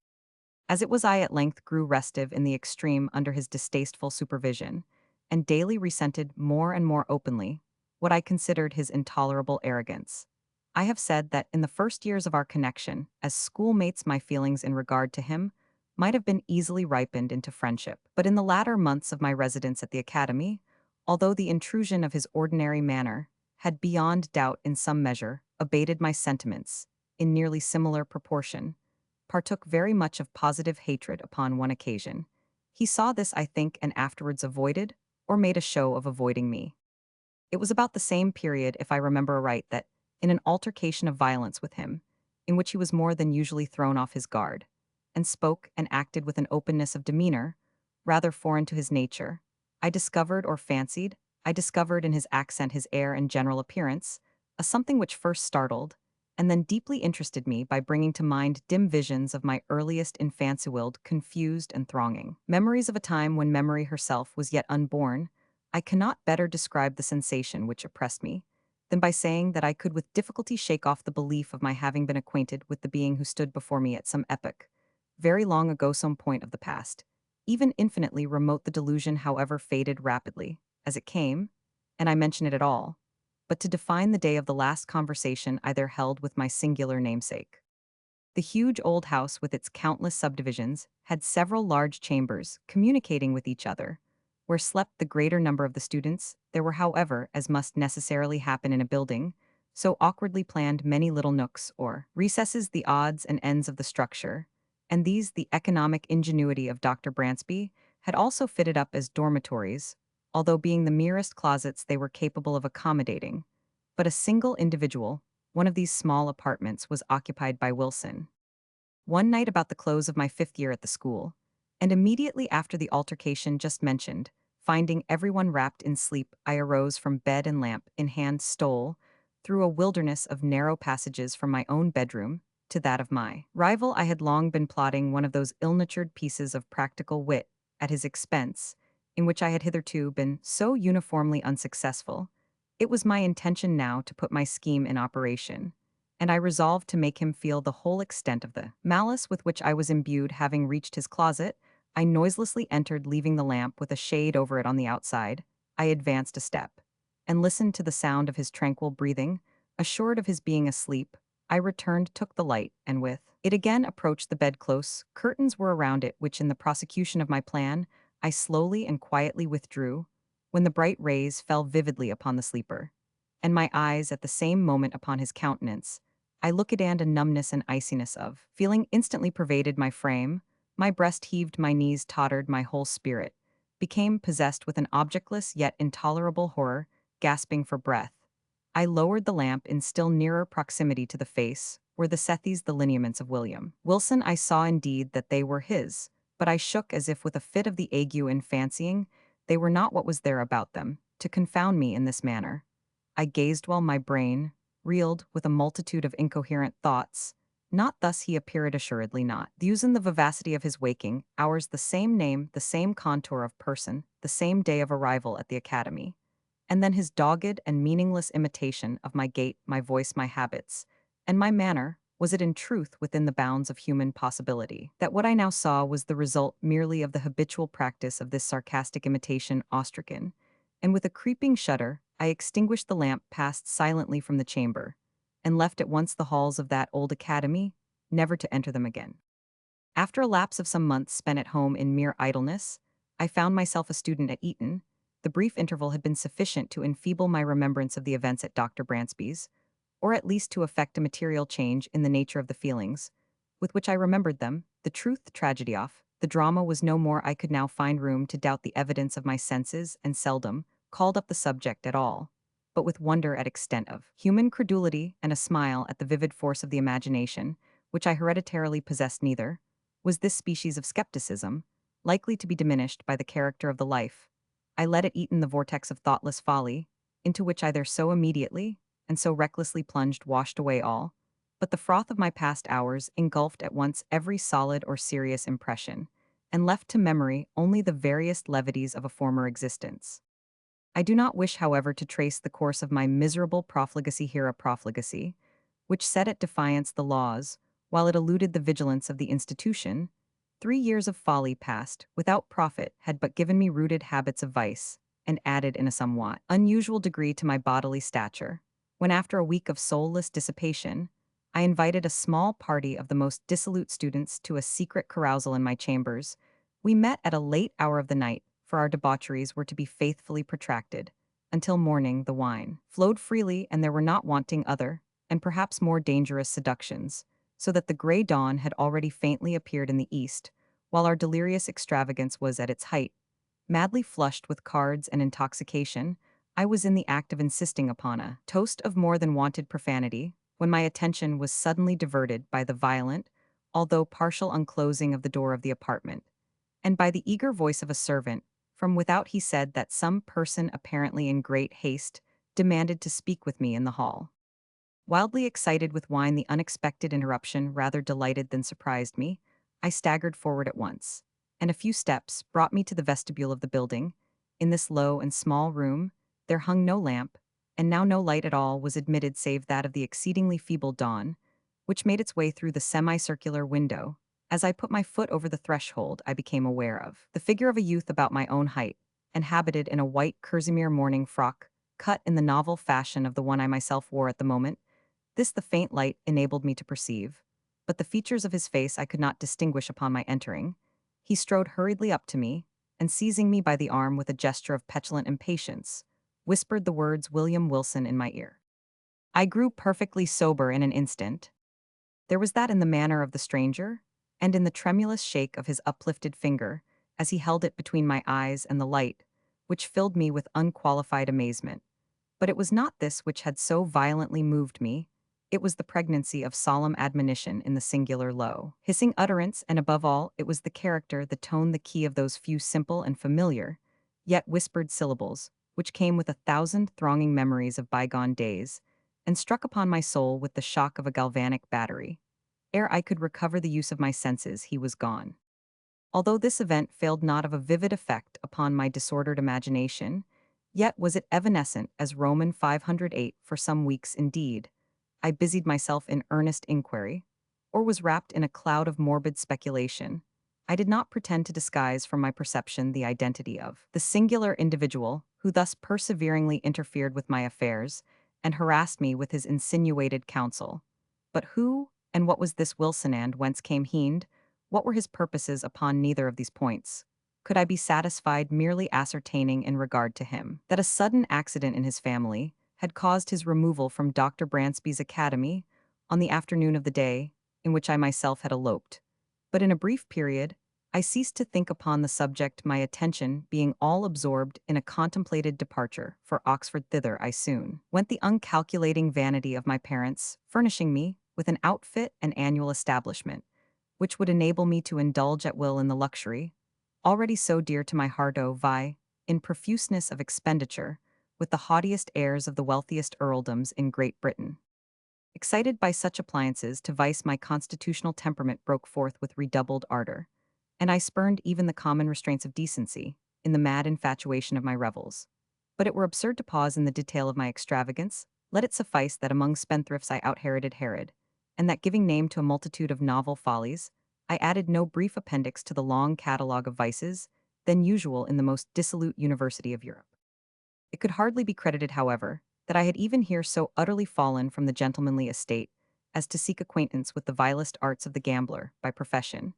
As it was I at length grew restive in the extreme under his distasteful supervision, and daily resented more and more openly what I considered his intolerable arrogance. I have said that in the first years of our connection, as schoolmates, my feelings in regard to him might have been easily ripened into friendship. But in the latter months of my residence at the academy, although the intrusion of his ordinary manner had beyond doubt in some measure abated my sentiments, in nearly similar proportion, partook very much of positive hatred upon one occasion. He saw this, I think, and afterwards avoided, or made a show of avoiding me. It was about the same period, if I remember aright, that, in an altercation of violence with him, in which he was more than usually thrown off his guard, and spoke and acted with an openness of demeanor, rather foreign to his nature, I discovered in his accent, his air, and general appearance, a something which first startled, and then deeply interested me by bringing to mind dim visions of my earliest infancy-willed, confused and thronging. Memories of a time when memory herself was yet unborn. I cannot better describe the sensation which oppressed me than by saying that I could with difficulty shake off the belief of my having been acquainted with the being who stood before me at some epoch, very long ago, some point of the past, even infinitely remote. The delusion, however, faded rapidly, as it came, and I mention it at all, but to define the day of the last conversation I there held with my singular namesake. The huge old house with its countless subdivisions had several large chambers communicating with each other, where slept the greater number of the students. There were, however, as must necessarily happen in a building, so awkwardly planned, many little nooks or recesses, the odds and ends of the structure, and these the economic ingenuity of Dr. Bransby had also fitted up as dormitories, although being the merest closets they were capable of accommodating. But a single individual, one of these small apartments, was occupied by Wilson. One night about the close of my 5th year at the school, and immediately after the altercation just mentioned, finding everyone wrapped in sleep, I arose from bed and lamp in hand stole, through a wilderness of narrow passages from my own bedroom to that of my rival. I had long been plotting one of those ill-natured pieces of practical wit at his expense, in which I had hitherto been so uniformly unsuccessful. It was my intention now to put my scheme in operation, and I resolved to make him feel the whole extent of the malice with which I was imbued. Having reached his closet, I noiselessly entered, leaving the lamp with a shade over it on the outside. I advanced a step, and listened to the sound of his tranquil breathing. Assured of his being asleep, I returned, took the light, and with it again approached the bed. Close curtains were around it, which in the prosecution of my plan, I slowly and quietly withdrew, when the bright rays fell vividly upon the sleeper, and my eyes at the same moment upon his countenance. I looked, and a numbness and iciness of feeling instantly pervaded my frame. My breast heaved, my knees tottered, my whole spirit became possessed with an objectless yet intolerable horror. Gasping for breath, I lowered the lamp. In still nearer proximity to the face were the sethes, the lineaments of William Wilson. I saw indeed that they were his, but I shook as if with a fit of the ague in fancying they were not. What was there about them to confound me in this manner? I gazed while my brain reeled with a multitude of incoherent thoughts. Not thus he appeared, assuredly not. Using the vivacity of his waking hours, the same name, the same contour of person, the same day of arrival at the academy. And then his dogged and meaningless imitation of my gait, my voice, my habits, and my manner. Was it in truth within the bounds of human possibility that what I now saw was the result merely of the habitual practice of this sarcastic imitation ostracan? And with a creeping shudder, I extinguished the lamp, passed silently from the chamber, and left at once the halls of that old academy, never to enter them again. After a lapse of some months spent at home in mere idleness, I found myself a student at Eton. The brief interval had been sufficient to enfeeble my remembrance of the events at Dr. Bransby's, or at least to effect a material change in the nature of the feelings with which I remembered them. The truth, the tragedy off, the drama was no more. I could now find room to doubt the evidence of my senses, and seldom called up the subject at all, but with wonder at extent of human credulity and a smile at the vivid force of the imagination, which I hereditarily possessed neither. was this species of skepticism, likely to be diminished by the character of the life I let it eat in the vortex of thoughtless folly, into which I there so immediately and so recklessly plunged washed away all, but the froth of my past hours engulfed at once every solid or serious impression, and left to memory only the various levities of a former existence. I do not wish, however, to trace the course of my miserable profligacy here, a profligacy, which set at defiance the laws, while it eluded the vigilance of the institution. 3 years of folly past, without profit, had but given me rooted habits of vice, and added in a somewhat unusual degree to my bodily stature, when after a week of soulless dissipation, I invited a small party of the most dissolute students to a secret carousal in my chambers. We met at a late hour of the night, for our debaucheries were to be faithfully protracted. Until morning the wine flowed freely, and there were not wanting other, and perhaps more dangerous seductions, so that the grey dawn had already faintly appeared in the east, while our delirious extravagance was at its height. Madly flushed with cards and intoxication, I was in the act of insisting upon a toast of more than wonted profanity, when my attention was suddenly diverted by the violent, although partial unclosing of the door of the apartment, and by the eager voice of a servant. From without he said that some person apparently in great haste demanded to speak with me in the hall. Wildly excited with wine, the unexpected interruption rather delighted than surprised me. I staggered forward at once, and a few steps brought me to the vestibule of the building. In this low and small room, there hung no lamp, and now no light at all was admitted save that of the exceedingly feeble dawn, which made its way through the semicircular window. As I put my foot over the threshold, I became aware of the figure of a youth about my own height, and habited in a white kerseymere morning frock, cut in the novel fashion of the one I myself wore at the moment. This the faint light enabled me to perceive, but the features of his face I could not distinguish upon my entering. He strode hurriedly up to me, and seizing me by the arm with a gesture of petulant impatience, whispered the words William Wilson in my ear. I grew perfectly sober in an instant. There was that in the manner of the stranger, and in the tremulous shake of his uplifted finger, as he held it between my eyes and the light, which filled me with unqualified amazement. But it was not this which had so violently moved me. It was the pregnancy of solemn admonition in the singular low, hissing utterance, and above all, it was the character, the tone, the key of those few simple and familiar, yet whispered syllables, which came with 1,000 thronging memories of bygone days, and struck upon my soul with the shock of a galvanic battery. Ere I could recover the use of my senses, he was gone. Although this event failed not of a vivid effect upon my disordered imagination, yet was it evanescent as Roman 508 for some weeks indeed. I busied myself in earnest inquiry, or was wrapped in a cloud of morbid speculation. I did not pretend to disguise from my perception the identity of the singular individual who thus perseveringly interfered with my affairs and harassed me with his insinuated counsel. But who and what was this Wilson, and whence came he? What were his purposes upon neither of these points? Could I be satisfied merely ascertaining in regard to him that a sudden accident in his family had caused his removal from Dr. Bransby's academy on the afternoon of the day in which I myself had eloped? But in a brief period, I ceased to think upon the subject, my attention being all absorbed in a contemplated departure for Oxford. Thither I soon went, the uncalculating vanity of my parents furnishing me with an outfit and annual establishment, which would enable me to indulge at will in the luxury, already so dear to my heart, vie, in profuseness of expenditure, with the haughtiest heirs of the wealthiest earldoms in Great Britain. Excited by such appliances to vice, my constitutional temperament broke forth with redoubled ardor, and I spurned even the common restraints of decency, in the mad infatuation of my revels. But it were absurd to pause in the detail of my extravagance. Let it suffice that among spendthrifts I out-Heroded Herod, and that giving name to a multitude of novel follies, I added no brief appendix to the long catalogue of vices, then usual in the most dissolute university of Europe. It could hardly be credited, however, that I had even here so utterly fallen from the gentlemanly estate as to seek acquaintance with the vilest arts of the gambler by profession,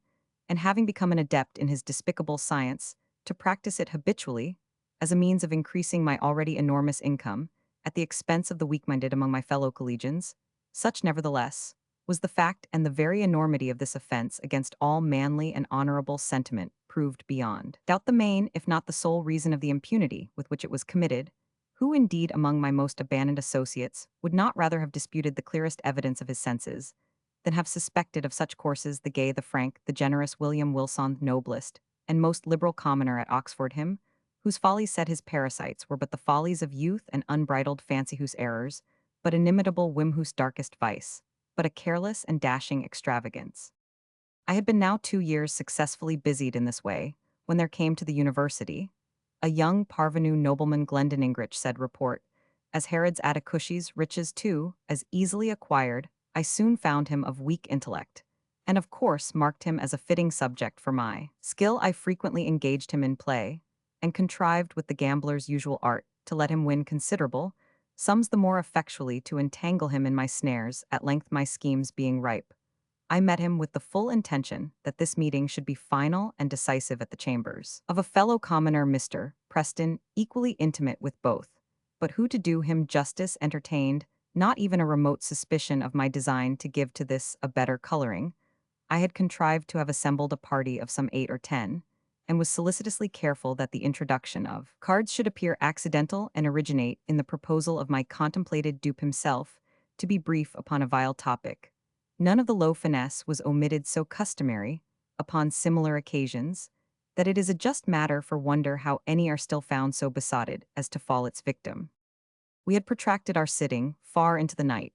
and having become an adept in his despicable science, to practice it habitually as a means of increasing my already enormous income at the expense of the weak-minded among my fellow collegians. Such, nevertheless, was the fact, and the very enormity of this offense against all manly and honorable sentiment proved beyond doubt the main, if not the sole reason of the impunity with which it was committed. Who indeed among my most abandoned associates would not rather have disputed the clearest evidence of his senses than have suspected of such courses the gay, the frank, the generous William Wilson, noblest, and most liberal commoner at Oxford him, whose follies said his parasites were but the follies of youth and unbridled fancy whose errors, but inimitable whim whose darkest vice, but a careless and dashing extravagance. I had been now 2 years successfully busied in this way, when there came to the university a young parvenu nobleman Glendoningrich said report, as Herod's Atticushi's riches too, as easily acquired, I soon found him of weak intellect, and of course marked him as a fitting subject for my skill. I frequently engaged him in play, and contrived with the gambler's usual art to let him win considerable sums the more effectually to entangle him in my snares. At length my schemes being ripe, I met him with the full intention that this meeting should be final and decisive at the chambers of a fellow commoner, Mr. Preston, equally intimate with both, but who, to do him justice, entertained not even a remote suspicion of my design to give to this a better coloring. I had contrived to have assembled a party of some 8 or 10, and was solicitously careful that the introduction of cards should appear accidental and originate in the proposal of my contemplated dupe himself, to be brief upon a vile topic. None of the low finesse was omitted so customary, upon similar occasions, that it is a just matter for wonder how any are still found so besotted as to fall its victim. We had protracted our sitting far into the night,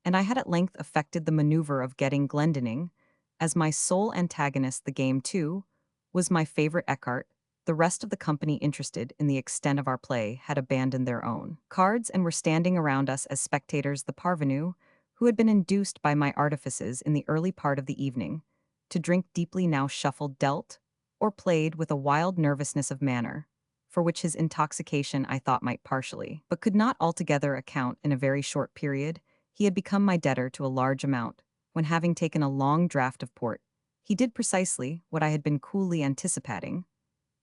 and I had at length effected the maneuver of getting Glendinning, as my sole antagonist. The game, too, was my favorite Eckhart. The rest of the company, interested in the extent of our play, had abandoned their own cards and were standing around us as spectators. The parvenu, who had been induced by my artifices in the early part of the evening to drink deeply, now shuffled, dealt, or played with a wild nervousness of manner, for which his intoxication I thought might partially, but could not altogether account. In a very short period, he had become my debtor to a large amount, when, having taken a long draught of port, he did precisely what I had been coolly anticipating,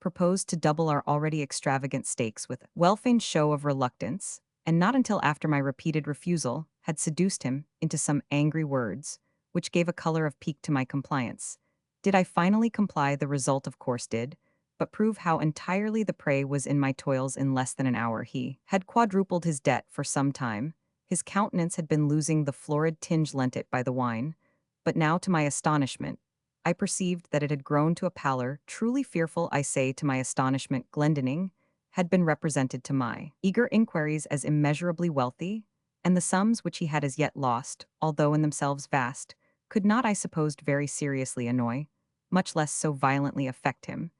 proposed to double our already extravagant stakes with well-feigned show of reluctance, and not until after my repeated refusal had seduced him into some angry words, which gave a color of pique to my compliance, did I finally comply. The result, of course, did but prove how entirely the prey was in my toils. In less than an hour he had quadrupled his debt. For some time his countenance had been losing the florid tinge lent it by the wine, but now, to my astonishment, I perceived that it had grown to a pallor truly fearful. I say, to my astonishment, Glendinning had been represented to my eager inquiries as immeasurably wealthy, and the sums which he had as yet lost, although in themselves vast, could not, I supposed, very seriously annoy, much less so violently affect him.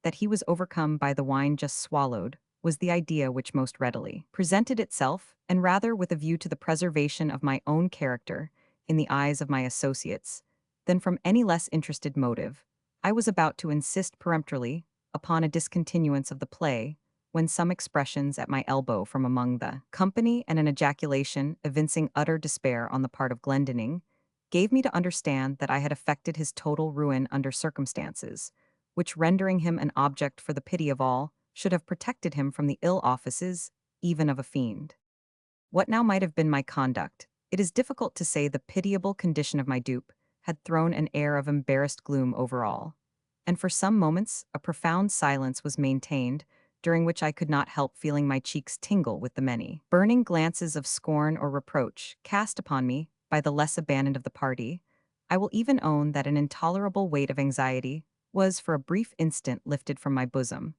That he was overcome by the wine just swallowed was the idea which most readily presented itself, and rather with a view to the preservation of my own character in the eyes of my associates than from any less interested motive. I was about to insist peremptorily upon a discontinuance of the play, when some expressions at my elbow from among the company, and an ejaculation evincing utter despair on the part of Glendinning, gave me to understand that I had effected his total ruin under circumstances which, rendering him an object for the pity of all, should have protected him from the ill offices even of a fiend. What now might have been my conduct, it is difficult to say. The pitiable condition of my dupe had thrown an air of embarrassed gloom over all, and for some moments a profound silence was maintained, during which I could not help feeling my cheeks tingle with the many burning glances of scorn or reproach cast upon me by the less abandoned of the party. I will even own that an intolerable weight of anxiety was for a brief instant lifted from my bosom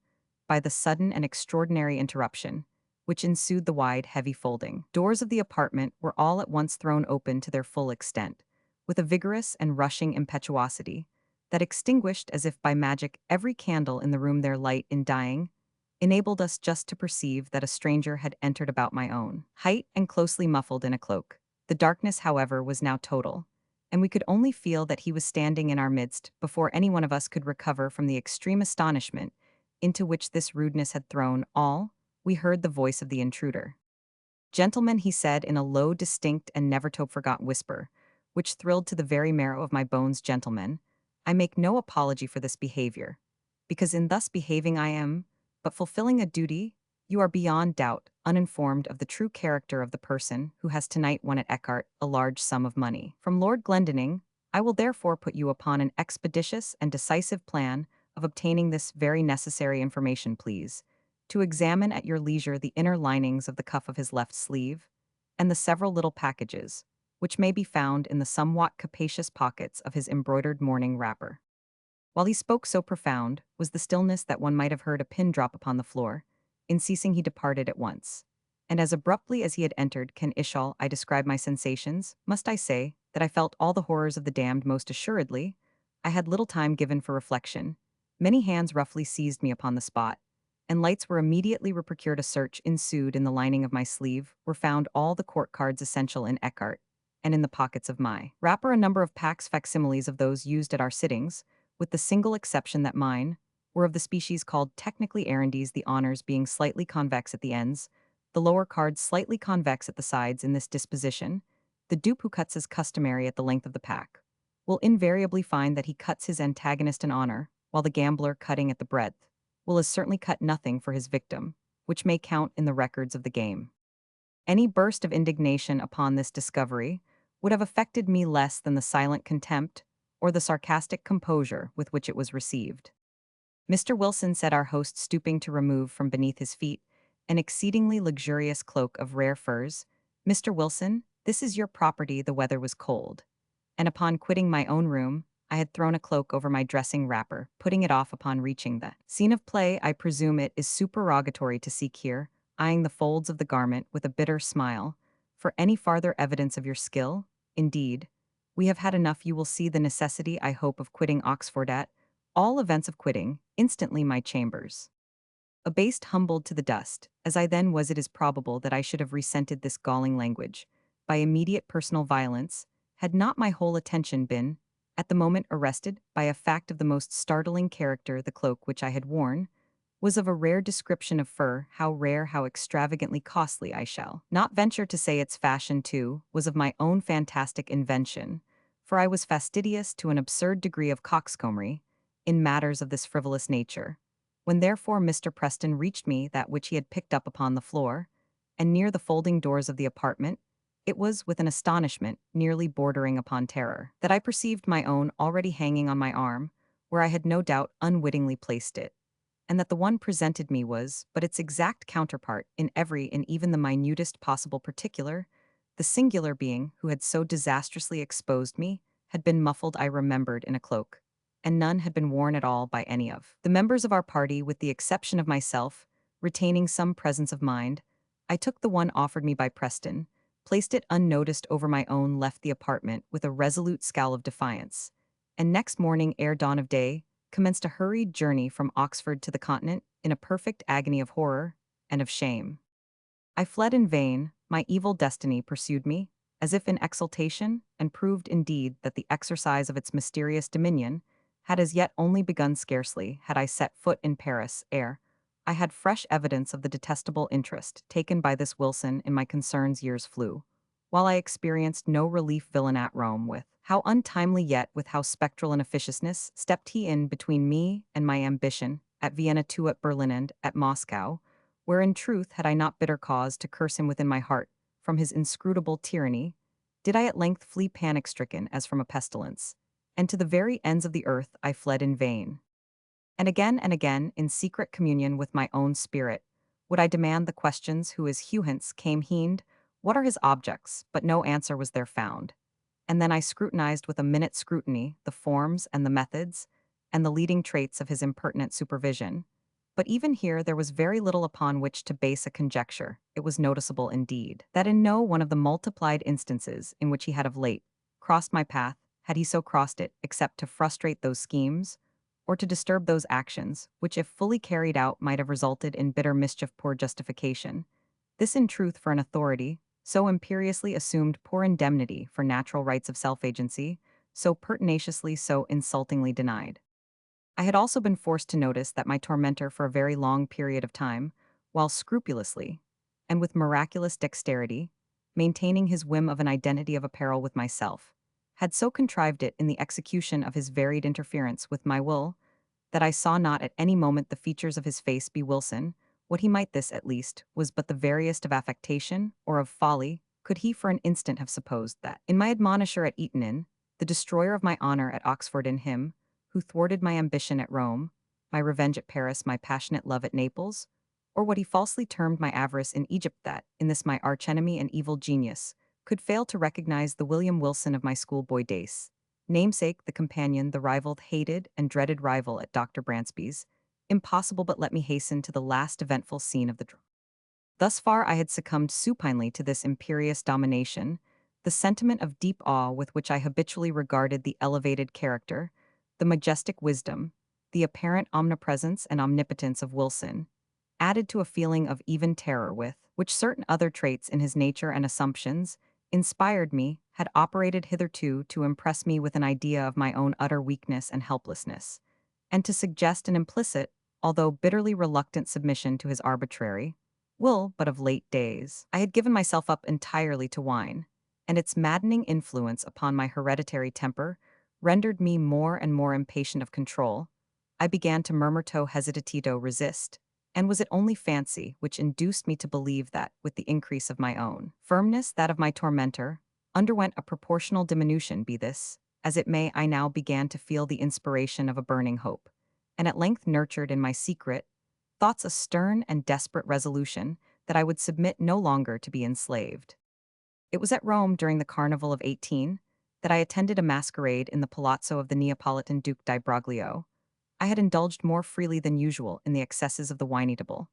by the sudden and extraordinary interruption which ensued. The wide, heavy folding doors of the apartment were all at once thrown open to their full extent, with a vigorous and rushing impetuosity that extinguished as if by magic every candle in the room. Their light, in dying, enabled us just to perceive that a stranger had entered about my own height and closely muffled in a cloak. The darkness, however, was now total, and we could only feel that he was standing in our midst before any one of us could recover from the extreme astonishment into which this rudeness had thrown all. We heard the voice of the intruder. "Gentlemen," he said in a low, distinct, and never-to-be-forgotten whisper, which thrilled to the very marrow of my bones, "gentlemen, I make no apology for this behavior, because in thus behaving I am but fulfilling a duty. You are beyond doubt uninformed of the true character of the person who has tonight won at Eckhart a large sum of money from Lord Glendinning. I will therefore put you upon an expeditious and decisive plan of obtaining this very necessary information. Please to examine at your leisure the inner linings of the cuff of his left sleeve, and the several little packages which may be found in the somewhat capacious pockets of his embroidered morning wrapper. While he spoke so profound, was the stillness that one might have heard a pin drop upon the floor. In ceasing he departed at once. And as abruptly as he had entered, can Ishal I describe my sensations? Must I say that I felt all the horrors of the damned most assuredly? I had little time given for reflection. Many hands roughly seized me upon the spot, and lights were immediately procured. A search ensued. In the lining of my sleeve were found all the court cards essential in Eckhart, and in the pockets of my wrapper a number of Pax facsimiles of those used at our sittings, with the single exception that mine were of the species called technically arondies, the honors being slightly convex at the ends, the lower cards slightly convex at the sides. In this disposition, the dupe who cuts as customary at the length of the pack will invariably find that he cuts his antagonist an honor, while the gambler cutting at the breadth will as certainly cut nothing for his victim, which may count in the records of the game. Any burst of indignation upon this discovery would have affected me less than the silent contempt or the sarcastic composure with which it was received. "Mr. Wilson," said our host, stooping to remove from beneath his feet an exceedingly luxurious cloak of rare furs, "Mr. Wilson, this is your property." The weather was cold, and upon quitting my own room, I had thrown a cloak over my dressing wrapper, putting it off upon reaching the scene of play. "I presume it is supererogatory to seek here," eyeing the folds of the garment with a bitter smile, "for any farther evidence of your skill. Indeed, we have had enough. You will see the necessity, I hope, of quitting Oxford at all events of quitting instantly my chambers." Abased, humbled to the dust, as I then was, it is probable that I should have resented this galling language by immediate personal violence, had not my whole attention been, at the moment, arrested by a fact of the most startling character. The cloak which I had worn was of a rare description of fur. How rare, how extravagantly costly, I shall not venture to say. Its fashion, too, was of my own fantastic invention, for I was fastidious to an absurd degree of coxcombry in matters of this frivolous nature. When therefore Mr. Preston reached me that which he had picked up upon the floor, and near the folding doors of the apartment, it was with an astonishment nearly bordering upon terror that I perceived my own already hanging on my arm, where I had no doubt unwittingly placed it, and that the one presented me was but its exact counterpart in every and even the minutest possible particular. The singular being who had so disastrously exposed me had been muffled, I remembered, in a cloak, and none had been worn at all by any of the members of our party, with the exception of myself. Retaining some presence of mind, I took the one offered me by Preston, placed it unnoticed over my own, left the apartment with a resolute scowl of defiance, and next morning, ere dawn of day, commenced a hurried journey from Oxford to the Continent in a perfect agony of horror and of shame. I fled in vain, my evil destiny pursued me, as if in exultation, and proved indeed that the exercise of its mysterious dominion had as yet only begun. Scarcely had I set foot in Paris ere I had fresh evidence of the detestable interest taken by this Wilson in my concerns. Years flew, while I experienced no relief. Villain at Rome, with how untimely yet with how spectral an officiousness stepped he in between me and my ambition, at Vienna too, at Berlin, and at Moscow, where in truth had I not bitter cause to curse him within my heart from his inscrutable tyranny, did I at length flee panic-stricken as from a pestilence, and to the very ends of the earth I fled in vain. And again, in secret communion with my own spirit, would I demand the questions: who is Hugh? Hence came he? What are his objects? But no answer was there found. And then I scrutinized with a minute scrutiny the forms and the methods and the leading traits of his impertinent supervision. But even here there was very little upon which to base a conjecture. It was noticeable, indeed, that in no one of the multiplied instances in which he had of late crossed my path had he so crossed it except to frustrate those schemes, or to disturb those actions, which if fully carried out might have resulted in bitter mischief. Poor justification. This in truth for an authority, so imperiously assumed; poor indemnity for natural rights of self-agency, so pertinaciously, so insultingly denied. I had also been forced to notice that my tormentor for a very long period of time, while scrupulously, and with miraculous dexterity, maintaining his whim of an identity of apparel with myself, had so contrived it in the execution of his varied interference with my will, that I saw not at any moment the features of his face. Be Wilson what he might, this, at least, was but the veriest of affectation, or of folly. Could he for an instant have supposed that, in my admonisher at Eton Inn, the destroyer of my honor at Oxford, in him, who thwarted my ambition at Rome, my revenge at Paris, my passionate love at Naples, or what he falsely termed my avarice in Egypt, that, in this my archenemy and evil genius, could fail to recognize the William Wilson of my schoolboy days. Namesake, the companion, the rival, hated and dreaded rival at Dr. Bransby's. Impossible, but let me hasten to the last eventful scene of the drama. Thus far I had succumbed supinely to this imperious domination, the sentiment of deep awe with which I habitually regarded the elevated character, the majestic wisdom, the apparent omnipresence and omnipotence of Wilson, added to a feeling of even terror with which certain other traits in his nature and assumptions inspired me, had operated hitherto to impress me with an idea of my own utter weakness and helplessness, and to suggest an implicit, although bitterly reluctant submission to his arbitrary will. But of late days, I had given myself up entirely to wine, and its maddening influence upon my hereditary temper rendered me more and more impatient of control. I began to murmurto hesitatito resist, and was it only fancy which induced me to believe that, with the increase of my own firmness, that of my tormentor underwent a proportional diminution? Be this as it may, I now began to feel the inspiration of a burning hope, and at length nurtured in my secret thoughts a stern and desperate resolution that I would submit no longer to be enslaved. It was at Rome during the Carnival of 18 that I attended a masquerade in the palazzo of the Neapolitan Duke di Broglio. I had indulged more freely than usual in the excesses of the wine eatable,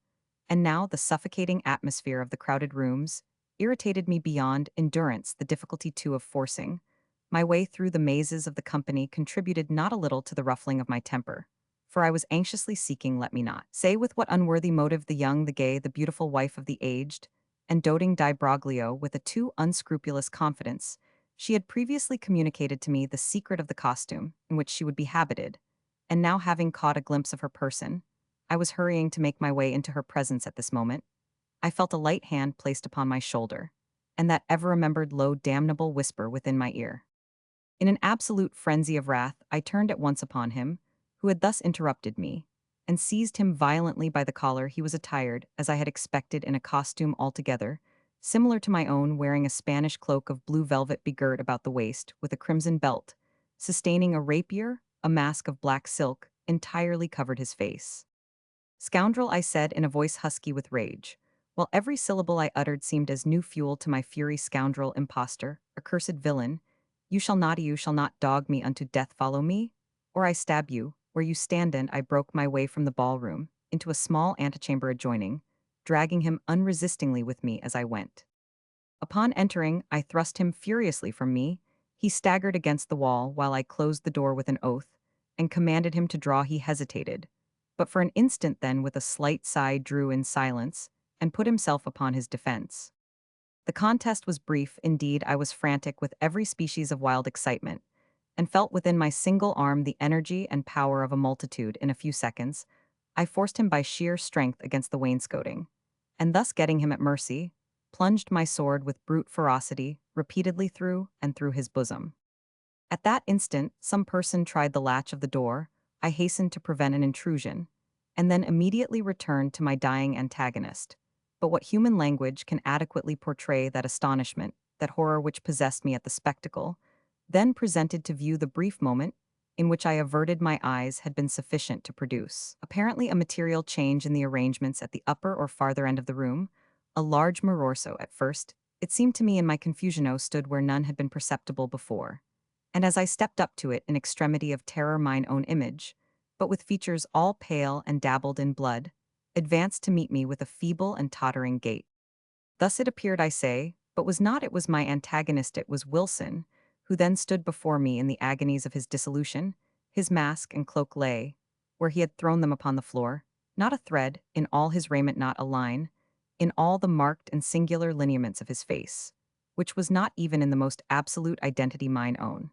and now the suffocating atmosphere of the crowded rooms irritated me beyond endurance. The difficulty, too, of forcing my way through the mazes of the company contributed not a little to the ruffling of my temper, for I was anxiously seeking, let me not say with what unworthy motive, the young, the gay, the beautiful wife of the aged and doting di Broglio. With a too unscrupulous confidence, she had previously communicated to me the secret of the costume in which she would be habited, and now, having caught a glimpse of her person, I was hurrying to make my way into her presence. At this moment, I felt a light hand placed upon my shoulder, and that ever-remembered low damnable whisper within my ear. In an absolute frenzy of wrath, I turned at once upon him, who had thus interrupted me, and seized him violently by the collar. He was attired, as I had expected, in a costume altogether similar to my own, wearing a Spanish cloak of blue velvet begirt about the waist, with a crimson belt, sustaining a rapier. A mask of black silk entirely covered his face. "Scoundrel," I said in a voice husky with rage, while every syllable I uttered seemed as new fuel to my fury. "Scoundrel, impostor, accursed villain, you shall not dog me unto death. Follow me, or I stab you where you stand." And I broke my way from the ballroom into a small antechamber adjoining, dragging him unresistingly with me as I went. Upon entering, I thrust him furiously from me. He staggered against the wall while I closed the door with an oath and commanded him to draw. He hesitated, but for an instant, then with a slight sigh drew in silence and put himself upon his defense. The contest was brief. Indeed, I was frantic with every species of wild excitement, and felt within my single arm the energy and power of a multitude. In a few seconds, I forced him by sheer strength against the wainscoting, and thus getting him at mercy, plunged my sword with brute ferocity repeatedly through and through his bosom. At that instant, some person tried the latch of the door. I hastened to prevent an intrusion, and then immediately returned to my dying antagonist. But what human language can adequately portray that astonishment, that horror which possessed me at the spectacle, then presented to view? The brief moment in which I averted my eyes had been sufficient to produce, apparently, a material change in the arrangements at the upper or farther end of the room. A large mororso, at first, it seemed to me in my confusiono, stood where none had been perceptible before, and as I stepped up to it in extremity of terror, mine own image, but with features all pale and dabbled in blood, advanced to meet me with a feeble and tottering gait. Thus it appeared, I say, but was not. It was my antagonist, it was Wilson, who then stood before me in the agonies of his dissolution. His mask and cloak lay where he had thrown them upon the floor, not a thread, in all his raiment not a line, in all the marked and singular lineaments of his face, which was not even in the most absolute identity mine own.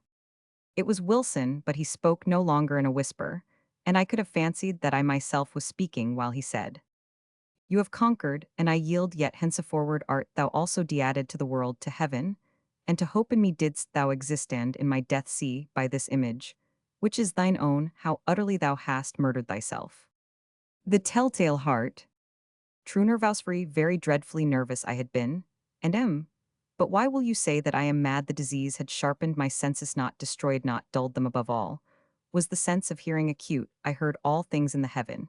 It was Wilson, but he spoke no longer in a whisper, and I could have fancied that I myself was speaking while he said, "You have conquered, and I yield. Yet henceforward art thou also de-added to the world, to heaven, and to hope in me didst thou exist, and in my death see, by this image, which is thine own, how utterly thou hast murdered thyself." The telltale heart. True nervously, very dreadfully nervous I had been, and am. But why will you say that I am mad? The disease had sharpened my senses, not destroyed, not dulled them. Above all was the sense of hearing acute. I heard all things in the heaven,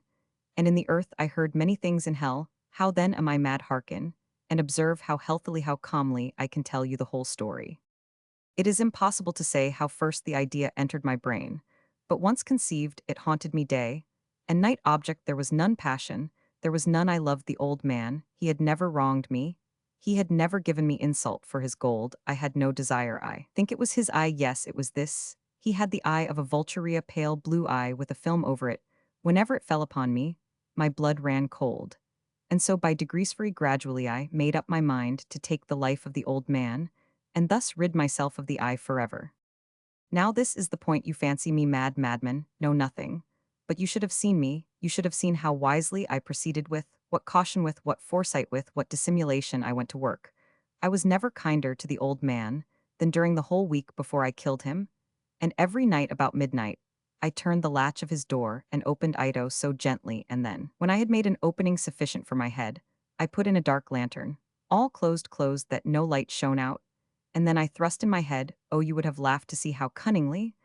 and in the earth. I heard many things in hell. How then am I mad? Hearken, and observe how healthily, how calmly I can tell you the whole story. It is impossible to say how first the idea entered my brain, but once conceived, it haunted me day and night. Object there was none passion, there was none. I loved the old man, he had never wronged me. He had never given me insult for his gold, I had no desire. I think it was his eye, yes, it was this. He had the eye of a vulturea, pale blue eye with a film over it. Whenever it fell upon me, my blood ran cold. And so by degrees, very gradually, I made up my mind to take the life of the old man, and thus rid myself of the eye forever. Now this is the point. You fancy me mad, madman, know nothing. But you should have seen me, you should have seen how wisely I proceeded, with what caution, with what foresight, with what dissimulation I went to work. I was never kinder to the old man than during the whole week before I killed him, and every night about midnight, I turned the latch of his door and opened Ito so gently, and then, when I had made an opening sufficient for my head, I put in a dark lantern, all closed that no light shone out, and then I thrust in my head. Oh, you would have laughed to see how cunningly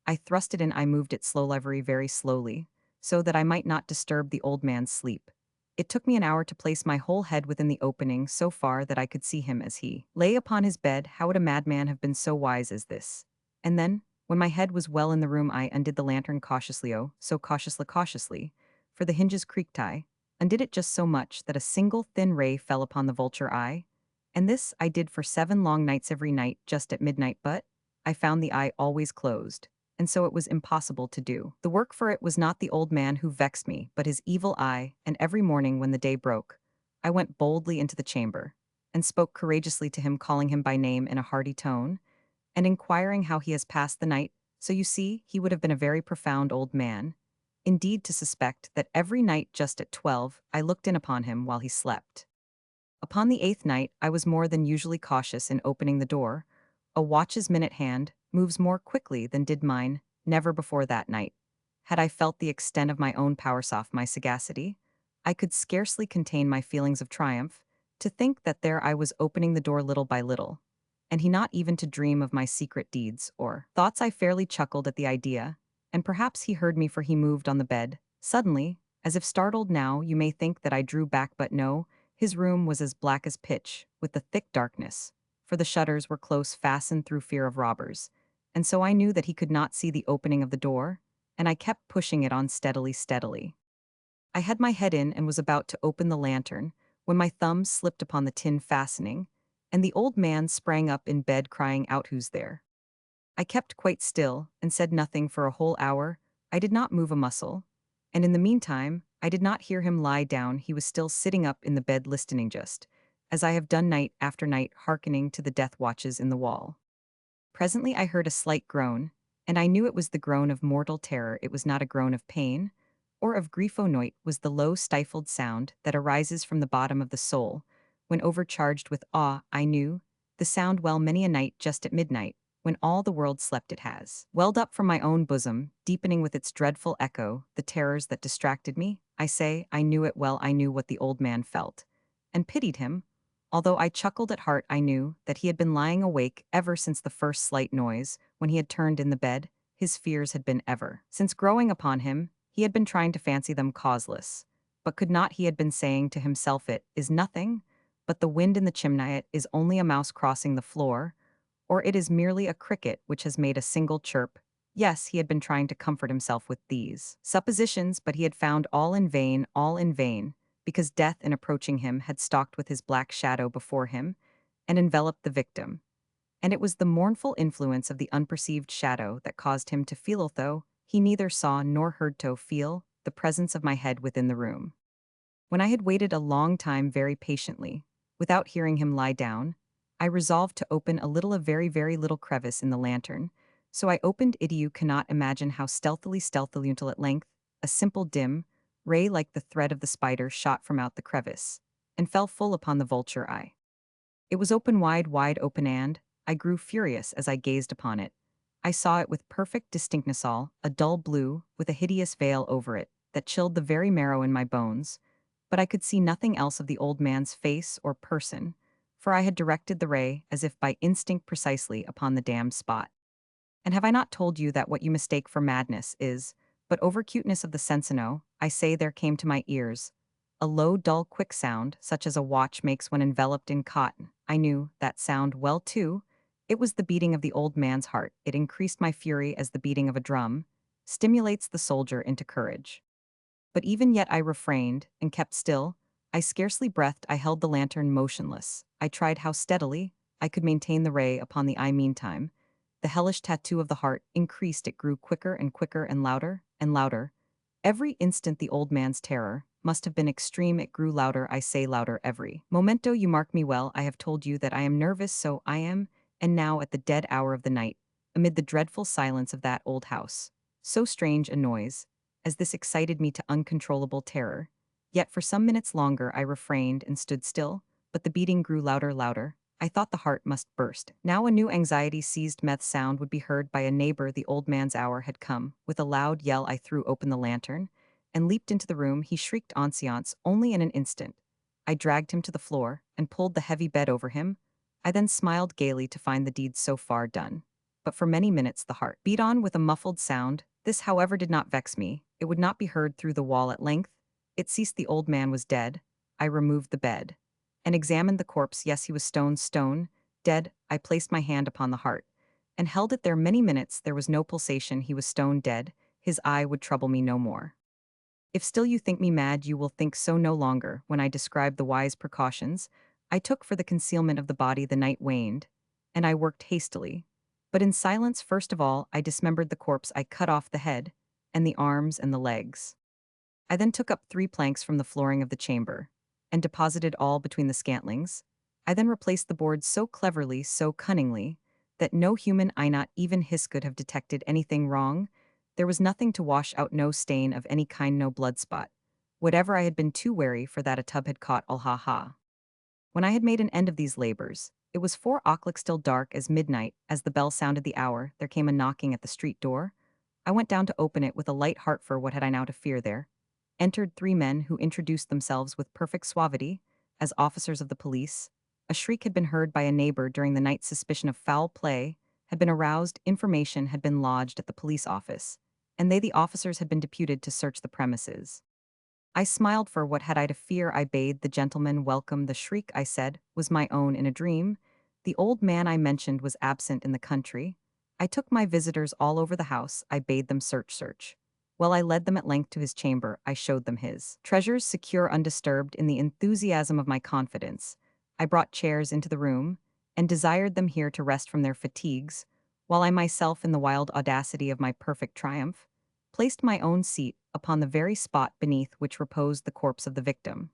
I thrust it in. I moved it slowly, very slowly, so that I might not disturb the old man's sleep. It took me an hour to place my whole head within the opening so far that I could see him as he lay upon his bed. How would a madman have been so wise as this? And then, when my head was well in the room, I undid the lantern cautiously, oh, so cautiously, for the hinges creaked. I undid it just so much that a single thin ray fell upon the vulture eye, and this I did for 7 long nights, every night just at midnight. But I found the eye always closed, and so it was impossible to do the work, for it was not the old man who vexed me, but his evil eye. And every morning when the day broke, I went boldly into the chamber, and spoke courageously to him, calling him by name in a hearty tone, and inquiring how he has passed the night. So you see, he would have been a very profound old man, indeed, to suspect that every night just at 12 I looked in upon him while he slept. Upon the 8th night, I was more than usually cautious in opening the door. A watch's minute hand moves more quickly than did mine. Never before that night had I felt the extent of my own powers, off my sagacity. I could scarcely contain my feelings of triumph, to think that there I was opening the door little by little, and he not even to dream of my secret deeds or thoughts. I fairly chuckled at the idea, and perhaps he heard me, for he moved on the bed, suddenly, as if startled. Now you may think that I drew back, but no, his room was as black as pitch, with the thick darkness, for the shutters were close fastened through fear of robbers, and so I knew that he could not see the opening of the door, and I kept pushing it on steadily. I had my head in and was about to open the lantern, when my thumb slipped upon the tin fastening, and the old man sprang up in bed, crying out, "Who's there?" I kept quite still, and said nothing for a whole hour. I did not move a muscle, and in the meantime, I did not hear him lie down. He was still sitting up in the bed, listening, just as I have done night after night, hearkening to the death watches in the wall. Presently I heard a slight groan, and I knew it was the groan of mortal terror. It was not a groan of pain or of grief. Noit was the low, stifled sound that arises from the bottom of the soul when overcharged with awe. I knew the sound well. Many a night just at midnight, when all the world slept, it has welled up from my own bosom, deepening with its dreadful echo the terrors that distracted me. I say, I knew it well. I knew what the old man felt, and pitied him. Although I chuckled at heart, I knew that he had been lying awake ever since the first slight noise, when he had turned in the bed. His fears had been ever since growing upon him. He had been trying to fancy them causeless, but could not. He had been saying to himself, "It is nothing but the wind in the chimney, it is only a mouse crossing the floor, or it is merely a cricket which has made a single chirp." Yes, he had been trying to comfort himself with these suppositions, but he had found all in vain, because death, in approaching him, had stalked with his black shadow before him and enveloped the victim. And it was the mournful influence of the unperceived shadow that caused him to feel, although he neither saw nor heard, to feel the presence of my head within the room. When I had waited a long time very patiently, without hearing him lie down, I resolved to open a very little crevice in the lantern. So I opened it. You cannot imagine how stealthily, until at length a simple dim ray like the thread of the spider shot from out the crevice, and fell full upon the vulture eye. It was open, wide open, and I grew furious as I gazed upon it. I saw it with perfect distinctness, all a dull blue, with a hideous veil over it, that chilled the very marrow in my bones, but I could see nothing else of the old man's face or person, for I had directed the ray, as if by instinct, precisely upon the damned spot. And have I not told you that what you mistake for madness is but overcuteness of the sense? I say there came to my ears A low, dull, quick sound, such as a watch makes when enveloped in cotton. I knew that sound well, too. It was the beating of the old man's heart. It increased my fury as the beating of a drum stimulates the soldier into courage. But even yet I refrained and kept still. I scarcely breathed. I held the lantern motionless. I tried how steadily I could maintain the ray upon the eye meantime. The hellish tattoo of the heart increased. It grew quicker and quicker and louder and louder. Every instant the old man's terror must have been extreme. It grew louder, I say louder every momento. You mark me well. I have told you that I am nervous, so I am, and now at the dead hour of the night, amid the dreadful silence of that old house. So strange a noise, as this excited me to uncontrollable terror. Yet for some minutes longer I refrained and stood still, but the beating grew louder, louder. I thought the heart must burst. Now a new anxiety seized. Meth sound would be heard by a neighbor. The old man's hour had come. With a loud yell I threw open the lantern and leaped into the room. He shrieked ancience only in an instant. I dragged him to the floor and pulled the heavy bed over him. I then smiled gaily to find the deed so far done. But for many minutes the heart beat on with a muffled sound. This, however, did not vex me. It would not be heard through the wall. At length it ceased. The old man was dead. I removed the bed and examined the corpse. Yes, he was stone, dead. I placed my hand upon the heart and held it there many minutes. There was no pulsation. He was stone dead. His eye would trouble me no more. If still you think me mad, you will think so no longer. When I described the wise precautions I took for the concealment of the body, the night waned, and I worked hastily. But in silence. First of all, I dismembered the corpse. I cut off the head, and the arms and the legs. I then took up 3 planks from the flooring of the chamber, and deposited all between the scantlings. I then replaced the boards so cleverly, so cunningly, that no human eye, not even his, could have detected anything wrong. There was nothing to wash out, no stain of any kind, no blood spot. Whatever, I had been too wary for that. A tub had caught all. Ha ha. When I had made an end of these labors, it was 4 o'clock, still dark as midnight. As the bell sounded the hour, there came a knocking at the street door. I went down to open it with a light heart, for what had I now to fear? There entered 3 men who introduced themselves with perfect suavity as officers of the police. A shriek had been heard by a neighbor during the night. Suspicion of foul play had been aroused. Information had been lodged at the police office, and they, the officers, had been deputed to search the premises. I smiled, for what had I to fear? I bade the gentleman welcome. The shriek, I said, was my own in a dream. The old man I mentioned was absent in the country. I took my visitors all over the house. I bade them search. Well, I led them at length to his chamber. I showed them his treasures, secure, undisturbed. In the enthusiasm of my confidence, I brought chairs into the room, and desired them here to rest from their fatigues, while I myself, in the wild audacity of my perfect triumph, placed my own seat upon the very spot beneath which reposed the corpse of the victim.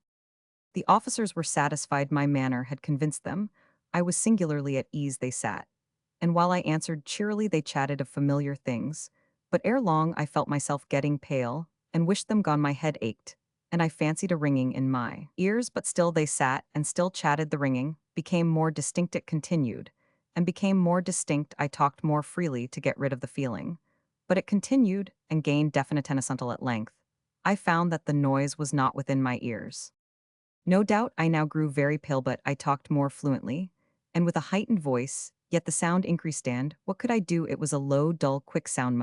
The officers were satisfied. My manner had convinced them. I was singularly at ease. They sat, and while I answered cheerily, they chatted of familiar things. But ere long I felt myself getting pale, and wished them gone. My head ached, and I fancied a ringing in my ears. But still they sat, and still chatted. The ringing became more distinct. It continued, and became more distinct. I talked more freely to get rid of the feeling, but it continued and gained definiteness until at length I found that the noise was not within my ears. No doubt I now grew very pale, but I talked more fluently, and with a heightened voice, yet the sound increased. And what could I do? It was a low, dull, quick sound,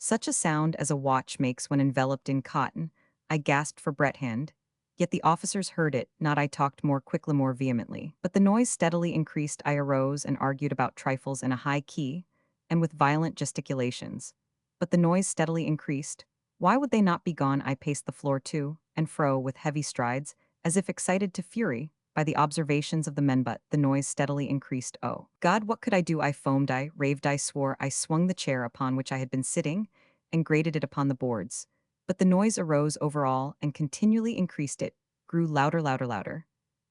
such a sound as a watch makes when enveloped in cotton. I gasped for breath, and yet the officers heard it not. I talked more quickly, more vehemently, but the noise steadily increased. I arose and argued about trifles in a high key, and with violent gesticulations, but the noise steadily increased. Why would they not be gone? I paced the floor to and fro with heavy strides, as if excited to fury by the observations of the men, but the noise steadily increased. Oh, God, what could I do? I foamed, I raved, I swore. I swung the chair upon which I had been sitting and grated it upon the boards. But the noise arose over all and continually increased. It grew louder, louder, louder.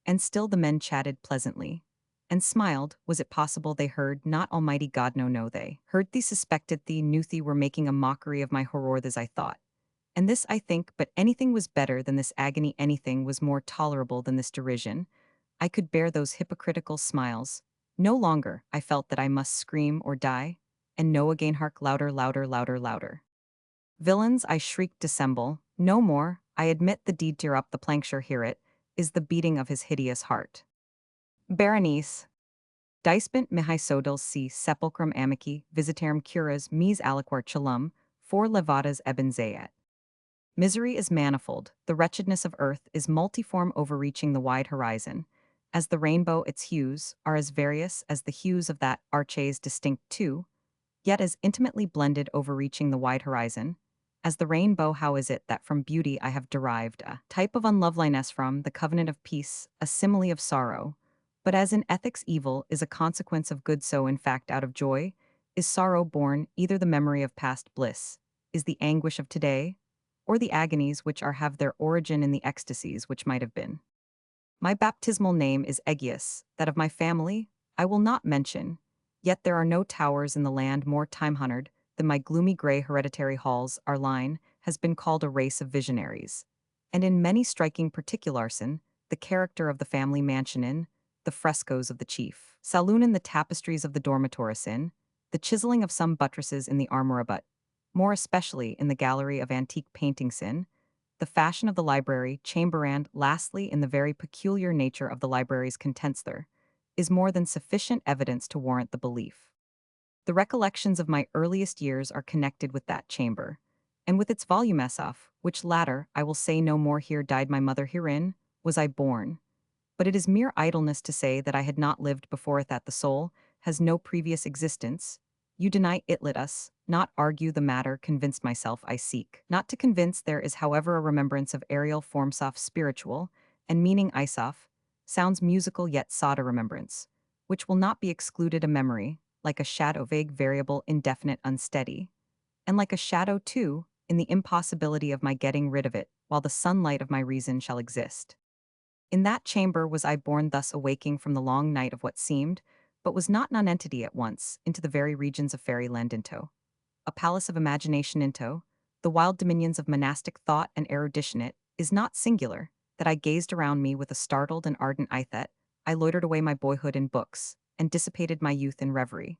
And still the men chatted pleasantly and smiled. Was it possible they heard? Not Almighty God, no, no, they heard thee, suspected thee, knew thee, were making a mockery of my horror. This I thought. And this I think, but anything was better than this agony, anything was more tolerable than this derision. I could bear those hypocritical smiles. No longer, I felt that I must scream or die, and no again. Hark, louder, louder, louder, louder. Villains, I shrieked, dissemble. No more, I admit the deed. Tear up the plank, sure hear it, is the beating of his hideous heart. Berenice. Dispent mihi sodals si sepulchrum amici visitarum curas mis aliquar chelum, 4 levadas eben zayat. Misery is manifold, the wretchedness of earth is multiform overreaching the wide horizon. As the rainbow its hues are as various as the hues of that arches distinct too, yet as intimately blended overreaching the wide horizon. As the rainbow how is it that from beauty I have derived a type of unloveliness from the covenant of peace, a simile of sorrow. But as in ethics evil is a consequence of good so in fact out of joy, is sorrow born either the memory of past bliss, is the anguish of today, or the agonies which are have their origin in the ecstasies which might have been. My baptismal name is Egius, that of my family I will not mention, yet there are no towers in the land more time-honored than my gloomy grey hereditary halls. Our line has been called a race of visionaries, and in many striking particulars in the character of the family mansion in, the frescoes of the chief saloon in the tapestries of the dormitories in, the chiseling of some buttresses in the armora but, more especially in the gallery of antique paintings in, the fashion of the library chamber and, lastly, in the very peculiar nature of the library's contents there, is more than sufficient evidence to warrant the belief. The recollections of my earliest years are connected with that chamber, and with its volume of, which latter, I will say no more here died my mother herein, was I born. But it is mere idleness to say that I had not lived before it that the soul has no previous existence. You deny it let us, not argue the matter convinced myself I seek. Not to convince there is however a remembrance of aerial forms of spiritual, and meaning isof, sounds musical yet sought a remembrance, which will not be excluded a memory, like a shadow vague variable indefinite unsteady, and like a shadow too, in the impossibility of my getting rid of it, while the sunlight of my reason shall exist. In that chamber was I born thus awaking from the long night of what seemed, but was not nonentity at once, into the very regions of fairyland into, a palace of imagination into, the wild dominions of monastic thought and erudition it, is not singular, that I gazed around me with a startled and ardent eye that, I loitered away my boyhood in books, and dissipated my youth in reverie.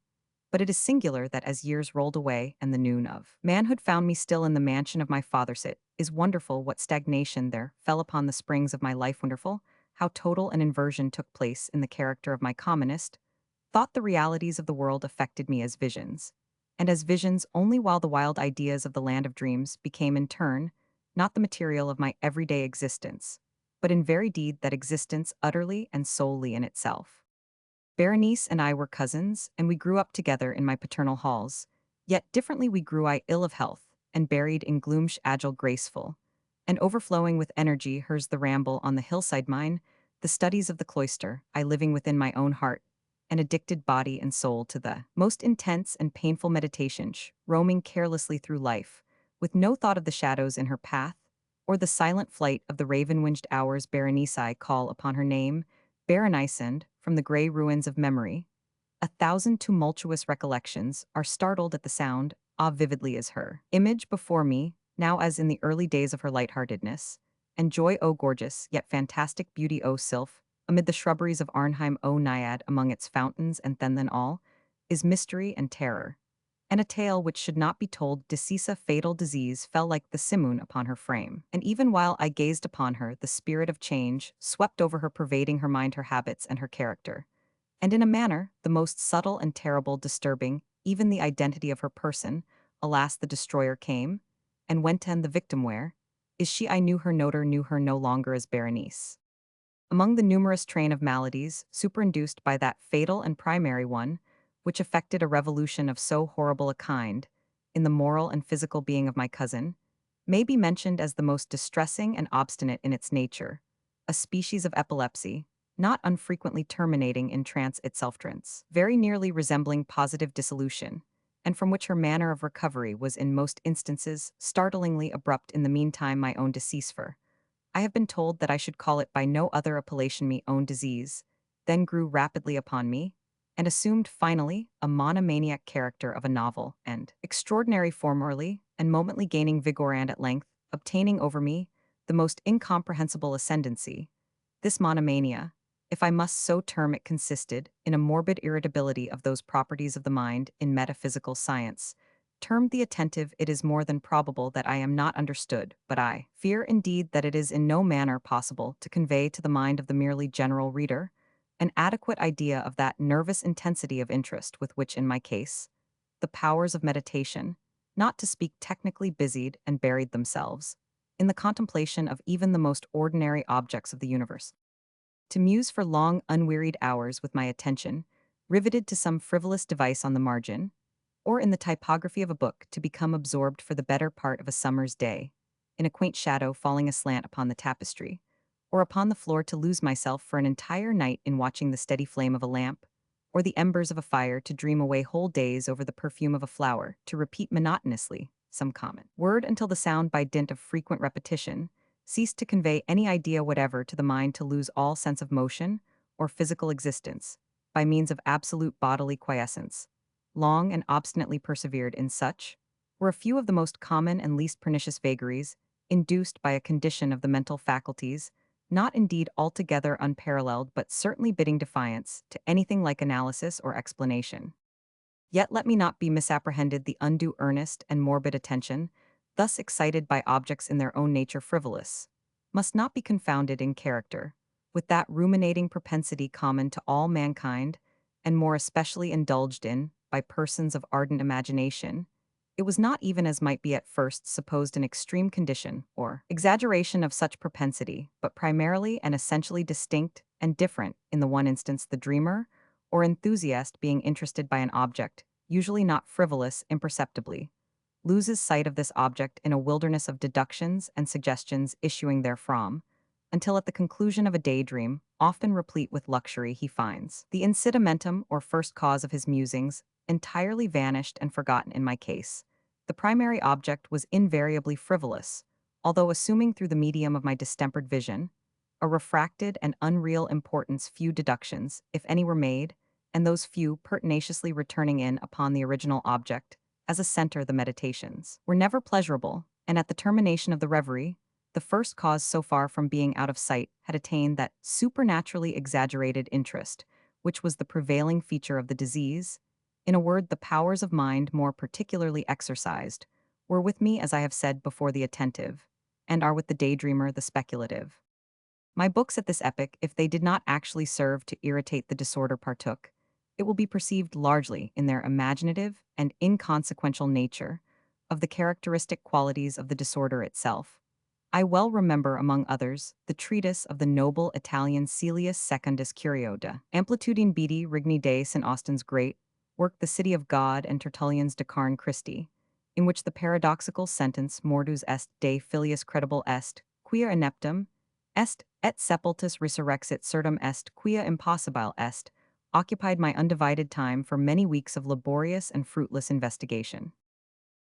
But it is singular that as years rolled away and the noon of manhood found me still in the mansion of my fathers, it is wonderful what stagnation there fell upon the springs of my life, wonderful how total an inversion took place in the character of my commonest, thought the realities of the world affected me as visions, and as visions only while the wild ideas of the land of dreams became in turn, not the material of my everyday existence, but in very deed that existence utterly and solely in itself. Berenice and I were cousins, and we grew up together in my paternal halls. Yet differently we grew I ill of health, and buried in gloomsh agile graceful, and overflowing with energy hers the ramble on the hillside mine, the studies of the cloister, I living within my own heart, and addicted body and soul to the most intense and painful meditations, roaming carelessly through life, with no thought of the shadows in her path, or the silent flight of the raven-winged hours. Berenice I call upon her name, Berenice, and, from the grey ruins of memory, a thousand tumultuous recollections are startled at the sound, ah vividly as her image before me, now as in the early days of her lightheartedness, and joy o gorgeous, yet fantastic beauty o sylph, amid the shrubberies of Arnheim o naiad among its fountains, and then all, is mystery and terror, and a tale which should not be told. Deceasa fatal disease fell like the simoon upon her frame, and even while I gazed upon her the spirit of change swept over her, pervading her mind, her habits, and her character, and in a manner the most subtle and terrible, disturbing even the identity of her person. Alas, the destroyer came, and went, and the victim where? Is she? I knew her no longer as Berenice. Among the numerous train of maladies superinduced by that fatal and primary one, which effected a revolution of so horrible a kind, in the moral and physical being of my cousin, may be mentioned as the most distressing and obstinate in its nature, a species of epilepsy, not unfrequently terminating in trance itself, trance, very nearly resembling positive dissolution, and from which her manner of recovery was in most instances startlingly abrupt. In the meantime my own decease, for I have been told that I should call it by no other appellation, me own disease, then grew rapidly upon me, and assumed finally a monomaniac character of a novel and extraordinary formerly, and momently gaining vigor, and at length obtaining over me the most incomprehensible ascendancy. This monomania, if I must so term it, consisted in a morbid irritability of those properties of the mind in metaphysical science termed the attentive. It is more than probable that I am not understood, but I fear indeed that it is in no manner possible to convey to the mind of the merely general reader an adequate idea of that nervous intensity of interest with which, in my case, the powers of meditation, not to speak technically, busied and buried themselves, in the contemplation of even the most ordinary objects of the universe. To muse for long, unwearied hours with my attention, riveted to some frivolous device on the margin, or in the typography of a book to become absorbed for the better part of a summer's day, in a quaint shadow falling aslant upon the tapestry, or upon the floor to lose myself for an entire night in watching the steady flame of a lamp, or the embers of a fire to dream away whole days over the perfume of a flower, to repeat monotonously some common word until the sound by dint of frequent repetition ceased to convey any idea whatever to the mind, to lose all sense of motion or physical existence, by means of absolute bodily quiescence, long and obstinately persevered in such, were a few of the most common and least pernicious vagaries, induced by a condition of the mental faculties, not indeed altogether unparalleled but certainly bidding defiance to anything like analysis or explanation. Yet let me not be misapprehended: the undue earnest and morbid attention, thus excited by objects in their own nature frivolous, must not be confounded in character with that ruminating propensity common to all mankind, and more especially indulged in by persons of ardent imagination. It was not even, as might be at first supposed, an extreme condition or exaggeration of such propensity, but primarily and essentially distinct and different. In the one instance, the dreamer or enthusiast, being interested by an object, usually not frivolous, imperceptibly loses sight of this object in a wilderness of deductions and suggestions issuing therefrom, until at the conclusion of a daydream, often replete with luxury, he finds the incitamentum or first cause of his musings entirely vanished and forgotten. In my case, the primary object was invariably frivolous, although assuming through the medium of my distempered vision a refracted and unreal importance. Few deductions, if any, were made, and those few pertinaciously returning in upon the original object as a center. The meditations were never pleasurable, and at the termination of the reverie, the first cause, so far from being out of sight, had attained that supernaturally exaggerated interest which was the prevailing feature of the disease. In a word, the powers of mind more particularly exercised were with me, as I have said before, the attentive, and are with the daydreamer the speculative. My books at this epoch, if they did not actually serve to irritate the disorder partook, it will be perceived largely in their imaginative and inconsequential nature of the characteristic qualities of the disorder itself. I well remember, among others, the treatise of the noble Italian Caelius Secundus Curio de Amplitudine Beati Regni Dei, St. Austin's great work The City of God, and Tertullian's De Carne Christi, in which the paradoxical sentence Mortus est de filius credible est, quia ineptum est, et sepultus resurrexit certum est, quia impossibile est, occupied my undivided time for many weeks of laborious and fruitless investigation.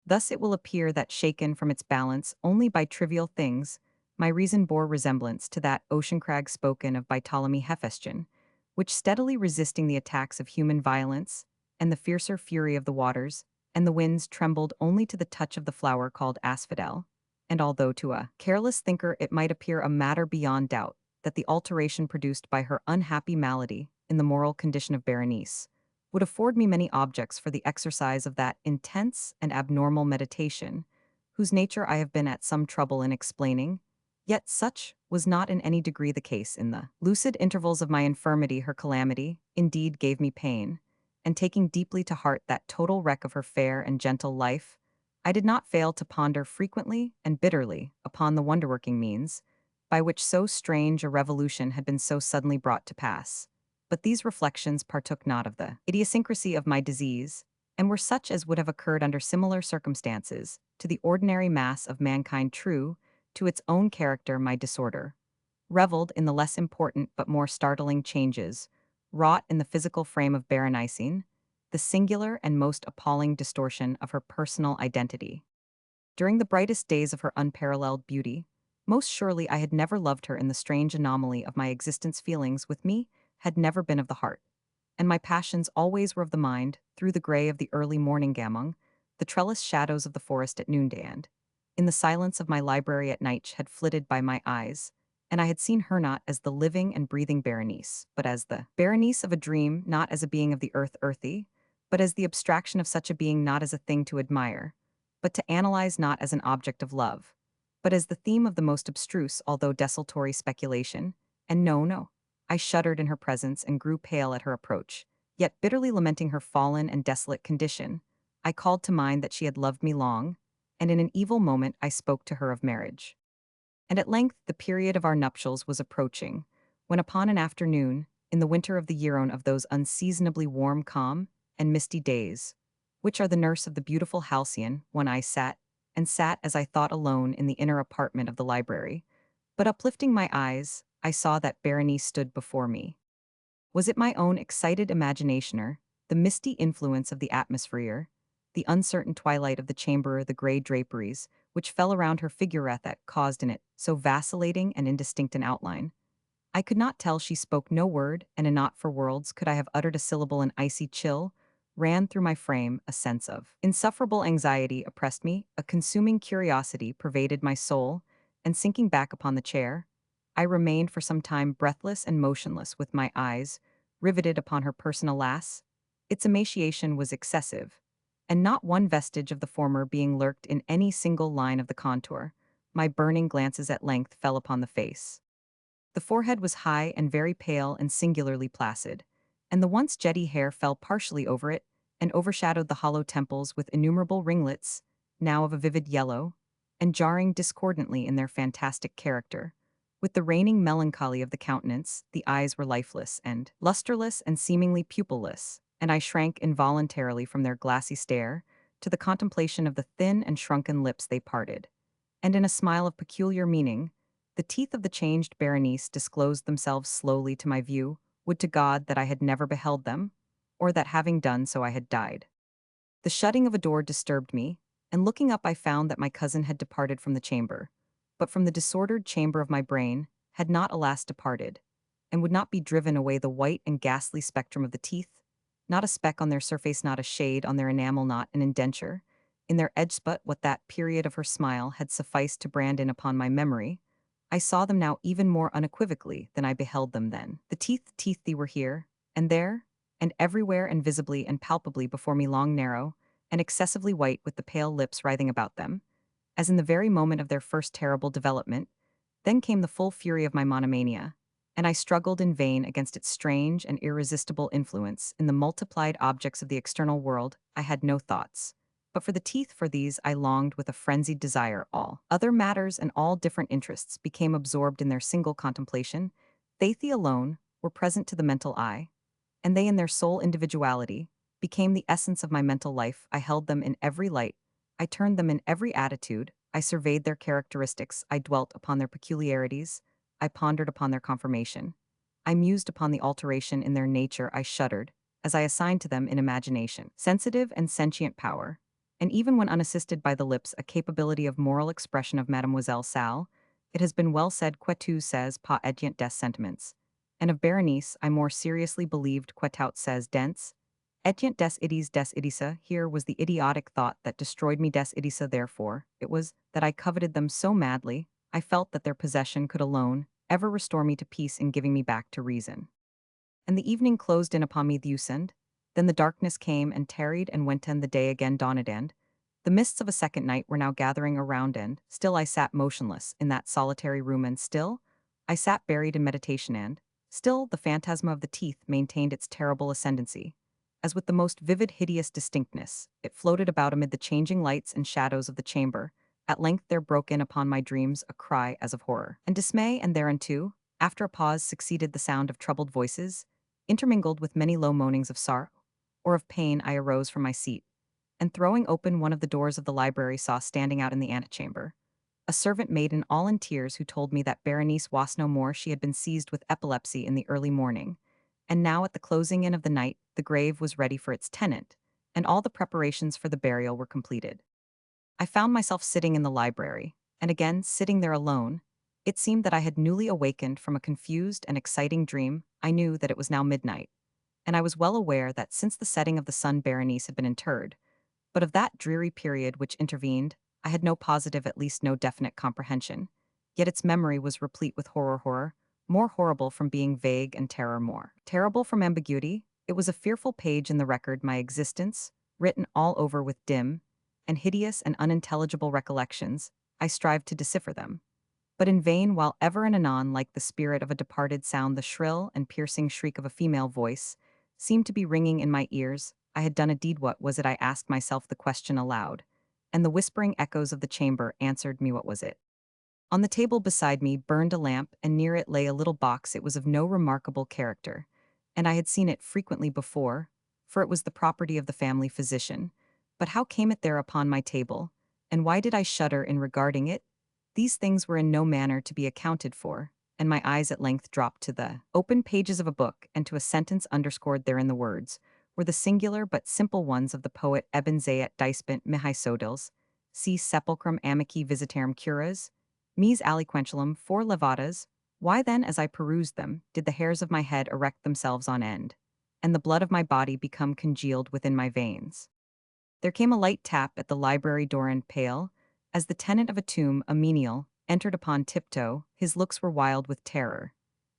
Thus it will appear that, shaken from its balance only by trivial things, my reason bore resemblance to that ocean crag spoken of by Ptolemy Hephaestion, which, steadily resisting the attacks of human violence and the fiercer fury of the waters and the winds, trembled only to the touch of the flower called asphodel. And although to a careless thinker it might appear a matter beyond doubt that the alteration produced by her unhappy malady in the moral condition of Berenice would afford me many objects for the exercise of that intense and abnormal meditation, whose nature I have been at some trouble in explaining, yet such was not in any degree the case. In the lucid intervals of my infirmity, her calamity, indeed, gave me pain, and taking deeply to heart that total wreck of her fair and gentle life, I did not fail to ponder frequently and bitterly upon the wonder-working means by which so strange a revolution had been so suddenly brought to pass. But these reflections partook not of the idiosyncrasy of my disease, and were such as would have occurred under similar circumstances to the ordinary mass of mankind. True to its own character, my disorder reveled in the less important but more startling changes wrought in the physical frame of Berenice, the singular and most appalling distortion of her personal identity. During the brightest days of her unparalleled beauty, most surely I had never loved her. In the strange anomaly of my existence, feelings with me had never been of the heart, and my passions always were of the mind. Through the gray of the early morning, among the trellised shadows of the forest at noonday, and in the silence of my library at night, had flitted by my eyes, and I had seen her not as the living and breathing Berenice, but as the Berenice of a dream, not as a being of the earth earthy, but as the abstraction of such a being, not as a thing to admire, but to analyze, not as an object of love, but as the theme of the most abstruse although desultory speculation. And no, I shuddered in her presence and grew pale at her approach, yet bitterly lamenting her fallen and desolate condition, I called to mind that she had loved me long, and in an evil moment I spoke to her of marriage. And at length the period of our nuptials was approaching, when upon an afternoon, in the winter of the year of those unseasonably warm, calm, and misty days, which are the nurse of the beautiful halcyon, when I sat, and sat as I thought alone in the inner apartment of the library, but uplifting my eyes, I saw that Berenice stood before me. Was it my own excited imagination, or the misty influence of the atmosphere, the uncertain twilight of the chamber, the gray draperies, which fell around her figurette that caused in it so vacillating and indistinct an outline? I could not tell. She spoke no word, and in not for worlds could I have uttered a syllable. An icy chill ran through my frame, a sense of insufferable anxiety oppressed me, a consuming curiosity pervaded my soul, and sinking back upon the chair, I remained for some time breathless and motionless with my eyes riveted upon her person. Alas, its emaciation was excessive, and not one vestige of the former being lurked in any single line of the contour. My burning glances at length fell upon the face. The forehead was high and very pale and singularly placid, and the once jetty hair fell partially over it and overshadowed the hollow temples with innumerable ringlets, now of a vivid yellow, and jarring discordantly in their fantastic character. With the reigning melancholy of the countenance, the eyes were lifeless and lustreless and seemingly pupilless, and I shrank involuntarily from their glassy stare to the contemplation of the thin and shrunken lips they parted. And in a smile of peculiar meaning, the teeth of the changed Berenice disclosed themselves slowly to my view. Would to God that I had never beheld them, or that having done so I had died. The shutting of a door disturbed me, and looking up I found that my cousin had departed from the chamber, but from the disordered chamber of my brain had not alas departed, and would not be driven away the white and ghastly spectrum of the teeth, not a speck on their surface, not a shade on their enamel, not an indenture in their edge, but what that period of her smile had sufficed to brand in upon my memory. I saw them now even more unequivocally than I beheld them then. The teeth they were here, and there, and everywhere, and visibly and palpably before me, long, narrow, and excessively white, with the pale lips writhing about them, as in the very moment of their first terrible development. Then came the full fury of my monomania, and I struggled in vain against its strange and irresistible influence. In the multiplied objects of the external world, I had no thoughts. But for the teeth, for these I longed with a frenzied desire. All other matters and all different interests became absorbed in their single contemplation. They alone were present to the mental eye, and they in their sole individuality became the essence of my mental life. I held them in every light, I turned them in every attitude, I surveyed their characteristics, I dwelt upon their peculiarities, I pondered upon their conformation. I mused upon the alteration in their nature. I shuddered, as I assigned to them in imagination sensitive and sentient power, and even when unassisted by the lips, a capability of moral expression. Of Mademoiselle Salle, it has been well said, "Que tu sais pas edient des sentiments," and of Berenice I more seriously believed, "Que tout says dents, etient des idis des idissa." Here was the idiotic thought that destroyed me. Des idissa, therefore, it was that I coveted them so madly, I felt that their possession could alone ever restore me to peace in giving me back to reason. And the evening closed in upon me thusend, then the darkness came and tarried and went, and the day again dawned, and the mists of a second night were now gathering around, and still I sat motionless in that solitary room, and still I sat buried in meditation, and still the phantasma of the teeth maintained its terrible ascendancy. As with the most vivid, hideous distinctness, it floated about amid the changing lights and shadows of the chamber. At length there broke in upon my dreams a cry as of horror and dismay, and thereunto, after a pause, succeeded the sound of troubled voices, intermingled with many low moanings of sorrow or of pain. I arose from my seat, and throwing open one of the doors of the library, saw standing out in the antechamber a servant maiden all in tears, who told me that Berenice was no more. She had been seized with epilepsy in the early morning, and now at the closing in of the night the grave was ready for its tenant, and all the preparations for the burial were completed. I found myself sitting in the library, and again sitting there alone. It seemed that I had newly awakened from a confused and exciting dream. I knew that it was now midnight, and I was well aware that since the setting of the sun Berenice had been interred, but of that dreary period which intervened, I had no positive, at least no definite comprehension. Yet its memory was replete with horror, more horrible from being vague, and terror more terrible from ambiguity. It was a fearful page in the record, my existence, written all over with dim and hideous and unintelligible recollections. I strived to decipher them, but in vain. While ever and anon, like the spirit of a departed sound, the shrill and piercing shriek of a female voice seemed to be ringing in my ears. I had done a deed. What was it? I asked myself the question aloud, and the whispering echoes of the chamber answered me. What was it? On the table beside me burned a lamp, and near it lay a little box. It was of no remarkable character, and I had seen it frequently before, for it was the property of the family physician. But how came it there upon my table, and why did I shudder in regarding it? These things were in no manner to be accounted for, and my eyes at length dropped to the open pages of a book and to a sentence underscored therein. The words were the singular but simple ones of the poet Eben Zayat Dispent mihi sodils, si sepulchrum amici visitarum curas, mis aliquentulum for levatas. Why then, as I perused them, did the hairs of my head erect themselves on end, and the blood of my body become congealed within my veins? There came a light tap at the library door, and pale, as the tenant of a tomb, a menial, entered upon tiptoe. His looks were wild with terror,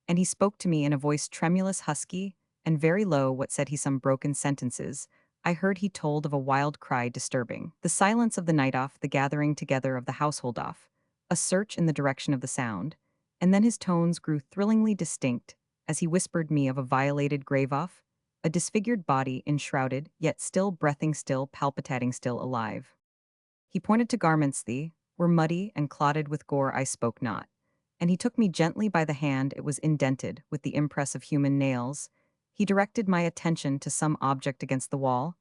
and he spoke to me in a voice tremulous, husky, and very low. What said he? Some broken sentences I heard. He told of a wild cry disturbing the silence of the night, off the gathering together of the household, off a search in the direction of the sound, and then his tones grew thrillingly distinct as he whispered me of a violated grave, off a disfigured body, enshrouded, yet still breathing, still palpitating, still alive. He pointed to garments that were muddy and clotted with gore. I spoke not, and he took me gently by the hand. It was indented with the impress of human nails. He directed my attention to some object against the wall.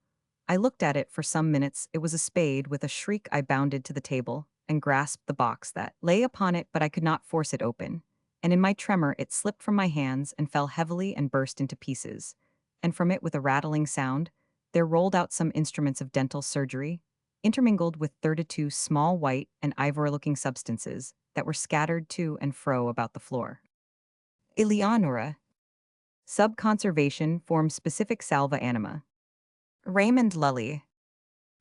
I looked at it for some minutes. It was a spade. With a shriek I bounded to the table and grasped the box that lay upon it, but I could not force it open, and in my tremor it slipped from my hands and fell heavily and burst into pieces, and from it, with a rattling sound, there rolled out some instruments of dental surgery, intermingled with 32 small white and ivory-looking substances that were scattered to and fro about the floor. Eleonora. Sub-conservation form specific salva anima. Raymond Lully.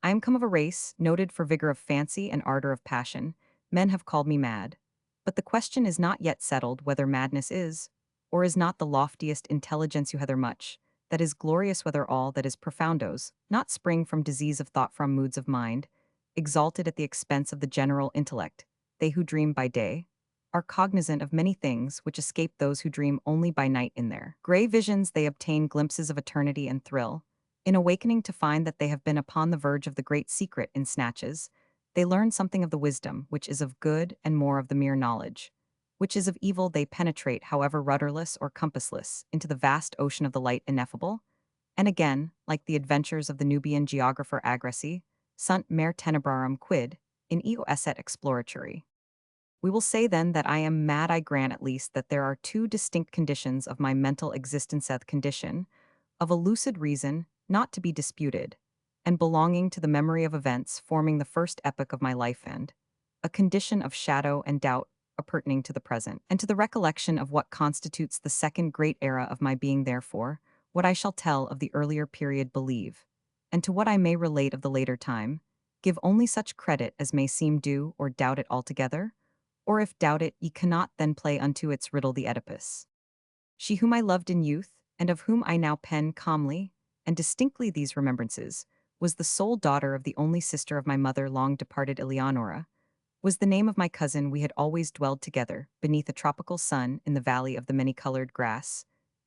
I am come of a race noted for vigor of fancy and ardor of passion. Men have called me mad. But the question is not yet settled whether madness is, or is not, the loftiest intelligence you hither much, that is glorious, whether all that is profoundos, not spring from disease of thought, from moods of mind, exalted at the expense of the general intellect. They who dream by day are cognizant of many things which escape those who dream only by night. In their gray visions they obtain glimpses of eternity and thrill. In awakening to find that they have been upon the verge of the great secret, in snatches, they learn something of the wisdom which is of good and more of the mere knowledge which is of evil. They penetrate, however rudderless or compassless, into the vast ocean of the light ineffable, and again, like the adventures of the Nubian geographer Agrassi, sunt mer tenebrarum quid, in eo esset exploraturi. We will say then that I am mad. I grant at least that there are two distinct conditions of my mental existence: the condition of a lucid reason, not to be disputed, and belonging to the memory of events forming the first epoch of my life, and a condition of shadow and doubt appertaining to the present, and to the recollection of what constitutes the second great era of my being. Therefore, what I shall tell of the earlier period believe, and to what I may relate of the later time, give only such credit as may seem due, or doubt it altogether, or if doubt it, ye cannot then play unto its riddle the Oedipus. She whom I loved in youth, and of whom I now pen calmly and distinctly these remembrances, was the sole daughter of the only sister of my mother, long departed Eleonora, was the name of my cousin. We had always dwelled together beneath a tropical sun in the valley of the many-colored grass.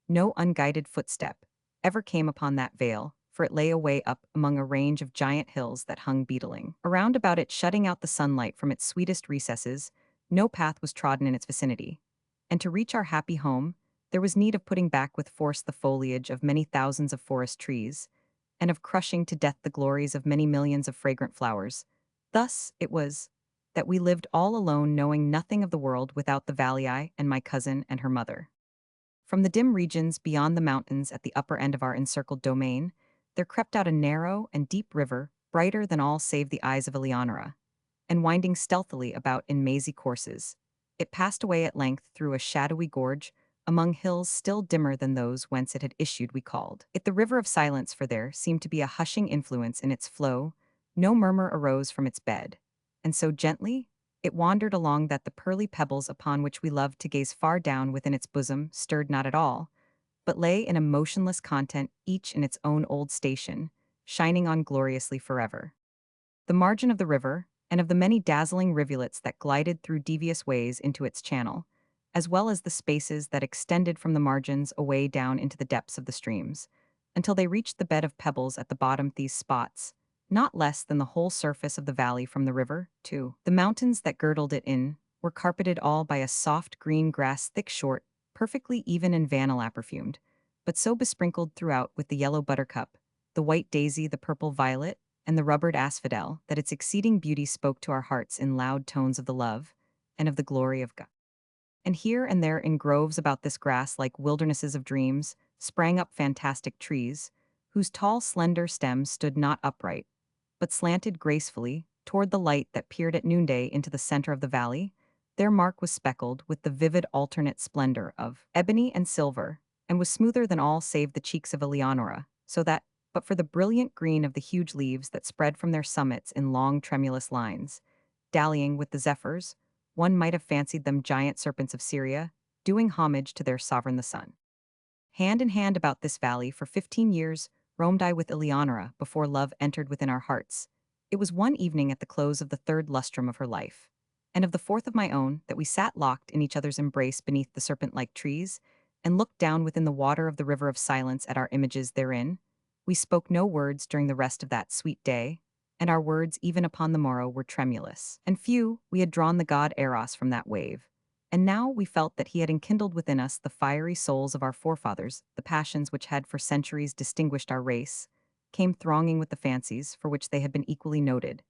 No unguided footstep ever came upon that vale, for it lay away up among a range of giant hills that hung beetling around about it, shutting out the sunlight from its sweetest recesses. No path was trodden in its vicinity, and to reach our happy home, there was need of putting back with force the foliage of many thousands of forest trees, and of crushing to death the glories of many millions of fragrant flowers. Thus it was that we lived all alone, knowing nothing of the world without the Valii and my cousin and her mother. From the dim regions beyond the mountains at the upper end of our encircled domain, there crept out a narrow and deep river, brighter than all save the eyes of Eleonora, and winding stealthily about in mazy courses. It passed away at length through a shadowy gorge, among hills still dimmer than those whence it had issued. We called it the River of Silence, for there seemed to be a hushing influence in its flow. No murmur arose from its bed, and so gently it wandered along that the pearly pebbles upon which we loved to gaze far down within its bosom stirred not at all, but lay in a motionless content, each in its own old station, shining on gloriously forever. The margin of the river, and of the many dazzling rivulets that glided through devious ways into its channel, as well as the spaces that extended from the margins away down into the depths of the streams, until they reached the bed of pebbles at the bottom. These spots, not less than the whole surface of the valley from the river to the mountains that girdled it in, were carpeted all by a soft green grass thick short, perfectly even and vanilla perfumed, but so besprinkled throughout with the yellow buttercup, the white daisy, the purple violet, and the rubbered asphodel that its exceeding beauty spoke to our hearts in loud tones of the love and of the glory of God. And here and there in groves about this grass like wildernesses of dreams sprang up fantastic trees, whose tall slender stems stood not upright, but slanted gracefully toward the light that peered at noonday into the center of the valley. Their mark was speckled with the vivid alternate splendor of ebony and silver, and was smoother than all save the cheeks of Eleonora, so that, but for the brilliant green of the huge leaves that spread from their summits in long tremulous lines, dallying with the zephyrs, one might have fancied them giant serpents of Syria, doing homage to their sovereign the sun. Hand in hand about this valley for 15 years roamed I with Eleonora before love entered within our hearts. It was one evening at the close of the third lustrum of her life, and of the fourth of my own, that we sat locked in each other's embrace beneath the serpent-like trees, and looked down within the water of the river of silence at our images therein. We spoke no words during the rest of that sweet day, and our words even upon the morrow were tremulous. And few, we had drawn the god Eros from that wave. And now we felt that he had enkindled within us the fiery souls of our forefathers, the passions which had for centuries distinguished our race, came thronging with the fancies for which they had been equally noted,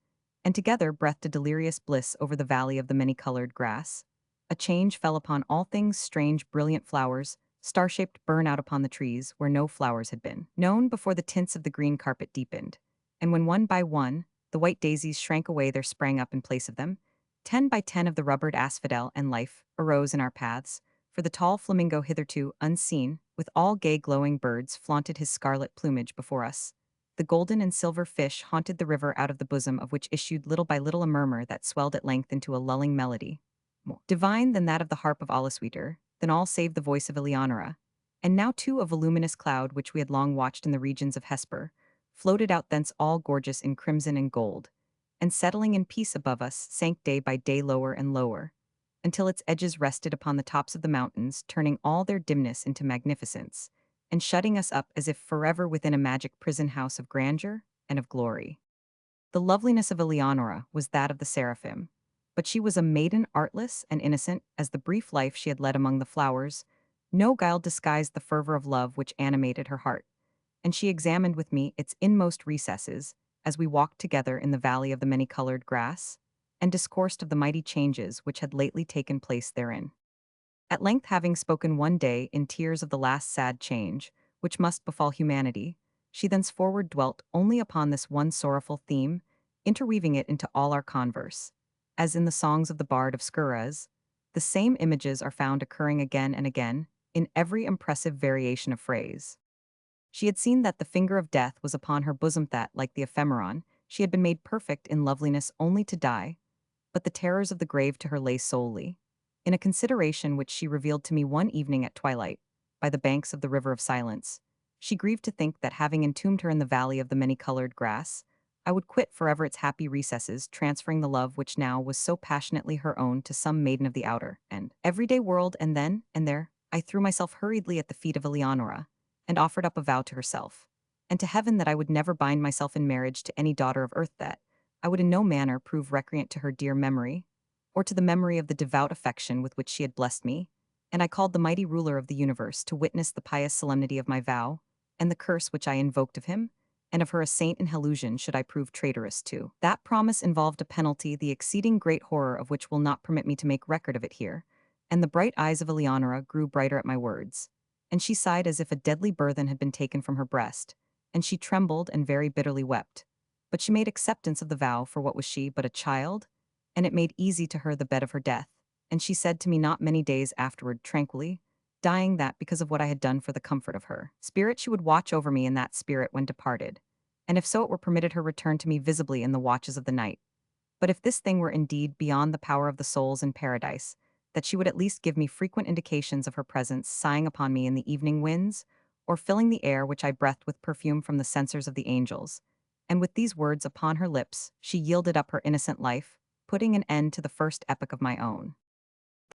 and together breathed a delirious bliss over the valley of the many-colored grass. A change fell upon all things strange, brilliant flowers, star-shaped burn out upon the trees where no flowers had been known before the tints of the green carpet deepened, and when one by one the white daisies shrank away there sprang up in place of them 10 by 10 of the rubbered asphodel, and life arose in our paths, for the tall flamingo hitherto unseen, with all gay glowing birds flaunted his scarlet plumage before us. The golden and silver fish haunted the river out of the bosom of which issued little by little a murmur that swelled at length into a lulling melody, more divine than that of the harp of Allesweeter, than all save the voice of Eleonora. And now too a voluminous cloud which we had long watched in the regions of Hesper, floated out thence all gorgeous in crimson and gold, and settling in peace above us, sank day by day lower and lower, until its edges rested upon the tops of the mountains, turning all their dimness into magnificence, and shutting us up as if forever within a magic prison house of grandeur and of glory. The loveliness of Eleonora was that of the seraphim, but she was a maiden artless and innocent as the brief life she had led among the flowers. No guile disguised the fervor of love which animated her heart, and she examined with me its inmost recesses, as we walked together in the valley of the many-colored grass, and discoursed of the mighty changes which had lately taken place therein. At length, having spoken one day in tears of the last sad change, which must befall humanity, she thenceforward dwelt only upon this one sorrowful theme, interweaving it into all our converse. As in the songs of the bard of Skurrez, the same images are found occurring again and again, in every impressive variation of phrase. She had seen that the finger of death was upon her bosom, that, like the ephemeron, she had been made perfect in loveliness only to die, but the terrors of the grave to her lay solely. In a consideration which she revealed to me one evening at twilight, by the banks of the river of silence, she grieved to think that having entombed her in the valley of the many-colored grass, I would quit forever its happy recesses, transferring the love which now was so passionately her own to some maiden of the outer and everyday world. And then, and there, I threw myself hurriedly at the feet of Eleonora, and offered up a vow to herself, and to heaven, that I would never bind myself in marriage to any daughter of earth, that I would in no manner prove recreant to her dear memory, or to the memory of the devout affection with which she had blessed me, and I called the mighty ruler of the universe to witness the pious solemnity of my vow, and the curse which I invoked of him, and of her a saint in illusion should I prove traitorous to. That promise involved a penalty, the exceeding great horror of which will not permit me to make record of it here, and the bright eyes of Eleonora grew brighter at my words, and she sighed as if a deadly burthen had been taken from her breast, and she trembled and very bitterly wept. But she made acceptance of the vow, for what was she but a child? And it made easy to her the bed of her death, and she said to me not many days afterward tranquilly, dying, that because of what I had done for the comfort of her spirit she would watch over me in that spirit when departed, and if so it were permitted her return to me visibly in the watches of the night. But if this thing were indeed beyond the power of the souls in paradise, that she would at least give me frequent indications of her presence, sighing upon me in the evening winds, or filling the air which I breathed with perfume from the censers of the angels. And with these words upon her lips, she yielded up her innocent life, putting an end to the first epoch of my own.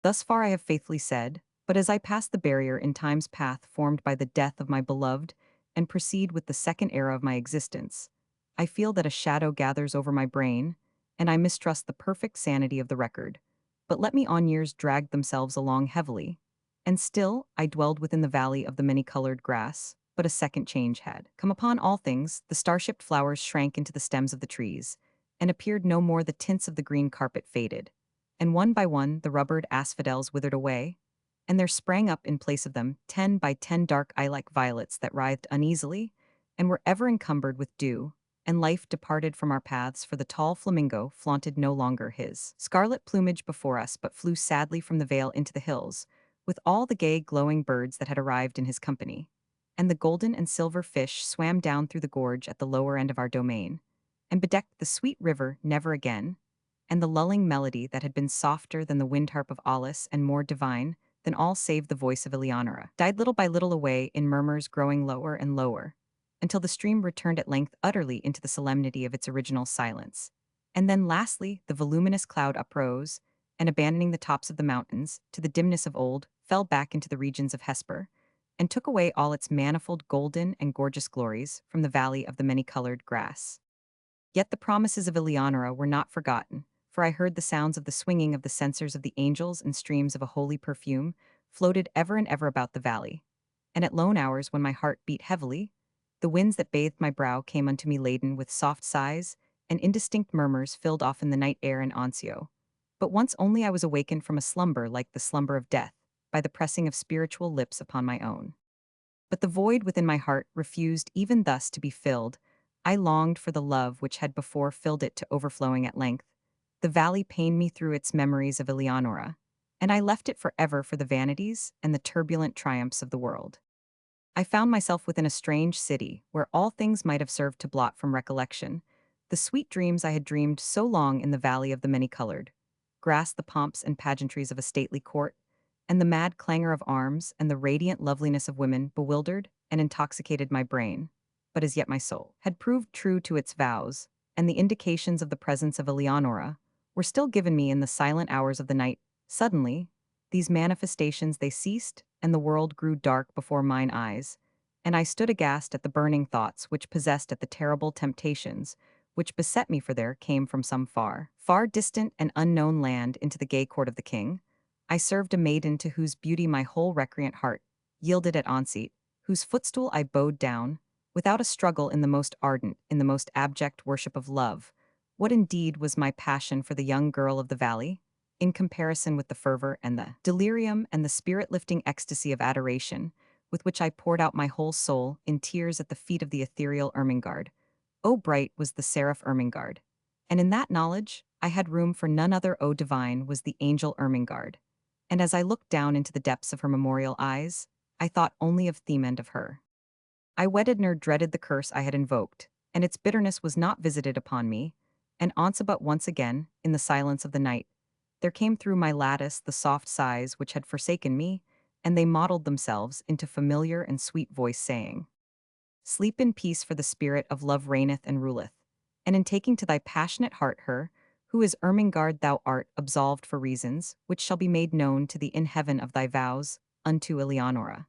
Thus far I have faithfully said, but as I pass the barrier in time's path formed by the death of my beloved, and proceed with the second era of my existence, I feel that a shadow gathers over my brain, and I mistrust the perfect sanity of the record, but let me on years dragged themselves along heavily. And still I dwelled within the valley of the many-colored grass, but a second change had come upon all things. The star-shaped flowers shrank into the stems of the trees, and appeared no more. The tints of the green carpet faded, and one by one the rubbered asphodels withered away, and there sprang up in place of them 10 by 10 dark eye-like violets that writhed uneasily, and were ever encumbered with dew, and life departed from our paths, for the tall flamingo flaunted no longer his scarlet plumage before us, but flew sadly from the vale into the hills, with all the gay glowing birds that had arrived in his company. And the golden and silver fish swam down through the gorge at the lower end of our domain, and bedecked the sweet river never again, and the lulling melody that had been softer than the wind harp of Alice and more divine than all save the voice of Eleonora, died little by little away in murmurs growing lower and lower, until the stream returned at length utterly into the solemnity of its original silence. And then lastly the voluminous cloud uprose, and abandoning the tops of the mountains to the dimness of old, fell back into the regions of Hesper, and took away all its manifold golden and gorgeous glories from the valley of the many-colored grass. Yet the promises of Eleonora were not forgotten, for I heard the sounds of the swinging of the censers of the angels, and streams of a holy perfume floated ever and ever about the valley. And at lone hours, when my heart beat heavily, the winds that bathed my brow came unto me laden with soft sighs, and indistinct murmurs filled often the night air and Ancio. But once only I was awakened from a slumber like the slumber of death, by the pressing of spiritual lips upon my own. But the void within my heart refused even thus to be filled. I longed for the love which had before filled it to overflowing at length. The valley pained me through its memories of Eleonora, and I left it forever for the vanities and the turbulent triumphs of the world. I found myself within a strange city, where all things might have served to blot from recollection the sweet dreams I had dreamed so long in the valley of the many-colored grass, the pomps and pageantries of a stately court, and the mad clangor of arms and the radiant loveliness of women bewildered and intoxicated my brain. But as yet my soul had proved true to its vows, and the indications of the presence of Eleonora were still given me in the silent hours of the night. Suddenly, these manifestations they ceased, and the world grew dark before mine eyes, and I stood aghast at the burning thoughts which possessed, at the terrible temptations which beset me, for there came from some far, far distant and unknown land into the gay court of the king. I served a maiden to whose beauty my whole recreant heart yielded at onset, whose footstool I bowed down, without a struggle, in the most ardent, in the most abject worship of love. What indeed was my passion for the young girl of the valley, in comparison with the fervor and the delirium and the spirit-lifting ecstasy of adoration, with which I poured out my whole soul in tears at the feet of the ethereal Ermengarde? O bright was the seraph Ermengarde, and in that knowledge I had room for none other. O divine was the angel Ermengarde, and as I looked down into the depths of her memorial eyes, I thought only of theme and of her. I wedded nor dreaded the curse I had invoked, and its bitterness was not visited upon me, and once, but once again, in the silence of the night, there came through my lattice the soft sighs which had forsaken me, and they modeled themselves into familiar and sweet voice, saying, "Sleep in peace, for the spirit of love reigneth and ruleth, and in taking to thy passionate heart her, who is Ermengarde, thou art absolved for reasons which shall be made known to thee in heaven of thy vows unto Eleonora."